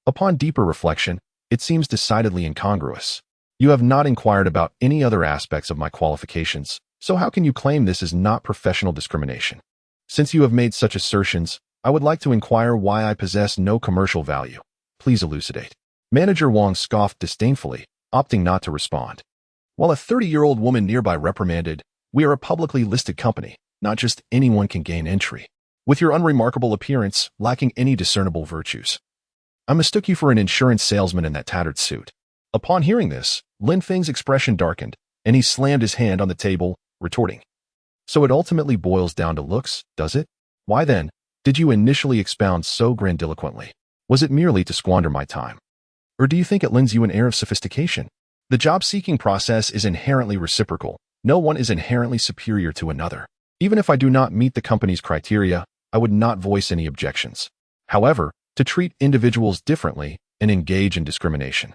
Speaker 1: upon deeper reflection, it seems decidedly incongruous. You have not inquired about any other aspects of my qualifications, so how can you claim this is not professional discrimination? Since you have made such assertions, I would like to inquire why I possess no commercial value. Please elucidate. Manager Wang scoffed disdainfully, opting not to respond. While a 30-year-old woman nearby reprimanded, we are a publicly listed company, not just anyone can gain entry. With your unremarkable appearance, lacking any discernible virtues, I mistook you for an insurance salesman in that tattered suit. Upon hearing this, Lin Feng's expression darkened, and he slammed his hand on the table, retorting. So it ultimately boils down to looks, does it? Why then, did you initially expound so grandiloquently? Was it merely to squander my time? Or do you think it lends you an air of sophistication? The job-seeking process is inherently reciprocal. No one is inherently superior to another. Even if I do not meet the company's criteria, I would not voice any objections. However, to treat individuals differently and engage in discrimination,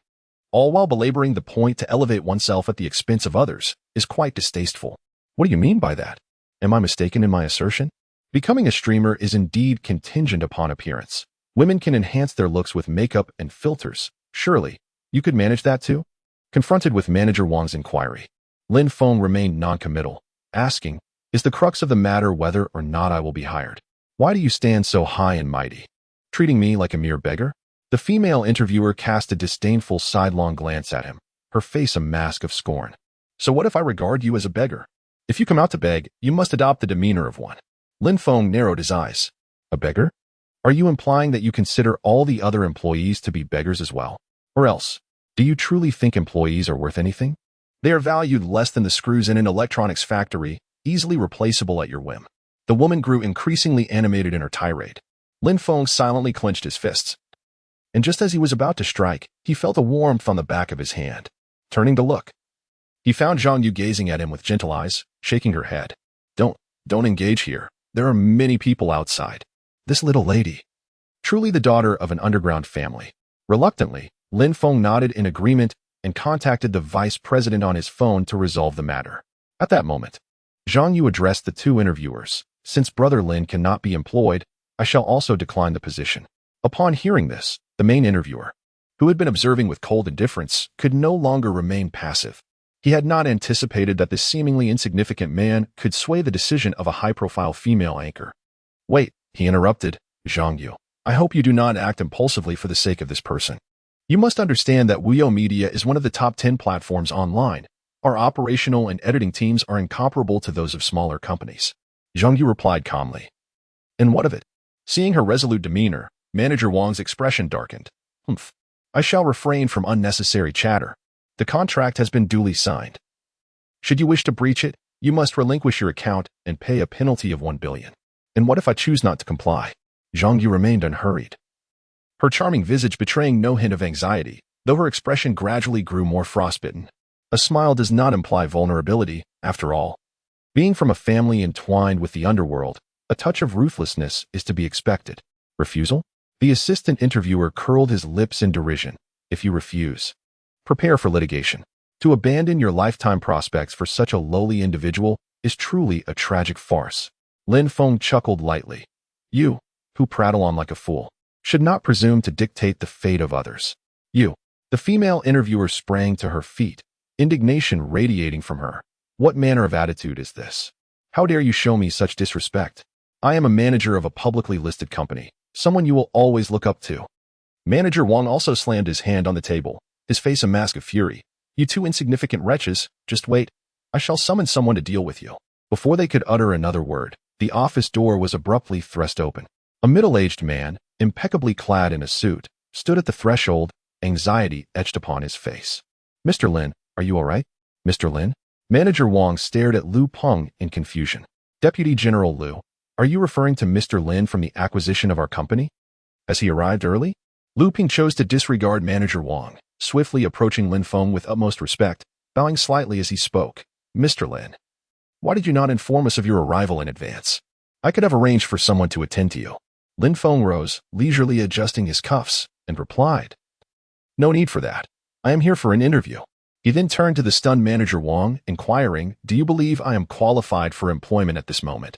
Speaker 1: all while belaboring the point to elevate oneself at the expense of others, is quite distasteful. What do you mean by that? Am I mistaken in my assertion? Becoming a streamer is indeed contingent upon appearance. Women can enhance their looks with makeup and filters. Surely, you could manage that too? Confronted with Manager Wang's inquiry, Lin Feng remained noncommittal, asking, is the crux of the matter whether or not I will be hired? Why do you stand so high and mighty, treating me like a mere beggar? The female interviewer cast a disdainful sidelong glance at him, her face a mask of scorn. So what if I regard you as a beggar? If you come out to beg, you must adopt the demeanor of one. Lin Feng narrowed his eyes. A beggar? Are you implying that you consider all the other employees to be beggars as well? Or else, do you truly think employees are worth anything? They are valued less than the screws in an electronics factory, easily replaceable at your whim. The woman grew increasingly animated in her tirade. Lin Feng silently clenched his fists, and just as he was about to strike, he felt a warmth on the back of his hand. Turning to look, he found Zhang Yu gazing at him with gentle eyes, shaking her head. Don't engage here. There are many people outside. This little lady, truly the daughter of an underground family. Reluctantly, Lin Feng nodded in agreement and contacted the vice president on his phone to resolve the matter. At that moment, Zhang Yu addressed the two interviewers. Since Brother Lin cannot be employed, I shall also decline the position. Upon hearing this, the main interviewer, who had been observing with cold indifference, could no longer remain passive. He had not anticipated that this seemingly insignificant man could sway the decision of a high-profile female anchor. Wait, he interrupted, Zhang Yu. I hope you do not act impulsively for the sake of this person. You must understand that Wio Media is one of the top 10 platforms online. Our operational and editing teams are incomparable to those of smaller companies. Zhang Yu replied calmly. And what of it? Seeing her resolute demeanor, Manager Wang's expression darkened. Humph. I shall refrain from unnecessary chatter. The contract has been duly signed. Should you wish to breach it, you must relinquish your account and pay a penalty of 1 billion. And what if I choose not to comply? Zhang Yu remained unhurried, her charming visage betraying no hint of anxiety, though her expression gradually grew more frostbitten. A smile does not imply vulnerability, after all. Being from a family entwined with the underworld, a touch of ruthlessness is to be expected. Refusal? The assistant interviewer curled his lips in derision. If you refuse, prepare for litigation. To abandon your lifetime prospects for such a lowly individual is truly a tragic farce. Lin Feng chuckled lightly. You, who prattle on like a fool, should not presume to dictate the fate of others. You. The female interviewer sprang to her feet, indignation radiating from her. What manner of attitude is this? How dare you show me such disrespect? I am a manager of a publicly listed company, someone you will always look up to. Manager Wang also slammed his hand on the table, his face a mask of fury. You two insignificant wretches, just wait. I shall summon someone to deal with you. Before they could utter another word, the office door was abruptly thrust open. A middle-aged man, impeccably clad in a suit, stood at the threshold, anxiety etched upon his face. Mr. Lin, are you all right? Mr. Lin? Manager Wang stared at Lu Peng in confusion. Deputy General Lu, are you referring to Mr. Lin from the acquisition of our company? Has he arrived early? Lu Peng chose to disregard Manager Wang, swiftly approaching Lin Feng with utmost respect, bowing slightly as he spoke. Mr. Lin, why did you not inform us of your arrival in advance? I could have arranged for someone to attend to you. Lin Feng rose, leisurely adjusting his cuffs, and replied, No need for that. I am here for an interview. He then turned to the stunned Manager Wang, inquiring, Do you believe I am qualified for employment at this moment?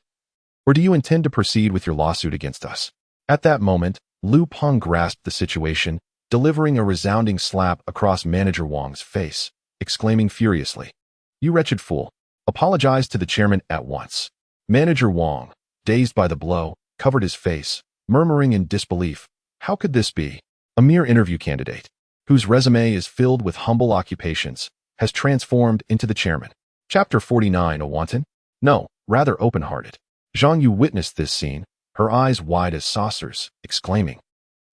Speaker 1: Or do you intend to proceed with your lawsuit against us? At that moment, Lu Peng grasped the situation, delivering a resounding slap across Manager Wang's face, exclaiming furiously, You wretched fool! Apologize to the chairman at once. Manager Wang, dazed by the blow, covered his face, murmuring in disbelief, How could this be? A mere interview candidate, whose resume is filled with humble occupations, has transformed into the chairman. Chapter 49. A wanton? No, rather open-hearted. Zhang Yu witnessed this scene, her eyes wide as saucers, exclaiming,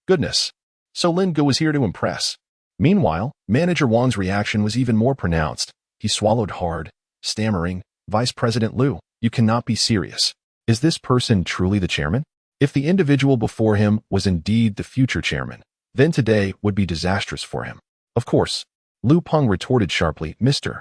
Speaker 1: Goodness! So Lin Ge was here to impress. Meanwhile, Manager Wang's reaction was even more pronounced. He swallowed hard, stammering, Vice President Lu, you cannot be serious. Is this person truly the chairman? If the individual before him was indeed the future chairman, then today would be disastrous for him. Of course, Lu Peng retorted sharply, Mr.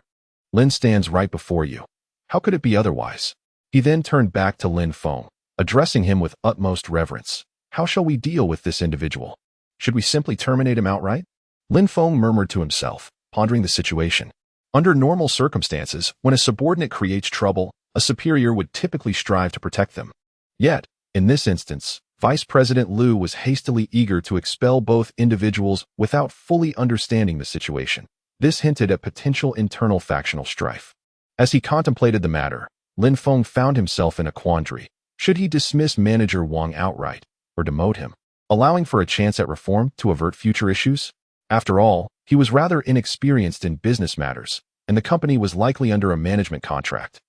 Speaker 1: Lin stands right before you. How could it be otherwise? He then turned back to Lin Feng, addressing him with utmost reverence. How shall we deal with this individual? Should we simply terminate him outright? Lin Feng murmured to himself, pondering the situation. Under normal circumstances, when a subordinate creates trouble, a superior would typically strive to protect them. Yet, in this instance, Vice President Lu was hastily eager to expel both individuals without fully understanding the situation. This hinted at potential internal factional strife. As he contemplated the matter, Lin Feng found himself in a quandary. Should he dismiss Manager Wang outright, or demote him, allowing for a chance at reform to avert future issues? After all, he was rather inexperienced in business matters, and the company was likely under a management contract.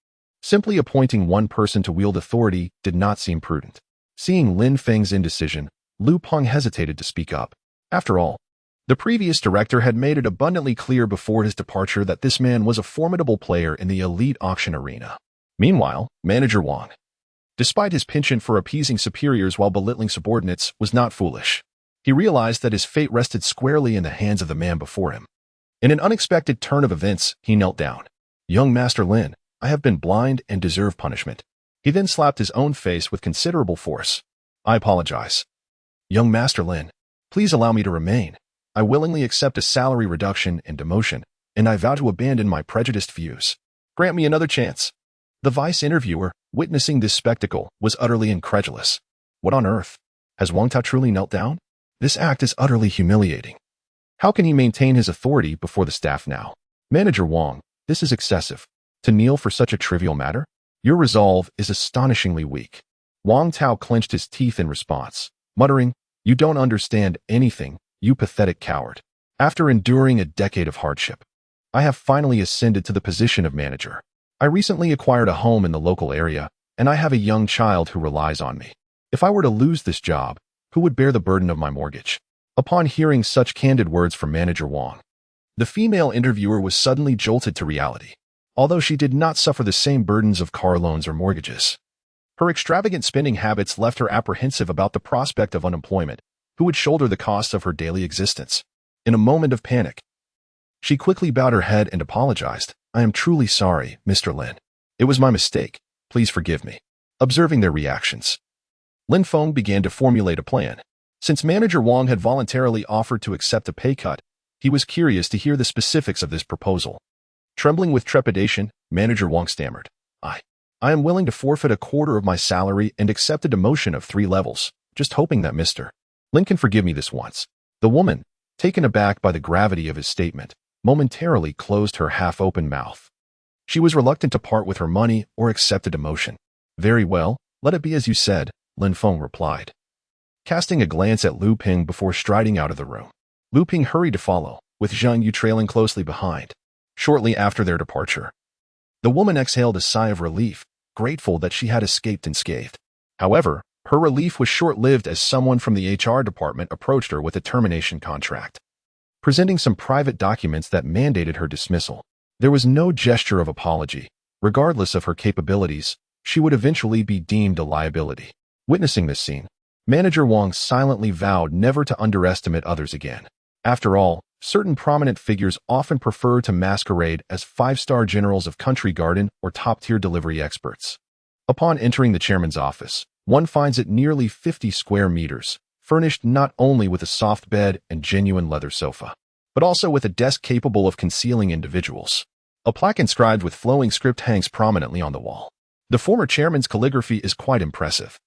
Speaker 1: Simply appointing one person to wield authority did not seem prudent. Seeing Lin Feng's indecision, Lu Peng hesitated to speak up. After all, the previous director had made it abundantly clear before his departure that this man was a formidable player in the elite auction arena. Meanwhile, Manager Wang, despite his penchant for appeasing superiors while belittling subordinates, was not foolish. He realized that his fate rested squarely in the hands of the man before him. In an unexpected turn of events, he knelt down. Young Master Lin, I have been blind and deserve punishment. He then slapped his own face with considerable force. I apologize. Young Master Lin, please allow me to remain. I willingly accept a salary reduction and demotion, and I vow to abandon my prejudiced views. Grant me another chance. The vice interviewer, witnessing this spectacle, was utterly incredulous. What on earth? Has Wang Tao truly knelt down? This act is utterly humiliating. How can he maintain his authority before the staff now? Manager Wang, this is excessive. To kneel for such a trivial matter? Your resolve is astonishingly weak. Wang Tao clenched his teeth in response, muttering, You don't understand anything, you pathetic coward. After enduring a decade of hardship, I have finally ascended to the position of manager. I recently acquired a home in the local area, and I have a young child who relies on me. If I were to lose this job, who would bear the burden of my mortgage? Upon hearing such candid words from Manager Wang, the female interviewer was suddenly jolted to reality. Although she did not suffer the same burdens of car loans or mortgages, her extravagant spending habits left her apprehensive about the prospect of unemployment, who would shoulder the costs of her daily existence. In a moment of panic, she quickly bowed her head and apologized. I am truly sorry, Mr. Lin. It was my mistake. Please forgive me. Observing their reactions, Lin Feng began to formulate a plan. Since Manager Wang had voluntarily offered to accept a pay cut, he was curious to hear the specifics of this proposal. Trembling with trepidation, Manager Wang stammered, I am willing to forfeit a quarter of my salary and accept a demotion of 3 levels, just hoping that Mr. Lin can forgive me this once. The woman, taken aback by the gravity of his statement, momentarily closed her half-open mouth. She was reluctant to part with her money or accept a demotion. Very well, let it be as you said, Lin Feng replied, casting a glance at Lu Ping before striding out of the room. Lu Ping hurried to follow, with Zhang Yu trailing closely behind. Shortly after their departure, the woman exhaled a sigh of relief, grateful that she had escaped unscathed. However, her relief was short-lived as someone from the HR department approached her with a termination contract, presenting some private documents that mandated her dismissal. There was no gesture of apology. Regardless of her capabilities, she would eventually be deemed a liability. Witnessing this scene, Manager Wang silently vowed never to underestimate others again. After all, certain prominent figures often prefer to masquerade as 5-star generals of Country Garden or top-tier delivery experts. Upon entering the chairman's office, one finds it nearly 50 square meters, furnished not only with a soft bed and genuine leather sofa, but also with a desk capable of concealing individuals. A plaque inscribed with flowing script hangs prominently on the wall. The former chairman's calligraphy is quite impressive,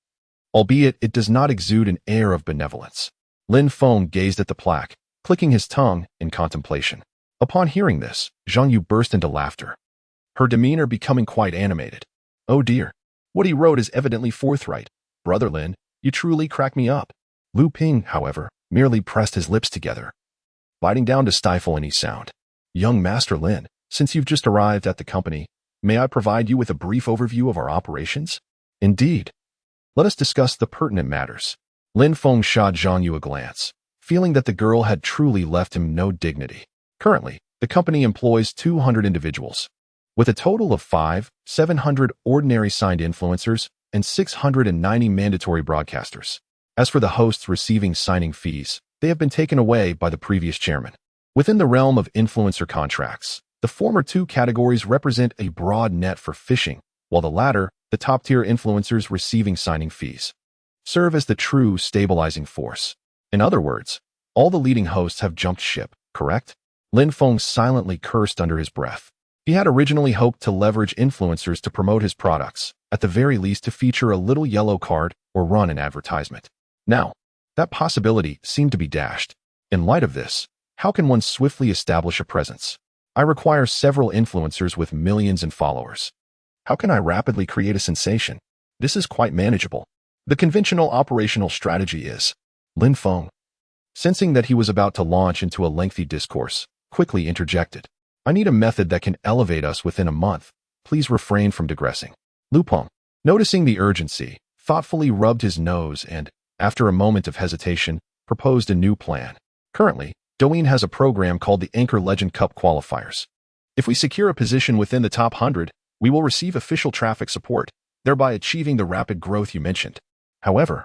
Speaker 1: albeit it does not exude an air of benevolence. Lin Feng gazed at the plaque, clicking his tongue in contemplation. Upon hearing this, Zhang Yu burst into laughter, her demeanor becoming quite animated. Oh dear. What he wrote is evidently forthright. Brother Lin, you truly crack me up. Lu Ping, however, merely pressed his lips together, biting down to stifle any sound. Young Master Lin, since you've just arrived at the company, may I provide you with a brief overview of our operations? Indeed. Let us discuss the pertinent matters. Lin Feng shot Zhang Yu a glance, feeling that the girl had truly left him no dignity. Currently, the company employs 200 individuals, with a total of 700 ordinary signed influencers and 690 mandatory broadcasters. As for the hosts receiving signing fees, they have been taken away by the previous chairman. Within the realm of influencer contracts, the former 2 categories represent a broad net for fishing, while the latter, the top-tier influencers receiving signing fees, serve as the true stabilizing force. In other words, all the leading hosts have jumped ship, correct? Lin Feng silently cursed under his breath. He had originally hoped to leverage influencers to promote his products, at the very least to feature a little yellow card or run an advertisement. Now, that possibility seemed to be dashed. In light of this, how can one swiftly establish a presence? I require several influencers with millions in followers. How can I rapidly create a sensation? This is quite manageable. The conventional operational strategy is. Lin Feng, sensing that he was about to launch into a lengthy discourse, quickly interjected. I need a method that can elevate us within a month. Please refrain from digressing. Lu Peng, noticing the urgency, thoughtfully rubbed his nose and, after a moment of hesitation, proposed a new plan. Currently, Douyin has a program called the Anchor Legend Cup Qualifiers. If we secure a position within the top 100, we will receive official traffic support, thereby achieving the rapid growth you mentioned. However,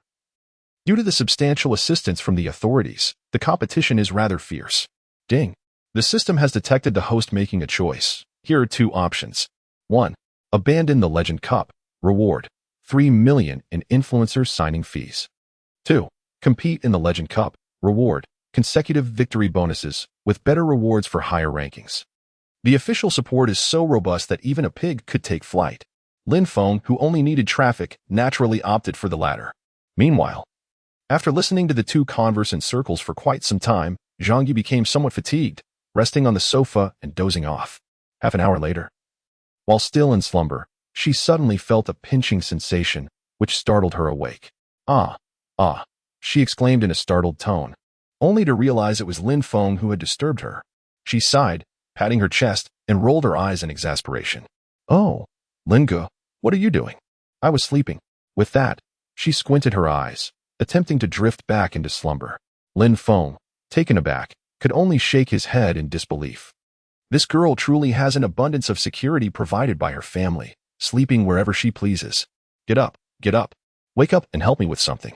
Speaker 1: due to the substantial assistance from the authorities, the competition is rather fierce. Ding. The system has detected the host making a choice. Here are 2 options. 1. Abandon the Legend Cup. Reward. 3 million in influencer signing fees. 2. Compete in the Legend Cup. Reward. Consecutive victory bonuses, with better rewards for higher rankings. The official support is so robust that even a pig could take flight. Lin Feng, who only needed traffic, naturally opted for the latter. Meanwhile, after listening to the 2 converse in circles for quite some time, Zhang Yu became somewhat fatigued, resting on the sofa and dozing off. Half an hour later, while still in slumber, she suddenly felt a pinching sensation, which startled her awake. Ah, she exclaimed in a startled tone, only to realize it was Lin Feng who had disturbed her. She sighed, patting her chest, and rolled her eyes in exasperation. Oh, Linge, what are you doing? I was sleeping. With that, she squinted her eyes, attempting to drift back into slumber. Lin Feng, taken aback, could only shake his head in disbelief. This girl truly has an abundance of security provided by her family, sleeping wherever she pleases. Get up, wake up and help me with something.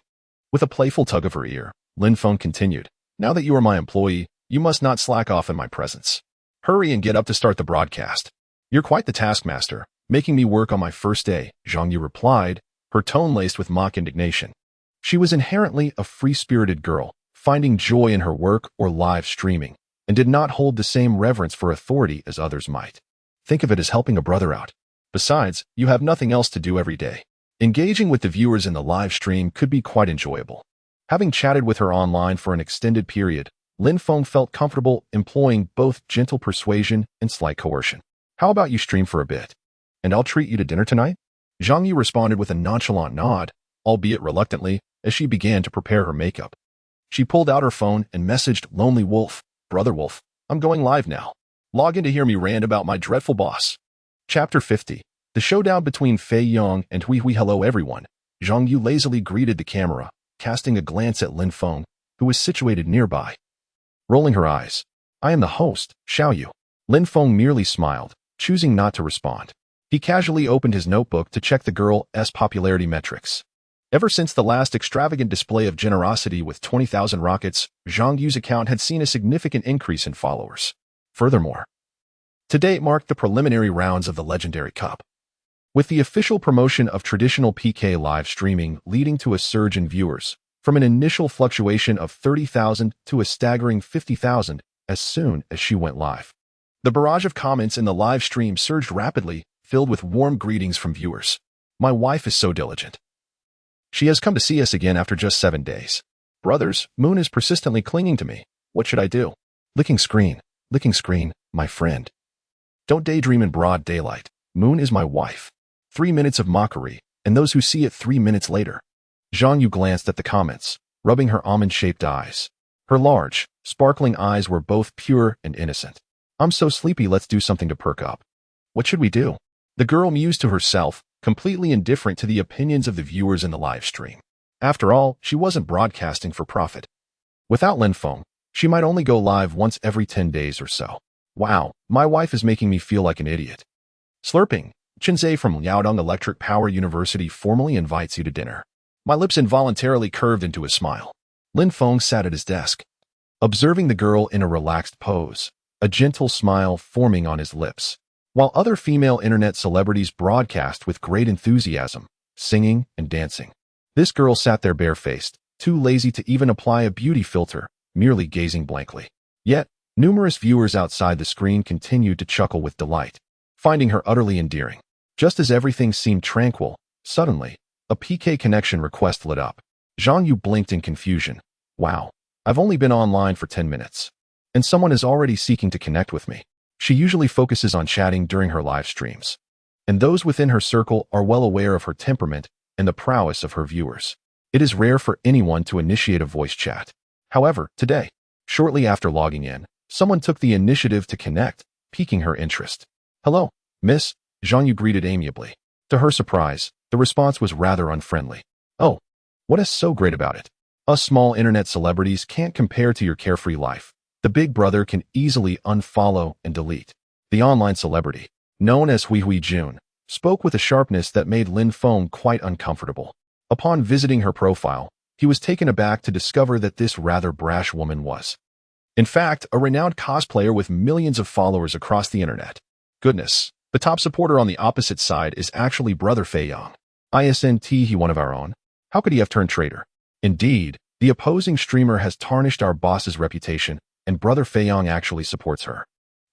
Speaker 1: With a playful tug of her ear, Lin Feng continued, now that you are my employee, you must not slack off in my presence. Hurry and get up to start the broadcast. You're quite the taskmaster, making me work on my first day, Zhang Yu replied, her tone laced with mock indignation. She was inherently a free-spirited girl, finding joy in her work or live streaming, and did not hold the same reverence for authority as others might. Think of it as helping a brother out. Besides, you have nothing else to do every day. Engaging with the viewers in the live stream could be quite enjoyable. Having chatted with her online for an extended period, Lin Feng felt comfortable employing both gentle persuasion and slight coercion. How about you stream for a bit? And I'll treat you to dinner tonight? Zhang Yu responded with a nonchalant nod, albeit reluctantly, as she began to prepare her makeup. She pulled out her phone and messaged Lonely Wolf, Brother Wolf, I'm going live now. Log in to hear me rant about my dreadful boss. Chapter 50. The showdown between Fei Yong and Hui Hui. Hello everyone. Zhang Yu lazily greeted the camera, casting a glance at Lin Feng, who was situated nearby. Rolling her eyes. I am the host, Xiao Yu. Lin Feng merely smiled, choosing not to respond. He casually opened his notebook to check the girl's popularity metrics. Ever since the last extravagant display of generosity with 20,000 rockets, Zhang Yu's account had seen a significant increase in followers. Furthermore, today marked the preliminary rounds of the Legendary Cup. With the official promotion of traditional PK live streaming leading to a surge in viewers, from an initial fluctuation of 30,000 to a staggering 50,000 as soon as she went live. The barrage of comments in the live stream surged rapidly, filled with warm greetings from viewers. My wife is so diligent. She has come to see us again after just 7 days. Brothers, Moon is persistently clinging to me. What should I do? Licking screen, my friend. Don't daydream in broad daylight. Moon is my wife. 3 minutes of mockery, and those who see it 3 minutes later. Zhang Yu glanced at the comments, rubbing her almond-shaped eyes. Her large, sparkling eyes were both pure and innocent. I'm so sleepy, let's do something to perk up. What should we do? The girl mused to herself, completely indifferent to the opinions of the viewers in the live stream. After all, she wasn't broadcasting for profit. Without Lin Feng, she might only go live once every 10 days or so. Wow, my wife is making me feel like an idiot. Slurping, Chinzei from Liaodong Electric Power University formally invites you to dinner. My lips involuntarily curved into a smile. Lin Feng sat at his desk, observing the girl in a relaxed pose, a gentle smile forming on his lips. While other female internet celebrities broadcast with great enthusiasm, singing and dancing, this girl sat there barefaced, too lazy to even apply a beauty filter, merely gazing blankly. Yet, numerous viewers outside the screen continued to chuckle with delight, finding her utterly endearing. Just as everything seemed tranquil, suddenly, a PK connection request lit up. Zhang Yu blinked in confusion. Wow, I've only been online for 10 minutes, and someone is already seeking to connect with me. She usually focuses on chatting during her live streams, and those within her circle are well aware of her temperament and the prowess of her viewers. It is rare for anyone to initiate a voice chat. However, today, shortly after logging in, someone took the initiative to connect, piquing her interest. Hello, miss, Zhang Yu greeted amiably. To her surprise, the response was rather unfriendly. Oh, what is so great about it? Us small internet celebrities can't compare to your carefree life. The big brother can easily unfollow and delete. The online celebrity, known as Hui Hui Jun, spoke with a sharpness that made Lin Feng quite uncomfortable. Upon visiting her profile, he was taken aback to discover that this rather brash woman was, in fact, a renowned cosplayer with millions of followers across the internet. Goodness, the top supporter on the opposite side is actually Brother Fei Yong. Isn't he one of our own? How could he have turned traitor? Indeed, the opposing streamer has tarnished our boss's reputation, and Brother Fei Yong actually supports her.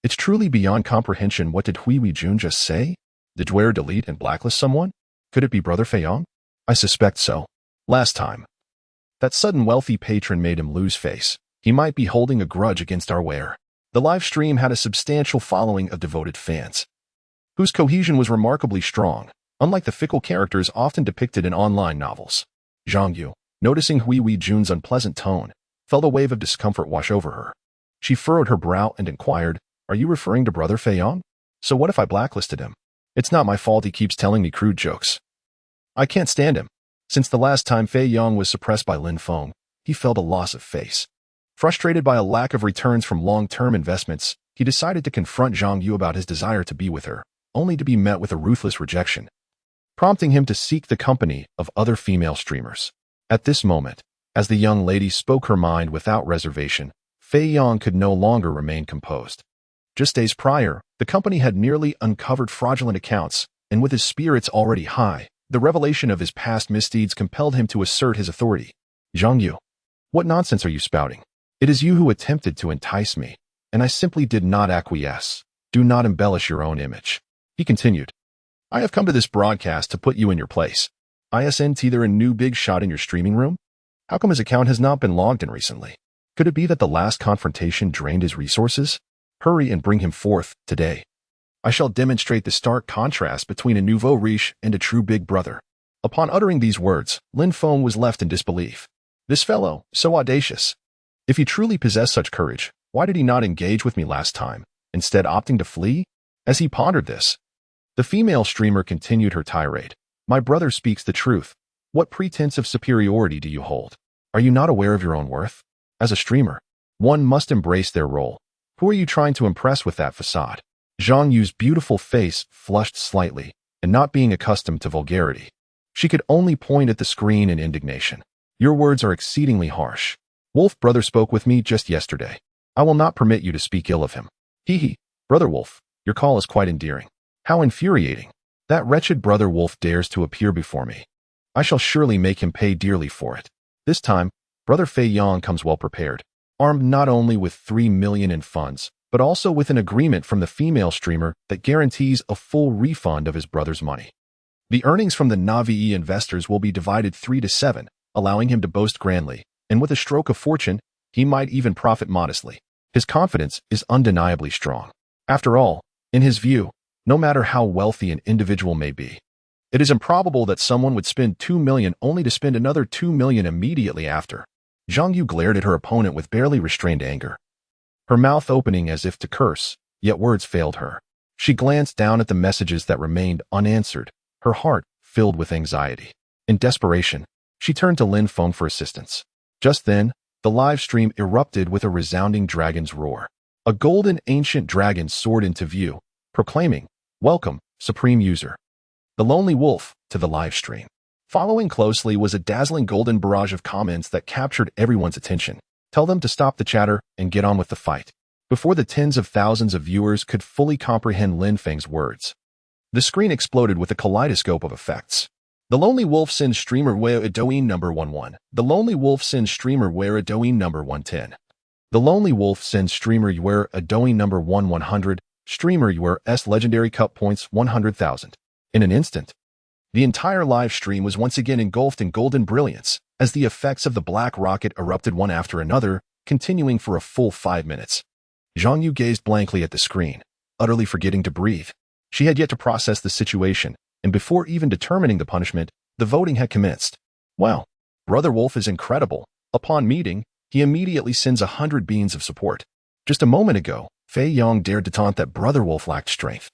Speaker 1: It's truly beyond comprehension. What did Hui Hui Jun just say? Did Dwyer delete and blacklist someone? Could it be Brother Fei Yong? I suspect so. Last time, that sudden wealthy patron made him lose face. He might be holding a grudge against our Ware. The live stream had a substantial following of devoted fans, whose cohesion was remarkably strong, unlike the fickle characters often depicted in online novels. Zhang Yu, noticing Hui Hui Jun's unpleasant tone, felt a wave of discomfort wash over her. She furrowed her brow and inquired, Are you referring to Brother Fei Yong? So what if I blacklisted him? It's not my fault he keeps telling me crude jokes. I can't stand him. Since the last time Fei Yong was suppressed by Lin Feng, he felt a loss of face. Frustrated by a lack of returns from long-term investments, he decided to confront Zhang Yu about his desire to be with her, only to be met with a ruthless rejection, prompting him to seek the company of other female streamers. At this moment, as the young lady spoke her mind without reservation, Fei Yong could no longer remain composed. Just days prior, the company had nearly uncovered fraudulent accounts, and with his spirits already high, The revelation of his past misdeeds compelled him to assert his authority. Zhang Yu, what nonsense are you spouting? It is you who attempted to entice me, and I simply did not acquiesce. Do not embellish your own image. He continued, I have come to this broadcast to put you in your place. Isn't there a new big shot in your streaming room? How come his account has not been logged in recently? Could it be that the last confrontation drained his resources? Hurry and bring him forth today. I shall demonstrate the stark contrast between a nouveau riche and a true big brother. Upon uttering these words, Lin Feng was left in disbelief. This fellow, so audacious. If he truly possessed such courage, why did he not engage with me last time, instead opting to flee? As he pondered this, the female streamer continued her tirade. My brother speaks the truth. What pretense of superiority do you hold? Are you not aware of your own worth? As a streamer, one must embrace their role. Who are you trying to impress with that facade? Zhang Yu's beautiful face flushed slightly, and not being accustomed to vulgarity, she could only point at the screen in indignation. Your words are exceedingly harsh. Wolf brother spoke with me just yesterday. I will not permit you to speak ill of him. Hee, Brother Wolf, your call is quite endearing. How infuriating. That wretched Brother Wolf dares to appear before me. I shall surely make him pay dearly for it. This time, Brother Fei Yang comes well prepared, armed not only with 3 million in funds, but also with an agreement from the female streamer that guarantees a full refund of his brother's money. The earnings from the Navi investors will be divided 3-7, allowing him to boast grandly, and with a stroke of fortune, he might even profit modestly. His confidence is undeniably strong. After all, in his view, no matter how wealthy an individual may be, it is improbable that someone would spend 2 million only to spend another 2 million immediately after. Zhang Yu glared at her opponent with barely restrained anger, her mouth opening as if to curse, yet words failed her. She glanced down at the messages that remained unanswered, her heart filled with anxiety. In desperation, she turned to Lin Feng for assistance. Just then, the live stream erupted with a resounding dragon's roar. A golden ancient dragon soared into view, proclaiming, Welcome, Supreme User. The Lonely Wolf, to the live stream. Following closely was a dazzling golden barrage of comments that captured everyone's attention. Tell them to stop the chatter and get on with the fight. Before the tens of thousands of viewers could fully comprehend Lin Feng's words, the screen exploded with a kaleidoscope of effects. The Lonely Wolf sends streamer Where Adoin number 11. The Lonely Wolf sends streamer Where Adoin number 110. The Lonely Wolf sends streamer Where Adoin number 100. Streamer Where S legendary cup points 100,000. In an instant, the entire live stream was once again engulfed in golden brilliance, as the effects of the black rocket erupted one after another, continuing for a full 5 minutes. Zhang Yu gazed blankly at the screen, utterly forgetting to breathe. She had yet to process the situation, and before even determining the punishment, the voting had commenced. Wow, Brother Wolf is incredible. Upon meeting, he immediately sends 100 beans of support. Just a moment ago, Fei Yang dared to taunt that Brother Wolf lacked strength.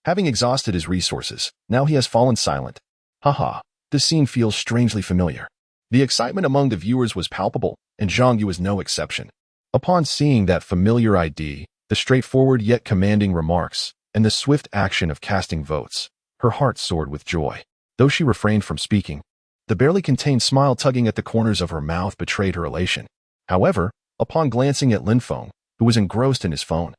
Speaker 1: Having exhausted his resources, now he has fallen silent. Haha, this scene feels strangely familiar. The excitement among the viewers was palpable, and Zhang Yu was no exception. Upon seeing that familiar ID, the straightforward yet commanding remarks, and the swift action of casting votes, her heart soared with joy. Though she refrained from speaking, the barely contained smile tugging at the corners of her mouth betrayed her elation. However, upon glancing at Lin Feng, who was engrossed in his phone,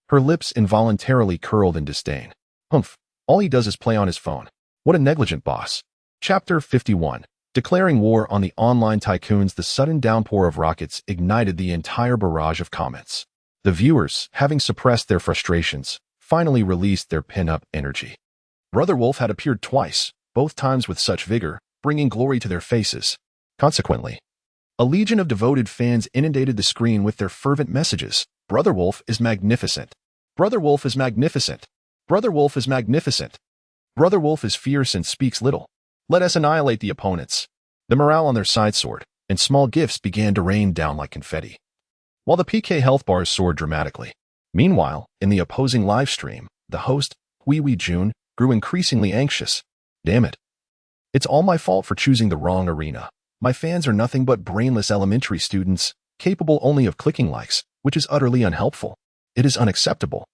Speaker 1: her lips involuntarily curled in disdain. Humph, all he does is play on his phone. What a negligent boss. Chapter 51. Declaring war on the online tycoons. The sudden downpour of rockets ignited the entire barrage of comments. The viewers, having suppressed their frustrations, finally released their pin-up energy. Brother Wolf had appeared twice, both times with such vigor, bringing glory to their faces. Consequently, a legion of devoted fans inundated the screen with their fervent messages. Brother Wolf is magnificent. Brother Wolf is magnificent. Brother Wolf is magnificent. Brother Wolf is fierce and speaks little. Let us annihilate the opponents. The morale on their side soared, and small gifts began to rain down like confetti, while the PK health bars soared dramatically. Meanwhile, in the opposing live stream, the host, Hui Jun, grew increasingly anxious. Damn it. It's all my fault for choosing the wrong arena. My fans are nothing but brainless elementary students, capable only of clicking likes, which is utterly unhelpful. It is unacceptable.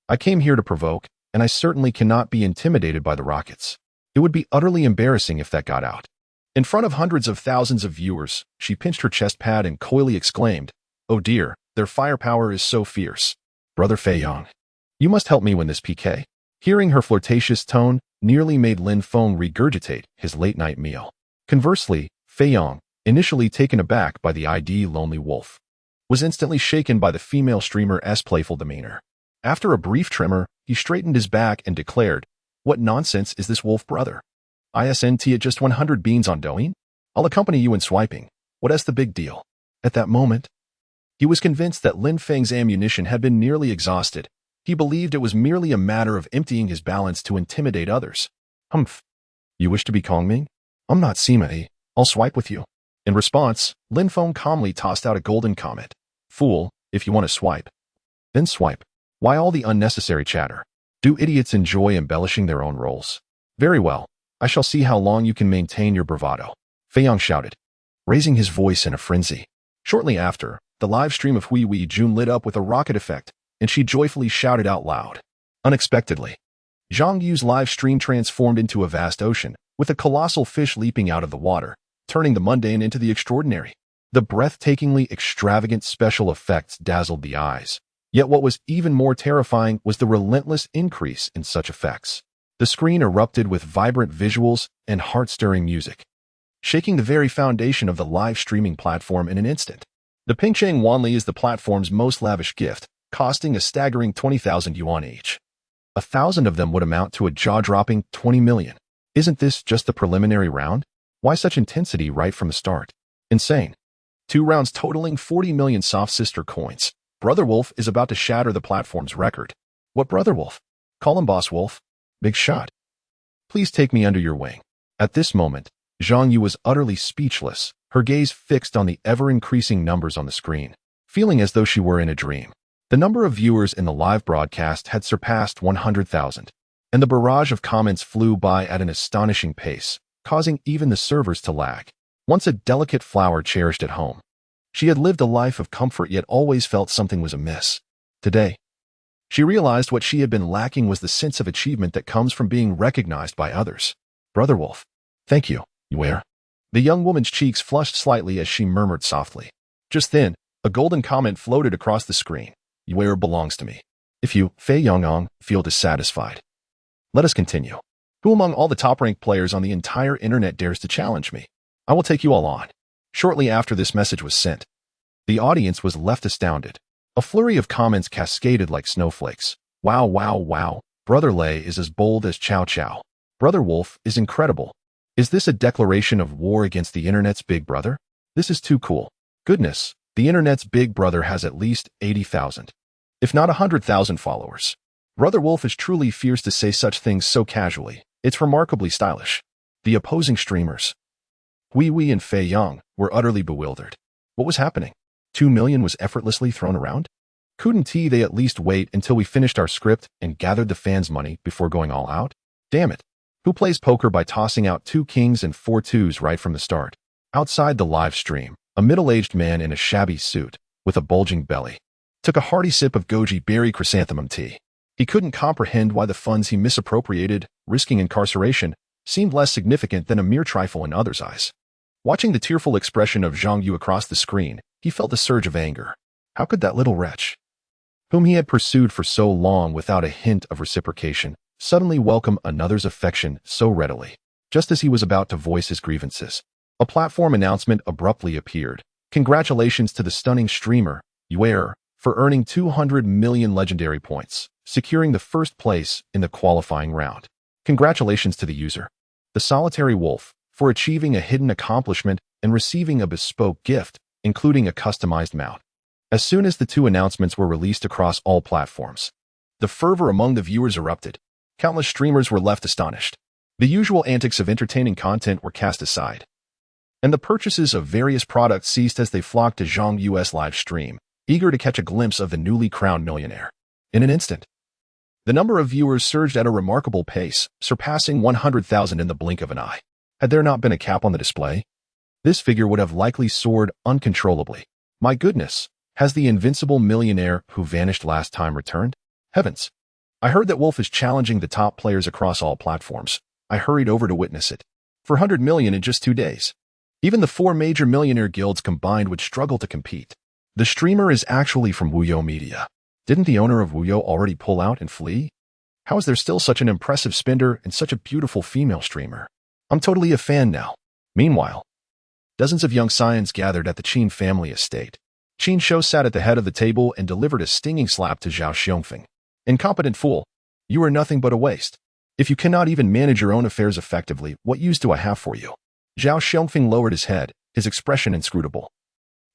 Speaker 1: I came here to provoke, and I certainly cannot be intimidated by the rockets. It would be utterly embarrassing if that got out. In front of hundreds of thousands of viewers, she pinched her chest pad and coyly exclaimed, Oh dear, their firepower is so fierce. Brother Fei Yang, you must help me win this PK. Hearing her flirtatious tone, nearly made Lin Feng regurgitate his late-night meal. Conversely, Fei Yong, initially taken aback by the ID Lonely Wolf, was instantly shaken by the female streamer's playful demeanor. After a brief tremor, he straightened his back and declared, "What nonsense is this wolf, brother? ISNT at just 100 beans on Douyin? I'll accompany you in swiping. What's the big deal?" At that moment, he was convinced that Lin Feng's ammunition had been nearly exhausted. He believed it was merely a matter of emptying his balance to intimidate others. "Humph. You wish to be Kongming? I'm not Sima. I'll swipe with you." In response, Lin Feng calmly tossed out a golden comet. "Fool, if you want to swipe, then swipe. Why all the unnecessary chatter? Do idiots enjoy embellishing their own roles? Very well, I shall see how long you can maintain your bravado," Fei Yong shouted, raising his voice in a frenzy. Shortly after, the live stream of Hui Wei Jun lit up with a rocket effect, and she joyfully shouted out loud. Unexpectedly, Zhang Yu's live stream transformed into a vast ocean, with a colossal fish leaping out of the water, turning the mundane into the extraordinary. The breathtakingly extravagant special effects dazzled the eyes. Yet what was even more terrifying was the relentless increase in such effects. The screen erupted with vibrant visuals and heart-stirring music, shaking the very foundation of the live streaming platform in an instant. The Pingcheng Wanli is the platform's most lavish gift, costing a staggering 20,000 yuan each. 1,000 of them would amount to a jaw-dropping 20 million. Isn't this just the preliminary round? Why such intensity right from the start? Insane. 2 rounds totaling 40 million soft sister coins. Brother Wolf is about to shatter the platform's record. What Brother Wolf? Call him Boss Wolf. Big shot. Please take me under your wing. At this moment, Zhang Yu was utterly speechless, her gaze fixed on the ever-increasing numbers on the screen, feeling as though she were in a dream. The number of viewers in the live broadcast had surpassed 100,000, and the barrage of comments flew by at an astonishing pace, causing even the servers to lag. Once a delicate flower cherished at home, she had lived a life of comfort yet always felt something was amiss. Today, she realized what she had been lacking was the sense of achievement that comes from being recognized by others. Brother Wolf, thank you, Yuer. The young woman's cheeks flushed slightly as she murmured softly. Just then, a golden comment floated across the screen. Yuer belongs to me. If you, Fei Yongong, feel dissatisfied, let us continue. Who among all the top-ranked players on the entire internet dares to challenge me? I will take you all on. Shortly after this message was sent, the audience was left astounded. A flurry of comments cascaded like snowflakes. Wow, wow, wow. Brother Lei is as bold as Chow Chow. Brother Wolf is incredible. Is this a declaration of war against the internet's big brother? This is too cool. Goodness, the internet's big brother has at least 80,000, if not 100,000 followers. Brother Wolf is truly fierce to say such things so casually. It's remarkably stylish. The opposing streamers, Hui Wei and Fei Yong, were utterly bewildered. What was happening? 2 million was effortlessly thrown around? Couldn't they at least wait until we finished our script and gathered the fans' money before going all out? Damn it. Who plays poker by tossing out 2 kings and 4 twos right from the start? Outside the live stream, a middle-aged man in a shabby suit, with a bulging belly, took a hearty sip of goji berry chrysanthemum tea. He couldn't comprehend why the funds he misappropriated, risking incarceration, seemed less significant than a mere trifle in others' eyes. Watching the tearful expression of Zhang Yu across the screen, he felt a surge of anger. How could that little wretch, whom he had pursued for so long without a hint of reciprocation, suddenly welcome another's affection so readily? Just as he was about to voice his grievances, a platform announcement abruptly appeared. Congratulations to the stunning streamer, Yuer, for earning 200 million legendary points, securing the first place in the qualifying round. Congratulations to the user, the Solitary Wolf, for achieving a hidden accomplishment and receiving a bespoke gift, including a customized mount. As soon as the 2 announcements were released across all platforms, the fervor among the viewers erupted. Countless streamers were left astonished. The usual antics of entertaining content were cast aside, and the purchases of various products ceased as they flocked to Zhang Yu's live stream, eager to catch a glimpse of the newly crowned millionaire. In an instant, the number of viewers surged at a remarkable pace, surpassing 100,000 in the blink of an eye. Had there not been a cap on the display, this figure would have likely soared uncontrollably. My goodness, has the invincible millionaire who vanished last time returned? Heavens! I heard that Wolf is challenging the top players across all platforms. I hurried over to witness it. For 100 million in just 2 days. Even the 4 major millionaire guilds combined would struggle to compete. The streamer is actually from Wuyo Media. Didn't the owner of Wuyo already pull out and flee? How is there still such an impressive spender and such a beautiful female streamer? I'm totally a fan now. Meanwhile, dozens of young scions gathered at the Qin family estate. Qin Shou sat at the head of the table and delivered a stinging slap to Zhao Xiongfeng. Incompetent fool, you are nothing but a waste. If you cannot even manage your own affairs effectively, what use do I have for you? Zhao Xiongfeng lowered his head, his expression inscrutable,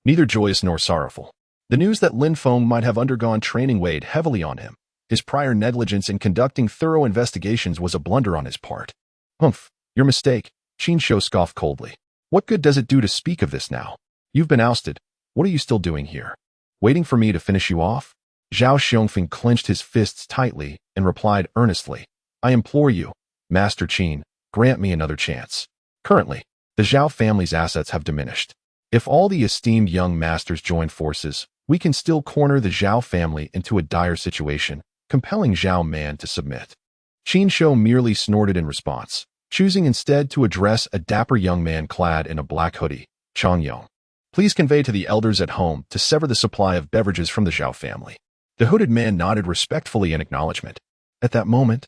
Speaker 1: neither joyous nor sorrowful. The news that Lin Feng might have undergone training weighed heavily on him. His prior negligence in conducting thorough investigations was a blunder on his part. Humph, your mistake, Qin Shou scoffed coldly. What good does it do to speak of this now? You've been ousted. What are you still doing here? Waiting for me to finish you off? Zhao Xiongfeng clenched his fists tightly and replied earnestly, I implore you, Master Qin, grant me another chance. Currently, the Zhao family's assets have diminished. If all the esteemed young masters join forces, we can still corner the Zhao family into a dire situation, compelling Zhao Man to submit. Qin Shou merely snorted in response, choosing instead to address a dapper young man clad in a black hoodie, Chang Yong. Please convey to the elders at home to sever the supply of beverages from the Zhao family. The hooded man nodded respectfully in acknowledgement. At that moment,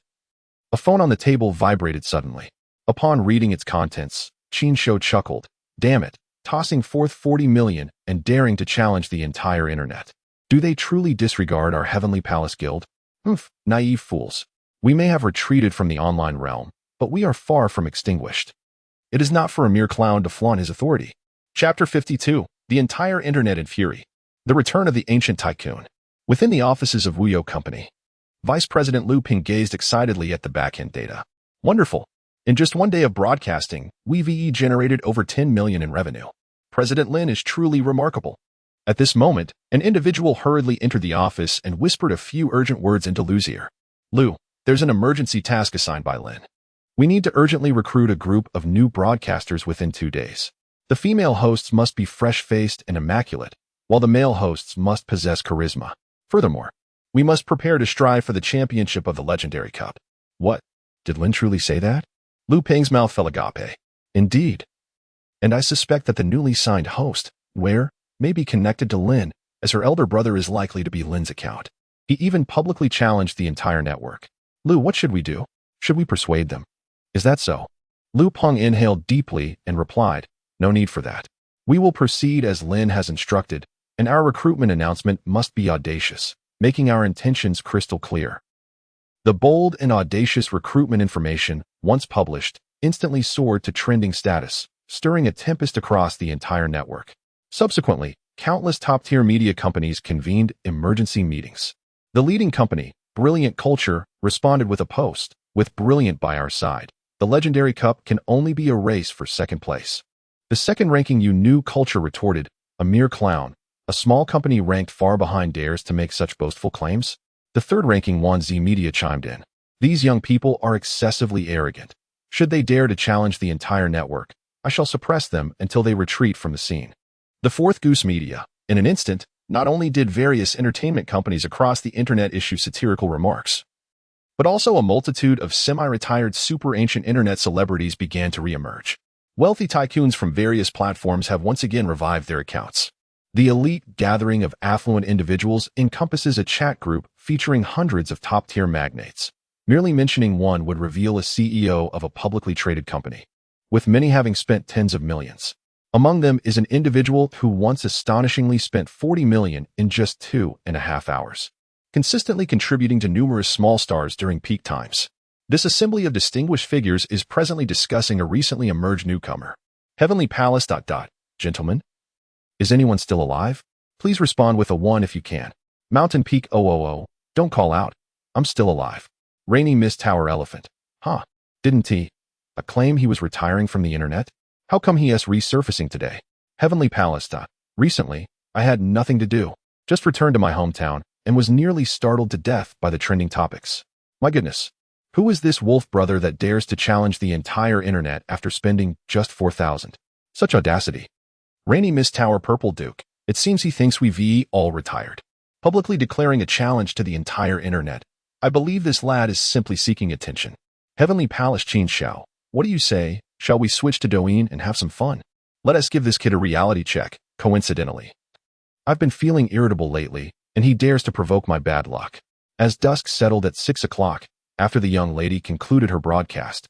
Speaker 1: a phone on the table vibrated suddenly. Upon reading its contents, Qin Shou chuckled. Damn it, tossing forth 40 million and daring to challenge the entire internet. Do they truly disregard our Heavenly Palace Guild? Humph, naive fools. We may have retreated from the online realm, but we are far from extinguished. It is not for a mere clown to flaunt his authority. Chapter 52. The entire internet in fury. The return of the ancient tycoon. Within the offices of Wuyo Company, Vice President Lu Ping gazed excitedly at the backend data. Wonderful. In just one day of broadcasting, WeVE generated over 10 million in revenue. President Lin is truly remarkable. At this moment, an individual hurriedly entered the office and whispered a few urgent words into Lu's ear. Lu, there's an emergency task assigned by Lin. We need to urgently recruit a group of new broadcasters within 2 days. The female hosts must be fresh-faced and immaculate, while the male hosts must possess charisma. Furthermore, we must prepare to strive for the championship of the Legendary Cup. What? Did Lin truly say that? Lu Ping's mouth fell agape. Indeed. And I suspect that the newly signed host, Ware, may be connected to Lin, as her elder brother is likely to be Lin's account. He even publicly challenged the entire network. Lu, what should we do? Should we persuade them? Is that so? Lu Peng inhaled deeply and replied, no need for that. We will proceed as Lin has instructed, and our recruitment announcement must be audacious, making our intentions crystal clear. The bold and audacious recruitment information, once published, instantly soared to trending status, stirring a tempest across the entire network. Subsequently, countless top-tier media companies convened emergency meetings. The leading company, Brilliant Culture, responded with a post, with Brilliant by our side. The Legendary Cup can only be a race for second place. The second-ranking New Culture retorted, a mere clown. A small company ranked far behind dares to make such boastful claims? The third-ranking Wanzi Media chimed in. These young people are excessively arrogant. Should they dare to challenge the entire network, I shall suppress them until they retreat from the scene. The fourth Goose Media. In an instant, not only did various entertainment companies across the internet issue satirical remarks, but also a multitude of semi-retired super-ancient internet celebrities began to re-emerge. Wealthy tycoons from various platforms have once again revived their accounts. The elite gathering of affluent individuals encompasses a chat group featuring hundreds of top-tier magnates. Merely mentioning one would reveal a CEO of a publicly traded company, with many having spent tens of millions. Among them is an individual who once astonishingly spent 40 million in just 2.5 hours, consistently contributing to numerous small stars during peak times. This assembly of distinguished figures is presently discussing a recently emerged newcomer. Heavenly Palace. Gentlemen, is anyone still alive? Please respond with a 1 if you can. Mountain Peak 000, don't call out. I'm still alive. Rainy Mist Tower Elephant. Huh, didn't he claim he was retiring from the internet? How come he is resurfacing today? Heavenly Palace. Recently, I had nothing to do. Just returned to my hometown and was nearly startled to death by the trending topics. My goodness. Who is this wolf brother that dares to challenge the entire internet after spending just 4,000? Such audacity. Rainy Mist Tower Purple Duke. It seems he thinks we've all retired. Publicly declaring a challenge to the entire internet. I believe this lad is simply seeking attention. Heavenly Palace Qin Shou. What do you say? Shall we switch to Douyin and have some fun? Let us give this kid a reality check, coincidentally. I've been feeling irritable lately, and he dares to provoke my bad luck. As dusk settled at 6 o'clock, After the young lady concluded her broadcast,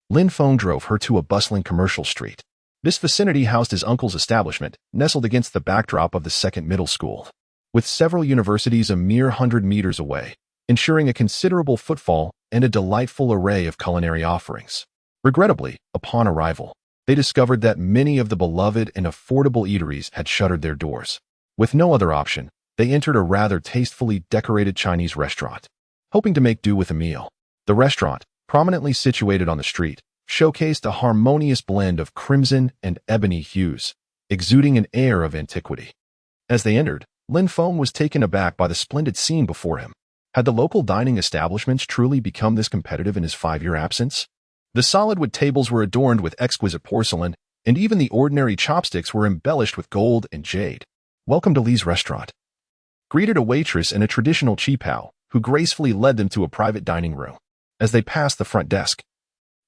Speaker 1: Lin Feng drove her to a bustling commercial street. This vicinity housed his uncle's establishment, nestled against the backdrop of the second middle school, with several universities a mere 100 meters away, ensuring a considerable footfall and a delightful array of culinary offerings. Regrettably, upon arrival, they discovered that many of the beloved and affordable eateries had shuttered their doors. With no other option, they entered a rather tastefully decorated Chinese restaurant, hoping to make do with a meal. The restaurant, prominently situated on the street, showcased a harmonious blend of crimson and ebony hues, exuding an air of antiquity. As they entered, Lin Feng was taken aback by the splendid scene before him. Had the local dining establishments truly become this competitive in his 5-year absence? The solid wood tables were adorned with exquisite porcelain, and even the ordinary chopsticks were embellished with gold and jade. "Welcome to Li's restaurant," greeted a waitress in a traditional qipao, who gracefully led them to a private dining room. As they passed the front desk,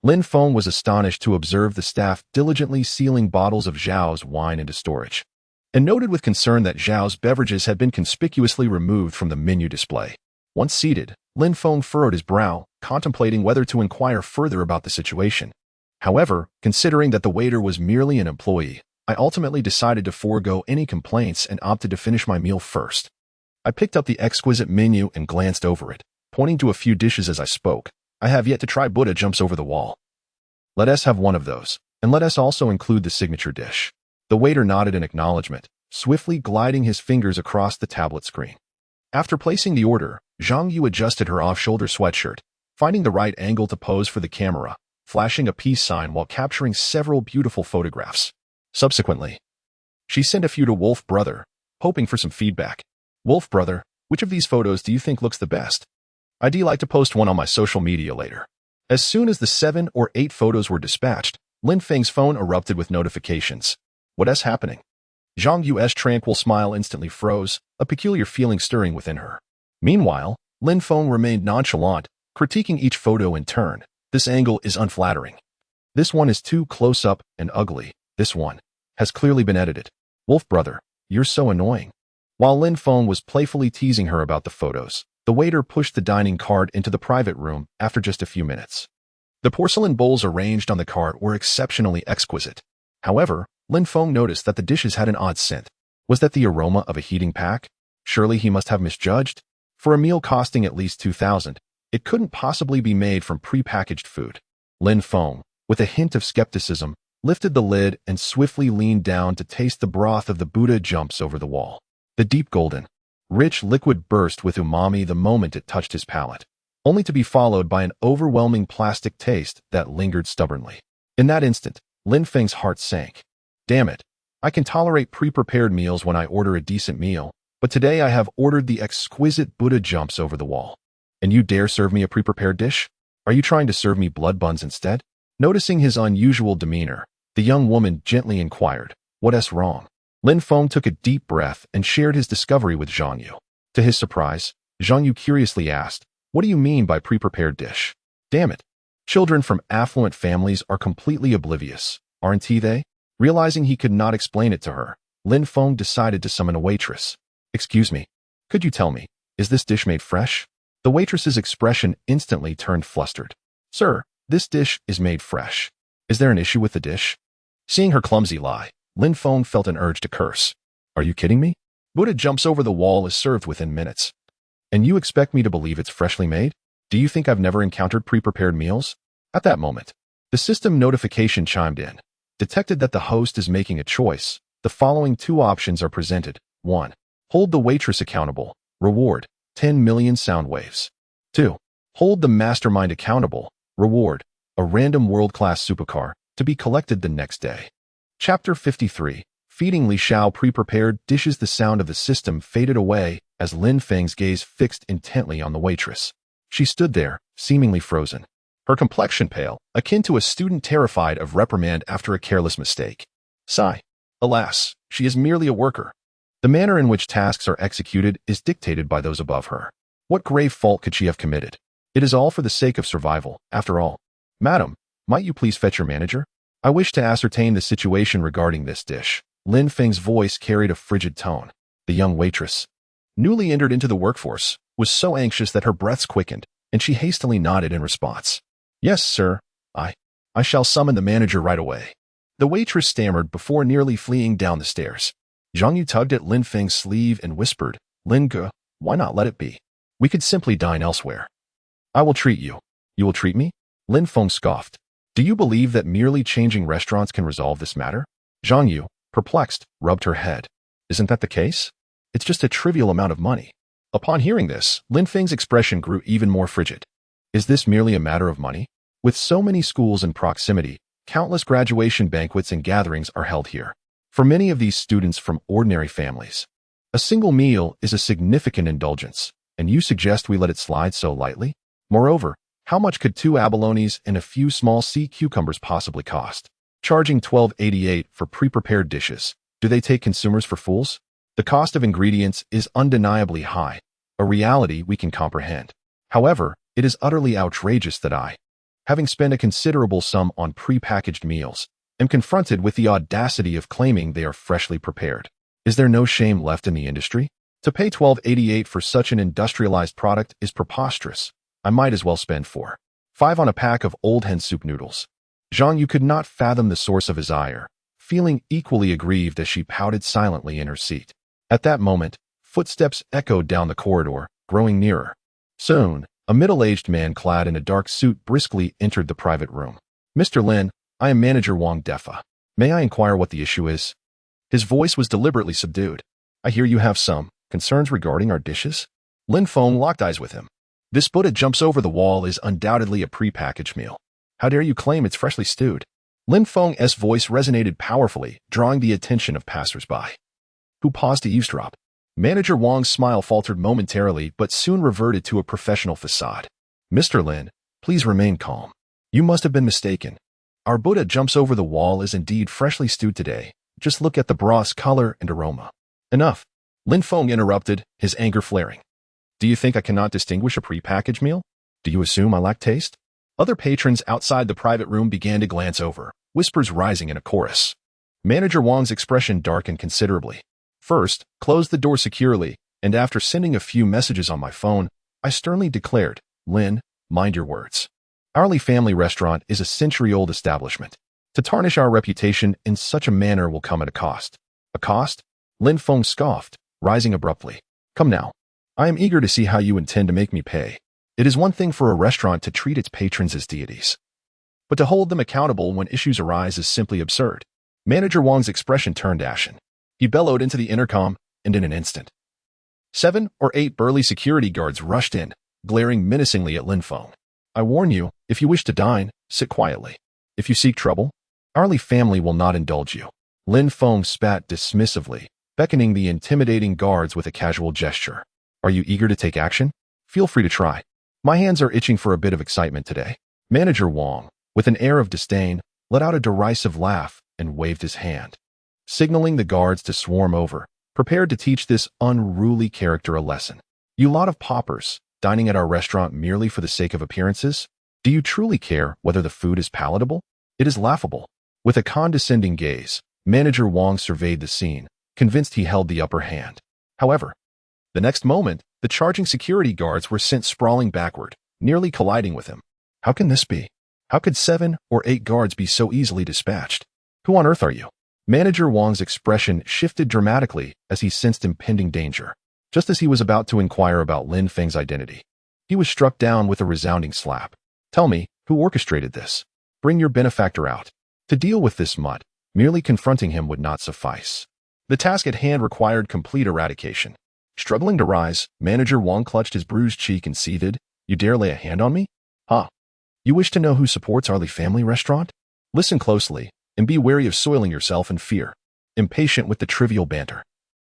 Speaker 1: Lin Feng was astonished to observe the staff diligently sealing bottles of Zhao's wine into storage, and noted with concern that Zhao's beverages had been conspicuously removed from the menu display. Once seated, Lin Feng furrowed his brow, contemplating whether to inquire further about the situation. However, considering that the waiter was merely an employee, I ultimately decided to forego any complaints and opted to finish my meal first. I picked up the exquisite menu and glanced over it, pointing to a few dishes as I spoke. "I have yet to try Buddha jumps over the wall. Let us have one of those, and let us also include the signature dish." The waiter nodded in acknowledgement, swiftly gliding his fingers across the tablet screen. After placing the order, Zhang Yu adjusted her off-shoulder sweatshirt, finding the right angle to pose for the camera, flashing a peace sign while capturing several beautiful photographs. Subsequently, she sent a few to Wolf Brother, hoping for some feedback. "Wolf Brother, which of these photos do you think looks the best? I'd like to post one on my social media later." As soon as the 7 or 8 photos were dispatched, Lin Feng's phone erupted with notifications. "What's happening?" Zhang Yu's tranquil smile instantly froze, a peculiar feeling stirring within her. Meanwhile, Lin Feng remained nonchalant, critiquing each photo in turn. "This angle is unflattering. This one is too close up and ugly. This one has clearly been edited. Wolf Brother, you're so annoying." While Lin Feng was playfully teasing her about the photos, the waiter pushed the dining cart into the private room after just a few minutes. The porcelain bowls arranged on the cart were exceptionally exquisite. However, Lin Feng noticed that the dishes had an odd scent. Was that the aroma of a heating pack? Surely he must have misjudged. For a meal costing at least 2,000, it couldn't possibly be made from pre-packaged food. Lin Feng, with a hint of skepticism, lifted the lid and swiftly leaned down to taste the broth of the Buddha jumps over the wall. The deep golden, rich liquid burst with umami the moment it touched his palate, only to be followed by an overwhelming plastic taste that lingered stubbornly. In that instant, Lin Feng's heart sank. Damn it, I can tolerate pre-prepared meals when I order a decent meal, but today I have ordered the exquisite Buddha jumps over the wall. And you dare serve me a pre-prepared dish? Are you trying to serve me blood buns instead? Noticing his unusual demeanor, the young woman gently inquired, "What's wrong?" Lin Feng took a deep breath and shared his discovery with Zhang Yu. To his surprise, Zhang Yu curiously asked, "What do you mean by pre-prepared dish?" Damn it. Children from affluent families are completely oblivious, aren't they? Realizing he could not explain it to her, Lin Feng decided to summon a waitress. "Excuse me, could you tell me, is this dish made fresh?" The waitress's expression instantly turned flustered. "Sir, this dish is made fresh. Is there an issue with the dish?" Seeing her clumsy lie, Lin Feng felt an urge to curse. "Are you kidding me? Buddha jumps over the wall is served within minutes. And you expect me to believe it's freshly made? Do you think I've never encountered pre-prepared meals?" At that moment, the system notification chimed in. Detected that the host is making a choice. The following 2 options are presented. 1. Hold the waitress accountable. Reward, 10 million sound waves. 2. Hold the mastermind accountable. Reward, a random world-class supercar to be collected the next day. Chapter 53. Feeding Li Xiao pre-prepared dishes. The sound of the system faded away as Lin Feng's gaze fixed intently on the waitress. She stood there, seemingly frozen. Her complexion pale, akin to a student terrified of reprimand after a careless mistake. Sigh. Alas, she is merely a worker. The manner in which tasks are executed is dictated by those above her. What grave fault could she have committed? It is all for the sake of survival, after all. "Madam, might you please fetch your manager? I wish to ascertain the situation regarding this dish." Lin Feng's voice carried a frigid tone. The young waitress, newly entered into the workforce, was so anxious that her breaths quickened, and she hastily nodded in response. Yes, sir. I shall summon the manager right away. The waitress stammered before nearly fleeing down the stairs. Zhang Yu tugged at Lin Feng's sleeve and whispered, Lin Ge, why not let it be? We could simply dine elsewhere. I will treat you. You will treat me? Lin Feng scoffed. Do you believe that merely changing restaurants can resolve this matter? Zhang Yu, perplexed, rubbed her head. Isn't that the case? It's just a trivial amount of money. Upon hearing this, Lin Feng's expression grew even more frigid. Is this merely a matter of money? With so many schools in proximity, countless graduation banquets and gatherings are held here. For many of these students from ordinary families, a single meal is a significant indulgence, and you suggest we let it slide so lightly? Moreover, how much could 2 abalones and a few small sea cucumbers possibly cost? Charging $12.88 for pre-prepared dishes, do they take consumers for fools? The cost of ingredients is undeniably high, a reality we can comprehend. However, it is utterly outrageous that I, having spent a considerable sum on pre-packaged meals, am confronted with the audacity of claiming they are freshly prepared. Is there no shame left in the industry? To pay $12.88 for such an industrialized product is preposterous. I might as well spend $4.05 on a pack of old hen soup noodles. Zhang Yu could not fathom the source of his ire, feeling equally aggrieved as she pouted silently in her seat. At that moment, footsteps echoed down the corridor, growing nearer. Soon, a middle-aged man clad in a dark suit briskly entered the private room. Mr. Lin, I am Manager Wang Defa. May I inquire what the issue is? His voice was deliberately subdued. I hear you have some concerns regarding our dishes? Lin Feng locked eyes with him. This Buddha jumps over the wall is undoubtedly a pre-packaged meal. How dare you claim it's freshly stewed? Lin Feng's voice resonated powerfully, drawing the attention of passers-by, who paused to eavesdrop. Manager Wang's smile faltered momentarily but soon reverted to a professional facade. Mr. Lin, please remain calm. You must have been mistaken. Our Buddha jumps over the wall is indeed freshly stewed today. Just look at the broth's color and aroma. Enough. Lin Feng interrupted, his anger flaring. Do you think I cannot distinguish a pre-packaged meal? Do you assume I lack taste? Other patrons outside the private room began to glance over, whispers rising in a chorus. Manager Wang's expression darkened considerably. First, closed the door securely, and after sending a few messages on my phone, I sternly declared, Lin, mind your words. Our Li Family Restaurant is a century-old establishment. To tarnish our reputation in such a manner will come at a cost. A cost? Lin Feng scoffed, rising abruptly. Come now. I am eager to see how you intend to make me pay. It is one thing for a restaurant to treat its patrons as deities, but to hold them accountable when issues arise is simply absurd. Manager Wang's expression turned ashen. He bellowed into the intercom, and in an instant, 7 or 8 burly security guards rushed in, glaring menacingly at Lin Feng. I warn you, if you wish to dine, sit quietly. If you seek trouble, our Li family will not indulge you. Lin Feng spat dismissively, beckoning the intimidating guards with a casual gesture. Are you eager to take action? Feel free to try. My hands are itching for a bit of excitement today. Manager Wang, with an air of disdain, let out a derisive laugh and waved his hand, signaling the guards to swarm over, prepared to teach this unruly character a lesson. You lot of paupers, dining at our restaurant merely for the sake of appearances? Do you truly care whether the food is palatable? It is laughable. With a condescending gaze, Manager Wang surveyed the scene, convinced he held the upper hand. However, the next moment, the charging security guards were sent sprawling backward, nearly colliding with him. How can this be? How could 7 or 8 guards be so easily dispatched? Who on earth are you? Manager Wang's expression shifted dramatically as he sensed impending danger. Just as he was about to inquire about Lin Feng's identity, he was struck down with a resounding slap. Tell me, who orchestrated this? Bring your benefactor out. To deal with this mutt, merely confronting him would not suffice. The task at hand required complete eradication. Struggling to rise, Manager Wang clutched his bruised cheek and seethed, You dare lay a hand on me? Huh? You wish to know who supports our Li Family Restaurant? Listen closely, and be wary of soiling yourself in fear, impatient with the trivial banter.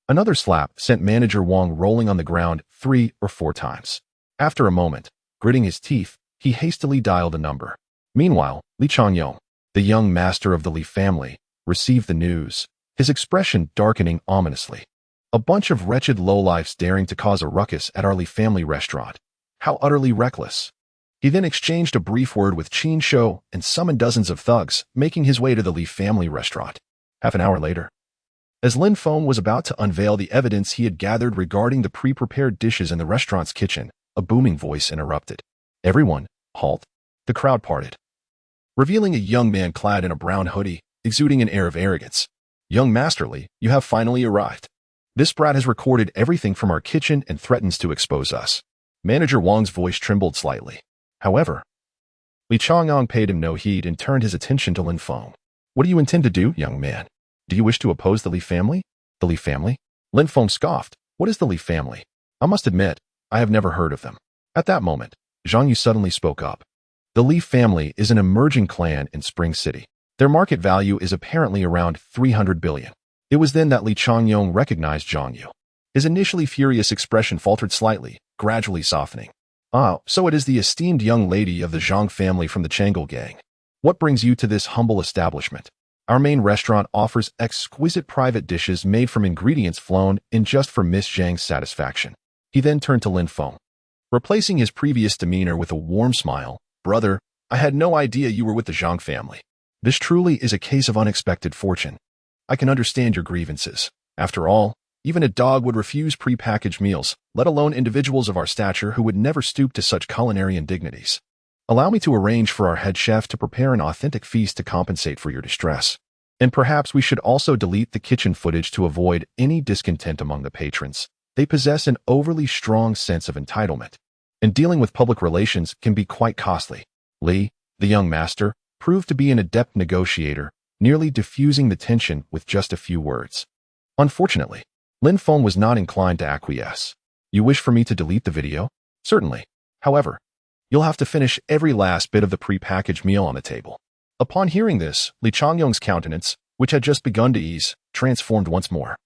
Speaker 1: Another slap sent Manager Wang rolling on the ground 3 or 4 times. After a moment, gritting his teeth, he hastily dialed a number. Meanwhile, Li Changyong, the young master of the Li family, received the news, his expression darkening ominously. A bunch of wretched lowlifes daring to cause a ruckus at our Li Family Restaurant. How utterly reckless. He then exchanged a brief word with Qin Shou and summoned dozens of thugs, making his way to the Li Family Restaurant. Half an hour later, as Lin Feng was about to unveil the evidence he had gathered regarding the pre-prepared dishes in the restaurant's kitchen, a booming voice interrupted. Everyone, halt. The crowd parted, revealing a young man clad in a brown hoodie, exuding an air of arrogance. Young Masterly, you have finally arrived. This brat has recorded everything from our kitchen and threatens to expose us. Manager Wang's voice trembled slightly. However, Li Chongyong paid him no heed and turned his attention to Lin Feng. What do you intend to do, young man? Do you wish to oppose the Li family? The Li family? Lin Feng scoffed. What is the Li family? I must admit, I have never heard of them. At that moment, Zhang Yu suddenly spoke up. The Li family is an emerging clan in Spring City. Their market value is apparently around 300 billion. It was then that Li Chongyong recognized Zhang Yu. His initially furious expression faltered slightly, gradually softening. Ah, so it is the esteemed young lady of the Zhang family from the Chang'e gang. What brings you to this humble establishment? Our main restaurant offers exquisite private dishes made from ingredients flown in just for Miss Zhang's satisfaction. He then turned to Lin Feng, replacing his previous demeanor with a warm smile. Brother, I had no idea you were with the Zhang family. This truly is a case of unexpected fortune. I can understand your grievances. After all, even a dog would refuse pre-packaged meals, let alone individuals of our stature who would never stoop to such culinary indignities. Allow me to arrange for our head chef to prepare an authentic feast to compensate for your distress. And perhaps we should also delete the kitchen footage to avoid any discontent among the patrons. They possess an overly strong sense of entitlement, and dealing with public relations can be quite costly. Li, the young master, proved to be an adept negotiator, nearly diffusing the tension with just a few words. Unfortunately, Lin Feng was not inclined to acquiesce. You wish for me to delete the video? Certainly. However, you'll have to finish every last bit of the pre-packaged meal on the table. Upon hearing this, Li Chongyong's countenance, which had just begun to ease, transformed once more.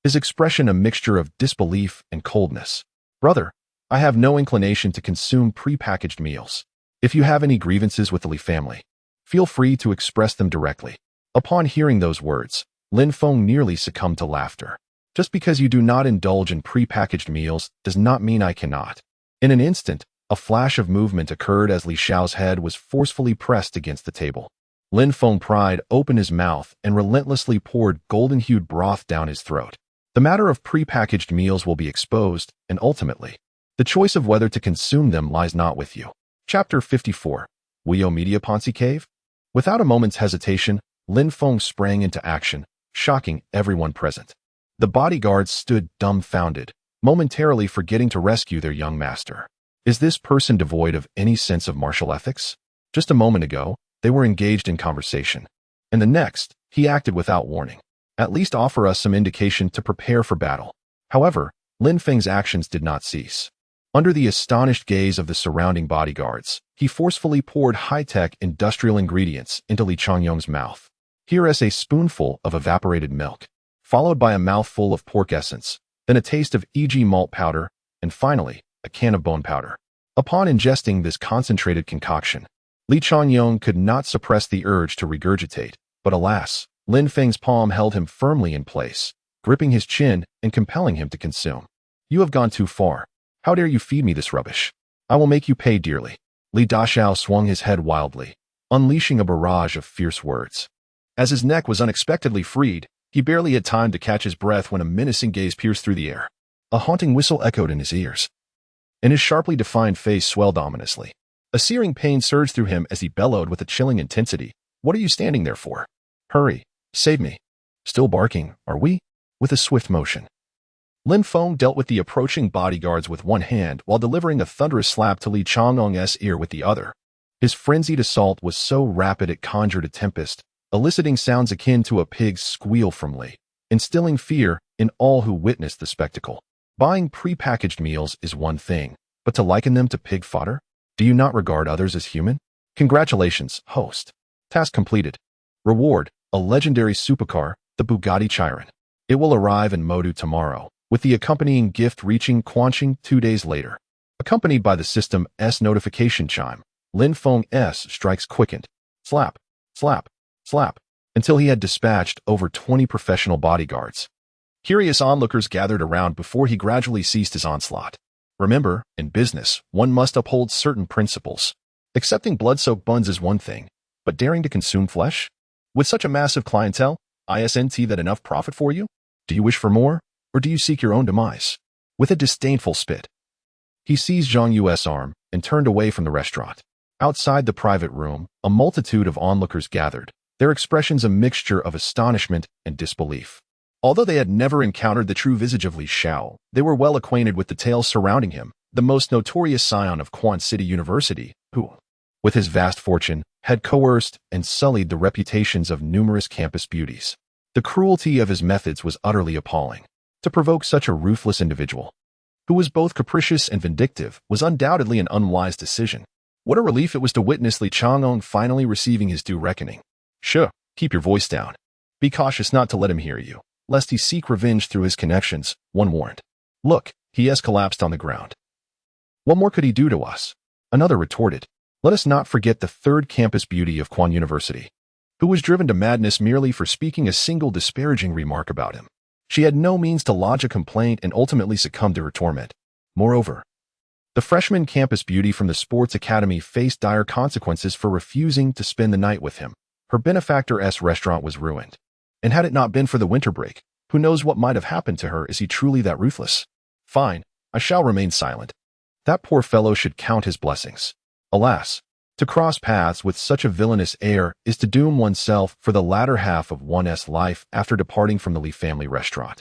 Speaker 1: His expression a mixture of disbelief and coldness. Brother, I have no inclination to consume pre-packaged meals. If you have any grievances with the Li family, feel free to express them directly. Upon hearing those words, Lin Feng nearly succumbed to laughter. Just because you do not indulge in pre-packaged meals does not mean I cannot. In an instant, a flash of movement occurred as Li Xiao's head was forcefully pressed against the table. Lin Feng pried open his mouth and relentlessly poured golden-hued broth down his throat. The matter of pre-packaged meals will be exposed, and ultimately, the choice of whether to consume them lies not with you. Chapter 54. Wio Media Ponzi Cave? Without a moment's hesitation, Lin Feng sprang into action, shocking everyone present. The bodyguards stood dumbfounded, momentarily forgetting to rescue their young master. Is this person devoid of any sense of martial ethics? Just a moment ago, they were engaged in conversation. And the next, he acted without warning. At least offer us some indication to prepare for battle. However, Lin Feng's actions did not cease. Under the astonished gaze of the surrounding bodyguards, he forcefully poured high-tech industrial ingredients into Li Chongyong's mouth. Here is a spoonful of evaporated milk, followed by a mouthful of pork essence, then a taste of EG malt powder, and finally, a can of bone powder. Upon ingesting this concentrated concoction, Li Chongyong could not suppress the urge to regurgitate, but alas, Lin Feng's palm held him firmly in place, gripping his chin and compelling him to consume. You have gone too far. How dare you feed me this rubbish? I will make you pay dearly. Li Daxiao swung his head wildly, unleashing a barrage of fierce words. As his neck was unexpectedly freed, he barely had time to catch his breath when a menacing gaze pierced through the air. A haunting whistle echoed in his ears, and his sharply defined face swelled ominously. A searing pain surged through him as he bellowed with a chilling intensity. What are you standing there for? Hurry, save me. Still barking, are we? With a swift motion, Lin Feng dealt with the approaching bodyguards with one hand while delivering a thunderous slap to Li Chongyong's ear with the other. His frenzied assault was so rapid it conjured a tempest, eliciting sounds akin to a pig's squeal from Li, instilling fear in all who witnessed the spectacle. Buying pre-packaged meals is one thing, but to liken them to pig fodder? Do you not regard others as human? Congratulations, host. Task completed. Reward, a legendary supercar, the Bugatti Chiron. It will arrive in Modu tomorrow, with the accompanying gift reaching Quanqing 2 days later. Accompanied by the system S notification chime, Lin Feng's strikes quickened. Slap, slap, slap, until he had dispatched over 20 professional bodyguards. Curious onlookers gathered around before he gradually ceased his onslaught. Remember, in business, one must uphold certain principles. Accepting blood-soaked buns is one thing, but daring to consume flesh? With such a massive clientele, isn't that enough profit for you? Do you wish for more, or do you seek your own demise? With a disdainful spit, he seized Zhang Yu's arm, and turned away from the restaurant. Outside the private room, a multitude of onlookers gathered, their expressions a mixture of astonishment and disbelief. Although they had never encountered the true visage of Li Xiao, they were well acquainted with the tales surrounding him, the most notorious scion of Quan City University, who, with his vast fortune, had coerced and sullied the reputations of numerous campus beauties. The cruelty of his methods was utterly appalling. To provoke such a ruthless individual, who was both capricious and vindictive, was undoubtedly an unwise decision. What a relief it was to witness Li Chang'ong finally receiving his due reckoning. Sure, keep your voice down. Be cautious not to let him hear you, lest he seek revenge through his connections, one warned. Look, he has collapsed on the ground. What more could he do to us? Another retorted. Let us not forget the third campus beauty of Quan University, who was driven to madness merely for speaking a single disparaging remark about him. She had no means to lodge a complaint and ultimately succumbed to her torment. Moreover, the freshman campus beauty from the sports academy faced dire consequences for refusing to spend the night with him. Her benefactor's restaurant was ruined. And had it not been for the winter break, who knows what might have happened to her? Is he truly that ruthless? Fine, I shall remain silent. That poor fellow should count his blessings. Alas, to cross paths with such a villainous heir is to doom oneself for the latter half of one's life after departing from the Li family restaurant.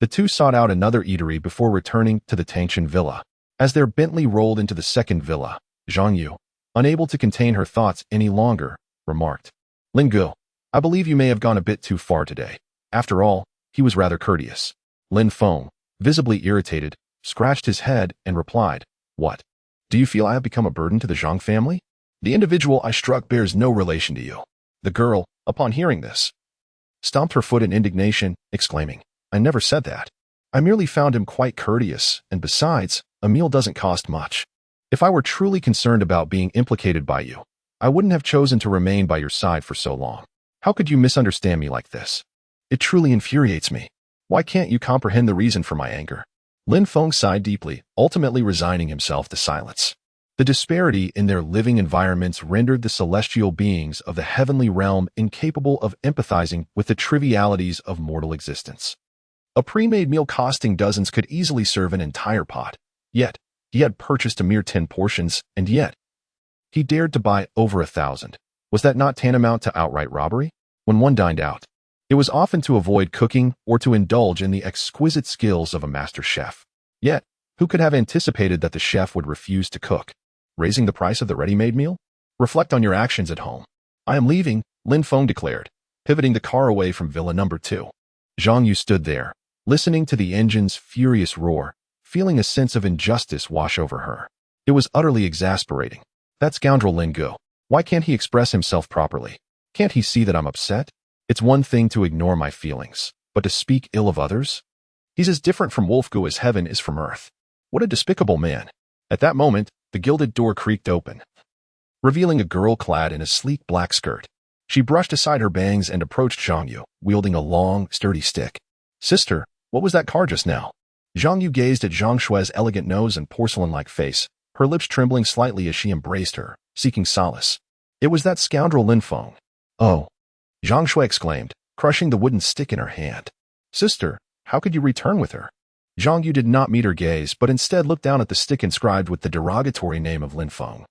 Speaker 1: The two sought out another eatery before returning to the Tangshan villa. As their Bentley rolled into the second villa, Zhang Yu, unable to contain her thoughts any longer, remarked, Lin Gu, I believe you may have gone a bit too far today. After all, he was rather courteous. Lin Feng, visibly irritated, scratched his head and replied, What? Do you feel I have become a burden to the Zhang family? The individual I struck bears no relation to you. The girl, upon hearing this, stomped her foot in indignation, exclaiming, I never said that. I merely found him quite courteous, and besides, a meal doesn't cost much. If I were truly concerned about being implicated by you, I wouldn't have chosen to remain by your side for so long. How could you misunderstand me like this? It truly infuriates me. Why can't you comprehend the reason for my anger? Lin Feng sighed deeply, ultimately resigning himself to silence. The disparity in their living environments rendered the celestial beings of the heavenly realm incapable of empathizing with the trivialities of mortal existence. A pre-made meal costing dozens could easily serve an entire pot. Yet, he had purchased a mere 10 portions, and yet, he dared to buy over 1,000. Was that not tantamount to outright robbery? When one dined out, it was often to avoid cooking or to indulge in the exquisite skills of a master chef. Yet, who could have anticipated that the chef would refuse to cook, raising the price of the ready-made meal? Reflect on your actions at home. I am leaving, Lin Feng declared, pivoting the car away from Villa number 2. Zhang Yu stood there, listening to the engine's furious roar, feeling a sense of injustice wash over her. It was utterly exasperating. That scoundrel Lin Gu. Why can't he express himself properly? Can't he see that I'm upset? It's one thing to ignore my feelings, but to speak ill of others? He's as different from Wolf Gu as heaven is from earth. What a despicable man. At that moment, the gilded door creaked open, revealing a girl clad in a sleek black skirt. She brushed aside her bangs and approached Zhang Yu, wielding a long, sturdy stick. Sister, what was that car just now? Zhang Yu gazed at Zhang Shui's elegant nose and porcelain-like face, her lips trembling slightly as she embraced her, seeking solace. It was that scoundrel Lin Feng. Oh! Zhang Shui exclaimed, crushing the wooden stick in her hand. Sister, how could you return with her? Zhang Yu did not meet her gaze, but instead looked down at the stick inscribed with the derogatory name of Lin Feng.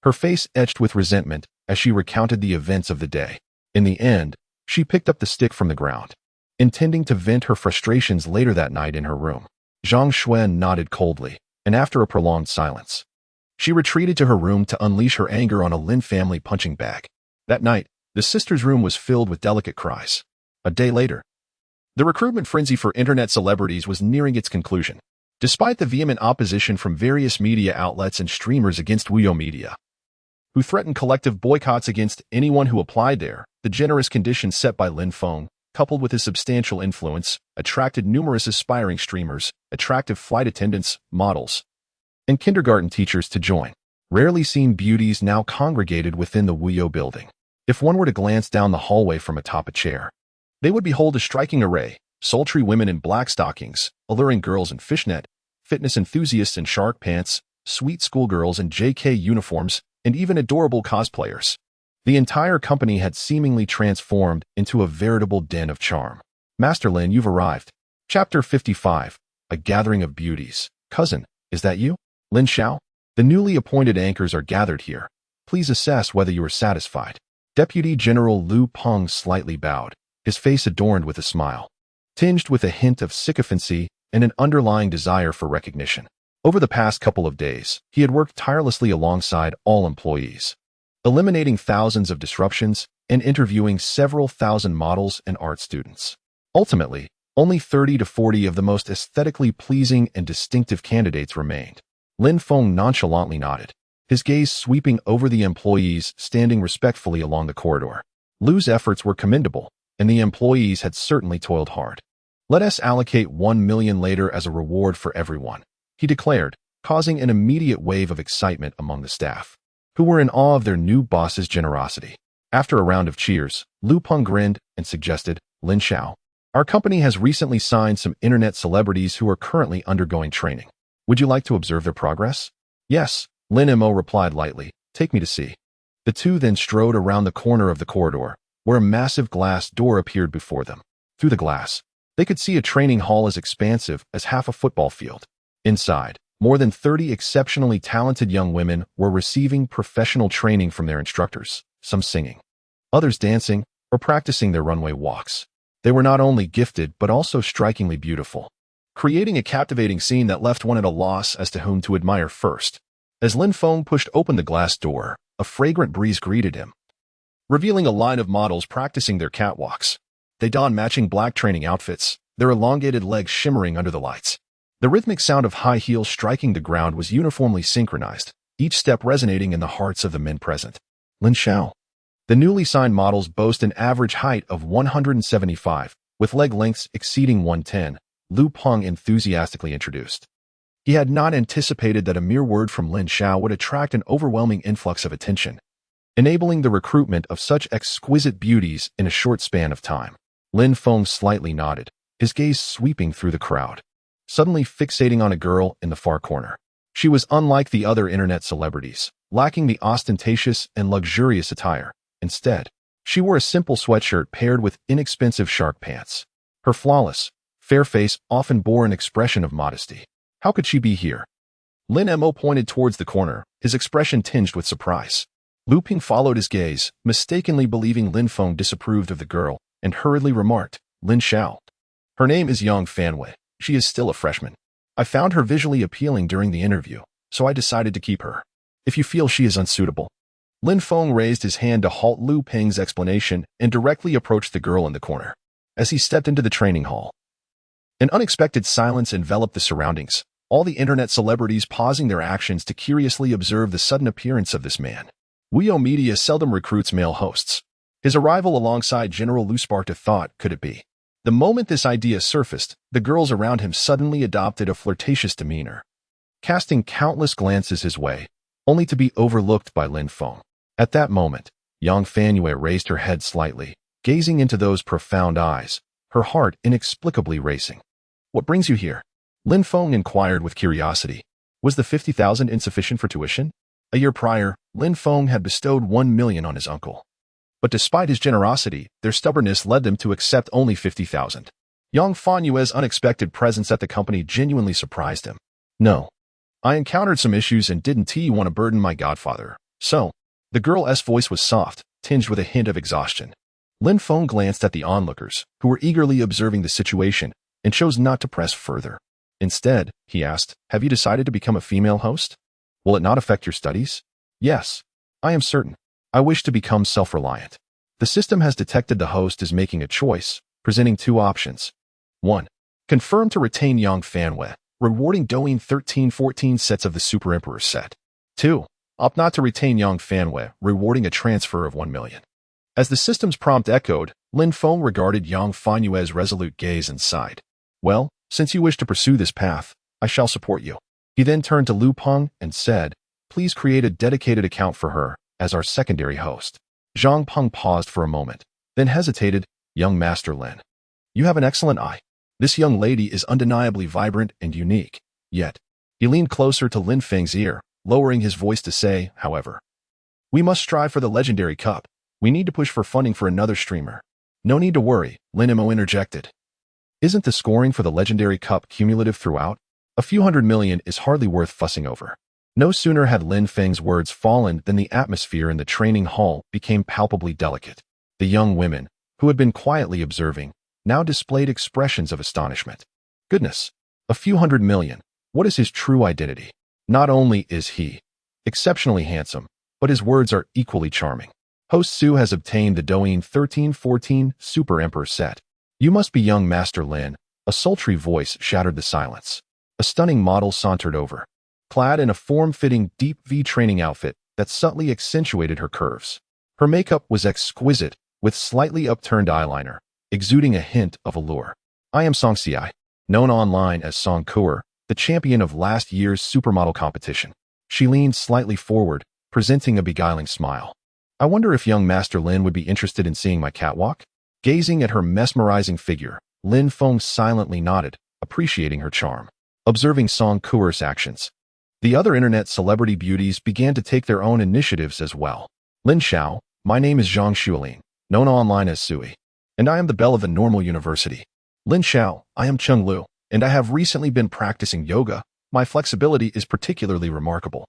Speaker 1: Her face etched with resentment as she recounted the events of the day. In the end, she picked up the stick from the ground, intending to vent her frustrations later that night in her room. Zhang Shui nodded coldly, and after a prolonged silence, she retreated to her room to unleash her anger on a Lin family punching bag. That night, the sisters' room was filled with delicate cries. A day later, the recruitment frenzy for internet celebrities was nearing its conclusion. Despite the vehement opposition from various media outlets and streamers against Wuyo Media, who threatened collective boycotts against anyone who applied there, the generous conditions set by Lin Feng, coupled with his substantial influence, attracted numerous aspiring streamers, attractive flight attendants, models, and kindergarten teachers to join. Rarely seen beauties now congregated within the Wuyo building. If one were to glance down the hallway from atop a chair, they would behold a striking array: sultry women in black stockings, alluring girls in fishnet, fitness enthusiasts in shark pants, sweet schoolgirls in JK uniforms, and even adorable cosplayers. The entire company had seemingly transformed into a veritable den of charm. Master Lin, you've arrived. Chapter 55. A gathering of beauties. Cousin, is that you? Lin Xiao? The newly appointed anchors are gathered here. Please assess whether you are satisfied. Deputy General Lu Peng slightly bowed, his face adorned with a smile, tinged with a hint of sycophancy and an underlying desire for recognition. Over the past couple of days, he had worked tirelessly alongside all employees, eliminating thousands of disruptions and interviewing several thousand models and art students. Ultimately, only 30 to 40 of the most aesthetically pleasing and distinctive candidates remained. Lin Feng nonchalantly nodded, his gaze sweeping over the employees standing respectfully along the corridor. Lu's efforts were commendable, and the employees had certainly toiled hard. Let us allocate 1 million later as a reward for everyone, he declared, causing an immediate wave of excitement among the staff, who were in awe of their new boss's generosity. After a round of cheers, Lu Peng grinned and suggested, Lin Xiao, our company has recently signed some internet celebrities who are currently undergoing training. Would you like to observe their progress? Yes, Lin Mo replied lightly. Take me to see. The two then strode around the corner of the corridor, where a massive glass door appeared before them. Through the glass, they could see a training hall as expansive as half a football field. Inside, more than 30 exceptionally talented young women were receiving professional training from their instructors, some singing, others dancing, or practicing their runway walks. They were not only gifted but also strikingly beautiful, creating a captivating scene that left one at a loss as to whom to admire first. As Lin Feng pushed open the glass door, a fragrant breeze greeted him, revealing a line of models practicing their catwalks. They donned matching black training outfits, their elongated legs shimmering under the lights. The rhythmic sound of high heels striking the ground was uniformly synchronized, each step resonating in the hearts of the men present. Lin Xiao. The newly signed models boast an average height of 175, with leg lengths exceeding 110, Lu Peng enthusiastically introduced. He had not anticipated that a mere word from Lin Xiao would attract an overwhelming influx of attention, enabling the recruitment of such exquisite beauties in a short span of time. Lin Feng slightly nodded, his gaze sweeping through the crowd, suddenly fixating on a girl in the far corner. She was unlike the other internet celebrities, lacking the ostentatious and luxurious attire. Instead, she wore a simple sweatshirt paired with inexpensive shark pants. Her flawless, fair face often bore an expression of modesty. How could she be here? Lin Mo pointed towards the corner, his expression tinged with surprise. Lu Peng followed his gaze, mistakenly believing Lin Feng disapproved of the girl, and hurriedly remarked, Lin Xiao. Her name is Yang Fanwei. She is still a freshman. I found her visually appealing during the interview, so I decided to keep her. If you feel she is unsuitable. Lin Feng raised his hand to halt Lu Peng's explanation and directly approached the girl in the corner. As he stepped into the training hall, an unexpected silence enveloped the surroundings, all the internet celebrities pausing their actions to curiously observe the sudden appearance of this man. Weibo Media seldom recruits male hosts. His arrival alongside General Lu sparked a thought, could it be? The moment this idea surfaced, the girls around him suddenly adopted a flirtatious demeanor, casting countless glances his way, only to be overlooked by Lin Feng. At that moment, Yang Fanwei raised her head slightly, gazing into those profound eyes, her heart inexplicably racing. What brings you here? Lin Feng inquired with curiosity. Was the 50,000 insufficient for tuition? A year prior, Lin Feng had bestowed 1 million on his uncle. But despite his generosity, their stubbornness led them to accept only 50,000. Yang Fanwei's unexpected presence at the company genuinely surprised him. No. I encountered some issues and didn't want to burden my godfather. So, the girl's voice was soft, tinged with a hint of exhaustion. Lin Feng glanced at the onlookers, who were eagerly observing the situation, and chose not to press further. Instead, he asked, have you decided to become a female host? Will it not affect your studies? Yes. I am certain. I wish to become self-reliant. The system has detected the host is making a choice, presenting two options. 1. Confirm to retain Yang Fanwei, rewarding Douyin 13-14 sets of the Super Emperor set. 2. Opt not to retain Yang Fanwei, rewarding a transfer of 1 million. As the system's prompt echoed, Lin Feng regarded Yang Fanwei's resolute gaze and sighed. Well, since you wish to pursue this path, I shall support you. He then turned to Lu Peng and said, please create a dedicated account for her as our secondary host. Zhang Peng paused for a moment, then hesitated. Young Master Lin, you have an excellent eye. This young lady is undeniably vibrant and unique. Yet, he leaned closer to Lin Feng's ear, lowering his voice to say, however, we must strive for the Legendary Cup. We need to push for funding for another streamer. No need to worry, Lin Mo interjected. Isn't the scoring for the Legendary Cup cumulative throughout? A few hundred million is hardly worth fussing over. No sooner had Lin Feng's words fallen than the atmosphere in the training hall became palpably delicate. The young women, who had been quietly observing, now displayed expressions of astonishment. Goodness, a few 100 million. What is his true identity? Not only is he exceptionally handsome, but his words are equally charming. Host Su has obtained the Douyin 1314 Super Emperor set. You must be young Master Lin. A sultry voice shattered the silence. A stunning model sauntered over, clad in a form-fitting deep V training outfit that subtly accentuated her curves. Her makeup was exquisite, with slightly upturned eyeliner, exuding a hint of allure. I am Song Xiai, known online as Song Kuer, the champion of last year's supermodel competition. She leaned slightly forward, presenting a beguiling smile. I wonder if young Master Lin would be interested in seeing my catwalk? Gazing at her mesmerizing figure, Lin Feng silently nodded, appreciating her charm. Observing Song Kuer's actions, the other internet celebrity beauties began to take their own initiatives as well. Lin Xiao, my name is Zhang Xuelin, known online as Sui, and I am the belle of the Normal University. Lin Xiao, I am Cheng Lu, and I have recently been practicing yoga. My flexibility is particularly remarkable.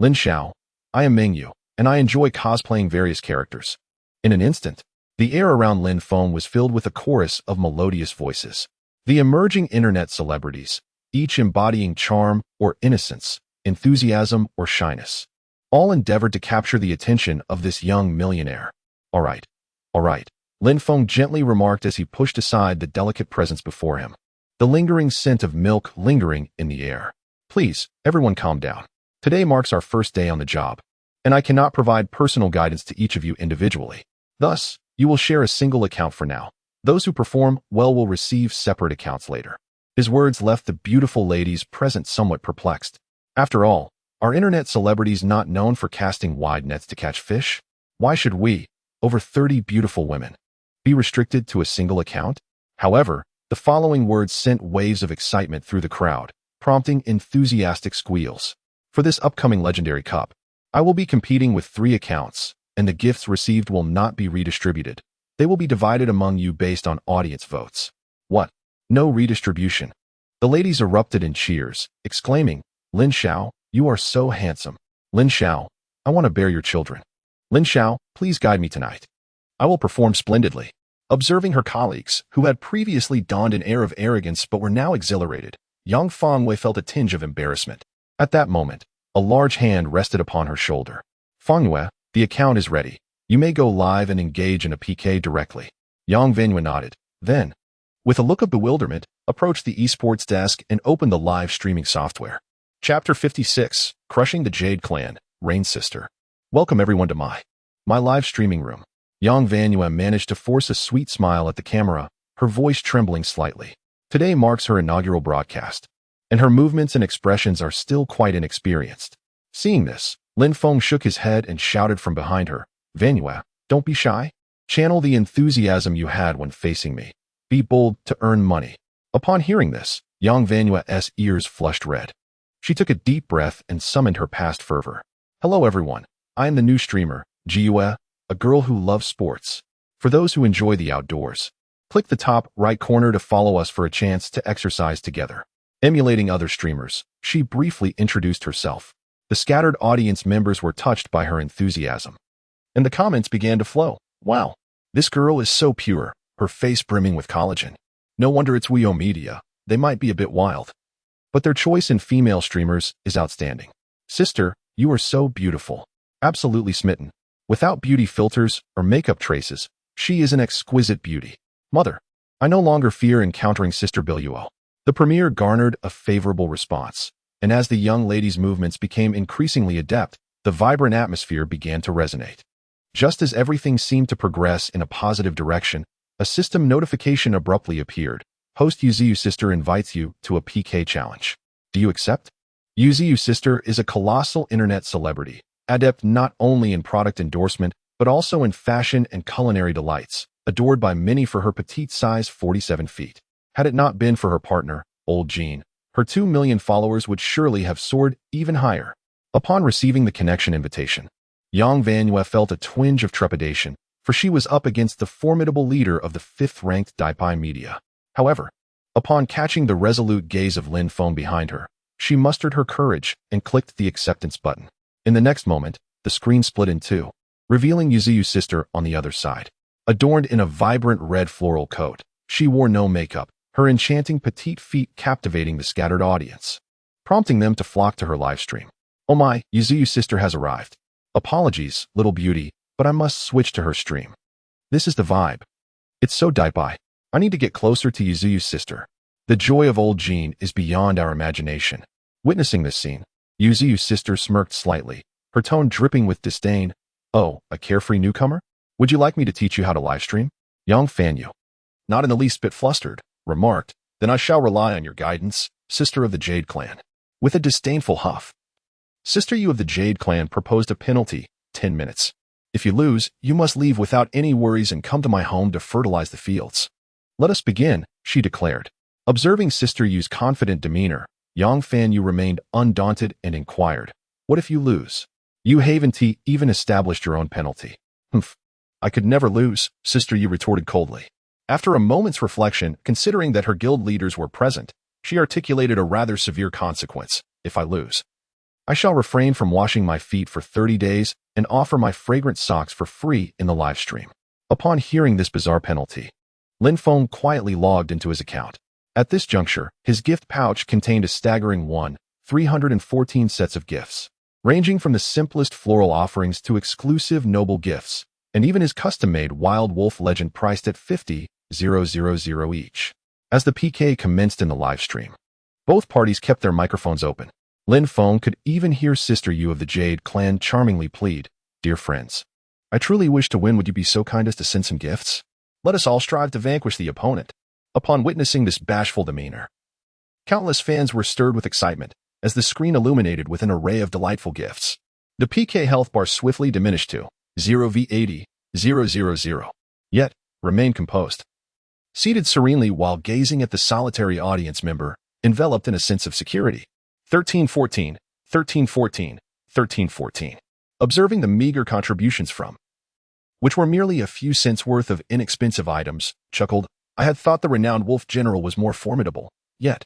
Speaker 1: Lin Xiao, I am Ming Yu, and I enjoy cosplaying various characters. In an instant, the air around Lin Feng was filled with a chorus of melodious voices. The emerging internet celebrities, each embodying charm or innocence, enthusiasm or shyness, all endeavored to capture the attention of this young millionaire. All right, Lin Feng gently remarked as he pushed aside the delicate presence before him, the lingering scent of milk lingering in the air. Please, everyone calm down. Today marks our first day on the job, and I cannot provide personal guidance to each of you individually. Thus, you will share a single account for now. Those who perform well will receive separate accounts later. His words left the beautiful ladies present somewhat perplexed. After all, are internet celebrities not known for casting wide nets to catch fish? Why should we, over 30 beautiful women, be restricted to a single account? However, the following words sent waves of excitement through the crowd, prompting enthusiastic squeals. For this upcoming Legendary Cup, I will be competing with 3 accounts, and the gifts received will not be redistributed. They will be divided among you based on audience votes. What? No redistribution. The ladies erupted in cheers, exclaiming, Lin Xiao, you are so handsome. Lin Xiao, I want to bear your children. Lin Xiao, please guide me tonight. I will perform splendidly. Observing her colleagues, who had previously donned an air of arrogance but were now exhilarated, Yang Fangwei felt a tinge of embarrassment. At that moment, a large hand rested upon her shoulder. Fangwei, the account is ready. You may go live and engage in a PK directly. Yang Venue nodded. Then, with a look of bewilderment, approached the esports desk and opened the live streaming software. Chapter 56, Crushing the Jade Clan, Rain Sister. Welcome everyone to my live streaming room. Yang Venue managed to force a sweet smile at the camera, her voice trembling slightly. Today marks her inaugural broadcast, and her movements and expressions are still quite inexperienced. Seeing this, Lin Feng shook his head and shouted from behind her, Venue, don't be shy. Channel the enthusiasm you had when facing me. Be bold to earn money. Upon hearing this, Yang Venue's ears flushed red. She took a deep breath and summoned her past fervor. Hello everyone, I am the new streamer, Jiue, a girl who loves sports. For those who enjoy the outdoors, click the top right corner to follow us for a chance to exercise together. Emulating other streamers, she briefly introduced herself. The scattered audience members were touched by her enthusiasm, and the comments began to flow. Wow, this girl is so pure, her face brimming with collagen. No wonder it's Weo Media, they might be a bit wild, but their choice in female streamers is outstanding. Sister, you are so beautiful. Absolutely smitten. Without beauty filters or makeup traces, she is an exquisite beauty. Mother, I no longer fear encountering Sister Biluo. The premiere garnered a favorable response, and as the young lady's movements became increasingly adept, the vibrant atmosphere began to resonate. Just as everything seemed to progress in a positive direction, a system notification abruptly appeared. Host Yuziu Sister invites you to a PK challenge. Do you accept? Yuziu Sister is a colossal internet celebrity, adept not only in product endorsement, but also in fashion and culinary delights, adored by many for her petite size 47 feet. Had it not been for her partner, Old Jean, her 2 million followers would surely have soared even higher. Upon receiving the connection invitation, Yang Venue felt a twinge of trepidation, for she was up against the formidable leader of the 5th-ranked Daipai Media. However, upon catching the resolute gaze of Lin Feng behind her, She mustered her courage and clicked the acceptance button. In the next moment, the screen split in two, revealing Yuzuyu's sister on the other side. Adorned in a vibrant red floral coat, she wore no makeup, her enchanting petite feet captivating the scattered audience, prompting them to flock to her livestream. Oh my, Yuzuyu's sister has arrived. Apologies, little beauty, but I must switch to her stream. This is the vibe. It's so daibai. I need to get closer to Yuzuyu's sister. The joy of old Jean is beyond our imagination. Witnessing this scene, Yuzuyu's sister smirked slightly, her tone dripping with disdain. Oh, a carefree newcomer? Would you like me to teach you how to livestream? Yang Fanyu, not in the least bit flustered, remarked, Then I shall rely on your guidance, sister of the Jade Clan. With a disdainful huff, Sister Yu of the Jade Clan proposed a penalty, 10 minutes. If you lose, you must leave without any worries and come to my home to fertilize the fields. Let us begin, she declared. Observing Sister Yu's confident demeanor, Yang Fanyu remained undaunted and inquired, What if you lose? You haven't even established your own penalty. Humph. I could never lose, Sister Yu retorted coldly. After a moment's reflection, considering that her guild leaders were present, she articulated a rather severe consequence. If I lose, I shall refrain from washing my feet for 30 days and offer my fragrant socks for free in the live stream. Upon hearing this bizarre penalty, Lin Feng quietly logged into his account. At this juncture, his gift pouch contained a staggering 314 sets of gifts, ranging from the simplest floral offerings to exclusive noble gifts, and even his custom-made Wild Wolf Legend priced at 50,000 each. As the PK commenced in the live stream, both parties kept their microphones open. Lin Feng could even hear Sister Yu of the Jade Clan charmingly plead, Dear friends, I truly wish to win. Would you be so kind as to send some gifts? Let us all strive to vanquish the opponent. Upon witnessing this bashful demeanor, countless fans were stirred with excitement as the screen illuminated with an array of delightful gifts. The PK health bar swiftly diminished to 0v80,000, yet remained composed, seated serenely while gazing at the solitary audience member, enveloped in a sense of security. 1314, 1314, 1314. Observing the meager contributions from, which were merely a few cents worth of inexpensive items, chuckled, I had thought the renowned Wolf General was more formidable, yet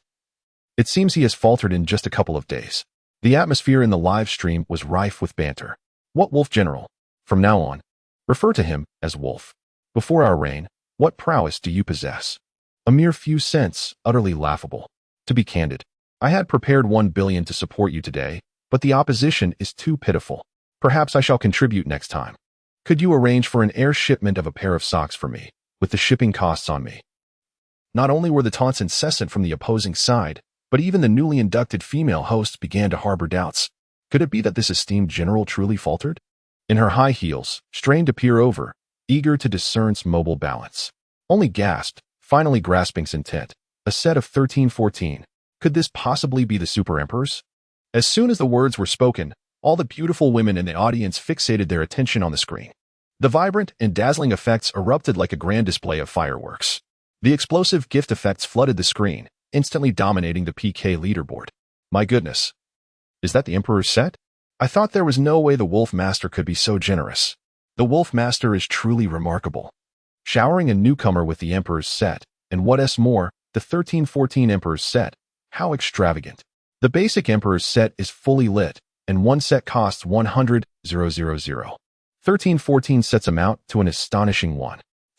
Speaker 1: it seems he has faltered in just a couple of days. The atmosphere in the live stream was rife with banter. What Wolf General? From now on, refer to him as Wolf. Before our reign, what prowess do you possess? A mere few cents, utterly laughable. To be candid, I had prepared 1 billion to support you today, but the opposition is too pitiful. Perhaps I shall contribute next time. Could you arrange for an air shipment of a pair of socks for me, with the shipping costs on me? Not only were the taunts incessant from the opposing side, but even the newly inducted female hosts began to harbor doubts. Could it be that this esteemed general truly faltered? In her high heels, strained to peer over, eager to discern's mobile balance, only gasped, finally grasping's intent. A set of 1314. Could this possibly be the Super Emperor's? As soon as the words were spoken, all the beautiful women in the audience fixated their attention on the screen. The vibrant and dazzling effects erupted like a grand display of fireworks. The explosive gift effects flooded the screen, instantly dominating the PK leaderboard. My goodness. Is that the Emperor's set? I thought there was no way the Wolf Master could be so generous. The Wolf Master is truly remarkable. Showering a newcomer with the Emperor's set, and what more, the 1314 Emperor's set. How extravagant. The basic Emperor's set is fully lit, and one set costs 100,000. 1314 sets amount to an astonishing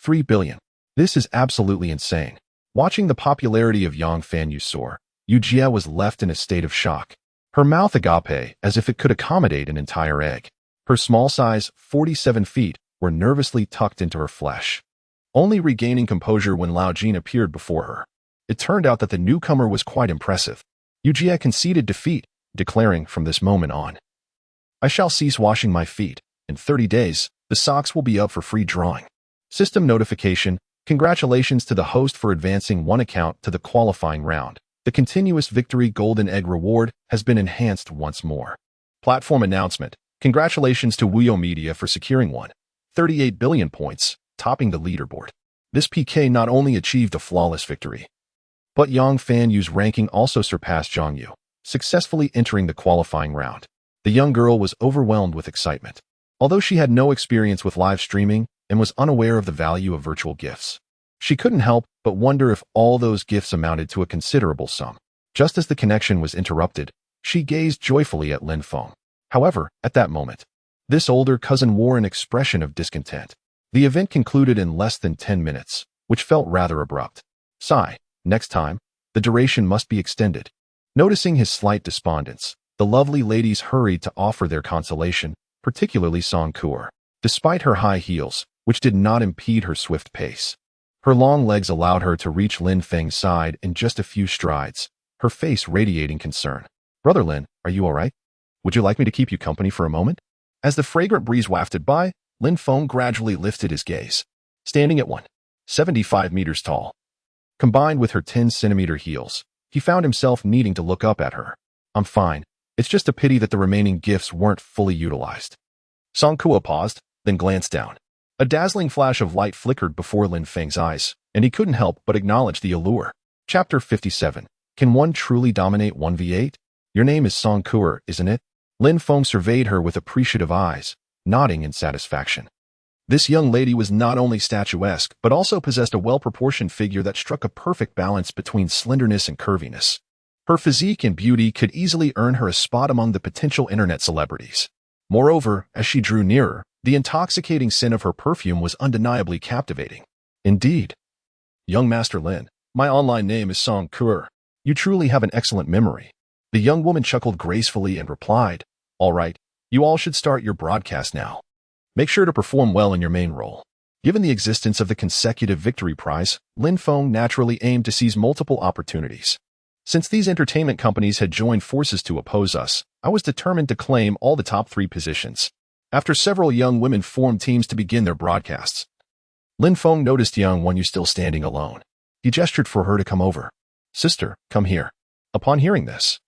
Speaker 1: 3 billion. This is absolutely insane. Watching the popularity of Yang Fanyu soar, Yu Jie was left in a state of shock. Her mouth agape as if it could accommodate an entire egg. Her small size, 47 feet, were nervously tucked into her flesh, only regaining composure when Lao Jin appeared before her. It turned out that the newcomer was quite impressive. Yu Jie conceded defeat, declaring from this moment on, I shall cease washing my feet. In 30 days, the socks will be up for free drawing. System notification. Congratulations to the host for advancing one account to the qualifying round. The continuous victory golden egg reward has been enhanced once more. Platform announcement. Congratulations to Wuyo Media for securing 38 billion points, topping the leaderboard. This PK not only achieved a flawless victory, but Yang Fanyu's ranking also surpassed Zhang Yu, successfully entering the qualifying round. The young girl was overwhelmed with excitement. Although she had no experience with live streaming and was unaware of the value of virtual gifts, she couldn't help but wonder if all those gifts amounted to a considerable sum. Just as the connection was interrupted, she gazed joyfully at Lin Feng. However, at that moment, this older cousin wore an expression of discontent. The event concluded in less than 10 minutes, which felt rather abrupt. Sigh, next time, the duration must be extended. Noticing his slight despondence, the lovely ladies hurried to offer their consolation, particularly Song Kuo. Despite her high heels, which did not impede her swift pace, her long legs allowed her to reach Lin Feng's side in just a few strides, her face radiating concern. "Brother Lin, are you all right? Would you like me to keep you company for a moment?" As the fragrant breeze wafted by, Lin Feng gradually lifted his gaze. Standing at 175 meters tall, combined with her 10-centimeter heels, he found himself needing to look up at her. "I'm fine. It's just a pity that the remaining gifts weren't fully utilized." Song Kuo paused, then glanced down. A dazzling flash of light flickered before Lin Feng's eyes, and he couldn't help but acknowledge the allure. Chapter 57. Can one truly dominate 1v8? Your name is Song Kuo, isn't it? Lin Feng surveyed her with appreciative eyes, nodding in satisfaction. This young lady was not only statuesque, but also possessed a well-proportioned figure that struck a perfect balance between slenderness and curviness. Her physique and beauty could easily earn her a spot among the potential internet celebrities. Moreover, as she drew nearer, the intoxicating scent of her perfume was undeniably captivating. "Indeed. Young Master Lin, my online name is Song Kuo. You truly have an excellent memory." The young woman chuckled gracefully and replied, "All right, you all should start your broadcast now. Make sure to perform well in your main role." Given the existence of the consecutive victory prize, Lin Feng naturally aimed to seize multiple opportunities. Since these entertainment companies had joined forces to oppose us, I was determined to claim all the top 3 positions. After several young women formed teams to begin their broadcasts, Lin Feng noticed Yang Wenyu still standing alone. He gestured for her to come over. "Sister, come here." Upon hearing this,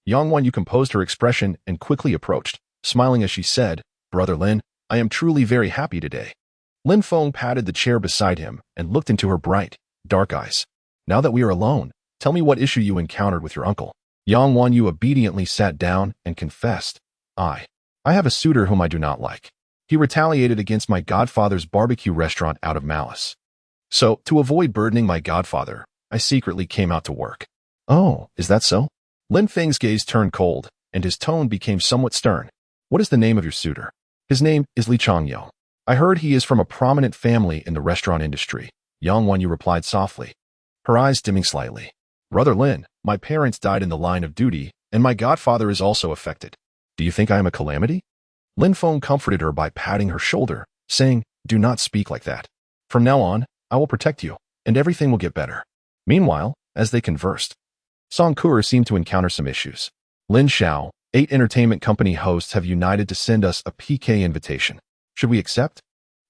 Speaker 1: Yang Wenyu composed her expression and quickly approached, smiling as she said, "Brother Lin, I am truly very happy today." Lin Feng patted the chair beside him and looked into her bright, dark eyes. "Now that we are alone, tell me what issue you encountered with your uncle." Yang Wenyu obediently sat down and confessed, I have a suitor whom I do not like. He retaliated against my godfather's barbecue restaurant out of malice. So, to avoid burdening my godfather, I secretly came out to work." "Oh, is that so?" Lin Feng's gaze turned cold, and his tone became somewhat stern. "What is the name of your suitor?" "His name is Li Changyou. I heard he is from a prominent family in the restaurant industry," Yang Wenyu replied softly, her eyes dimming slightly. "Brother Lin, my parents died in the line of duty, and my godfather is also affected. Do you think I am a calamity?" Lin Feng comforted her by patting her shoulder, saying, "Do not speak like that. From now on, I will protect you, and everything will get better." Meanwhile, as they conversed, Song Kuo seemed to encounter some issues. "Lin Xiao, 8 entertainment company hosts have united to send us a PK invitation. Should we accept?"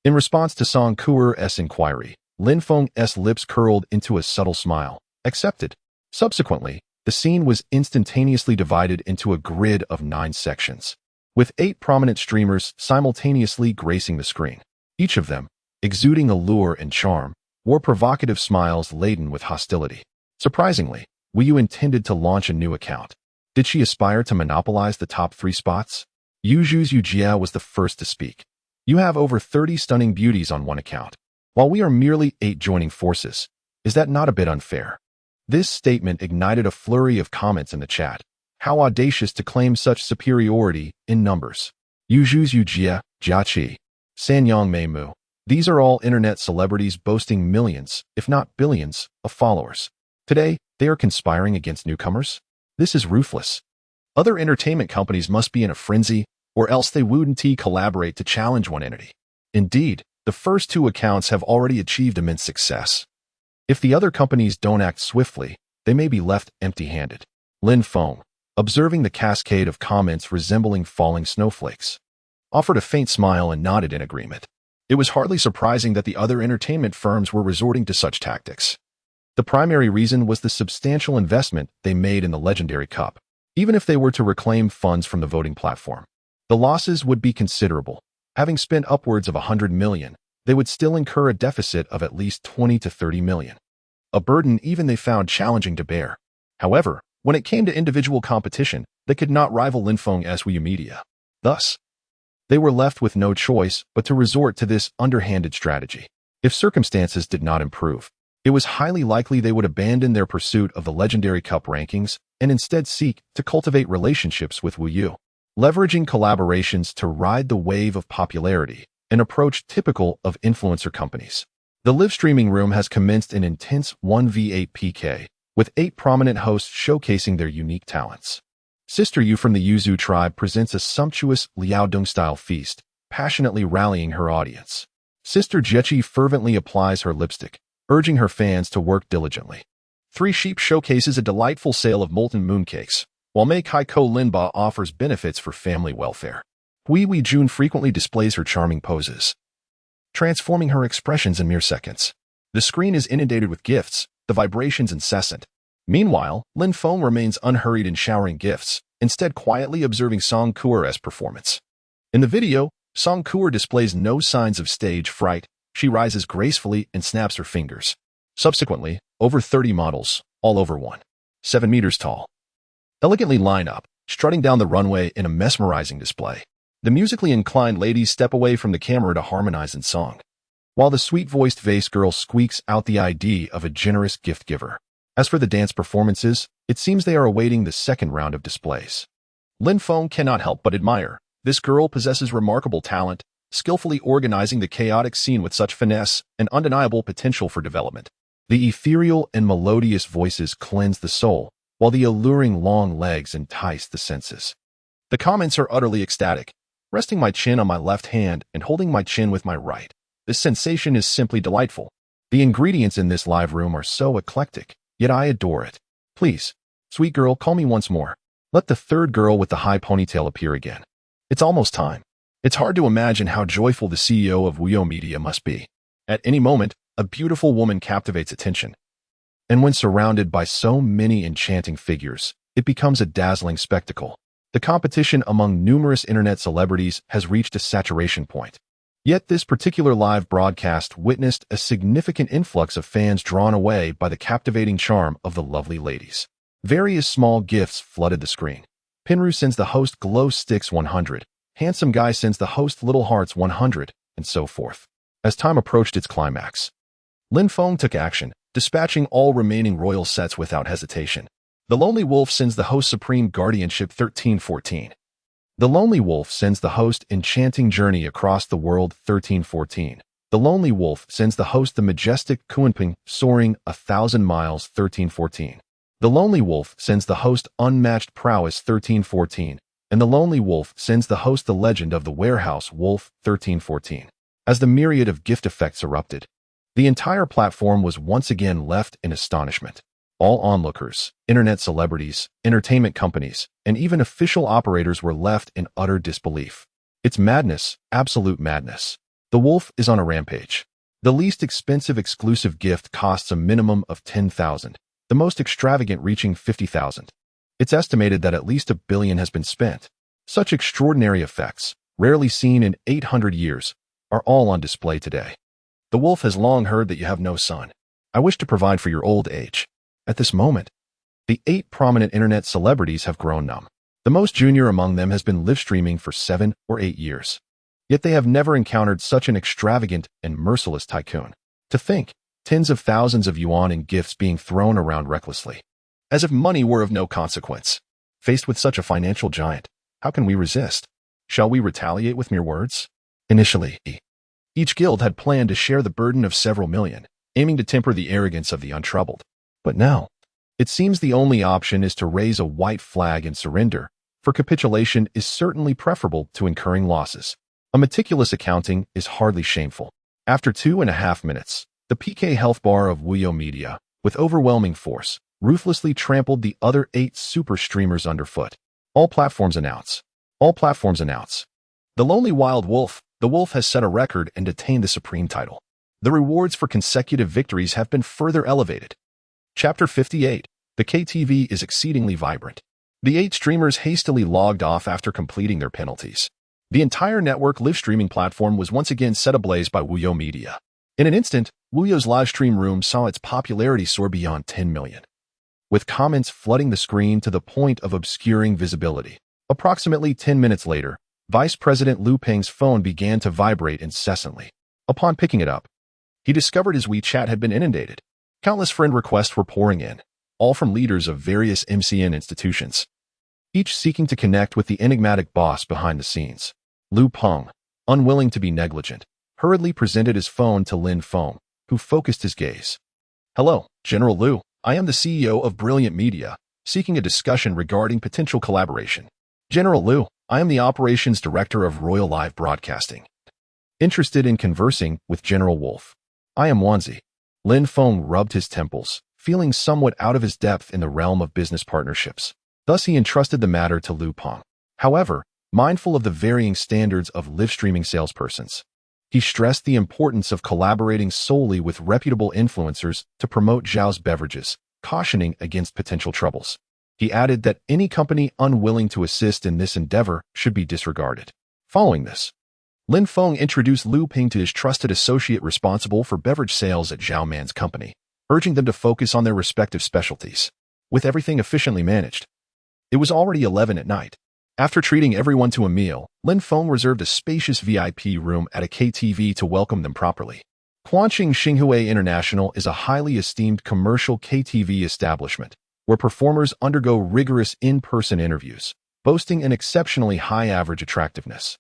Speaker 1: In response to Song Kuo's inquiry, Lin Feng's lips curled into a subtle smile. "Accepted." Subsequently, the scene was instantaneously divided into a grid of 9 sections, with 8 prominent streamers simultaneously gracing the screen. Each of them, exuding allure and charm, wore provocative smiles laden with hostility. Surprisingly, Wenyu intended to launch a new account. Did she aspire to monopolize the top 3 spots? Yu Jia was the first to speak. "You have over 30 stunning beauties on one account, while we are merely 8 joining forces. Is that not a bit unfair?" This statement ignited a flurry of comments in the chat. How audacious to claim such superiority in numbers. Yu Jia, Jia Qi, Sanyang Meimu. These are all internet celebrities boasting millions, if not billions, of followers. Today, they are conspiring against newcomers? This is ruthless. Other entertainment companies must be in a frenzy, or else they wouldn't collaborate to challenge one entity. Indeed, the first 2 accounts have already achieved immense success. If the other companies don't act swiftly, they may be left empty-handed. Lin Feng, observing the cascade of comments resembling falling snowflakes, offered a faint smile and nodded in agreement. It was hardly surprising that the other entertainment firms were resorting to such tactics. The primary reason was the substantial investment they made in the Legendary Cup. Even if they were to reclaim funds from the voting platform, the losses would be considerable. Having spent upwards of 100 million, they would still incur a deficit of at least 20 to 30 million. A burden even they found challenging to bear. However, when it came to individual competition, they could not rival Lin Feng's Wenyu Media. Thus, they were left with no choice but to resort to this underhanded strategy. If circumstances did not improve, It was highly likely they would abandon their pursuit of the legendary cup rankings and instead seek to cultivate relationships with Wu Yu, leveraging collaborations to ride the wave of popularity, an approach typical of influencer companies. The live streaming room has commenced an intense 1v8 PK, with 8 prominent hosts showcasing their unique talents. Sister Yu from the Yuzu tribe presents a sumptuous Liaodong-style feast, passionately rallying her audience. Sister Jiechi fervently applies her lipstick, urging her fans to work diligently. Three Sheep showcases a delightful sale of molten mooncakes, while Mei Kai-ko Linba offers benefits for family welfare. Hui Wei Jun frequently displays her charming poses, transforming her expressions in mere seconds. The screen is inundated with gifts, the vibrations incessant. Meanwhile, Lin Feng remains unhurried in showering gifts, instead quietly observing Song Kuer's performance. In the video, Song Kuer displays no signs of stage fright. She rises gracefully and snaps her fingers. Subsequently, over 30 models, all over 7 meters tall, elegantly line up, strutting down the runway in a mesmerizing display. The musically inclined ladies step away from the camera to harmonize in song, while the sweet-voiced vase girl squeaks out the ID of a generous gift giver. As for the dance performances, it seems they are awaiting the second round of displays. Lin Feng cannot help but admire. This girl possesses remarkable talent, skillfully organizing the chaotic scene with such finesse and undeniable potential for development. The ethereal and melodious voices cleanse the soul, while the alluring long legs entice the senses. The comments are utterly ecstatic. Resting my chin on my left hand and holding my chin with my right, this sensation is simply delightful. The ingredients in this live room are so eclectic, yet I adore it. Please, sweet girl, call me once more. Let the third girl with the high ponytail appear again. It's almost time. It's hard to imagine how joyful the CEO of Wuyo Media must be. At any moment, a beautiful woman captivates attention. And when surrounded by so many enchanting figures, it becomes a dazzling spectacle. The competition among numerous internet celebrities has reached a saturation point. Yet this particular live broadcast witnessed a significant influx of fans drawn away by the captivating charm of the lovely ladies. Various small gifts flooded the screen. Pinru sends the host glow sticks 100, Handsome Guy sends the host little hearts 100, and so forth. As time approached its climax, Lin Feng took action, dispatching all remaining royal sets without hesitation. The Lonely Wolf sends the host Supreme Guardianship 1314. The Lonely Wolf sends the host Enchanting Journey Across the World 1314. The Lonely Wolf sends the host the Majestic Kunping Soaring 1,000 Miles 1314. The Lonely Wolf sends the host Unmatched Prowess 1314. And the Lonely Wolf sends the host the Legend of the Warehouse Wolf 1314. As the myriad of gift effects erupted, the entire platform was once again left in astonishment. All onlookers, internet celebrities, entertainment companies, and even official operators were left in utter disbelief. It's madness, absolute madness. The wolf is on a rampage. The least expensive exclusive gift costs a minimum of 10,000, the most extravagant reaching 50,000. It's estimated that at least $1 billion has been spent. Such extraordinary effects, rarely seen in 800 years, are all on display today. The wolf has long heard that you have no son. I wish to provide for your old age. At this moment, the 8 prominent internet celebrities have grown numb. The most junior among them has been live streaming for 7 or 8 years. Yet they have never encountered such an extravagant and merciless tycoon. To think, tens of thousands of yuan in gifts being thrown around recklessly, as if money were of no consequence. Faced with such a financial giant, how can we resist? Shall we retaliate with mere words? Initially, each guild had planned to share the burden of several million, aiming to temper the arrogance of the untroubled. But now, it seems the only option is to raise a white flag and surrender, for capitulation is certainly preferable to incurring losses. A meticulous accounting is hardly shameful. After 2.5 minutes, the PK health bar of Wuyo Media, with overwhelming force, ruthlessly trampled the other 8 super streamers underfoot. All platforms announce. All platforms announce. The Lonely Wild Wolf, the wolf has set a record and attained the supreme title. The rewards for consecutive victories have been further elevated. Chapter 58. The KTV is exceedingly vibrant. The 8 streamers hastily logged off after completing their penalties. The entire network live streaming platform was once again set ablaze by Wuyo Media. In an instant, Wuyo's live stream room saw its popularity soar beyond 10 million, with comments flooding the screen to the point of obscuring visibility. Approximately 10 minutes later, Vice President Liu Peng's phone began to vibrate incessantly. Upon picking it up, he discovered his WeChat had been inundated. Countless friend requests were pouring in, all from leaders of various MCN institutions, each seeking to connect with the enigmatic boss behind the scenes. Lu Peng, unwilling to be negligent, hurriedly presented his phone to Lin Feng, who focused his gaze. Hello, General Lu. I am the CEO of Brilliant Media, seeking a discussion regarding potential collaboration. General Lu, I am the Operations Director of Royal Live Broadcasting. Interested in conversing with General Wolf. I am Wanzi. Lin Feng rubbed his temples, feeling somewhat out of his depth in the realm of business partnerships. Thus he entrusted the matter to Lu Peng. However, mindful of the varying standards of live-streaming salespersons, he stressed the importance of collaborating solely with reputable influencers to promote Zhao's beverages, cautioning against potential troubles. He added that any company unwilling to assist in this endeavor should be disregarded. Following this, Lin Feng introduced Lu Peng to his trusted associate responsible for beverage sales at Zhao Man's company, urging them to focus on their respective specialties. With everything efficiently managed, it was already 11 at night. After treating everyone to a meal, Lin Feng reserved a spacious VIP room at a KTV to welcome them properly. Quanqing Xinhui International is a highly esteemed commercial KTV establishment where performers undergo rigorous in-person interviews, boasting an exceptionally high average attractiveness,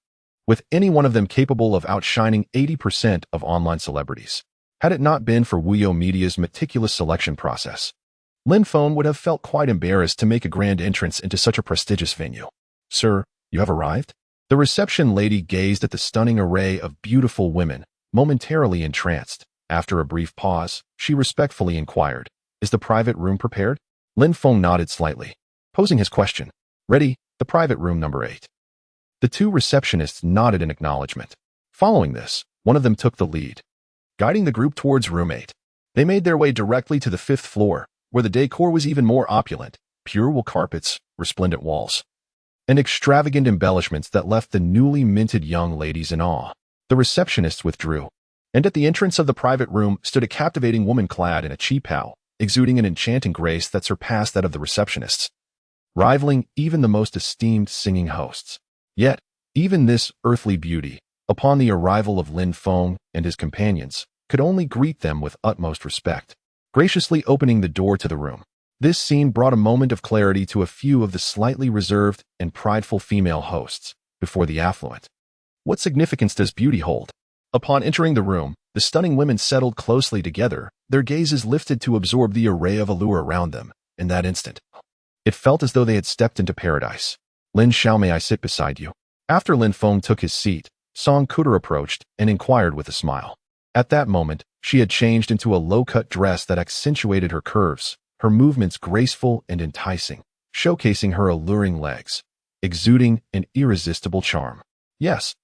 Speaker 1: with any one of them capable of outshining 80% of online celebrities. Had it not been for Wuyo Media's meticulous selection process, Lin Feng would have felt quite embarrassed to make a grand entrance into such a prestigious venue. Sir, you have arrived? The reception lady gazed at the stunning array of beautiful women, momentarily entranced. After a brief pause, she respectfully inquired, Is the private room prepared? Lin Feng nodded slightly, posing his question. Ready, the private room number 8. The two receptionists nodded in acknowledgement. Following this, one of them took the lead, guiding the group towards room 8. They made their way directly to the 5th floor, where the decor was even more opulent, pure wool carpets, resplendent walls, and extravagant embellishments that left the newly minted young ladies in awe. The receptionists withdrew, and at the entrance of the private room stood a captivating woman clad in a qipao, exuding an enchanting grace that surpassed that of the receptionists, rivaling even the most esteemed singing hosts. Yet, even this earthly beauty, upon the arrival of Lin Feng and his companions, could only greet them with utmost respect, graciously opening the door to the room. This scene brought a moment of clarity to a few of the slightly reserved and prideful female hosts before the affluent. What significance does beauty hold? Upon entering the room, the stunning women settled closely together, their gazes lifted to absorb the array of allure around them. In that instant, it felt as though they had stepped into paradise. Lin Xiao, may I sit beside you? After Lin Feng took his seat, Song Kuder approached and inquired with a smile. At that moment, she had changed into a low-cut dress that accentuated her curves, her movements graceful and enticing, showcasing her alluring legs, exuding an irresistible charm. Yes,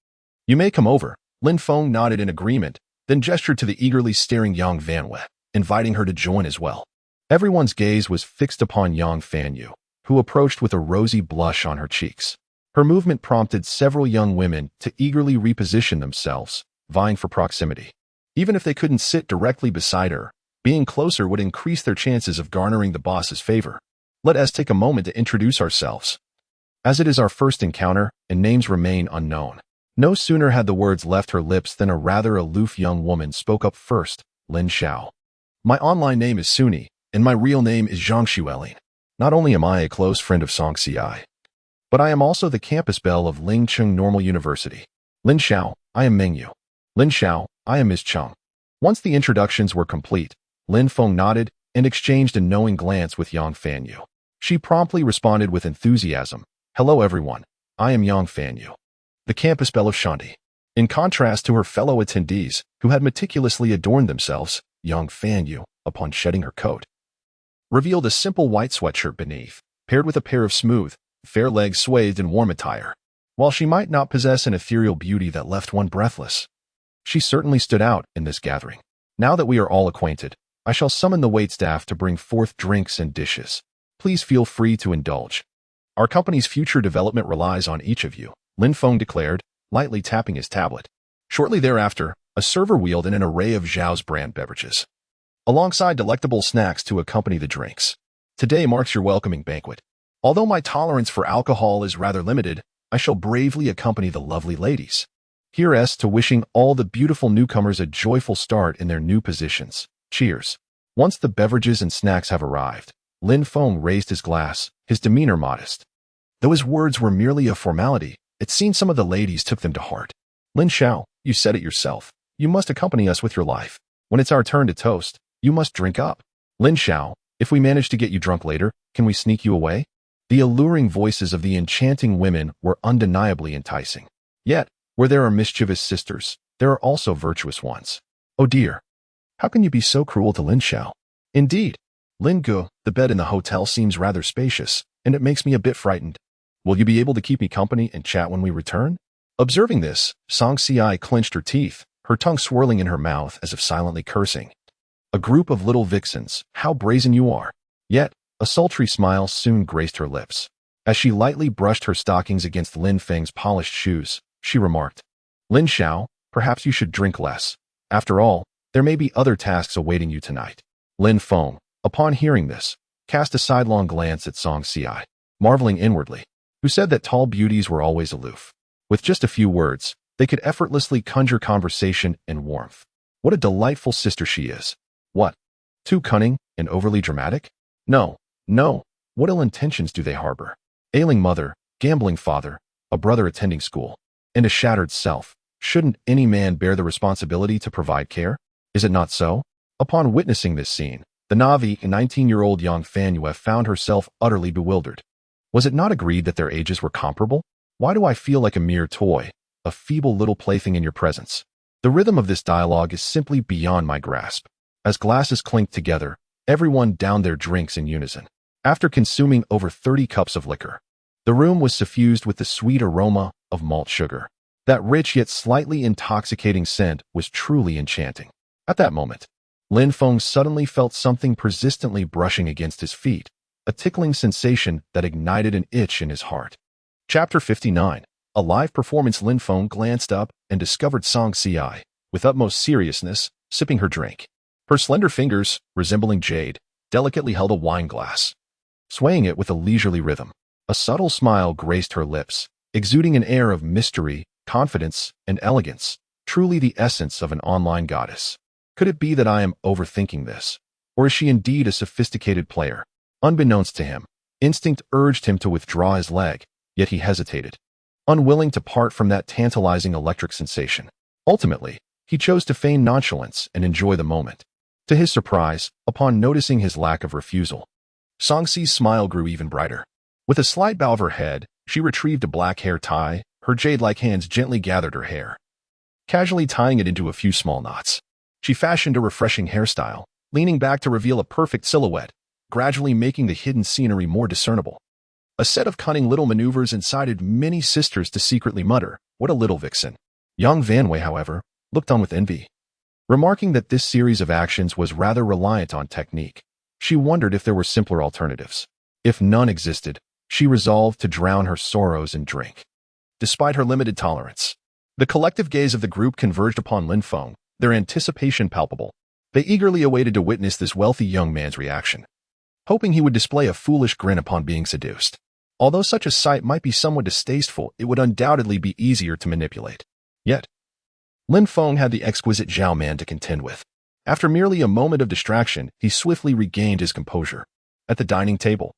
Speaker 1: you may come over. Lin Feng nodded in agreement, then gestured to the eagerly staring Yang Fanyu, inviting her to join as well. Everyone's gaze was fixed upon Yang Fanyu, who approached with a rosy blush on her cheeks. Her movement prompted several young women to eagerly reposition themselves, vying for proximity. Even if they couldn't sit directly beside her, being closer would increase their chances of garnering the boss's favor. Let us take a moment to introduce ourselves, as it is our first encounter and names remain unknown. No sooner had the words left her lips than a rather aloof young woman spoke up first, Lin Xiao. My online name is Suni, and my real name is Zhang Xuelin. Not only am I a close friend of Song Ci, but I am also the campus belle of Lingcheng Normal University. Lin Xiao, I am Mengyu. Lin Xiao, I am Ms. Cheng. Once the introductions were complete, Lin Feng nodded and exchanged a knowing glance with Yang Fanyu. She promptly responded with enthusiasm. Hello everyone, I am Yang Fanyu, the campus belle of Shanti. In contrast to her fellow attendees, who had meticulously adorned themselves, Yang Fanyu, upon shedding her coat, revealed a simple white sweatshirt beneath, paired with a pair of smooth, fair legs swathed in warm attire. While she might not possess an ethereal beauty that left one breathless, she certainly stood out in this gathering. Now that we are all acquainted, I shall summon the waitstaff to bring forth drinks and dishes. Please feel free to indulge. Our company's future development relies on each of you, Lin Feng declared, lightly tapping his tablet. Shortly thereafter, a server wheeled in an array of Zhao's brand beverages, alongside delectable snacks to accompany the drinks. Today marks your welcoming banquet. Although my tolerance for alcohol is rather limited, I shall bravely accompany the lovely ladies. Here's to wishing all the beautiful newcomers a joyful start in their new positions. Cheers. Once the beverages and snacks have arrived, Lin Feng raised his glass, his demeanor modest. Though his words were merely a formality, it seemed some of the ladies took them to heart. Lin Xiao, you said it yourself. You must accompany us with your life. When it's our turn to toast, you must drink up. Lin Xiao, if we manage to get you drunk later, can we sneak you away? The alluring voices of the enchanting women were undeniably enticing. Yet, where there are mischievous sisters, there are also virtuous ones. Oh dear. How can you be so cruel to Lin Xiao? Indeed. Lin Gu, the bed in the hotel seems rather spacious, and it makes me a bit frightened. Will you be able to keep me company and chat when we return? Observing this, Song Si clenched her teeth, her tongue swirling in her mouth as if silently cursing. A group of little vixens, how brazen you are. Yet, a sultry smile soon graced her lips. As she lightly brushed her stockings against Lin Feng's polished shoes, she remarked, Lin Xiao, perhaps you should drink less. After all, there may be other tasks awaiting you tonight. Lin Feng, upon hearing this, cast a sidelong glance at Song Si, marveling inwardly, who said that tall beauties were always aloof. With just a few words, they could effortlessly conjure conversation and warmth. What a delightful sister she is. What? Too cunning and overly dramatic? No, no. What ill intentions do they harbor? Ailing mother, gambling father, a brother attending school, and a shattered self. Shouldn't any man bear the responsibility to provide care? Is it not so? Upon witnessing this scene, the Na'vi, a 19-year-old Yang Fanyue, found herself utterly bewildered. Was it not agreed that their ages were comparable? Why do I feel like a mere toy, a feeble little plaything in your presence? The rhythm of this dialogue is simply beyond my grasp. As glasses clinked together, everyone downed their drinks in unison. After consuming over 30 cups of liquor, the room was suffused with the sweet aroma of malt sugar. That rich yet slightly intoxicating scent was truly enchanting. At that moment, Lin Feng suddenly felt something persistently brushing against his feet, a tickling sensation that ignited an itch in his heart. Chapter 59. A live performance. Lin Feng glanced up and discovered Song Si, with utmost seriousness, sipping her drink. Her slender fingers, resembling jade, delicately held a wine glass, swaying it with a leisurely rhythm. A subtle smile graced her lips, exuding an air of mystery, confidence, and elegance, truly the essence of an online goddess. Could it be that I am overthinking this? Or is she indeed a sophisticated player? Unbeknownst to him, instinct urged him to withdraw his leg, yet he hesitated, unwilling to part from that tantalizing electric sensation. Ultimately, he chose to feign nonchalance and enjoy the moment. To his surprise, upon noticing his lack of refusal, Song Si's smile grew even brighter. With a slight bow of her head, she retrieved a black hair tie. Her jade-like hands gently gathered her hair, casually tying it into a few small knots. She fashioned a refreshing hairstyle, leaning back to reveal a perfect silhouette, gradually making the hidden scenery more discernible. A set of cunning little maneuvers incited many sisters to secretly mutter, "What a little vixen." Young Vanway, however, looked on with envy. Remarking that this series of actions was rather reliant on technique, she wondered if there were simpler alternatives. If none existed, she resolved to drown her sorrows in drink. Despite her limited tolerance, the collective gaze of the group converged upon Lin Feng, their anticipation palpable. They eagerly awaited to witness this wealthy young man's reaction, hoping he would display a foolish grin upon being seduced. Although such a sight might be somewhat distasteful, it would undoubtedly be easier to manipulate. Yet, Lin Feng had the exquisite Zhao Man to contend with. After merely a moment of distraction, he swiftly regained his composure. At the dining table,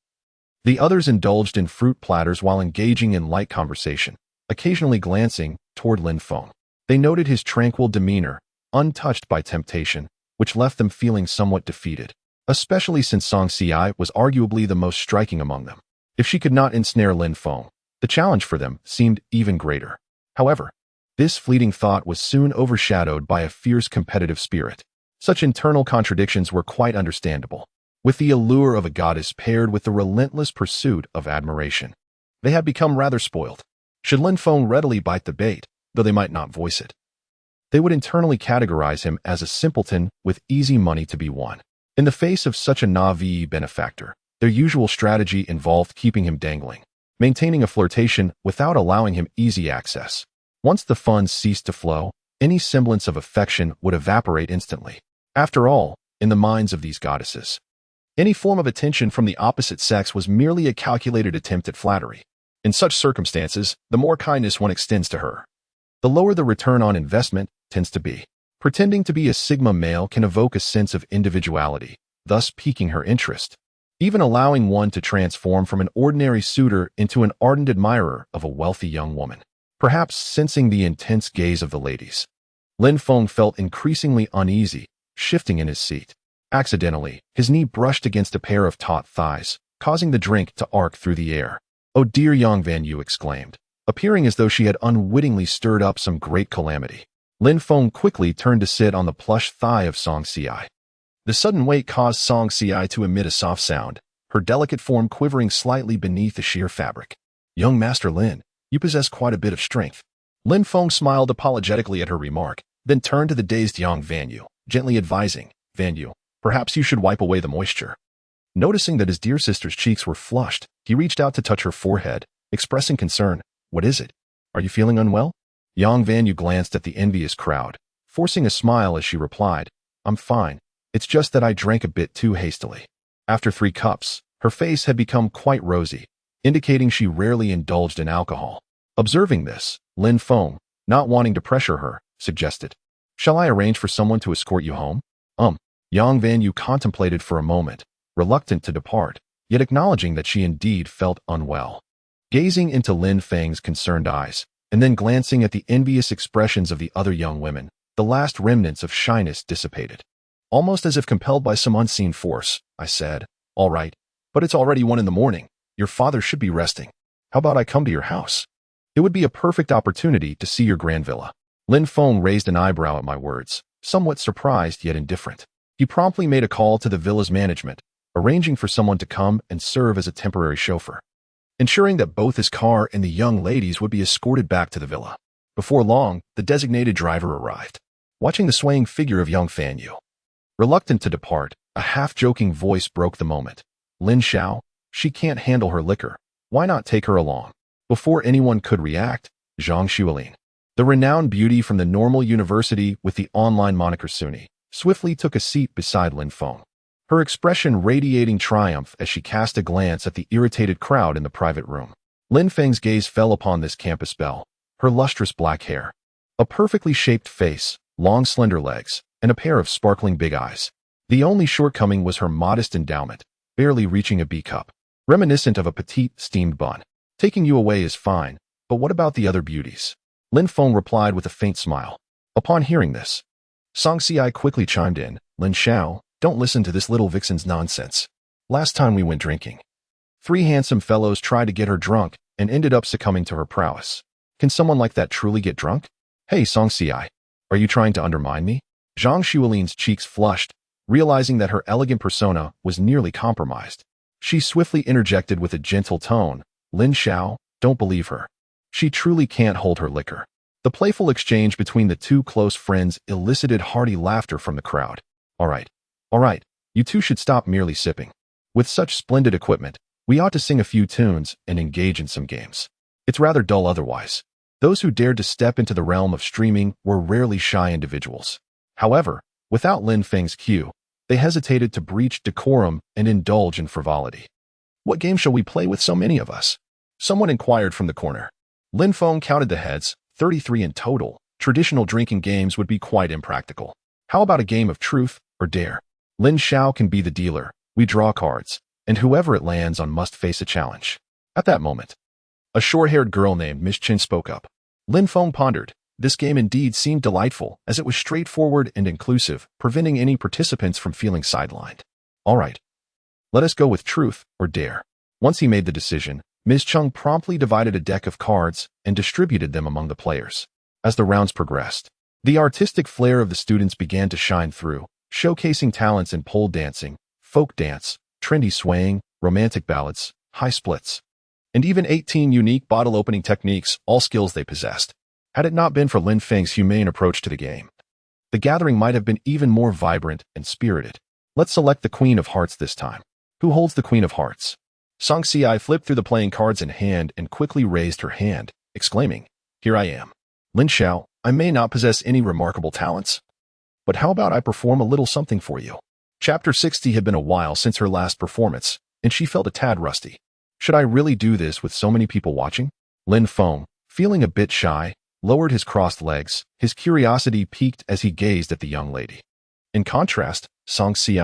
Speaker 1: the others indulged in fruit platters while engaging in light conversation, occasionally glancing toward Lin Feng. They noted his tranquil demeanor, untouched by temptation, which left them feeling somewhat defeated, especially since Song Si was arguably the most striking among them. If she could not ensnare Lin Feng, the challenge for them seemed even greater. However, this fleeting thought was soon overshadowed by a fierce competitive spirit. Such internal contradictions were quite understandable, with the allure of a goddess paired with the relentless pursuit of admiration. They had become rather spoiled. Should Lin Feng readily bite the bait, though they might not voice it, they would internally categorize him as a simpleton with easy money to be won. In the face of such a Na'vi benefactor, their usual strategy involved keeping him dangling, maintaining a flirtation without allowing him easy access. Once the funds ceased to flow, any semblance of affection would evaporate instantly. After all, in the minds of these goddesses, any form of attention from the opposite sex was merely a calculated attempt at flattery. In such circumstances, the more kindness one extends to her, the lower the return on investment tends to be. Pretending to be a Sigma male can evoke a sense of individuality, thus piquing her interest, even allowing one to transform from an ordinary suitor into an ardent admirer of a wealthy young woman. Perhaps sensing the intense gaze of the ladies, Lin Feng felt increasingly uneasy, shifting in his seat. Accidentally, his knee brushed against a pair of taut thighs, causing the drink to arc through the air. "Oh dear," Yang Vanyu exclaimed, appearing as though she had unwittingly stirred up some great calamity. Lin Feng quickly turned to sit on the plush thigh of Song Si. The sudden weight caused Song Si to emit a soft sound, her delicate form quivering slightly beneath the sheer fabric. "Young Master Lin, you possess quite a bit of strength." Lin Feng smiled apologetically at her remark, then turned to the dazed Yang Vanyu, gently advising, "Vanyu, perhaps you should wipe away the moisture." Noticing that his dear sister's cheeks were flushed, he reached out to touch her forehead, expressing concern. "What is it? Are you feeling unwell?" Yang Vanyu glanced at the envious crowd, forcing a smile as she replied, "I'm fine. It's just that I drank a bit too hastily." After 3 cups, her face had become quite rosy, indicating she rarely indulged in alcohol. Observing this, Lin Feng, not wanting to pressure her, suggested, "Shall I arrange for someone to escort you home?" Yang Vanyu contemplated for a moment, reluctant to depart, yet acknowledging that she indeed felt unwell. Gazing into Lin Feng's concerned eyes, and then glancing at the envious expressions of the other young women, the last remnants of shyness dissipated. Almost as if compelled by some unseen force, I said, "All right, but it's already 1 in the morning. Your father should be resting. How about I come to your house? It would be a perfect opportunity to see your grand villa." Lin Feng raised an eyebrow at my words, somewhat surprised yet indifferent. He promptly made a call to the villa's management, arranging for someone to come and serve as a temporary chauffeur, ensuring that both his car and the young ladies would be escorted back to the villa. Before long, the designated driver arrived. Watching the swaying figure of young Fanyu, reluctant to depart, a half-joking voice broke the moment. "Lin Xiao, she can't handle her liquor. Why not take her along?" Before anyone could react, Zhang Xuelin, the renowned beauty from the Normal University with the online moniker Suni, swiftly took a seat beside Lin Feng, her expression radiating triumph as she cast a glance at the irritated crowd in the private room. Lin Feng's gaze fell upon this campus belle, her lustrous black hair, a perfectly shaped face, long slender legs, and a pair of sparkling big eyes. The only shortcoming was her modest endowment, barely reaching a B-cup, reminiscent of a petite steamed bun. "Taking you away is fine, but what about the other beauties?" Lin Feng replied with a faint smile. Upon hearing this, Song Si quickly chimed in, "Lin Xiao, don't listen to this little vixen's nonsense. Last time we went drinking, 3 handsome fellows tried to get her drunk and ended up succumbing to her prowess. Can someone like that truly get drunk?" "Hey, Song Si, are you trying to undermine me?" Zhang Xuelin's cheeks flushed, realizing that her elegant persona was nearly compromised. She swiftly interjected with a gentle tone, "Lin Xiao, don't believe her. She truly can't hold her liquor." The playful exchange between the 2 close friends elicited hearty laughter from the crowd. All right, you 2 should stop merely sipping. With such splendid equipment, we ought to sing a few tunes and engage in some games. It's rather dull otherwise." Those who dared to step into the realm of streaming were rarely shy individuals. However, without Lin Feng's cue, they hesitated to breach decorum and indulge in frivolity. "What game shall we play with so many of us?" someone inquired from the corner. Lin Feng counted the heads, 33 in total. Traditional drinking games would be quite impractical. "How about a game of truth or dare? Lin Xiao can be the dealer, we draw cards, and whoever it lands on must face a challenge." At that moment, a short-haired girl named Miss Chin spoke up. Lin Feng pondered. This game indeed seemed delightful, as it was straightforward and inclusive, preventing any participants from feeling sidelined. "All right, let us go with truth or dare." Once he made the decision, Ms. Chung promptly divided a deck of cards and distributed them among the players. As the rounds progressed, the artistic flair of the students began to shine through, showcasing talents in pole dancing, folk dance, trendy swaying, romantic ballads, high splits, and even 18 unique bottle opening techniques, all skills they possessed. Had it not been for Lin Feng's humane approach to the game, the gathering might have been even more vibrant and spirited. "Let's select the Queen of Hearts this time. Who holds the Queen of Hearts?" Song Si flipped through the playing cards in hand and quickly raised her hand, exclaiming, "Here I am. Lin Xiao, I may not possess any remarkable talents, but how about I perform a little something for you?" Chapter 60 had been a while since her last performance, and she felt a tad rusty. Should I really do this with so many people watching? Lin Feng, feeling a bit shy, lowered his crossed legs, his curiosity piqued as he gazed at the young lady. In contrast, Song Si,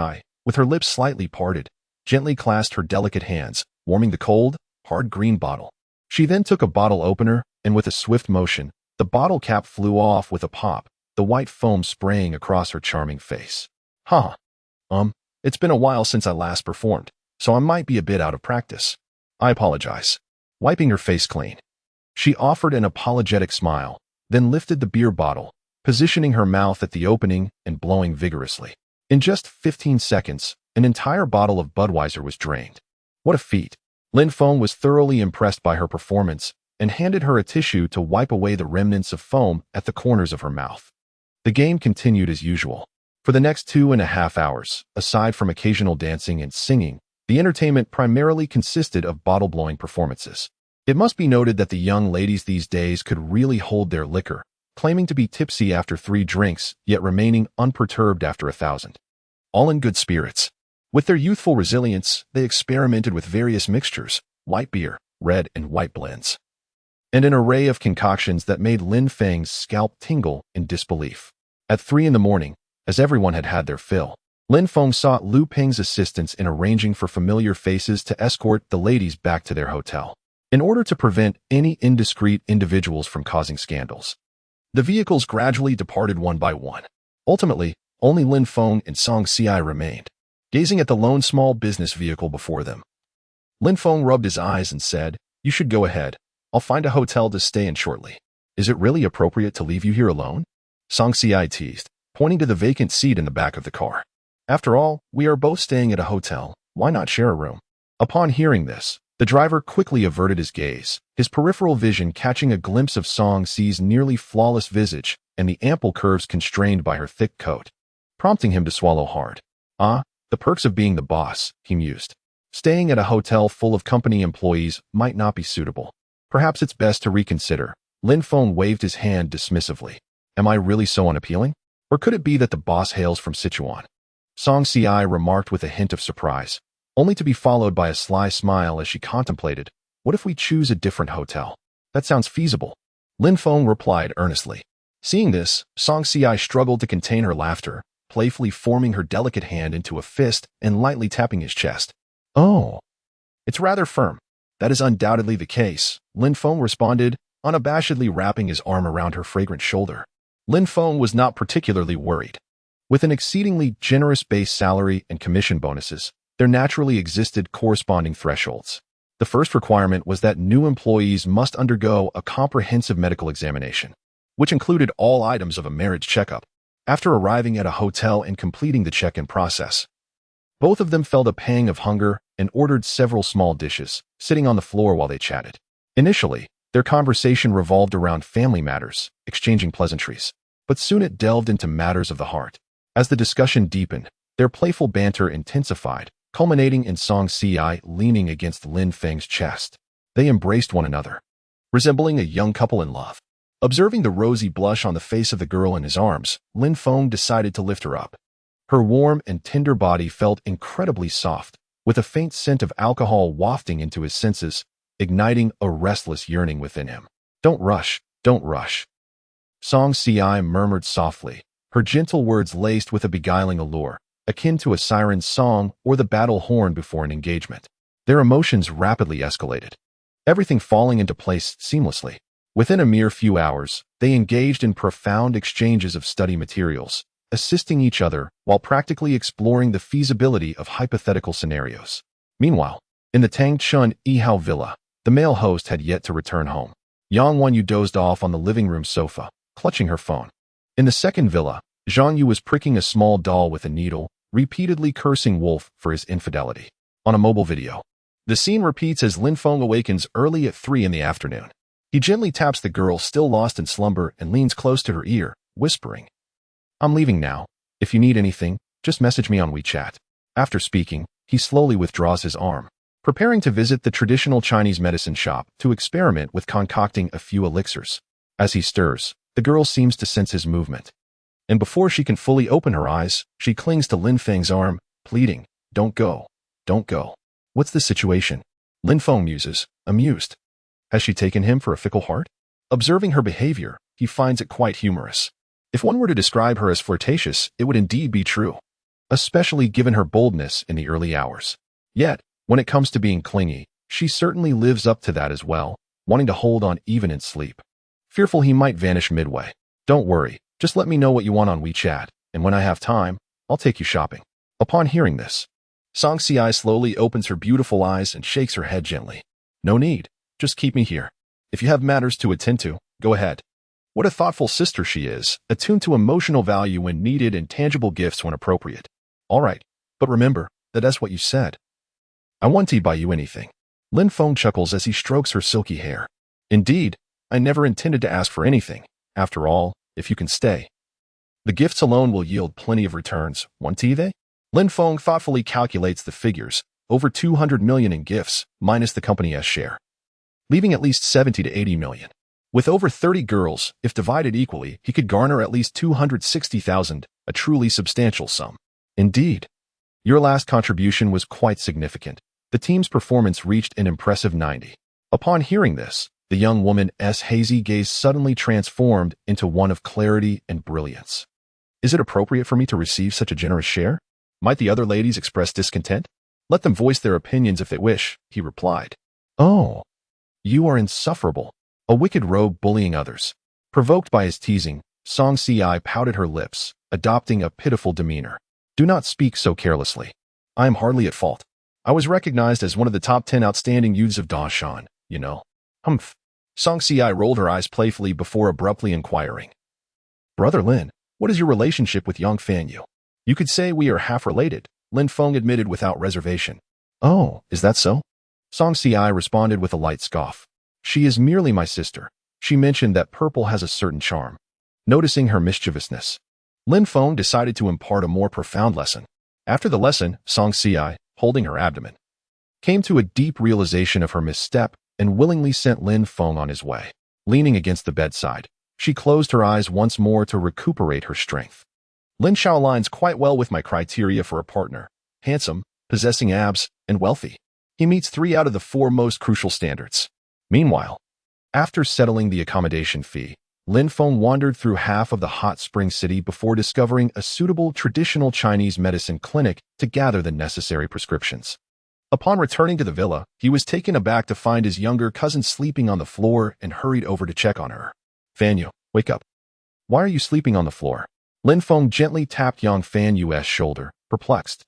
Speaker 1: with her lips slightly parted, gently clasped her delicate hands, warming the cold, hard green bottle. She then took a bottle opener, and with a swift motion, the bottle cap flew off with a pop, the white foam spraying across her charming face. Huh. It's been a while since I last performed, so I might be a bit out of practice. I apologize. Wiping her face clean, she offered an apologetic smile, then lifted the beer bottle, positioning her mouth at the opening and blowing vigorously. In just 15 seconds, an entire bottle of Budweiser was drained. What a feat. Lin Feng was thoroughly impressed by her performance and handed her a tissue to wipe away the remnants of foam at the corners of her mouth. The game continued as usual. For the next 2.5 hours, aside from occasional dancing and singing, the entertainment primarily consisted of bottle-blowing performances. It must be noted that the young ladies these days could really hold their liquor, claiming to be tipsy after 3 drinks, yet remaining unperturbed after 1,000. All in good spirits. With their youthful resilience, they experimented with various mixtures, white beer, red and white blends, and an array of concoctions that made Lin Feng's scalp tingle in disbelief. At 3 in the morning, as everyone had had their fill, Lin Feng sought Lu Ping's assistance in arranging for familiar faces to escort the ladies back to their hotel, in order to prevent any indiscreet individuals from causing scandals. The vehicles gradually departed one by one. Ultimately, only Lin Feng and Song Xiai remained, gazing at the lone small business vehicle before them. Lin Feng rubbed his eyes and said, "You should go ahead. I'll find a hotel to stay in shortly. Is it really appropriate to leave you here alone?" Song Xiai teased, pointing to the vacant seat in the back of the car. "After all, we are both staying at a hotel. Why not share a room?" Upon hearing this, the driver quickly averted his gaze, his peripheral vision catching a glimpse of Song Xi's nearly flawless visage and the ample curves constrained by her thick coat, prompting him to swallow hard. The perks of being the boss, he mused. Staying at a hotel full of company employees might not be suitable. Perhaps it's best to reconsider. Lin Feng waved his hand dismissively. Am I really so unappealing? Or could it be that the boss hails from Sichuan? Song Xiai remarked with a hint of surprise, only to be followed by a sly smile as she contemplated, what if we choose a different hotel? That sounds feasible. Lin Feng replied earnestly. Seeing this, Song Xiai struggled to contain her laughter, playfully forming her delicate hand into a fist and lightly tapping his chest. Oh, it's rather firm. That is undoubtedly the case, Lin Feng responded, unabashedly wrapping his arm around her fragrant shoulder. Lin Feng was not particularly worried. With an exceedingly generous base salary and commission bonuses, there naturally existed corresponding thresholds. The first requirement was that new employees must undergo a comprehensive medical examination, which included all items of a marriage checkup. After arriving at a hotel and completing the check-in process, both of them felt a pang of hunger and ordered several small dishes, sitting on the floor while they chatted. Initially, their conversation revolved around family matters, exchanging pleasantries, but soon it delved into matters of the heart. As the discussion deepened, their playful banter intensified, culminating in Song Xiai leaning against Lin Feng's chest. They embraced one another, resembling a young couple in love. Observing the rosy blush on the face of the girl in his arms, Lin Feng decided to lift her up. Her warm and tender body felt incredibly soft, with a faint scent of alcohol wafting into his senses, igniting a restless yearning within him. Don't rush, don't rush. Song Xiai murmured softly, her gentle words laced with a beguiling allure, akin to a siren's song or the battle horn before an engagement. Their emotions rapidly escalated, everything falling into place seamlessly. Within a mere few hours, they engaged in profound exchanges of study materials, assisting each other while practically exploring the feasibility of hypothetical scenarios. Meanwhile, in the Tang Chun Yihao villa, the male host had yet to return home. Yang Wanyu dozed off on the living room sofa, clutching her phone. In the second villa, Zhang Yu was pricking a small doll with a needle, repeatedly cursing Wolf for his infidelity. On a mobile video, the scene repeats as Lin Feng awakens early at 3 in the afternoon. He gently taps the girl still lost in slumber and leans close to her ear, whispering, "I'm leaving now. If you need anything, just message me on WeChat." After speaking, he slowly withdraws his arm, preparing to visit the traditional Chinese medicine shop to experiment with concocting a few elixirs. As he stirs, the girl seems to sense his movement, and before she can fully open her eyes, she clings to Lin Feng's arm, pleading, "Don't go, don't go." What's the situation? Lin Feng muses, amused. Has she taken him for a fickle heart? Observing her behavior, he finds it quite humorous. If one were to describe her as flirtatious, it would indeed be true. especially given her boldness in the early hours. Yet, when it comes to being clingy, she certainly lives up to that as well, wanting to hold on even in sleep. Fearful he might vanish midway. Don't worry, just let me know what you want on WeChat, and when I have time, I'll take you shopping. Upon hearing this, Song Si slowly opens her beautiful eyes and shakes her head gently. No need, just keep me here. If you have matters to attend to, go ahead. What a thoughtful sister she is, attuned to emotional value when needed and tangible gifts when appropriate. All right, but remember that that's what you said. I want to buy you anything. Lin Feng chuckles as he strokes her silky hair. Indeed, I never intended to ask for anything. After all, if you can stay, the gifts alone will yield plenty of returns, won't they? Lin Feng thoughtfully calculates the figures, over 200 million in gifts, minus the company's share, leaving at least 70 to 80 million. With over 30 girls, if divided equally, he could garner at least 260,000, a truly substantial sum. Indeed, your last contribution was quite significant. The team's performance reached an impressive 90. Upon hearing this, the young woman's hazy gaze suddenly transformed into one of clarity and brilliance. Is it appropriate for me to receive such a generous share? Might the other ladies express discontent? Let them voice their opinions if they wish, he replied. Oh, you are insufferable. A wicked rogue bullying others. Provoked by his teasing, Song Si pouted her lips, adopting a pitiful demeanor. Do not speak so carelessly. I am hardly at fault. I was recognized as one of the top 10 outstanding youths of Dashan, you know. Humph. Song Si rolled her eyes playfully before abruptly inquiring. Brother Lin, what is your relationship with Yang Fanyu? You could say we are half related, Lin Feng admitted without reservation. Oh, is that so? Song Si responded with a light scoff. She is merely my sister. She mentioned that purple has a certain charm. Noticing her mischievousness, Lin Feng decided to impart a more profound lesson. After the lesson, Song Si, holding her abdomen, came to a deep realization of her misstep and willingly sent Lin Feng on his way. Leaning against the bedside, she closed her eyes once more to recuperate her strength. Lin Xiao aligns quite well with my criteria for a partner. Handsome, possessing abs, and wealthy. He meets 3 out of the 4 most crucial standards. Meanwhile, after settling the accommodation fee, Lin Feng wandered through half of the hot spring city before discovering a suitable traditional Chinese medicine clinic to gather the necessary prescriptions. Upon returning to the villa, he was taken aback to find his younger cousin sleeping on the floor and hurried over to check on her. Fanyu, wake up. Why are you sleeping on the floor? Lin Feng gently tapped Yang Fanyu's shoulder, perplexed.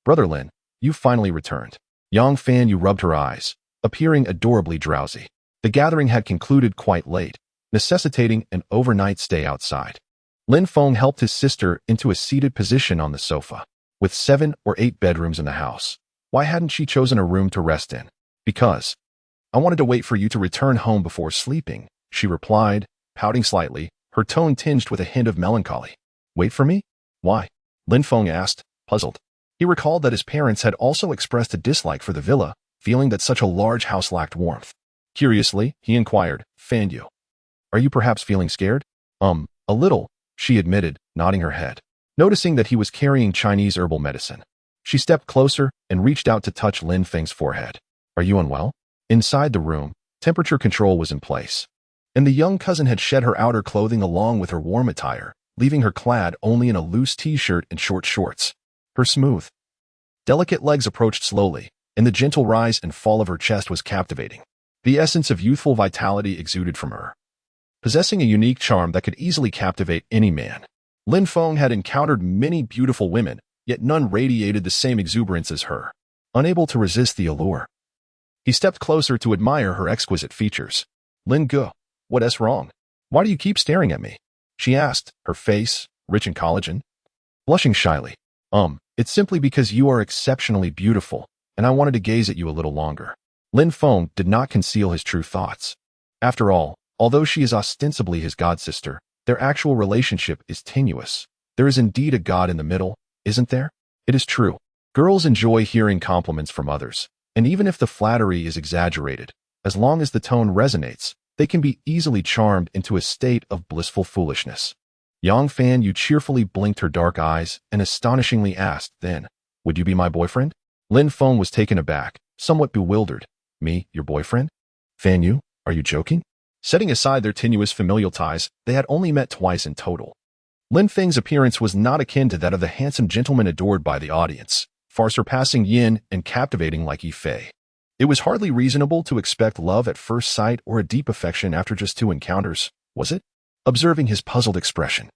Speaker 1: Brother Lin, you finally returned. Yang Fanyu rubbed her eyes, appearing adorably drowsy. The gathering had concluded quite late, necessitating an overnight stay outside. Lin Feng helped his sister into a seated position on the sofa. With 7 or 8 bedrooms in the house, why hadn't she chosen a room to rest in? Because I wanted to wait for you to return home before sleeping, she replied, pouting slightly, her tone tinged with a hint of melancholy. Wait for me? Why? Lin Feng asked, puzzled. He recalled that his parents had also expressed a dislike for the villa, feeling that such a large house lacked warmth. Curiously, he inquired, Fanyu, are you perhaps feeling scared? A little, she admitted, nodding her head. Noticing that he was carrying Chinese herbal medicine, she stepped closer and reached out to touch Lin Feng's forehead. Are you unwell? Inside the room, temperature control was in place, and the young cousin had shed her outer clothing along with her warm attire, leaving her clad only in a loose t-shirt and short shorts. Her smooth, delicate legs approached slowly, and the gentle rise and fall of her chest was captivating. The essence of youthful vitality exuded from her, possessing a unique charm that could easily captivate any man. Lin Feng had encountered many beautiful women, yet none radiated the same exuberance as her. Unable to resist the allure, he stepped closer to admire her exquisite features. Lin Ge, what's wrong? Why do you keep staring at me? She asked, her face, rich in collagen. Blushing shyly. It's simply because you are exceptionally beautiful, and I wanted to gaze at you a little longer. Lin Feng did not conceal his true thoughts. After all, although she is ostensibly his godsister, their actual relationship is tenuous. There is indeed a God in the middle, isn't there? It is true. Girls enjoy hearing compliments from others, and even if the flattery is exaggerated, as long as the tone resonates, they can be easily charmed into a state of blissful foolishness. Yang Fanyu cheerfully blinked her dark eyes and astonishingly asked, then, would you be my boyfriend? Lin Feng was taken aback, somewhat bewildered. Me, your boyfriend? Fanyu, are you joking? Setting aside their tenuous familial ties, they had only met twice in total. Lin Feng's appearance was not akin to that of the handsome gentleman adored by the audience, far surpassing Yin and captivating like Yi Fei. It was hardly reasonable to expect love at first sight or a deep affection after just 2 encounters, was it? Observing his puzzled expression,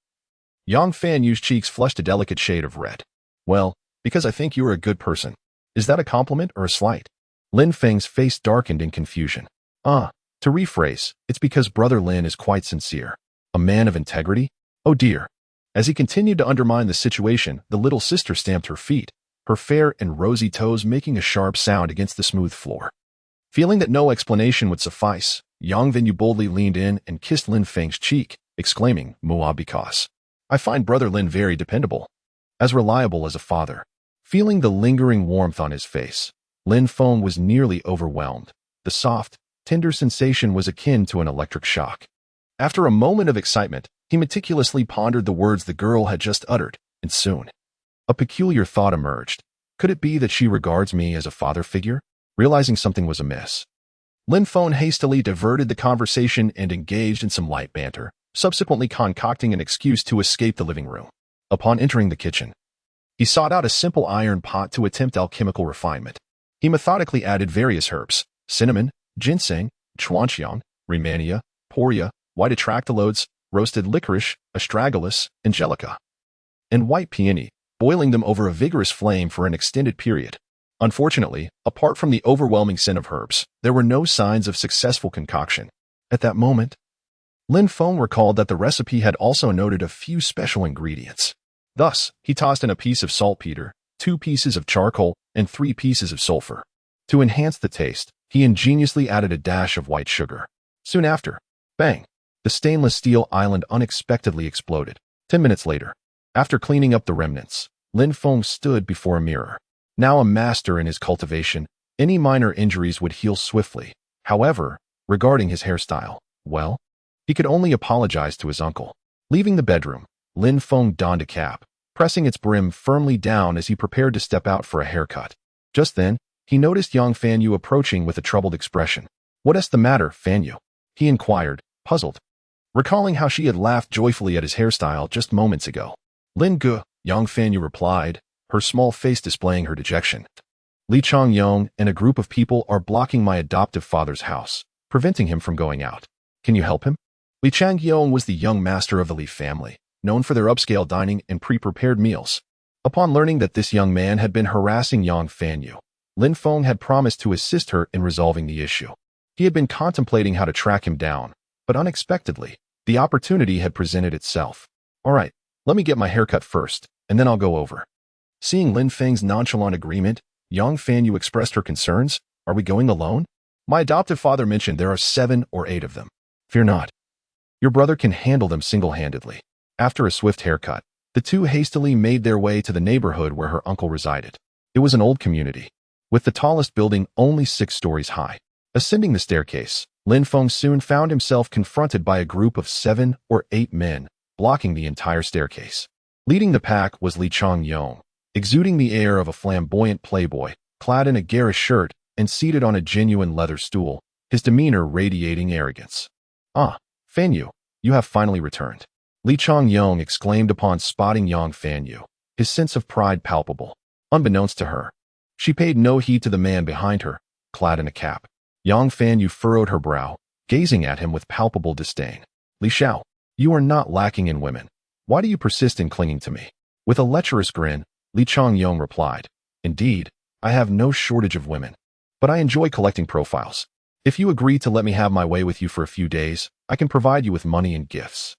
Speaker 1: Yang Fanyu's cheeks flushed a delicate shade of red. Well, because I think you are a good person. Is that a compliment or a slight? Lin Feng's face darkened in confusion. To rephrase, it's because Brother Lin is quite sincere. A man of integrity? Oh dear. As he continued to undermine the situation, the little sister stamped her feet, her fair and rosy toes making a sharp sound against the smooth floor. Feeling that no explanation would suffice, Yang Venyu boldly leaned in and kissed Lin Feng's cheek, exclaiming, "Mua because I find Brother Lin very dependable, as reliable as a father." Feeling the lingering warmth on his face, Lin Feng was nearly overwhelmed. The soft, tender sensation was akin to an electric shock. After a moment of excitement, he meticulously pondered the words the girl had just uttered, and soon, a peculiar thought emerged. Could it be that she regards me as a father figure? Realizing something was amiss, Lin Feng hastily diverted the conversation and engaged in some light banter, subsequently concocting an excuse to escape the living room. Upon entering the kitchen, he sought out a simple iron pot to attempt alchemical refinement. He methodically added various herbs: cinnamon, ginseng, chuanqiang, rehmannia, poria, white atractylodes, roasted licorice, astragalus, angelica, and white peony, boiling them over a vigorous flame for an extended period. Unfortunately, apart from the overwhelming scent of herbs, there were no signs of successful concoction. At that moment, Lin Feng recalled that the recipe had also noted a few special ingredients. Thus, he tossed in a piece of saltpeter, 2 pieces of charcoal, and 3 pieces of sulfur. To enhance the taste, he ingeniously added a dash of white sugar. Soon after, bang, the stainless steel island unexpectedly exploded. 10 minutes later, after cleaning up the remnants, Lin Feng stood before a mirror. Now a master in his cultivation, any minor injuries would heal swiftly. However, regarding his hairstyle, well, he could only apologize to his uncle. Leaving the bedroom, Lin Feng donned a cap, pressing its brim firmly down as he prepared to step out for a haircut. Just then, he noticed Yang Fanyu approaching with a troubled expression. "What is the matter, Fanyu?" he inquired, puzzled, recalling how she had laughed joyfully at his hairstyle just moments ago. "Lin Gu," Yang Fanyu replied, her small face displaying her dejection. "Li Changyong and a group of people are blocking my adoptive father's house, preventing him from going out. Can you help him?" Li Changyong was the young master of the Li family, known for their upscale dining and pre-prepared meals. Upon learning that this young man had been harassing Yang Fanyu, Lin Feng had promised to assist her in resolving the issue. He had been contemplating how to track him down, but unexpectedly, the opportunity had presented itself. "All right, let me get my haircut first, and then I'll go over." Seeing Lin Feng's nonchalant agreement, Yang Fanyu expressed her concerns. "Are we going alone? My adoptive father mentioned there are 7 or 8 of them. Fear not. Your brother can handle them single-handedly." After a swift haircut, the two hastily made their way to the neighborhood where her uncle resided. It was an old community, with the tallest building only 6 stories high. Ascending the staircase, Lin Feng soon found himself confronted by a group of 7 or 8 men, blocking the entire staircase. Leading the pack was Li Changyong, exuding the air of a flamboyant playboy, clad in a garish shirt and seated on a genuine leather stool, his demeanor radiating arrogance. "Ah, Fanyu, you have finally returned," Li Changyong exclaimed upon spotting Yang Fanyu, his sense of pride palpable. Unbeknownst to her, she paid no heed to the man behind her, clad in a cap. Yang Fanyu furrowed her brow, gazing at him with palpable disdain. "Li Xiao, you are not lacking in women. Why do you persist in clinging to me?" With a lecherous grin, Li Changyong replied, "Indeed, I have no shortage of women, but I enjoy collecting profiles. If you agree to let me have my way with you for a few days, I can provide you with money and gifts.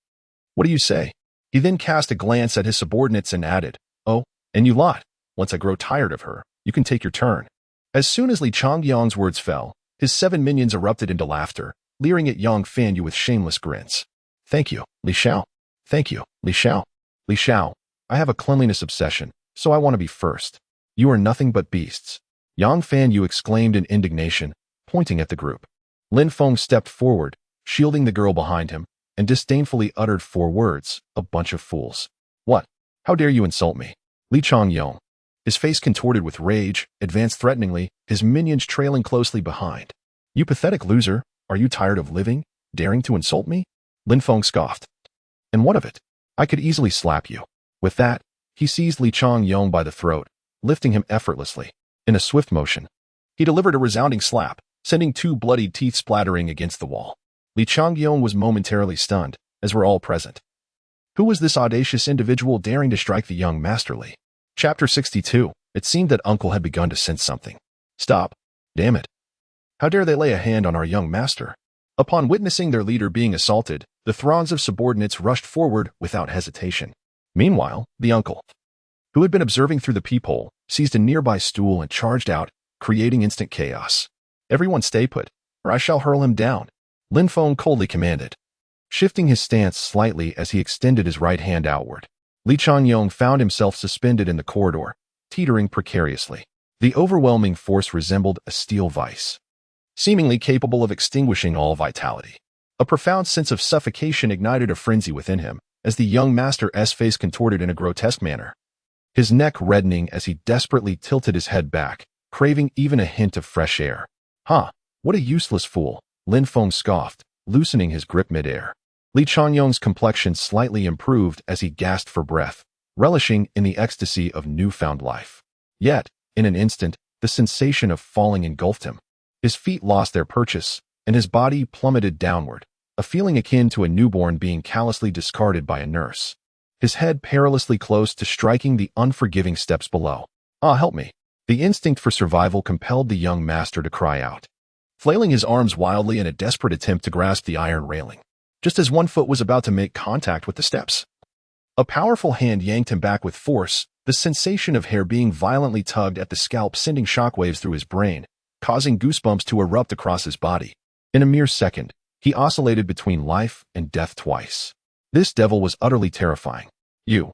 Speaker 1: What do you say?" He then cast a glance at his subordinates and added, "Oh, and you lot, once I grow tired of her, you can take your turn." As soon as Li Changyong's words fell, his 7 minions erupted into laughter, leering at Yang Fanyu with shameless grins. "Thank you, Li Xiao. Thank you, Li Xiao. Li Xiao, I have a cleanliness obsession, so I want to be first. You are nothing but beasts." Yang Fanyu exclaimed in indignation, pointing at the group. Lin Feng stepped forward, shielding the girl behind him, and disdainfully uttered 4 words, "A bunch of fools." "What? How dare you insult me?" Li Changyong, his face contorted with rage, advanced threateningly, his minions trailing closely behind. "You pathetic loser, are you tired of living, daring to insult me?" Lin Feng scoffed. "And what of it? I could easily slap you. With that, he seized Li Changyong by the throat, lifting him effortlessly. In a swift motion, he delivered a resounding slap, sending 2 bloodied teeth splattering against the wall. Li Changyong was momentarily stunned, as were all present. Who was this audacious individual daring to strike the young Master Li? Chapter 62. It seemed that Uncle had begun to sense something. Stop. Damn it. How dare they lay a hand on our young master? Upon witnessing their leader being assaulted, the throngs of subordinates rushed forward without hesitation. Meanwhile, the uncle, who had been observing through the peephole, seized a nearby stool and charged out, creating instant chaos. Everyone stay put, or I shall hurl him down, Lin Feng coldly commanded. Shifting his stance slightly as he extended his right hand outward, Li Changyong found himself suspended in the corridor, teetering precariously. The overwhelming force resembled a steel vice, seemingly capable of extinguishing all vitality. A profound sense of suffocation ignited a frenzy within him as the young master's face contorted in a grotesque manner, his neck reddening as he desperately tilted his head back, craving even a hint of fresh air. What a useless fool, Lin Feng scoffed, loosening his grip midair. Li Changyong's complexion slightly improved as he gasped for breath, relishing in the ecstasy of newfound life. Yet, in an instant, the sensation of falling engulfed him. His feet lost their purchase, and his body plummeted downward, a feeling akin to a newborn being callously discarded by a nurse. His head perilously close to striking the unforgiving steps below. Help me. The instinct for survival compelled the young master to cry out, flailing his arms wildly in a desperate attempt to grasp the iron railing. Just as one foot was about to make contact with the steps, a powerful hand yanked him back with force, the sensation of hair being violently tugged at the scalp sending shockwaves through his brain, causing goosebumps to erupt across his body. In a mere second, he oscillated between life and death twice. This devil was utterly terrifying. You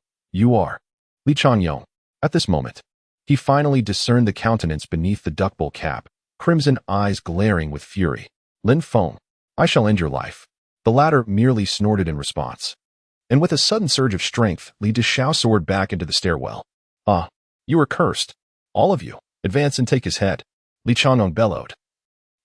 Speaker 1: are Li Changyong. At this moment, he finally discerned the countenance beneath the duckbill cap, crimson eyes glaring with fury. Lin Feng, I shall end your life. The latter merely snorted in response. And with a sudden surge of strength, Li Deshao soared back into the stairwell. You are cursed. All of you, advance and take his head, Li Changyong bellowed,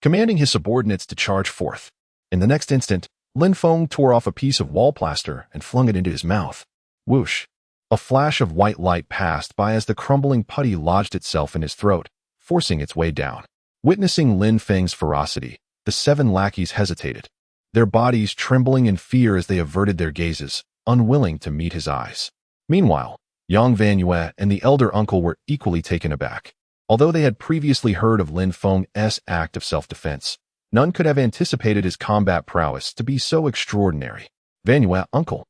Speaker 1: commanding his subordinates to charge forth. In the next instant, Lin Feng tore off a piece of wall plaster and flung it into his mouth. Whoosh! A flash of white light passed by as the crumbling putty lodged itself in his throat, forcing its way down. Witnessing Lin Feng's ferocity, the 7 lackeys hesitated, their bodies trembling in fear as they averted their gazes, unwilling to meet his eyes. Meanwhile, Yang Vanyue and the elder uncle were equally taken aback. Although they had previously heard of Lin Feng's act of self-defense, none could have anticipated his combat prowess to be so extraordinary. Vanyue, uncle,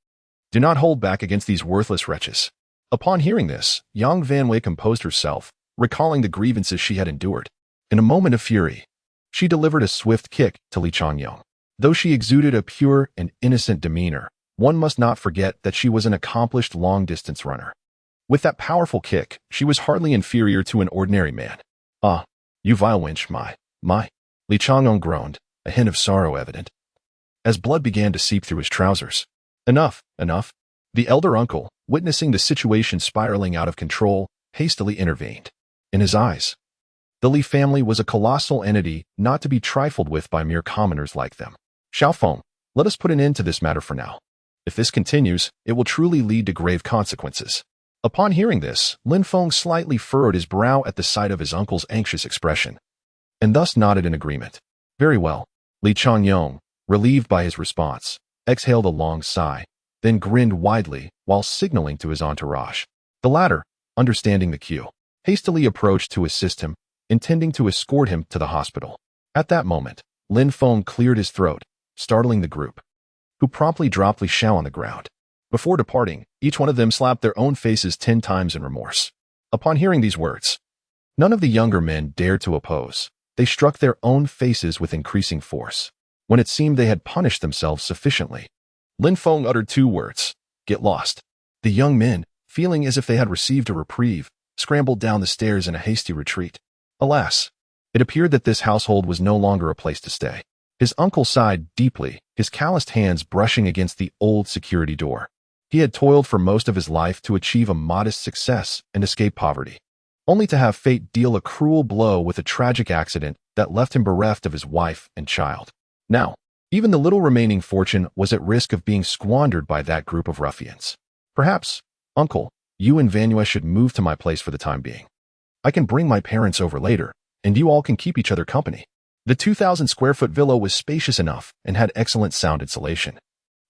Speaker 1: do not hold back against these worthless wretches. Upon hearing this, Yang Vanyue composed herself, recalling the grievances she had endured. In a moment of fury, she delivered a swift kick to Li Changyong. Though she exuded a pure and innocent demeanor, one must not forget that she was an accomplished long-distance runner. With that powerful kick, she was hardly inferior to an ordinary man. You vile wench, my. Li Changyong groaned, a hint of sorrow evident, as blood began to seep through his trousers. Enough. The elder uncle, witnessing the situation spiraling out of control, hastily intervened. In his eyes, the Li family was a colossal entity not to be trifled with by mere commoners like them. Xiaofeng, let us put an end to this matter for now. If this continues, it will truly lead to grave consequences. Upon hearing this, Lin Feng slightly furrowed his brow at the sight of his uncle's anxious expression, and thus nodded in agreement. Very well. Li Changyong, relieved by his response, exhaled a long sigh, then grinned widely while signaling to his entourage. The latter, understanding the cue, hastily approached to assist him, intending to escort him to the hospital. At that moment, Lin Feng cleared his throat, startling the group, who promptly dropped Li Xiao on the ground. Before departing, each one of them slapped their own faces 10 times in remorse. Upon hearing these words, none of the younger men dared to oppose. They struck their own faces with increasing force. When it seemed they had punished themselves sufficiently, Lin Feng uttered 2 words, "Get lost." The young men, feeling as if they had received a reprieve, scrambled down the stairs in a hasty retreat. Alas, it appeared that this household was no longer a place to stay. His uncle sighed deeply, his calloused hands brushing against the old security door. He had toiled for most of his life to achieve a modest success and escape poverty, only to have fate deal a cruel blow with a tragic accident that left him bereft of his wife and child. Now, Even the little remaining fortune was at risk of being squandered by that group of ruffians. Perhaps, uncle, you and Vanua should move to my place for the time being. I can bring my parents over later, and you all can keep each other company. The 2,000-square-foot villa was spacious enough and had excellent sound insulation.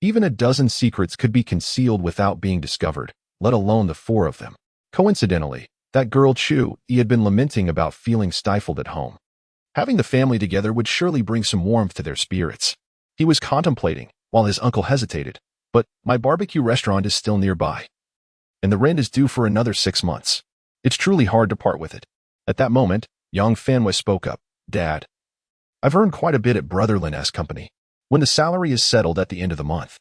Speaker 1: Even a dozen secrets could be concealed without being discovered, let alone the four of them. Coincidentally, that girl Chu, he had been lamenting about feeling stifled at home. Having the family together would surely bring some warmth to their spirits. He was contemplating, while his uncle hesitated, but my barbecue restaurant is still nearby, and the rent is due for another 6 months. It's truly hard to part with it. At that moment, Yang Fanwei spoke up. Dad, I've earned quite a bit at Brother Lin S Company. When the salary is settled at the end of the month,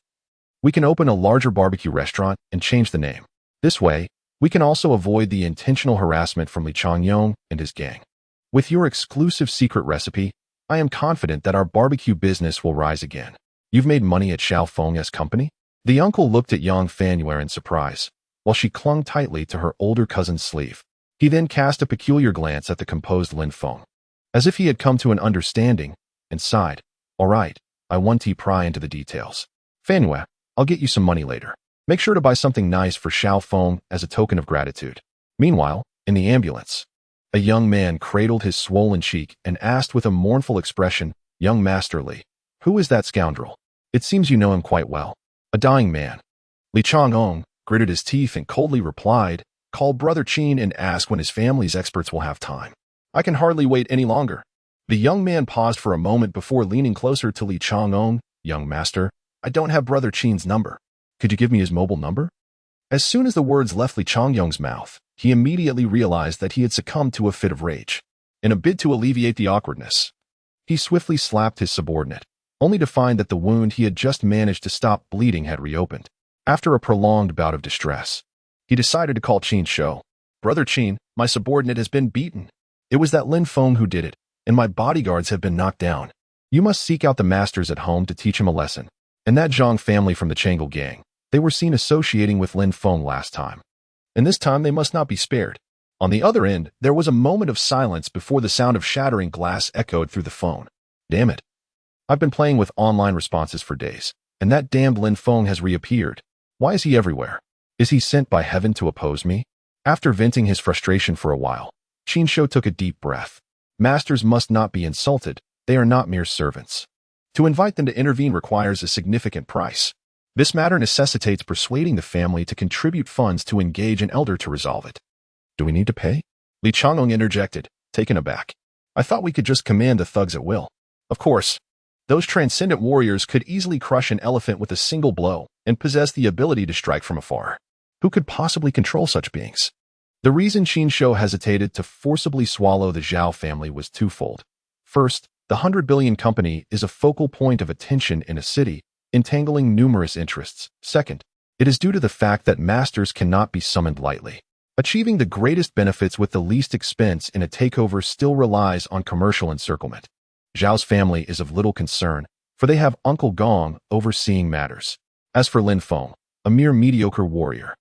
Speaker 1: we can open a larger barbecue restaurant and change the name. This way, we can also avoid the intentional harassment from Li Changyong and his gang. With your exclusive secret recipe, I am confident that our barbecue business will rise again. You've made money at Xiaofeng's company? The uncle looked at Yang Fanwei in surprise, while she clung tightly to her older cousin's sleeve. He then cast a peculiar glance at the composed Lin Feng, as if he had come to an understanding, and sighed. All right, I want to pry into the details. Fanwei, I'll get you some money later. Make sure to buy something nice for Xiaofeng as a token of gratitude. Meanwhile, in the ambulance, a young man cradled his swollen cheek and asked with a mournful expression, Young Master Li, who is that scoundrel? It seems you know him quite well. A dying man. Li Changyong gritted his teeth and coldly replied, Call Brother Qin and ask when his family's experts will have time. I can hardly wait any longer. The young man paused for a moment before leaning closer to Li Changyong. Young master, I don't have Brother Qin's number. Could you give me his mobile number? As soon as the words left Li Changyong's mouth, he immediately realized that he had succumbed to a fit of rage. In a bid to alleviate the awkwardness, he swiftly slapped his subordinate, only to find that the wound he had just managed to stop bleeding had reopened. After a prolonged bout of distress, he decided to call Qin Shou. Brother Qin, my subordinate has been beaten. It was that Lin Feng who did it, and my bodyguards have been knocked down. You must seek out the masters at home to teach him a lesson. And that Zhang family from the Chang'e gang, they were seen associating with Lin Feng last time. And this time they must not be spared. On the other end, there was a moment of silence before the sound of shattering glass echoed through the phone. Damn it. I've been playing with online responses for days, and that damned Lin Feng has reappeared. Why is he everywhere? Is he sent by heaven to oppose me? After venting his frustration for a while, Qin Shou took a deep breath. Masters must not be insulted. They are not mere servants. To invite them to intervene requires a significant price. This matter necessitates persuading the family to contribute funds to engage an elder to resolve it. Do we need to pay? Li Changyong interjected, taken aback. I thought we could just command the thugs at will. Of course, those transcendent warriors could easily crush an elephant with a single blow and possess the ability to strike from afar. Who could possibly control such beings? The reason Qin Shou hesitated to forcibly swallow the Zhao family was twofold. First, the 100 billion company is a focal point of attention in a city, entangling numerous interests. Second, it is due to the fact that masters cannot be summoned lightly. Achieving the greatest benefits with the least expense in a takeover still relies on commercial encirclement. Zhao's family is of little concern, for they have Uncle Gong overseeing matters. As for Lin Feng, a mere mediocre warrior,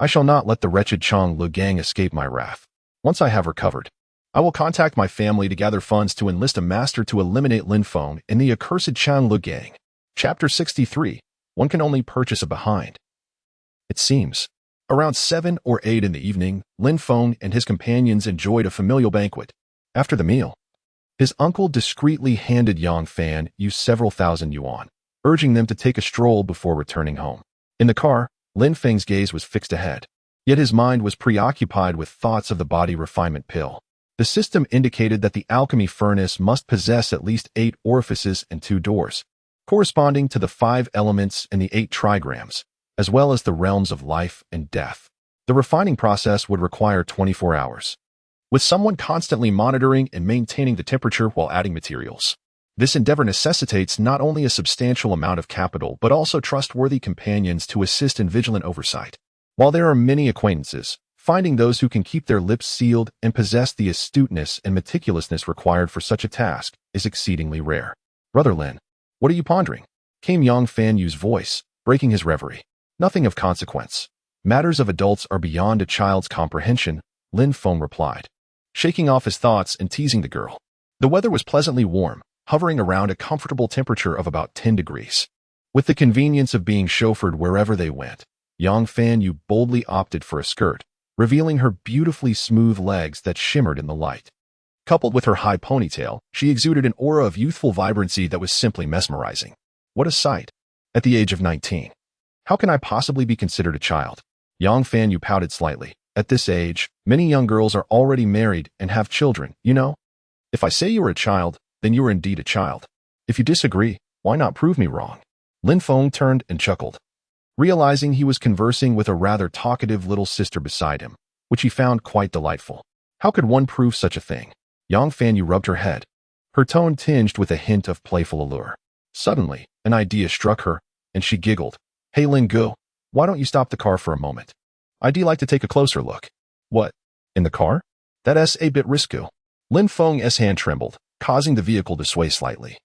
Speaker 1: I shall not let the wretched Chang Lu gang escape my wrath. Once I have recovered, I will contact my family to gather funds to enlist a master to eliminate Lin Feng and the accursed Chang Lu gang. Chapter 63. One can only purchase a behind. It seems. Around 7 or 8 in the evening, Lin Feng and his companions enjoyed a familial banquet. After the meal, his uncle discreetly handed Yang Fan several thousand yuan, urging them to take a stroll before returning home. In the car, Lin Feng's gaze was fixed ahead, yet his mind was preoccupied with thoughts of the body refinement pill. The system indicated that the alchemy furnace must possess at least 8 orifices and 2 doors, corresponding to the 5 elements and the 8 trigrams, as well as the realms of life and death. The refining process would require 24 hours, with someone constantly monitoring and maintaining the temperature while adding materials. This endeavor necessitates not only a substantial amount of capital but also trustworthy companions to assist in vigilant oversight. While there are many acquaintances, finding those who can keep their lips sealed and possess the astuteness and meticulousness required for such a task is exceedingly rare. Brother Lin, what are you pondering? Came Yang Fanyu's voice, breaking his reverie. Nothing of consequence. Matters of adults are beyond a child's comprehension, Lin Feng replied, shaking off his thoughts and teasing the girl. The weather was pleasantly warm, hovering around a comfortable temperature of about 10 degrees. With the convenience of being chauffeured wherever they went, Yang Fanyu boldly opted for a skirt, revealing her beautifully smooth legs that shimmered in the light. Coupled with her high ponytail, she exuded an aura of youthful vibrancy that was simply mesmerizing. What a sight! At the age of 19. How can I possibly be considered a child? Yang Fanyu pouted slightly. At this age, many young girls are already married and have children, you know? If I say you are a child, then you are indeed a child. If you disagree, why not prove me wrong? Lin Feng turned and chuckled, realizing he was conversing with a rather talkative little sister beside him, which he found quite delightful. How could one prove such a thing? Yang Fanyu rubbed her head, her tone tinged with a hint of playful allure. Suddenly, an idea struck her, and she giggled. Hey Lin Gu, why don't you stop the car for a moment? I'd like to take a closer look. What? In the car? That's a bit risky. Lin Feng's hand trembled, causing the vehicle to sway slightly,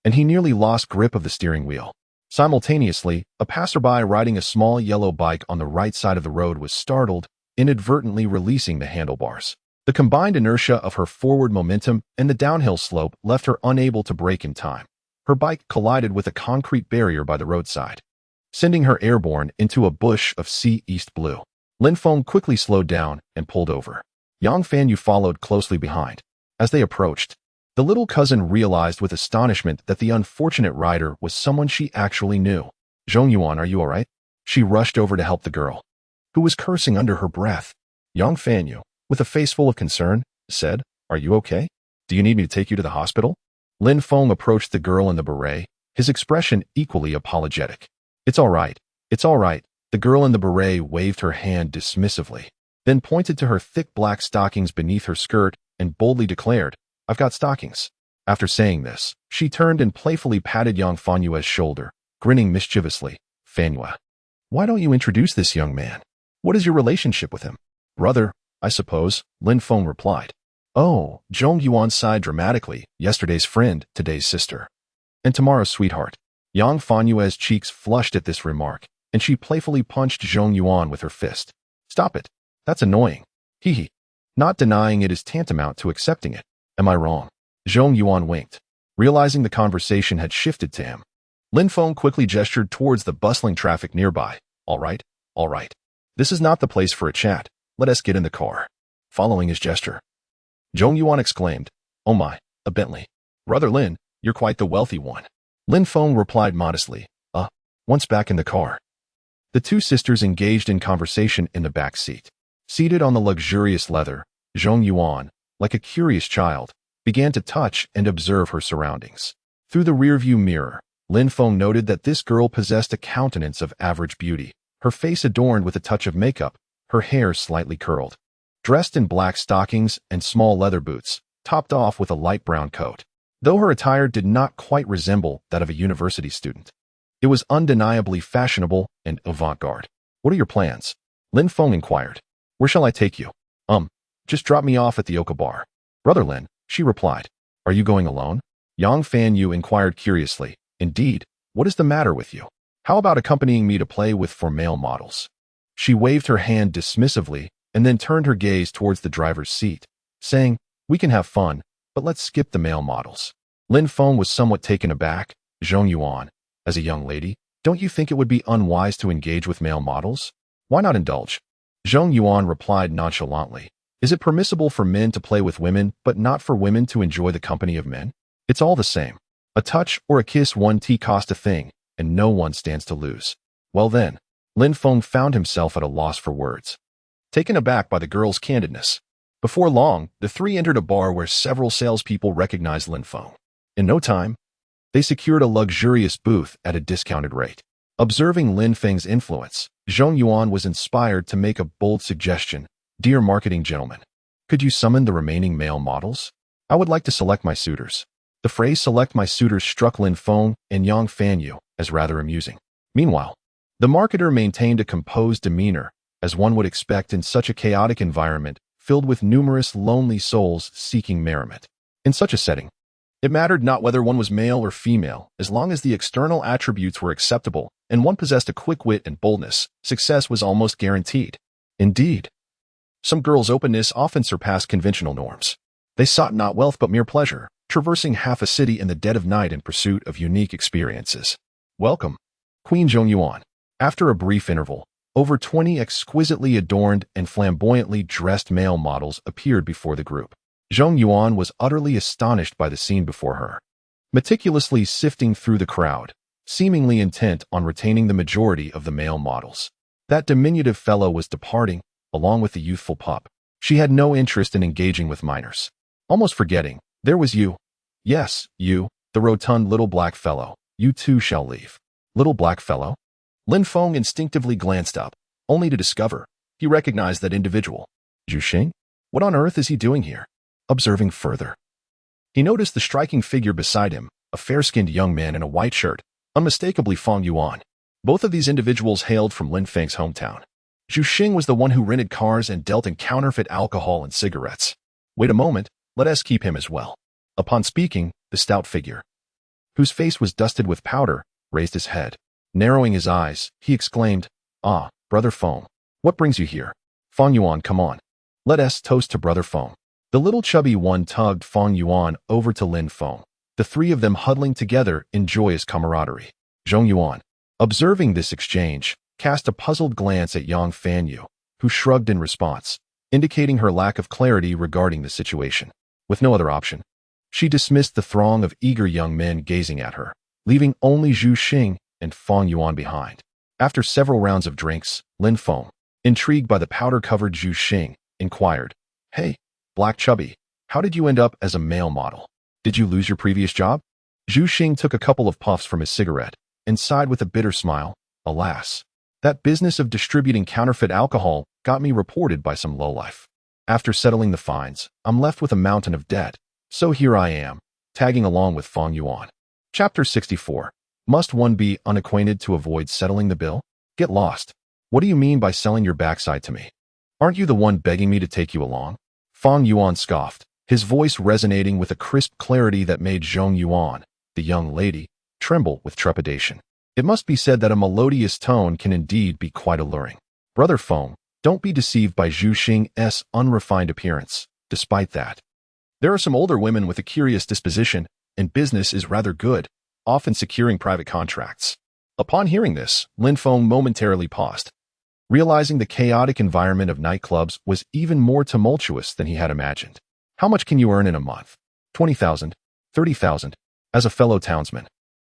Speaker 1: and he nearly lost grip of the steering wheel. Simultaneously, a passerby riding a small yellow bike on the right side of the road was startled, inadvertently releasing the handlebars. The combined inertia of her forward momentum and the downhill slope left her unable to brake in time. Her bike collided with a concrete barrier by the roadside, sending her airborne into a bush of sea east blue. Lin Feng quickly slowed down and pulled over. Yang Fanyu followed closely behind. As they approached, the little cousin realized with astonishment that the unfortunate rider was someone she actually knew. Zhong Yuan, are you all right? She rushed over to help the girl, who was cursing under her breath. Yang Fanyu, with a face full of concern, said, Are you okay? Do you need me to take you to the hospital? Lin Feng approached the girl in the beret, his expression equally apologetic. It's all right. It's all right. The girl in the beret waved her hand dismissively, then pointed to her thick black stockings beneath her skirt and boldly declared, I've got stockings. After saying this, she turned and playfully patted Yang Fanyue's shoulder, grinning mischievously. Fanyue, why don't you introduce this young man? What is your relationship with him? Brother, I suppose, Lin Feng replied. Oh, Zhong Yuan sighed dramatically, yesterday's friend, today's sister, and tomorrow's sweetheart. Yang Fanyue's cheeks flushed at this remark, and she playfully punched Zhong Yuan with her fist. Stop it. That's annoying. Hee hee. Not denying it is tantamount to accepting it. Am I wrong? Zhong Yuan winked, realizing the conversation had shifted to him. Lin Feng quickly gestured towards the bustling traffic nearby. All right. This is not the place for a chat. Let us get in the car. Following his gesture, Zhong Yuan exclaimed, Oh my, a Bentley. Brother Lin, you're quite the wealthy one. Lin Feng replied modestly, once back in the car. The two sisters engaged in conversation in the back seat. Seated on the luxurious leather, Zhong Yuan, like a curious child, began to touch and observe her surroundings. Through the rearview mirror, Lin Feng noted that this girl possessed a countenance of average beauty, her face adorned with a touch of makeup, her hair slightly curled. Dressed in black stockings and small leather boots, topped off with a light brown coat. Though her attire did not quite resemble that of a university student, it was undeniably fashionable and avant-garde. What are your plans? Lin Feng inquired. Where shall I take you? Just drop me off at the Oka bar. Brother Lin, she replied. Are you going alone? Yang Fanyu inquired curiously. Indeed, what is the matter with you? How about accompanying me to play with for male models? She waved her hand dismissively and then turned her gaze towards the driver's seat, saying, We can have fun, but let's skip the male models. Lin Feng was somewhat taken aback. Zhong Yuan, as a young lady, don't you think it would be unwise to engage with male models? Why not indulge? Zhong Yuan replied nonchalantly. Is it permissible for men to play with women, but not for women to enjoy the company of men? It's all the same. A touch or a kiss one tea cost a thing, and no one stands to lose. Well then, Lin Feng found himself at a loss for words, taken aback by the girl's candidness. Before long, the three entered a bar where several salespeople recognized Lin Feng. In no time, they secured a luxurious booth at a discounted rate. Observing Lin Feng's influence, Zhong Yuan was inspired to make a bold suggestion. Dear marketing gentlemen, could you summon the remaining male models? I would like to select my suitors. The phrase select my suitors struck Lin Feng and Yang Fanyu as rather amusing. Meanwhile, the marketer maintained a composed demeanor, as one would expect in such a chaotic environment filled with numerous lonely souls seeking merriment. In such a setting, it mattered not whether one was male or female, as long as the external attributes were acceptable and one possessed a quick wit and boldness, success was almost guaranteed. Indeed, some girls' openness often surpassed conventional norms. They sought not wealth but mere pleasure, traversing half a city in the dead of night in pursuit of unique experiences. Welcome, Queen Zhong Yuan. After a brief interval, over 20 exquisitely adorned and flamboyantly dressed male models appeared before the group. Zhong Yuan was utterly astonished by the scene before her, meticulously sifting through the crowd, seemingly intent on retaining the majority of the male models. That diminutive fellow was departing, along with the youthful pup. She had no interest in engaging with minors. Almost forgetting, there was you. Yes, you, the rotund little black fellow. You too shall leave. Little black fellow? Lin Feng instinctively glanced up, only to discover he recognized that individual. Zhu Xing? What on earth is he doing here? Observing further, he noticed the striking figure beside him, a fair-skinned young man in a white shirt, unmistakably Feng Yuan. Both of these individuals hailed from Lin Feng's hometown. Zhu Xing was the one who rented cars and dealt in counterfeit alcohol and cigarettes. Wait a moment, let us keep him as well. Upon speaking, the stout figure, whose face was dusted with powder, raised his head. Narrowing his eyes, he exclaimed, "Ah, Brother Feng, what brings you here? Feng Yuan, come on. Let us toast to Brother Feng." The little chubby one tugged Feng Yuan over to Lin Feng, the three of them huddling together in joyous camaraderie. Zhong Yuan, observing this exchange, cast a puzzled glance at Yang Fanyu, who shrugged in response, indicating her lack of clarity regarding the situation. With no other option, she dismissed the throng of eager young men gazing at her, leaving only Zhu Xing and Feng Yuan behind. After several rounds of drinks, Lin Feng, intrigued by the powder-covered Zhu Xing, inquired, "Hey, Black Chubby, how did you end up as a male model? Did you lose your previous job?" Zhu Xing took a couple of puffs from his cigarette and sighed with a bitter smile. "Alas, that business of distributing counterfeit alcohol got me reported by some lowlife. After settling the fines, I'm left with a mountain of debt. So here I am, tagging along with Feng Yuan." Chapter 64. Must one be unacquainted to avoid settling the bill? Get lost. What do you mean by selling your backside to me? Aren't you the one begging me to take you along? Feng Yuan scoffed, his voice resonating with a crisp clarity that made Zhong Yuan, the young lady, tremble with trepidation. It must be said that a melodious tone can indeed be quite alluring. Brother Feng, don't be deceived by Zhu Xing's unrefined appearance. Despite that, there are some older women with a curious disposition, and business is rather good, often securing private contracts. Upon hearing this, Lin Feng momentarily paused, realizing the chaotic environment of nightclubs was even more tumultuous than he had imagined. How much can you earn in a month? 20,000, 30,000. As a fellow townsman,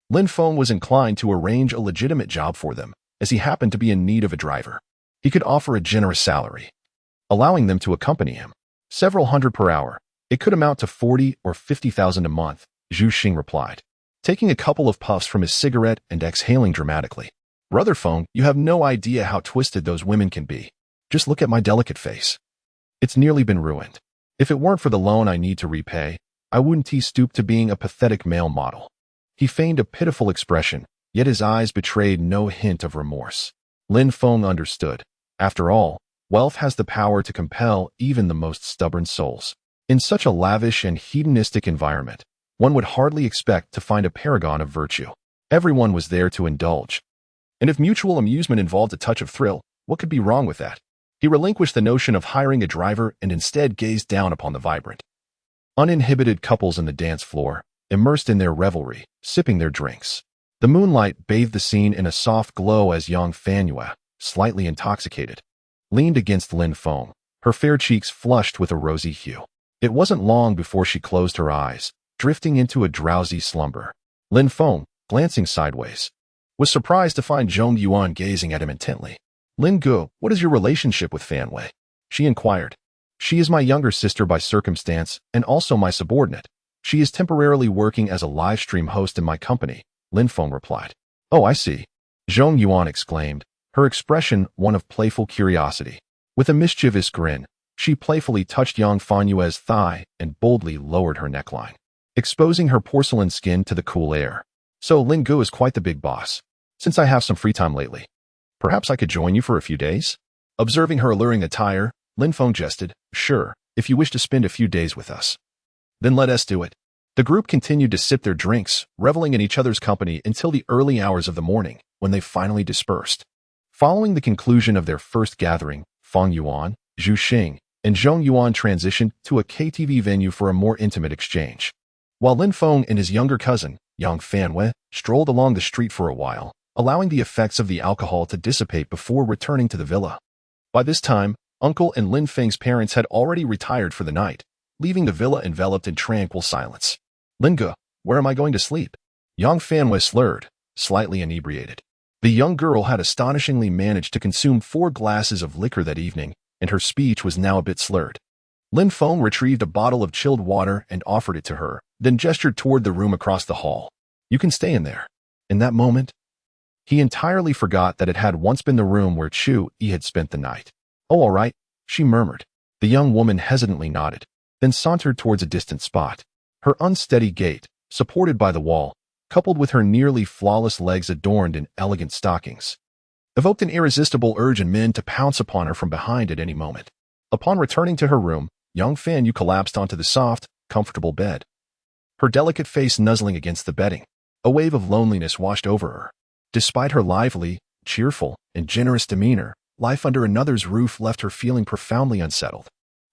Speaker 1: Lin Feng was inclined to arrange a legitimate job for them, as he happened to be in need of a driver. He could offer a generous salary, allowing them to accompany him. Several hundred per hour. It could amount to 40 or 50,000 a month, Zhu Xing replied, taking a couple of puffs from his cigarette and exhaling dramatically. Brother Feng, you have no idea how twisted those women can be. Just look at my delicate face. It's nearly been ruined. If it weren't for the loan I need to repay, I wouldn't stoop to being a pathetic male model. He feigned a pitiful expression, yet his eyes betrayed no hint of remorse. Lin Feng understood. After all, wealth has the power to compel even the most stubborn souls. In such a lavish and hedonistic environment, one would hardly expect to find a paragon of virtue. Everyone was there to indulge. And if mutual amusement involved a touch of thrill, what could be wrong with that? He relinquished the notion of hiring a driver and instead gazed down upon the vibrant, uninhibited couples on the dance floor, immersed in their revelry, sipping their drinks. The moonlight bathed the scene in a soft glow as Yang Fanyu, slightly intoxicated, leaned against Lin Feng, her fair cheeks flushed with a rosy hue. It wasn't long before she closed her eyes, drifting into a drowsy slumber. Lin Feng, glancing sideways, was surprised to find Zhong Yuan gazing at him intently. "Lin Gu, what is your relationship with Fan Wei?" she inquired. "She is my younger sister by circumstance and also my subordinate. She is temporarily working as a live stream host in my company," Lin Feng replied. "Oh, I see," Zhong Yuan exclaimed, her expression one of playful curiosity. With a mischievous grin, she playfully touched Yang Fanyue's thigh and boldly lowered her neckline, exposing her porcelain skin to the cool air. "So Lin Gu is quite the big boss. Since I have some free time lately, perhaps I could join you for a few days?" Observing her alluring attire, Lin Feng jested, "Sure, if you wish to spend a few days with us. Then let us do it." The group continued to sip their drinks, reveling in each other's company until the early hours of the morning, when they finally dispersed. Following the conclusion of their first gathering, Feng Yuan, Zhu Xing, and Zhong Yuan transitioned to a KTV venue for a more intimate exchange. while Lin Feng and his younger cousin, Yang Fanwei, strolled along the street for a while, allowing the effects of the alcohol to dissipate before returning to the villa. By this time, Uncle and Lin Feng's parents had already retired for the night, leaving the villa enveloped in tranquil silence. Linge, where am I going to sleep? Yang Fanwei slurred, slightly inebriated. The young girl had astonishingly managed to consume 4 glasses of liquor that evening, and her speech was now a bit slurred. Lin Feng retrieved a bottle of chilled water and offered it to her, then gestured toward the room across the hall. You can stay in there. In that moment, he entirely forgot that it had once been the room where Chu Yi had spent the night. Oh, all right, she murmured. The young woman hesitantly nodded, then sauntered towards a distant spot. Her unsteady gait, supported by the wall, coupled with her nearly flawless legs adorned in elegant stockings, evoked an irresistible urge in men to pounce upon her from behind at any moment. Upon returning to her room, Yang Fanyu collapsed onto the soft, comfortable bed, her delicate face nuzzling against the bedding. A wave of loneliness washed over her. Despite her lively, cheerful, and generous demeanor, life under another's roof left her feeling profoundly unsettled.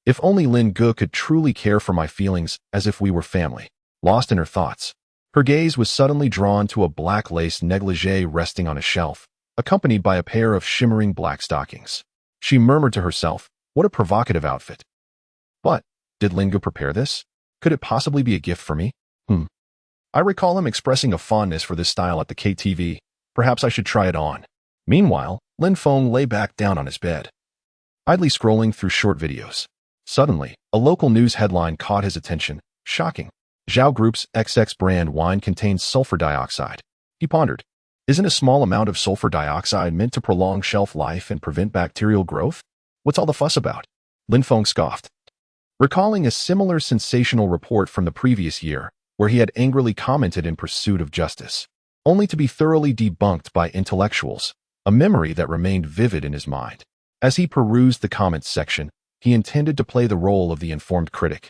Speaker 1: If only Lin Ge could truly care for my feelings as if we were family. Lost in her thoughts, her gaze was suddenly drawn to a black lace negligee resting on a shelf, accompanied by a pair of shimmering black stockings. She murmured to herself, what a provocative outfit. But, did Lin Ge prepare this? Could it possibly be a gift for me? I recall him expressing a fondness for this style at the KTV. Perhaps I should try it on. Meanwhile, Lin Feng lay back down on his bed, idly scrolling through short videos. Suddenly, a local news headline caught his attention. Shocking. Zhao Group's XX brand wine contains sulfur dioxide. He pondered. Isn't a small amount of sulfur dioxide meant to prolong shelf life and prevent bacterial growth? What's all the fuss about? Lin Feng scoffed, recalling a similar sensational report from the previous year, where he had angrily commented in pursuit of justice, only to be thoroughly debunked by intellectuals, a memory that remained vivid in his mind. As he perused the comments section, he intended to play the role of the informed critic,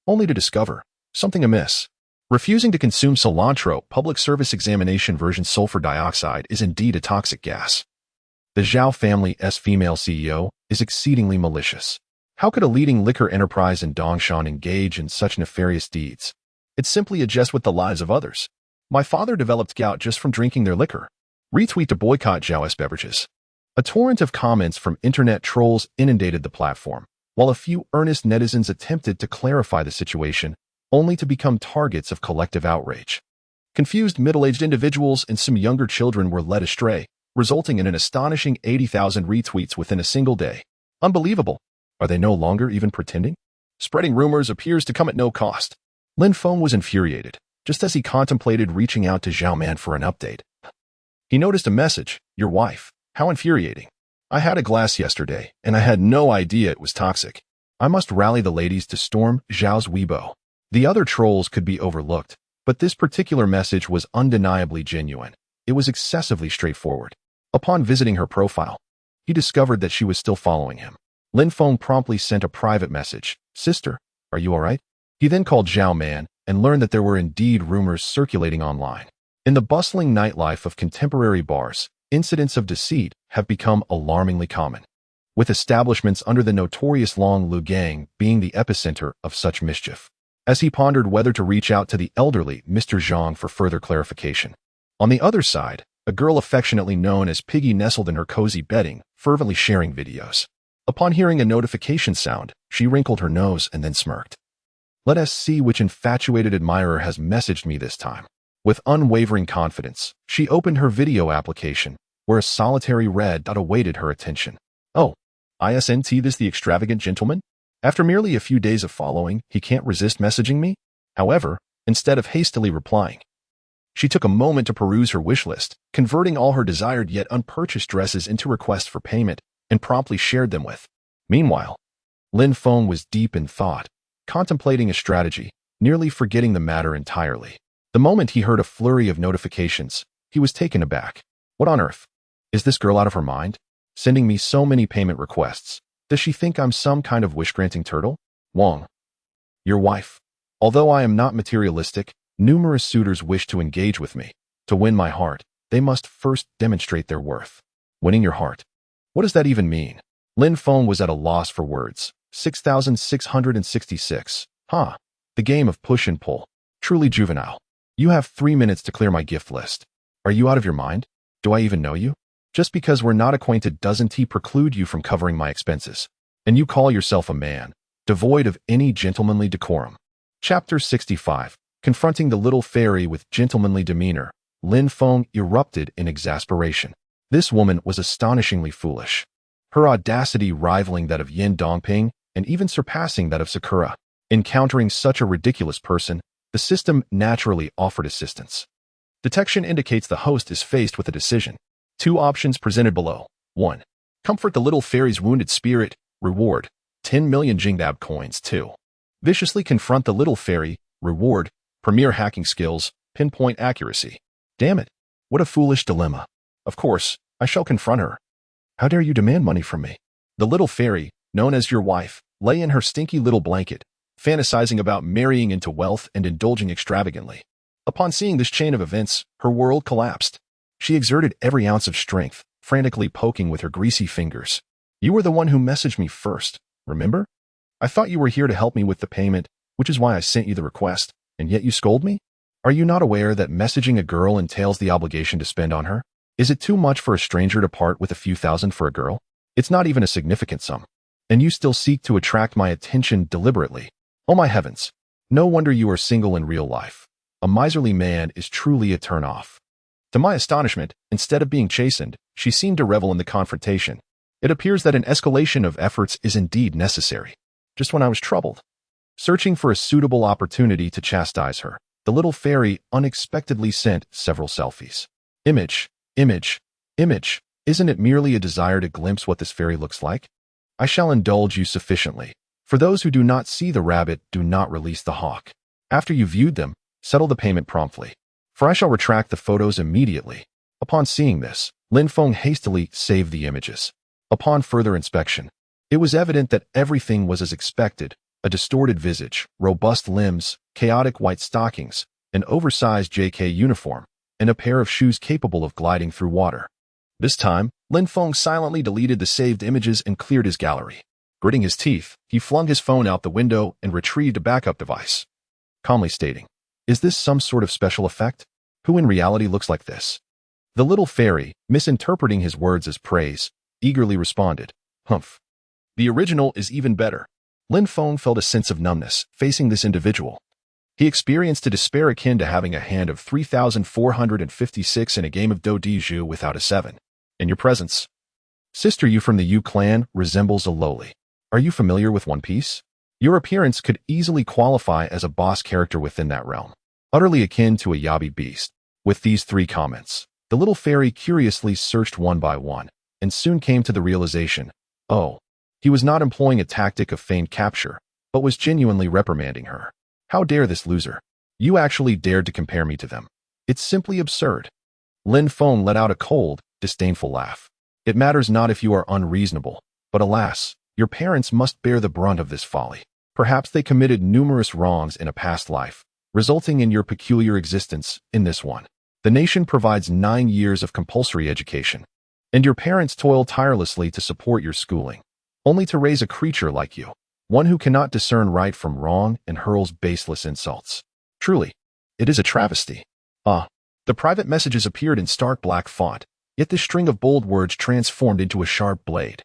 Speaker 1: only to discover something amiss. Refusing to consume cilantro, public service examination version sulfur dioxide is indeed a toxic gas. The Zhao family's female CEO is exceedingly malicious. How could a leading liquor enterprise in Dongshan engage in such nefarious deeds? It simply adjusts with the lives of others. My father developed gout just from drinking their liquor. Retweet to boycott Zhao's beverages. A torrent of comments from internet trolls inundated the platform, while a few earnest netizens attempted to clarify the situation, only to become targets of collective outrage. Confused middle-aged individuals and some younger children were led astray, resulting in an astonishing 80,000 retweets within a single day. Unbelievable. Are they no longer even pretending? Spreading rumors appears to come at no cost. Lin Feng was infuriated, just as he contemplated reaching out to Zhao Man for an update. He noticed a message, your wife. How infuriating. I had a glass yesterday, and I had no idea it was toxic. I must rally the ladies to storm Zhao's Weibo. The other trolls could be overlooked, but this particular message was undeniably genuine. It was excessively straightforward. Upon visiting her profile, he discovered that she was still following him. Lin Feng promptly sent a private message. Sister, are you all right? He then called Zhao Man and learned that there were indeed rumors circulating online. In the bustling nightlife of contemporary bars, incidents of deceit have become alarmingly common, with establishments under the notorious Long Lu gang being the epicenter of such mischief. As he pondered whether to reach out to the elderly Mr. Zhang for further clarification. On the other side, a girl affectionately known as Piggy nestled in her cozy bedding, fervently sharing videos. Upon hearing a notification sound, she wrinkled her nose and then smirked. Let us see which infatuated admirer has messaged me this time. With unwavering confidence, she opened her video application, where a solitary red dot awaited her attention. Oh, isn't this the extravagant gentleman? After merely a few days of following, he can't resist messaging me? However, instead of hastily replying, she took a moment to peruse her wish list, converting all her desired yet unpurchased dresses into requests for payment, and promptly shared them with. Meanwhile, Lin Feng was deep in thought, contemplating a strategy, nearly forgetting the matter entirely. The moment he heard a flurry of notifications, he was taken aback. What on earth? Is this girl out of her mind? Sending me so many payment requests. Does she think I'm some kind of wish-granting turtle? Wang. Your wife. Although I am not materialistic, numerous suitors wish to engage with me. To win my heart, they must first demonstrate their worth. Winning your heart. What does that even mean? Lin Feng was at a loss for words. 6,666. The game of push and pull. Truly juvenile. You have 3 minutes to clear my gift list. Are you out of your mind? Do I even know you? Just because we're not acquainted doesn't preclude you from covering my expenses. And you call yourself a man, devoid of any gentlemanly decorum. Chapter 65. Confronting the little fairy with gentlemanly demeanor, Lin Feng erupted in exasperation. This woman was astonishingly foolish, her audacity rivaling that of Yin Dongping and even surpassing that of Sakura. Encountering such a ridiculous person, the system naturally offered assistance. Detection indicates the host is faced with a decision. 2 options presented below. 1. Comfort the little fairy's wounded spirit. Reward, 10 million Jingdab coins. 2. Viciously confront the little fairy. Reward, premier hacking skills, pinpoint accuracy. Damn it. What a foolish dilemma. Of course, I shall confront her. How dare you demand money from me? The little fairy, known as your wife, lay in her stinky little blanket, fantasizing about marrying into wealth and indulging extravagantly. Upon seeing this chain of events, her world collapsed. She exerted every ounce of strength, frantically poking with her greasy fingers. You were the one who messaged me first, remember? I thought you were here to help me with the payment, which is why I sent you the request, and yet you scold me? Are you not aware that messaging a girl entails the obligation to spend on her? Is it too much for a stranger to part with a few thousand for a girl? It's not even a significant sum. And you still seek to attract my attention deliberately. Oh my heavens. No wonder you are single in real life. A miserly man is truly a turn-off. To my astonishment, instead of being chastened, she seemed to revel in the confrontation. It appears that an escalation of efforts is indeed necessary. Just when I was troubled, searching for a suitable opportunity to chastise her, the little fairy unexpectedly sent several selfies. Image. Isn't it merely a desire to glimpse what this fairy looks like? I shall indulge you sufficiently. For those who do not see the rabbit, do not release the hawk. After you viewed them, settle the payment promptly, for I shall retract the photos immediately. Upon seeing this, Lin Feng hastily saved the images. Upon further inspection, it was evident that everything was as expected: a distorted visage, robust limbs, chaotic white stockings, an oversized JK uniform, and a pair of shoes capable of gliding through water. This time, Lin Feng silently deleted the saved images and cleared his gallery. Gritting his teeth, he flung his phone out the window and retrieved a backup device, calmly stating, "Is this some sort of special effect? Who in reality looks like this?" The little fairy, misinterpreting his words as praise, eagerly responded, "Humph. The original is even better." Lin Feng felt a sense of numbness facing this individual. He experienced a despair akin to having a hand of 3,456 in a game of Do Di Zhu without a 7. In your presence, sister, you from the Yu clan resembles a lowly. Are you familiar with One Piece? Your appearance could easily qualify as a boss character within that realm, utterly akin to a yabi beast. With these 3 comments, the little fairy curiously searched one by one, and soon came to the realization, oh, he was not employing a tactic of feigned capture, but was genuinely reprimanding her. How dare this loser? You actually dared to compare me to them. It's simply absurd. Lin Feng let out a cold, disdainful laugh. It matters not if you are unreasonable, but alas, your parents must bear the brunt of this folly. Perhaps they committed numerous wrongs in a past life, resulting in your peculiar existence in this one. The nation provides 9 years of compulsory education, and your parents toil tirelessly to support your schooling, only to raise a creature like you, one who cannot discern right from wrong and hurls baseless insults. Truly, it is a travesty. The private messages appeared in stark black font, yet this string of bold words transformed into a sharp blade,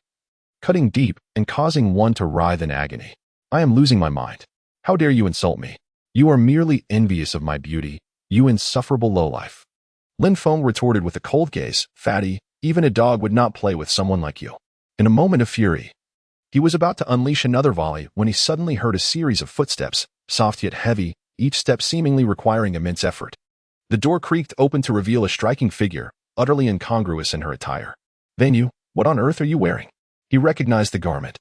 Speaker 1: cutting deep and causing one to writhe in agony. I am losing my mind. How dare you insult me? You are merely envious of my beauty, you insufferable lowlife. Lin Feng retorted with a cold gaze, "Fatty, even a dog would not play with someone like you." In a moment of fury, he was about to unleash another volley when he suddenly heard a series of footsteps, soft yet heavy, each step seemingly requiring immense effort. The door creaked open to reveal a striking figure, utterly incongruous in her attire. "Venu, what on earth are you wearing?" He recognized the garment,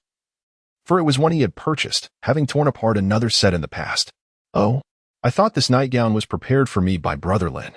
Speaker 1: for it was one he had purchased, having torn apart another set in the past. "Oh, I thought this nightgown was prepared for me by Brother Lin.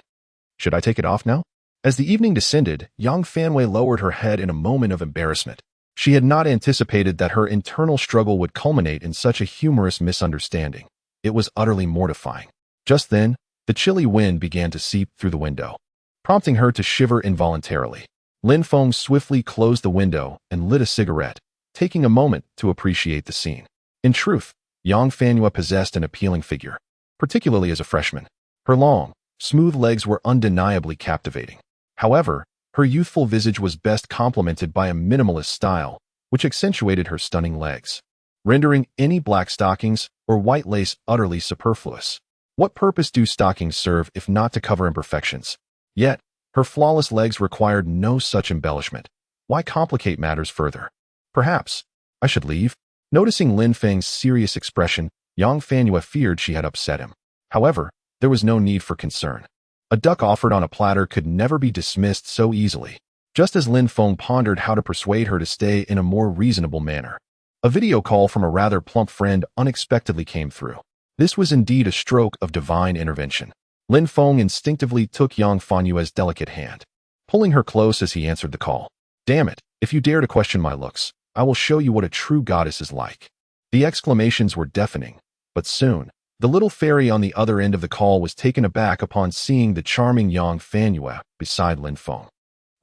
Speaker 1: Should I take it off now?" As the evening descended, Yang Fanwei lowered her head in a moment of embarrassment. She had not anticipated that her internal struggle would culminate in such a humorous misunderstanding. It was utterly mortifying. Just then, the chilly wind began to seep through the window, prompting her to shiver involuntarily. Lin Feng swiftly closed the window and lit a cigarette, taking a moment to appreciate the scene. In truth, Yang Fanwei possessed an appealing figure. particularly as a freshman. Her long, smooth legs were undeniably captivating. However, her youthful visage was best complemented by a minimalist style, which accentuated her stunning legs, rendering any black stockings or white lace utterly superfluous. What purpose do stockings serve if not to cover imperfections? Yet, her flawless legs required no such embellishment. Why complicate matters further? Perhaps I should leave? Noticing Lin Feng's serious expression, Yang Fanhua feared she had upset him. However, there was no need for concern. A duck offered on a platter could never be dismissed so easily. Just as Lin Feng pondered how to persuade her to stay in a more reasonable manner, a video call from a rather plump friend unexpectedly came through. This was indeed a stroke of divine intervention. Lin Feng instinctively took Yang Fanhua's delicate hand, pulling her close as he answered the call. "Damn it, if you dare to question my looks, I will show you what a true goddess is like." The exclamations were deafening, but soon, the little fairy on the other end of the call was taken aback upon seeing the charming Yang Fanhua beside Lin Feng.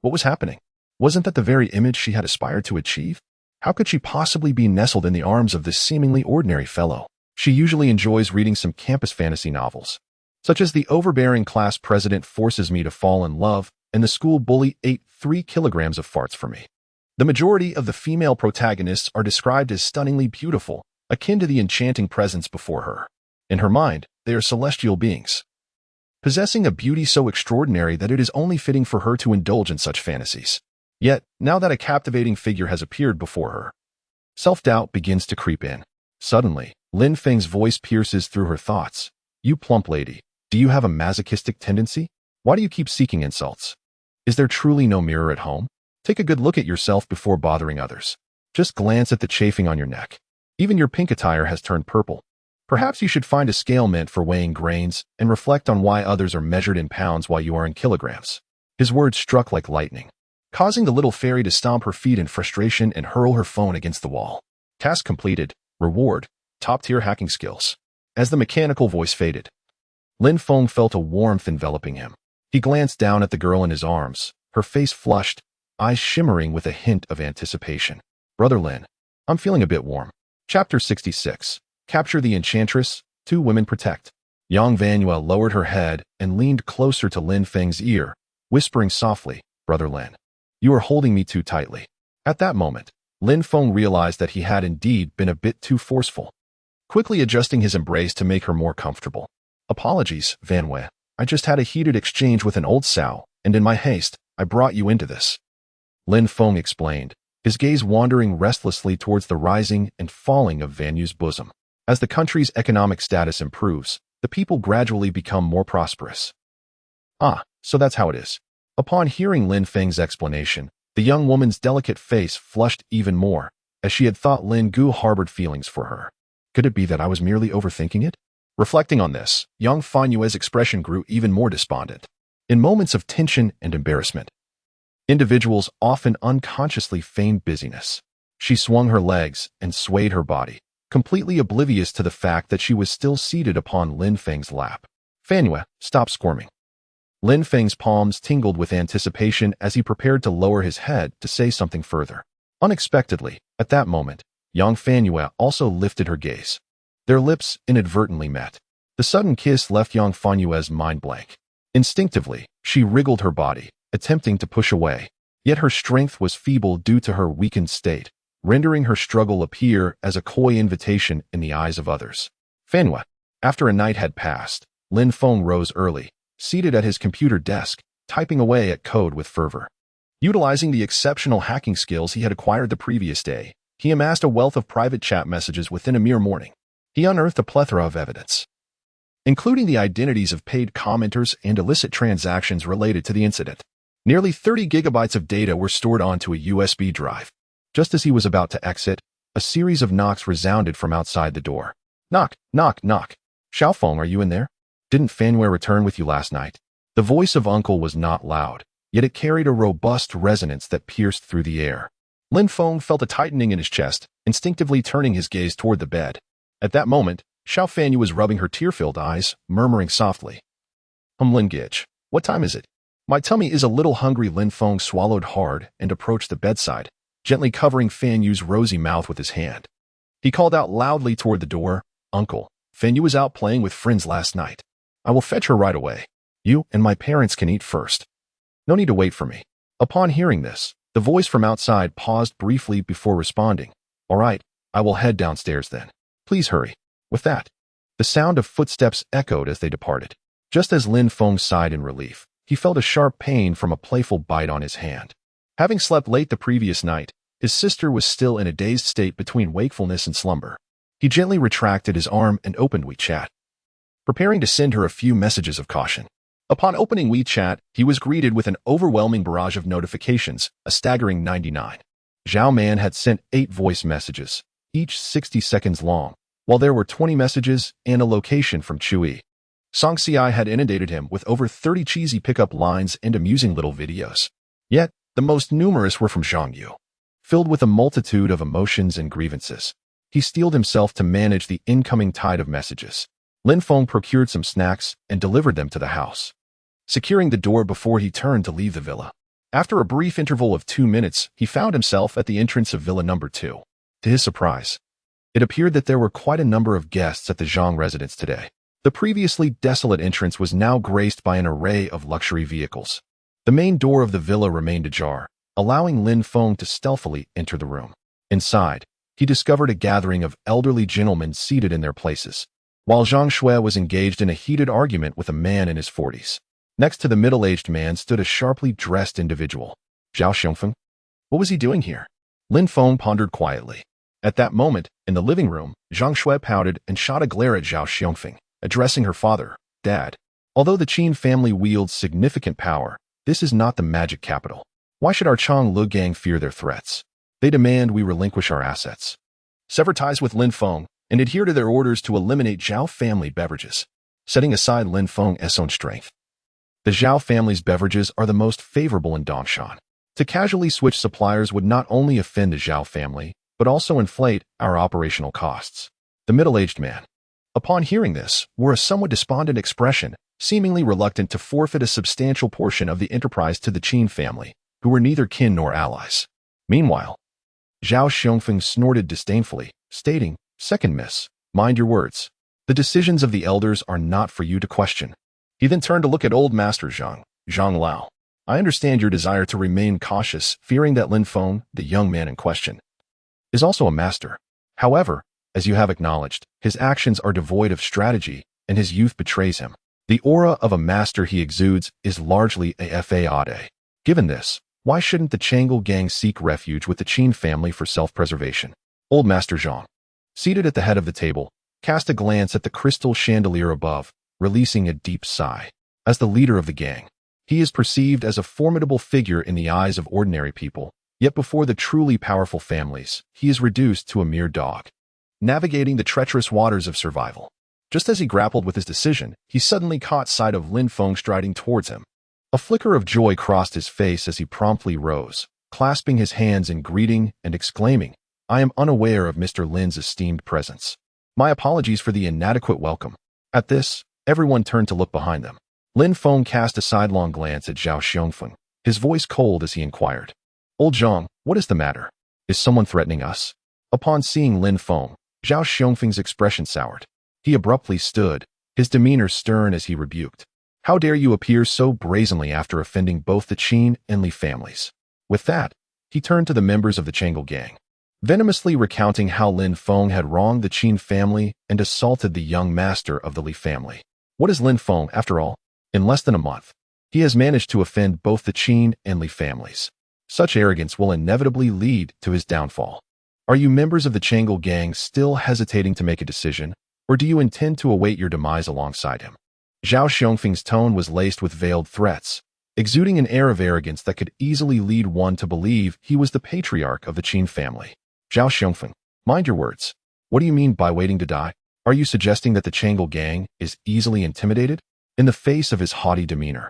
Speaker 1: What was happening? Wasn't that the very image she had aspired to achieve? How could she possibly be nestled in the arms of this seemingly ordinary fellow? She usually enjoys reading some campus fantasy novels, such as The Overbearing Class President Forces Me to Fall in Love and The School Bully Ate 3 kilograms of farts for me. The majority of the female protagonists are described as stunningly beautiful, akin to the enchanting presence before her. In her mind, they are celestial beings, possessing a beauty so extraordinary that it is only fitting for her to indulge in such fantasies. Yet, now that a captivating figure has appeared before her, self-doubt begins to creep in. Suddenly, Lin Feng's voice pierces through her thoughts. "You plump lady, do you have a masochistic tendency? Why do you keep seeking insults? Is there truly no mirror at home? Take a good look at yourself before bothering others. Just glance at the chafing on your neck. Even your pink attire has turned purple. Perhaps you should find a scale meant for weighing grains and reflect on why others are measured in pounds while you are in kilograms." His words struck like lightning, causing the little fairy to stomp her feet in frustration and hurl her phone against the wall. Task completed. Reward: top-tier hacking skills. As the mechanical voice faded, Lin Feng felt a warmth enveloping him. He glanced down at the girl in his arms, her face flushed, eyes shimmering with a hint of anticipation. "Brother Lin, I'm feeling a bit warm." Chapter 66. Capture the Enchantress, 2 Women Protect. Yang Fanhua lowered her head and leaned closer to Lin Feng's ear, whispering softly, "Brother Lin, you are holding me too tightly." At that moment, Lin Feng realized that he had indeed been a bit too forceful, quickly adjusting his embrace to make her more comfortable. "Apologies, Fanhua. I just had a heated exchange with an old sow, and in my haste, I brought you into this," Lin Feng explained, his gaze wandering restlessly towards the rising and falling of Vanhua's bosom. As the country's economic status improves, the people gradually become more prosperous. "Ah, so that's how it is." Upon hearing Lin Feng's explanation, the young woman's delicate face flushed even more, as she had thought Lin Gu harbored feelings for her. Could it be that I was merely overthinking it? Reflecting on this, Yang Fanhua's expression grew even more despondent. In moments of tension and embarrassment, individuals often unconsciously feign busyness. She swung her legs and swayed her body, completely oblivious to the fact that she was still seated upon Lin Feng's lap. "Fanhua, stop squirming." Lin Feng's palms tingled with anticipation as he prepared to lower his head to say something further. Unexpectedly, at that moment, Yang Fanhua also lifted her gaze. Their lips inadvertently met. The sudden kiss left Yang Fanhua's mind blank. Instinctively, she wriggled her body, attempting to push away. Yet her strength was feeble due to her weakened state, rendering her struggle appear as a coy invitation in the eyes of others. "Fanhua." After a night had passed, Lin Feng rose early, seated at his computer desk, typing away at code with fervor. Utilizing the exceptional hacking skills he had acquired the previous day, he amassed a wealth of private chat messages within a mere morning. He unearthed a plethora of evidence, including the identities of paid commenters and illicit transactions related to the incident. Nearly 30 gigabytes of data were stored onto a USB drive. Just as he was about to exit, a series of knocks resounded from outside the door. "Knock, knock, knock. Xiaofeng, are you in there? Didn't Fanhua return with you last night?" The voice of Uncle was not loud, yet it carried a robust resonance that pierced through the air. Lin Feng felt a tightening in his chest, instinctively turning his gaze toward the bed. At that moment, Xiaofeng was rubbing her tear-filled eyes, murmuring softly, Lin Gitch, what time is it? My tummy is a little hungry." Lin Feng swallowed hard and approached the bedside, gently covering Fanhua's rosy mouth with his hand. He called out loudly toward the door, "Uncle." Fan Yu was out playing with friends last night. I will fetch her right away. You and my parents can eat first. No need to wait for me. Upon hearing this, the voice from outside paused briefly before responding. All right, I will head downstairs then. Please hurry. With that, the sound of footsteps echoed as they departed. Just as Lin Feng sighed in relief, he felt a sharp pain from a playful bite on his hand. Having slept late the previous night, his sister was still in a dazed state between wakefulness and slumber. He gently retracted his arm and opened WeChat, preparing to send her a few messages of caution. Upon opening WeChat, he was greeted with an overwhelming barrage of notifications, a staggering 99. Zhao Man had sent 8 voice messages, each 60 seconds long, while there were 20 messages and a location from Chui. Song Xiai had inundated him with over 30 cheesy pickup lines and amusing little videos. Yet, the most numerous were from Zhang Yu. Filled with a multitude of emotions and grievances, he steeled himself to manage the incoming tide of messages. Lin Feng procured some snacks and delivered them to the house, securing the door before he turned to leave the villa. After a brief interval of 2 minutes, he found himself at the entrance of Villa Number 2. To his surprise, it appeared that there were quite a number of guests at the Zhang residence today. The previously desolate entrance was now graced by an array of luxury vehicles. The main door of the villa remained ajar, allowing Lin Feng to stealthily enter the room. Inside, he discovered a gathering of elderly gentlemen seated in their places, while Zhang Shui was engaged in a heated argument with a man in his 40s. Next to the middle-aged man stood a sharply dressed individual. Zhao Xiongfeng? What was he doing here? Lin Feng pondered quietly. At that moment, in the living room, Zhang Shui pouted and shot a glare at Zhao Xiongfeng, addressing her father, Dad. Although the Qin family wields significant power, this is not the magic capital. Why should our Changlu gang fear their threats? They demand we relinquish our assets, sever ties with Lin Feng, and adhere to their orders to eliminate Zhao family beverages, setting aside Lin Feng's own strength. The Zhao family's beverages are the most favorable in Dongshan. To casually switch suppliers would not only offend the Zhao family, but also inflate our operational costs. The middle-aged man, upon hearing this, wore a somewhat despondent expression, seemingly reluctant to forfeit a substantial portion of the enterprise to the Qin family, who were neither kin nor allies. Meanwhile, Zhao Xiongfeng snorted disdainfully, stating, Second miss, mind your words. The decisions of the elders are not for you to question. He then turned to look at old Master Zhang Lao. I understand your desire to remain cautious, fearing that Lin Feng, the young man in question, is also a master. However, as you have acknowledged, his actions are devoid of strategy, and his youth betrays him. The aura of a master he exudes is largely a fade. Given this, why shouldn't the Chang'e gang seek refuge with the Qin family for self-preservation? Old Master Zhang, seated at the head of the table, cast a glance at the crystal chandelier above, releasing a deep sigh. As the leader of the gang, he is perceived as a formidable figure in the eyes of ordinary people, yet before the truly powerful families, he is reduced to a mere dog, navigating the treacherous waters of survival. Just as he grappled with his decision, he suddenly caught sight of Lin Feng striding towards him. A flicker of joy crossed his face as he promptly rose, clasping his hands in greeting and exclaiming, I am unaware of Mr. Lin's esteemed presence. My apologies for the inadequate welcome. At this, everyone turned to look behind them. Lin Feng cast a sidelong glance at Zhao Xiongfeng, his voice cold as he inquired, Old Zhang, what is the matter? Is someone threatening us? Upon seeing Lin Feng, Zhao Xiongfeng's expression soured. He abruptly stood, his demeanor stern as he rebuked. How dare you appear so brazenly after offending both the Qin and Li families? With that, he turned to the members of the Chang'e gang, venomously recounting how Lin Feng had wronged the Qin family and assaulted the young master of the Li family. What is Lin Feng, after all? In less than a month, he has managed to offend both the Qin and Li families. Such arrogance will inevitably lead to his downfall. Are you members of the Chang'e gang still hesitating to make a decision, or do you intend to await your demise alongside him? Zhao Xiongfeng's tone was laced with veiled threats, exuding an air of arrogance that could easily lead one to believe he was the patriarch of the Qin family. Zhao Xiongfeng, mind your words. What do you mean by waiting to die? Are you suggesting that the Chang'e gang is easily intimidated? In the face of his haughty demeanor,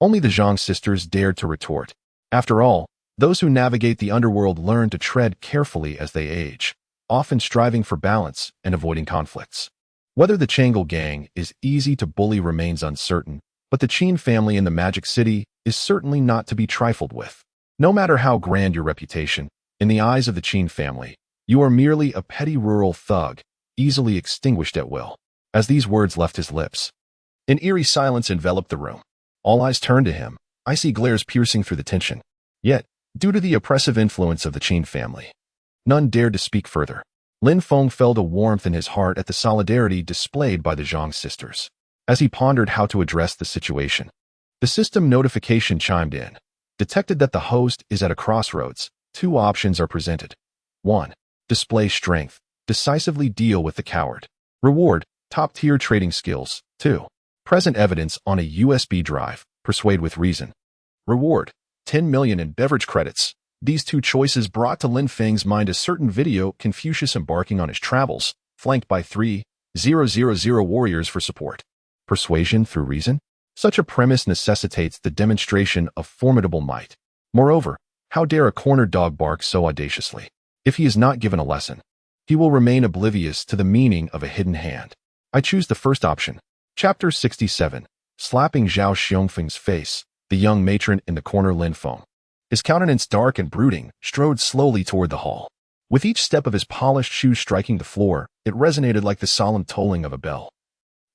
Speaker 1: only the Zhang sisters dared to retort. After all, those who navigate the underworld learn to tread carefully as they age, often striving for balance and avoiding conflicts. Whether the Chang'e gang is easy to bully remains uncertain, but the Qin family in the Magic City is certainly not to be trifled with. No matter how grand your reputation, in the eyes of the Qin family, you are merely a petty rural thug, easily extinguished at will. As these words left his lips, an eerie silence enveloped the room. All eyes turned to him, icy glares piercing through the tension. Yet, due to the oppressive influence of the Qin family, none dared to speak further. Lin Feng felt a warmth in his heart at the solidarity displayed by the Zhang sisters. As he pondered how to address the situation, the system notification chimed in, detected that the host is at a crossroads. Two options are presented. 1. Display strength, decisively deal with the coward. Reward, top-tier trading skills. 2. Present evidence on a USB drive, persuade with reason. Reward, 10 million in beverage credits. These two choices brought to Lin Feng's mind a certain video Confucius embarking on his travels, flanked by 3,000 warriors for support. Persuasion through reason? Such a premise necessitates the demonstration of formidable might. Moreover, how dare a cornered dog bark so audaciously? If he is not given a lesson, he will remain oblivious to the meaning of a hidden hand. I choose the first option. Chapter 67. Slapping Zhao Xiongfeng's face, the young matron in the corner Lin Feng, his countenance dark and brooding, strode slowly toward the hall. With each step of his polished shoes striking the floor, it resonated like the solemn tolling of a bell,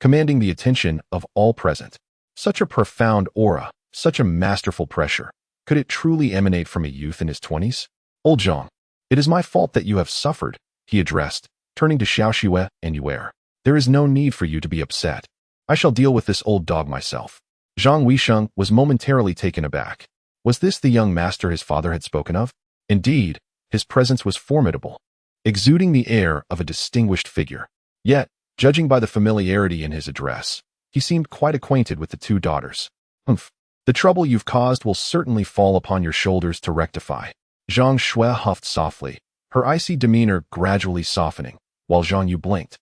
Speaker 1: commanding the attention of all present. Such a profound aura, such a masterful pressure. Could it truly emanate from a youth in his 20s? Old Zhang, it is my fault that you have suffered, he addressed, turning to Xiao Xue and Yuer. There is no need for you to be upset. I shall deal with this old dog myself. Zhang Weisheng was momentarily taken aback. Was this the young master his father had spoken of? Indeed, his presence was formidable, exuding the air of a distinguished figure. Yet, judging by the familiarity in his address, he seemed quite acquainted with the two daughters. Humph. The trouble you've caused will certainly fall upon your shoulders to rectify. Zhang Xue huffed softly, her icy demeanor gradually softening, while Zhang Yu blinked,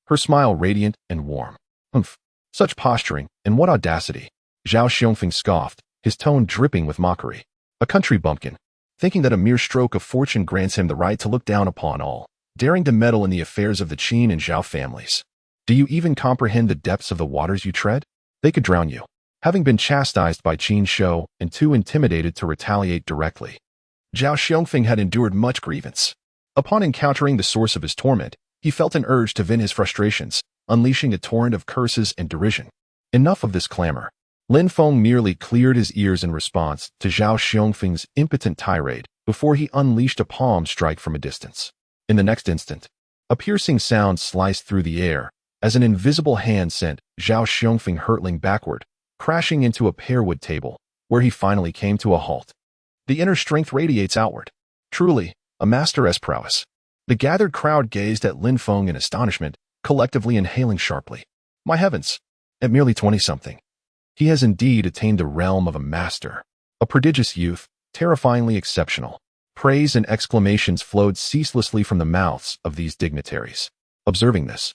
Speaker 1: her smile radiant and warm. Humph. Such posturing, and what audacity. Zhao Xiongfeng scoffed, his tone dripping with mockery. A country bumpkin, thinking that a mere stroke of fortune grants him the right to look down upon all, daring to meddle in the affairs of the Qin and Zhao families. Do you even comprehend the depths of the waters you tread? They could drown you. Having been chastised by Qin Shou and too intimidated to retaliate directly, Zhao Xiongfeng had endured much grievance. Upon encountering the source of his torment, he felt an urge to vent his frustrations, unleashing a torrent of curses and derision. Enough of this clamor. Lin Feng merely cleared his ears in response to Zhao Xiongfeng's impotent tirade before he unleashed a palm strike from a distance. In the next instant, a piercing sound sliced through the air as an invisible hand sent Zhao Xiongfeng hurtling backward, crashing into a pearwood table, where he finally came to a halt. The inner strength radiates outward. Truly, a master's prowess. The gathered crowd gazed at Lin Feng in astonishment, collectively inhaling sharply. My heavens! At merely 20-something, he has indeed attained the realm of a master. A prodigious youth, terrifyingly exceptional. Praise and exclamations flowed ceaselessly from the mouths of these dignitaries. Observing this,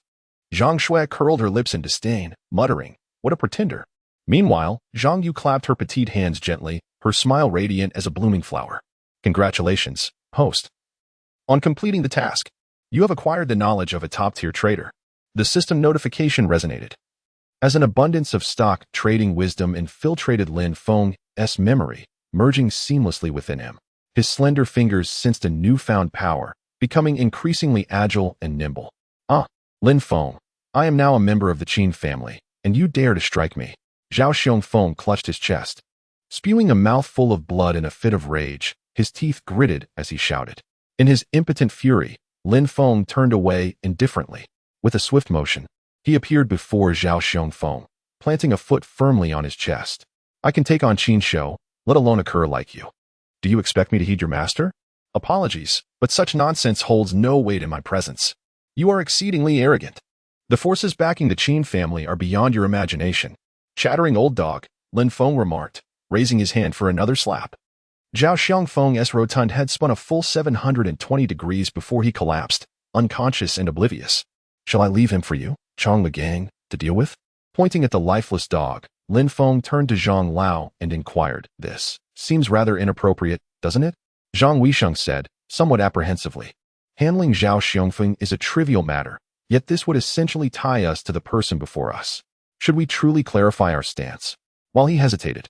Speaker 1: Zhang Xue curled her lips in disdain, muttering, what a pretender. Meanwhile, Zhang Yu clapped her petite hands gently, her smile radiant as a blooming flower. Congratulations, host. On completing the task, you have acquired the knowledge of a top-tier trader. The system notification resonated. As an abundance of stock trading wisdom infiltrated Lin Feng's memory, merging seamlessly within him, his slender fingers sensed a newfound power, becoming increasingly agile and nimble. Ah, Lin Feng, I am now a member of the Qin family, and you dare to strike me. Zhao Xiongfeng clutched his chest, spewing a mouthful of blood in a fit of rage, his teeth gritted as he shouted. In his impotent fury, Lin Feng turned away indifferently. With a swift motion, he appeared before Zhao Xiongfeng, planting a foot firmly on his chest. I can take on Qin Shou, let alone a cur like you. Do you expect me to heed your master? Apologies, but such nonsense holds no weight in my presence. You are exceedingly arrogant. The forces backing the Qin family are beyond your imagination. Chattering old dog, Lin Feng remarked, raising his hand for another slap. Zhao Xiongfeng's rotund head spun a full 720 degrees before he collapsed, unconscious and oblivious. Shall I leave him for you, Chong Ligang, to deal with? Pointing at the lifeless dog, Lin Feng turned to Zhang Lao and inquired, this seems rather inappropriate, doesn't it? Zhang Weisheng said, somewhat apprehensively. Handling Zhao Xiongfeng is a trivial matter, yet this would essentially tie us to the person before us. Should we truly clarify our stance? While he hesitated,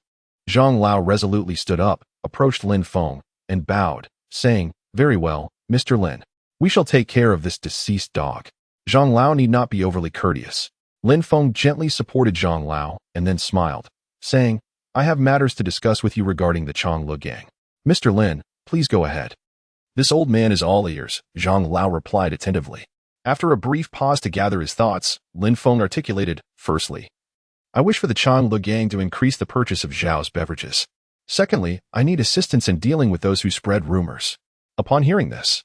Speaker 1: Zhang Lao resolutely stood up, approached Lin Feng, and bowed, saying, very well, Mr. Lin. We shall take care of this deceased dog. Zhang Lao need not be overly courteous. Lin Feng gently supported Zhang Lao and then smiled, saying, I have matters to discuss with you regarding the Changlu gang. Mr. Lin, please go ahead. This old man is all ears, Zhang Lao replied attentively. After a brief pause to gather his thoughts, Lin Feng articulated, firstly, I wish for the Changlu gang to increase the purchase of Zhao's beverages. Secondly, I need assistance in dealing with those who spread rumors. Upon hearing this,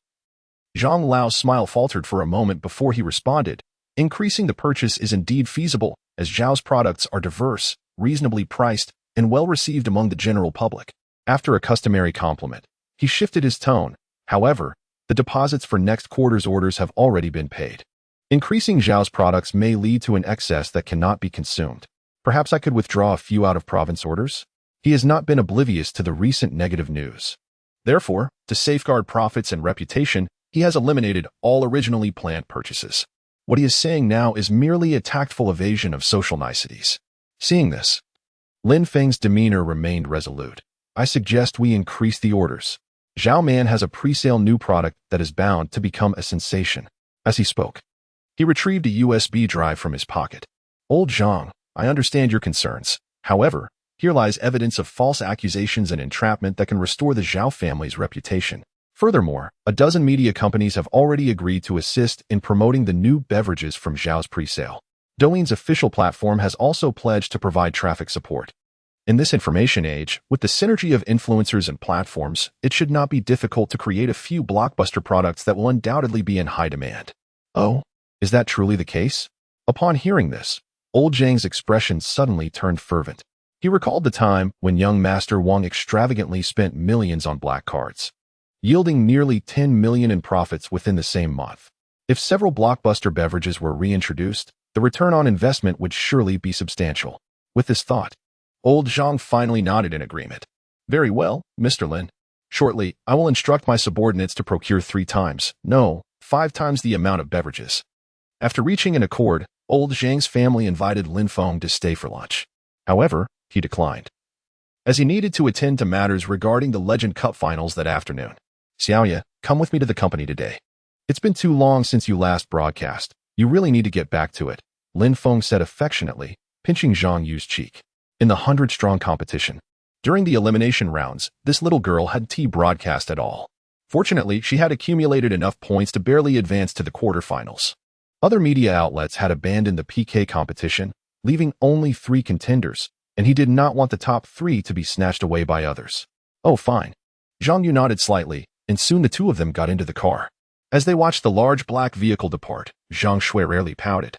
Speaker 1: Zhang Lao's smile faltered for a moment before he responded, increasing the purchase is indeed feasible, as Zhao's products are diverse, reasonably priced, and well-received among the general public. After a customary compliment, he shifted his tone. However, the deposits for next quarter's orders have already been paid. Increasing Zhao's products may lead to an excess that cannot be consumed. Perhaps I could withdraw a few out-of-province orders? He has not been oblivious to the recent negative news. Therefore, to safeguard profits and reputation, he has eliminated all originally planned purchases. What he is saying now is merely a tactful evasion of social niceties. Seeing this, Lin Feng's demeanor remained resolute. I suggest we increase the orders. Zhao Man has a pre-sale new product that is bound to become a sensation. As he spoke, he retrieved a USB drive from his pocket. Old Zhang, I understand your concerns. However, here lies evidence of false accusations and entrapment that can restore the Zhao family's reputation. Furthermore, a dozen media companies have already agreed to assist in promoting the new beverages from Zhao's pre-sale. Douyin's official platform has also pledged to provide traffic support. In this information age, with the synergy of influencers and platforms, it should not be difficult to create a few blockbuster products that will undoubtedly be in high demand. Oh, is that truly the case? Upon hearing this, Old Zhang's expression suddenly turned fervent. He recalled the time when young Master Wang extravagantly spent millions on black cards, yielding nearly 10 million in profits within the same month. If several blockbuster beverages were reintroduced, the return on investment would surely be substantial. With this thought, Old Zhang finally nodded in agreement. Very well, Mr. Lin. Shortly, I will instruct my subordinates to procure 5 times the amount of beverages. After reaching an accord, Old Zhang's family invited Lin Feng to stay for lunch. However, he declined, as he needed to attend to matters regarding the Legend Cup finals that afternoon. Xiaoya, come with me to the company today. It's been too long since you last broadcast. You really need to get back to it, Lin Feng said affectionately, pinching Zhang Yu's cheek. In the 100-strong competition, during the elimination rounds, this little girl hadn't broadcast at all. Fortunately, she had accumulated enough points to barely advance to the quarterfinals. Other media outlets had abandoned the PK competition, leaving only 3 contenders, and he did not want the top 3 to be snatched away by others. Oh, fine. Zhang Yu nodded slightly, and soon the two of them got into the car. As they watched the large black vehicle depart, Zhang Shui rarely pouted,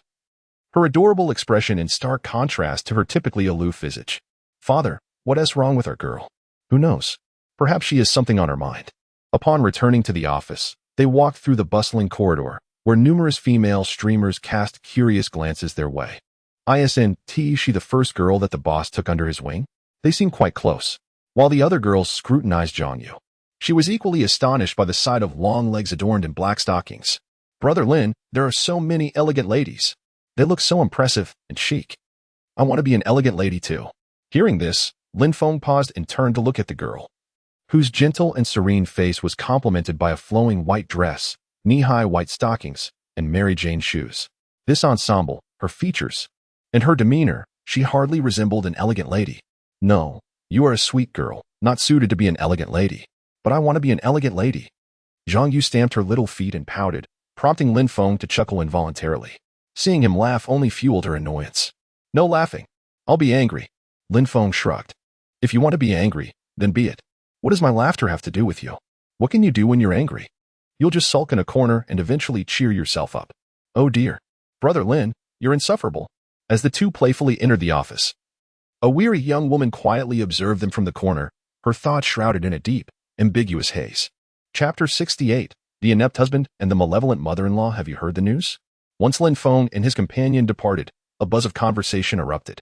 Speaker 1: her adorable expression in stark contrast to her typically aloof visage. Father, what is wrong with our girl? Who knows? Perhaps she has something on her mind. Upon returning to the office, they walked through the bustling corridor, where numerous female streamers cast curious glances their way. Isn't she the first girl that the boss took under his wing? They seemed quite close. While the other girls scrutinized Zhang Yu, she was equally astonished by the sight of long legs adorned in black stockings. Brother Lin, there are so many elegant ladies. They look so impressive and chic. I want to be an elegant lady too. Hearing this, Lin Feng paused and turned to look at the girl, whose gentle and serene face was complemented by a flowing white dress, knee-high white stockings, and Mary Jane shoes. This ensemble, her features, and her demeanor, she hardly resembled an elegant lady. No, you are a sweet girl, not suited to be an elegant lady. But I want to be an elegant lady. Zhang Yu stamped her little feet and pouted, prompting Lin Feng to chuckle involuntarily. Seeing him laugh only fueled her annoyance. No laughing. I'll be angry. Lin Feng shrugged. If you want to be angry, then be it. What does my laughter have to do with you? What can you do when you're angry? You'll just sulk in a corner and eventually cheer yourself up. Oh dear. Brother Lin, you're insufferable. As the two playfully entered the office, a weary young woman quietly observed them from the corner, her thoughts shrouded in a deep, ambiguous haze. Chapter 68. The inept husband and the malevolent mother-in-law. Have you heard the news? Once Lin Feng and his companion departed, a buzz of conversation erupted.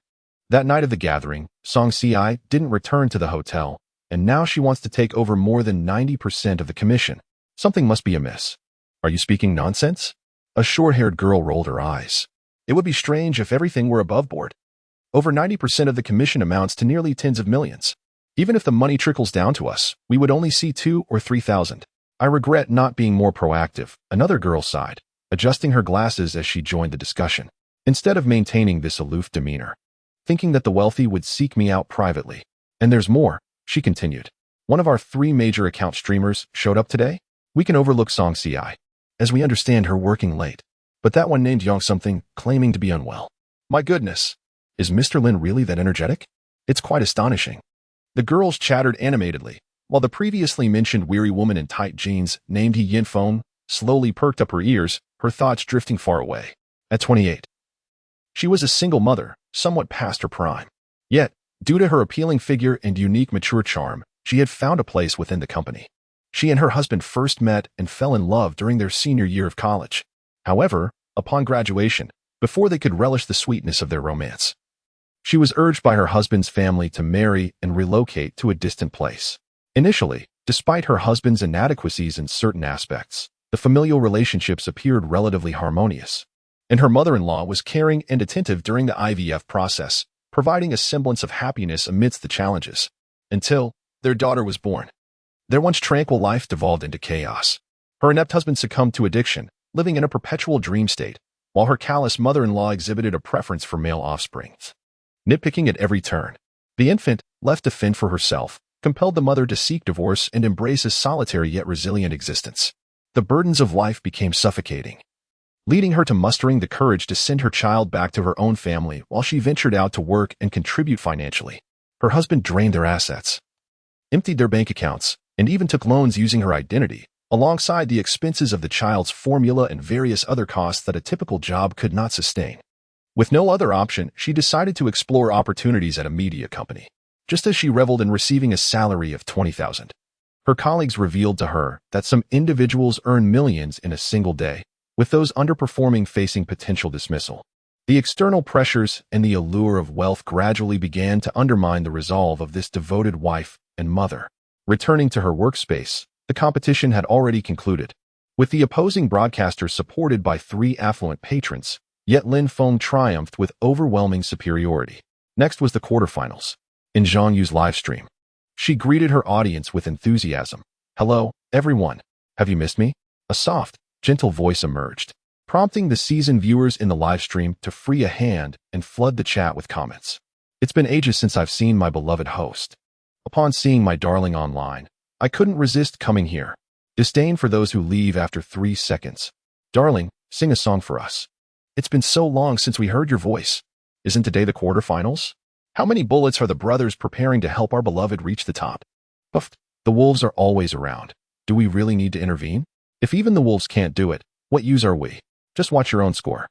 Speaker 1: That night of the gathering, Song Si didn't return to the hotel, and now she wants to take over more than 90% of the commission. Something must be amiss. Are you speaking nonsense? A short-haired girl rolled her eyes. It would be strange if everything were above board. Over 90% of the commission amounts to nearly tens of millions. Even if the money trickles down to us, we would only see 2,000 or 3,000. I regret not being more proactive, another girl sighed, adjusting her glasses as she joined the discussion. instead of maintaining this aloof demeanor, thinking that the wealthy would seek me out privately. And there's more, she continued. One of our 3 major account streamers showed up today. We can overlook Song Ci, as we understand her working late. But that one named Yang something, claiming to be unwell. My goodness, is Mr. Lin really that energetic? It's quite astonishing. The girls chattered animatedly, while the previously mentioned weary woman in tight jeans, named He Yinfeng, slowly perked up her ears, her thoughts drifting far away. At 28, she was a single mother, somewhat past her prime. Yet, due to her appealing figure and unique mature charm, she had found a place within the company. She and her husband first met and fell in love during their senior year of college. However, upon graduation, before they could relish the sweetness of their romance, she was urged by her husband's family to marry and relocate to a distant place. Initially, despite her husband's inadequacies in certain aspects, the familial relationships appeared relatively harmonious, and her mother-in-law was caring and attentive during the IVF process, providing a semblance of happiness amidst the challenges, until their daughter was born. Their once tranquil life devolved into chaos. Her inept husband succumbed to addiction, living in a perpetual dream state, while her callous mother-in-law exhibited a preference for male offspring. Nitpicking at every turn, the infant, left to fend for herself, compelled the mother to seek divorce and embrace a solitary yet resilient existence. The burdens of life became suffocating, leading her to mustering the courage to send her child back to her own family while she ventured out to work and contribute financially. Her husband drained their assets, emptied their bank accounts, and even took loans using her identity, alongside the expenses of the child's formula and various other costs that a typical job could not sustain. With no other option, she decided to explore opportunities at a media company. Just as she reveled in receiving a salary of $20,000, her colleagues revealed to her that some individuals earn millions in a single day, with those underperforming facing potential dismissal. The external pressures and the allure of wealth gradually began to undermine the resolve of this devoted wife and mother. Returning to her workspace, the competition had already concluded, with the opposing broadcasters supported by 3 affluent patrons, yet Lin Feng triumphed with overwhelming superiority. Next was the quarterfinals. In Zhang Yu's livestream, she greeted her audience with enthusiasm. Hello, everyone. Have you missed me? A soft, gentle voice emerged, prompting the seasoned viewers in the livestream to free a hand and flood the chat with comments. It's been ages since I've seen my beloved host. Upon seeing my darling online, I couldn't resist coming here. Disdain for those who leave after 3 seconds. Darling, sing a song for us. It's been so long since we heard your voice. Isn't today the quarterfinals? How many bullets are the brothers preparing to help our beloved reach the top? Puff, the wolves are always around. Do we really need to intervene? If even the wolves can't do it, what use are we? Just watch your own score.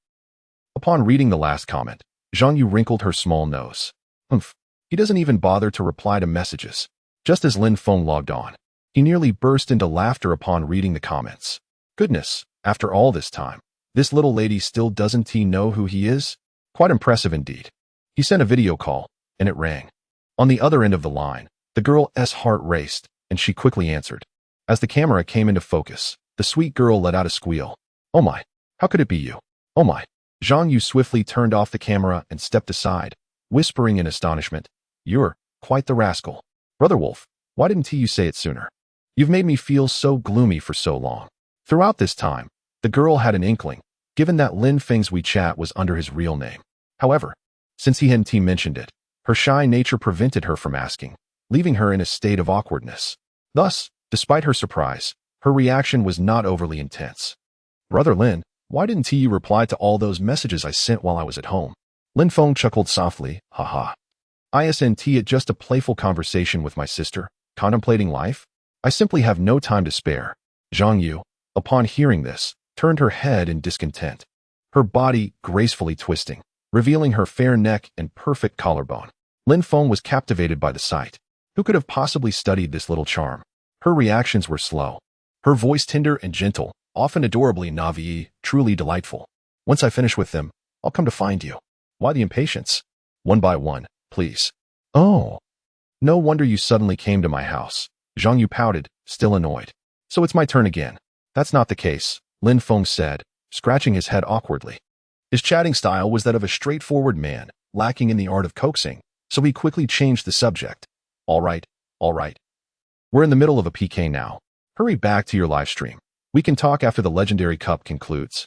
Speaker 1: Upon reading the last comment, Zhang Yu wrinkled her small nose. Humph, he doesn't even bother to reply to messages. Just as Lin Feng logged on, he nearly burst into laughter upon reading the comments. Goodness, after all this time, this little lady still doesn't he know who he is? Quite impressive indeed. He sent a video call, and it rang. On the other end of the line, the girl's heart raced, and she quickly answered. As the camera came into focus, the sweet girl let out a squeal. Oh my, how could it be you? Oh my. Zhang Yu swiftly turned off the camera and stepped aside, whispering in astonishment. You're quite the rascal. Brother Wolf, why didn't you say it sooner? You've made me feel so gloomy for so long. Throughout this time, the girl had an inkling, given that Lin Feng's WeChat was under his real name. However, since he hadn't mentioned it, her shy nature prevented her from asking, leaving her in a state of awkwardness. Thus, despite her surprise, her reaction was not overly intense. Brother Lin, why didn't you reply to all those messages I sent while I was at home? Lin Feng chuckled softly, haha. Isn't it just a playful conversation with my sister, contemplating life? I simply have no time to spare. Zhang Yu, upon hearing this, turned her head in discontent, her body gracefully twisting, revealing her fair neck and perfect collarbone. Lin Feng was captivated by the sight. Who could have possibly studied this little charm? Her reactions were slow, her voice tender and gentle, often adorably naive, truly delightful. Once I finish with them, I'll come to find you. Why the impatience? One by one, please. Oh, no wonder you suddenly came to my house. Zhang Yu pouted, still annoyed. So it's my turn again. That's not the case, Lin Feng said, scratching his head awkwardly. His chatting style was that of a straightforward man, lacking in the art of coaxing, so he quickly changed the subject. All right. We're in the middle of a PK now. Hurry back to your live stream. We can talk after the Legendary Cup concludes.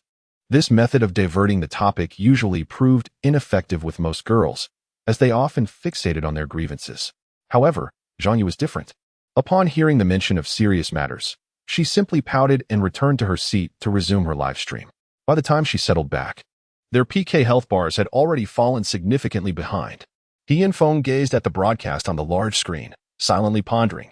Speaker 1: This method of diverting the topic usually proved ineffective with most girls, as they often fixated on their grievances. However, Zhangyu was different. Upon hearing the mention of serious matters, she simply pouted and returned to her seat to resume her live stream. By the time she settled back, their PK health bars had already fallen significantly behind. He and Feng gazed at the broadcast on the large screen, silently pondering.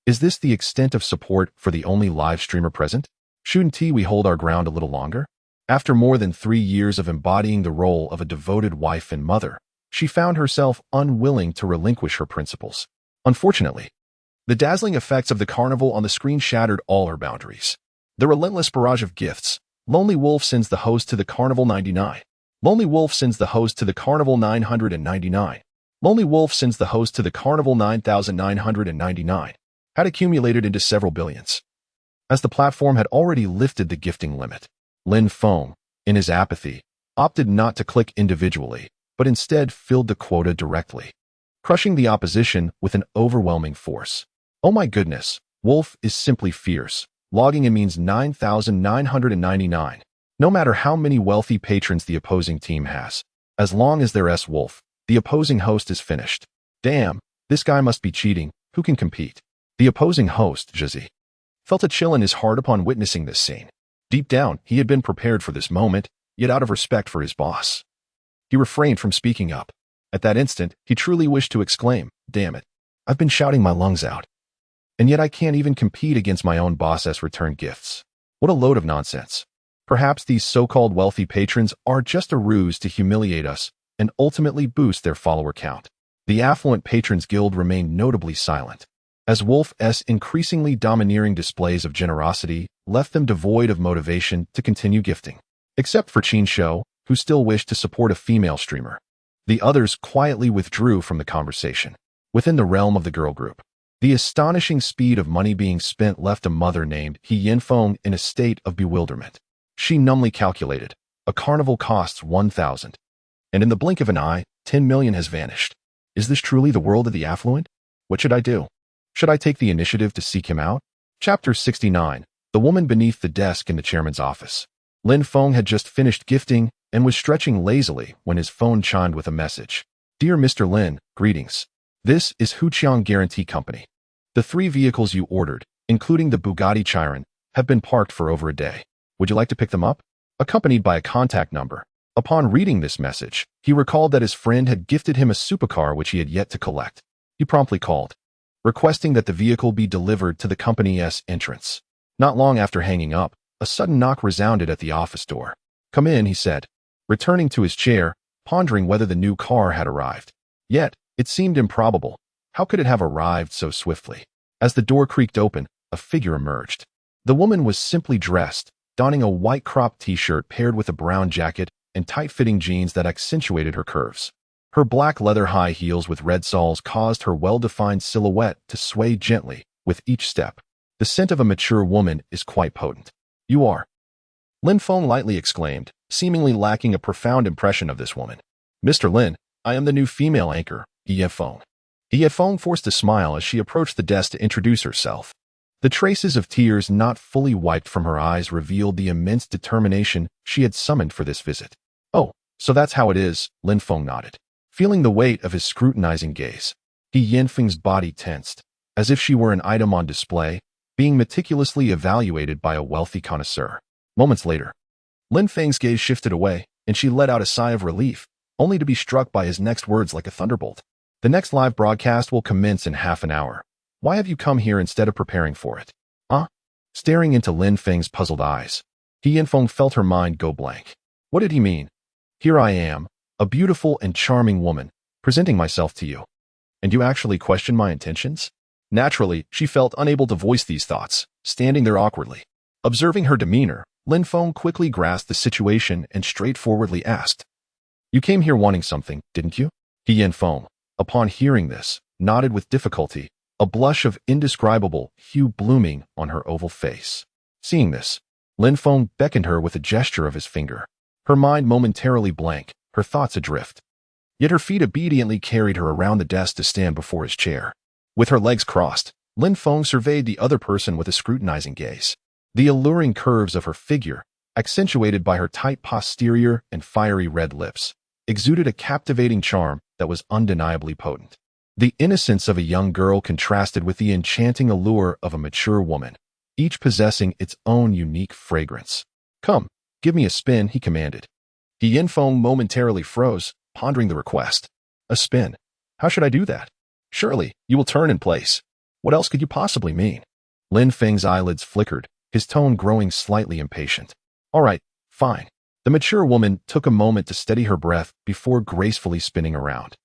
Speaker 1: Is this the extent of support for the only live streamer present? Shouldn't we hold our ground a little longer? After more than 3 years of embodying the role of a devoted wife and mother, she found herself unwilling to relinquish her principles. Unfortunately, the dazzling effects of the carnival on the screen shattered all her boundaries. The relentless barrage of gifts. Lonely Wolf sends the host to the Carnival 99. Lonely Wolf sends the host to the Carnival 999. Lonely Wolf sends the host to the Carnival 9999. Had accumulated into several billions. As the platform had already lifted the gifting limit, Lin Feng, in his apathy, opted not to click individually, but instead filled the quota directly, crushing the opposition with an overwhelming force. Oh my goodness, Wolf is simply fierce. Logging in means 9,999. No matter how many wealthy patrons the opposing team has, as long as they're S-Wolf, the opposing host is finished. Damn, this guy must be cheating. Who can compete? The opposing host, Zhizi, felt a chill in his heart upon witnessing this scene. Deep down, he had been prepared for this moment, yet out of respect for his boss, he refrained from speaking up. At that instant, he truly wished to exclaim, damn it, I've been shouting my lungs out. And yet I can't even compete against my own boss's return gifts. What a load of nonsense. Perhaps these so-called wealthy patrons are just a ruse to humiliate us and ultimately boost their follower count. The affluent patrons guild remained notably silent, as Wolf's increasingly domineering displays of generosity left them devoid of motivation to continue gifting. Except for Qin Shou, who still wished to support a female streamer. The others quietly withdrew from the conversation. Within the realm of the girl group, the astonishing speed of money being spent left a mother named He Yinfeng in a state of bewilderment. She numbly calculated, a carnival costs 1,000. And in the blink of an eye, 10 million has vanished. Is this truly the world of the affluent? What should I do? Should I take the initiative to seek him out? Chapter 69. The woman beneath the desk in the chairman's office. Lin Feng had just finished gifting and was stretching lazily when his phone chimed with a message. Dear Mr. Lin, greetings. This is Huqiang Guarantee Company. The 3 vehicles you ordered, including the Bugatti Chiron, have been parked for over a day. Would you like to pick them up? Accompanied by a contact number. Upon reading this message, he recalled that his friend had gifted him a supercar which he had yet to collect. He promptly called, requesting that the vehicle be delivered to the company's entrance. Not long after hanging up, a sudden knock resounded at the office door. Come in, he said, returning to his chair, pondering whether the new car had arrived. Yet, it seemed improbable. How could it have arrived so swiftly? As the door creaked open, a figure emerged. The woman was simply dressed, donning a white cropped t-shirt paired with a brown jacket and tight-fitting jeans that accentuated her curves. Her black leather high heels with red soles caused her well-defined silhouette to sway gently with each step. The scent of a mature woman is quite potent. You are. Lin Feng lightly exclaimed, seemingly lacking a profound impression of this woman. Mr. Lin, I am the new female anchor, Ye Feng. Ye Feng forced a smile as she approached the desk to introduce herself. The traces of tears not fully wiped from her eyes revealed the immense determination she had summoned for this visit. Oh, so that's how it is, Lin Feng nodded. Feeling the weight of his scrutinizing gaze, He Yinfeng's body tensed, as if she were an item on display, being meticulously evaluated by a wealthy connoisseur. Moments later, Lin Feng's gaze shifted away, and she let out a sigh of relief, only to be struck by his next words like a thunderbolt. The next live broadcast will commence in half an hour. Why have you come here instead of preparing for it? Huh? Staring into Lin Feng's puzzled eyes, He Yinfeng felt her mind go blank. What did he mean? Here I am, a beautiful and charming woman, presenting myself to you. And you actually question my intentions? Naturally, she felt unable to voice these thoughts, standing there awkwardly. Observing her demeanor, Lin Feng quickly grasped the situation and straightforwardly asked, You came here wanting something, didn't you? He Yinfeng, upon hearing this, nodded with difficulty, a blush of indescribable hue blooming on her oval face. Seeing this, Lin Feng beckoned her with a gesture of his finger. Her mind momentarily blank, her thoughts adrift. Yet her feet obediently carried her around the desk to stand before his chair. With her legs crossed, Lin Feng surveyed the other person with a scrutinizing gaze. The alluring curves of her figure, accentuated by her tight posterior and fiery red lips, exuded a captivating charm that was undeniably potent. The innocence of a young girl contrasted with the enchanting allure of a mature woman, each possessing its own unique fragrance. "Come, give me a spin," he commanded. He Feng momentarily froze, pondering the request. A spin? How should I do that? Surely, you will turn in place. What else could you possibly mean? Lin Feng's eyelids flickered, his tone growing slightly impatient. All right, fine. The mature woman took a moment to steady her breath before gracefully spinning around.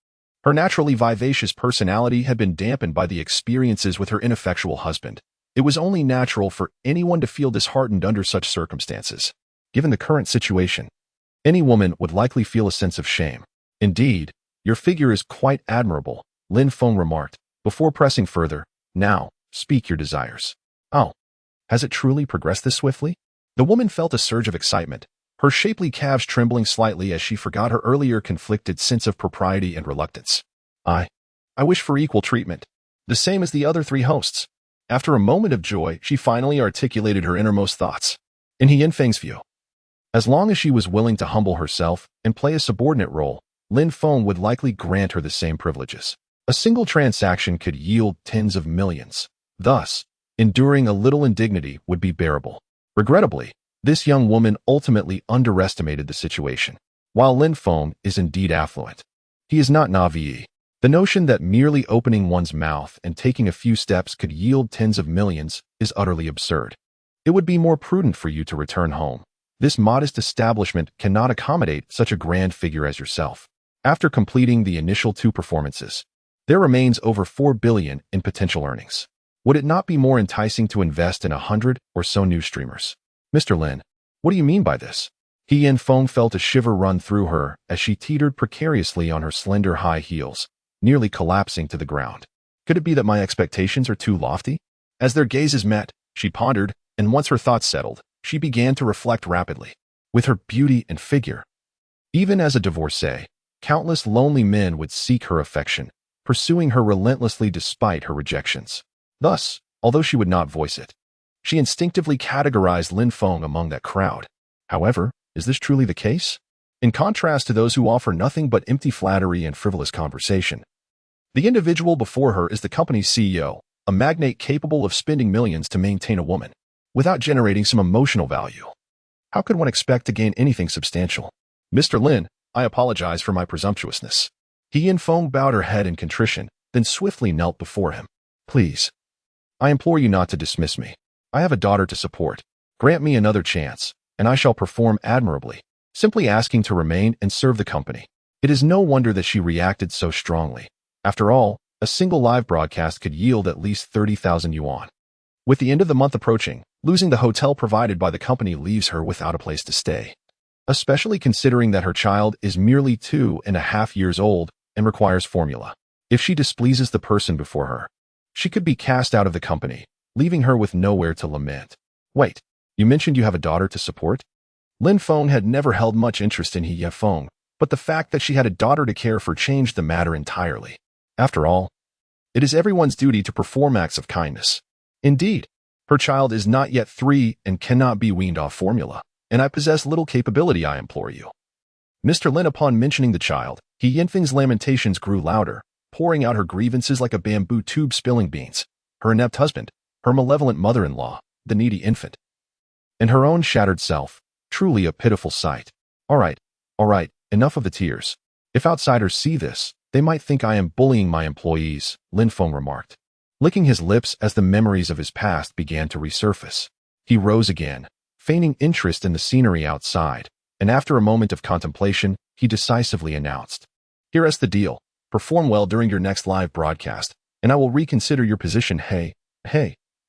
Speaker 1: Her naturally vivacious personality had been dampened by the experiences with her ineffectual husband. It was only natural for anyone to feel disheartened under such circumstances. Given the current situation, any woman would likely feel a sense of shame. Indeed, your figure is quite admirable, Lin Feng remarked, before pressing further. Now, speak your desires. Oh, has it truly progressed this swiftly? The woman felt a surge of excitement, her shapely calves trembling slightly as she forgot her earlier conflicted sense of propriety and reluctance. I wish for equal treatment, the same as the other three hosts. After a moment of joy, she finally articulated her innermost thoughts. In He Feng's view, as long as she was willing to humble herself and play a subordinate role, Lin Feng would likely grant her the same privileges. A single transaction could yield tens of millions. Thus, enduring a little indignity would be bearable. Regrettably, this young woman ultimately underestimated the situation. While Lin Feng is indeed affluent, he is not naive. The notion that merely opening one's mouth and taking a few steps could yield tens of millions is utterly absurd. It would be more prudent for you to return home. This modest establishment cannot accommodate such a grand figure as yourself. After completing the initial 2 performances, there remains over 4 billion in potential earnings. Would it not be more enticing to invest in 100 or so new streamers? Mr. Lin, what do you mean by this? He Feng felt a shiver run through her as she teetered precariously on her slender high heels, nearly collapsing to the ground. Could it be that my expectations are too lofty? As their gazes met, she pondered, and once her thoughts settled, she began to reflect rapidly. With her beauty and figure, even as a divorcee, countless lonely men would seek her affection, pursuing her relentlessly despite her rejections. Thus, although she would not voice it, she instinctively categorized Lin Feng among that crowd. However, is this truly the case? In contrast to those who offer nothing but empty flattery and frivolous conversation, the individual before her is the company's CEO, a magnate capable of spending millions to maintain a woman, without generating some emotional value. How could one expect to gain anything substantial? Mr. Lin, I apologize for my presumptuousness. He Feng bowed her head in contrition, then swiftly knelt before him. Please, I implore you not to dismiss me. I have a daughter to support. Grant me another chance, and I shall perform admirably, simply asking to remain and serve the company. It is no wonder that she reacted so strongly. After all, a single live broadcast could yield at least 30,000 yuan. With the end of the month approaching, losing the hotel provided by the company leaves her without a place to stay. Especially considering that her child is merely 2.5 years old and requires formula. If she displeases the person before her, she could be cast out of the company, leaving her with nowhere to lament. Wait, you mentioned you have a daughter to support? Lin Feng had never held much interest in He Feng, but the fact that she had a daughter to care for changed the matter entirely. After all, it is everyone's duty to perform acts of kindness. Indeed, her child is not yet 3 and cannot be weaned off formula, and I possess little capability, I implore you. Mr. Lin, upon mentioning the child, He Feng's lamentations grew louder, pouring out her grievances like a bamboo tube spilling beans. Her inept husband, her malevolent mother-in-law, the needy infant, and her own shattered self. Truly a pitiful sight. All right, enough of the tears. If outsiders see this, they might think I am bullying my employees, Lin Feng remarked, licking his lips as the memories of his past began to resurface. He rose again, feigning interest in the scenery outside, and after a moment of contemplation, he decisively announced, "Here's the deal. Perform well during your next live broadcast, and I will reconsider your position." Hey,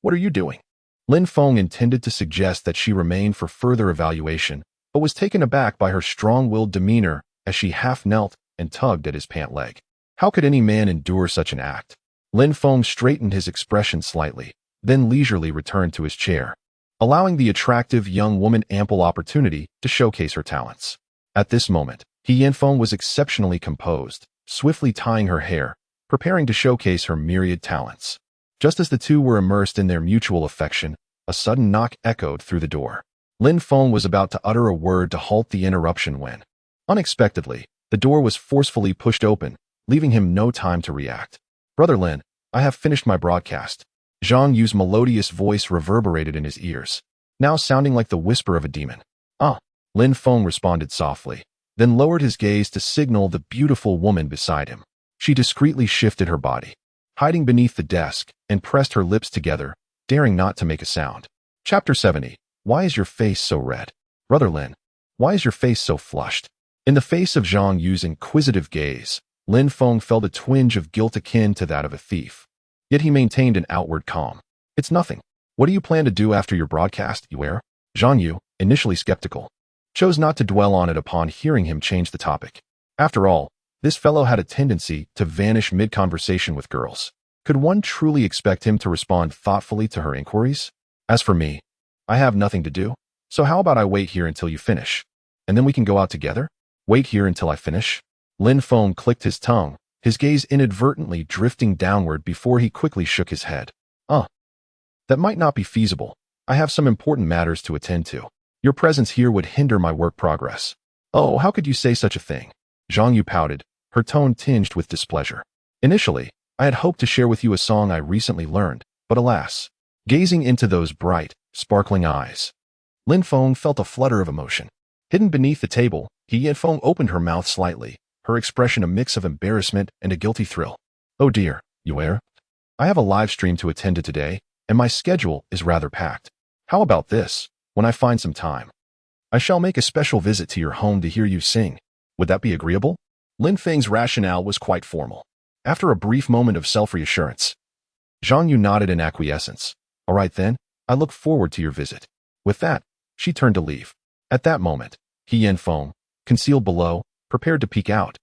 Speaker 1: what are you doing? Lin Feng intended to suggest that she remain for further evaluation, but was taken aback by her strong-willed demeanor as she half knelt and tugged at his pant leg. How could any man endure such an act? Lin Feng straightened his expression slightly, then leisurely returned to his chair, allowing the attractive young woman ample opportunity to showcase her talents. At this moment, He Feng was exceptionally composed, swiftly tying her hair, preparing to showcase her myriad talents. Just as the two were immersed in their mutual affection, a sudden knock echoed through the door. Lin Feng was about to utter a word to halt the interruption when, unexpectedly, the door was forcefully pushed open, leaving him no time to react. "Brother Lin, I have finished my broadcast." Zhang Yu's melodious voice reverberated in his ears, now sounding like the whisper of a demon. "Ah," Lin Feng responded softly, then lowered his gaze to signal the beautiful woman beside him. She discreetly shifted her body, hiding beneath the desk, and pressed her lips together, daring not to make a sound. Chapter 70. Why is your face so red? Brother Lin, why is your face so flushed? In the face of Zhang Yu's inquisitive gaze, Lin Feng felt a twinge of guilt akin to that of a thief. Yet he maintained an outward calm. "It's nothing. What do you plan to do after your broadcast, Yuer?" Zhang Yu, initially skeptical, chose not to dwell on it upon hearing him change the topic. After all, this fellow had a tendency to vanish mid-conversation with girls. Could one truly expect him to respond thoughtfully to her inquiries? "As for me, I have nothing to do, so how about I wait here until you finish, and then we can go out together?" "Wait here until I finish?" Lin Feng clicked his tongue, his gaze inadvertently drifting downward before he quickly shook his head. That might not be feasible. I have some important matters to attend to. Your presence here would hinder my work progress." "Oh, how could you say such a thing?" Zhang Yu pouted, her tone tinged with displeasure. "Initially, I had hoped to share with you a song I recently learned, but alas." Gazing into those bright, sparkling eyes, Lin Feng felt a flutter of emotion. Hidden beneath the table, Yin Feng opened her mouth slightly, her expression a mix of embarrassment and a guilty thrill. "Oh dear, Yuer. I have a live stream to attend to today, and my schedule is rather packed. How about this? When I find some time, I shall make a special visit to your home to hear you sing. Would that be agreeable?" Lin Feng's rationale was quite formal. After a brief moment of self-reassurance, Zhang Yu nodded in acquiescence. "All right then, I look forward to your visit." With that, she turned to leave. At that moment, Yin Feng, concealed below, prepared to peek out,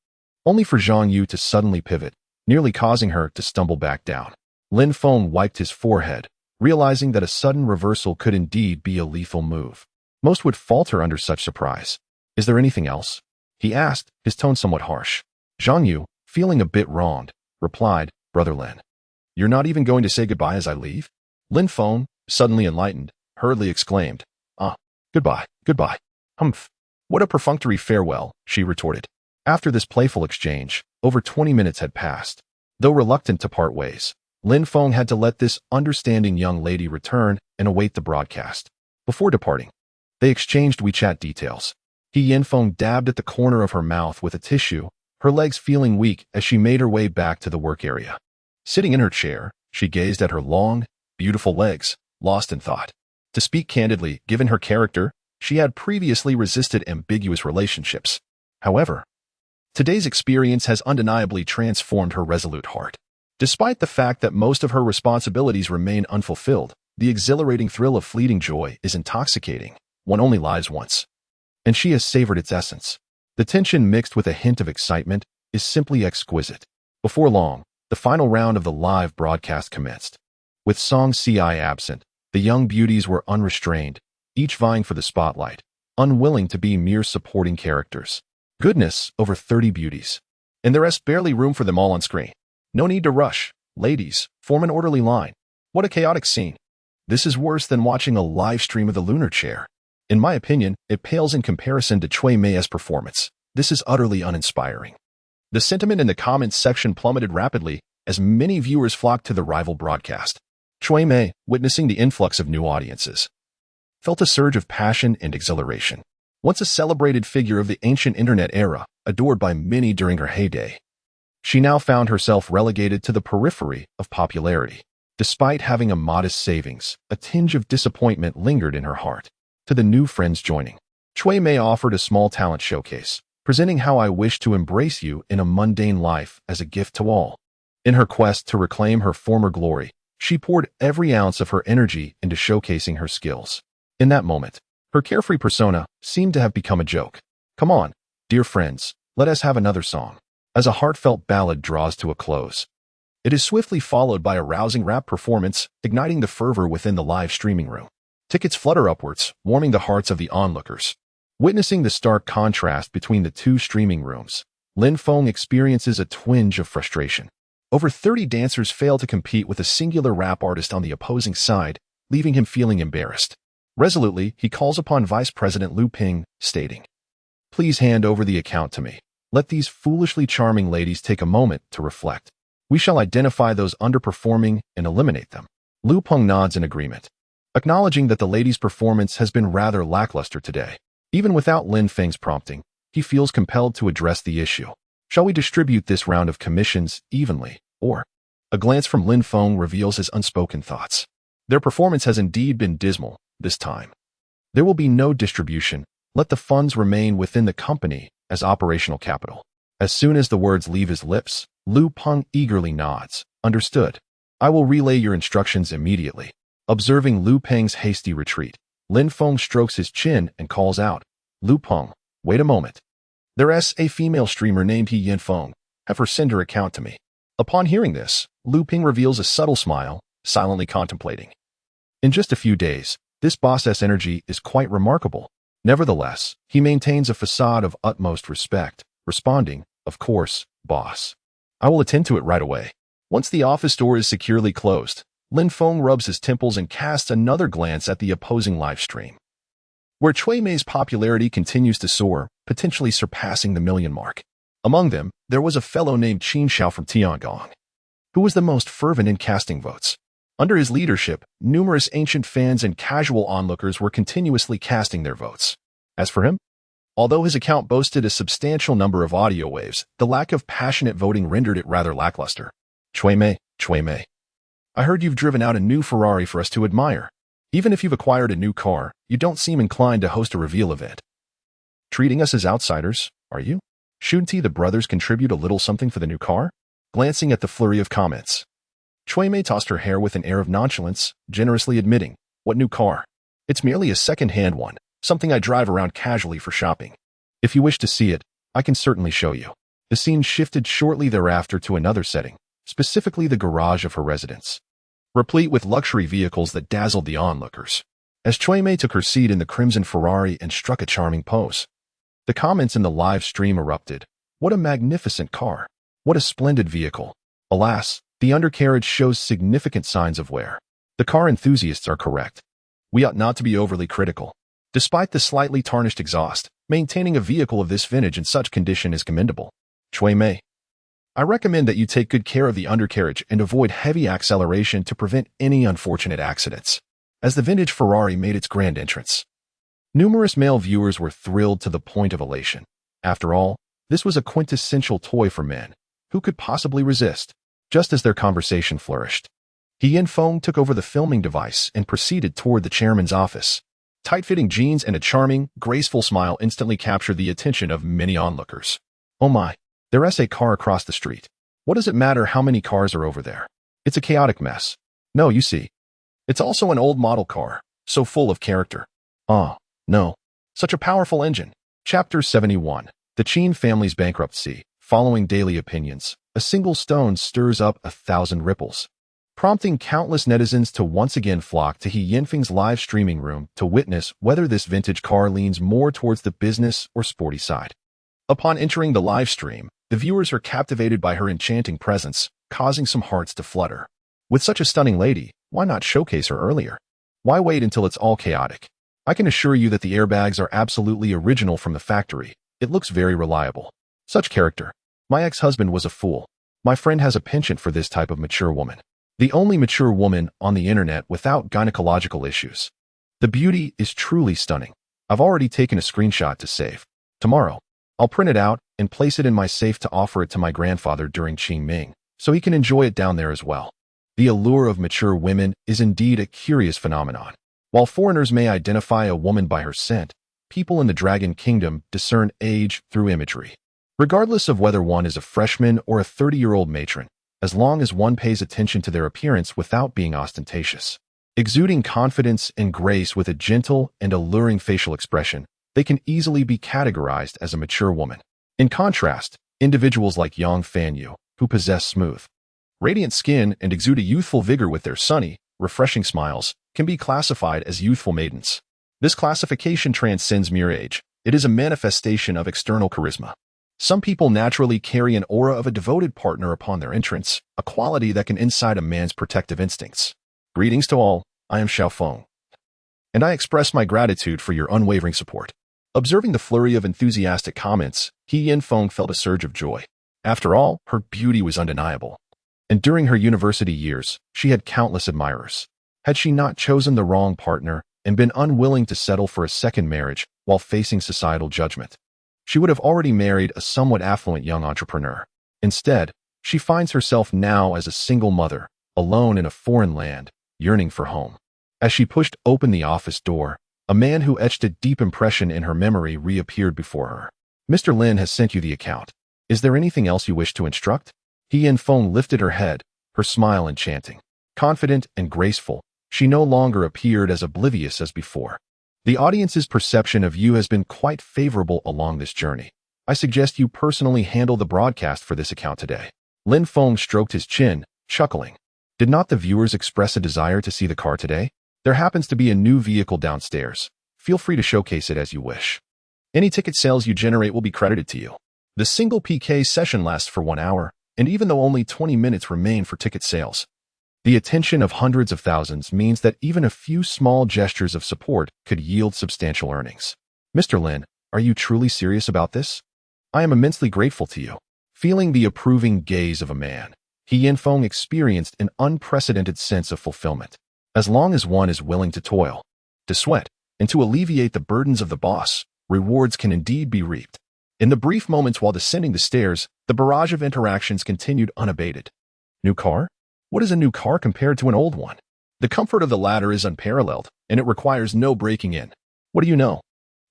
Speaker 1: only for Zhang Yu to suddenly pivot, nearly causing her to stumble back down. Lin Feng wiped his forehead, realizing that a sudden reversal could indeed be a lethal move. Most would falter under such surprise. "Is there anything else?" he asked, his tone somewhat harsh. Zhang Yu, feeling a bit wronged, replied, "Brother Lin, you're not even going to say goodbye as I leave?" Lin Feng, suddenly enlightened, hurriedly exclaimed, Goodbye, goodbye." "Humph. What a perfunctory farewell," she retorted. After this playful exchange, over 20 minutes had passed. Though reluctant to part ways, Lin Feng had to let this understanding young lady return and await the broadcast. Before departing, they exchanged WeChat details. Yin Feng dabbed at the corner of her mouth with a tissue, her legs feeling weak as she made her way back to the work area. Sitting in her chair, she gazed at her long, beautiful legs, lost in thought. To speak candidly, given her character, she had previously resisted ambiguous relationships. However, today's experience has undeniably transformed her resolute heart. Despite the fact that most of her responsibilities remain unfulfilled, the exhilarating thrill of fleeting joy is intoxicating. One only lives once, and she has savored its essence. The tension mixed with a hint of excitement is simply exquisite. Before long, the final round of the live broadcast commenced. With Song Ci absent, the young beauties were unrestrained, each vying for the spotlight, unwilling to be mere supporting characters. Goodness, over 30 beauties. And there is barely room for them all on screen. No need to rush. Ladies, form an orderly line. What a chaotic scene. This is worse than watching a live stream of the Lunar Chair. In my opinion, it pales in comparison to Cui Mei's performance. This is utterly uninspiring. The sentiment in the comments section plummeted rapidly as many viewers flocked to the rival broadcast. Cui Mei, witnessing the influx of new audiences, felt a surge of passion and exhilaration. Once a celebrated figure of the ancient internet era, adored by many during her heyday, she now found herself relegated to the periphery of popularity. Despite having a modest savings, a tinge of disappointment lingered in her heart. To the new friends joining, Cui Mei offered a small talent showcase, presenting how I wish to embrace you in a mundane life as a gift to all. In her quest to reclaim her former glory, she poured every ounce of her energy into showcasing her skills. In that moment, her carefree persona seemed to have become a joke. "Come on, dear friends, let us have another song." As a heartfelt ballad draws to a close, it is swiftly followed by a rousing rap performance, igniting the fervor within the live streaming room. Tickets flutter upwards, warming the hearts of the onlookers. Witnessing the stark contrast between the two streaming rooms, Lin Feng experiences a twinge of frustration. Over 30 dancers fail to compete with a singular rap artist on the opposing side, leaving him feeling embarrassed. Resolutely, he calls upon Vice President Lu Ping, stating, "Please hand over the account to me. Let these foolishly charming ladies take a moment to reflect. We shall identify those underperforming and eliminate them." Lu Peng nods in agreement, acknowledging that the ladies' performance has been rather lackluster today. Even without Lin Feng's prompting, he feels compelled to address the issue. Shall we distribute this round of commissions evenly, or? A glance from Lin Feng reveals his unspoken thoughts. Their performance has indeed been dismal this time. There will be no distribution. Let the funds remain within the company as operational capital. As soon as the words leave his lips, Lu Peng eagerly nods. Understood. I will relay your instructions immediately. Observing Lu Peng's hasty retreat, Lin Feng strokes his chin and calls out, "Lu Peng, wait a moment. There's a female streamer named He Yin Feng. Have her send her account to me." Upon hearing this, Lu Peng reveals a subtle smile, silently contemplating. In just a few days, this boss's energy is quite remarkable. Nevertheless, he maintains a facade of utmost respect, responding, "Of course, boss. I will attend to it right away." Once the office door is securely closed, Lin Feng rubs his temples and casts another glance at the opposing live stream, where Cui Mei's popularity continues to soar, potentially surpassing the million mark. Among them, there was a fellow named Qin Xiao from Tiangong, who was the most fervent in casting votes. Under his leadership, numerous ancient fans and casual onlookers were continuously casting their votes. As for him, although his account boasted a substantial number of audio waves, the lack of passionate voting rendered it rather lackluster. Cui Mei, I heard you've driven out a new Ferrari for us to admire. Even if you've acquired a new car, you don't seem inclined to host a reveal event. Treating us as outsiders, are you? Shouldn't the brothers contribute a little something for the new car? Glancing at the flurry of comments, Cui Mei tossed her hair with an air of nonchalance, generously admitting, "What new car? It's merely a second-hand one, something I drive around casually for shopping. If you wish to see it, I can certainly show you." The scene shifted shortly thereafter to another setting, specifically the garage of her residence, replete with luxury vehicles that dazzled the onlookers. As Cui Mei took her seat in the crimson Ferrari and struck a charming pose, the comments in the live stream erupted. "What a magnificent car! What a splendid vehicle! Alas, the undercarriage shows significant signs of wear." The car enthusiasts are correct. We ought not to be overly critical. Despite the slightly tarnished exhaust, maintaining a vehicle of this vintage in such condition is commendable. Cui Mei, I recommend that you take good care of the undercarriage and avoid heavy acceleration to prevent any unfortunate accidents. As the vintage Ferrari made its grand entrance, numerous male viewers were thrilled to the point of elation. After all, this was a quintessential toy for men. Who could possibly resist? Just as their conversation flourished, He Yin Feng took over the filming device and proceeded toward the chairman's office. Tight-fitting jeans and a charming, graceful smile instantly captured the attention of many onlookers. "Oh my, there's a car across the street. What does it matter how many cars are over there? It's a chaotic mess. No, you see. It's also an old model car, so full of character. Ah, no. Such a powerful engine." Chapter 71. The Qin family's bankruptcy. Following daily opinions, a single stone stirs up 1,000 ripples, prompting countless netizens to once again flock to He Yinfeng's live streaming room to witness whether this vintage car leans more towards the business or sporty side. Upon entering the live stream, the viewers are captivated by her enchanting presence, causing some hearts to flutter. With such a stunning lady, why not showcase her earlier? Why wait until it's all chaotic? I can assure you that the airbags are absolutely original from the factory. It looks very reliable. Such character. My ex-husband was a fool. My friend has a penchant for this type of mature woman. The only mature woman on the internet without gynecological issues. The beauty is truly stunning. I've already taken a screenshot to save. Tomorrow, I'll print it out and place it in my safe to offer it to my grandfather during Qingming, so he can enjoy it down there as well. The allure of mature women is indeed a curious phenomenon. While foreigners may identify a woman by her scent, people in the Dragon Kingdom discern age through imagery. Regardless of whether one is a freshman or a 30-year-old matron, as long as one pays attention to their appearance without being ostentatious, exuding confidence and grace with a gentle and alluring facial expression, they can easily be categorized as a mature woman. In contrast, individuals like Yang Fanyu, who possess smooth, radiant skin and exude a youthful vigor with their sunny, refreshing smiles, can be classified as youthful maidens. This classification transcends mere age. It is a manifestation of external charisma. Some people naturally carry an aura of a devoted partner upon their entrance, a quality that can incite a man's protective instincts. Greetings to all, I am Xiao Feng. and I express my gratitude for your unwavering support. Observing the flurry of enthusiastic comments, He Yinfeng felt a surge of joy. After all, her beauty was undeniable. And during her university years, she had countless admirers. Had she not chosen the wrong partner and been unwilling to settle for a second marriage while facing societal judgment, she would have already married a somewhat affluent young entrepreneur. Instead, she finds herself now as a single mother, alone in a foreign land, yearning for home. As she pushed open the office door, a man who etched a deep impression in her memory reappeared before her. "Mr. Lin has sent you the account. Is there anything else you wish to instruct?" He Yinfeng lifted her head, her smile enchanting. Confident and graceful, she no longer appeared as oblivious as before. "The audience's perception of you has been quite favorable along this journey. I suggest you personally handle the broadcast for this account today." Lin Feng stroked his chin, chuckling. "Did not the viewers express a desire to see the car today? There happens to be a new vehicle downstairs. Feel free to showcase it as you wish. Any ticket sales you generate will be credited to you." The single PK session lasts for 1 hour, and even though only 20 minutes remain for ticket sales, the attention of hundreds of thousands means that even a few small gestures of support could yield substantial earnings. "Mr. Lin, are you truly serious about this? I am immensely grateful to you." Feeling the approving gaze of a man, He Yinfeng experienced an unprecedented sense of fulfillment. As long as one is willing to toil, to sweat, and to alleviate the burdens of the boss, rewards can indeed be reaped. In the brief moments while descending the stairs, the barrage of interactions continued unabated. "New car? What is a new car compared to an old one? The comfort of the latter is unparalleled, and it requires no breaking in. What do you know?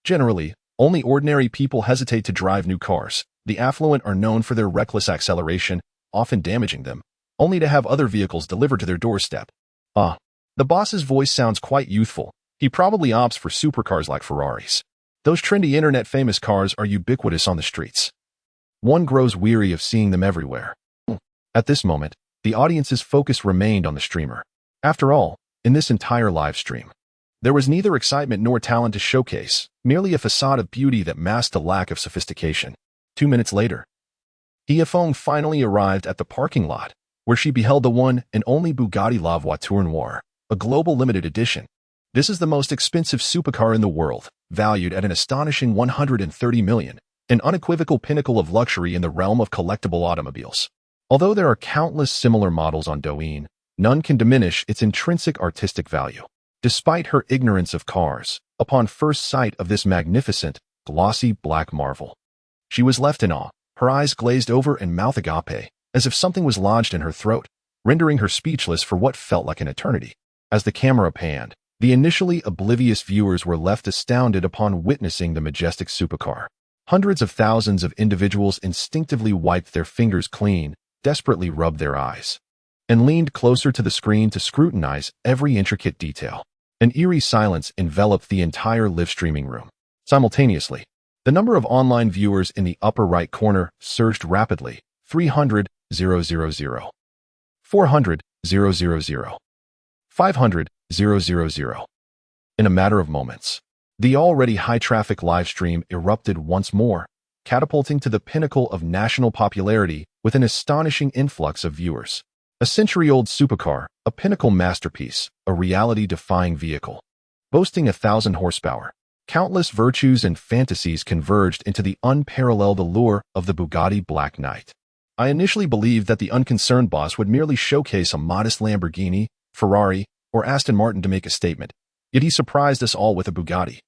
Speaker 1: Generally, only ordinary people hesitate to drive new cars. The affluent are known for their reckless acceleration, often damaging them, only to have other vehicles delivered to their doorstep." Ah, the boss's voice sounds quite youthful. He probably opts for supercars like Ferraris. Those trendy internet-famous cars are ubiquitous on the streets. One grows weary of seeing them everywhere. At this moment, the audience's focus remained on the streamer. After all, in this entire live stream, there was neither excitement nor talent to showcase, merely a facade of beauty that masked a lack of sophistication. 2 minutes later, He Yinfeng finally arrived at the parking lot, where she beheld the one and only Bugatti La Voiture Noire, a global limited edition. This is the most expensive supercar in the world, valued at an astonishing 130 million, an unequivocal pinnacle of luxury in the realm of collectible automobiles. Although there are countless similar models on Douyin, none can diminish its intrinsic artistic value. Despite her ignorance of cars, upon first sight of this magnificent, glossy black marvel, she was left in awe, her eyes glazed over and mouth agape, as if something was lodged in her throat, rendering her speechless for what felt like an eternity. As the camera panned, the initially oblivious viewers were left astounded upon witnessing the majestic supercar. Hundreds of thousands of individuals instinctively wiped their fingers clean, desperately rubbed their eyes, and leaned closer to the screen to scrutinize every intricate detail. An eerie silence enveloped the entire live streaming room. Simultaneously, the number of online viewers in the upper right corner surged rapidly. 300,000, 400,000, 500,000. In a matter of moments, the already high-traffic live stream erupted once more, catapulting to the pinnacle of national popularity with an astonishing influx of viewers. A century-old supercar, a pinnacle masterpiece, a reality-defying vehicle. Boasting 1,000 horsepower, countless virtues and fantasies converged into the unparalleled allure of the Bugatti Black Knight. I initially believed that the unconcerned boss would merely showcase a modest Lamborghini, Ferrari, or Aston Martin to make a statement, yet he surprised us all with a Bugatti.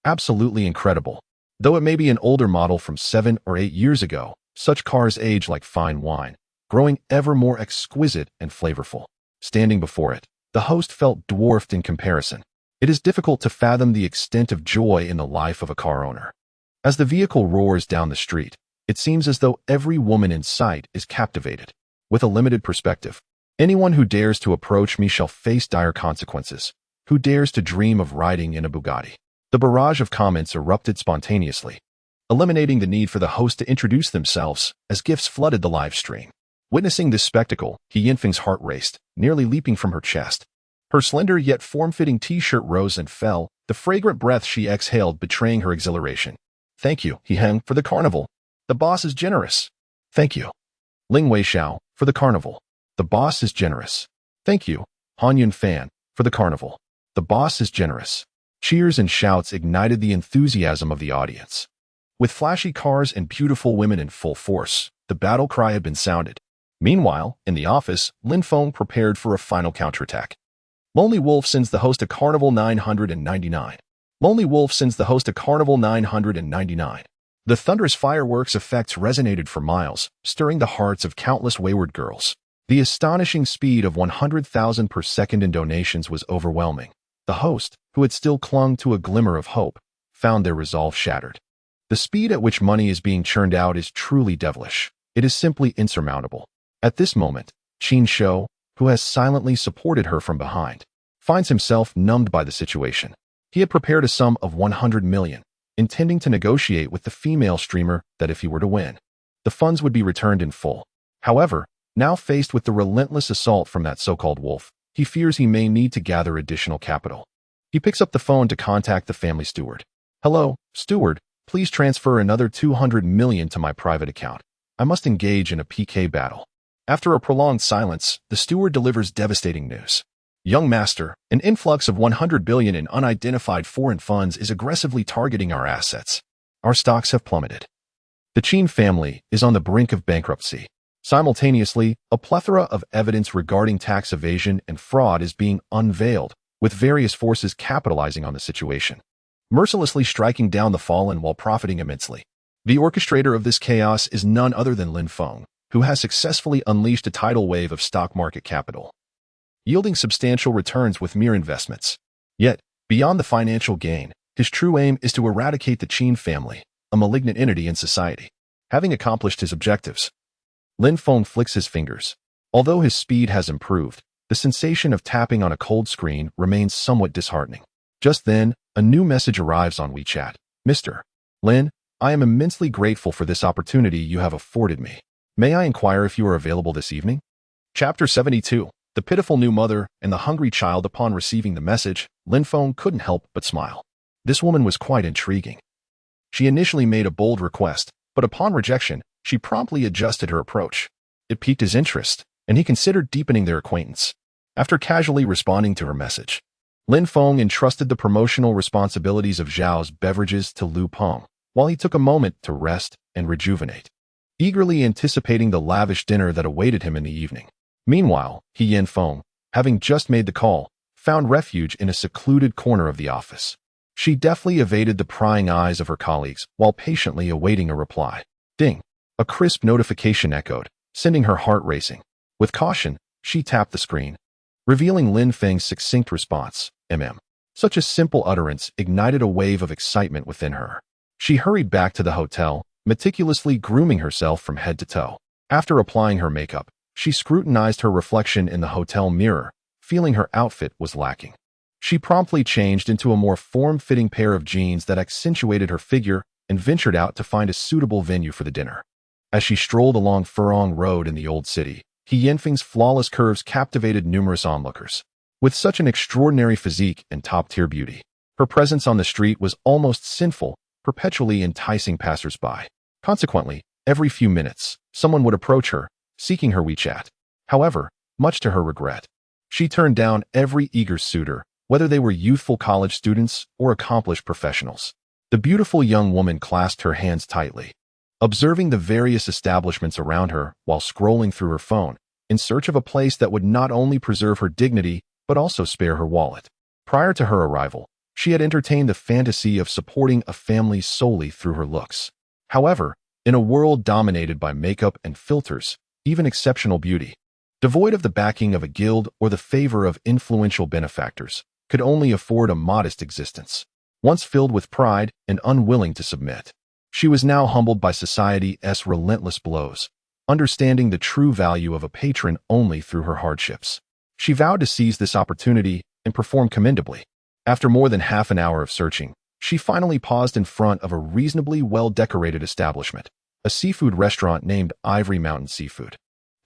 Speaker 1: Absolutely incredible. Though it may be an older model from 7 or 8 years ago, such cars age like fine wine, growing ever more exquisite and flavorful. Standing before it, the host felt dwarfed in comparison. It is difficult to fathom the extent of joy in the life of a car owner. As the vehicle roars down the street, it seems as though every woman in sight is captivated. With a limited perspective, anyone who dares to approach me shall face dire consequences. Who dares to dream of riding in a Bugatti? The barrage of comments erupted spontaneously, eliminating the need for the host to introduce themselves as gifts flooded the live stream. Witnessing this spectacle, He Yinfeng's heart raced, nearly leaping from her chest. Her slender yet form-fitting t-shirt rose and fell, the fragrant breath she exhaled betraying her exhilaration. "Thank you, He Heng, for the carnival. The boss is generous." "Thank you, Ling Weixiao, for the carnival. The boss is generous." "Thank you, Han Yunfan, for the carnival. The boss is generous." Cheers and shouts ignited the enthusiasm of the audience. With flashy cars and beautiful women in full force, the battle cry had been sounded. Meanwhile, in the office, Lin Feng prepared for a final counterattack. Lonely Wolf sends the host a Carnival 999. Lonely Wolf sends the host a Carnival 999. The thunderous fireworks effects resonated for miles, stirring the hearts of countless wayward girls. The astonishing speed of 100,000 per second in donations was overwhelming. The host, who had still clung to a glimmer of hope, found their resolve shattered. The speed at which money is being churned out is truly devilish. It is simply insurmountable. At this moment, Qin Shou, who has silently supported her from behind, finds himself numbed by the situation. He had prepared a sum of 100 million, intending to negotiate with the female streamer that if he were to win, the funds would be returned in full. However, now faced with the relentless assault from that so-called wolf, he fears he may need to gather additional capital. He picks up the phone to contact the family steward. "Hello, steward, please transfer another 200 million to my private account. I must engage in a PK battle." After a prolonged silence, the steward delivers devastating news. "Young master, an influx of 100 billion in unidentified foreign funds is aggressively targeting our assets. Our stocks have plummeted. The Qin family is on the brink of bankruptcy." Simultaneously, a plethora of evidence regarding tax evasion and fraud is being unveiled, with various forces capitalizing on the situation, mercilessly striking down the fallen while profiting immensely. The orchestrator of this chaos is none other than Lin Feng, who has successfully unleashed a tidal wave of stock market capital, yielding substantial returns with mere investments. Yet, beyond the financial gain, his true aim is to eradicate the Qin family, a malignant entity in society. Having accomplished his objectives, Lin Feng flicks his fingers. Although his speed has improved, the sensation of tapping on a cold screen remains somewhat disheartening. Just then, a new message arrives on WeChat. "Mr. Lin, I am immensely grateful for this opportunity you have afforded me. May I inquire if you are available this evening?" Chapter 72. The pitiful new mother and the hungry child. Upon receiving the message, Lin Feng couldn't help but smile. This woman was quite intriguing. She initially made a bold request, but upon rejection, she promptly adjusted her approach. It piqued his interest, and he considered deepening their acquaintance. After casually responding to her message, Lin Feng entrusted the promotional responsibilities of Zhao's beverages to Lu Peng, while he took a moment to rest and rejuvenate, eagerly anticipating the lavish dinner that awaited him in the evening. Meanwhile, He Yanfeng, having just made the call, found refuge in a secluded corner of the office. She deftly evaded the prying eyes of her colleagues while patiently awaiting a reply. Ding! A crisp notification echoed, sending her heart racing. With caution, she tapped the screen, revealing Lin Feng's succinct response, "MM." Such a simple utterance ignited a wave of excitement within her. She hurried back to the hotel, meticulously grooming herself from head to toe. After applying her makeup, she scrutinized her reflection in the hotel mirror, feeling her outfit was lacking. She promptly changed into a more form-fitting pair of jeans that accentuated her figure and ventured out to find a suitable venue for the dinner. As she strolled along Furong Road in the old city, He Yanfeng's flawless curves captivated numerous onlookers. With such an extraordinary physique and top-tier beauty, her presence on the street was almost sinful, perpetually enticing passers-by. Consequently, every few minutes, someone would approach her, seeking her WeChat. However, much to her regret, she turned down every eager suitor, whether they were youthful college students or accomplished professionals. The beautiful young woman clasped her hands tightly, observing the various establishments around her while scrolling through her phone, in search of a place that would not only preserve her dignity, but also spare her wallet. Prior to her arrival, she had entertained the fantasy of supporting a family solely through her looks. However, in a world dominated by makeup and filters, even exceptional beauty, devoid of the backing of a guild or the favor of influential benefactors, could only afford a modest existence. Once filled with pride and unwilling to submit, she was now humbled by society's relentless blows, understanding the true value of a patron only through her hardships. She vowed to seize this opportunity and perform commendably. After more than half an hour of searching, she finally paused in front of a reasonably well-decorated establishment, a seafood restaurant named Ivory Mountain Seafood.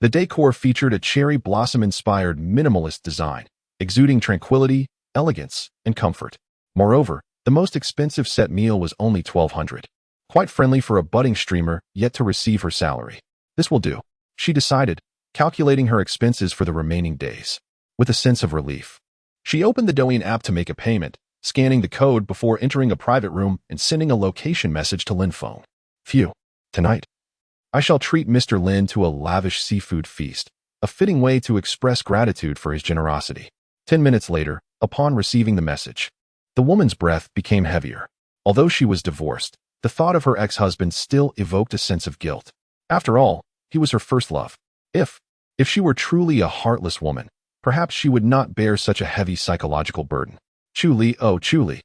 Speaker 1: The decor featured a cherry blossom-inspired minimalist design, exuding tranquility, elegance, and comfort. Moreover, the most expensive set meal was only 1,200. Quite friendly for a budding streamer yet to receive her salary. This will do, she decided, calculating her expenses for the remaining days. With a sense of relief, she opened the Douyin app to make a payment, scanning the code before entering a private room and sending a location message to Lin Feng. Phew, tonight, I shall treat Mr. Lin to a lavish seafood feast, a fitting way to express gratitude for his generosity. 10 minutes later, upon receiving the message, the woman's breath became heavier. Although she was divorced, the thought of her ex-husband still evoked a sense of guilt. After all, he was her first love. If she were truly a heartless woman, perhaps she would not bear such a heavy psychological burden. Chu Li, oh Chu Li,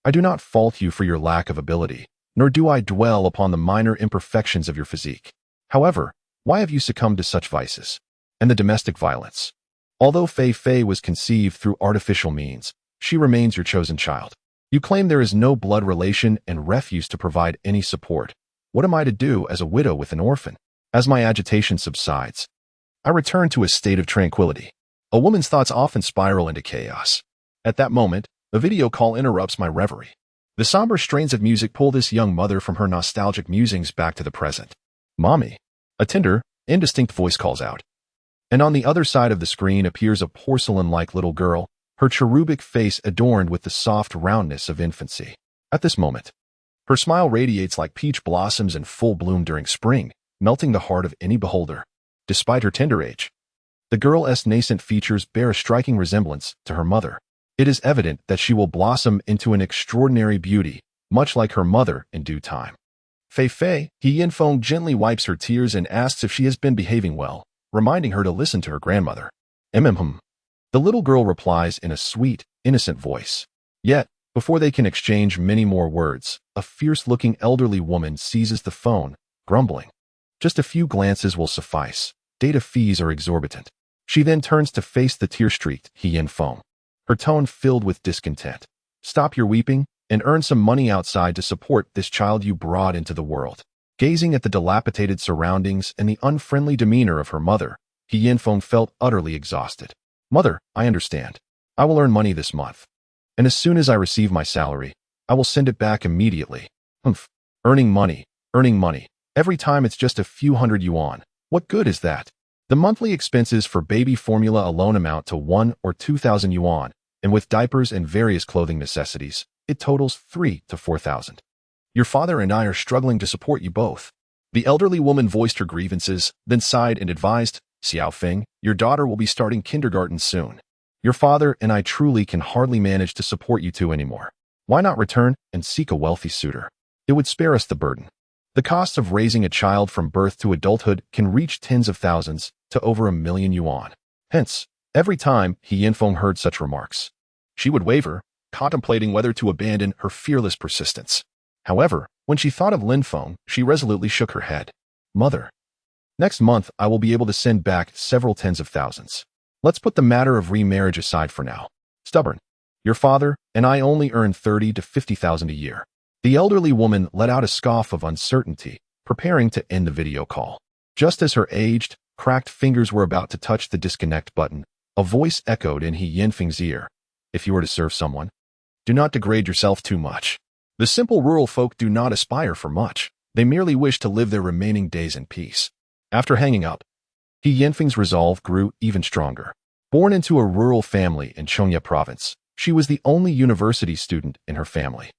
Speaker 1: I do not fault you for your lack of ability, nor do I dwell upon the minor imperfections of your physique. However, why have you succumbed to such vices? And the domestic violence. Although Fei Fei was conceived through artificial means, she remains your chosen child. You claim there is no blood relation and refuse to provide any support. What am I to do as a widow with an orphan? As my agitation subsides, I return to a state of tranquility. A woman's thoughts often spiral into chaos. At that moment, a video call interrupts my reverie. The somber strains of music pull this young mother from her nostalgic musings back to the present. Mommy, a tender, indistinct voice calls out. And on the other side of the screen appears a porcelain-like little girl, her cherubic face adorned with the soft roundness of infancy. At this moment, her smile radiates like peach blossoms in full bloom during spring, melting the heart of any beholder. Despite her tender age, the girl's nascent features bear a striking resemblance to her mother. It is evident that she will blossom into an extraordinary beauty, much like her mother in due time. Fei Fei, He Yinfeng gently wipes her tears and asks if she has been behaving well, reminding her to listen to her grandmother. The little girl replies in a sweet, innocent voice. Yet, before they can exchange many more words, a fierce-looking elderly woman seizes the phone, grumbling. Just a few glances will suffice. Data fees are exorbitant. She then turns to face the tear-streaked He Yinfeng, her tone filled with discontent. Stop your weeping and earn some money outside to support this child you brought into the world. Gazing at the dilapidated surroundings and the unfriendly demeanor of her mother, He Yinfeng felt utterly exhausted. Mother, I understand. I will earn money this month. And as soon as I receive my salary, I will send it back immediately. Earning money. Every time it's just a few hundred yuan. What good is that? The monthly expenses for baby formula alone amount to 1 or 2,000 yuan, and with diapers and various clothing necessities, it totals 3 to 4,000. Your father and I are struggling to support you both. The elderly woman voiced her grievances, then sighed and advised, Xiao Feng, your daughter will be starting kindergarten soon. Your father and I truly can hardly manage to support you two anymore. Why not return and seek a wealthy suitor? It would spare us the burden. The costs of raising a child from birth to adulthood can reach tens of thousands to over 1 million yuan. Hence, every time He Yinfeng heard such remarks, she would waver, contemplating whether to abandon her fearless persistence. However, when she thought of Lin Feng, she resolutely shook her head. Mother, next month I will be able to send back several tens of thousands. Let's put the matter of remarriage aside for now. Stubborn. Your father and I only earn 30 to 50,000 a year. The elderly woman let out a scoff of uncertainty, preparing to end the video call. Just as her aged, cracked fingers were about to touch the disconnect button, a voice echoed in He Yinfeng's ear. If you were to serve someone, do not degrade yourself too much. The simple rural folk do not aspire for much. They merely wish to live their remaining days in peace. After hanging up, He Yinfeng's resolve grew even stronger. Born into a rural family in Chongya province, she was the only university student in her family.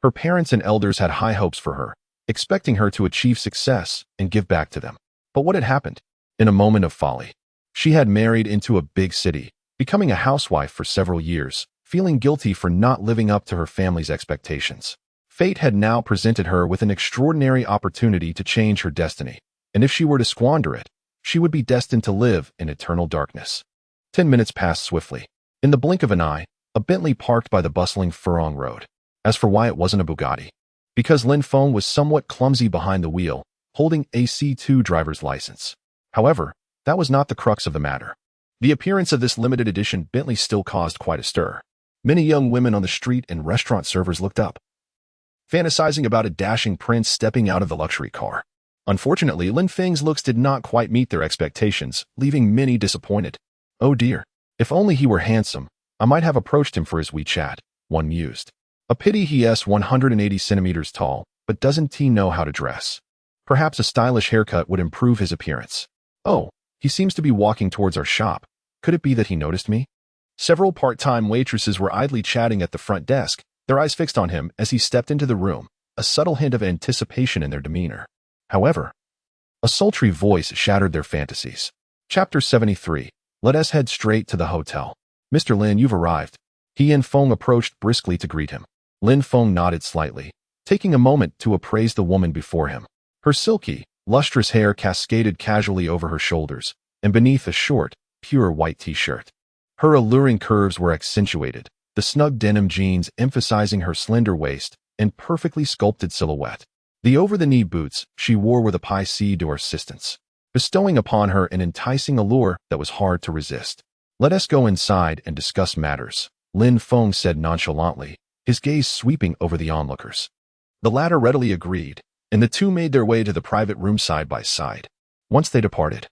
Speaker 1: Her parents and elders had high hopes for her, expecting her to achieve success and give back to them. But what had happened? In a moment of folly, she had married into a big city, becoming a housewife for several years, feeling guilty for not living up to her family's expectations. Fate had now presented her with an extraordinary opportunity to change her destiny, and if she were to squander it, she would be destined to live in eternal darkness. 10 minutes passed swiftly. In the blink of an eye, a Bentley parked by the bustling Furong Road. As for why it wasn't a Bugatti, because Lin Feng was somewhat clumsy behind the wheel, holding a C2 driver's license. However, that was not the crux of the matter. The appearance of this limited edition Bentley still caused quite a stir. Many young women on the street and restaurant servers looked up, fantasizing about a dashing prince stepping out of the luxury car. Unfortunately, Lin Feng's looks did not quite meet their expectations, leaving many disappointed. Oh dear, if only he were handsome, I might have approached him for his WeChat, one mused. A pity he's 180 centimeters tall, but doesn't he know how to dress? Perhaps a stylish haircut would improve his appearance. Oh, he seems to be walking towards our shop. Could it be that he noticed me? Several part-time waitresses were idly chatting at the front desk, their eyes fixed on him as he stepped into the room, a subtle hint of anticipation in their demeanor. However, a sultry voice shattered their fantasies. Chapter 73. Let us head straight to the hotel. Mr. Lin, you've arrived. He and Feng approached briskly to greet him. Lin Feng nodded slightly, taking a moment to appraise the woman before him. Her silky, lustrous hair cascaded casually over her shoulders, and beneath a short, pure white t-shirt. Her alluring curves were accentuated, the snug denim jeans emphasizing her slender waist and perfectly sculpted silhouette. The over-the-knee boots she wore were the pied to her assistance, bestowing upon her an enticing allure that was hard to resist. Let us go inside and discuss matters, Lin Feng said nonchalantly, his gaze sweeping over the onlookers. The latter readily agreed, and the two made their way to the private room side by side. Once they departed,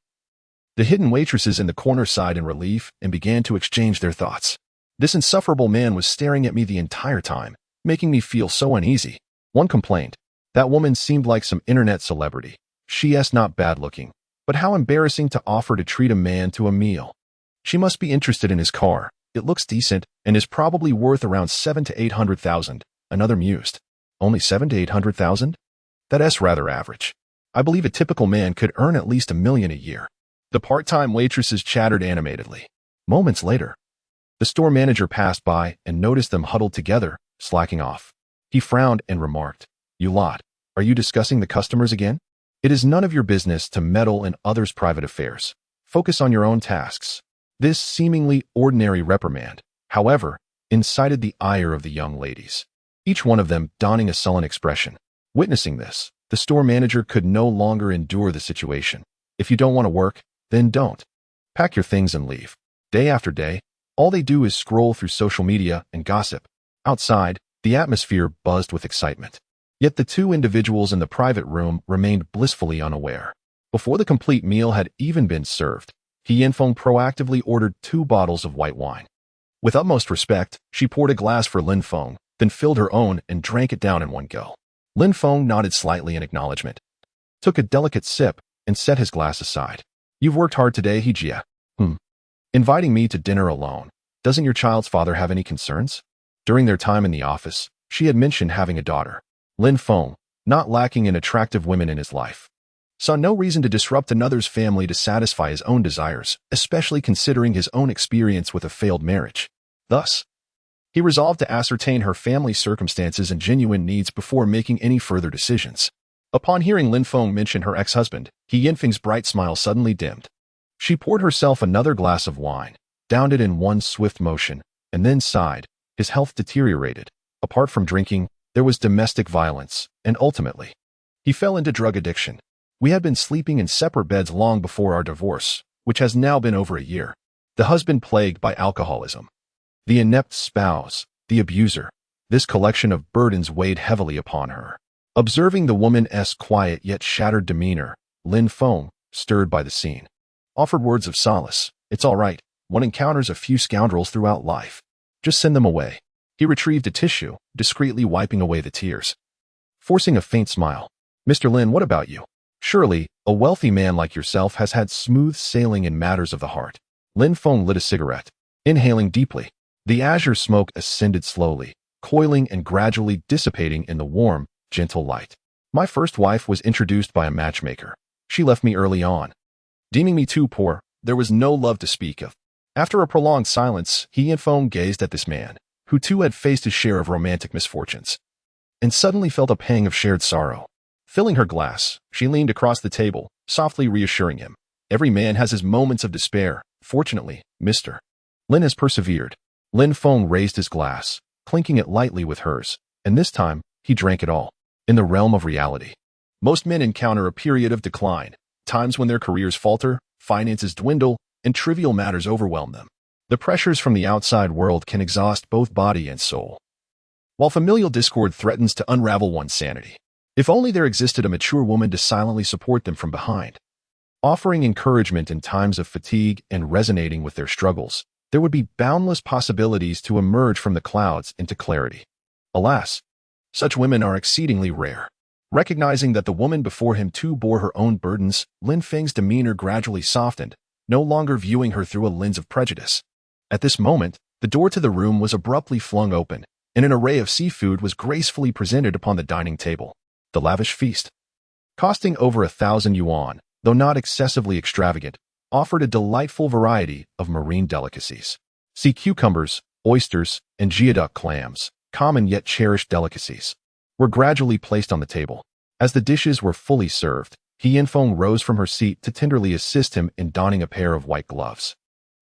Speaker 1: the hidden waitresses in the corner sighed in relief and began to exchange their thoughts. This insufferable man was staring at me the entire time, making me feel so uneasy. One complained. That woman seemed like some internet celebrity. She's not bad looking, but how embarrassing to offer to treat a man to a meal. She must be interested in his car. It looks decent and is probably worth around 7 to 800,000. Another mused. Only 7 to 800,000? That's rather average. I believe a typical man could earn at least $1 million a year. The part-time waitresses chattered animatedly. Moments later, the store manager passed by and noticed them huddled together, slacking off. He frowned and remarked, "You lot, are you discussing the customers again? It is none of your business to meddle in others' private affairs. Focus on your own tasks." This seemingly ordinary reprimand, however, incited the ire of the young ladies, each one of them donning a sullen expression. Witnessing this, the store manager could no longer endure the situation. If you don't want to work, then don't. Pack your things and leave. Day after day, all they do is scroll through social media and gossip. Outside, the atmosphere buzzed with excitement. Yet the two individuals in the private room remained blissfully unaware. Before the complete meal had even been served, He Yanfeng proactively ordered 2 bottles of white wine. With utmost respect, she poured a glass for Lin Feng, then filled her own and drank it down in one go. Lin Feng nodded slightly in acknowledgement, took a delicate sip, and set his glass aside. You've worked hard today, He Jia. Inviting me to dinner alone. Doesn't your child's father have any concerns? During their time in the office, she had mentioned having a daughter. Lin Feng, not lacking in attractive women in his life, saw no reason to disrupt another's family to satisfy his own desires, especially considering his own experience with a failed marriage. Thus, he resolved to ascertain her family circumstances and genuine needs before making any further decisions. Upon hearing Lin Feng mention her ex-husband, He Yanfeng's bright smile suddenly dimmed. She poured herself another glass of wine, downed it in one swift motion, and then sighed. His health deteriorated. Apart from drinking, there was domestic violence, and ultimately, he fell into drug addiction. We had been sleeping in separate beds long before our divorce, which has now been over a year. The husband plagued by alcoholism, the inept spouse, the abuser. This collection of burdens weighed heavily upon her. Observing the woman's quiet yet shattered demeanor, Lin Feng, stirred by the scene, offered words of solace. It's all right. One encounters a few scoundrels throughout life. Just send them away. He retrieved a tissue, discreetly wiping away the tears, forcing a faint smile. Mr. Lin, what about you? Surely, a wealthy man like yourself has had smooth sailing in matters of the heart. Lin Feng lit a cigarette, inhaling deeply. The azure smoke ascended slowly, coiling and gradually dissipating in the warm, gentle light. My first wife was introduced by a matchmaker. She left me early on, deeming me too poor. There was no love to speak of. After a prolonged silence, He Yanfeng gazed at this man, who too had faced his share of romantic misfortunes, and suddenly felt a pang of shared sorrow. Filling her glass, she leaned across the table, softly reassuring him. Every man has his moments of despair. Fortunately, Mr. Lin has persevered. Lin Feng raised his glass, clinking it lightly with hers, and this time, he drank it all. In the realm of reality, most men encounter a period of decline, times when their careers falter, finances dwindle, and trivial matters overwhelm them. The pressures from the outside world can exhaust both body and soul, while familial discord threatens to unravel one's sanity. If only there existed a mature woman to silently support them from behind, offering encouragement in times of fatigue and resonating with their struggles, there would be boundless possibilities to emerge from the clouds into clarity. Alas, such women are exceedingly rare. Recognizing that the woman before him too bore her own burdens, Lin Feng's demeanor gradually softened, no longer viewing her through a lens of prejudice. At this moment, the door to the room was abruptly flung open, and an array of seafood was gracefully presented upon the dining table. The lavish feast, costing over 1,000 yuan, though not excessively extravagant, offered a delightful variety of marine delicacies. Sea cucumbers, oysters, and geoduck clams, common yet cherished delicacies, were gradually placed on the table. As the dishes were fully served, He Yanfeng rose from her seat to tenderly assist him in donning a pair of white gloves.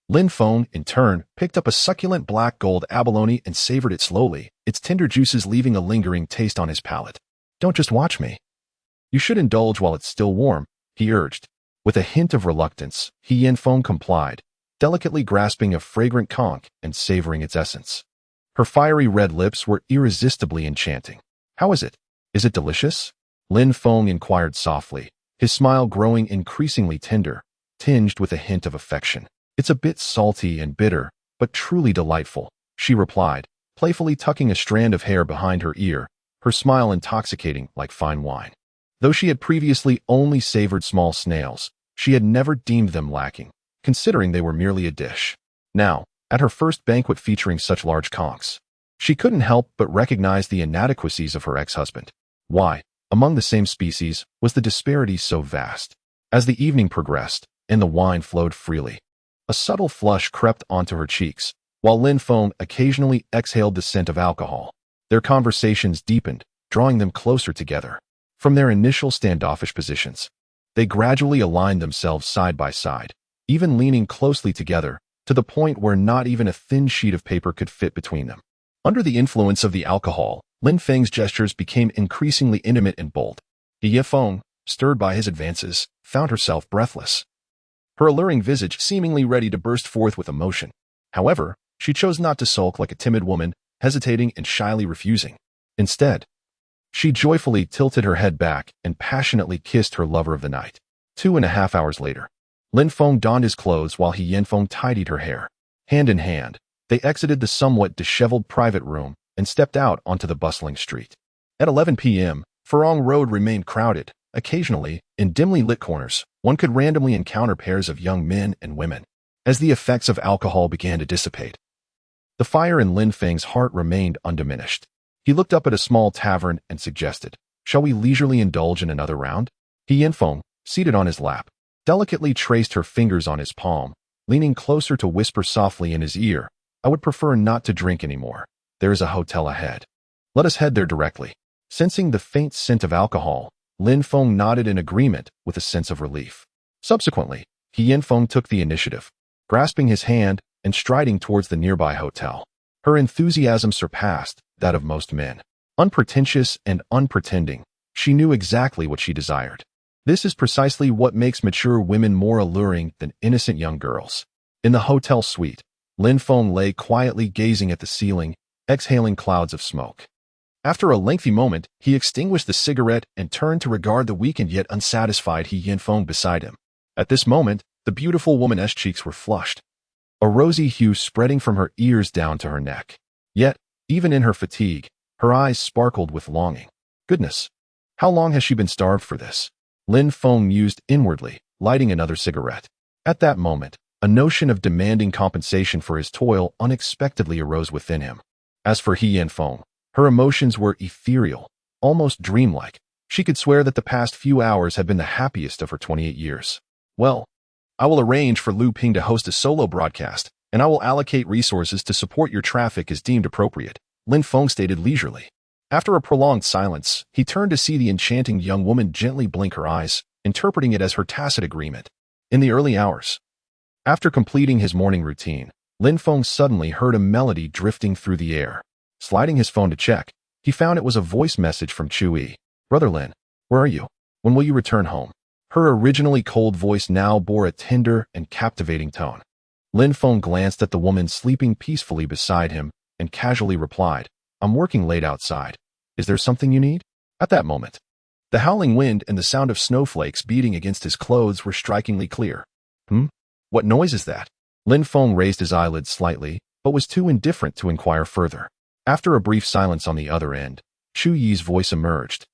Speaker 1: Lin Feng, in turn, picked up a succulent black gold abalone and savored it slowly, its tender juices leaving a lingering taste on his palate. "Don't just watch me. You should indulge while it's still warm," he urged. With a hint of reluctance, He Yanfeng complied, delicately grasping a fragrant conch and savoring its essence. Her fiery red lips were irresistibly enchanting. "How is it? Is it delicious?" Lin Feng inquired softly, his smile growing increasingly tender, tinged with a hint of affection. "It's a bit salty and bitter, but truly delightful," she replied, playfully tucking a strand of hair behind her ear, her smile intoxicating like fine wine. Though she had previously only savored small snails, she had never deemed them lacking, considering they were merely a dish. Now, at her first banquet featuring such large conchs, she couldn't help but recognize the inadequacies of her ex-husband. Why, among the same species, was the disparity so vast? As the evening progressed, and the wine flowed freely, a subtle flush crept onto her cheeks, while Lin Feng occasionally exhaled the scent of alcohol. Their conversations deepened, drawing them closer together. From their initial standoffish positions, they gradually aligned themselves side by side, even leaning closely together, to the point where not even a thin sheet of paper could fit between them. Under the influence of the alcohol, Lin Feng's gestures became increasingly intimate and bold. He Yanfeng, stirred by his advances, found herself breathless, her alluring visage seemingly ready to burst forth with emotion. However, she chose not to sulk like a timid woman, hesitating and shyly refusing. Instead, she joyfully tilted her head back and passionately kissed her lover of the night. 2.5 hours later, Lin Feng donned his clothes while He Yanfeng tidied her hair. Hand in hand, they exited the somewhat disheveled private room and stepped out onto the bustling street. At 11 p.m., Furong Road remained crowded. Occasionally, in dimly lit corners, one could randomly encounter pairs of young men and women. As the effects of alcohol began to dissipate, the fire in Lin Feng's heart remained undiminished. He looked up at a small tavern and suggested, "Shall we leisurely indulge in another round?" He Yanfeng, seated on his lap, delicately traced her fingers on his palm, leaning closer to whisper softly in his ear, "I would prefer not to drink anymore. There is a hotel ahead. Let us head there directly." Sensing the faint scent of alcohol, Lin Feng nodded in agreement with a sense of relief. Subsequently, He Yanfeng took the initiative, grasping his hand and striding towards the nearby hotel. Her enthusiasm surpassed that of most men. Unpretentious and unpretending, she knew exactly what she desired. This is precisely what makes mature women more alluring than innocent young girls. In the hotel suite, Lin Feng lay quietly gazing at the ceiling, exhaling clouds of smoke. After a lengthy moment, he extinguished the cigarette and turned to regard the weakened yet unsatisfied He Yanfeng beside him. At this moment, the beautiful woman's cheeks were flushed, a rosy hue spreading from her ears down to her neck. Yet, even in her fatigue, her eyes sparkled with longing. Goodness, how long has she been starved for this? Lin Feng mused inwardly, lighting another cigarette. At that moment, a notion of demanding compensation for his toil unexpectedly arose within him. As for He Yanfeng, her emotions were ethereal, almost dreamlike. She could swear that the past few hours had been the happiest of her 28 years. "Well, I will arrange for Lu Ping to host a solo broadcast, and I will allocate resources to support your traffic as deemed appropriate," Lin Feng stated leisurely. After a prolonged silence, he turned to see the enchanting young woman gently blink her eyes, interpreting it as her tacit agreement. In the early hours, after completing his morning routine, Lin Feng suddenly heard a melody drifting through the air. Sliding his phone to check, he found it was a voice message from Chu Yi. "Brother Lin, where are you? When will you return home?" Her originally cold voice now bore a tender and captivating tone. Lin Feng glanced at the woman sleeping peacefully beside him and casually replied, "I'm working late outside. Is there something you need?" At that moment, the howling wind and the sound of snowflakes beating against his clothes were strikingly clear. What noise is that?" Lin Feng raised his eyelids slightly, but was too indifferent to inquire further. After a brief silence on the other end, Chu Yi's voice emerged,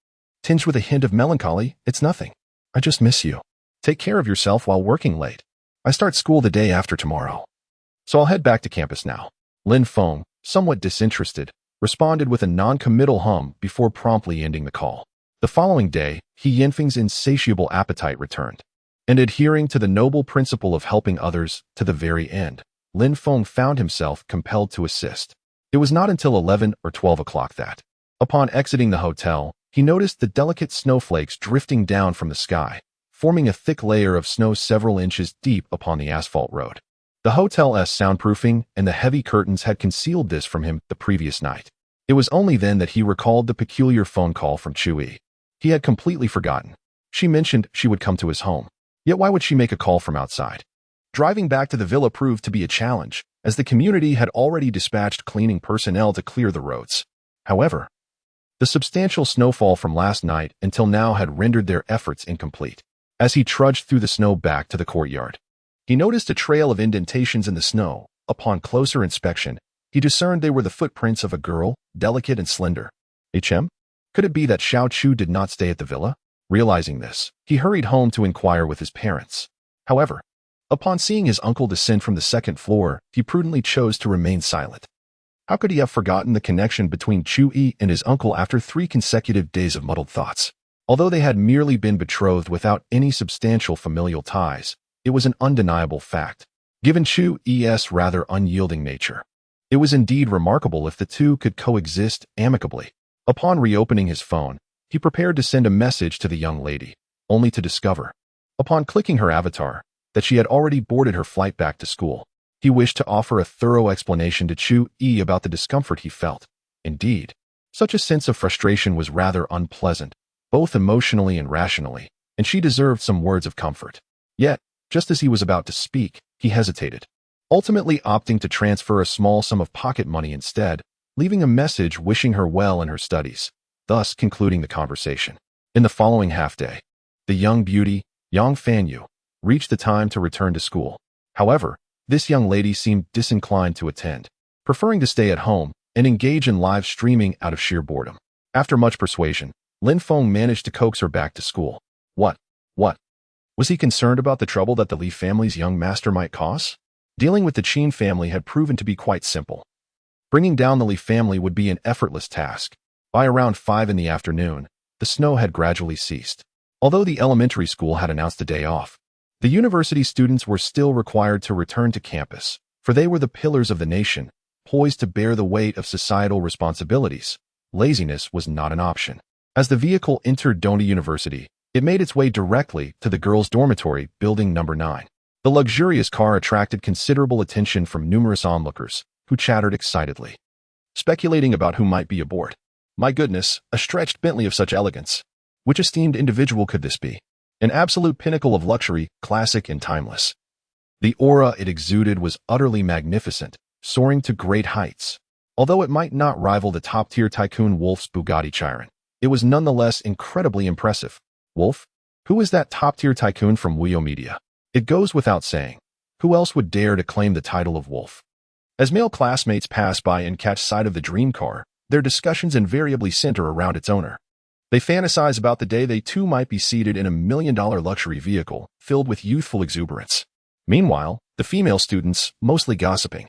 Speaker 1: tinged with a hint of melancholy. "It's nothing. I just miss you. Take care of yourself while working late. I start school the day after tomorrow." So I'll head back to campus now. Lin Feng, somewhat disinterested, responded with a non-committal hum before promptly ending the call. The following day, He Yanfeng's insatiable appetite returned. And adhering to the noble principle of helping others to the very end, Lin Feng found himself compelled to assist. It was not until 11 or 12 o'clock that, upon exiting the hotel, he noticed the delicate snowflakes drifting down from the sky, forming a thick layer of snow several inches deep upon the asphalt road. The hotel's soundproofing and the heavy curtains had concealed this from him the previous night. It was only then that he recalled the peculiar phone call from Chui. He had completely forgotten. She mentioned she would come to his home. Yet why would she make a call from outside? Driving back to the villa proved to be a challenge, as the community had already dispatched cleaning personnel to clear the roads. However, the substantial snowfall from last night until now had rendered their efforts incomplete. As he trudged through the snow back to the courtyard, he noticed a trail of indentations in the snow. Upon closer inspection, he discerned they were the footprints of a girl, delicate and slender. HM? Could it be that Xiao Chu did not stay at the villa? Realizing this, he hurried home to inquire with his parents. However, upon seeing his uncle descend from the second floor, he prudently chose to remain silent. How could he have forgotten the connection between Chui and his uncle after 3 consecutive days of muddled thoughts? Although they had merely been betrothed without any substantial familial ties, it was an undeniable fact, given Chui's rather unyielding nature. It was indeed remarkable if the two could coexist amicably. Upon reopening his phone, he prepared to send a message to the young lady, only to discover, upon clicking her avatar, that she had already boarded her flight back to school. He wished to offer a thorough explanation to Chui about the discomfort he felt. Indeed, such a sense of frustration was rather unpleasant, both emotionally and rationally, and she deserved some words of comfort. Yet, just as he was about to speak, he hesitated, ultimately opting to transfer a small sum of pocket money instead, leaving a message wishing her well in her studies, thus concluding the conversation. In the following half-day, the young beauty, Yang Fanyu, reached the time to return to school. However, this young lady seemed disinclined to attend, preferring to stay at home and engage in live streaming out of sheer boredom. After much persuasion, Lin Feng managed to coax her back to school. What? Was he concerned about the trouble that the Li family's young master might cause? Dealing with the Qin family had proven to be quite simple. Bringing down the Li family would be an effortless task. By around 5 in the afternoon, the snow had gradually ceased. Although the elementary school had announced a day off, the university students were still required to return to campus, for they were the pillars of the nation, poised to bear the weight of societal responsibilities. Laziness was not an option. As the vehicle entered Dona University, it made its way directly to the girls' dormitory, building number 9. The luxurious car attracted considerable attention from numerous onlookers, who chattered excitedly, speculating about who might be aboard. My goodness, a stretched Bentley of such elegance. Which esteemed individual could this be? An absolute pinnacle of luxury, classic and timeless. The aura it exuded was utterly magnificent, soaring to great heights. Although it might not rival the top-tier tycoon Wolf's Bugatti Chiron, it was nonetheless incredibly impressive. Wolf? Who is that top-tier tycoon from Wuyo Media? It goes without saying. Who else would dare to claim the title of Wolf? As male classmates pass by and catch sight of the dream car, their discussions invariably center around its owner. They fantasize about the day they too might be seated in a $1 million luxury vehicle filled with youthful exuberance. Meanwhile, the female students, mostly gossiping,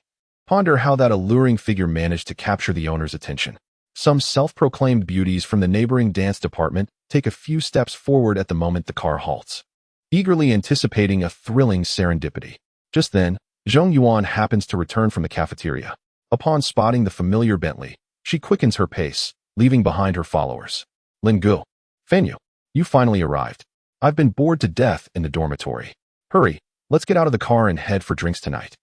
Speaker 1: ponder how that alluring figure managed to capture the owner's attention. Some self-proclaimed beauties from the neighboring dance department take a few steps forward at the moment the car halts, eagerly anticipating a thrilling serendipity. Just then, Zhong Yuan happens to return from the cafeteria. Upon spotting the familiar Bentley, she quickens her pace, leaving behind her followers. Lin Gu, Fanyu, you finally arrived. I've been bored to death in the dormitory. Hurry, let's get out of the car and head for drinks tonight.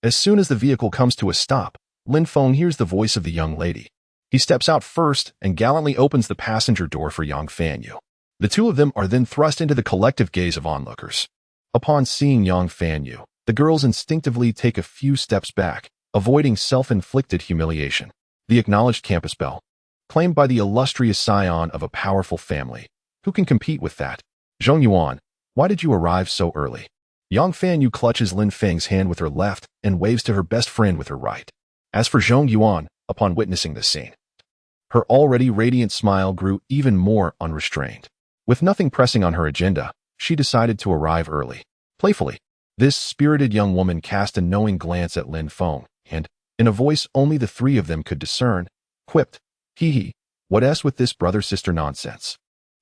Speaker 1: As soon as the vehicle comes to a stop, Lin Feng hears the voice of the young lady. He steps out first and gallantly opens the passenger door for Yang Fanyu. The two of them are then thrust into the collective gaze of onlookers. Upon seeing Yang Fanyu, the girls instinctively take a few steps back, avoiding self-inflicted humiliation. The acknowledged campus belle, claimed by the illustrious scion of a powerful family. Who can compete with that? Zhong Yuan, why did you arrive so early? Yang Fanyu clutches Lin Feng's hand with her left and waves to her best friend with her right. As for Zhong Yuan, upon witnessing this scene, her already radiant smile grew even more unrestrained. With nothing pressing on her agenda, she decided to arrive early. Playfully, This spirited young woman cast a knowing glance at Lin Feng, and, in a voice only the three of them could discern, quipped, "Hee hee, what with this brother-sister nonsense?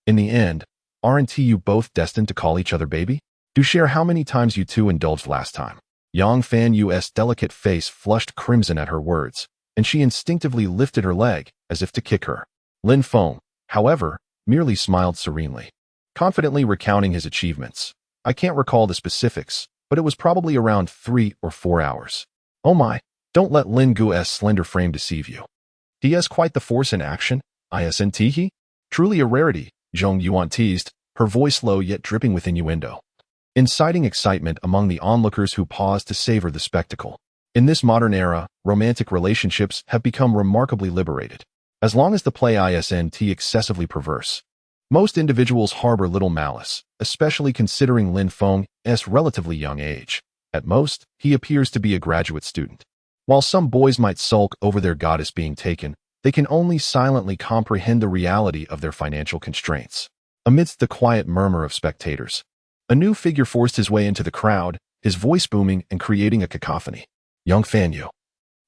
Speaker 1: In the end, aren't you both destined to call each other baby? Do share how many times you two indulged last time." Yang Fanyu's delicate face flushed crimson at her words, and she instinctively lifted her leg as if to kick her. Lin Feng, however, merely smiled serenely, confidently recounting his achievements. "I can't recall the specifics, but it was probably around 3 or 4 hours. Oh my, don't let Lin Gu's slender frame deceive you. He has quite the force in action, isn't he? Truly a rarity," Zhong Yuan teased, her voice low yet dripping with innuendo, inciting excitement among the onlookers who paused to savor the spectacle. In this modern era, romantic relationships have become remarkably liberated. As long as the play isn't excessively perverse, most individuals harbor little malice, especially considering Lin Feng's relatively young age. At most, he appears to be a graduate student. While some boys might sulk over their goddess being taken, they can only silently comprehend the reality of their financial constraints. Amidst the quiet murmur of spectators, a new figure forced his way into the crowd, his voice booming and creating a cacophony. "Young Fanyu,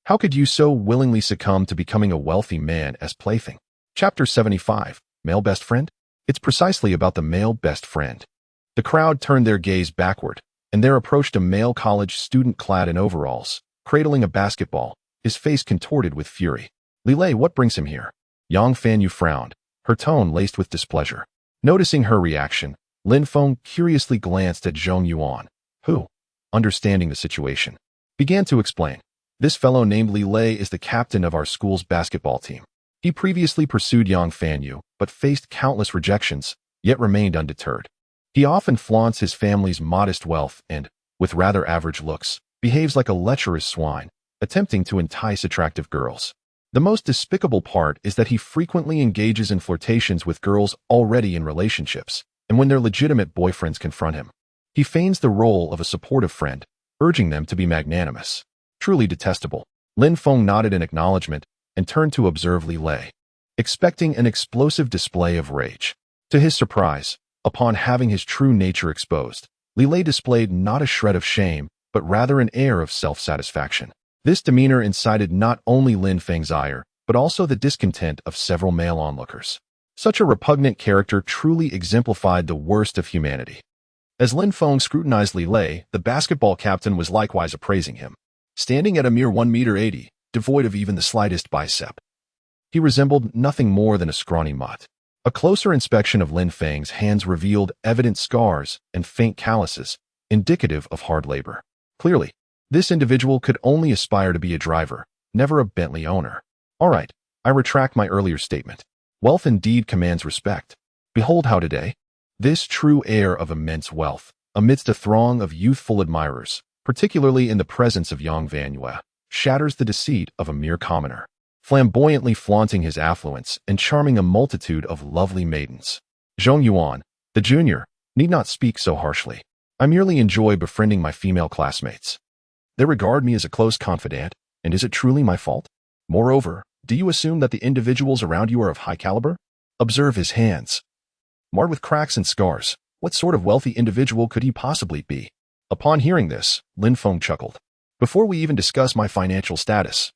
Speaker 1: how could you so willingly succumb to becoming a wealthy man as plaything?" Chapter 75, Male Best Friend? It's precisely about the male best friend. The crowd turned their gaze backward, and there approached a male college student clad in overalls, cradling a basketball, his face contorted with fury. "Lilei, what brings him here?" Yang Fanyu frowned, her tone laced with displeasure. Noticing her reaction, Lin Feng curiously glanced at Zhong Yuan, who, understanding the situation, began to explain. "This fellow named Lilei is the captain of our school's basketball team. He previously pursued Yang Fanyu, but faced countless rejections, yet remained undeterred. He often flaunts his family's modest wealth and, with rather average looks, behaves like a lecherous swine, attempting to entice attractive girls. The most despicable part is that he frequently engages in flirtations with girls already in relationships, and when their legitimate boyfriends confront him, he feigns the role of a supportive friend, urging them to be magnanimous. Truly detestable." Lin Feng nodded in acknowledgement and turned to observe Lilei, expecting an explosive display of rage. To his surprise, upon having his true nature exposed, Lilei displayed not a shred of shame, but rather an air of self-satisfaction. This demeanor incited not only Lin Feng's ire, but also the discontent of several male onlookers. Such a repugnant character truly exemplified the worst of humanity. As Lin Feng scrutinized Lilei, the basketball captain was likewise appraising him. Standing at a mere 1.80 meters, devoid of even the slightest bicep, he resembled nothing more than a scrawny mutt. A closer inspection of Lin Feng's hands revealed evident scars and faint calluses, indicative of hard labor. Clearly, this individual could only aspire to be a driver, never a Bentley owner. All right, I retract my earlier statement. Wealth indeed commands respect. Behold how today, this true heir of immense wealth, amidst a throng of youthful admirers, particularly in the presence of Yang Fanyu, shatters the deceit of a mere commoner, flamboyantly flaunting his affluence and charming a multitude of lovely maidens. Zhong Yuan, the junior, need not speak so harshly. I merely enjoy befriending my female classmates. They regard me as a close confidant, and is it truly my fault? Moreover, do you assume that the individuals around you are of high caliber? Observe his hands. Marred with cracks and scars, what sort of wealthy individual could he possibly be? Upon hearing this, Lin Feng chuckled. Before we even discuss my financial status,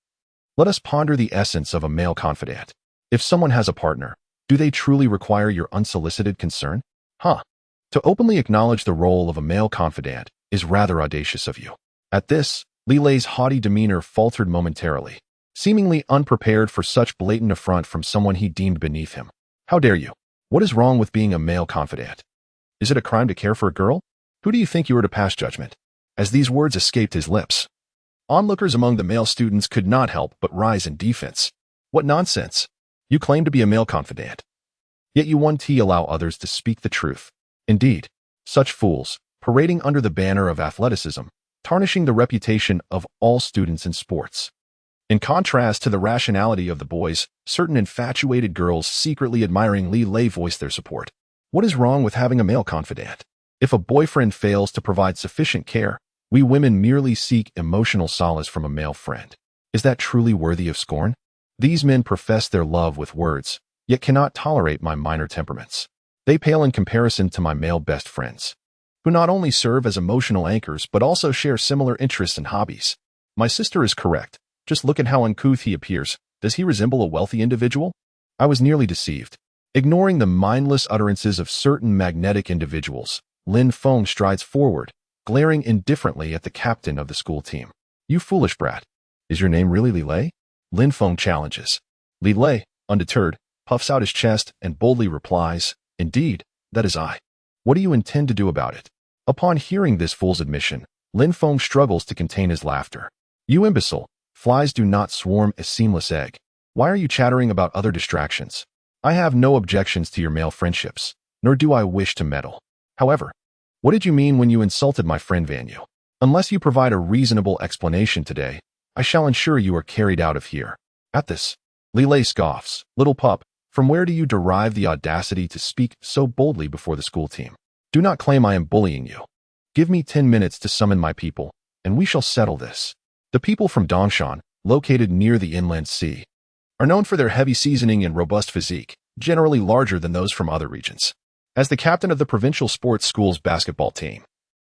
Speaker 1: let us ponder the essence of a male confidant. If someone has a partner, do they truly require your unsolicited concern? To openly acknowledge the role of a male confidant is rather audacious of you. At this, Lilei's haughty demeanor faltered momentarily, seemingly unprepared for such blatant affront from someone he deemed beneath him. How dare you? What is wrong with being a male confidant? Is it a crime to care for a girl? Who do you think you are to pass judgment? As these words escaped his lips, onlookers among the male students could not help but rise in defense. What nonsense! You claim to be a male confidant, yet you won't allow others to speak the truth. Indeed, such fools, parading under the banner of athleticism, tarnishing the reputation of all students in sports. In contrast to the rationality of the boys, certain infatuated girls secretly admiring Lilei voiced their support. What is wrong with having a male confidant? If a boyfriend fails to provide sufficient care, we women merely seek emotional solace from a male friend. Is that truly worthy of scorn? These men profess their love with words, yet cannot tolerate my minor temperaments. They pale in comparison to my male best friends. who not only serve as emotional anchors but also share similar interests and hobbies. My sister is correct. Just look at how uncouth he appears. Does he resemble a wealthy individual? I was nearly deceived. Ignoring the mindless utterances of certain magnetic individuals, Lin Feng strides forward, glaring indifferently at the captain of the school team. You foolish brat. Is your name really Li Lei? Lin Feng challenges. Li Lei, undeterred, puffs out his chest and boldly replies, Indeed, that is I. What do you intend to do about it? Upon hearing this fool's admission, Lin Feng struggles to contain his laughter. You imbecile, flies do not swarm a seamless egg. Why are you chattering about other distractions? I have no objections to your male friendships, nor do I wish to meddle. However, what did you mean when you insulted my friend Vanyu? Unless you provide a reasonable explanation today, I shall ensure you are carried out of here. At this, Li Lei scoffs. Little pup, from where do you derive the audacity to speak so boldly before the school team? Do not claim I am bullying you. Give me 10 minutes to summon my people, and we shall settle this. The people from Dongshan, located near the inland sea, are known for their heavy seasoning and robust physique, generally larger than those from other regions. As the captain of the provincial sports school's basketball team,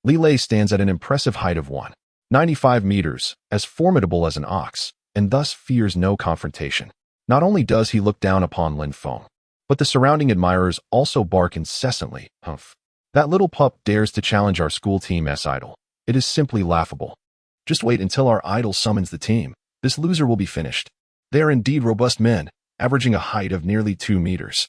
Speaker 1: Li Lei stands at an impressive height of 195 meters, as formidable as an ox, and thus fears no confrontation. Not only does he look down upon Lin Feng, but the surrounding admirers also bark incessantly. Humph. That little pup dares to challenge our school team's idol. It is simply laughable. Just wait until our idol summons the team. This loser will be finished. They are indeed robust men, averaging a height of nearly 2 meters.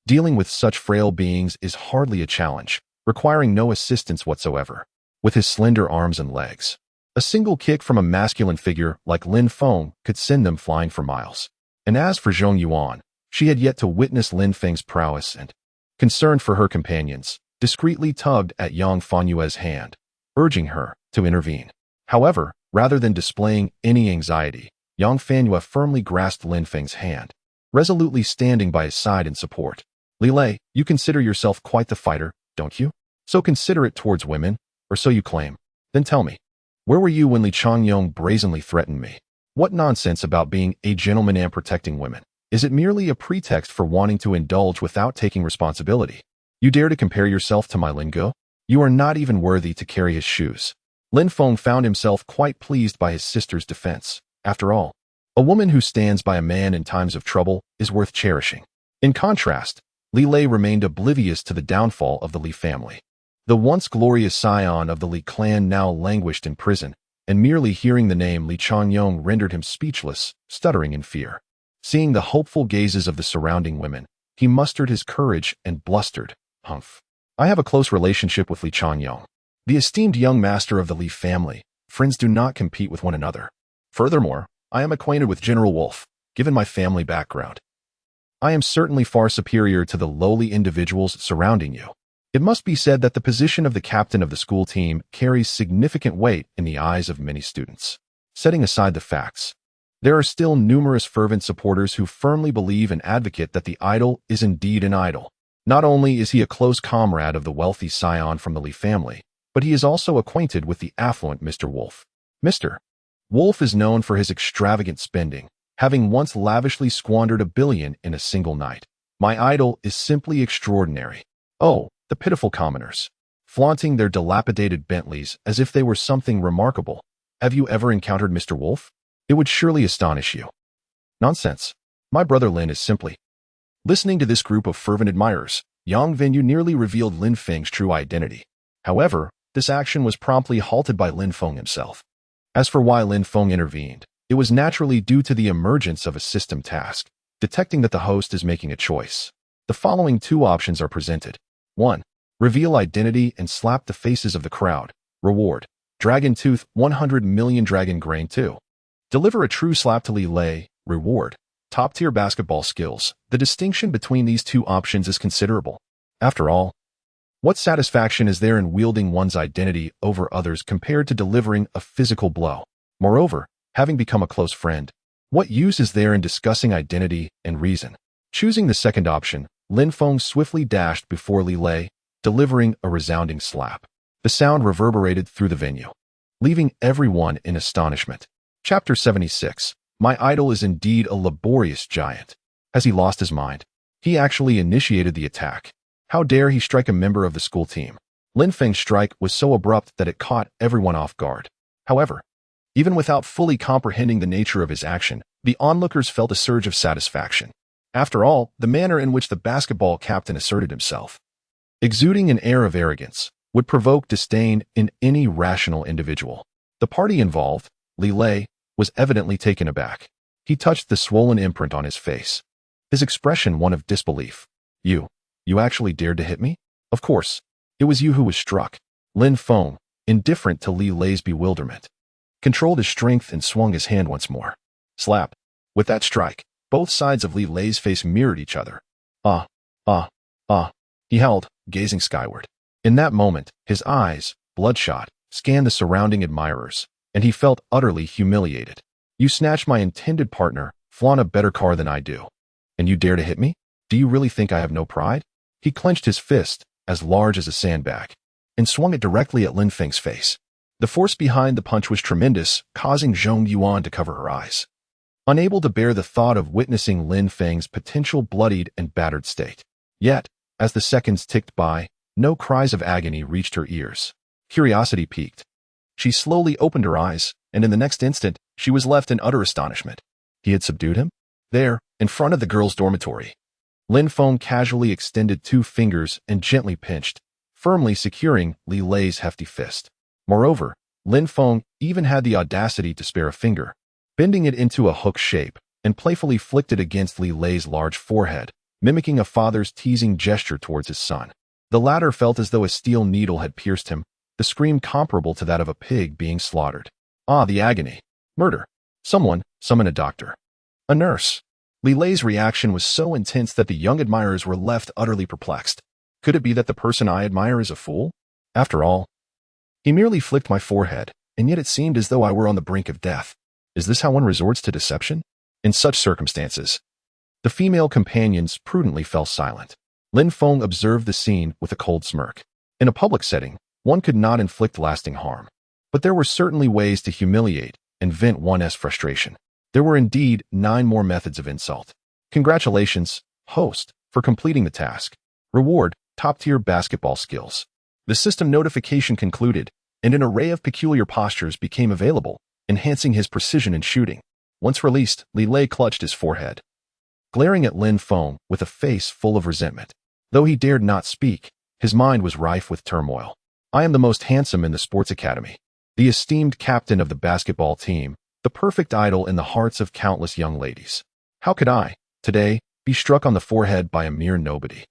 Speaker 1: Dealing with such frail beings is hardly a challenge, requiring no assistance whatsoever. With his slender arms and legs, a single kick from a masculine figure like Lin Feng could send them flying for miles. And as for Zhong Yuan, she had yet to witness Lin Feng's prowess and, concerned for her companions, discreetly tugged at Yang Fanyue's hand, urging her to intervene. However, rather than displaying any anxiety, Yang Fanyue firmly grasped Lin Feng's hand, resolutely standing by his side in support. Li Lei, you consider yourself quite the fighter, don't you? So considerate towards women, or so you claim. Then tell me, where were you when Li Changyong brazenly threatened me? What nonsense about being a gentleman and protecting women? Is it merely a pretext for wanting to indulge without taking responsibility? You dare to compare yourself to my Lin Go? You are not even worthy to carry his shoes. Lin Feng found himself quite pleased by his sister's defense. After all, a woman who stands by a man in times of trouble is worth cherishing. In contrast, Li Lei remained oblivious to the downfall of the Li family. The once glorious scion of the Li clan now languished in prison, and merely hearing the name Li Changyong rendered him speechless, stuttering in fear. Seeing the hopeful gazes of the surrounding women, he mustered his courage and blustered, Humph. I have a close relationship with Li Changyong, the esteemed young master of the Li family. Friends do not compete with one another. Furthermore, I am acquainted with General Wolf, given my family background. I am certainly far superior to the lowly individuals surrounding you. It must be said that the position of the captain of the school team carries significant weight in the eyes of many students. Setting aside the facts, there are still numerous fervent supporters who firmly believe and advocate that the idol is indeed an idol. Not only is he a close comrade of the wealthy scion from the Li family, but he is also acquainted with the affluent Mr. Wolf. Mr. Wolf is known for his extravagant spending, having once lavishly squandered $1 billion in a single night. My idol is simply extraordinary. Oh, the pitiful commoners, flaunting their dilapidated Bentleys as if they were something remarkable. Have you ever encountered Mr. Wolf? It would surely astonish you. Nonsense. My brother Lin is simply... Listening to this group of fervent admirers, Yang Venyu nearly revealed Lin Feng's true identity. However, this action was promptly halted by Lin Feng himself. As for why Lin Feng intervened, it was naturally due to the emergence of a system task, detecting that the host is making a choice. The following two options are presented. 1. Reveal identity and slap the faces of the crowd. Reward: Dragon Tooth 100 million Dragon Grain. 2. Deliver a true slap to Li Lei. Reward: Top-tier basketball skills. The distinction between these two options is considerable. After all, what satisfaction is there in wielding one's identity over others compared to delivering a physical blow? Moreover, having become a close friend, what use is there in discussing identity and reason? Choosing the second option, Lin Feng swiftly dashed before Li Lei, delivering a resounding slap. The sound reverberated through the venue, leaving everyone in astonishment. Chapter 76. My idol is indeed a laborious giant. Has he lost his mind? He actually initiated the attack. How dare he strike a member of the school team? Lin Feng's strike was so abrupt that it caught everyone off guard. However, even without fully comprehending the nature of his action, the onlookers felt a surge of satisfaction. After all, the manner in which the basketball captain asserted himself, exuding an air of arrogance, would provoke disdain in any rational individual. The party involved, Li Lei, was evidently taken aback. He touched the swollen imprint on his face, his expression one of disbelief. You actually dared to hit me? Of course, it was you who was struck. Lin Feng, indifferent to Li Lei's bewilderment, controlled his strength and swung his hand once more. Slap. With that strike, both sides of Li Lei's face mirrored each other. He howled, gazing skyward. In that moment, his eyes, bloodshot, scanned the surrounding admirers, and he felt utterly humiliated. You snatched my intended partner, flaunt a better car than I do. And you dare to hit me? Do you really think I have no pride? He clenched his fist, as large as a sandbag, and swung it directly at Lin Feng's face. The force behind the punch was tremendous, causing Zhong Yuan to cover her eyes, unable to bear the thought of witnessing Lin Feng's potential bloodied and battered state. Yet, as the seconds ticked by, no cries of agony reached her ears. Curiosity piqued. She slowly opened her eyes, and in the next instant, she was left in utter astonishment. He had subdued him? There, in front of the girls' dormitory. Lin Feng casually extended 2 fingers and gently pinched, firmly securing Li Lei's hefty fist. Moreover, Lin Feng even had the audacity to spare a finger, bending it into a hook shape, and playfully flicked it against Li Lei's large forehead, mimicking a father's teasing gesture towards his son. The latter felt as though a steel needle had pierced him, the scream comparable to that of a pig being slaughtered. Ah, the agony. Murder. Someone, summon a doctor. A nurse. Li Lei's reaction was so intense that the young admirers were left utterly perplexed. Could it be that the person I admire is a fool? After all, he merely flicked my forehead, and yet it seemed as though I were on the brink of death. Is this how one resorts to deception? In such circumstances, the female companions prudently fell silent. Lin Feng observed the scene with a cold smirk. In a public setting, one could not inflict lasting harm. But there were certainly ways to humiliate and vent one's frustration. There were indeed 9 more methods of insult. Congratulations, host, for completing the task. Reward, top-tier basketball skills. The system notification concluded, and an array of peculiar postures became available, enhancing his precision in shooting. Once released, Li Lei clutched his forehead, glaring at Lin Feng with a face full of resentment. Though he dared not speak, his mind was rife with turmoil. I am the most handsome in the sports academy, the esteemed captain of the basketball team, the perfect idol in the hearts of countless young ladies. How could I, today, be struck on the forehead by a mere nobody?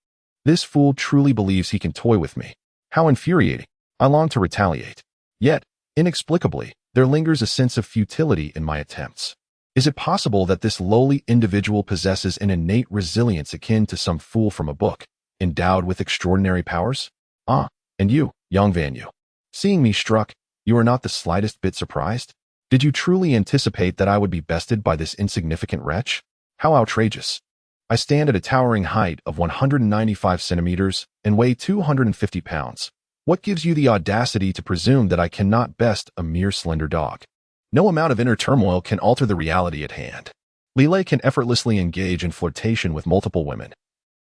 Speaker 1: This fool truly believes he can toy with me. How infuriating. I long to retaliate. Yet, inexplicably, there lingers a sense of futility in my attempts. Is it possible that this lowly individual possesses an innate resilience akin to some fool from a book, endowed with extraordinary powers? Ah, and you, young Vanyu. Seeing me struck, you are not the slightest bit surprised? Did you truly anticipate that I would be bested by this insignificant wretch? How outrageous. I stand at a towering height of 195 centimeters and weigh 250 pounds. What gives you the audacity to presume that I cannot best a mere slender dog? No amount of inner turmoil can alter the reality at hand. Li Lei can effortlessly engage in flirtation with multiple women,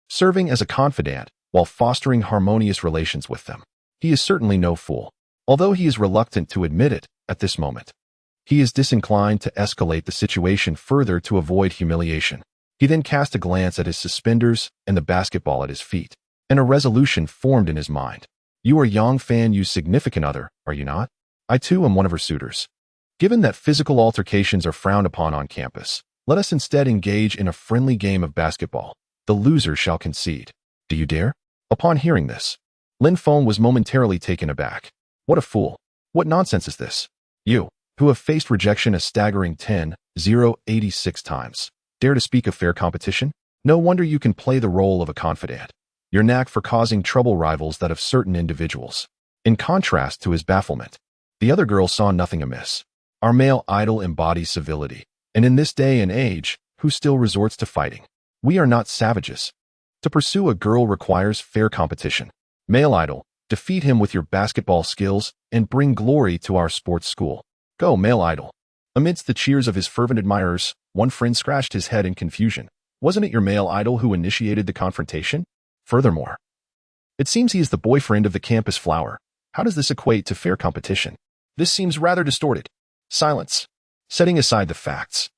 Speaker 1: serving as a confidant while fostering harmonious relations with them. He is certainly no fool, although he is reluctant to admit it at this moment. He is disinclined to escalate the situation further to avoid humiliation. He then cast a glance at his suspenders and the basketball at his feet, and a resolution formed in his mind. You are Yang Fanyu's significant other, are you not? I too am one of her suitors. Given that physical altercations are frowned upon on campus, let us instead engage in a friendly game of basketball. The loser shall concede. Do you dare? Upon hearing this, Lin Feng was momentarily taken aback. What a fool. What nonsense is this? You, who have faced rejection a staggering 86 times, dare to speak of fair competition? No wonder you can play the role of a confidant. Your knack for causing trouble rivals that of certain individuals. In contrast to his bafflement, the other girl saw nothing amiss. Our male idol embodies civility, and in this day and age, who still resorts to fighting? We are not savages. To pursue a girl requires fair competition. Male idol, defeat him with your basketball skills and bring glory to our sports school. Go, male idol. Amidst the cheers of his fervent admirers, one friend scratched his head in confusion. Wasn't it your male idol who initiated the confrontation? Furthermore, It seems he is the boyfriend of the campus flower. How does this equate to fair competition? This seems rather distorted. Silence. Setting aside the facts.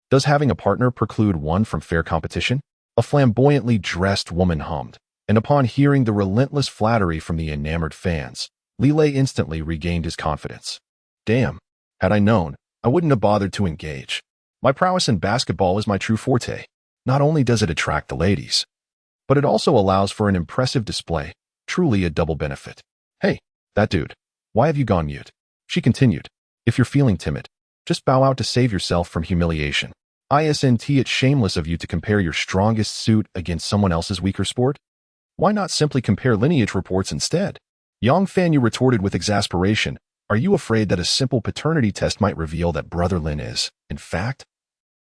Speaker 1: Does having a partner preclude one from fair competition? A flamboyantly dressed woman hummed, and upon hearing the relentless flattery from the enamored fans, Lilay instantly regained his confidence. Damn, had I known, I wouldn't have bothered to engage. My prowess in basketball is my true forte. Not only does it attract the ladies, but it also allows for an impressive display, truly a double benefit. Hey, that dude, why have you gone mute? She continued. If you're feeling timid, just bow out to save yourself from humiliation. Isn't it shameless of you to compare your strongest suit against someone else's weaker sport? Why not simply compare lineage reports instead? Yang Fanyu retorted with exasperation. Are you afraid that a simple paternity test might reveal that Brother Lin is, in fact,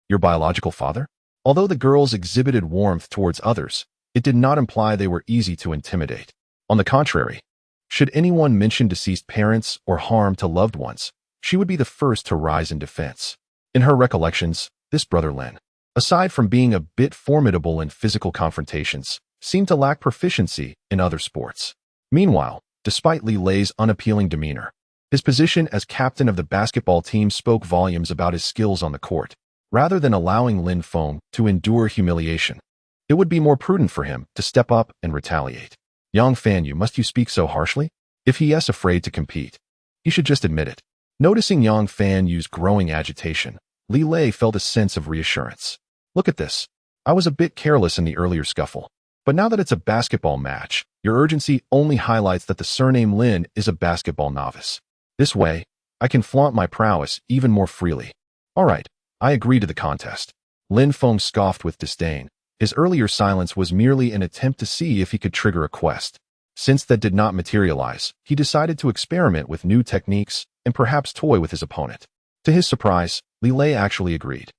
Speaker 1: your biological father? Although the girls exhibited warmth towards others, it did not imply they were easy to intimidate. On the contrary, should anyone mention deceased parents or harm to loved ones, she would be the first to rise in defense. In her recollections, this Brother Lin, aside from being a bit formidable in physical confrontations, seemed to lack proficiency in other sports. Meanwhile, despite Lilay's unappealing demeanor, his position as captain of the basketball team spoke volumes about his skills on the court. Rather than allowing Lin Feng to endure humiliation, it would be more prudent for him to step up and retaliate. Yang Fanyu, must you speak so harshly? If he is afraid to compete, he should just admit it. Noticing Yang Fanyu's growing agitation, Lilay felt a sense of reassurance. Look at this. I was a bit careless in the earlier scuffle, but now that it's a basketball match, your urgency only highlights that the surname Lin is a basketball novice. This way, I can flaunt my prowess even more freely. All right, I agree to the contest. Lin Feng scoffed with disdain. His earlier silence was merely an attempt to see if he could trigger a quest. Since that did not materialize, he decided to experiment with new techniques and perhaps toy with his opponent. To his surprise, Lilay actually agreed.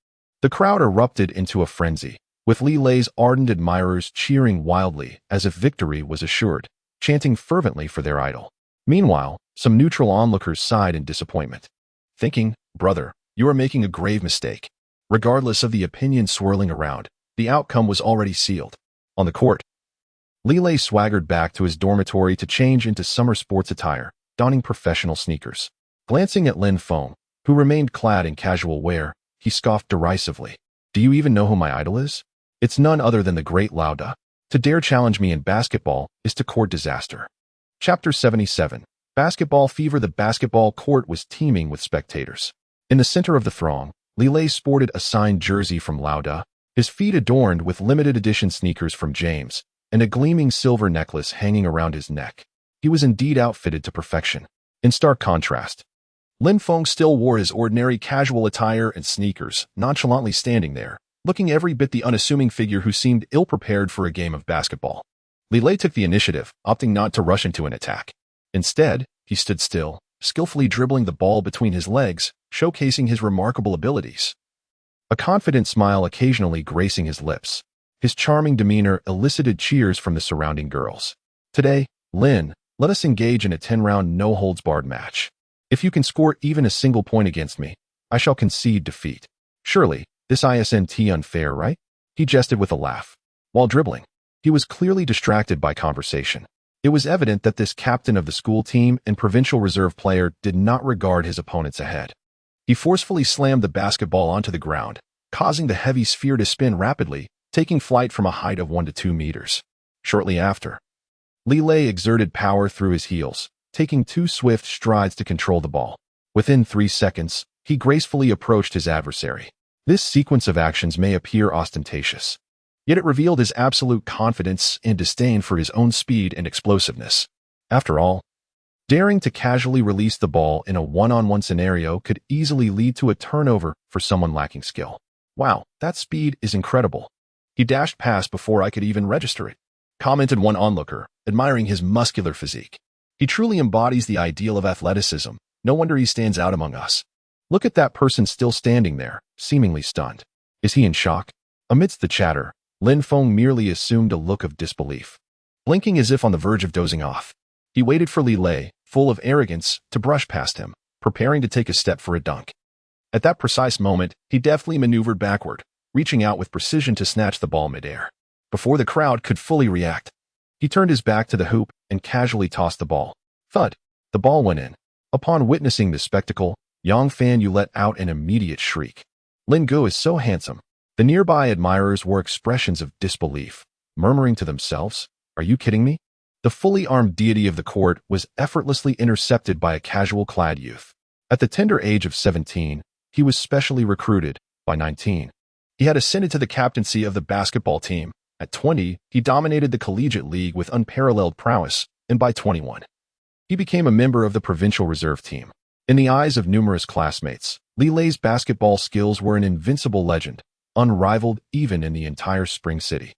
Speaker 1: The crowd erupted into a frenzy, with Lilay's ardent admirers cheering wildly as if victory was assured, chanting fervently for their idol. Meanwhile, some neutral onlookers sighed in disappointment, thinking, brother, you are making a grave mistake. Regardless of the opinions swirling around, the outcome was already sealed. On the court, Lilay swaggered back to his dormitory to change into summer sports attire, donning professional sneakers. Glancing at Lin Feng, who remained clad in casual wear, he scoffed derisively. Do you even know who my idol is? It's none other than the great Lao Da. To dare challenge me in basketball is to court disaster. Chapter 77. Basketball fever. The basketball court was teeming with spectators. In the center of the throng, Lilay sported a signed jersey from Lao Da, his feet adorned with limited edition sneakers from James, and a gleaming silver necklace hanging around his neck. He was indeed outfitted to perfection. In stark contrast, Lin Feng still wore his ordinary casual attire and sneakers, nonchalantly standing there, looking every bit the unassuming figure who seemed ill-prepared for a game of basketball. Lilay took the initiative, opting not to rush into an attack. Instead, he stood still, skillfully dribbling the ball between his legs, showcasing his remarkable abilities. A confident smile occasionally gracing his lips. His charming demeanor elicited cheers from the surrounding girls. Today, Lin, let us engage in a 10-round no-holds-barred match. If you can score even a single point against me, I shall concede defeat. Surely, this isn't unfair, right? He jested with a laugh. While dribbling, he was clearly distracted by conversation. It was evident that this captain of the school team and provincial reserve player did not regard his opponents ahead. He forcefully slammed the basketball onto the ground, causing the heavy sphere to spin rapidly, taking flight from a height of 1 to 2 meters. Shortly after, Lilay exerted power through his heels, taking 2 swift strides to control the ball. Within 3 seconds, he gracefully approached his adversary. This sequence of actions may appear ostentatious, yet it revealed his absolute confidence and disdain for his own speed and explosiveness. After all, daring to casually release the ball in a one-on-one scenario could easily lead to a turnover for someone lacking skill. Wow, that speed is incredible. He dashed past before I could even register it, commented one onlooker, admiring his muscular physique. He truly embodies the ideal of athleticism. No wonder he stands out among us. Look at that person still standing there, seemingly stunned. Is he in shock? Amidst the chatter, Lin Feng merely assumed a look of disbelief, blinking as if on the verge of dozing off. He waited for Lilay, full of arrogance, to brush past him, preparing to take a step for a dunk. At that precise moment, he deftly maneuvered backward, reaching out with precision to snatch the ball midair. Before the crowd could fully react, He turned his back to the hoop and casually tossed the ball. Thud! The ball went in. Upon witnessing this spectacle, Yang Fanyu let out an immediate shriek. Lin Gu is so handsome. The nearby admirers wore expressions of disbelief, murmuring to themselves, "Are you kidding me?" The fully armed deity of the court was effortlessly intercepted by a casual-clad youth. At the tender age of 17, he was specially recruited. By 19, he had ascended to the captaincy of the basketball team. At 20, he dominated the collegiate league with unparalleled prowess, and by 21, he became a member of the provincial reserve team. In the eyes of numerous classmates, Li Lei's basketball skills were an invincible legend, unrivaled even in the entire Spring City.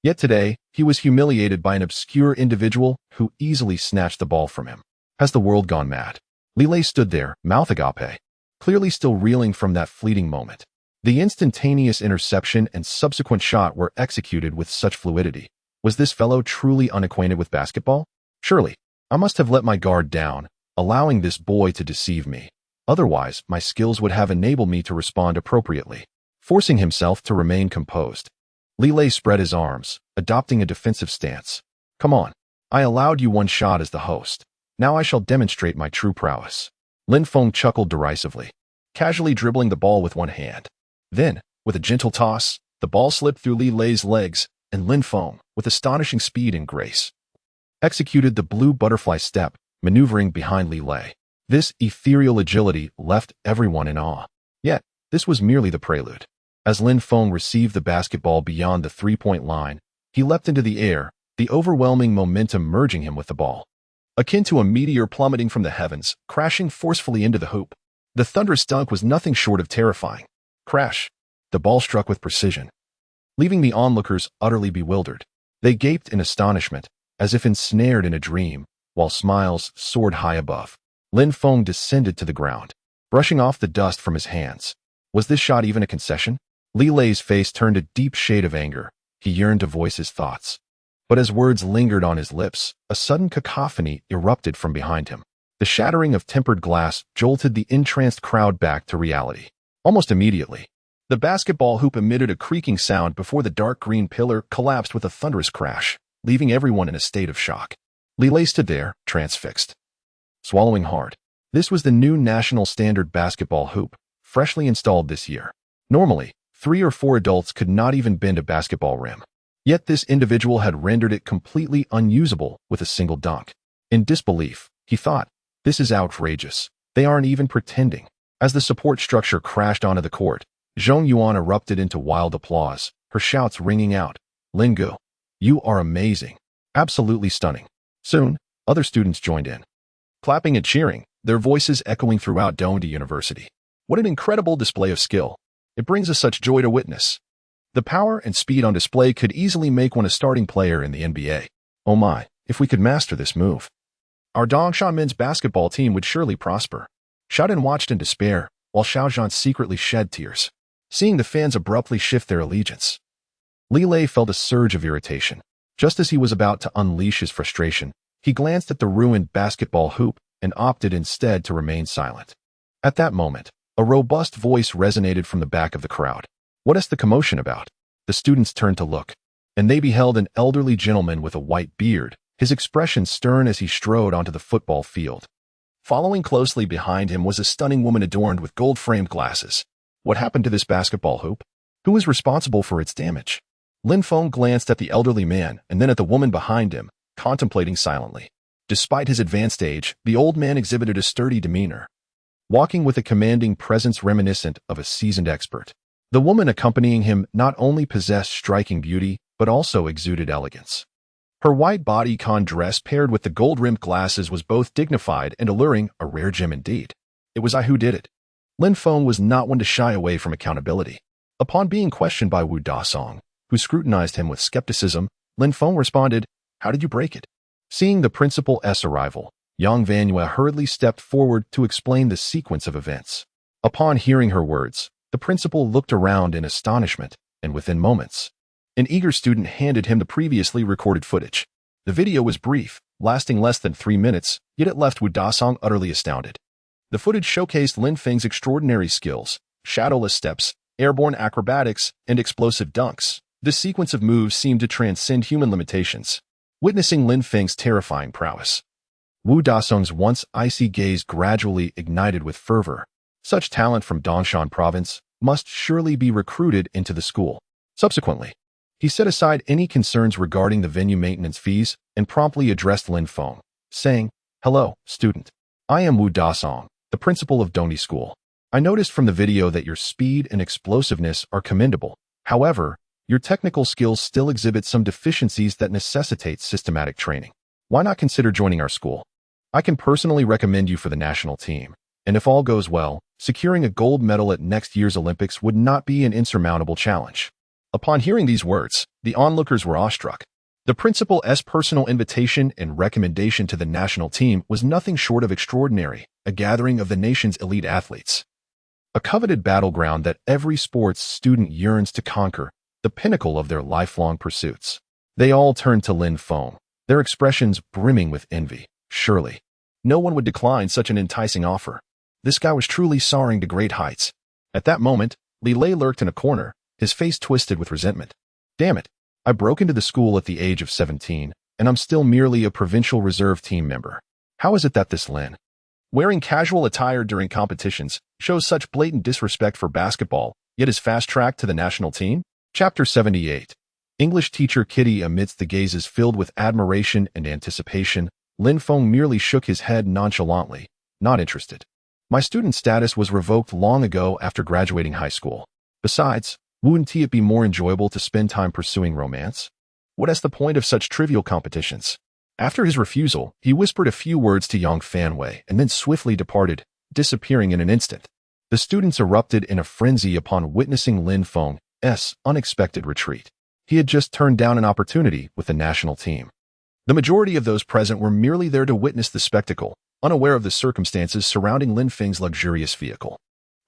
Speaker 1: Yet today, he was humiliated by an obscure individual who easily snatched the ball from him. Has the world gone mad? Li Lei stood there, mouth agape, clearly still reeling from that fleeting moment. The instantaneous interception and subsequent shot were executed with such fluidity. Was this fellow truly unacquainted with basketball? Surely, I must have let my guard down, allowing this boy to deceive me. Otherwise, my skills would have enabled me to respond appropriately. Forcing himself to remain composed, Li Lei spread his arms, adopting a defensive stance. Come on, I allowed you one shot as the host. Now I shall demonstrate my true prowess. Lin Feng chuckled derisively, casually dribbling the ball with one hand. Then, with a gentle toss, the ball slipped through Li Lei's legs, and Lin Feng, with astonishing speed and grace, executed the blue butterfly step, maneuvering behind Li Lei. This ethereal agility left everyone in awe. Yet, this was merely the prelude. As Lin Feng received the basketball beyond the three-point line, he leapt into the air, the overwhelming momentum merging him with the ball. Akin to a meteor plummeting from the heavens, crashing forcefully into the hoop. The thunderous dunk was nothing short of terrifying. Crash! The ball struck with precision, leaving the onlookers utterly bewildered. They gaped in astonishment, as if ensnared in a dream, while smiles soared high above. Lin Feng descended to the ground, brushing off the dust from his hands. Was this shot even a concession? Li Lei's face turned a deep shade of anger. He yearned to voice his thoughts. But as words lingered on his lips, a sudden cacophony erupted from behind him. The shattering of tempered glass jolted the entranced crowd back to reality. Almost immediately, the basketball hoop emitted a creaking sound before the dark green pillar collapsed with a thunderous crash, leaving everyone in a state of shock. Li Lei stood there, transfixed, swallowing hard. This was the new national standard basketball hoop, freshly installed this year. Normally, 3 or 4 adults could not even bend a basketball rim. Yet this individual had rendered it completely unusable with a single dunk. In disbelief, he thought, this is outrageous. They aren't even pretending. As the support structure crashed onto the court, Zhong Yuan erupted into wild applause, her shouts ringing out, Lin Gu, you are amazing. Absolutely stunning. Soon, other students joined in, clapping and cheering, their voices echoing throughout Dongda University. What an incredible display of skill. It brings us such joy to witness. The power and speed on display could easily make one a starting player in the NBA. Oh my, if we could master this move, our Dongshan men's basketball team would surely prosper. Xiaodan watched in despair, while Xiaozhan secretly shed tears, seeing the fans abruptly shift their allegiance. Li Lei felt a surge of irritation. Just as he was about to unleash his frustration, he glanced at the ruined basketball hoop and opted instead to remain silent. At that moment, a robust voice resonated from the back of the crowd. What is the commotion about? The students turned to look, and they beheld an elderly gentleman with a white beard, his expression stern as he strode onto the football field. Following closely behind him was a stunning woman adorned with gold-framed glasses. What happened to this basketball hoop? Who is responsible for its damage? Lin Feng glanced at the elderly man and then at the woman behind him, contemplating silently. Despite his advanced age, the old man exhibited a sturdy demeanor, walking with a commanding presence reminiscent of a seasoned expert. The woman accompanying him not only possessed striking beauty, but also exuded elegance. Her white bodycon dress paired with the gold-rimmed glasses was both dignified and alluring, a rare gem indeed. It was I who did it. Lin Feng was not one to shy away from accountability. Upon being questioned by Wu Dasong, who scrutinized him with skepticism, Lin Feng responded, How did you break it? Seeing the principal's arrival, Yang Vanhua hurriedly stepped forward to explain the sequence of events. Upon hearing her words, the principal looked around in astonishment, and within moments, an eager student handed him the previously recorded footage. The video was brief, lasting less than 3 minutes, yet it left Wu Dasong utterly astounded. The footage showcased Lin Feng's extraordinary skills, shadowless steps, airborne acrobatics, and explosive dunks. This sequence of moves seemed to transcend human limitations. witnessing Lin Feng's terrifying prowess. Wu Dasong's once icy gaze gradually ignited with fervor. Such talent from Dongshan province must surely be recruited into the school. Subsequently, he set aside any concerns regarding the venue maintenance fees and promptly addressed Lin Feng, saying, "Hello, student. I am Wu Dasong, the principal of Dongdi School. I noticed from the video that your speed and explosiveness are commendable. However, your technical skills still exhibit some deficiencies that necessitate systematic training. Why not consider joining our school? I can personally recommend you for the national team, and if all goes well, securing a gold medal at next year's Olympics would not be an insurmountable challenge." Upon hearing these words, the onlookers were awestruck. The principal's personal invitation and recommendation to the national team was nothing short of extraordinary, a gathering of the nation's elite athletes. A coveted battleground that every sports student yearns to conquer, the pinnacle of their lifelong pursuits. They all turned to Lin Feng, their expressions brimming with envy. Surely, no one would decline such an enticing offer. This guy was truly soaring to great heights. At that moment, Li Lei lurked in a corner, his face twisted with resentment. Damn it, I broke into the school at the age of 17, and I'm still merely a provincial reserve team member. How is it that this Lin, wearing casual attire during competitions, shows such blatant disrespect for basketball, yet is fast-tracked to the national team? Chapter 78. English teacher Kitty. Amidst the gazes filled with admiration and anticipation, Lin Feng merely shook his head nonchalantly, not interested. My student status was revoked long ago after graduating high school. Besides, wouldn't it be more enjoyable to spend time pursuing romance? What is the point of such trivial competitions? After his refusal, he whispered a few words to Yang Fanwei and then swiftly departed, disappearing in an instant. The students erupted in a frenzy upon witnessing Lin Feng's unexpected retreat. He had just turned down an opportunity with the national team. The majority of those present were merely there to witness the spectacle, unaware of the circumstances surrounding Lin Feng's luxurious vehicle.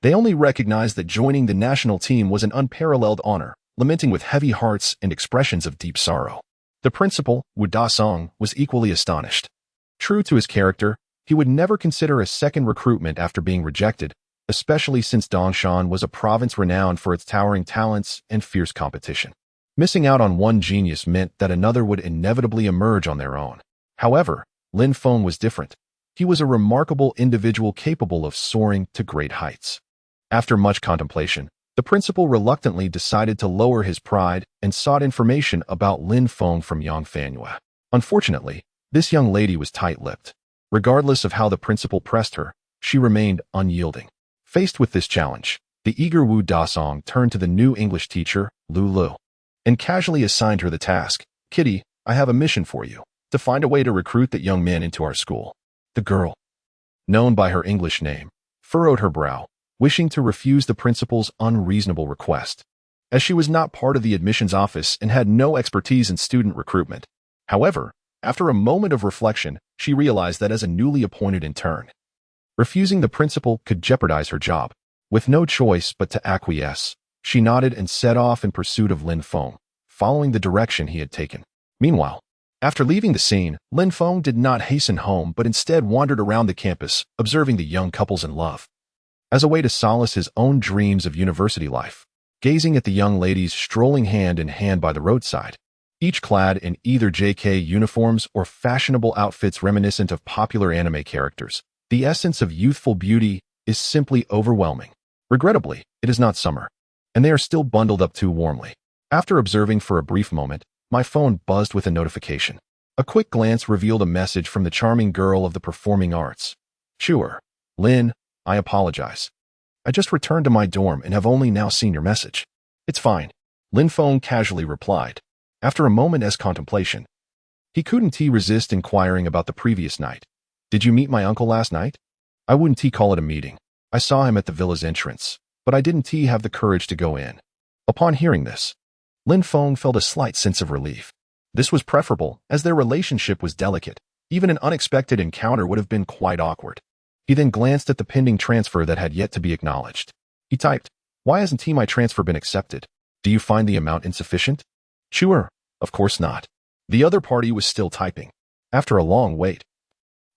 Speaker 1: They only recognized that joining the national team was an unparalleled honor, lamenting with heavy hearts and expressions of deep sorrow. The principal, Wu Dasong, was equally astonished. True to his character, he would never consider a second recruitment after being rejected, especially since Dongshan was a province renowned for its towering talents and fierce competition. Missing out on one genius meant that another would inevitably emerge on their own. However, Lin Feng was different. He was a remarkable individual capable of soaring to great heights. After much contemplation, the principal reluctantly decided to lower his pride and sought information about Lin Feng from Yang Fanwei. Unfortunately, this young lady was tight-lipped. Regardless of how the principal pressed her, she remained unyielding. Faced with this challenge, the eager Wu Dasong turned to the new English teacher, Lu Lu, and casually assigned her the task. "Kitty, I have a mission for you, to find a way to recruit that young man into our school." The girl, known by her English name, furrowed her brow, wishing to refuse the principal's unreasonable request, as she was not part of the admissions office and had no expertise in student recruitment. However, after a moment of reflection, she realized that as a newly appointed intern, refusing the principal could jeopardize her job. With no choice but to acquiesce, she nodded and set off in pursuit of Lin Feng, following the direction he had taken. Meanwhile, after leaving the scene, Lin Feng did not hasten home but instead wandered around the campus, observing the young couples in love. As a way to solace his own dreams of university life, gazing at the young ladies strolling hand in hand by the roadside, each clad in either JK uniforms or fashionable outfits reminiscent of popular anime characters, the essence of youthful beauty is simply overwhelming. Regrettably, it is not summer, and they are still bundled up too warmly. After observing for a brief moment, my phone buzzed with a notification. A quick glance revealed a message from the charming girl of the performing arts. "Sure, Lin, I apologize. I just returned to my dorm and have only now seen your message." "It's fine," Lin Feng casually replied. After a moment's contemplation, he couldn't resist inquiring about the previous night. "Did you meet my uncle last night?" "I wouldn't call it a meeting. I saw him at the villa's entrance, but I didn't have the courage to go in." Upon hearing this, Lin Feng felt a slight sense of relief. This was preferable, as their relationship was delicate. Even an unexpected encounter would have been quite awkward. He then glanced at the pending transfer that had yet to be acknowledged. He typed, "Why hasn't my transfer been accepted? Do you find the amount insufficient?" "Sure, of course not." The other party was still typing. After a long wait,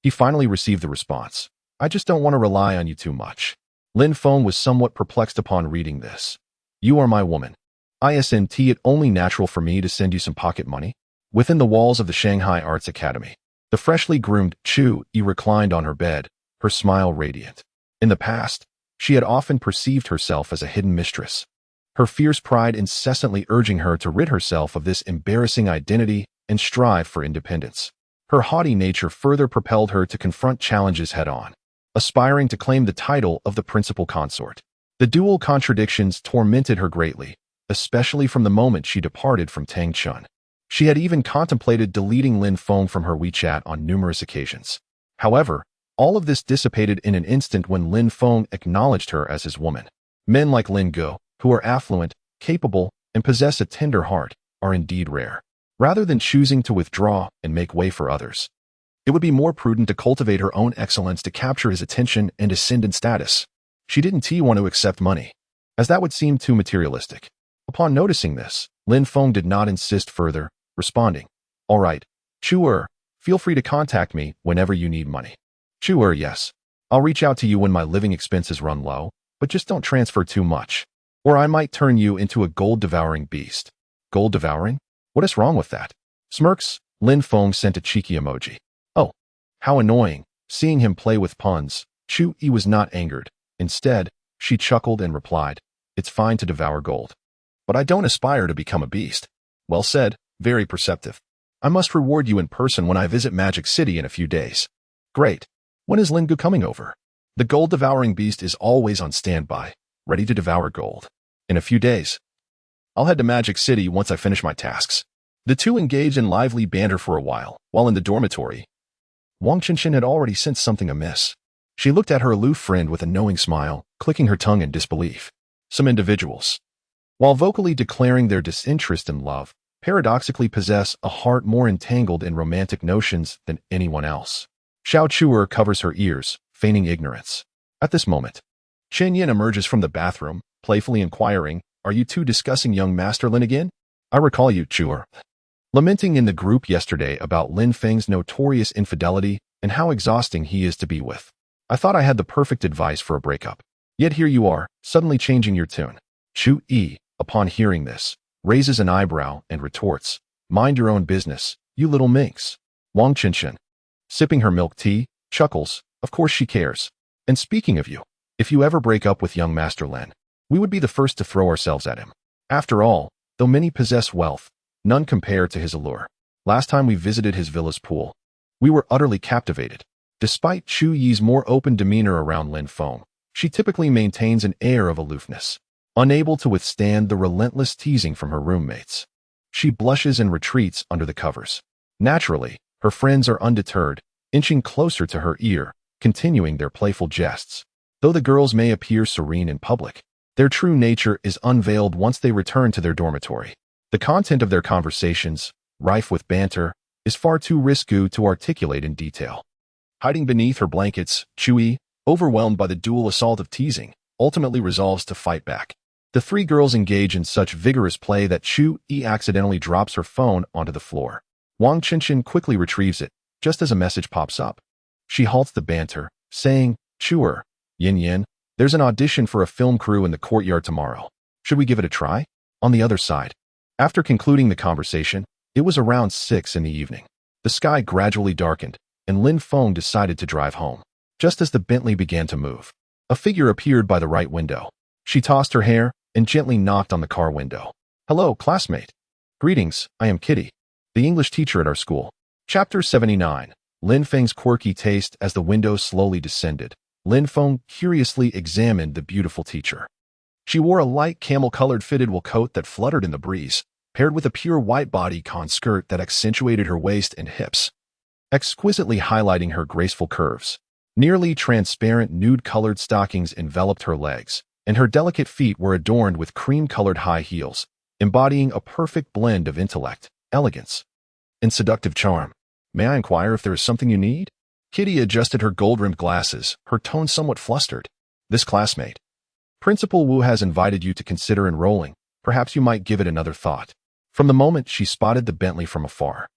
Speaker 1: he finally received the response. "I just don't want to rely on you too much." Lin Feng was somewhat perplexed upon reading this. "You are my woman. Isn't it only natural for me to send you some pocket money?" Within the walls of the Shanghai Arts Academy, the freshly groomed Chu Yi reclined on her bed, her smile radiant. In the past, she had often perceived herself as a hidden mistress, her fierce pride incessantly urging her to rid herself of this embarrassing identity and strive for independence. Her haughty nature further propelled her to confront challenges head-on, aspiring to claim the title of the principal consort. The dual contradictions tormented her greatly, especially from the moment she departed from Tang Chun. She had even contemplated deleting Lin Feng from her WeChat on numerous occasions. However, all of this dissipated in an instant when Lin Feng acknowledged her as his woman. Men like Lin Go, who are affluent, capable, and possess a tender heart, are indeed rare. Rather than choosing to withdraw and make way for others, it would be more prudent to cultivate her own excellence to capture his attention and ascend in status. She didn't want to accept money, as that would seem too materialistic. Upon noticing this, Lin Feng did not insist further, responding, "All right, Chu, feel free to contact me whenever you need money." Chu, yes. I'll reach out to you when my living expenses run low, but just don't transfer too much, or I might turn you into a gold-devouring beast. Gold-devouring? What is wrong with that? Smirks, Lin Feng sent a cheeky emoji. Oh, how annoying. Seeing him play with puns, Chu Yi was not angered. Instead, she chuckled and replied, "It's fine to devour gold, but I don't aspire to become a beast." Well said, very perceptive. I must reward you in person when I visit Magic City in a few days. Great. When is Lin Gu coming over? The gold-devouring beast is always on standby, ready to devour gold. In a few days. I'll head to Magic City once I finish my tasks. The two engaged in lively banter for a while in the dormitory. Wang Qinshan had already sensed something amiss. She looked at her aloof friend with a knowing smile, clicking her tongue in disbelief. Some individuals, while vocally declaring their disinterest in love, paradoxically possess a heart more entangled in romantic notions than anyone else. Xiao Chuer covers her ears, feigning ignorance. At this moment, Chen Yin emerges from the bathroom, playfully inquiring, "Are you two discussing young Master Lin again? I recall you, Chuer, lamenting in the group yesterday about Lin Feng's notorious infidelity and how exhausting he is to be with. I thought I had the perfect advice for a breakup. Yet here you are, suddenly changing your tune." Chu Yi, upon hearing this, raises an eyebrow and retorts, "Mind your own business, you little minx." Wang Qinshan, sipping her milk tea, chuckles, "Of course she cares. And speaking of you, if you ever break up with young Master Lin, we would be the first to throw ourselves at him. After all, though many possess wealth, none compare to his allure. Last time we visited his villa's pool, we were utterly captivated." Despite Chu Yi's more open demeanor around Lin Feng, she typically maintains an air of aloofness, unable to withstand the relentless teasing from her roommates. She blushes and retreats under the covers. Naturally, her friends are undeterred, inching closer to her ear, continuing their playful jests. Though the girls may appear serene in public, their true nature is unveiled once they return to their dormitory. The content of their conversations, rife with banter, is far too risque to articulate in detail. Hiding beneath her blankets, Chu Yi, overwhelmed by the dual assault of teasing, ultimately resolves to fight back. The three girls engage in such vigorous play that Chu Yi accidentally drops her phone onto the floor. Wang Qinshan quickly retrieves it, just as a message pops up. She halts the banter, saying, "Chuer, Yin Yin, there's an audition for a film crew in the courtyard tomorrow. Should we give it a try?" On the other side, after concluding the conversation, it was around 6 in the evening. The sky gradually darkened, and Lin Feng decided to drive home. Just as the Bentley began to move, a figure appeared by the right window. She tossed her hair and gently knocked on the car window. "Hello, classmate." "Greetings, I am Kitty, the English teacher at our school." Chapter 79. Lin Feng's quirky taste. As the window slowly descended, Lin Feng curiously examined the beautiful teacher. She wore a light camel-colored fitted wool coat that fluttered in the breeze, paired with a pure white bodycon skirt that accentuated her waist and hips, exquisitely highlighting her graceful curves. Nearly transparent nude-colored stockings enveloped her legs, and her delicate feet were adorned with cream-colored high heels, embodying a perfect blend of intellect, elegance, and seductive charm. "May I inquire if there is something you need?" Kitty adjusted her gold-rimmed glasses, her tone somewhat flustered. "This classmate, Principal Wu, has invited you to consider enrolling. Perhaps you might give it another thought." From the moment she spotted the Bentley from afar,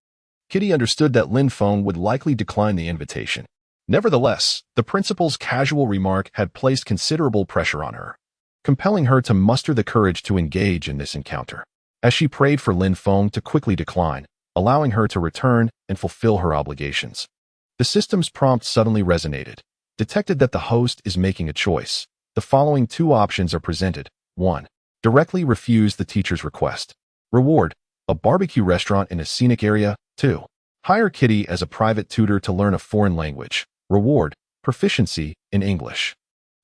Speaker 1: Kitty understood that Lin Feng would likely decline the invitation. Nevertheless, the principal's casual remark had placed considerable pressure on her, compelling her to muster the courage to engage in this encounter. As she prayed for Lin Feng to quickly decline, allowing her to return and fulfill her obligations. The system's prompt suddenly resonated, detected that the host is making a choice. The following two options are presented. 1. Directly refuse the teacher's request. Reward: a barbecue restaurant in a scenic area. 2. Hire Kitty as a private tutor to learn a foreign language. Reward: proficiency in English.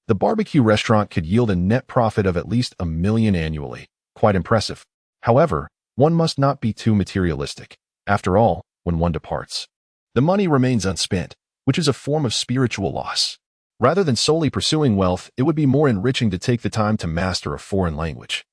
Speaker 1: The barbecue restaurant could yield a net profit of at least $1 million annually. Quite impressive. However, one must not be too materialistic. After all, when one departs, the money remains unspent, which is a form of spiritual loss. Rather than solely pursuing wealth, it would be more enriching to take the time to master a foreign language,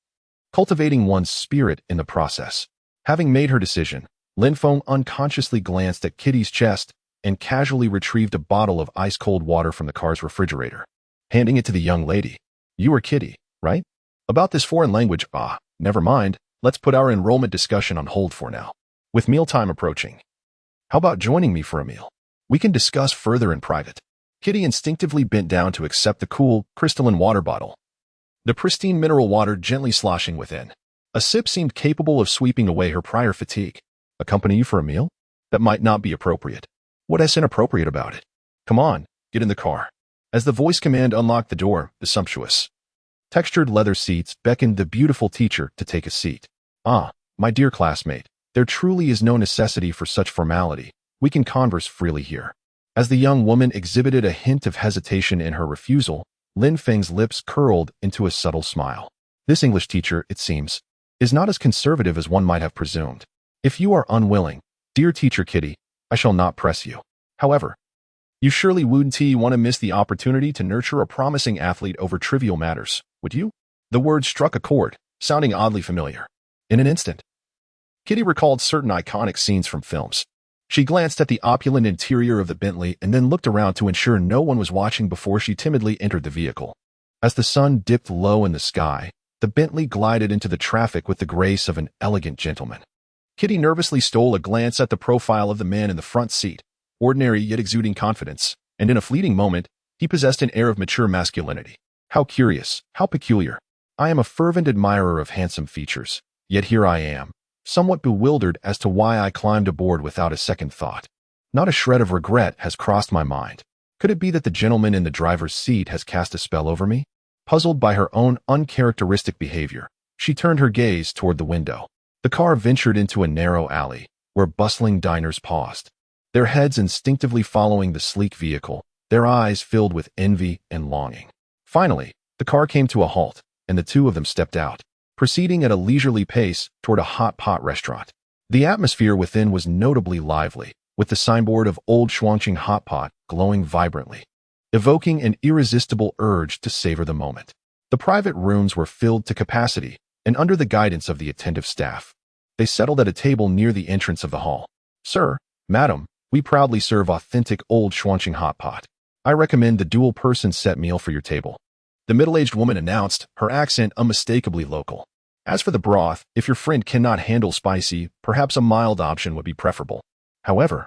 Speaker 1: cultivating one's spirit in the process. Having made her decision, Lin Feng unconsciously glanced at Kitty's chest and casually retrieved a bottle of ice-cold water from the car's refrigerator, handing it to the young lady. You are Kitty, right? About this foreign language, never mind. Let's put our enrollment discussion on hold for now. With mealtime approaching, how about joining me for a meal? We can discuss further in private. Kitty instinctively bent down to accept the cool, crystalline water bottle, the pristine mineral water gently sloshing within. A sip seemed capable of sweeping away her prior fatigue. Accompany you for a meal? That might not be appropriate. What is inappropriate about it? Come on, get in the car. As the voice command unlocked the door, the sumptuous, textured leather seats beckoned the beautiful teacher to take a seat. My dear classmate, there truly is no necessity for such formality. We can converse freely here. As the young woman exhibited a hint of hesitation in her refusal, Lin Feng's lips curled into a subtle smile. This English teacher, it seems, is not as conservative as one might have presumed. If you are unwilling, dear teacher Kitty, I shall not press you. However, you surely wouldn't want to miss the opportunity to nurture a promising athlete over trivial matters, would you? The words struck a chord, sounding oddly familiar. In an instant, Kitty recalled certain iconic scenes from films. She glanced at the opulent interior of the Bentley and then looked around to ensure no one was watching before she timidly entered the vehicle. As the sun dipped low in the sky, the Bentley glided into the traffic with the grace of an elegant gentleman. Kitty nervously stole a glance at the profile of the man in the front seat, ordinary yet exuding confidence, and in a fleeting moment, he possessed an air of mature masculinity. How curious, how peculiar. I am a fervent admirer of handsome features, yet here I am, somewhat bewildered as to why I climbed aboard without a second thought. Not a shred of regret has crossed my mind. Could it be that the gentleman in the driver's seat has cast a spell over me? Puzzled by her own uncharacteristic behavior, she turned her gaze toward the window. The car ventured into a narrow alley, where bustling diners paused, their heads instinctively following the sleek vehicle, their eyes filled with envy and longing. Finally, the car came to a halt, and the two of them stepped out, proceeding at a leisurely pace toward a hot pot restaurant. The atmosphere within was notably lively, with the signboard of Old Shuangqing Hot Pot glowing vibrantly, evoking an irresistible urge to savor the moment. The private rooms were filled to capacity, and under the guidance of the attentive staff, they settled at a table near the entrance of the hall. Sir, madam, we proudly serve authentic Old Shuangqing Hot Pot. I recommend the dual-person set meal for your table, the middle-aged woman announced, her accent unmistakably local. As for the broth, if your friend cannot handle spicy, perhaps a mild option would be preferable. However,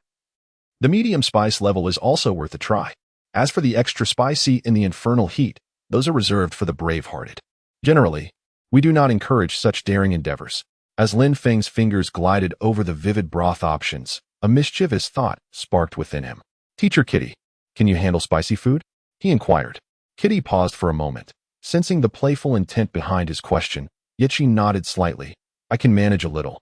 Speaker 1: the medium spice level is also worth a try. As for the extra spicy and the infernal heat, those are reserved for the brave-hearted. Generally, we do not encourage such daring endeavors. As Lin Feng's fingers glided over the vivid broth options, a mischievous thought sparked within him. Teacher Kitty, can you handle spicy food? He inquired. Kitty paused for a moment, sensing the playful intent behind his question, yet she nodded slightly. I can manage a little.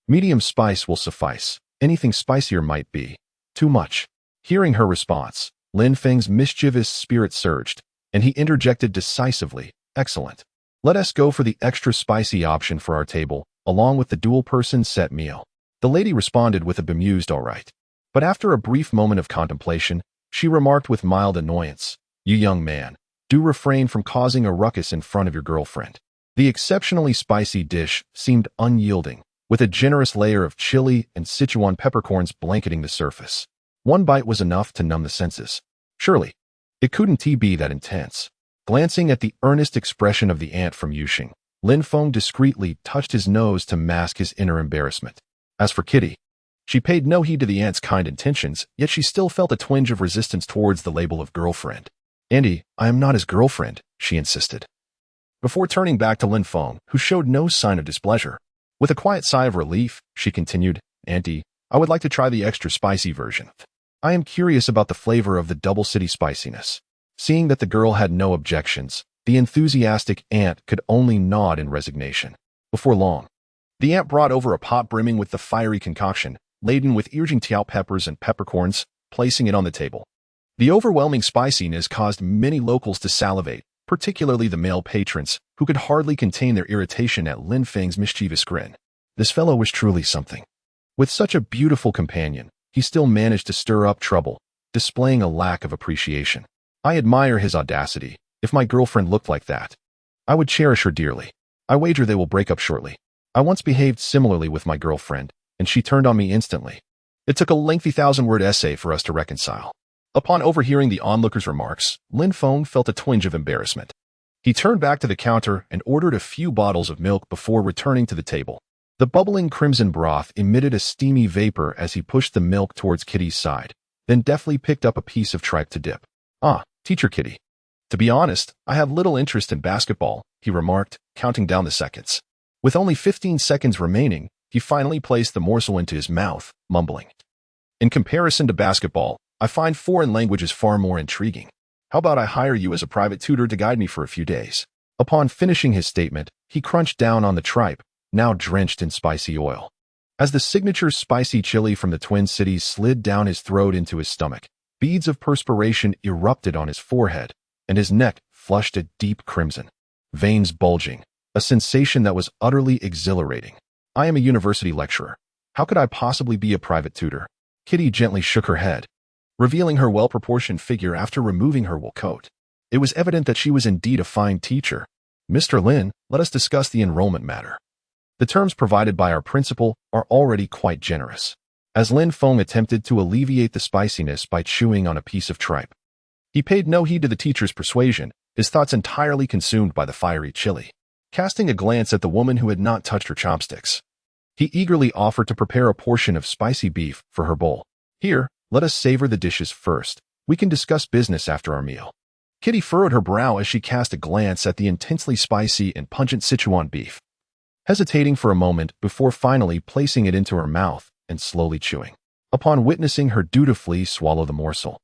Speaker 1: Medium spice will suffice. Anything spicier might be too much. Hearing her response, Lin Feng's mischievous spirit surged, and he interjected decisively, excellent. Let us go for the extra spicy option for our table, along with the dual-person set meal. The lady responded with a bemused all right. But after a brief moment of contemplation, she remarked with mild annoyance, You young man, do refrain from causing a ruckus in front of your girlfriend. The exceptionally spicy dish seemed unyielding, with a generous layer of chili and Sichuan peppercorns blanketing the surface. One bite was enough to numb the senses. Surely, it couldn't be that intense. Glancing at the earnest expression of the aunt from Yuxing, Lin Feng discreetly touched his nose to mask his inner embarrassment. As for Kitty, she paid no heed to the aunt's kind intentions, yet she still felt a twinge of resistance towards the label of girlfriend. Andy, I am not his girlfriend, she insisted. Before turning back to Lin Feng, who showed no sign of displeasure. With a quiet sigh of relief, she continued, "Auntie, I would like to try the extra spicy version. I am curious about the flavor of the Double City spiciness." Seeing that the girl had no objections, the enthusiastic aunt could only nod in resignation. Before long, the aunt brought over a pot brimming with the fiery concoction, laden with Yijingtiao peppers and peppercorns, placing it on the table. The overwhelming spiciness caused many locals to salivate, particularly the male patrons, who could hardly contain their irritation at Lin Feng's mischievous grin. This fellow was truly something. With such a beautiful companion, he still managed to stir up trouble, displaying a lack of appreciation. I admire his audacity. If my girlfriend looked like that, I would cherish her dearly. I wager they will break up shortly. I once behaved similarly with my girlfriend, and she turned on me instantly. It took a lengthy 1,000-word essay for us to reconcile. Upon overhearing the onlooker's remarks, Lin Feng felt a twinge of embarrassment. He turned back to the counter and ordered a few bottles of milk before returning to the table. The bubbling crimson broth emitted a steamy vapor as he pushed the milk towards Kitty's side, then deftly picked up a piece of tripe to dip. "Ah, teacher Kitty. To be honest, I have little interest in basketball," he remarked, counting down the seconds. With only 15 seconds remaining, he finally placed the morsel into his mouth, mumbling, "In comparison to basketball, I find foreign languages far more intriguing. How about I hire you as a private tutor to guide me for a few days?" Upon finishing his statement, he crunched down on the tripe, now drenched in spicy oil. As the signature spicy chili from the Twin Cities slid down his throat into his stomach, beads of perspiration erupted on his forehead, and his neck flushed a deep crimson, veins bulging, a sensation that was utterly exhilarating. "I am a university lecturer. How could I possibly be a private tutor?" Kitty gently shook her head, revealing her well-proportioned figure after removing her wool coat. It was evident that she was indeed a fine teacher. "Mr. Lin, let us discuss the enrollment matter. The terms provided by our principal are already quite generous." As Lin Feng attempted to alleviate the spiciness by chewing on a piece of tripe, he paid no heed to the teacher's persuasion, his thoughts entirely consumed by the fiery chili. Casting a glance at the woman who had not touched her chopsticks, he eagerly offered to prepare a portion of spicy beef for her bowl. "Here, let us savor the dishes first. We can discuss business after our meal." Kitty furrowed her brow as she cast a glance at the intensely spicy and pungent Sichuan beef, hesitating for a moment before finally placing it into her mouth and slowly chewing. Upon witnessing her dutifully swallow the morsel,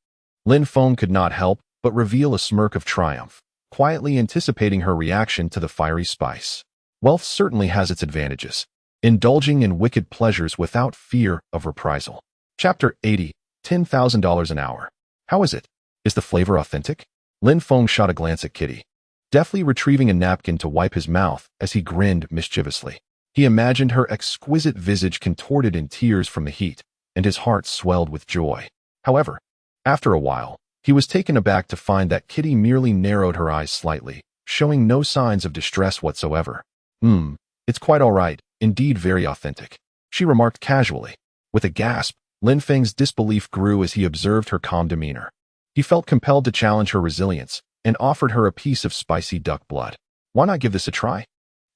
Speaker 1: Lin Feng could not help but reveal a smirk of triumph, quietly anticipating her reaction to the fiery spice. Wealth certainly has its advantages, indulging in wicked pleasures without fear of reprisal. Chapter 80, $10,000 an hour. "How is it? Is the flavor authentic?" Lin Feng shot a glance at Kitty, deftly retrieving a napkin to wipe his mouth as he grinned mischievously. He imagined her exquisite visage contorted in tears from the heat, and his heart swelled with joy. However, after a while, he was taken aback to find that Kitty merely narrowed her eyes slightly, showing no signs of distress whatsoever. It's quite all right, indeed very authentic," she remarked casually. With a gasp, Lin Feng's disbelief grew as he observed her calm demeanor. He felt compelled to challenge her resilience and offered her a piece of spicy duck blood. "Why not give this a try?"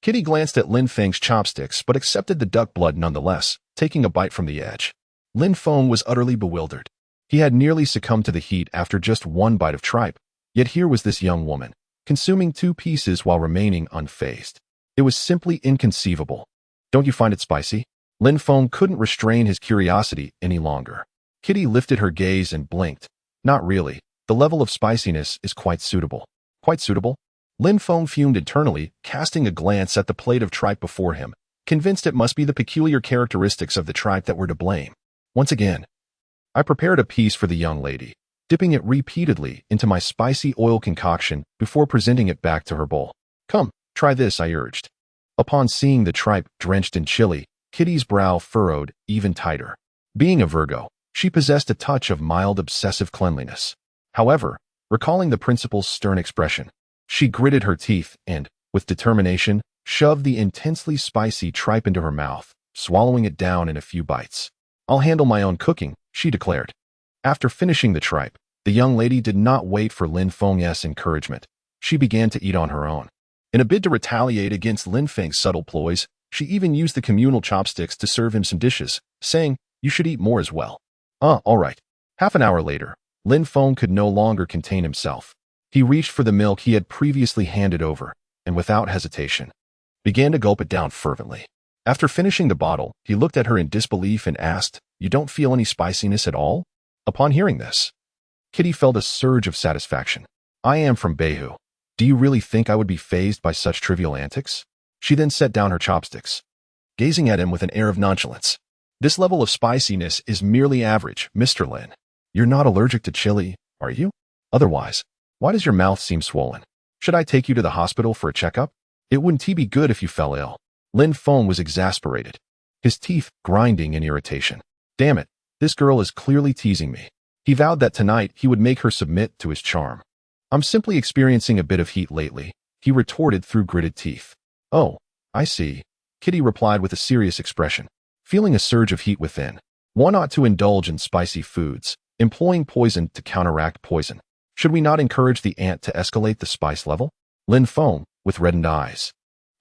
Speaker 1: Kitty glanced at Lin Feng's chopsticks but accepted the duck blood nonetheless, taking a bite from the edge. Lin Feng was utterly bewildered. He had nearly succumbed to the heat after just one bite of tripe, yet here was this young woman, consuming 2 pieces while remaining unfazed. It was simply inconceivable. "Don't you find it spicy?" Lin Feng couldn't restrain his curiosity any longer. Kitty lifted her gaze and blinked. "Not really. The level of spiciness is quite suitable." "Quite suitable?" Lin Feng fumed internally, casting a glance at the plate of tripe before him, convinced it must be the peculiar characteristics of the tripe that were to blame. Once again, I prepared a piece for the young lady, dipping it repeatedly into my spicy oil concoction before presenting it back to her bowl. "Come, try this," I urged. Upon seeing the tripe drenched in chili, Kitty's brow furrowed even tighter. Being a Virgo, she possessed a touch of mild obsessive cleanliness. However, recalling the principal's stern expression, she gritted her teeth and, with determination, shoved the intensely spicy tripe into her mouth, swallowing it down in a few bites. "I'll handle my own cooking," she declared. After finishing the tripe, the young lady did not wait for Lin Feng's encouragement. She began to eat on her own. In a bid to retaliate against Lin Feng's subtle ploys, she even used the communal chopsticks to serve him some dishes, saying, "You should eat more as well." All right." Half an hour later, Lin Feng could no longer contain himself. He reached for the milk he had previously handed over, and without hesitation, began to gulp it down fervently. After finishing the bottle, he looked at her in disbelief and asked, "You don't feel any spiciness at all?" Upon hearing this, Kitty felt a surge of satisfaction. "I am from Behu. Do you really think I would be fazed by such trivial antics?" She then set down her chopsticks, gazing at him with an air of nonchalance. "This level of spiciness is merely average, Mr. Lin. You're not allergic to chili, are you? Otherwise, why does your mouth seem swollen? Should I take you to the hospital for a checkup? It wouldn't be good if you fell ill." Lin Feng was exasperated, his teeth grinding in irritation. "Damn it, this girl is clearly teasing me." He vowed that tonight he would make her submit to his charm. "I'm simply experiencing a bit of heat lately," he retorted through gritted teeth. "Oh, I see," Kitty replied with a serious expression, feeling a surge of heat within. One ought to indulge in spicy foods, employing poison to counteract poison. Should we not encourage the ant to escalate the spice level? Lin Feng, with reddened eyes,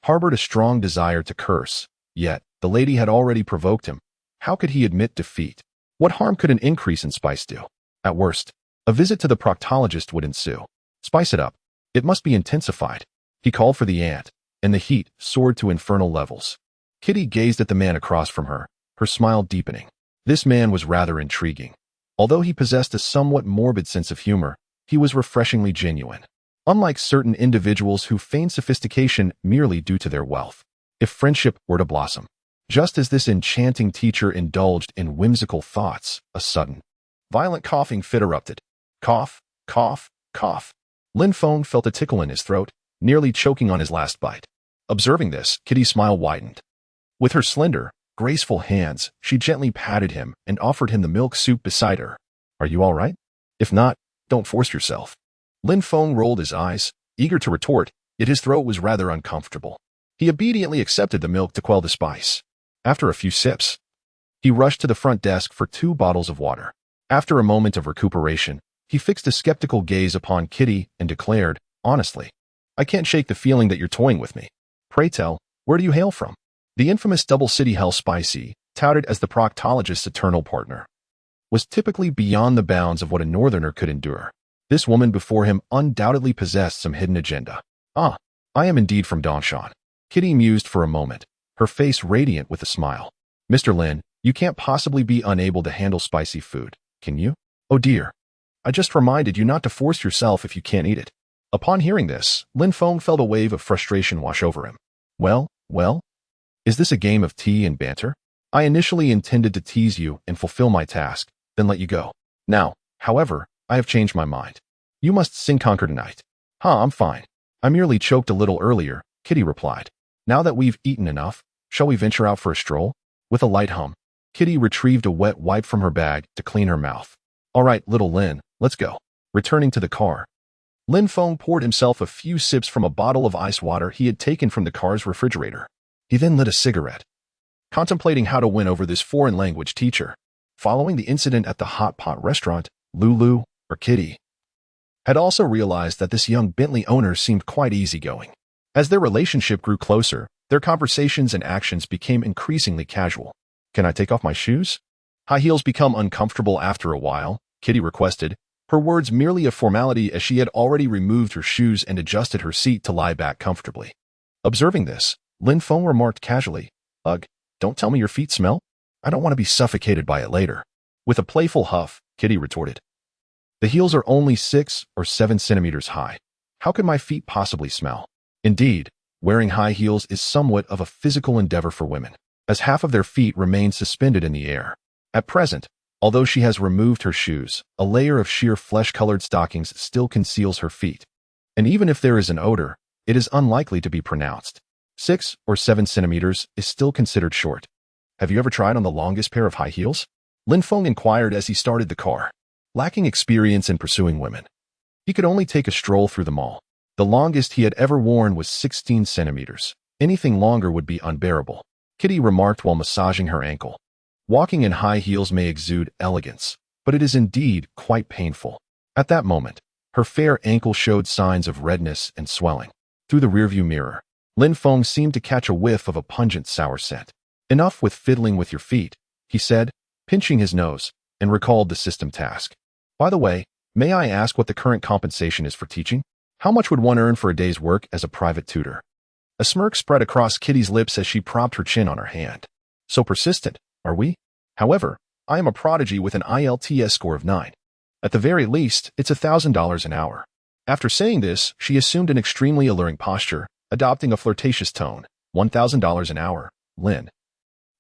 Speaker 1: harbored a strong desire to curse, yet the lady had already provoked him. How could he admit defeat? What harm could an increase in spice do? At worst, a visit to the proctologist would ensue. Spice it up. It must be intensified. He called for the ant, and the heat soared to infernal levels. Kitty gazed at the man across from her, her smile deepening. This man was rather intriguing. Although he possessed a somewhat morbid sense of humor, he was refreshingly genuine. Unlike certain individuals who feign sophistication merely due to their wealth. If friendship were to blossom, just as this enchanting teacher indulged in whimsical thoughts, a sudden, violent coughing fit erupted. Cough, cough, cough. Lin Feng felt a tickle in his throat, nearly choking on his last bite. Observing this, Kitty's smile widened. With her slender, graceful hands, she gently patted him and offered him the milk soup beside her. "Are you all right? If not, don't force yourself." Lin Feng rolled his eyes, eager to retort, yet his throat was rather uncomfortable. He obediently accepted the milk to quell the spice. After a few sips, he rushed to the front desk for 2 bottles of water. After a moment of recuperation, he fixed a skeptical gaze upon Kitty and declared, honestly, "I can't shake the feeling that you're toying with me. Pray tell, where do you hail from?" The infamous Double City Hell Spicy, touted as the proctologist's eternal partner, was typically beyond the bounds of what a northerner could endure. This woman before him undoubtedly possessed some hidden agenda. "Ah, I am indeed from Dongshan." Kitty mused for a moment, her face radiant with a smile. "Mr. Lin, you can't possibly be unable to handle spicy food, can you? Oh dear. I just reminded you not to force yourself if you can't eat it." Upon hearing this, Lin Feng felt a wave of frustration wash over him. Well, is this a game of tea and banter? I initially intended to tease you and fulfill my task, then let you go. Now, however, I have changed my mind. You must sing conquer tonight. I'm fine. I merely choked a little earlier, Kitty replied. Now that we've eaten enough, shall we venture out for a stroll? With a light hum, Kitty retrieved a wet wipe from her bag to clean her mouth. All right, little Lin, let's go. Returning to the car, Lin Feng poured himself a few sips from a bottle of ice water he had taken from the car's refrigerator. He then lit a cigarette, contemplating how to win over this foreign language teacher. Following the incident at the hot pot restaurant, Lulu, or Kitty, had also realized that this young Bentley owner seemed quite easygoing. As their relationship grew closer, their conversations and actions became increasingly casual. Can I take off my shoes? High heels become uncomfortable after a while, Kitty requested, her words merely a formality as she had already removed her shoes and adjusted her seat to lie back comfortably. Observing this, Lin Feng remarked casually, Ugh, don't tell me your feet smell. I don't want to be suffocated by it later. With a playful huff, Kitty retorted. The heels are only 6 or 7 centimeters high. How could my feet possibly smell? Indeed, wearing high heels is somewhat of a physical endeavor for women, as half of their feet remain suspended in the air. At present, although she has removed her shoes, a layer of sheer flesh-colored stockings still conceals her feet. And even if there is an odor, it is unlikely to be pronounced. 6 or 7 centimeters is still considered short. Have you ever tried on the longest pair of high heels? Lin Feng inquired as he started the car. Lacking experience in pursuing women, he could only take a stroll through the mall. The longest he had ever worn was 16 centimeters. Anything longer would be unbearable, Kitty remarked while massaging her ankle. Walking in high heels may exude elegance, but it is indeed quite painful. At that moment, her fair ankle showed signs of redness and swelling. Through the rearview mirror, Lin Feng seemed to catch a whiff of a pungent sour scent. Enough with fiddling with your feet, he said, pinching his nose, and recalled the system task. By the way, may I ask what the current compensation is for teaching? How much would one earn for a day's work as a private tutor? A smirk spread across Kitty's lips as she propped her chin on her hand. So persistent, are we? However, I am a prodigy with an IELTS score of 9. At the very least, it's $1,000 an hour. After saying this, she assumed an extremely alluring posture, adopting a flirtatious tone. $1,000 an hour, Lin.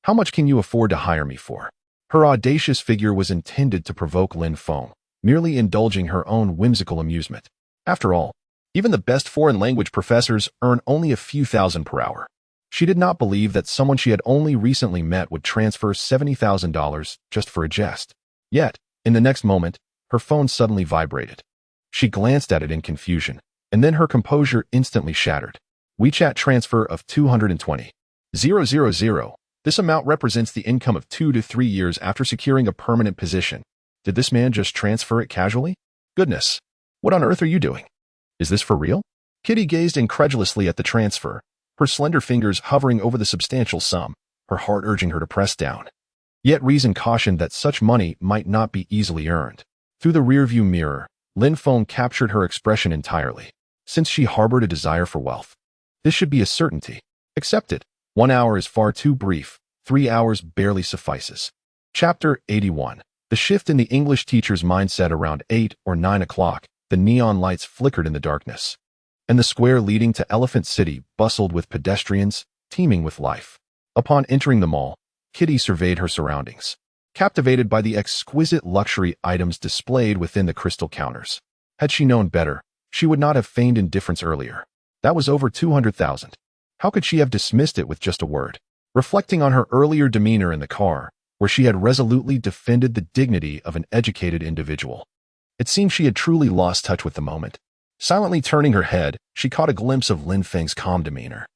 Speaker 1: How much can you afford to hire me for? Her audacious figure was intended to provoke Lin Feng, merely indulging her own whimsical amusement. After all, even the best foreign language professors earn only a few thousand per hour. She did not believe that someone she had only recently met would transfer $70,000 just for a jest. Yet, in the next moment, her phone suddenly vibrated. She glanced at it in confusion, and then her composure instantly shattered. WeChat transfer of 220,000. This amount represents the income of 2 to 3 years after securing a permanent position. Did this man just transfer it casually? Goodness, what on earth are you doing? Is this for real? Kitty gazed incredulously at the transfer, her slender fingers hovering over the substantial sum, her heart urging her to press down. Yet reason cautioned that such money might not be easily earned. Through the rearview mirror, Lin Feng captured her expression entirely. Since she harbored a desire for wealth, this should be a certainty. Accept it. 1 hour is far too brief. 3 hours barely suffices. Chapter 81. The shift in the English teacher's mindset around 8 or 9 o'clock. The neon lights flickered in the darkness, and the square leading to Elephant City bustled with pedestrians, teeming with life. Upon entering the mall, Kitty surveyed her surroundings, captivated by the exquisite luxury items displayed within the crystal counters. Had she known better, she would not have feigned indifference earlier. That was over 200,000. How could she have dismissed it with just a word? Reflecting on her earlier demeanor in the car, where she had resolutely defended the dignity of an educated individual, it seemed she had truly lost touch with the moment. Silently turning her head, she caught a glimpse of Lin Feng's calm demeanor,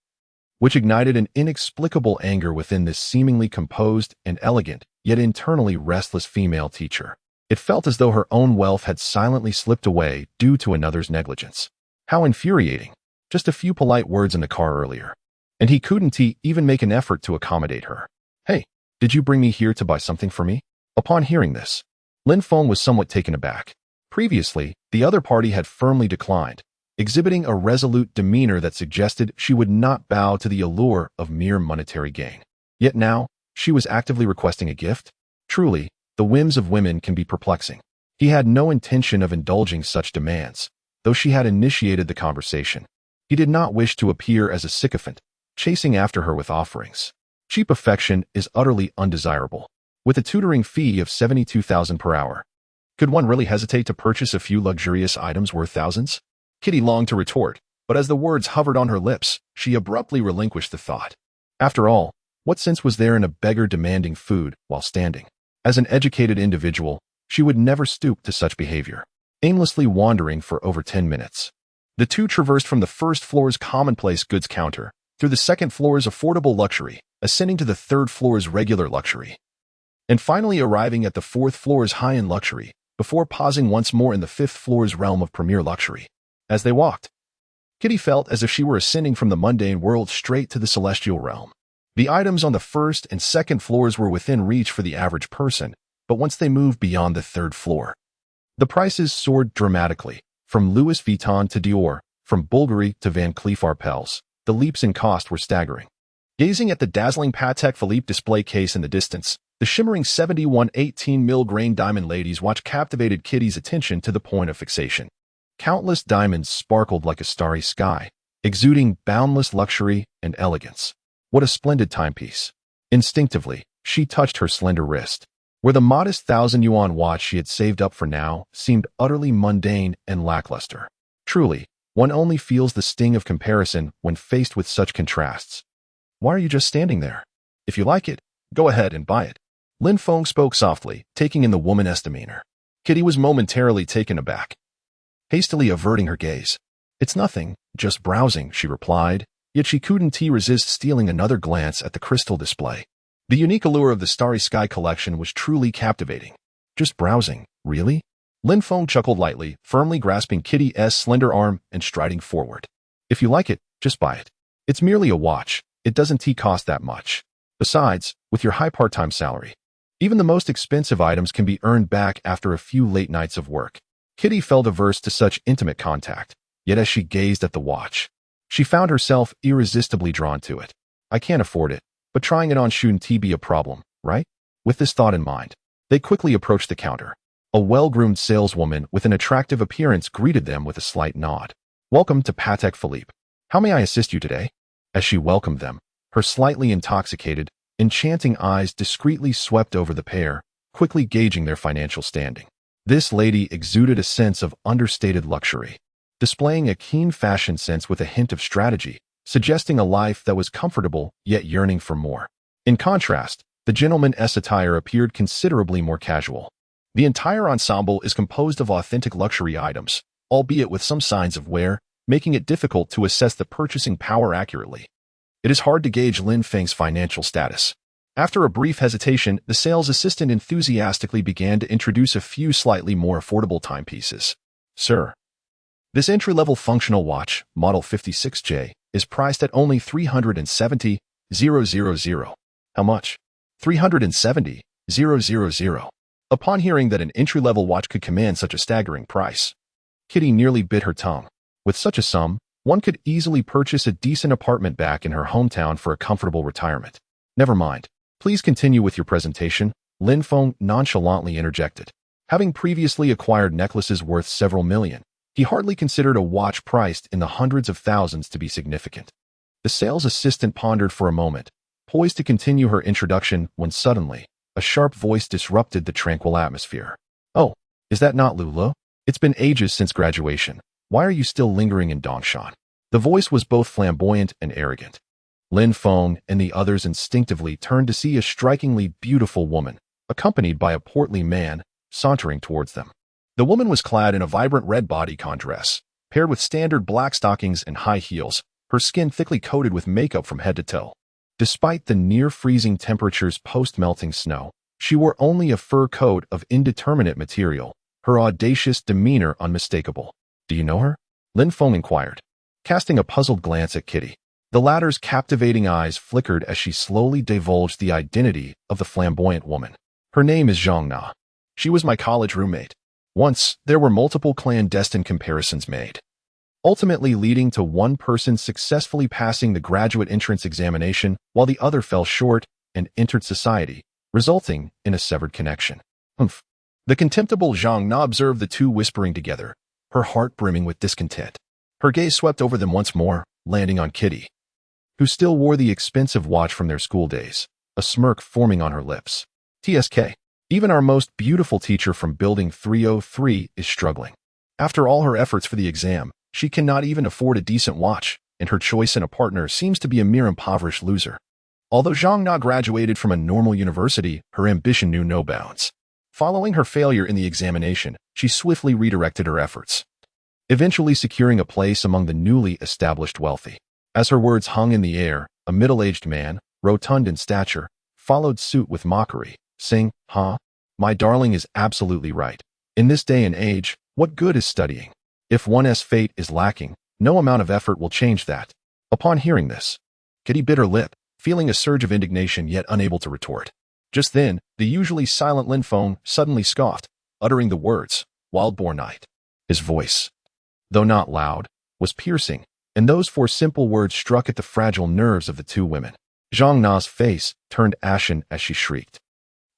Speaker 1: which ignited an inexplicable anger within this seemingly composed and elegant, yet internally restless female teacher. It felt as though her own wealth had silently slipped away due to another's negligence. How infuriating. Just a few polite words in the car earlier, and he couldn't even make an effort to accommodate her. Hey, did you bring me here to buy something for me? Upon hearing this, Lin Feng was somewhat taken aback. Previously, the other party had firmly declined, exhibiting a resolute demeanor that suggested she would not bow to the allure of mere monetary gain. Yet now, she was actively requesting a gift? Truly, the whims of women can be perplexing. He had no intention of indulging such demands, though she had initiated the conversation. He did not wish to appear as a sycophant, chasing after her with offerings. Cheap affection is utterly undesirable. With a tutoring fee of 72,000 per hour, could one really hesitate to purchase a few luxurious items worth thousands? Kitty longed to retort, but as the words hovered on her lips, she abruptly relinquished the thought. After all, what sense was there in a beggar demanding food while standing? As an educated individual, she would never stoop to such behavior. Aimlessly wandering for over 10 minutes, the two traversed from the first floor's commonplace goods counter, through the second floor's affordable luxury, ascending to the third floor's regular luxury, and finally arriving at the fourth floor's high-end luxury, before pausing once more in the fifth floor's realm of premier luxury. As they walked, Kitty felt as if she were ascending from the mundane world straight to the celestial realm. The items on the first and second floors were within reach for the average person, but once they moved beyond the third floor, the prices soared dramatically. From Louis Vuitton to Dior, from Bulgari to Van Cleef Arpels, the leaps in cost were staggering. Gazing at the dazzling Patek Philippe display case in the distance, the shimmering 71 18mm grain diamond ladies watch captivated Kitty's attention to the point of fixation. Countless diamonds sparkled like a starry sky, exuding boundless luxury and elegance. What a splendid timepiece. Instinctively, she touched her slender wrist, where the modest 1,000 yuan watch she had saved up for now seemed utterly mundane and lackluster. Truly, one only feels the sting of comparison when faced with such contrasts. Why are you just standing there? If you like it, go ahead and buy it. Lin Feng spoke softly, taking in the woman's demeanor. Kitty was momentarily taken aback, hastily averting her gaze. It's nothing, just browsing, she replied, yet she couldn't resist stealing another glance at the crystal display. The unique allure of the Starry Sky collection was truly captivating. Just browsing, really? Lin Feng chuckled lightly, firmly grasping Kitty's slender arm and striding forward. If you like it, just buy it. It's merely a watch. It doesn't cost that much. Besides, with your high part-time salary, even the most expensive items can be earned back after a few late nights of work. Kitty felt averse to such intimate contact, yet as she gazed at the watch, She found herself irresistibly drawn to it. I can't afford it, but trying it on shouldn't be a problem, right? With this thought in mind, they quickly approached the counter. A well-groomed saleswoman with an attractive appearance greeted them with a slight nod. Welcome to Patek Philippe. How may I assist you today? As she welcomed them, her slightly intoxicated, enchanting eyes discreetly swept over the pair, quickly gauging their financial standing. This lady exuded a sense of understated luxury, displaying a keen fashion sense with a hint of strategy, suggesting a life that was comfortable yet yearning for more. In contrast, the gentleman's attire appeared considerably more casual. The entire ensemble is composed of authentic luxury items, albeit with some signs of wear, making it difficult to assess the purchasing power accurately. It is hard to gauge Lin Feng's financial status. After a brief hesitation, the sales assistant enthusiastically began to introduce a few slightly more affordable timepieces. Sir, this entry-level functional watch, Model 56J, is priced at only $370,000. How much? $370,000. Upon hearing that an entry-level watch could command such a staggering price, Kitty nearly bit her tongue. With such a sum, one could easily purchase a decent apartment back in her hometown for a comfortable retirement. Never mind. Please continue with your presentation, Lin Feng nonchalantly interjected. Having previously acquired necklaces worth several million, he hardly considered a watch priced in the hundreds of thousands to be significant. The sales assistant pondered for a moment, poised to continue her introduction when suddenly, a sharp voice disrupted the tranquil atmosphere. Oh, is that not Lulo? It's been ages since graduation. Why are you still lingering in Dongshan? The voice was both flamboyant and arrogant. Lin Feng and the others instinctively turned to see a strikingly beautiful woman, accompanied by a portly man, sauntering towards them. The woman was clad in a vibrant red bodycon dress, paired with standard black stockings and high heels, her skin thickly coated with makeup from head to toe. Despite the near-freezing temperatures post-melting snow, she wore only a fur coat of indeterminate material, her audacious demeanor unmistakable. Do you know her? Lin Feng inquired, casting a puzzled glance at Kitty. The latter's captivating eyes flickered as she slowly divulged the identity of the flamboyant woman. Her name is Zhang Na. She was my college roommate. Once, there were multiple clandestine comparisons made, ultimately leading to one person successfully passing the graduate entrance examination while the other fell short and entered society, resulting in a severed connection. Humph. The contemptible Zhang Na observed the two whispering together, her heart brimming with discontent. Her gaze swept over them once more, landing on Kitty, who still wore the expensive watch from their school days, a smirk forming on her lips. TSK. Even our most beautiful teacher from Building 303 is struggling. After all her efforts for the exam, she cannot even afford a decent watch, and her choice in a partner seems to be a mere impoverished loser. Although Zhang Na graduated from a normal university, her ambition knew no bounds. Following her failure in the examination, she swiftly redirected her efforts, eventually securing a place among the newly established wealthy. As her words hung in the air, a middle-aged man, rotund in stature, followed suit with mockery, saying, "Huh? My darling is absolutely right. In this day and age, what good is studying? If one's fate is lacking, no amount of effort will change that." Upon hearing this, Kitty bit her lip, feeling a surge of indignation yet unable to retort. Just then, the usually silent Lin Feng suddenly scoffed, uttering the words, "Wild-boar night." His voice, though not loud, was piercing, and those four simple words struck at the fragile nerves of the two women. Zhang Na's face turned ashen as she shrieked.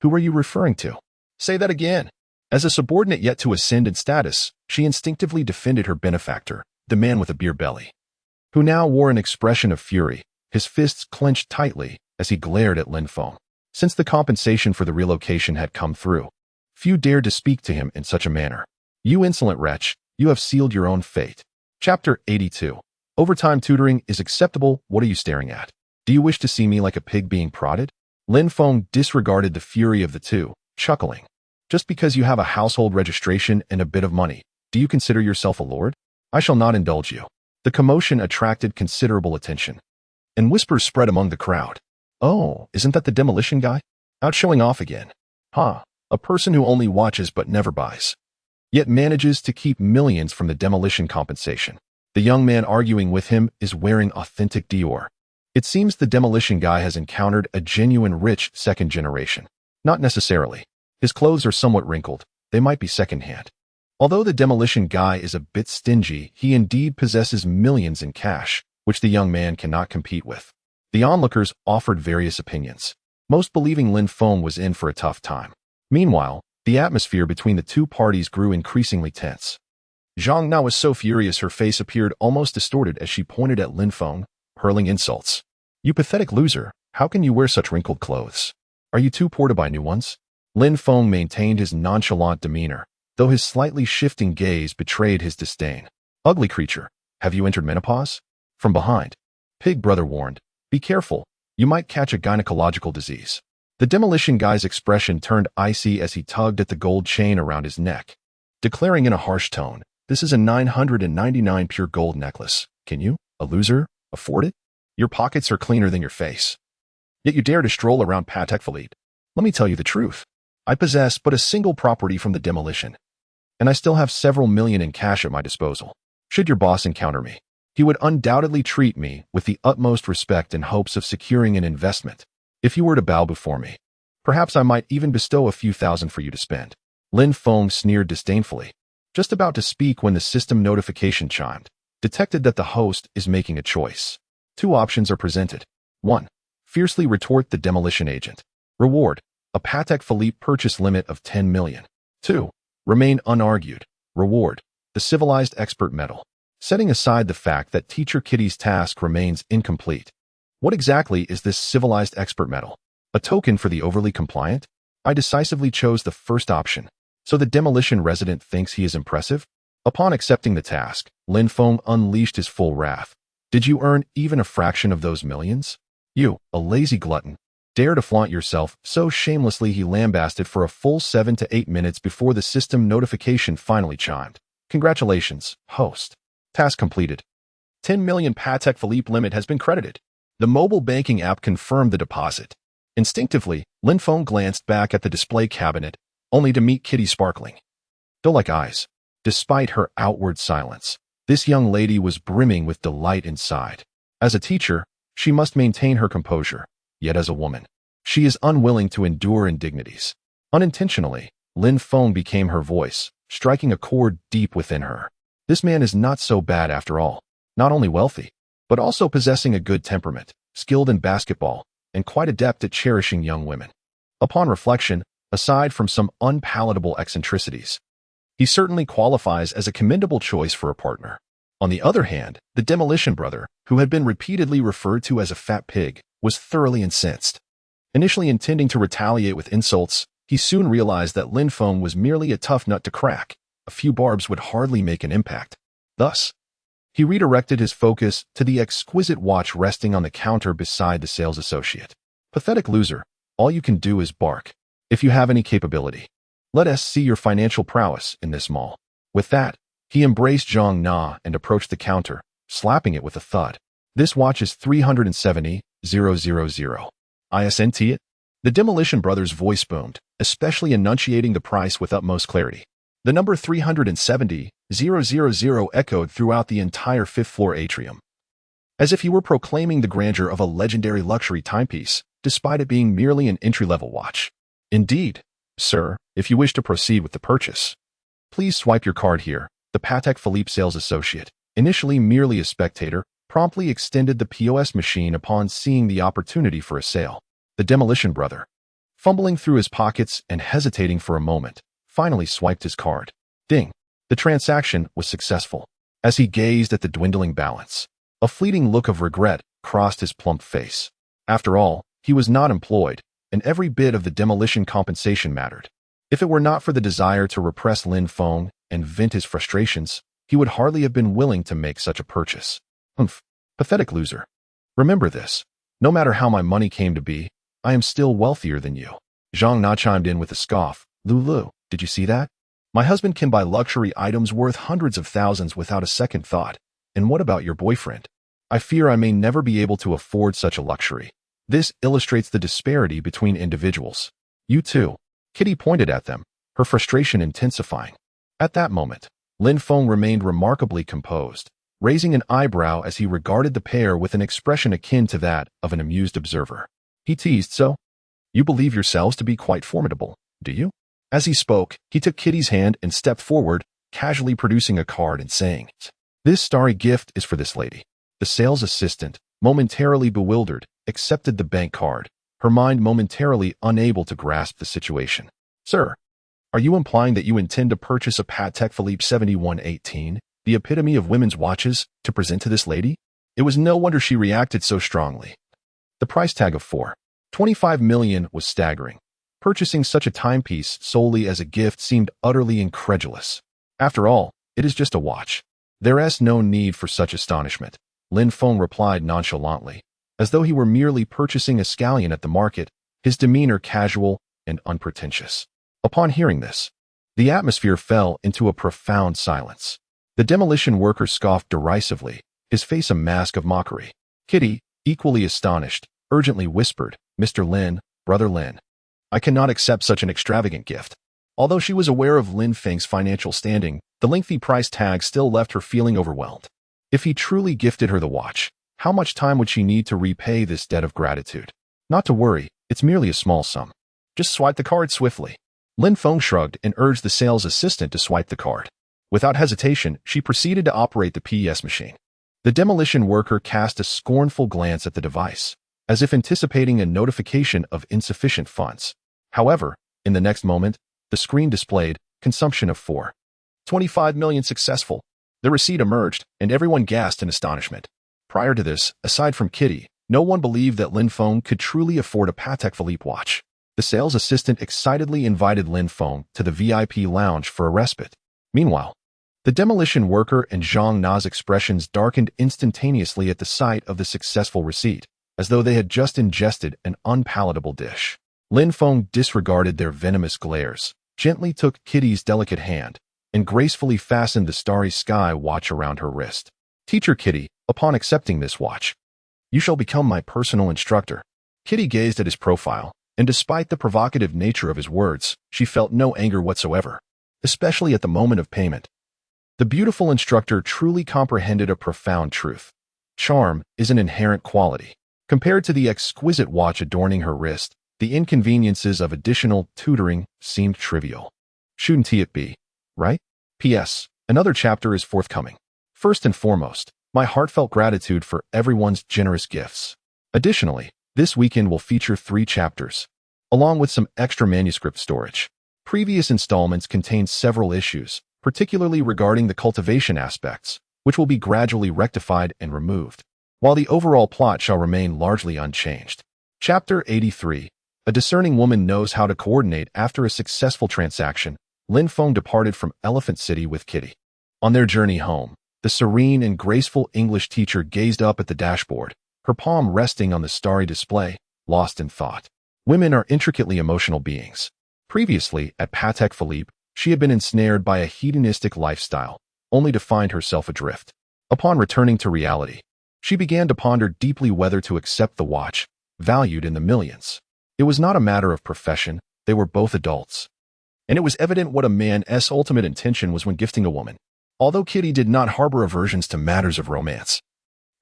Speaker 1: "Who are you referring to? Say that again." As a subordinate yet to ascend in status, she instinctively defended her benefactor, the man with a beer belly, who now wore an expression of fury, his fists clenched tightly as he glared at Lin Feng. Since the compensation for the relocation had come through, few dared to speak to him in such a manner. "You insolent wretch, you have sealed your own fate." Chapter 82. Overtime tutoring is acceptable. What are you staring at? Do you wish to see me like a pig being prodded? Lin Feng disregarded the fury of the two, chuckling. Just because you have a household registration and a bit of money, do you consider yourself a lord? I shall not indulge you. The commotion attracted considerable attention, and whispers spread among the crowd. Oh, isn't that the demolition guy? Out showing off again. Ha, a person who only watches but never buys, yet manages to keep millions from the demolition compensation. The young man arguing with him is wearing authentic Dior. It seems the demolition guy has encountered a genuine rich second generation. Not necessarily. His clothes are somewhat wrinkled. They might be secondhand. Although the demolition guy is a bit stingy, he indeed possesses millions in cash, which the young man cannot compete with. The onlookers offered various opinions, most believing Lin Feng was in for a tough time. Meanwhile, the atmosphere between the two parties grew increasingly tense. Zhang Na was so furious her face appeared almost distorted as she pointed at Lin Feng, hurling insults. "You pathetic loser, how can you wear such wrinkled clothes? Are you too poor to buy new ones?" Lin Feng maintained his nonchalant demeanor, though his slightly shifting gaze betrayed his disdain. "Ugly creature, have you entered menopause?" From behind, Pig Brother warned, "Be careful, you might catch a gynecological disease." The demolition guy's expression turned icy as he tugged at the gold chain around his neck, declaring in a harsh tone, "This is a 999 pure gold necklace. Can you, a loser, afford it? Your pockets are cleaner than your face. Yet you dare to stroll around Patek Philippe. Let me tell you the truth. I possess but a single property from the demolition, and I still have several million in cash at my disposal. Should your boss encounter me, he would undoubtedly treat me with the utmost respect in hopes of securing an investment. If you were to bow before me, perhaps I might even bestow a few thousand for you to spend." Lin Feng sneered disdainfully, just about to speak when the system notification chimed, detected that the host is making a choice. Two options are presented. 1. Fiercely retort the demolition agent. Reward: a Patek Philippe purchase limit of 10 million. 2. Remain unargued. Reward: the civilized expert medal. Setting aside the fact that Teacher Kitty's task remains incomplete, what exactly is this civilized expert medal? A token for the overly compliant? I decisively chose the first option, so the demolition resident thinks he is impressive? Upon accepting the task, Lin Feng unleashed his full wrath. "Did you earn even a fraction of those millions? You, a lazy glutton, dare to flaunt yourself so shamelessly?" He lambasted for a full 7 to 8 minutes before the system notification finally chimed. "Congratulations, host. Task completed. 10 million Patek Philippe limit has been credited." The mobile banking app confirmed the deposit. Instinctively, Lin Feng glanced back at the display cabinet, only to meet Kitty sparkling doe-like eyes. Despite her outward silence, this young lady was brimming with delight inside. As a teacher, she must maintain her composure, yet as a woman, she is unwilling to endure indignities. Unintentionally, Lin Feng became her voice, striking a chord deep within her. This man is not so bad after all, not only wealthy, but also possessing a good temperament, skilled in basketball, and quite adept at cherishing young women. Upon reflection, aside from some unpalatable eccentricities, he certainly qualifies as a commendable choice for a partner. On the other hand, the demolition brother, who had been repeatedly referred to as a fat pig, was thoroughly incensed. Initially intending to retaliate with insults, he soon realized that Lin Feng was merely a tough nut to crack. A few barbs would hardly make an impact. Thus, he redirected his focus to the exquisite watch resting on the counter beside the sales associate. "Pathetic loser, all you can do is bark. If you have any capability, let us see your financial prowess in this mall." With that, he embraced Zhang Na and approached the counter, slapping it with a thud. "This watch is 370,000. ISNT it?" The demolition brother's voice boomed, especially enunciating the price with utmost clarity. The number 370,000 echoed throughout the entire fifth-floor atrium, as if he were proclaiming the grandeur of a legendary luxury timepiece, despite it being merely an entry-level watch. "Indeed, sir, if you wish to proceed with the purchase, please swipe your card here." The Patek Philippe sales associate, initially merely a spectator, promptly extended the POS machine upon seeing the opportunity for a sale. The demolition brother, fumbling through his pockets and hesitating for a moment, finally swiped his card. Ding! The transaction was successful. As he gazed at the dwindling balance, a fleeting look of regret crossed his plump face. After all, he was not employed, and every bit of the demolition compensation mattered. If it were not for the desire to repress Lin Feng and vent his frustrations, he would hardly have been willing to make such a purchase. "Humph, pathetic loser. Remember this. No matter how my money came to be, I am still wealthier than you." Zhang Na chimed in with a scoff. "Lulu, did you see that? My husband can buy luxury items worth hundreds of thousands without a second thought. And what about your boyfriend? I fear I may never be able to afford such a luxury." This illustrates the disparity between individuals. "You too." Kitty pointed at them, her frustration intensifying. At that moment, Lin Feng remained remarkably composed, raising an eyebrow as he regarded the pair with an expression akin to that of an amused observer. He teased, "So, you believe yourselves to be quite formidable, do you?" As he spoke, he took Kitty's hand and stepped forward, casually producing a card and saying, "This starry gift is for this lady." The sales assistant, momentarily bewildered, accepted the bank card, her mind momentarily unable to grasp the situation. Sir, are you implying that you intend to purchase a Patek Philippe 7118, the epitome of women's watches, to present to this lady? It was no wonder she reacted so strongly. The price tag of $4.25 million was staggering. Purchasing such a timepiece solely as a gift seemed utterly incredulous. After all, it is just a watch. There is no need for such astonishment, Lin Feng replied nonchalantly, as though he were merely purchasing a scallion at the market, his demeanor casual and unpretentious. Upon hearing this, the atmosphere fell into a profound silence. The demolition worker scoffed derisively, his face a mask of mockery. Kitty, equally astonished, urgently whispered, "Mr. Lin, Brother Lin, I cannot accept such an extravagant gift." Although she was aware of Lin Feng's financial standing, the lengthy price tag still left her feeling overwhelmed. If he truly gifted her the watch, how much time would she need to repay this debt of gratitude? Not to worry, it's merely a small sum. Just swipe the card swiftly. Lin Feng shrugged and urged the sales assistant to swipe the card. Without hesitation, she proceeded to operate the PES machine. The demolition worker cast a scornful glance at the device, as if anticipating a notification of insufficient funds. However, in the next moment, the screen displayed consumption of $4.25 million successful. The receipt emerged, and everyone gasped in astonishment. Prior to this, aside from Kitty, no one believed that Lin Feng could truly afford a Patek Philippe watch. The sales assistant excitedly invited Lin Feng to the VIP lounge for a respite. Meanwhile, the demolition worker and Zhang Na's expressions darkened instantaneously at the sight of the successful receipt, as though they had just ingested an unpalatable dish. Lin Feng disregarded their venomous glares, gently took Kitty's delicate hand, and gracefully fastened the Starry Sky watch around her wrist. "Teacher Kitty, upon accepting this watch, you shall become my personal instructor." Kitty gazed at his profile, and despite the provocative nature of his words, she felt no anger whatsoever, especially at the moment of payment. The beautiful instructor truly comprehended a profound truth. Charm is an inherent quality. Compared to the exquisite watch adorning her wrist, the inconveniences of additional tutoring seemed trivial. Shouldn't it be, right? P.S. Another chapter is forthcoming. First and foremost, my heartfelt gratitude for everyone's generous gifts. Additionally, this weekend will feature 3 chapters, along with some extra manuscript storage. Previous installments contained several issues, particularly regarding the cultivation aspects, which will be gradually rectified and removed, while the overall plot shall remain largely unchanged. Chapter 83. A discerning woman knows how to coordinate. After a successful transaction, Lin Feng departed from Elephant City with Kitty. On their journey home, the serene and graceful English teacher gazed up at the dashboard, her palm resting on the starry display, lost in thought. Women are intricately emotional beings. Previously, at Patek Philippe, she had been ensnared by a hedonistic lifestyle, only to find herself adrift. Upon returning to reality, she began to ponder deeply whether to accept the watch, valued in the millions. It was not a matter of profession, they were both adults. And it was evident what a man's ultimate intention was when gifting a woman. Although Kitty did not harbor aversions to matters of romance,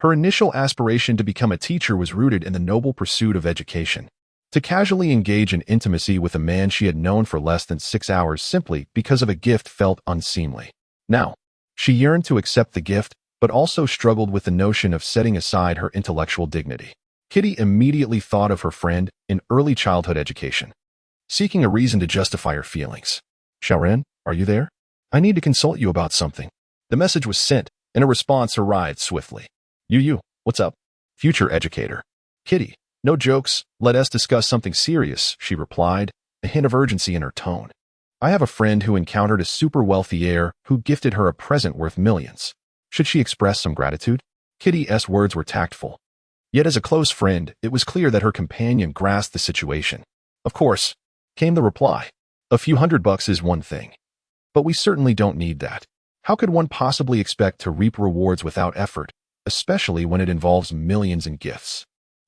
Speaker 1: her initial aspiration to become a teacher was rooted in the noble pursuit of education. To casually engage in intimacy with a man she had known for less than 6 hours simply because of a gift felt unseemly. Now, she yearned to accept the gift, but also struggled with the notion of setting aside her intellectual dignity. Kitty immediately thought of her friend in early childhood education, seeking a reason to justify her feelings. "Xiaoren, are you there? I need to consult you about something." The message was sent, and a response arrived swiftly. You, what's up? Future educator. Kitty, no jokes, let us discuss something serious, she replied, a hint of urgency in her tone. I have a friend who encountered a super wealthy heir who gifted her a present worth millions. Should she express some gratitude? Kitty's words were tactful. Yet as a close friend, it was clear that her companion grasped the situation. Of course, came the reply. A few $100 is one thing. But we certainly don't need that. How could one possibly expect to reap rewards without effort, especially when it involves millions in gifts?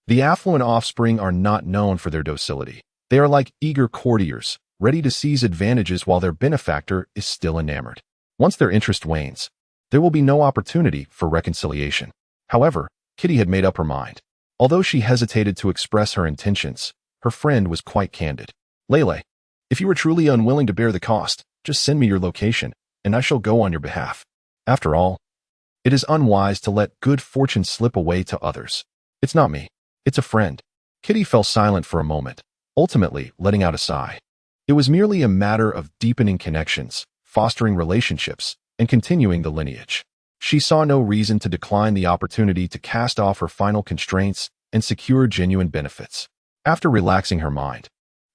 Speaker 1: The affluent offspring are not known for their docility. They are like eager courtiers, ready to seize advantages while their benefactor is still enamored. Once their interest wanes, there will be no opportunity for reconciliation. However, Kitty had made up her mind. Although she hesitated to express her intentions, her friend was quite candid. Lele, if you are truly unwilling to bear the cost, just send me your location, and I shall go on your behalf. After all, It is unwise to let good fortune slip away to others. It's not me. It's a friend. Kitty fell silent for a moment, ultimately letting out a sigh. It was merely a matter of deepening connections, fostering relationships, and continuing the lineage. She saw no reason to decline the opportunity to cast off her final constraints and secure genuine benefits. After relaxing her mind,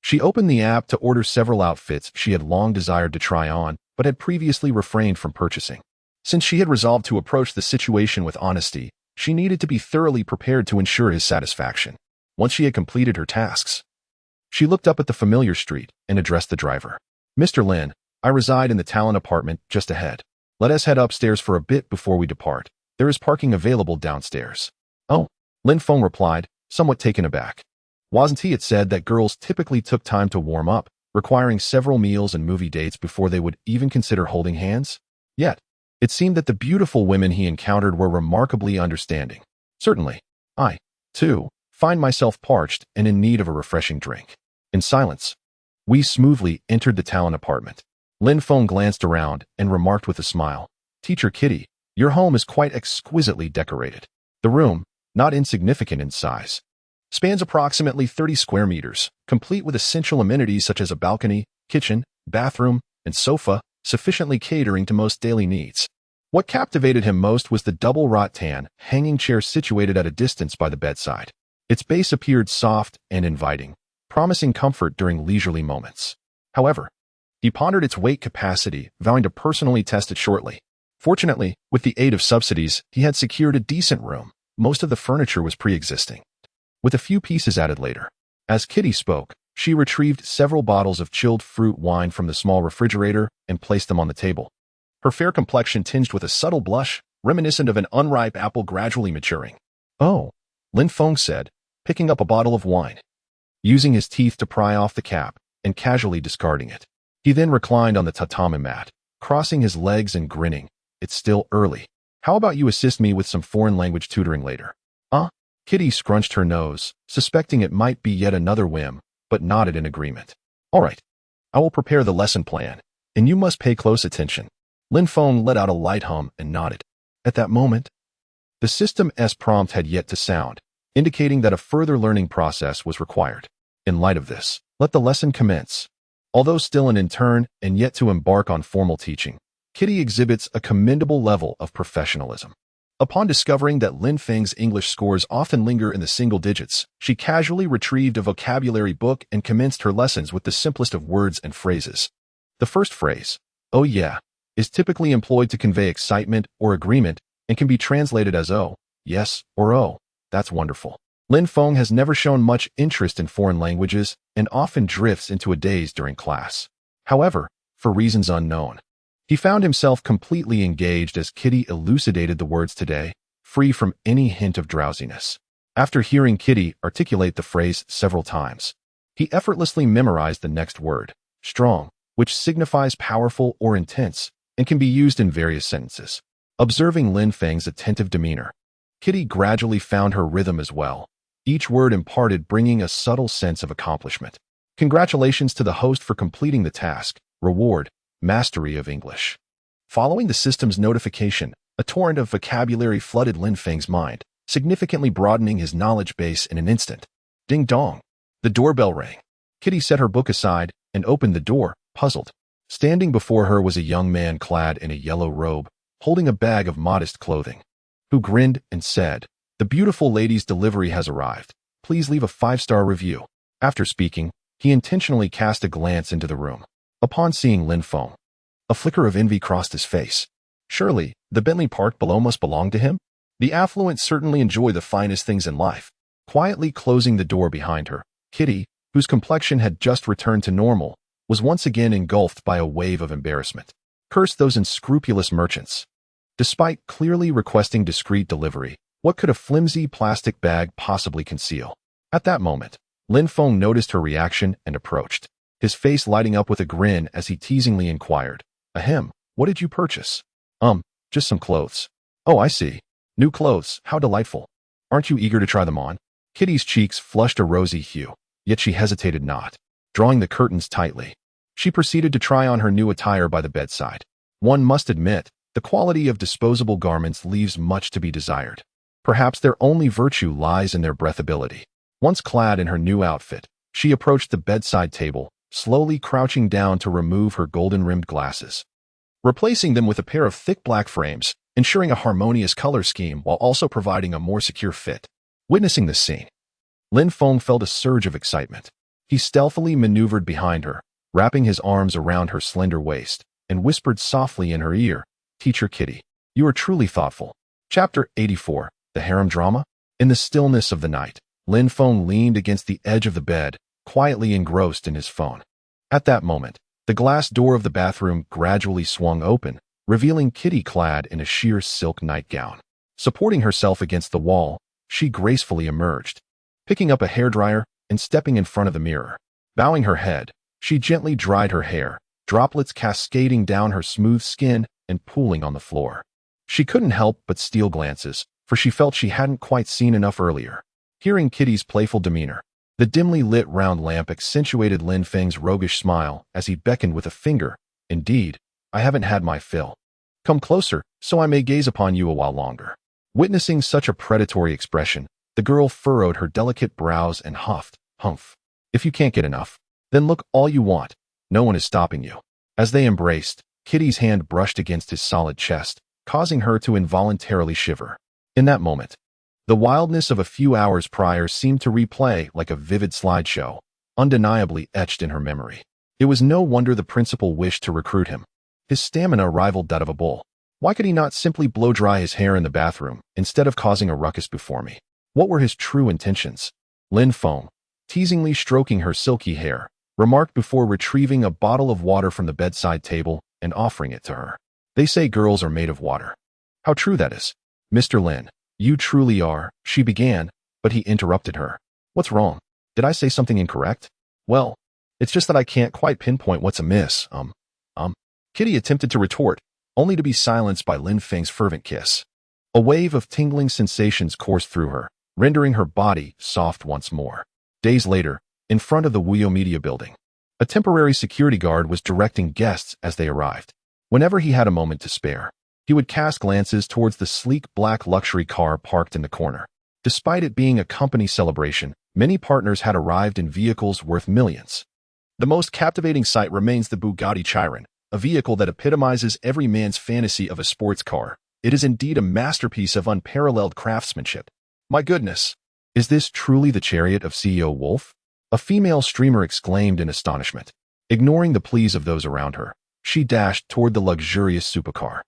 Speaker 1: she opened the app to order several outfits she had long desired to try on, but had previously refrained from purchasing. Since she had resolved to approach the situation with honesty, she needed to be thoroughly prepared to ensure his satisfaction. Once she had completed her tasks, she looked up at the familiar street and addressed the driver. "Mr. Lin, I reside in the Talon apartment just ahead. Let us head upstairs for a bit before we depart. There is parking available downstairs." "Oh," Lin Feng replied, somewhat taken aback. Wasn't he had said that girls typically took time to warm up, requiring several meals and movie dates before they would even consider holding hands? Yet, it seemed that the beautiful women he encountered were remarkably understanding. "Certainly. I, too, find myself parched and in need of a refreshing drink." In silence, we smoothly entered the Talon apartment. Lin Feng glanced around and remarked with a smile, "Teacher Kitty, your home is quite exquisitely decorated." The room, not insignificant in size, spans approximately 30 square meters, complete with essential amenities such as a balcony, kitchen, bathroom, and sofa, sufficiently catering to most daily needs. What captivated him most was the double rattan hanging chair situated at a distance by the bedside. Its base appeared soft and inviting, promising comfort during leisurely moments. However, he pondered its weight capacity, vowing to personally test it shortly. Fortunately, with the aid of subsidies, he had secured a decent room. Most of the furniture was pre-existing, with a few pieces added later. As Kitty spoke, she retrieved several bottles of chilled fruit wine from the small refrigerator and placed them on the table. Her fair complexion tinged with a subtle blush, reminiscent of an unripe apple gradually maturing. "Oh," Lin Feng said, picking up a bottle of wine, using his teeth to pry off the cap and casually discarding it. He then reclined on the tatami mat, crossing his legs and grinning. "It's still early. How about you assist me with some foreign language tutoring later?" Kitty scrunched her nose, suspecting it might be yet another whim, but nodded in agreement. "All right. I will prepare the lesson plan, and you must pay close attention." Lin Feng let out a light hum and nodded. At that moment, the system's prompt had yet to sound, indicating that a further learning process was required. In light of this, let the lesson commence. Although still an intern and yet to embark on formal teaching, Kitty exhibits a commendable level of professionalism. Upon discovering that Lin Feng's English scores often linger in the single digits, she casually retrieved a vocabulary book and commenced her lessons with the simplest of words and phrases. The first phrase, "Oh yeah," is typically employed to convey excitement or agreement and can be translated as "oh, yes," or "oh, that's wonderful." Lin Feng has never shown much interest in foreign languages and often drifts into a daze during class. However, for reasons unknown, he found himself completely engaged as Kitty elucidated the words today, free from any hint of drowsiness. After hearing Kitty articulate the phrase several times, he effortlessly memorized the next word, strong, which signifies powerful or intense, and can be used in various sentences. Observing Lin Feng's attentive demeanor, Kitty gradually found her rhythm as well, each word imparted bringing a subtle sense of accomplishment. Congratulations to the host for completing the task. Reward, mastery of English. Following the system's notification, a torrent of vocabulary flooded Lin Feng's mind, significantly broadening his knowledge base in an instant. Ding dong. The doorbell rang. Kitty set her book aside and opened the door, puzzled. Standing before her was a young man clad in a yellow robe, holding a bag of modest clothing, who grinned and said, "The beautiful lady's delivery has arrived. Please leave a 5-star review." After speaking, he intentionally cast a glance into the room. Upon seeing Lin Feng, a flicker of envy crossed his face. Surely, the Bentley Park below must belong to him? The affluent certainly enjoy the finest things in life. Quietly closing the door behind her, Kitty, whose complexion had just returned to normal, was once again engulfed by a wave of embarrassment. Curse those unscrupulous merchants. Despite clearly requesting discreet delivery, what could a flimsy plastic bag possibly conceal? At that moment, Lin Feng noticed her reaction and approached, his face lighting up with a grin as he teasingly inquired, "Ahem, what did you purchase?" Just some clothes." "Oh, I see. New clothes, how delightful. Aren't you eager to try them on?" Kitty's cheeks flushed a rosy hue, yet she hesitated not. Drawing the curtains tightly, she proceeded to try on her new attire by the bedside. One must admit The quality of disposable garments leaves much to be desired. Perhaps their only virtue lies in their breathability. Once clad in her new outfit, she approached the bedside table, slowly crouching down to remove her golden-rimmed glasses, replacing them with a pair of thick black frames, ensuring a harmonious color scheme while also providing a more secure fit. Witnessing this scene, Lin Feng felt a surge of excitement. He stealthily maneuvered behind her, wrapping his arms around her slender waist, and whispered softly in her ear, "Teacher Kitty, you are truly thoughtful." Chapter 84, The Harem Drama. In the stillness of the night, Lin Feng leaned against the edge of the bed, quietly engrossed in his phone. At that moment, the glass door of the bathroom gradually swung open, revealing Kitty clad in a sheer silk nightgown. Supporting herself against the wall, she gracefully emerged, picking up a hairdryer and stepping in front of the mirror. Bowing her head, she gently dried her hair, droplets cascading down her smooth skin and pooling on the floor. She couldn't help but steal glances, for she felt she hadn't quite seen enough earlier. Hearing Kitty's playful demeanor, the dimly lit round lamp accentuated Lin Feng's roguish smile as he beckoned with a finger. "Indeed, I haven't had my fill. Come closer, so I may gaze upon you a while longer." Witnessing such a predatory expression, the girl furrowed her delicate brows and huffed, "Humph. If you can't get enough, then look all you want. No one is stopping you." As they embraced, Kitty's hand brushed against his solid chest, causing her to involuntarily shiver. In that moment, the wildness of a few hours prior seemed to replay like a vivid slideshow, undeniably etched in her memory. It was no wonder the principal wished to recruit him. His stamina rivaled that of a bull. Why could he not simply blow-dry his hair in the bathroom, instead of causing a ruckus before me? What were his true intentions? Lin Feng, teasingly stroking her silky hair, remarked before retrieving a bottle of water from the bedside table and offering it to her. "They say girls are made of water. How true that is." "Mr. Lin, you truly are," she began, but he interrupted her. "What's wrong? Did I say something incorrect?" "Well, it's just that I can't quite pinpoint what's amiss, Kitty attempted to retort, only to be silenced by Lin Feng's fervent kiss. A wave of tingling sensations coursed through her, rendering her body soft once more. Days later, in front of the Wuyo Media building, a temporary security guard was directing guests as they arrived. Whenever he had a moment to spare, he would cast glances towards the sleek black luxury car parked in the corner. Despite it being a company celebration, many partners had arrived in vehicles worth millions. The most captivating sight remains the Bugatti Chiron, a vehicle that epitomizes every man's fantasy of a sports car. It is indeed a masterpiece of unparalleled craftsmanship. "My goodness, is this truly the chariot of CEO Wolf?" a female streamer exclaimed in astonishment. Ignoring the pleas of those around her, she dashed toward the luxurious supercar.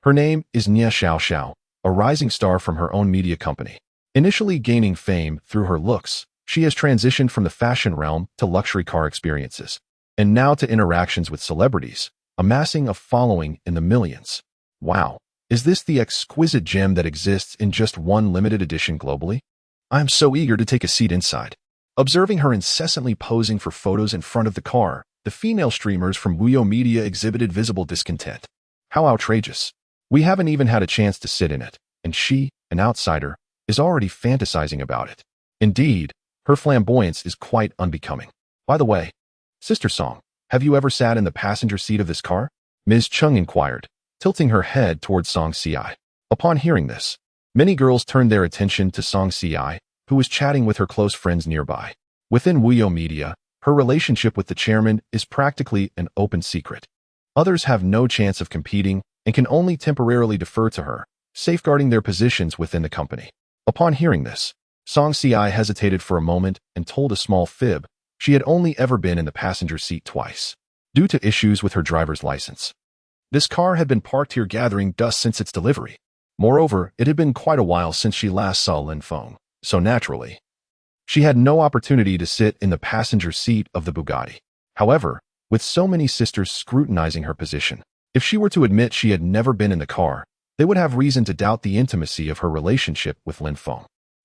Speaker 1: Her name is Nia Xiaoxiao, a rising star from her own media company. Initially gaining fame through her looks, she has transitioned from the fashion realm to luxury car experiences, and now to interactions with celebrities, amassing a following in the millions. Wow, is this the exquisite gem that exists in just one limited edition globally? I am so eager to take a seat inside. Observing her incessantly posing for photos in front of the car, the female streamers from Wuyo Media exhibited visible discontent. How outrageous. We haven't even had a chance to sit in it, and she, an outsider, is already fantasizing about it. Indeed, her flamboyance is quite unbecoming. By the way, Sister Song, have you ever sat in the passenger seat of this car? Ms. Chung inquired, tilting her head towards Song Si. Upon hearing this, many girls turned their attention to Song Si, who was chatting with her close friends nearby. Within Wuyo Media, her relationship with the chairman is practically an open secret. Others have no chance of competing and can only temporarily defer to her, safeguarding their positions within the company. Upon hearing this, Song Si hesitated for a moment and told a small fib. She had only ever been in the passenger seat twice, due to issues with her driver's license. This car had been parked here gathering dust since its delivery. Moreover, it had been quite a while since she last saw Lin Feng, so naturally, she had no opportunity to sit in the passenger seat of the Bugatti. However, with so many sisters scrutinizing her position, if she were to admit she had never been in the car, they would have reason to doubt the intimacy of her relationship with Lin Feng.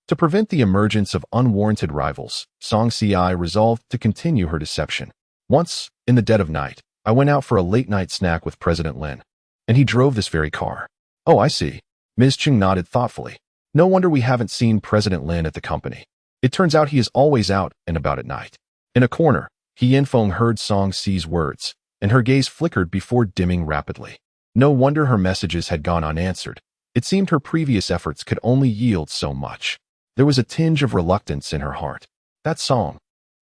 Speaker 1: To prevent the emergence of unwarranted rivals, Song Si resolved to continue her deception. Once, in the dead of night, I went out for a late-night snack with President Lin, and he drove this very car. "Oh, I see." Ms. Chung nodded thoughtfully. "No wonder we haven't seen President Lin at the company. It turns out he is always out and about at night." In a corner, Yin Feng heard Song Si's words, and her gaze flickered before dimming rapidly. No wonder her messages had gone unanswered. It seemed her previous efforts could only yield so much. There was a tinge of reluctance in her heart. That Song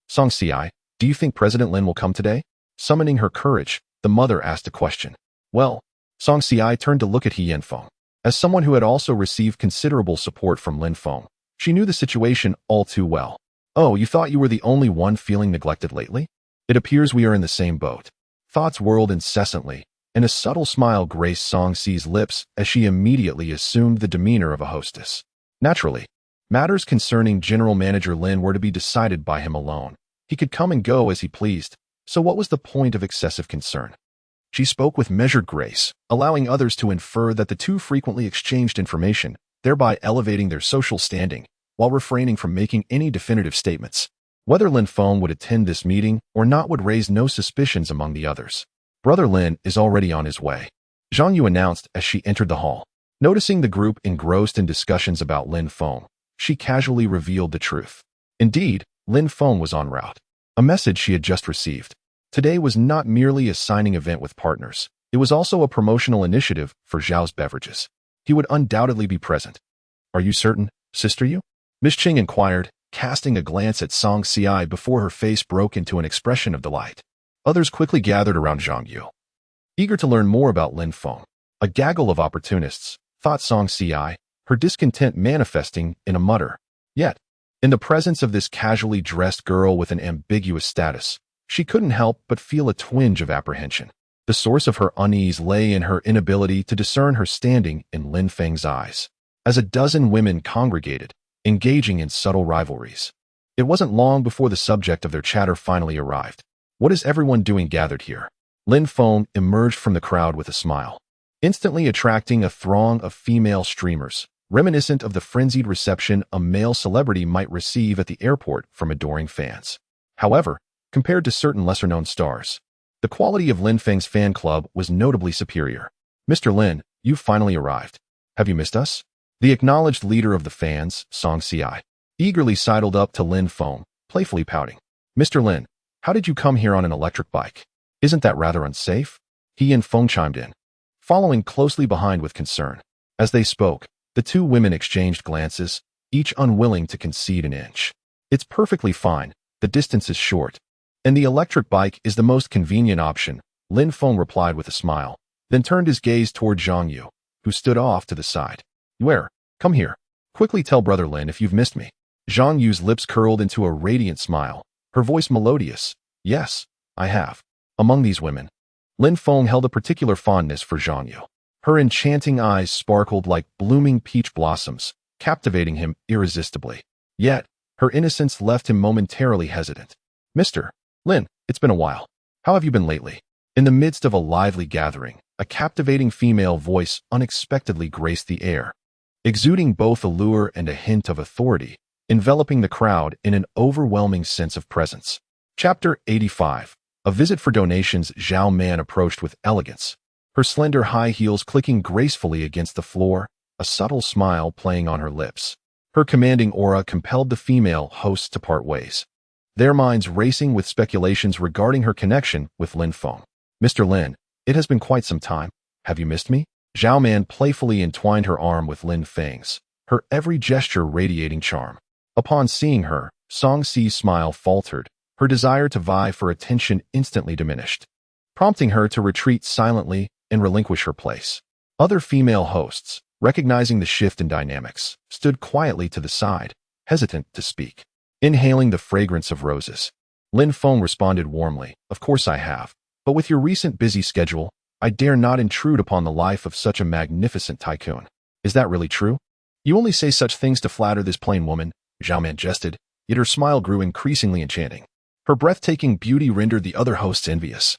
Speaker 1: Ci, do you think President Lin will come today? Summoning her courage, the mother asked a question. Well, Song Ci turned to look at He Yanfeng. As someone who had also received considerable support from Lin Feng, she knew the situation all too well. Oh, you thought you were the only one feeling neglected lately? It appears we are in the same boat. Thoughts whirled incessantly, and a subtle smile graced Song Ci's lips as she immediately assumed the demeanor of a hostess. Naturally, matters concerning General Manager Lin were to be decided by him alone. He could come and go as he pleased, so what was the point of excessive concern? She spoke with measured grace, allowing others to infer that the two frequently exchanged information, thereby elevating their social standing, while refraining from making any definitive statements. Whether Lin Feng would attend this meeting or not would raise no suspicions among the others. Brother Lin is already on his way, Zhang Yu announced as she entered the hall. Noticing the group engrossed in discussions about Lin Feng, she casually revealed the truth. Indeed, Lin Feng was en route. A message she had just received. Today was not merely a signing event with partners. It was also a promotional initiative for Zhao's beverages. He would undoubtedly be present. Are you certain, Sister Yu? Miss Qing inquired, casting a glance at Song Ci before her face broke into an expression of delight. Others quickly gathered around Zhang Yu, eager to learn more about Lin Feng. A gaggle of opportunists, thought Song Ci, her discontent manifesting in a mutter. Yet, in the presence of this casually dressed girl with an ambiguous status, she couldn't help but feel a twinge of apprehension. The source of her unease lay in her inability to discern her standing in Lin Feng's eyes. As a dozen women congregated, engaging in subtle rivalries. It wasn't long before the subject of their chatter finally arrived. What is everyone doing gathered here? Lin Feng emerged from the crowd with a smile, instantly attracting a throng of female streamers, reminiscent of the frenzied reception a male celebrity might receive at the airport from adoring fans. However, compared to certain lesser-known stars, the quality of Lin Feng's fan club was notably superior. Mr. Lin, you've finally arrived. Have you missed us? The acknowledged leader of the fans, Song Ci, eagerly sidled up to Lin Feng, playfully pouting. Mr. Lin, how did you come here on an electric bike? Isn't that rather unsafe? He Yanfeng chimed in, following closely behind with concern. As they spoke, the two women exchanged glances, each unwilling to concede an inch. It's perfectly fine, the distance is short, and the electric bike is the most convenient option, Lin Feng replied with a smile, then turned his gaze toward Zhang Yu, who stood off to the side. Where? Come here. Quickly tell Brother Lin if you've missed me. Zhang Yu's lips curled into a radiant smile, her voice melodious. Yes, I have. Among these women, Lin Feng held a particular fondness for Zhang Yu. Her enchanting eyes sparkled like blooming peach blossoms, captivating him irresistibly. Yet, her innocence left him momentarily hesitant. Mr. Lin, it's been a while. How have you been lately? In the midst of a lively gathering, a captivating female voice unexpectedly graced the air, exuding both allure and a hint of authority, enveloping the crowd in an overwhelming sense of presence. Chapter 85. A visit for donations. Zhao Man approached with elegance, her slender high heels clicking gracefully against the floor, a subtle smile playing on her lips. Her commanding aura compelled the female hosts to part ways, their minds racing with speculations regarding her connection with Lin Feng. Mr. Lin, it has been quite some time. Have you missed me? Zhao Man playfully entwined her arm with Lin Feng's, her every gesture radiating charm. Upon seeing her, Song Ci's smile faltered, her desire to vie for attention instantly diminished, prompting her to retreat silently and relinquish her place. Other female hosts, recognizing the shift in dynamics, stood quietly to the side, hesitant to speak. Inhaling the fragrance of roses, Lin Feng responded warmly, Of course I have, but with your recent busy schedule, I dare not intrude upon the life of such a magnificent tycoon. Is that really true? You only say such things to flatter this plain woman, Zhao Man jested, yet her smile grew increasingly enchanting. Her breathtaking beauty rendered the other hosts envious.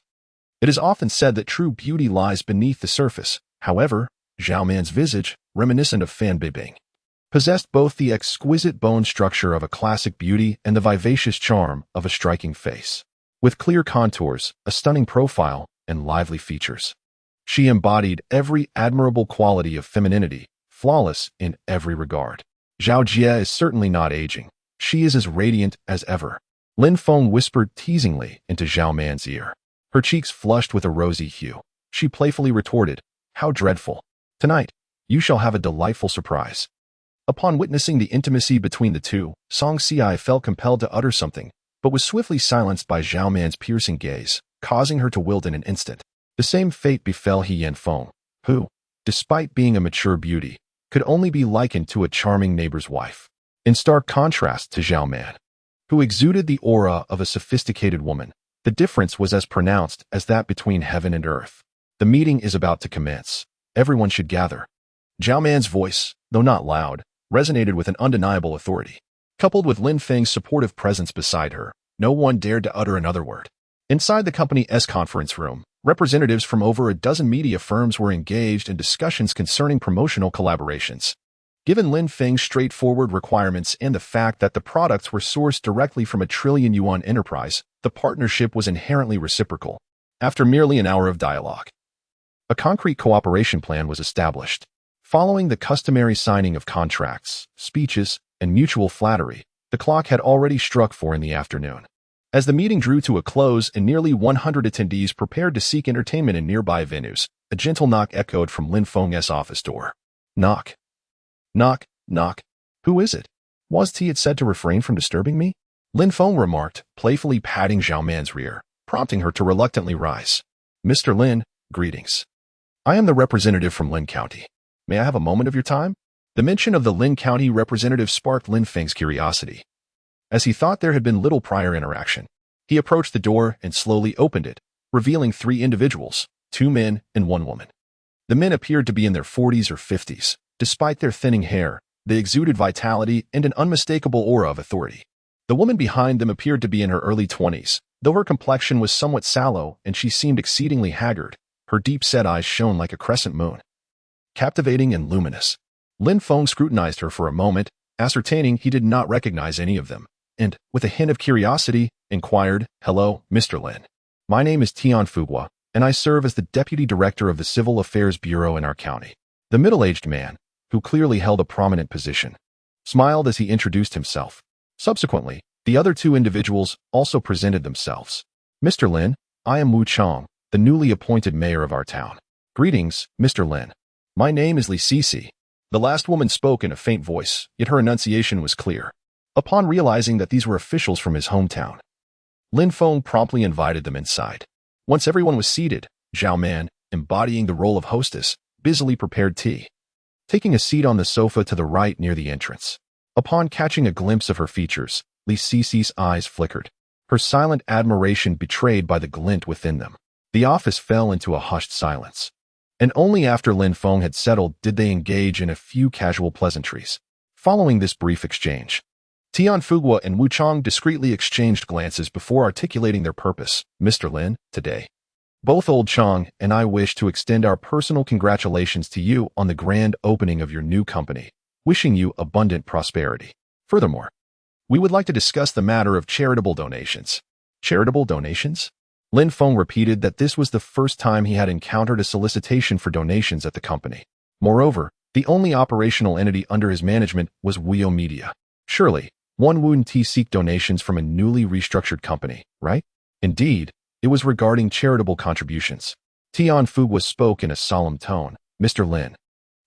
Speaker 1: It is often said that true beauty lies beneath the surface. However, Zhao Man's visage, reminiscent of Fan Bibing, possessed both the exquisite bone structure of a classic beauty and the vivacious charm of a striking face. With clear contours, a stunning profile, and lively features, she embodied every admirable quality of femininity, flawless in every regard. Zhao Jie is certainly not aging. She is as radiant as ever, Lin Feng whispered teasingly into Zhao Man's ear. Her cheeks flushed with a rosy hue. She playfully retorted, How dreadful. Tonight, you shall have a delightful surprise. Upon witnessing the intimacy between the two, Song Si felt compelled to utter something, but was swiftly silenced by Zhao Man's piercing gaze, causing her to wilt in an instant. The same fate befell He Yanfeng, who, despite being a mature beauty, could only be likened to a charming neighbor's wife. In stark contrast to Zhao Man, who exuded the aura of a sophisticated woman, the difference was as pronounced as that between heaven and earth. The meeting is about to commence. Everyone should gather. Zhao Man's voice, though not loud, resonated with an undeniable authority. Coupled with Lin Feng's supportive presence beside her, no one dared to utter another word. Inside the company's conference room, representatives from over a dozen media firms were engaged in discussions concerning promotional collaborations. Given Lin Feng's straightforward requirements and the fact that the products were sourced directly from a trillion-yuan enterprise, the partnership was inherently reciprocal. After merely an hour of dialogue, a concrete cooperation plan was established. Following the customary signing of contracts, speeches, and mutual flattery, the clock had already struck 4 in the afternoon. As the meeting drew to a close and nearly 100 attendees prepared to seek entertainment in nearby venues, a gentle knock echoed from Lin Feng's office door. Knock. Knock, knock. Who is it? Was he had said to refrain from disturbing me? Lin Feng remarked, playfully patting Zhao Man's rear, prompting her to reluctantly rise. Mr. Lin, greetings. I am the representative from Lin County. May I have a moment of your time? The mention of the Lin County representative sparked Lin Feng's curiosity. As he thought there had been little prior interaction, he approached the door and slowly opened it, revealing 3 individuals, 2 men and 1 woman. The men appeared to be in their 40s or 50s. Despite their thinning hair, they exuded vitality and an unmistakable aura of authority. The woman behind them appeared to be in her early 20s, though her complexion was somewhat sallow and she seemed exceedingly haggard. Her deep-set eyes shone like a crescent moon. Captivating and luminous. Lin Feng scrutinized her for a moment, ascertaining he did not recognize any of them, and, with a hint of curiosity, inquired, Hello, Mr. Lin. My name is Tian Fugua, and I serve as the Deputy Director of the Civil Affairs Bureau in our county. The middle-aged man, who clearly held a prominent position, smiled as he introduced himself. Subsequently, the other 2 individuals also presented themselves. Mr. Lin, I am Wu Chang, the newly appointed mayor of our town. Greetings, Mr. Lin. My name is Li Sisi. The last woman spoke in a faint voice, yet her enunciation was clear. Upon realizing that these were officials from his hometown, Lin Feng promptly invited them inside. Once everyone was seated, Zhao Man, embodying the role of hostess, busily prepared tea, taking a seat on the sofa to the right near the entrance. Upon catching a glimpse of her features, Li Sisi's eyes flickered, her silent admiration betrayed by the glint within them. The office fell into a hushed silence, and only after Lin Feng had settled did they engage in a few casual pleasantries. Following this brief exchange, Tian Fugua and Wu Chang discreetly exchanged glances before articulating their purpose. Mr. Lin, today, both Old Chang and I wish to extend our personal congratulations to you on the grand opening of your new company, wishing you abundant prosperity. Furthermore, we would like to discuss the matter of charitable donations. Charitable donations? Lin Feng repeated that this was the first time he had encountered a solicitation for donations at the company. Moreover, the only operational entity under his management was Wio Media. Surely, one wouldn't seek donations from a newly restructured company, right? Indeed, it was regarding charitable contributions. Tian Fugua spoke in a solemn tone. Mr. Lin,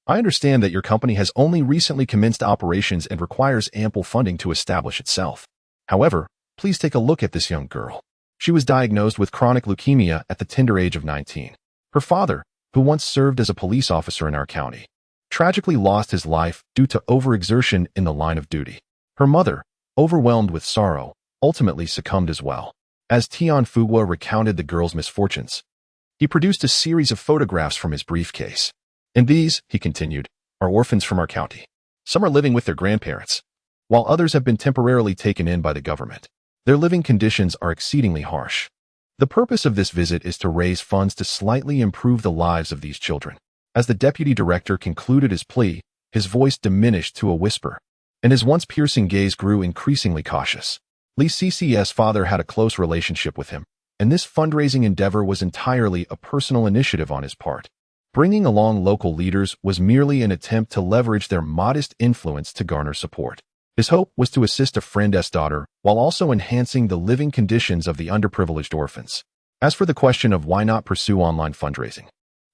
Speaker 1: I understand that your company has only recently commenced operations and requires ample funding to establish itself. However, please take a look at this young girl. She was diagnosed with chronic leukemia at the tender age of 19. Her father, who once served as a police officer in our county, tragically lost his life due to overexertion in the line of duty. Her mother, overwhelmed with sorrow, ultimately succumbed as well. As Tian Fugua recounted the girl's misfortunes, he produced a series of photographs from his briefcase. And these, he continued, are orphans from our county. Some are living with their grandparents, while others have been temporarily taken in by the government. Their living conditions are exceedingly harsh. The purpose of this visit is to raise funds to slightly improve the lives of these children. As the deputy director concluded his plea, his voice diminished to a whisper, and his once piercing gaze grew increasingly cautious. Li Sisi's father had a close relationship with him, and this fundraising endeavor was entirely a personal initiative on his part. Bringing along local leaders was merely an attempt to leverage their modest influence to garner support. His hope was to assist a friend's daughter while also enhancing the living conditions of the underprivileged orphans. As for the question of why not pursue online fundraising,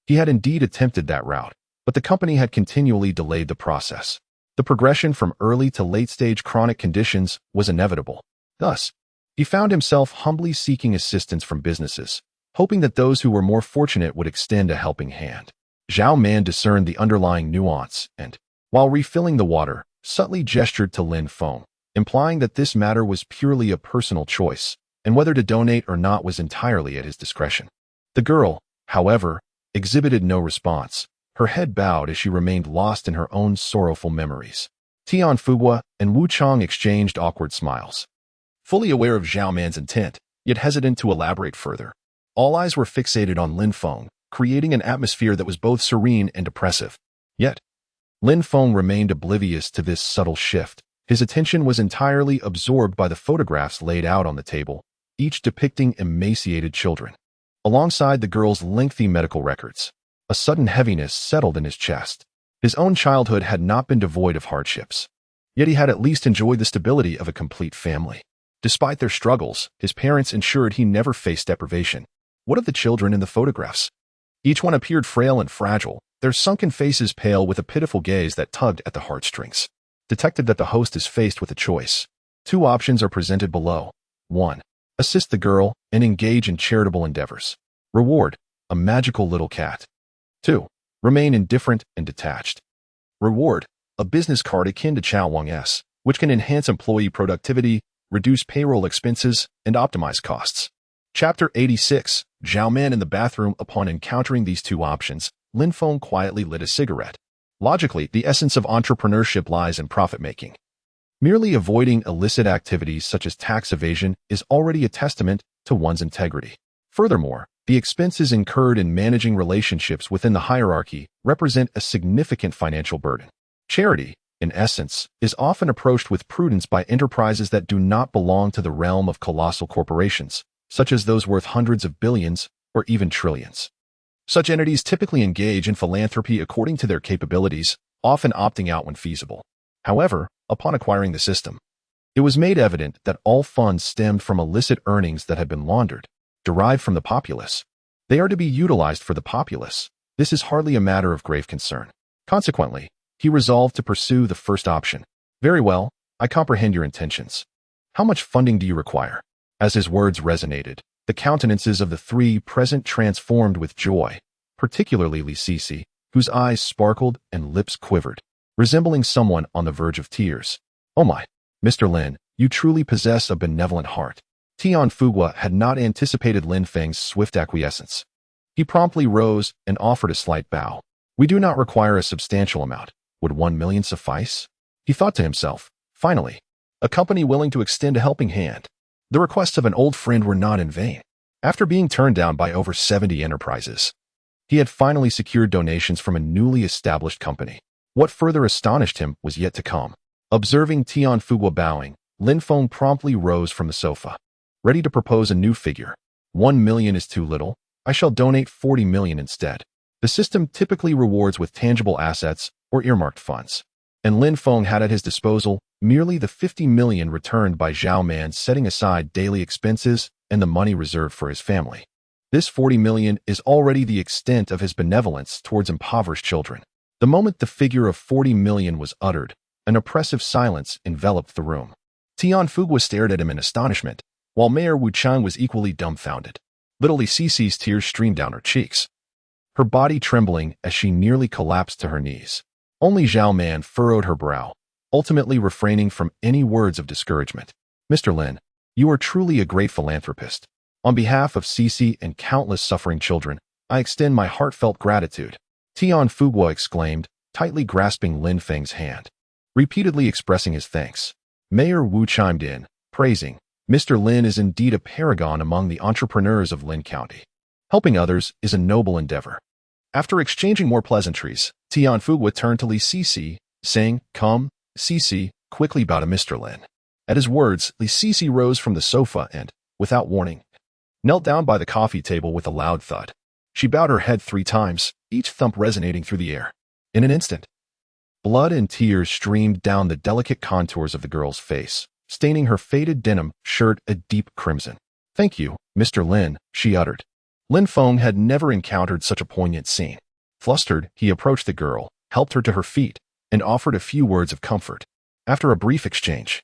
Speaker 1: He had indeed attempted that route, but the company had continually delayed the process. The progression from early to late-stage chronic conditions was inevitable. Thus, he found himself humbly seeking assistance from businesses, hoping that those who were more fortunate would extend a helping hand. Zhao Man discerned the underlying nuance and, while refilling the water, subtly gestured to Lin Feng, implying that this matter was purely a personal choice, and whether to donate or not was entirely at his discretion. The girl, however, exhibited no response, her head bowed as she remained lost in her own sorrowful memories. Tian Fugua and Wu Chang exchanged awkward smiles. Fully aware of Zhao Man's intent, yet hesitant to elaborate further, all eyes were fixated on Lin Feng, creating an atmosphere that was both serene and oppressive. Yet, Lin Feng remained oblivious to this subtle shift. His attention was entirely absorbed by the photographs laid out on the table, each depicting emaciated children. Alongside the girl's lengthy medical records, a sudden heaviness settled in his chest. His own childhood had not been devoid of hardships, yet he had at least enjoyed the stability of a complete family. Despite their struggles, his parents ensured he never faced deprivation. What of the children in the photographs? Each one appeared frail and fragile, their sunken faces pale with a pitiful gaze that tugged at the heartstrings. Detected that the host is faced with a choice. Two options are presented below. 1. Assist the girl and engage in charitable endeavors. Reward: a magical little cat. 2. Remain indifferent and detached. Reward: a business card akin to Chao Wang's, which can enhance employee productivity, reduce payroll expenses, and optimize costs. Chapter 86. Zhao Man in the bathroom. Upon encountering these two options, Lin Feng quietly lit a cigarette. Logically, the essence of entrepreneurship lies in profit-making. Merely avoiding illicit activities such as tax evasion is already a testament to one's integrity. Furthermore, the expenses incurred in managing relationships within the hierarchy represent a significant financial burden. Charity, in essence, is often approached with prudence by enterprises that do not belong to the realm of colossal corporations, such as those worth hundreds of billions or even trillions. Such entities typically engage in philanthropy according to their capabilities, often opting out when feasible. However, upon acquiring the system, it was made evident that all funds stemmed from illicit earnings that had been laundered, derived from the populace. They are to be utilized for the populace. This is hardly a matter of grave concern. Consequently, he resolved to pursue the first option. Very well, I comprehend your intentions. How much funding do you require? As his words resonated, the countenances of the three present transformed with joy, particularly Li Sisi, whose eyes sparkled and lips quivered, resembling someone on the verge of tears. Oh my, Mr. Lin, you truly possess a benevolent heart. Tian Fugua had not anticipated Lin Feng's swift acquiescence. He promptly rose and offered a slight bow. We do not require a substantial amount. Would 1 million suffice? He thought to himself. Finally, a company willing to extend a helping hand. The requests of an old friend were not in vain. After being turned down by over 70 enterprises, he had finally secured donations from a newly established company. What further astonished him was yet to come. Observing Tian Fugua bowing, Lin Feng promptly rose from the sofa, ready to propose a new figure. 1 million is too little. I shall donate 40 million instead. The system typically rewards with tangible assets or earmarked funds, and Lin Feng had at his disposal merely the 50 million returned by Zhao Man, setting aside daily expenses and the money reserved for his family. This 40 million is already the extent of his benevolence towards impoverished children. The moment the figure of 40 million was uttered, an oppressive silence enveloped the room. Tian Fugua stared at him in astonishment, while Mayor Wu Chang was equally dumbfounded. Little Li Sisi's tears streamed down her cheeks, her body trembling as she nearly collapsed to her knees. Only Zhao Man furrowed her brow, ultimately refraining from any words of discouragement. Mr. Lin, you are truly a great philanthropist. On behalf of Sisi and countless suffering children, I extend my heartfelt gratitude. Tian Fugua exclaimed, tightly grasping Lin Feng's hand, repeatedly expressing his thanks. Mayor Wu chimed in, praising, Mr. Lin is indeed a paragon among the entrepreneurs of Lin County. Helping others is a noble endeavor. After exchanging more pleasantries, Tian Fugua turned to Li Sisi, saying, Come, Sisi, quickly bow to Mr. Lin. At his words, Li Sisi rose from the sofa and, without warning, knelt down by the coffee table with a loud thud. She bowed her head 3 times, each thump resonating through the air. In an instant, blood and tears streamed down the delicate contours of the girl's face, staining her faded denim shirt a deep crimson. Thank you, Mr. Lin, she uttered. Lin Feng had never encountered such a poignant scene. Flustered, he approached the girl, helped her to her feet, and offered a few words of comfort. After a brief exchange,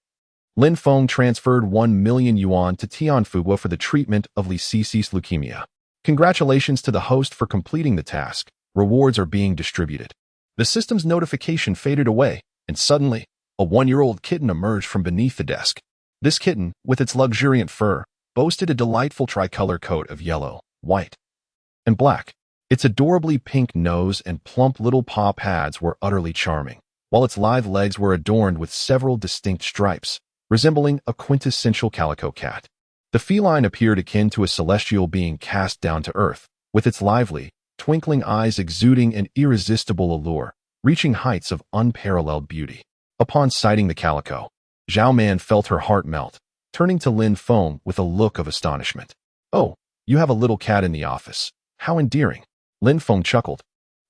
Speaker 1: Lin Feng transferred 1 million yuan to Tian Fugua for the treatment of Li Cici's leukemia. Congratulations to the host for completing the task. Rewards are being distributed. The system's notification faded away, and suddenly, a 1-year-old kitten emerged from beneath the desk. This kitten, with its luxuriant fur, boasted a delightful tricolor coat of yellow, white, and black. Its adorably pink nose and plump little paw pads were utterly charming, while its lithe legs were adorned with several distinct stripes, resembling a quintessential calico cat. The feline appeared akin to a celestial being cast down to earth, with its lively, twinkling eyes exuding an irresistible allure, reaching heights of unparalleled beauty. Upon sighting the calico, Zhao Man felt her heart melt, turning to Lin Feng with a look of astonishment. "Oh, you have a little cat in the office. How endearing." Lin Feng chuckled,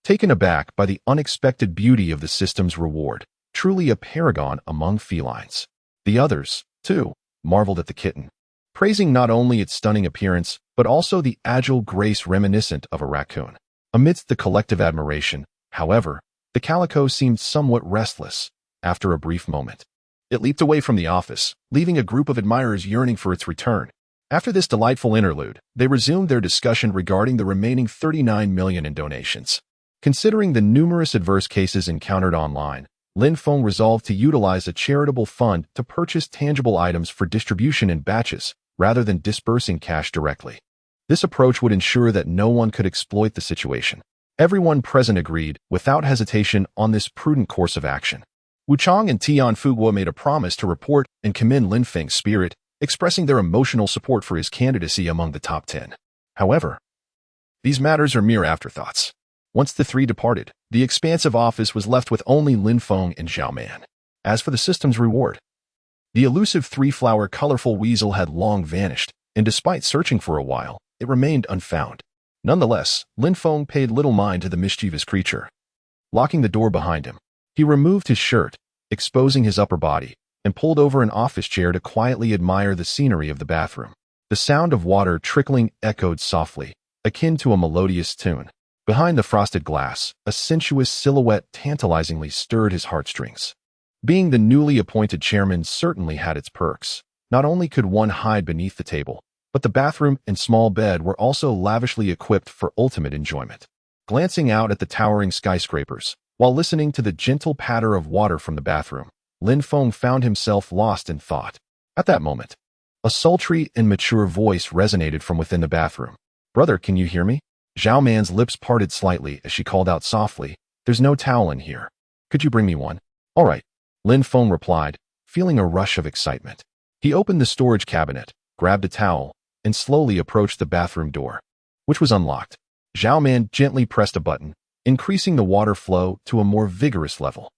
Speaker 1: taken aback by the unexpected beauty of the system's reward, truly a paragon among felines. The others, too, marveled at the kitten, praising not only its stunning appearance, but also the agile grace reminiscent of a raccoon. Amidst the collective admiration, however, the calico seemed somewhat restless. After a brief moment, it leaped away from the office, leaving a group of admirers yearning for its return. After this delightful interlude, they resumed their discussion regarding the remaining 39 million in donations. Considering the numerous adverse cases encountered online, Lin Feng resolved to utilize a charitable fund to purchase tangible items for distribution in batches, rather than disbursing cash directly. This approach would ensure that no one could exploit the situation. Everyone present agreed, without hesitation, on this prudent course of action. Wu Chang and Tian Fugua made a promise to report and commend Lin Feng's spirit, expressing their emotional support for his candidacy among the top 10. However, these matters are mere afterthoughts. Once the three departed, the expansive office was left with only Lin Feng and Zhao Man. As for the system's reward, the elusive three-flower colorful weasel had long vanished, and despite searching for a while, it remained unfound. Nonetheless, Lin Feng paid little mind to the mischievous creature. Locking the door behind him, he removed his shirt, exposing his upper body, and pulled over an office chair to quietly admire the scenery of the bathroom. The sound of water trickling echoed softly, akin to a melodious tune. Behind the frosted glass, a sensuous silhouette tantalizingly stirred his heartstrings. Being the newly appointed chairman certainly had its perks. Not only could one hide beneath the table, but the bathroom and small bed were also lavishly equipped for ultimate enjoyment. Glancing out at the towering skyscrapers, while listening to the gentle patter of water from the bathroom, Lin Feng found himself lost in thought. At that moment, a sultry and mature voice resonated from within the bathroom. "Brother, can you hear me?" Zhao Man's lips parted slightly as she called out softly, "There's no towel in here. Could you bring me one?" "All right," Lin Feng replied, feeling a rush of excitement. He opened the storage cabinet, grabbed a towel, and slowly approached the bathroom door, which was unlocked. Zhao Man gently pressed a button, increasing the water flow to a more vigorous level.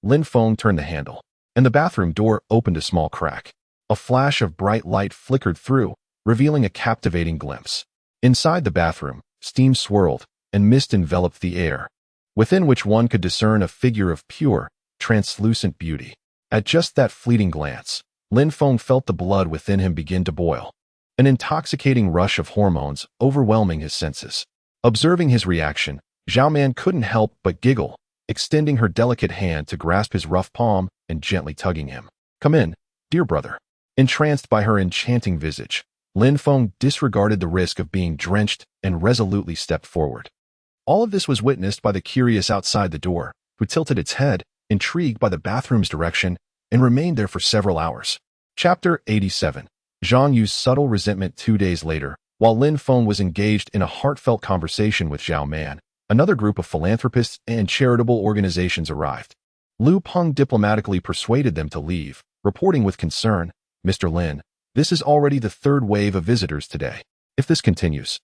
Speaker 1: Lin Feng turned the handle, and the bathroom door opened a small crack. A flash of bright light flickered through, revealing a captivating glimpse. Inside the bathroom, steam swirled, and mist enveloped the air, within which one could discern a figure of pure, translucent beauty. At just that fleeting glance, Lin Feng felt the blood within him begin to boil, an intoxicating rush of hormones overwhelming his senses. Observing his reaction, Zhao Man couldn't help but giggle, extending her delicate hand to grasp his rough palm and gently tugging him. "Come in, dear brother." Entranced by her enchanting visage, Lin Feng disregarded the risk of being drenched and resolutely stepped forward. All of this was witnessed by the curious outside the door, who tilted its head, intrigued by the bathroom's direction, and remained there for several hours. Chapter 87. Zhang Yu's subtle resentment. 2 days later, while Lin Feng was engaged in a heartfelt conversation with Zhao Man, another group of philanthropists and charitable organizations arrived. Lu Peng diplomatically persuaded them to leave, reporting with concern, "Mr. Lin, this is already the third wave of visitors today. If this continues,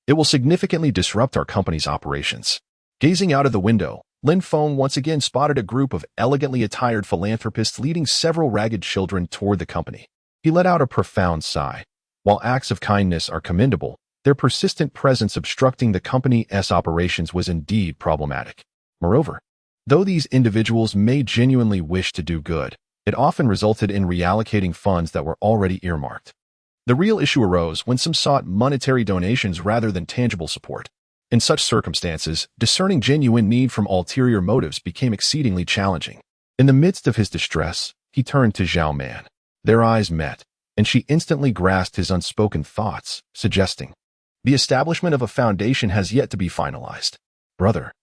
Speaker 1: it will significantly disrupt our company's operations." Gazing out of the window, Lin Feng once again spotted a group of elegantly attired philanthropists leading several ragged children toward the company. He let out a profound sigh. While acts of kindness are commendable, their persistent presence obstructing the company's operations was indeed problematic. Moreover, though these individuals may genuinely wish to do good, it often resulted in reallocating funds that were already earmarked. The real issue arose when some sought monetary donations rather than tangible support. In such circumstances, discerning genuine need from ulterior motives became exceedingly challenging. In the midst of his distress, he turned to Zhao Man. Their eyes met, and she instantly grasped his unspoken thoughts, suggesting, "The establishment of a foundation has yet to be finalized. Brother,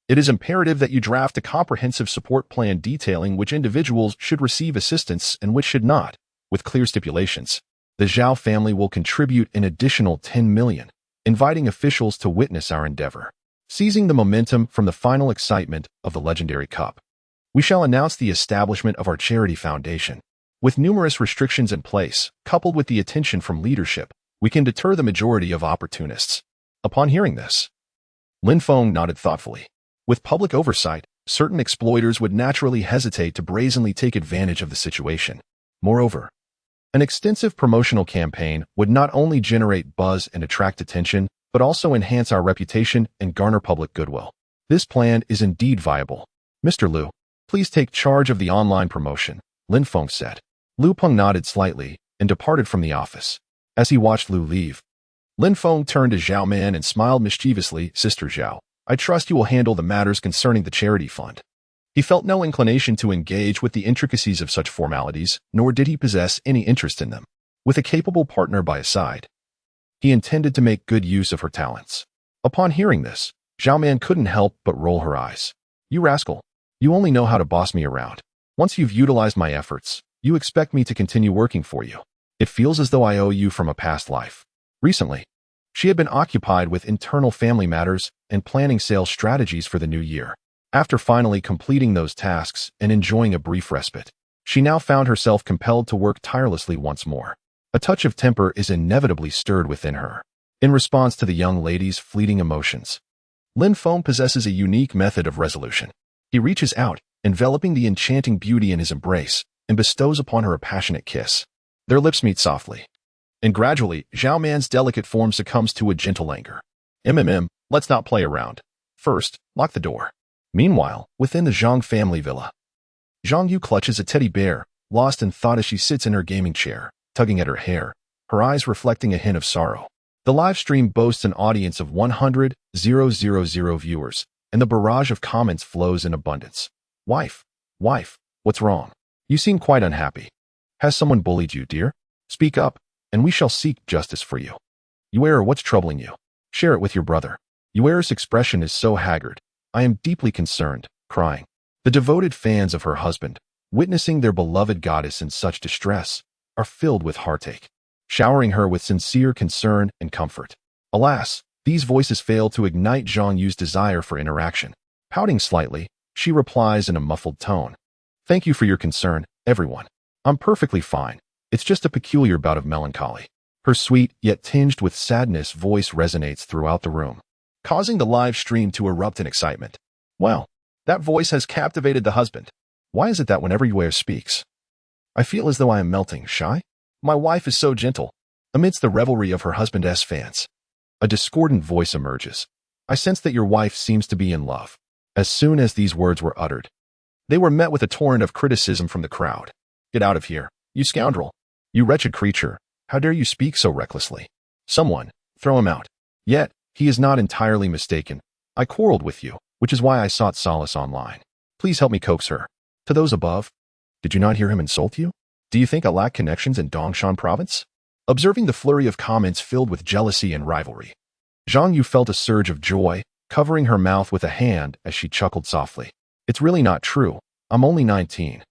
Speaker 1: it is imperative that you draft a comprehensive support plan detailing which individuals should receive assistance and which should not, with clear stipulations. The Zhao family will contribute an additional 10 million, inviting officials to witness our endeavor. Seizing the momentum from the final excitement of the legendary cup, we shall announce the establishment of our charity foundation. With numerous restrictions in place, coupled with the attention from leadership, we can deter the majority of opportunists." Upon hearing this, Lin Feng nodded thoughtfully. With public oversight, certain exploiters would naturally hesitate to brazenly take advantage of the situation. Moreover, an extensive promotional campaign would not only generate buzz and attract attention, but also enhance our reputation and garner public goodwill. This plan is indeed viable. "Mr. Liu, please take charge of the online promotion," Lin Feng said. Liu Peng nodded slightly and departed from the office. As he watched Liu leave, Lin Feng turned to Zhao Man and smiled mischievously. "Sister Zhao, I trust you will handle the matters concerning the charity fund." He felt no inclination to engage with the intricacies of such formalities, nor did he possess any interest in them. With a capable partner by his side, he intended to make good use of her talents. Upon hearing this, Zhao Man couldn't help but roll her eyes. "You rascal, you only know how to boss me around. Once you've utilized my efforts, you expect me to continue working for you. It feels as though I owe you from a past life." Recently, she had been occupied with internal family matters and planning sales strategies for the new year. After finally completing those tasks and enjoying a brief respite, she now found herself compelled to work tirelessly once more. A touch of temper is inevitably stirred within her. In response to the young lady's fleeting emotions, Lin Feng possesses a unique method of resolution. He reaches out, enveloping the enchanting beauty in his embrace, and bestows upon her a passionate kiss. Their lips meet softly, and gradually, Zhao Man's delicate form succumbs to a gentle anger. Let's not play around. First, lock the door." Meanwhile, within the Zhang family villa, Zhang Yu clutches a teddy bear, lost in thought as she sits in her gaming chair, tugging at her hair, her eyes reflecting a hint of sorrow. The live stream boasts an audience of 100,000 viewers, and the barrage of comments flows in abundance. Wife, what's wrong? You seem quite unhappy. Has someone bullied you, dear? Speak up, and we shall seek justice for you. Yuera, what's troubling you? Share it with your brother. Yuera's expression is so haggard. I am deeply concerned, crying. The devoted fans of her husband, witnessing their beloved goddess in such distress, are filled with heartache, showering her with sincere concern and comfort. Alas, these voices fail to ignite Zhang Yu's desire for interaction. Pouting slightly, she replies in a muffled tone. "Thank you for your concern, everyone. I'm perfectly fine. It's just a peculiar bout of melancholy." Her sweet, yet tinged with sadness voice resonates throughout the room, causing the live stream to erupt in excitement. Well, that voice has captivated the husband. Why is it that whenever Yuera speaks, I feel as though I am melting, shy? My wife is so gentle. Amidst the revelry of her husband's fans, a discordant voice emerges. I sense that your wife seems to be in love. As soon as these words were uttered, they were met with a torrent of criticism from the crowd. Get out of here, you scoundrel. You wretched creature. How dare you speak so recklessly? Someone, throw him out. Yet, he is not entirely mistaken. I quarreled with you, which is why I sought solace online. Please help me coax her. To those above, did you not hear him insult you? Do you think I lack connections in Dongshan province? Observing the flurry of comments filled with jealousy and rivalry, Zhang Yu felt a surge of joy, covering her mouth with a hand as she chuckled softly. It's really not true. I'm only 19.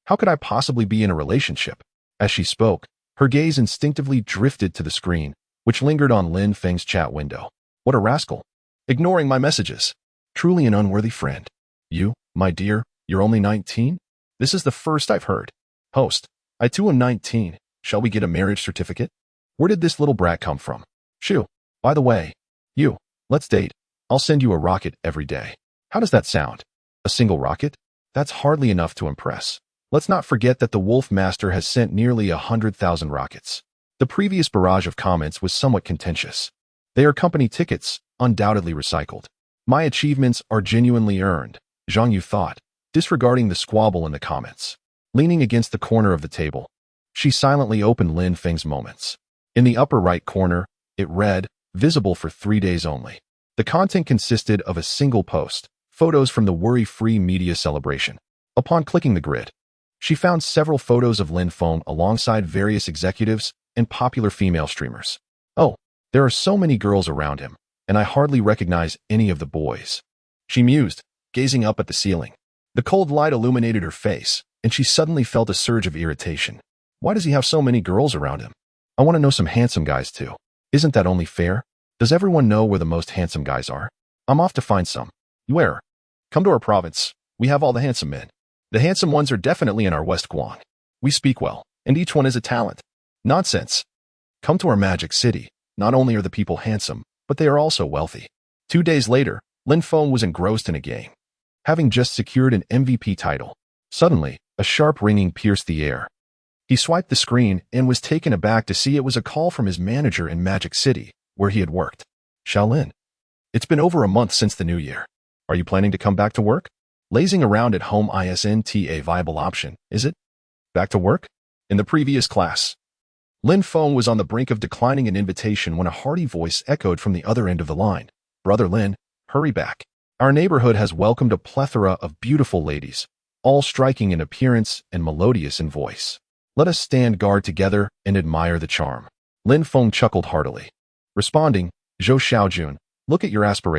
Speaker 1: How could I possibly be in a relationship? As she spoke, her gaze instinctively drifted to the screen, which lingered on Lin Feng's chat window. What a rascal. Ignoring my messages. Truly an unworthy friend. You, my dear, you're only 19? This is the first I've heard. Host, I too am 19. Shall we get a marriage certificate? Where did this little brat come from? Shoo. By the way, you, let's date. I'll send you a rocket every day. How does that sound? A single rocket? That's hardly enough to impress. Let's not forget that the Wolf Master has sent nearly 100,000 rockets. The previous barrage of comments was somewhat contentious. They are company tickets, undoubtedly recycled. My achievements are genuinely earned, Zhang Yu thought, disregarding the squabble in the comments. Leaning against the corner of the table, She silently opened Lin Feng's Moments. In the upper right corner, it read, "Visible for 3 days only." The content consisted of a single post, photos from the worry-free media celebration. Upon clicking the grid, she found several photos of Lin Feng alongside various executives and popular female streamers. "Oh, there are so many girls around him, and I hardly recognize any of the boys," she mused, gazing up at the ceiling. The cold light illuminated her face, and she suddenly felt a surge of irritation. Why does he have so many girls around him? I want to know some handsome guys too. Isn't that only fair? Does everyone know where the most handsome guys are? I'm off to find some. Where? Come to our province. We have all the handsome men. The handsome ones are definitely in our West Guang. We speak well, and each one is a talent. Nonsense. Come to our magic city. Not only are the people handsome, but they are also wealthy. 2 days later, Lin Feng was engrossed in a game. Having just secured an MVP title, suddenly, a sharp ringing pierced the air. He swiped the screen and was taken aback to see it was a call from his manager in Magic City, where he had worked. Shaolin. It's been over a month since the new year. Are you planning to come back to work? Lazing around at home isn't a viable option, is it? Back to work? In the previous class, Lin Feng was on the brink of declining an invitation when a hearty voice echoed from the other end of the line. Brother Lin, hurry back. Our neighborhood has welcomed a plethora of beautiful ladies, all striking in appearance and melodious in voice. Let us stand guard together and admire the charm. Lin Feng chuckled heartily. Responding, Zhou Xiaojun, look at your aspirations.